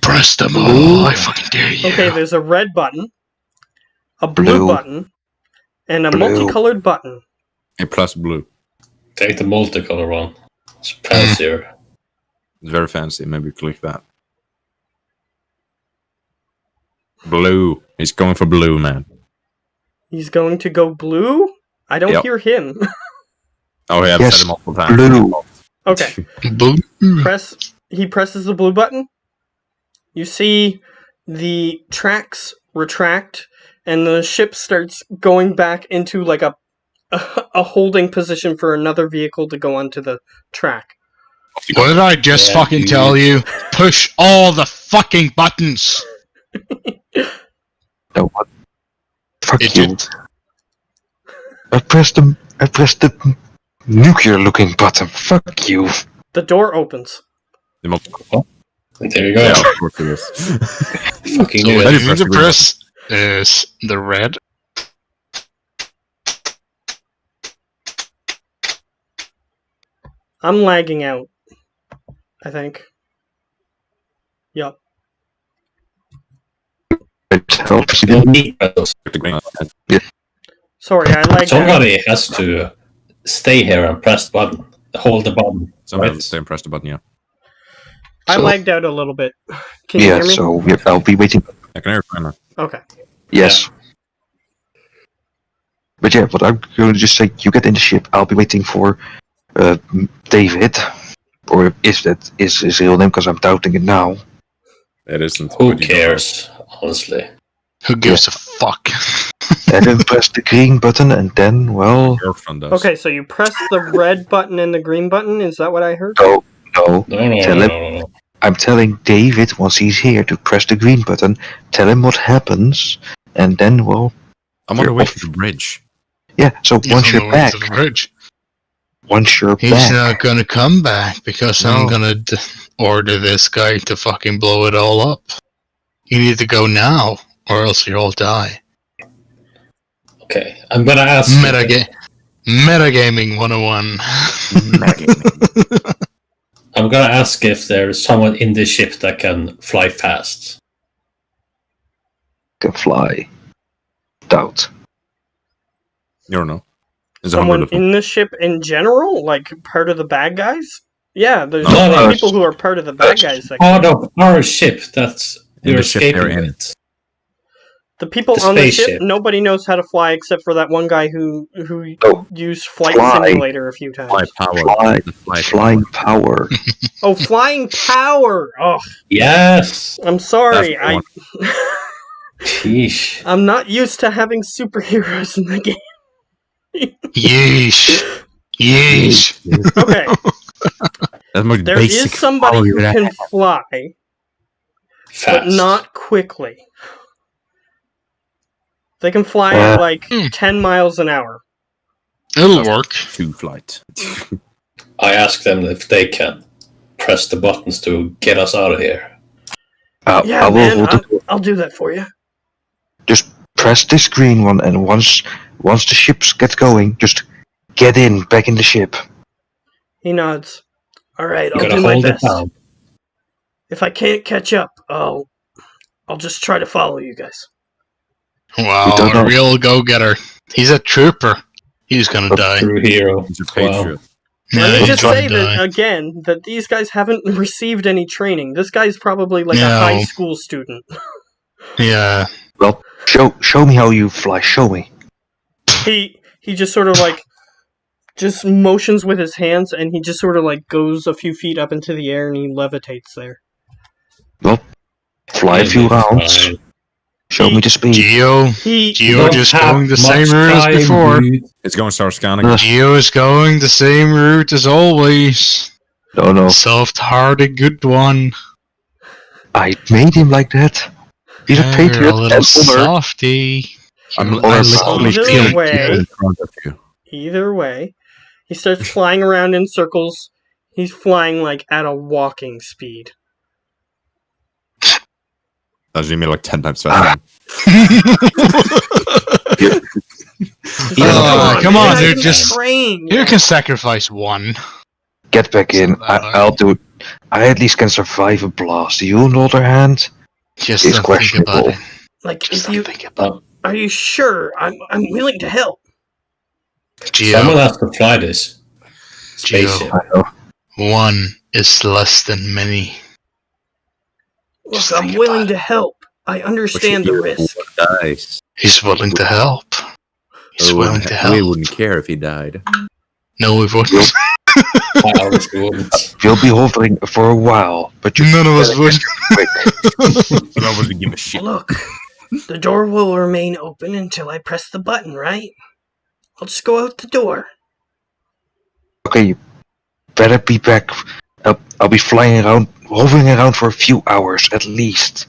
Speaker 3: Press them all. I fucking dare you.
Speaker 2: Okay, there's a red button, a blue
Speaker 5: Blue.
Speaker 2: button, and a
Speaker 5: Blue.
Speaker 2: multicolored button.
Speaker 6: A plus blue.
Speaker 4: Take the multicolor one. It's fancier.
Speaker 6: It's very fancy. Maybe click that. Blue. He's going for blue, man.
Speaker 2: He's going to go blue? I don't
Speaker 6: Yep.
Speaker 2: hear him.
Speaker 6: Oh, yeah, I've
Speaker 5: Yes,
Speaker 6: said it multiple times.
Speaker 5: blue.
Speaker 2: Okay,
Speaker 3: Blue.
Speaker 2: he presses the blue button. You see the tracks retract, and the ship starts going back into like a holding position for another vehicle to go onto the track.
Speaker 3: What did I just
Speaker 4: Yeah,
Speaker 3: fucking
Speaker 4: dude.
Speaker 3: tell you? Push all the fucking buttons.
Speaker 5: No, what? Fuck you.
Speaker 3: Idiot.
Speaker 5: I pressed the nuclear-looking button. Fuck you.
Speaker 2: The door opens.
Speaker 6: The multiple.
Speaker 4: There you go.
Speaker 6: Yeah, of course it is.
Speaker 4: Fucking
Speaker 3: So
Speaker 4: knew
Speaker 3: what
Speaker 4: it.
Speaker 3: you
Speaker 6: press
Speaker 3: need
Speaker 6: the
Speaker 3: to
Speaker 6: green
Speaker 3: press is the red.
Speaker 2: I'm lagging out, I think. Yup.
Speaker 5: Help.
Speaker 4: You don't need those.
Speaker 6: The green.
Speaker 2: Sorry, I lagged out.
Speaker 4: Somebody has to stay here and press the button. Hold the button.
Speaker 6: Somebody
Speaker 4: Right.
Speaker 6: stay and press the button, yeah.
Speaker 2: I
Speaker 5: So-
Speaker 2: lagged out a little bit. Can you
Speaker 5: Yeah,
Speaker 2: hear me?
Speaker 5: so yeah, I'll be waiting.
Speaker 6: I can hear it fine now.
Speaker 2: Okay.
Speaker 5: Yes. But yeah, what I'm going to just say, you get in the ship. I'll be waiting for David, or if that is his real name, because I'm doubting it now.
Speaker 6: It isn't.
Speaker 4: Who
Speaker 6: but you know.
Speaker 4: cares, honestly?
Speaker 3: Who gives a fuck?
Speaker 5: And then press the green button, and then, well,
Speaker 6: Your friend does.
Speaker 2: Okay, so you press the red button and the green button? Is that what I heard?
Speaker 5: no.
Speaker 4: No.
Speaker 5: Tell him. I'm telling David once he's here to press the green button, tell him what happens, and then, well,
Speaker 6: I'm on the
Speaker 5: You're
Speaker 6: way
Speaker 5: off.
Speaker 6: to the bridge.
Speaker 5: yeah. So
Speaker 3: He's
Speaker 5: once
Speaker 3: on
Speaker 5: you're
Speaker 3: the way
Speaker 5: back,
Speaker 3: to the bridge.
Speaker 5: back,
Speaker 3: He's not gonna come back because I'm
Speaker 6: No.
Speaker 3: gonna order this guy to fucking blow it all up. You need to go now, or else you'll die.
Speaker 4: Okay, I'm gonna ask.
Speaker 3: Metagaming 101.
Speaker 4: I'm gonna ask if there is someone in this ship that can fly fast.
Speaker 5: can fly. Doubt.
Speaker 6: You don't know. There's a
Speaker 2: Someone
Speaker 6: hundred of them.
Speaker 2: in the ship in general? Like part of the bad guys? Yeah, there's
Speaker 4: No,
Speaker 2: people who are part of the bad guys. That
Speaker 4: Part of our ship that's
Speaker 6: In
Speaker 4: you're
Speaker 6: the ship they're
Speaker 4: escaping
Speaker 6: in.
Speaker 4: with.
Speaker 2: The people
Speaker 4: The
Speaker 2: on the ship,
Speaker 4: spaceship.
Speaker 2: nobody knows how to fly except for that one guy who
Speaker 5: Oh,
Speaker 2: used Flight
Speaker 5: fly.
Speaker 2: Simulator a few times.
Speaker 6: Fly power.
Speaker 5: Fly,
Speaker 6: The fly
Speaker 5: flying power.
Speaker 2: Oh, flying power! Oh,
Speaker 4: Yes.
Speaker 2: I'm sorry.
Speaker 6: That's the
Speaker 4: Sheesh.
Speaker 2: I'm not used to having superheroes in the game.
Speaker 3: Yeesh. Yeesh.
Speaker 2: Okay,
Speaker 6: That's my
Speaker 2: there
Speaker 6: basic
Speaker 2: is somebody
Speaker 6: power
Speaker 2: who
Speaker 6: that I
Speaker 2: can
Speaker 6: have.
Speaker 2: fly, but
Speaker 4: Fast.
Speaker 2: not quickly. They can fly
Speaker 5: Uh,
Speaker 2: at like 10 miles an hour.
Speaker 3: It'll work.
Speaker 6: Two flight.
Speaker 4: I asked them if they can press the buttons to get us out of here.
Speaker 2: Yeah,
Speaker 5: I will
Speaker 2: man,
Speaker 5: hold the
Speaker 2: I'll do that for you.
Speaker 5: Just press this green one, and once the ship gets going, just get back in the ship.
Speaker 2: He nods. All right,
Speaker 4: You
Speaker 2: I'll
Speaker 4: gotta
Speaker 2: do my
Speaker 4: hold it
Speaker 2: best.
Speaker 4: down.
Speaker 2: If I can't catch up, I'll just try to follow you guys.
Speaker 3: Wow,
Speaker 5: don't know.
Speaker 3: a real go-getter. He's a trooper. He's gonna die.
Speaker 4: True hero.
Speaker 6: He's a
Speaker 4: Wow.
Speaker 6: patriot.
Speaker 2: Let me
Speaker 3: he's
Speaker 2: just
Speaker 3: gonna
Speaker 2: say that
Speaker 3: die.
Speaker 2: again, that these guys haven't received any training. This guy's probably like a
Speaker 3: No.
Speaker 2: high school student.
Speaker 3: Yeah.
Speaker 5: Well, show me how you fly. Show me.
Speaker 2: He just sort of like just motions with his hands, and he just sort of like goes a few feet up into the air, and he levitates there.
Speaker 5: Fly a few rounds. Show me the speed.
Speaker 3: Geo
Speaker 2: He
Speaker 3: Geo just going the same route as before.
Speaker 6: It's going to start scanning.
Speaker 3: Geo is going the same route as always.
Speaker 5: No.
Speaker 3: Soft-hearted good one.
Speaker 5: I made him like that. He's a
Speaker 3: You're
Speaker 5: patriot.
Speaker 3: a little
Speaker 5: and honor.
Speaker 3: softy.
Speaker 6: I'm
Speaker 3: You're
Speaker 6: literally
Speaker 2: Either
Speaker 6: feeling
Speaker 2: way-
Speaker 6: in front of you.
Speaker 2: Either way, he starts flying around in circles. He's flying like at a walking speed.
Speaker 6: Does you mean like 10 times faster?
Speaker 3: Come on,
Speaker 2: man,
Speaker 3: dude,
Speaker 2: I can
Speaker 3: just-
Speaker 2: train.
Speaker 3: You can sacrifice one.
Speaker 5: Get back in. I'll do it. I at least can survive a blast. You, on the other hand,
Speaker 3: Just
Speaker 5: It's
Speaker 3: don't think about it.
Speaker 2: Like,
Speaker 3: Just
Speaker 2: if you
Speaker 3: don't think about
Speaker 2: are you sure? I'm willing to help.
Speaker 3: it. Geo,
Speaker 4: Someone has to fly this
Speaker 3: Geo,
Speaker 4: spaceship.
Speaker 5: I know.
Speaker 3: one is less than many.
Speaker 2: Look,
Speaker 3: Just
Speaker 2: I'm
Speaker 3: think
Speaker 2: willing
Speaker 3: about
Speaker 2: to help. I understand the risk.
Speaker 6: Dice.
Speaker 3: He's willing to help. He's willing to
Speaker 6: We
Speaker 3: help.
Speaker 6: wouldn't care if he died.
Speaker 3: No, we wouldn't.
Speaker 4: I honestly wouldn't.
Speaker 5: You'll be hovering for a while, but you
Speaker 3: None of us would.
Speaker 5: quick.
Speaker 6: But I wouldn't give a shit.
Speaker 2: Look, the door will remain open until I press the button, right? I'll just go out the door.
Speaker 5: Okay, you better be back. I'll be flying around, hovering around for a few hours at least.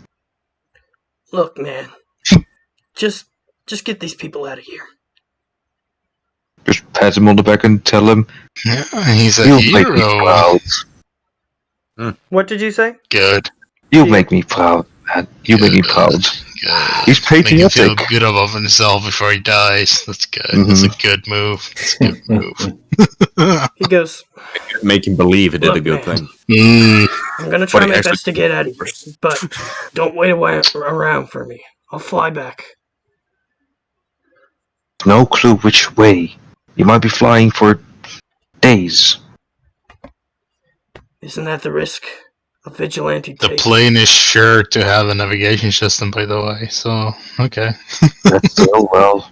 Speaker 2: Look, man. just get these people out of here.
Speaker 5: Just pat him on the back and tell him,
Speaker 3: Yeah, he's a
Speaker 5: "You'll make me
Speaker 3: hero.
Speaker 5: proud.
Speaker 2: What did you say?
Speaker 3: Good.
Speaker 5: You make me proud, man. You make me proud."
Speaker 3: Good.
Speaker 5: He's
Speaker 3: Make him feel
Speaker 5: patriotic.
Speaker 3: good about himself before he dies. That's good.
Speaker 5: Mhm.
Speaker 3: That's a good move. That's a good move.
Speaker 2: He goes,
Speaker 6: Make him believe he did a
Speaker 2: Look,
Speaker 6: good
Speaker 2: man.
Speaker 6: thing.
Speaker 2: I'm gonna try
Speaker 6: But
Speaker 2: my
Speaker 6: actually-
Speaker 2: best to get out of here, but don't wait around for me. I'll fly back.
Speaker 5: No clue which way. You might be flying for days.
Speaker 2: Isn't that the risk a vigilante
Speaker 3: The
Speaker 2: takes?
Speaker 3: plane is sure to have a navigation system, by the way. So, okay.
Speaker 5: That's still well.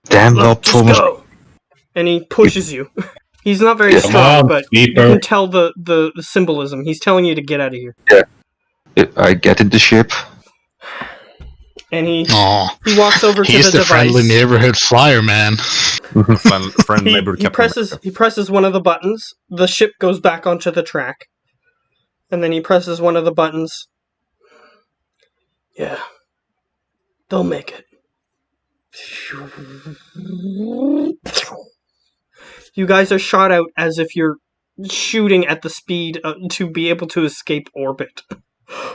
Speaker 5: Damn well,
Speaker 2: Look, just
Speaker 5: promise.
Speaker 2: go. And he pushes you. He's not very
Speaker 5: Come
Speaker 2: strong,
Speaker 4: on,
Speaker 2: but you
Speaker 4: Beeper.
Speaker 2: can tell the symbolism. He's telling you to get out of here.
Speaker 5: I get in the ship.
Speaker 2: And he
Speaker 3: Aw.
Speaker 2: walks over to
Speaker 3: He's
Speaker 2: the
Speaker 3: the friendly
Speaker 2: device.
Speaker 3: neighborhood flyer, man.
Speaker 6: Friend
Speaker 2: He,
Speaker 6: neighbor
Speaker 2: he
Speaker 6: Captain
Speaker 2: presses
Speaker 6: America.
Speaker 2: he presses one of the buttons. The ship goes back onto the track. And then he presses one of the buttons. Yeah. They'll make it. You guys are shot out as if you're shooting at the speed to be able to escape orbit.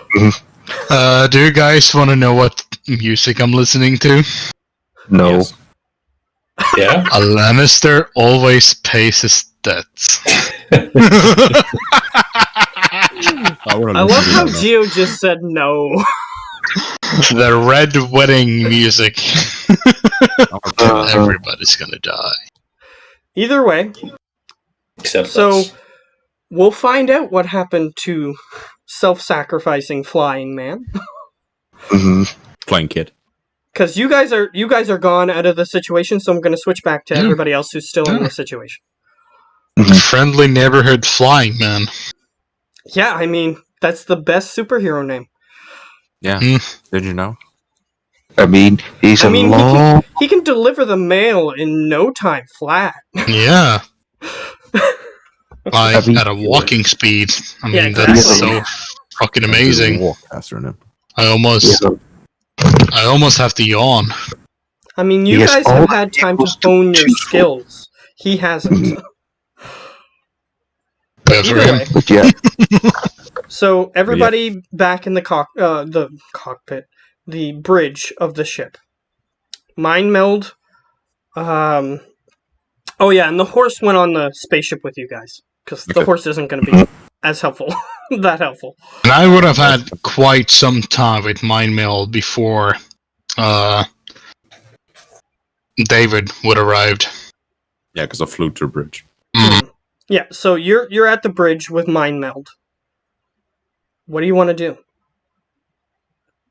Speaker 3: Do you guys want to know what music I'm listening to?
Speaker 5: No.
Speaker 6: Yes.
Speaker 4: Yeah.
Speaker 3: A Lannister always pays his debts.
Speaker 2: I love how Geo just said no.
Speaker 3: The Red Wedding music. Everybody's gonna die.
Speaker 2: Either way,
Speaker 4: Except
Speaker 2: so
Speaker 4: us.
Speaker 2: we'll find out what happened to self-sacrificing flying man.
Speaker 6: Flying kid.
Speaker 2: Because you guys are gone out of the situation, so I'm going to switch back to
Speaker 3: Yeah.
Speaker 2: everybody else who's still in
Speaker 3: Yeah.
Speaker 2: the situation.
Speaker 3: Friendly neighborhood flying man.
Speaker 2: Yeah, I mean, that's the best superhero name.
Speaker 6: Yeah.
Speaker 3: Mm.
Speaker 6: Did you know?
Speaker 5: I mean, he's
Speaker 2: I
Speaker 5: a
Speaker 2: mean,
Speaker 5: long.
Speaker 2: he can deliver the mail in no time flat.
Speaker 3: Yeah. Like,
Speaker 5: mean,
Speaker 3: at a walking speed. I
Speaker 2: Yeah,
Speaker 3: mean, that's
Speaker 2: exactly.
Speaker 3: so fucking
Speaker 6: I do
Speaker 3: amazing.
Speaker 6: walk faster than him.
Speaker 3: I almost have to yawn.
Speaker 2: I mean,
Speaker 5: He
Speaker 2: you
Speaker 5: has
Speaker 2: guys
Speaker 5: all
Speaker 2: have had time to
Speaker 5: equals to
Speaker 2: hone your
Speaker 5: choose from.
Speaker 2: skills. He hasn't.
Speaker 3: Good for
Speaker 2: Either
Speaker 3: him.
Speaker 2: way,
Speaker 5: But yeah,
Speaker 2: so everybody back in the cockpit, the bridge of the ship. Mind meld. Oh yeah, and the horse went on the spaceship with you guys because the
Speaker 6: Okay.
Speaker 2: horse isn't going to be as helpful, that helpful.
Speaker 3: And I would have had quite some time with Mind Meld before David would have arrived.
Speaker 6: Yeah, because I flew to the bridge.
Speaker 2: Yeah, so you're at the bridge with Mind Meld. What do you want to do?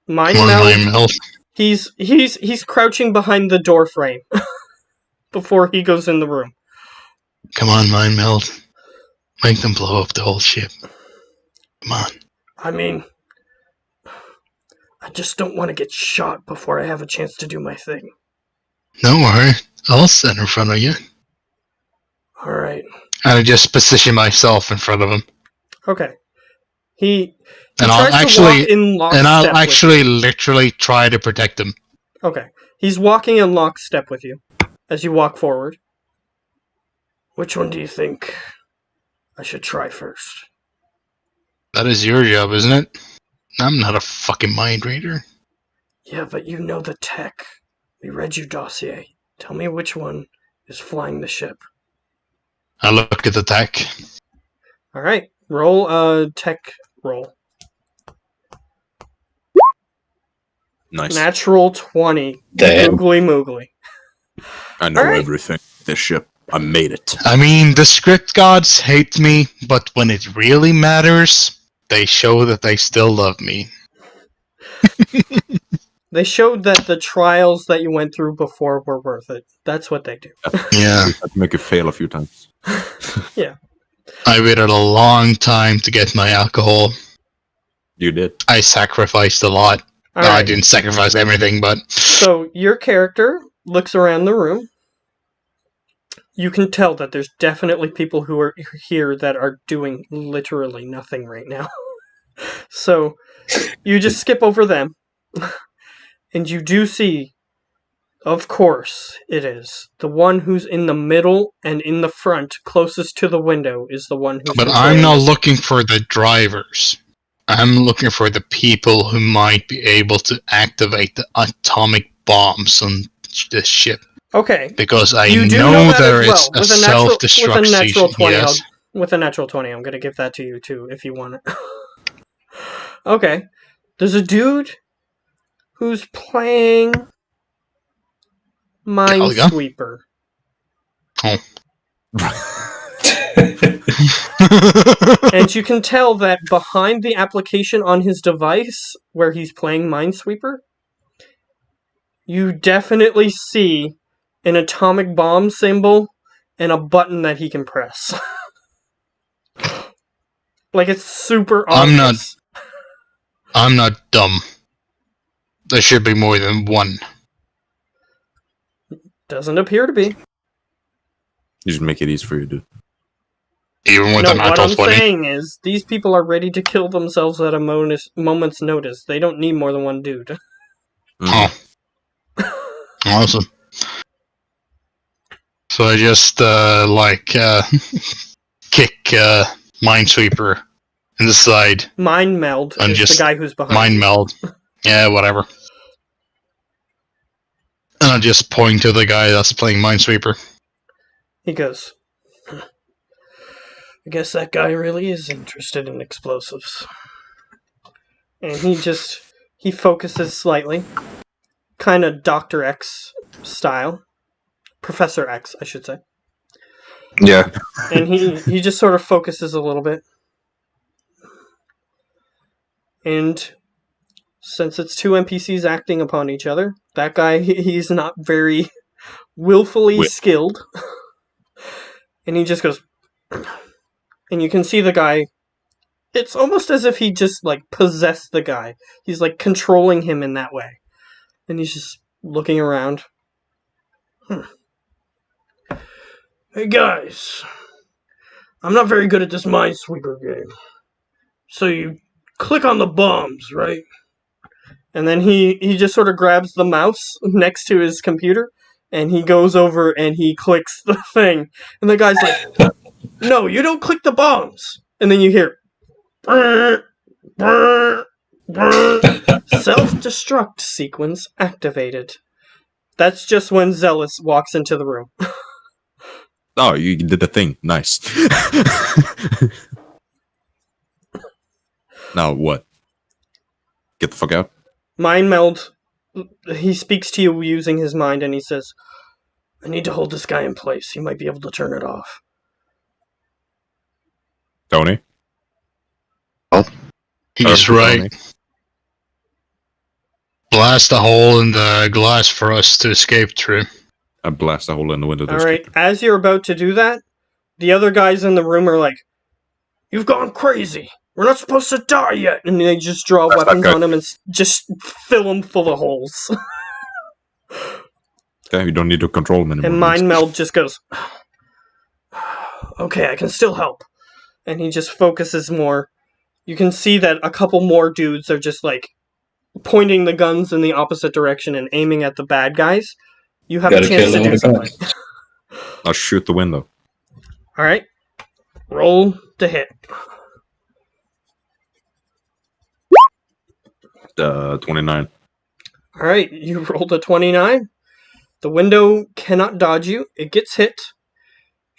Speaker 2: Mind
Speaker 3: Come on,
Speaker 2: Meld.
Speaker 3: Mind Meld.
Speaker 2: He's crouching behind the door frame before he goes in the room.
Speaker 3: Come on, Mind Meld. Make them blow up the whole ship. Come on.
Speaker 2: I mean, I just don't want to get shot before I have a chance to do my thing.
Speaker 3: Don't worry. I'll stand in front of you.
Speaker 2: All right.
Speaker 3: And I just position myself in front of him.
Speaker 2: Okay. He
Speaker 3: And
Speaker 2: tries
Speaker 3: I'll
Speaker 2: to walk
Speaker 3: actually
Speaker 2: in lockstep with you.
Speaker 3: literally try to protect him.
Speaker 2: Okay. He's walking in lockstep with you as you walk forward. Which one do you think I should try first?
Speaker 3: That is your job, isn't it? I'm not a fucking mind reader.
Speaker 2: Yeah, but you know the tech. We read your dossier. Tell me which one is flying the ship.
Speaker 3: I look at the tech.
Speaker 2: Alright, roll a tech roll.
Speaker 6: Nice.
Speaker 2: Natural 20.
Speaker 4: Damn.
Speaker 2: Moogly moogly.
Speaker 6: I know
Speaker 2: Alright.
Speaker 6: everything. This ship. I made it.
Speaker 3: I mean, the script gods hate me, but when it really matters, they show that they still love me.
Speaker 2: They showed that the trials that you went through before were worth it. That's what they do.
Speaker 3: Yeah.
Speaker 6: I had to make it fail a few times.
Speaker 3: I waited a long time to get my alcohol.
Speaker 6: You did.
Speaker 3: I sacrificed a lot. No, I
Speaker 2: Alright,
Speaker 3: didn't sacrifice everything, but
Speaker 2: so your character looks around the room. You can tell that there's definitely people who are here that are doing literally nothing right now. So you just skip over them. And you do see, of course, it is. The one who's in the middle and in the front, closest to the window, is the one who's
Speaker 3: but
Speaker 2: controlling
Speaker 3: I'm not
Speaker 2: it.
Speaker 3: looking for the drivers. I'm looking for the people who might be able to activate the atomic bombs on this ship.
Speaker 2: Okay.
Speaker 3: Because I
Speaker 2: You do
Speaker 3: know
Speaker 2: that
Speaker 3: there
Speaker 2: as
Speaker 3: is
Speaker 2: well.
Speaker 3: a
Speaker 2: With a
Speaker 3: self-destruct
Speaker 2: natural
Speaker 3: station.
Speaker 2: 20,
Speaker 3: Yes.
Speaker 2: with a natural 20, I'm going to give that to you too, if you want it. Okay. There's a dude who's playing
Speaker 3: Galaga?
Speaker 2: Minesweeper. And you can tell that behind the application on his device, where he's playing Minesweeper, you definitely see an atomic bomb symbol and a button that he can press. Like, it's super obvious.
Speaker 3: I'm not dumb. There should be more than one.
Speaker 2: Doesn't appear to be.
Speaker 6: You just make it easy for you, dude.
Speaker 3: Even with
Speaker 2: No,
Speaker 3: a
Speaker 2: what
Speaker 3: natural
Speaker 2: I'm
Speaker 3: 20.
Speaker 2: saying is, these people are ready to kill themselves at a moment's notice. They don't need more than one dude.
Speaker 3: Oh. Awesome. So I just, kick Minesweeper in the side.
Speaker 2: Mind Meld
Speaker 3: And
Speaker 2: is the
Speaker 3: just
Speaker 2: guy who's behind
Speaker 3: Mind
Speaker 2: you.
Speaker 3: meld. Yeah, whatever. And I just point to the guy that's playing Minesweeper.
Speaker 2: He goes, I guess that guy really is interested in explosives. And he focuses slightly. Kind of Dr. X style. Professor X, I should say.
Speaker 5: yeah.
Speaker 2: And he just sort of focuses a little bit. And since it's two NPCs acting upon each other, that guy, he's not very willfully skilled. And he just goes, and you can see the guy, it's almost as if he just, like, possessed the guy. He's, like, controlling him in that way. And he's just looking around. Hey, guys. I'm not very good at this Minesweeper game. So you click on the bombs, right? And then he just sort of grabs the mouse next to his computer, and he goes over and he clicks the thing. And the guy's like, no, you don't click the bombs. And then you hear, brr, brr, brr. Self-destruct sequence activated. That's just when Zealous walks into the room.
Speaker 6: Oh, you did the thing. Nice. Now what? Get the fuck out.
Speaker 2: Mind meld. He speaks to you using his mind, and he says, I need to hold this guy in place. He might be able to turn it off.
Speaker 6: Tony?
Speaker 3: He's right.
Speaker 6: Tony.
Speaker 3: Blast a hole in the glass for us to escape through.
Speaker 6: I blast a hole in the window.
Speaker 2: Alright, as you're about to do that, the other guys in the room are like, you've gone crazy. We're not supposed to die yet. And they just draw
Speaker 6: That's not
Speaker 2: weapons
Speaker 6: good.
Speaker 2: on him and just fill him full of holes.
Speaker 6: Okay, you don't need to control him anymore.
Speaker 2: And Mind Meld just goes, okay, I can still help. And he just focuses more. You can see that a couple more dudes are just like pointing the guns in the opposite direction and aiming at the bad guys. You have a
Speaker 4: Gotta
Speaker 2: chance
Speaker 4: kill
Speaker 2: to
Speaker 4: all
Speaker 2: do
Speaker 4: the
Speaker 2: something.
Speaker 4: guys.
Speaker 6: I'll shoot the window.
Speaker 2: Alright. Roll to hit.
Speaker 6: 29.
Speaker 2: Alright, you rolled a 29. The window cannot dodge you. It gets hit.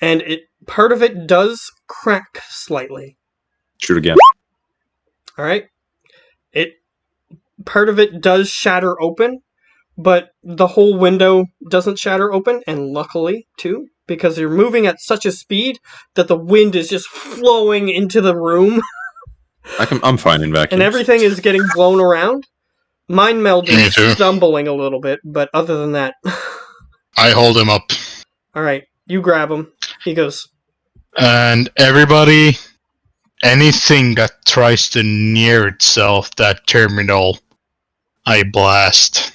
Speaker 2: And part of it does crack slightly.
Speaker 6: Shoot again.
Speaker 2: Alright. Part of it does shatter open, but the whole window doesn't shatter open, and luckily, too, because you're moving at such a speed that the wind is just flowing into the room,
Speaker 6: I'm fine in vacuums.
Speaker 2: and everything is getting blown around. Mind Meld
Speaker 3: Me
Speaker 2: is
Speaker 3: too.
Speaker 2: stumbling a little bit, but other than that...
Speaker 3: I hold him up.
Speaker 2: Alright, you grab him. He goes,
Speaker 3: And everybody, anything that tries to near itself, that terminal, I blast.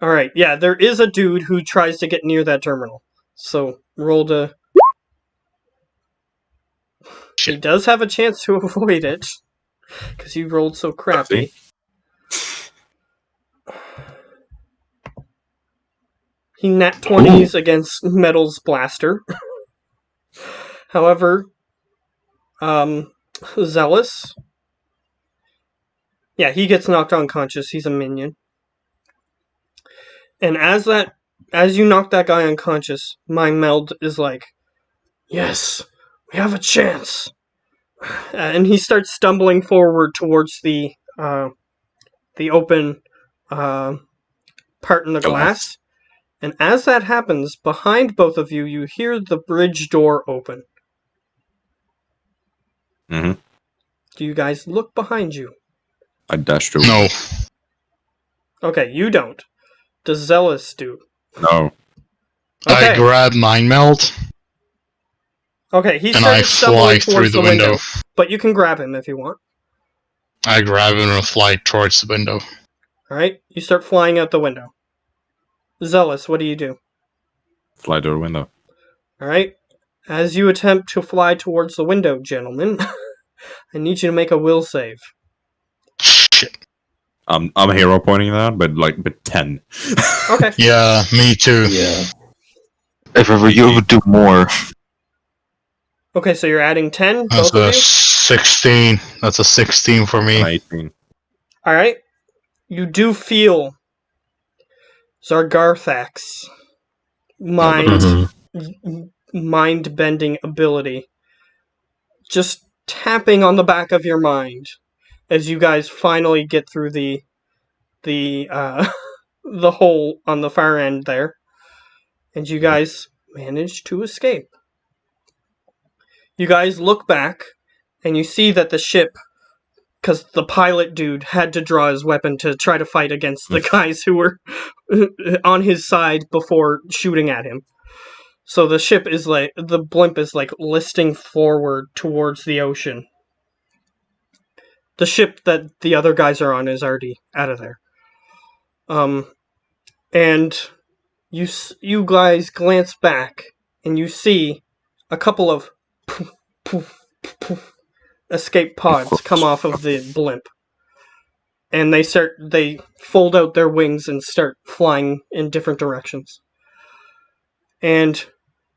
Speaker 2: alright, yeah, there is a dude who tries to get near that terminal. So, roll to... He
Speaker 3: Shit.
Speaker 2: does have a chance to avoid it, because you rolled so crappy. He nat 20s against Metal's Blaster. However, Zealous... Yeah, he gets knocked unconscious. He's a minion. And as you knock that guy unconscious, Mind Meld is like, yes, we have a chance. And he starts stumbling forward towards the open part in the glass. And as that happens, behind both of you, you hear the bridge door open.
Speaker 6: Mm-hmm.
Speaker 2: Do you guys look behind you?
Speaker 6: I dashed over.
Speaker 3: No.
Speaker 2: Okay, you don't. Does Zealous do?
Speaker 6: No.
Speaker 2: Okay.
Speaker 3: I grab Mind Meld,
Speaker 2: Okay, he
Speaker 3: and I
Speaker 2: started stumbling
Speaker 3: fly through
Speaker 2: towards
Speaker 3: the
Speaker 2: the window.
Speaker 3: window.
Speaker 2: But you can grab him if you want.
Speaker 3: I grab him and fly towards the window.
Speaker 2: Alright, you start flying out the window. Zealous, what do you do?
Speaker 6: Fly to a window.
Speaker 2: Alright, as you attempt to fly towards the window, gentlemen, I need you to make a will save.
Speaker 3: Shit.
Speaker 6: I'm a hero pointing that, but 10.
Speaker 2: Okay.
Speaker 3: Yeah, me too.
Speaker 4: Yeah.
Speaker 5: If ever you would do more.
Speaker 2: Okay, so you're adding 10,
Speaker 3: That's
Speaker 2: both of
Speaker 3: a
Speaker 2: you?
Speaker 3: 16. That's a 16 for me.
Speaker 6: 18.
Speaker 2: Alright. You do feel Zargarthak's mind-bending ability just tapping on the back of your mind as you guys finally get through the hole on the far end there, and you guys manage to escape. You guys look back and you see that the ship because the pilot dude had to draw his weapon to try to fight against the guys who were on his side before shooting at him. So the blimp is like listing forward towards the ocean. The ship that the other guys are on is already out of there. And you guys glance back and you see a couple of poof, poof, poof, escape pods come off of the blimp. And they fold out their wings and start flying in different directions. And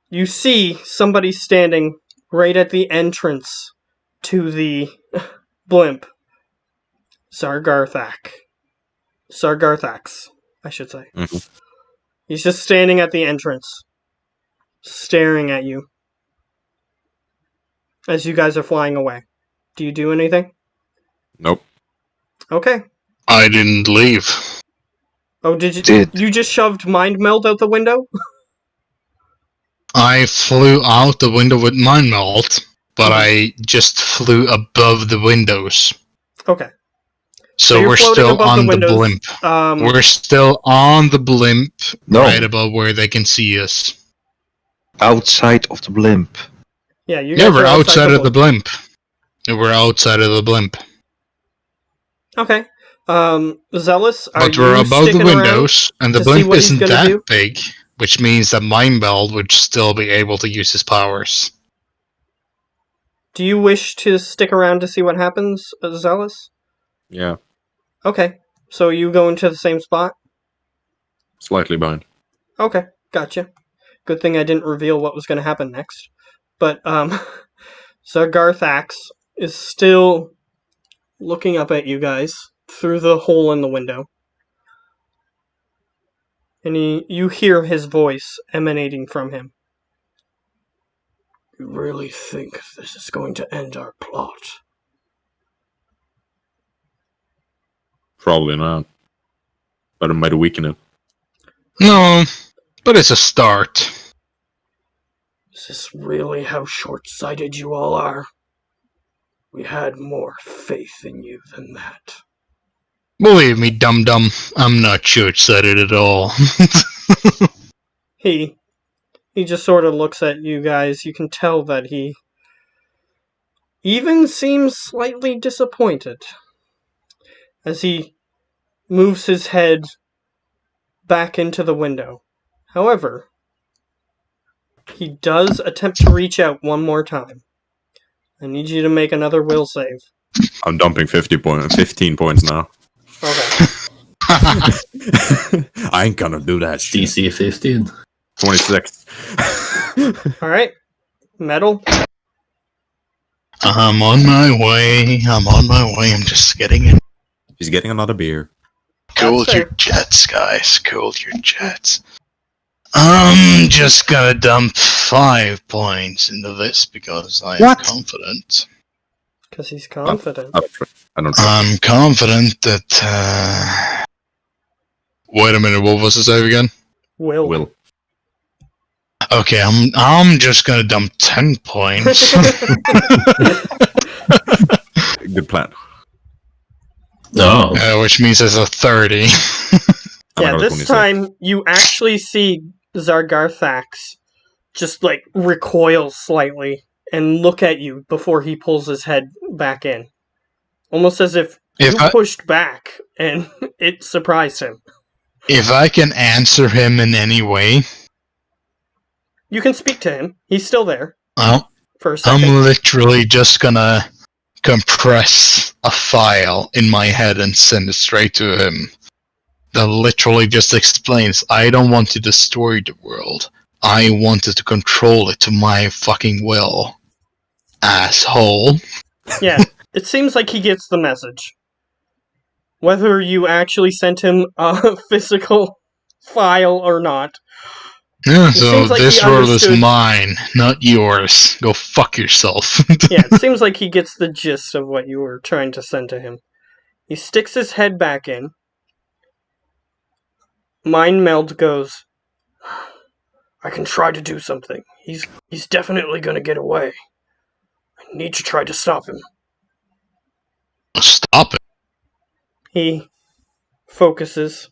Speaker 2: you see somebody standing right at the entrance to the blimp. Sargarthax, I should say.
Speaker 6: Mhm.
Speaker 2: He's just standing at the entrance, staring at you as you guys are flying away. Do you do anything?
Speaker 6: Nope.
Speaker 2: Okay.
Speaker 3: I didn't leave.
Speaker 2: Oh, you just shoved mind meld out the window?
Speaker 3: I flew out the window with mind melt, but I just flew above the windows.
Speaker 2: Okay.
Speaker 3: So
Speaker 2: you're
Speaker 3: we're
Speaker 2: floating
Speaker 3: still
Speaker 2: above
Speaker 3: on the
Speaker 2: windows.
Speaker 3: blimp. We're still on the blimp,
Speaker 5: No.
Speaker 3: right above where they can see us.
Speaker 5: Outside of the blimp.
Speaker 2: Yeah, you guys
Speaker 3: Yeah,
Speaker 2: are
Speaker 3: we're outside of the
Speaker 2: blimp.
Speaker 3: blimp. We're outside of the blimp.
Speaker 2: Okay. Zealous, are
Speaker 3: But
Speaker 2: you
Speaker 3: we're above the
Speaker 2: sticking around?
Speaker 3: windows, and the
Speaker 2: to see
Speaker 3: blimp
Speaker 2: what he's
Speaker 3: isn't
Speaker 2: gonna
Speaker 3: that
Speaker 2: do?
Speaker 3: big, which means that Mindmeld would still be able to use his powers.
Speaker 2: Do you wish to stick around to see what happens, Zealous?
Speaker 6: Yeah.
Speaker 2: Okay. So you go into the same spot?
Speaker 6: Slightly behind.
Speaker 2: Okay, gotcha. Good thing I didn't reveal what was going to happen next. But, Sargarthax is still looking up at you guys through the hole in the window. And you hear his voice emanating from him. You really think this is going to end our plot?
Speaker 6: Probably not. But it might weaken it.
Speaker 3: No, but it's a start.
Speaker 2: Is this really how short-sighted you all are? We had more faith in you than that.
Speaker 3: Believe me, dum-dum, I'm not short-sighted at all.
Speaker 2: He just sort of looks at you guys. You can tell that he even seems slightly disappointed as he moves his head back into the window. However, he does attempt to reach out one more time. I need you to make another will save.
Speaker 6: I'm dumping 15 points now.
Speaker 2: Okay.
Speaker 6: I ain't gonna do that shit.
Speaker 4: DC 15.
Speaker 6: 26.
Speaker 2: Alright. Metal.
Speaker 3: I'm on my way. I'm just getting in.
Speaker 6: He's getting another beer.
Speaker 3: Cool
Speaker 2: That's
Speaker 3: your
Speaker 2: fair.
Speaker 3: jets, guys. Cool your jets. I'm just gonna dump 5 points into this because I'm
Speaker 6: What?
Speaker 3: confident.
Speaker 2: Because he's confident.
Speaker 6: I don't
Speaker 3: I'm confident that. Wait a minute. What was the save again?
Speaker 2: Will.
Speaker 3: Okay, I'm just gonna dump 10 points.
Speaker 6: Good plan.
Speaker 4: No.
Speaker 3: Which means it's a 30.
Speaker 2: Yeah, this time you actually see Zargarthax just like recoil slightly and look at you before he pulls his head back in. Almost as if you pushed back and it surprised him.
Speaker 3: If I can answer him in any way,
Speaker 2: you can speak to him. He's still there.
Speaker 3: Well,
Speaker 2: for a second.
Speaker 3: I'm literally just gonna compress a file in my head and send it straight to him. That literally just explains, I don't want to destroy the world. I wanted to control it to my fucking will. Asshole.
Speaker 2: Yeah, it seems like he gets the message. Whether you actually sent him a physical file or not.
Speaker 3: Yeah, so
Speaker 2: like
Speaker 3: this world is mine, not yours. Go fuck yourself.
Speaker 2: Yeah, it seems like he gets the gist of what you were trying to send to him. He sticks his head back in. Mind Meld goes, I can try to do something. He's definitely gonna get away. I need to try to stop him.
Speaker 3: Stop it.
Speaker 2: He focuses.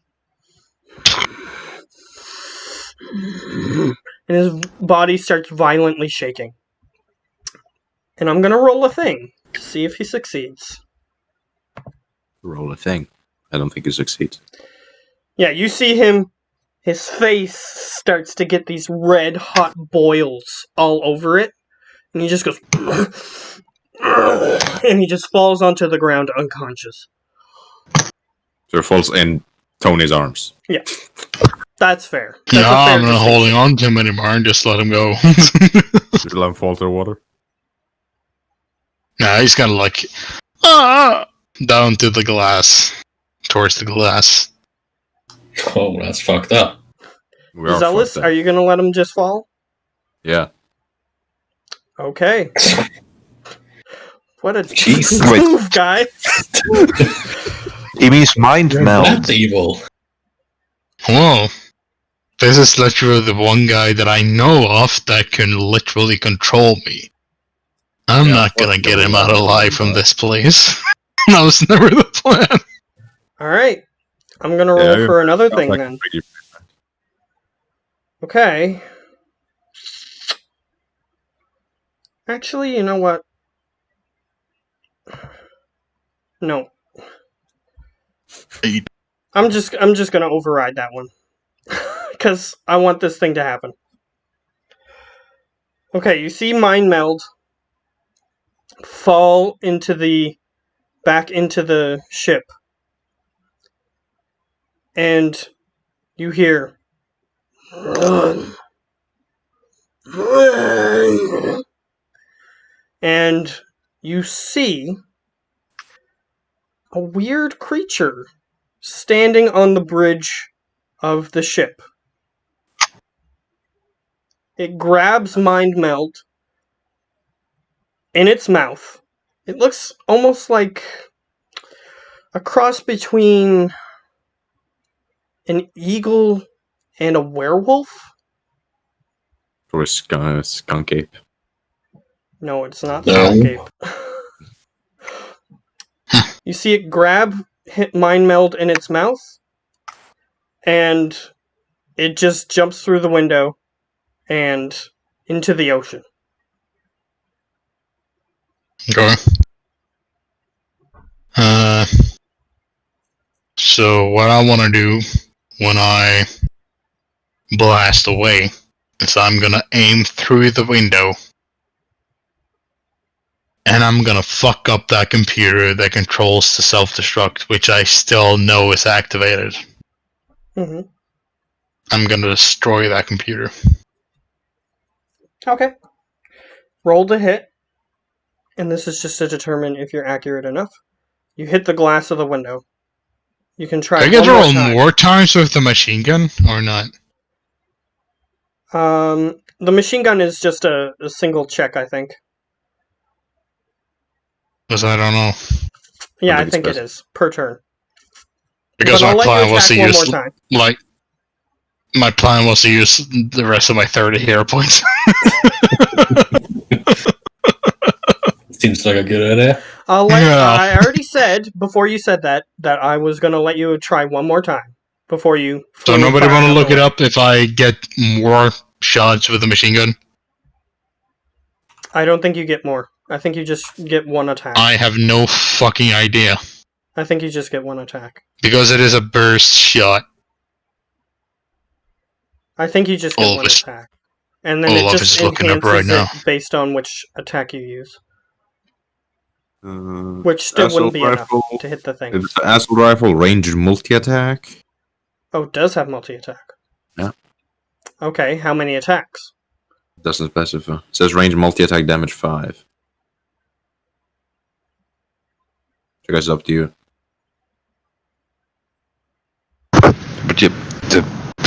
Speaker 2: And his body starts violently shaking. And I'm gonna roll a thing to see if he succeeds.
Speaker 6: Roll a thing. I don't think he succeeds.
Speaker 2: Yeah, you see him, his face starts to get these red hot boils all over it. And he just goes... and he just falls onto the ground unconscious.
Speaker 6: So it falls in Tony's arms.
Speaker 2: Yeah. That's fair. That's
Speaker 3: No,
Speaker 2: a fair
Speaker 3: I'm not
Speaker 2: distinction.
Speaker 3: holding on to him anymore and just let him go.
Speaker 6: Just let him fall to the water.
Speaker 3: Nah, he's kind of like down to the glass, towards the glass.
Speaker 4: Oh, that's fucked up.
Speaker 6: We are
Speaker 2: Zealous,
Speaker 6: fucked up.
Speaker 2: are you gonna let him just fall?
Speaker 6: Yeah.
Speaker 2: Okay. What a
Speaker 4: Jeez.
Speaker 2: move, guy.
Speaker 5: He means mind meld.
Speaker 4: That's evil.
Speaker 3: Whoa. This is literally the one guy that I know of that can literally control me. I'm
Speaker 4: Yeah,
Speaker 3: not gonna
Speaker 6: fuck
Speaker 3: get
Speaker 6: the
Speaker 3: him out
Speaker 6: one.
Speaker 3: alive from this place. That was never the plan.
Speaker 2: Alright. I'm gonna roll
Speaker 6: Yeah,
Speaker 2: for another thing
Speaker 6: Like,
Speaker 2: then. Okay. Actually, you know what? No.
Speaker 3: Hey.
Speaker 2: I'm just gonna override that one. Because I want this thing to happen. Okay, you see Mind Meld fall back into the ship. And you hear... And you see a weird creature standing on the bridge of the ship. It grabs Mind Meld in its mouth. It looks almost like a cross between an eagle and a werewolf.
Speaker 6: Or a skunk ape.
Speaker 2: No, it's not
Speaker 4: No.
Speaker 2: Skunk Ape. You see it hit Mind Meld in its mouth, and it just jumps through the window and into the ocean.
Speaker 3: Okay. So what I want to do when I blast away is I'm gonna aim through the window and I'm gonna fuck up that computer that controls the self-destruct, which I still know is activated.
Speaker 2: Mm-hmm.
Speaker 3: I'm gonna destroy that computer.
Speaker 2: Okay. Roll to hit, and this is just to determine if you're accurate enough. You hit the glass of the window. You can try
Speaker 3: Do I get
Speaker 2: one
Speaker 3: to
Speaker 2: more
Speaker 3: roll
Speaker 2: time.
Speaker 3: more times with the machine gun or not?
Speaker 2: The machine gun is just a single check, I think.
Speaker 3: Because I don't know.
Speaker 2: Yeah, I
Speaker 6: think
Speaker 2: think
Speaker 6: it's
Speaker 2: it is per turn.
Speaker 3: Because
Speaker 2: But I'll
Speaker 3: my
Speaker 2: let you
Speaker 3: plan was
Speaker 2: attack
Speaker 3: to
Speaker 2: one
Speaker 3: use
Speaker 2: more time.
Speaker 3: like my plan was to use the rest of my 30 hero points.
Speaker 4: Seems like a good idea.
Speaker 3: Yeah.
Speaker 2: I already said before you said that I was gonna let you try one more time before you.
Speaker 3: So
Speaker 2: fully
Speaker 3: nobody
Speaker 2: fire
Speaker 3: want to
Speaker 2: another
Speaker 3: look it
Speaker 2: one.
Speaker 3: up if I get more shots with the machine gun?
Speaker 2: I don't think you get more. I think you just get one attack.
Speaker 3: I have no fucking idea.
Speaker 2: I think you just get one attack.
Speaker 3: Because it is a burst shot.
Speaker 2: I think you just get one
Speaker 3: Olaf
Speaker 2: attack, and then it
Speaker 3: Olaf
Speaker 2: just
Speaker 3: is looking up
Speaker 2: enhances
Speaker 3: right now.
Speaker 2: it based on which attack you use,
Speaker 6: Uh,
Speaker 2: which still
Speaker 6: assault
Speaker 2: wouldn't be enough
Speaker 6: rifle.
Speaker 2: to hit the thing.
Speaker 6: If it's an assault rifle, ranged multi-attack.
Speaker 2: Oh, it does have multi-attack.
Speaker 6: Yeah.
Speaker 2: Okay, how many attacks?
Speaker 6: Doesn't specify. It says range multi-attack damage 5. I guess it's up to you.
Speaker 5: But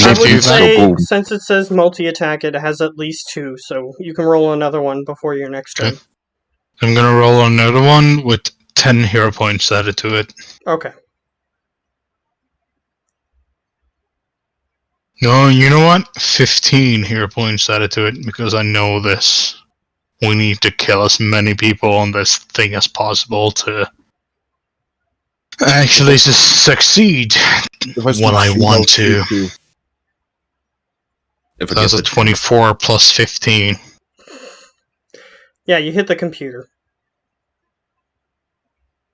Speaker 2: I
Speaker 3: do
Speaker 2: would
Speaker 3: that.
Speaker 2: say, since it says multi-attack, it has at least 2, so you can roll another one before your next turn.
Speaker 3: Okay. I'm gonna roll another one with 10 hero points added to it.
Speaker 2: Okay.
Speaker 3: No, you know what? 15 hero points added to it because I know this. We need to kill as many people on this thing as possible to actually succeed when I want to.
Speaker 6: If I
Speaker 3: That's
Speaker 6: get
Speaker 3: a
Speaker 6: the
Speaker 3: 24 plus 15.
Speaker 2: Yeah, you hit the computer.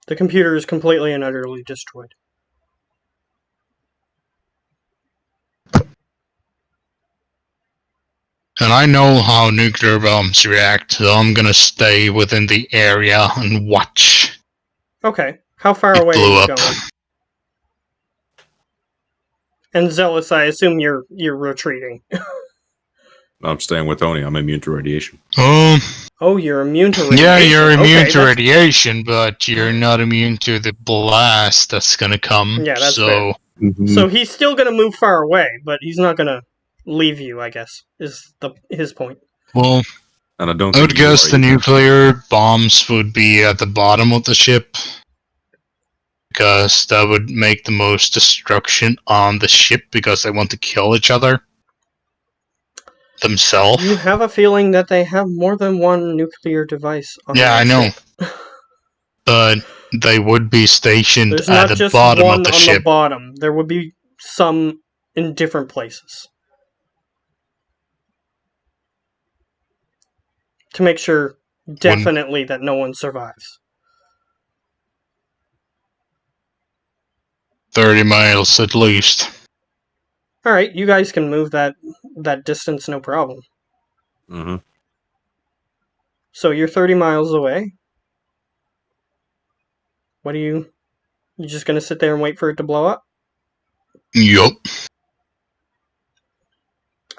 Speaker 2: The computer is completely and utterly destroyed.
Speaker 3: And I know how nuclear bombs react, so I'm gonna stay within the area and watch
Speaker 2: Okay, how far
Speaker 3: it
Speaker 2: away are
Speaker 3: blow
Speaker 2: you
Speaker 3: up.
Speaker 2: going? And Zealous, I assume you're retreating.
Speaker 6: I'm staying with Tony. I'm immune to radiation.
Speaker 2: Oh, you're immune to radiation.
Speaker 3: Yeah, you're immune
Speaker 2: Okay,
Speaker 3: to
Speaker 2: that's-
Speaker 3: radiation, but you're not immune to the blast that's gonna come.
Speaker 2: Yeah, that's
Speaker 3: so
Speaker 2: So he's still gonna move far away, but he's not gonna leave you, I guess, is his point.
Speaker 3: well,
Speaker 6: And I don't
Speaker 3: I
Speaker 6: think
Speaker 3: would
Speaker 6: you
Speaker 3: guess
Speaker 6: are
Speaker 3: the
Speaker 6: either.
Speaker 3: nuclear bombs would be at the bottom of the ship, because that would make the most destruction on the ship, because they want to kill each other themselves.
Speaker 2: You have a feeling that they have more than one nuclear device on
Speaker 3: Yeah,
Speaker 2: their
Speaker 3: I know.
Speaker 2: ship.
Speaker 3: But they would be stationed
Speaker 2: There's
Speaker 3: at
Speaker 2: not
Speaker 3: the
Speaker 2: just
Speaker 3: bottom
Speaker 2: one
Speaker 3: of the
Speaker 2: on
Speaker 3: ship.
Speaker 2: the bottom. There would be some in different places. To make sure definitely that no one survives.
Speaker 3: 30 miles at least.
Speaker 2: Alright, you guys can move that distance no problem.
Speaker 6: Mm-hmm.
Speaker 2: So you're 30 miles away. What are you just gonna sit there and wait for it to blow up?
Speaker 3: Yup.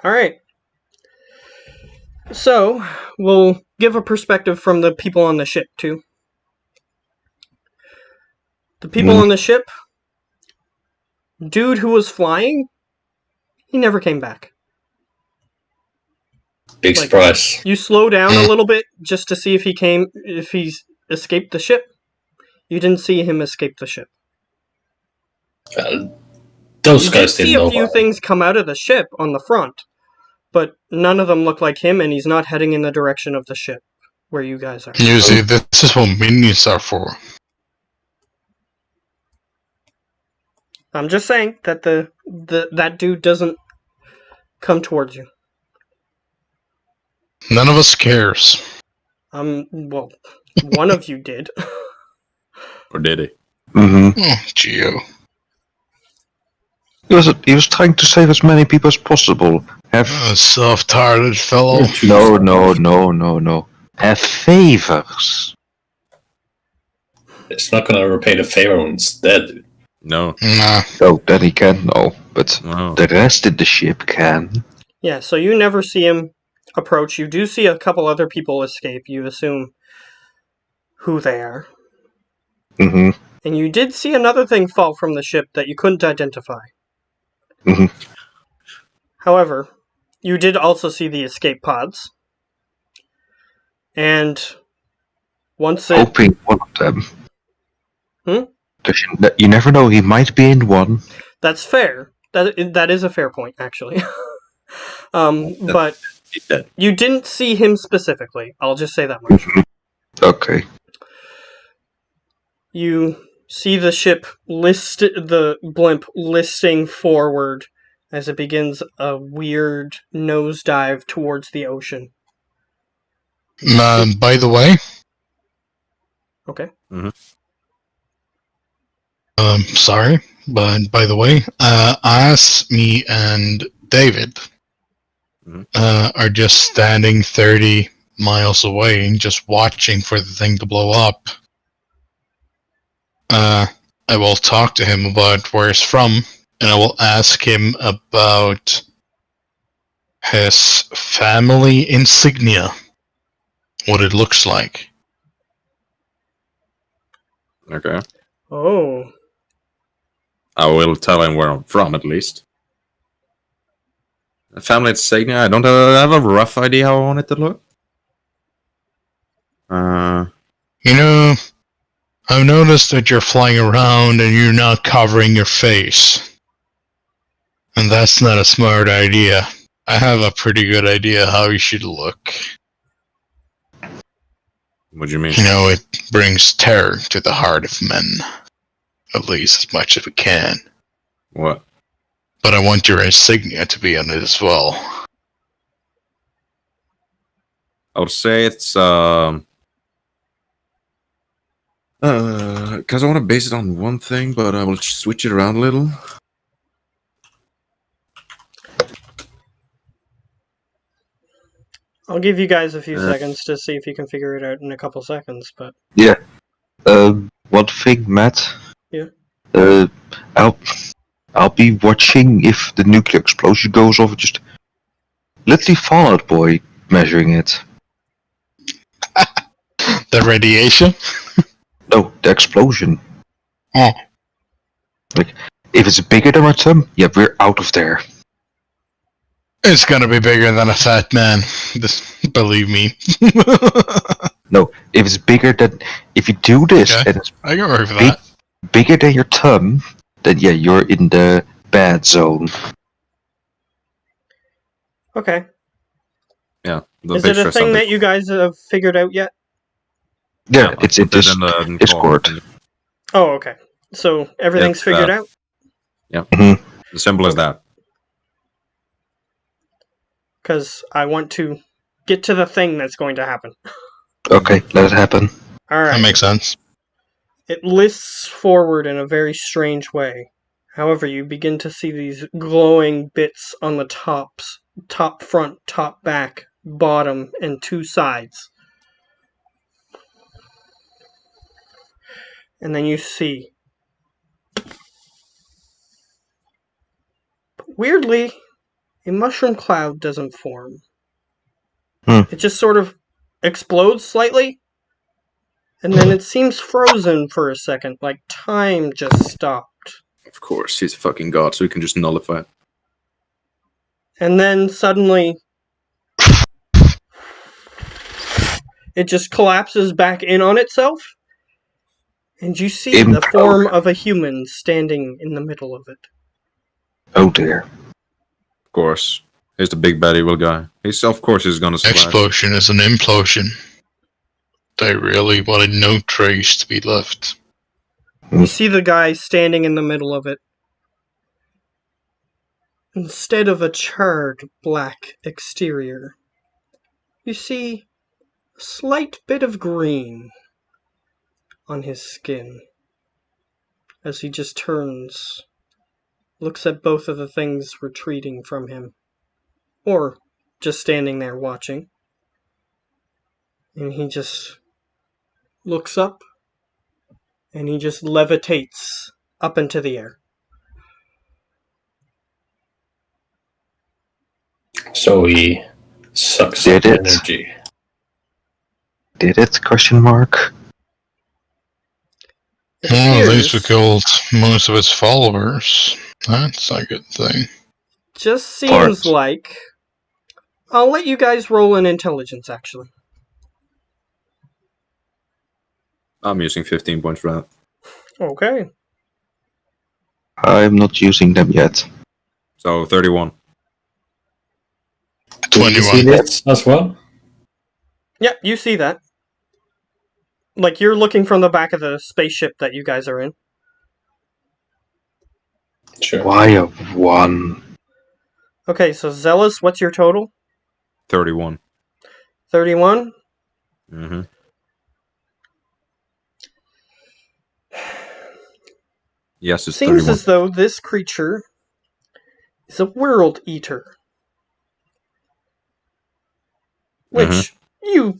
Speaker 2: Alright. So, we'll give a perspective from the people on the ship, too. The people on the ship, dude who was flying, he never came back.
Speaker 4: Big
Speaker 2: Like-
Speaker 4: surprise.
Speaker 2: You slow down a little bit just to see if he's escaped the ship. You didn't see him escape the ship.
Speaker 4: Those
Speaker 2: You did
Speaker 4: guys
Speaker 2: see
Speaker 4: didn't
Speaker 2: a
Speaker 4: know
Speaker 2: few
Speaker 4: about it.
Speaker 2: things come out of the ship on the front, but none of them look like him, and he's not heading in the direction of the ship where you guys are.
Speaker 3: You see, this is what minions are for.
Speaker 2: I'm just saying that that dude doesn't come towards you.
Speaker 3: None of us cares.
Speaker 2: Well, one of you did.
Speaker 6: Or did he?
Speaker 5: Mm-hmm.
Speaker 3: Oh, Geo.
Speaker 5: He was trying to save as many people as possible. Have
Speaker 3: A soft-hearted fellow.
Speaker 5: no. Have favors.
Speaker 4: It's not gonna repay the favor when it's dead.
Speaker 6: No.
Speaker 3: Nah.
Speaker 5: Oh, that he can, no. But
Speaker 6: No.
Speaker 5: the rest of the ship can.
Speaker 2: Yeah, so you never see him approach. You do see a couple other people escape. You assume who they are.
Speaker 5: Mm-hmm.
Speaker 2: And you did see another thing fall from the ship that you couldn't identify.
Speaker 5: Mhm.
Speaker 2: However, you did also see the escape pods. And once it...
Speaker 5: Hoping one of them.
Speaker 2: Hmm?
Speaker 5: You never know, he might be in one.
Speaker 2: That's fair. That is a fair point, actually. But
Speaker 6: He's dead.
Speaker 2: you didn't see him specifically. I'll just say that much.
Speaker 5: Okay.
Speaker 2: You see the ship the blimp listing forward as it begins a weird nosedive towards the ocean.
Speaker 3: By the way,
Speaker 2: Okay.
Speaker 3: sorry, but by the way, as me and David are just standing 30 miles away and just watching for the thing to blow up, I will talk to him about where he's from, and I will ask him about his family insignia, what it looks like.
Speaker 6: Okay.
Speaker 2: Oh.
Speaker 6: I will tell him where I'm from, at least. A family insignia, I don't have a rough idea how I want it to look.
Speaker 3: You know, I've noticed that you're flying around and you're not covering your face. And that's not a smart idea. I have a pretty good idea how you should look.
Speaker 6: What do you mean?
Speaker 3: You know, it brings terror to the heart of men. At least as much as we can.
Speaker 6: What?
Speaker 3: But I want your insignia to be on it as well.
Speaker 6: I would say it's because I want to base it on one thing, but I will switch it around a little.
Speaker 2: I'll give you guys a few seconds to see if you can figure it out in a couple seconds, but...
Speaker 5: Yeah. One thing, Matt.
Speaker 2: Yeah?
Speaker 5: I'll be watching if the nuclear explosion goes off. Just let the Fallout Boy measuring it.
Speaker 3: The radiation?
Speaker 5: No, the explosion.
Speaker 3: Oh.
Speaker 5: Like, if it's bigger than my thumb, yeah, we're out of there.
Speaker 3: It's gonna be bigger than a fat man. Just believe me.
Speaker 5: No, if it's bigger than... If you do this
Speaker 3: Okay.
Speaker 5: and it's
Speaker 3: I can work for that.
Speaker 5: bigger than your thumb, then yeah, you're in the bad zone.
Speaker 2: Okay.
Speaker 6: Yeah.
Speaker 2: Is it a thing that you guys have figured out yet?
Speaker 5: Yeah, it's in this
Speaker 6: in the
Speaker 5: Discord.
Speaker 6: call.
Speaker 2: Oh, okay. So everything's figured out?
Speaker 6: As simple as that.
Speaker 2: Because I want to get to the thing that's going to happen.
Speaker 5: Okay, let it happen.
Speaker 2: Alright.
Speaker 3: That makes sense.
Speaker 2: It lists forward in a very strange way. However, you begin to see these glowing bits on the tops. Top front, top back, bottom, and two sides. And then you see... Weirdly, a mushroom cloud doesn't form. It just sort of explodes slightly, and then it seems frozen for a second, like time just stopped.
Speaker 6: Of course, he's a fucking god, so he can just nullify it.
Speaker 2: And then suddenly, it just collapses back in on itself, and you see the form of a human standing in the middle of it.
Speaker 5: Oh dear.
Speaker 6: Of course. He's the big bad evil guy. Of course he's gonna survive.
Speaker 3: Explosion is an implosion. They really wanted no trace to be left.
Speaker 2: You see the guy standing in the middle of it. Instead of a charred black exterior, you see a slight bit of green on his skin as he just turns, looks at both of the things retreating from him, or just standing there watching, and he just looks up and he just levitates up into the air.
Speaker 4: So he sucks
Speaker 5: Did
Speaker 4: up
Speaker 5: it?
Speaker 4: energy.
Speaker 5: Did it? Question mark.
Speaker 2: It
Speaker 3: Well, at least we
Speaker 2: appears
Speaker 3: killed most of its followers. That's a good thing.
Speaker 2: just seems like... I'll let you guys roll an intelligence, actually.
Speaker 6: I'm using 15 points for that.
Speaker 2: Okay.
Speaker 5: I'm not using them yet.
Speaker 6: So 31.
Speaker 3: 21.
Speaker 4: That's as well.
Speaker 2: Yep, you see that. Like, you're looking from the back of the spaceship that you guys are in.
Speaker 4: Sure.
Speaker 5: Why a 1?
Speaker 2: Okay, so Zealous, what's your total?
Speaker 6: 31.
Speaker 2: 31?
Speaker 6: Mm-hmm. Yes, it's
Speaker 2: Seems
Speaker 6: 31.
Speaker 2: as though this creature is a world eater. Which you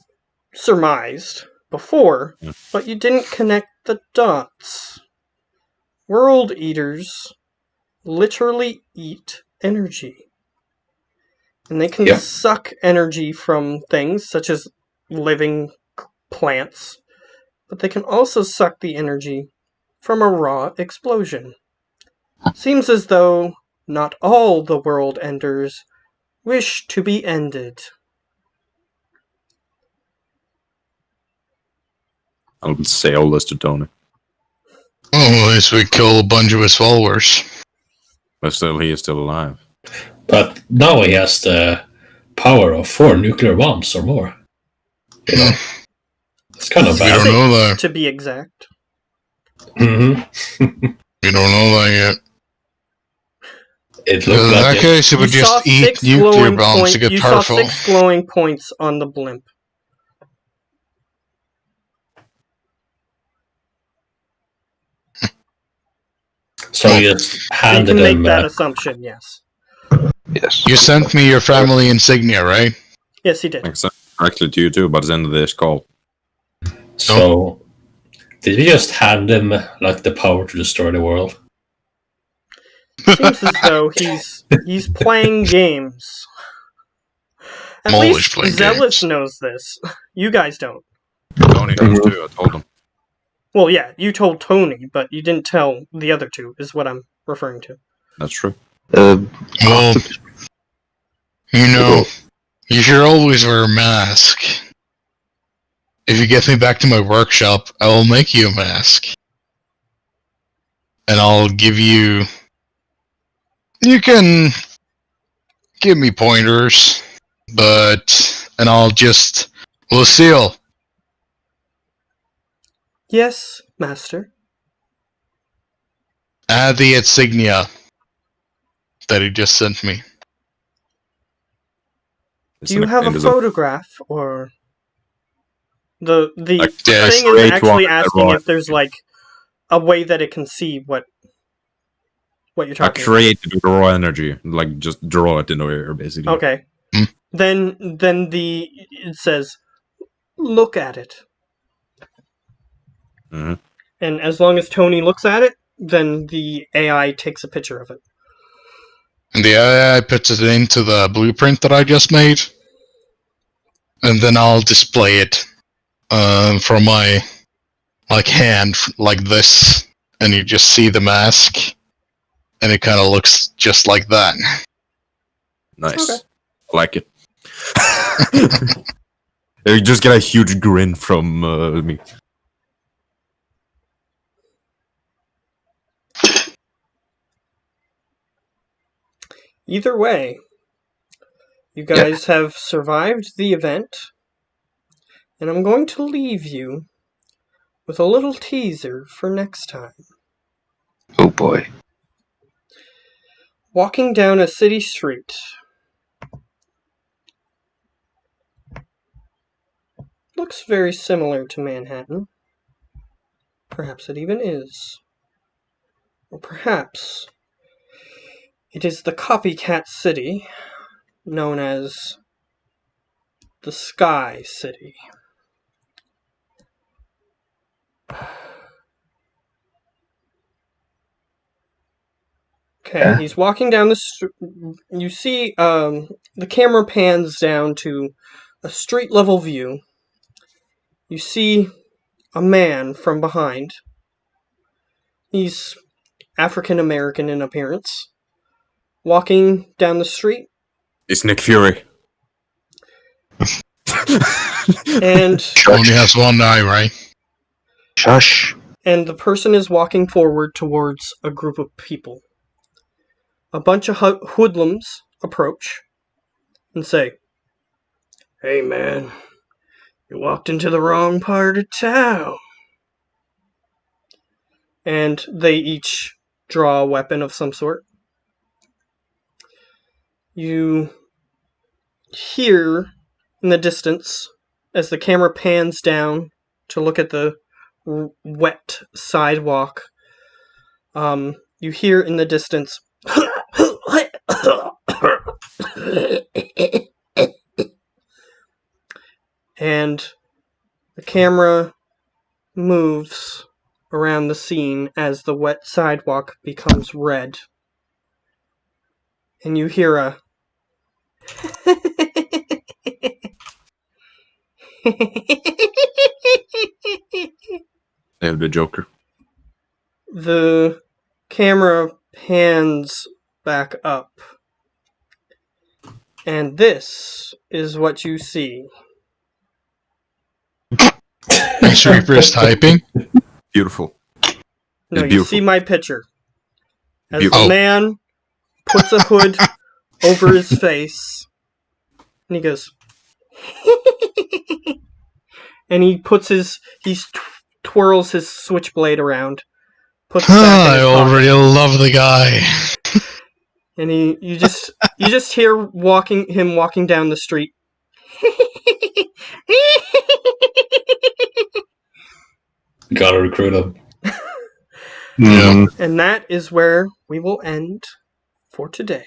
Speaker 2: surmised before, but you didn't connect the dots. World eaters literally eat energy. And they can suck energy from things such as living plants, but they can also suck the energy from a raw explosion. Seems as though not all the world enders wish to be ended.
Speaker 6: I would say all this to Tony.
Speaker 3: Well, at least we killed a bunch of his followers.
Speaker 6: But still, he is still alive.
Speaker 4: But now he has the power of 4 nuclear bombs or more. You know? It's kind of
Speaker 3: We
Speaker 4: bad.
Speaker 3: don't know that.
Speaker 2: To be exact.
Speaker 4: Hmm.
Speaker 3: You don't know that yet.
Speaker 4: It
Speaker 3: In
Speaker 4: looked
Speaker 3: that
Speaker 4: like it.
Speaker 3: case, it would
Speaker 2: You saw
Speaker 3: just eat
Speaker 2: six
Speaker 3: nuclear
Speaker 2: glowing
Speaker 3: bombs to get
Speaker 2: You saw
Speaker 3: powerful.
Speaker 2: 6 glowing points on the blimp.
Speaker 4: So you just
Speaker 2: You
Speaker 4: handed
Speaker 2: can make
Speaker 4: him.
Speaker 2: that assumption, yes.
Speaker 5: Yes.
Speaker 3: You sent me your family insignia, right?
Speaker 2: Yes, he did.
Speaker 6: Thanks directly to you too, but it's the end of this call.
Speaker 4: So, did we just hand him like the power to destroy the world?
Speaker 2: Seems as though he's playing games. At
Speaker 3: I'm always
Speaker 2: least
Speaker 3: playing
Speaker 2: Zealous
Speaker 3: games.
Speaker 2: knows this. You guys don't.
Speaker 6: Tony knows too, I told him.
Speaker 2: Well, yeah, you told Tony, but you didn't tell the other two, is what I'm referring to.
Speaker 6: That's true.
Speaker 3: Well, you know, you should always wear a mask. If you get me back to my workshop, I will make you a mask. And I'll give you... You can give me pointers, but... And I'll just... Lucille,
Speaker 2: Yes, Master.
Speaker 3: add the insignia that he just sent me.
Speaker 2: Do you have a photograph, or... The
Speaker 6: Like,
Speaker 3: yeah,
Speaker 2: thing is
Speaker 6: straight
Speaker 2: actually
Speaker 6: one,
Speaker 2: asking
Speaker 6: right.
Speaker 2: if there's, like, a way that it can see what you're
Speaker 6: I
Speaker 2: talking
Speaker 6: create the raw energy, like just draw it in the air, basically.
Speaker 2: about. Okay.
Speaker 3: Hmm.
Speaker 2: Then it says, look at it.
Speaker 6: Mm-hmm.
Speaker 2: And as long as Tony looks at it, then the AI takes a picture of it.
Speaker 3: And the AI puts it into the blueprint that I just made. And then I'll display it from my hand like this. And you just see the mask. And it kind of looks just like that.
Speaker 6: Nice.
Speaker 2: Okay.
Speaker 6: I like it. You just get a huge grin from me.
Speaker 2: Either way, you guys have survived the event, and I'm going to leave you with a little teaser for next time.
Speaker 5: Oh boy.
Speaker 2: Walking down a city street. Looks very similar to Manhattan. Perhaps it even is. Or perhaps it is the copycat city known as the Sky City. Okay,
Speaker 5: Yeah.
Speaker 2: he's walking down the street. You see, the camera pans down to a street level view. You see a man from behind. He's African American in appearance. Walking down the street.
Speaker 6: It's Nick Fury.
Speaker 2: And
Speaker 3: Only has one eye, right?
Speaker 5: Shush.
Speaker 2: and the person is walking forward towards a group of people. A bunch of hoodlums approach and say, "Hey man, you walked into the wrong part of town." And they each draw a weapon of some sort. You hear in the distance, as the camera pans down to look at the wet sidewalk, you hear in the distance, and the camera moves around the scene as the wet sidewalk becomes red. And you hear a
Speaker 6: They have the Joker.
Speaker 2: The camera pans back up. And this is what you see.
Speaker 3: Thanks, Reaper's typing.
Speaker 6: Beautiful.
Speaker 2: No,
Speaker 6: It's
Speaker 2: you
Speaker 6: beautiful.
Speaker 2: see my picture. As
Speaker 6: Beautiful.
Speaker 2: the man puts a hood over his face, and he goes, and he twirls his switchblade around, puts back in
Speaker 3: I
Speaker 2: his pocket.
Speaker 3: already love the guy.
Speaker 2: And you just hear him walking down the street.
Speaker 4: Gotta recruit him.
Speaker 3: Yeah.
Speaker 2: And that is where we will end for today.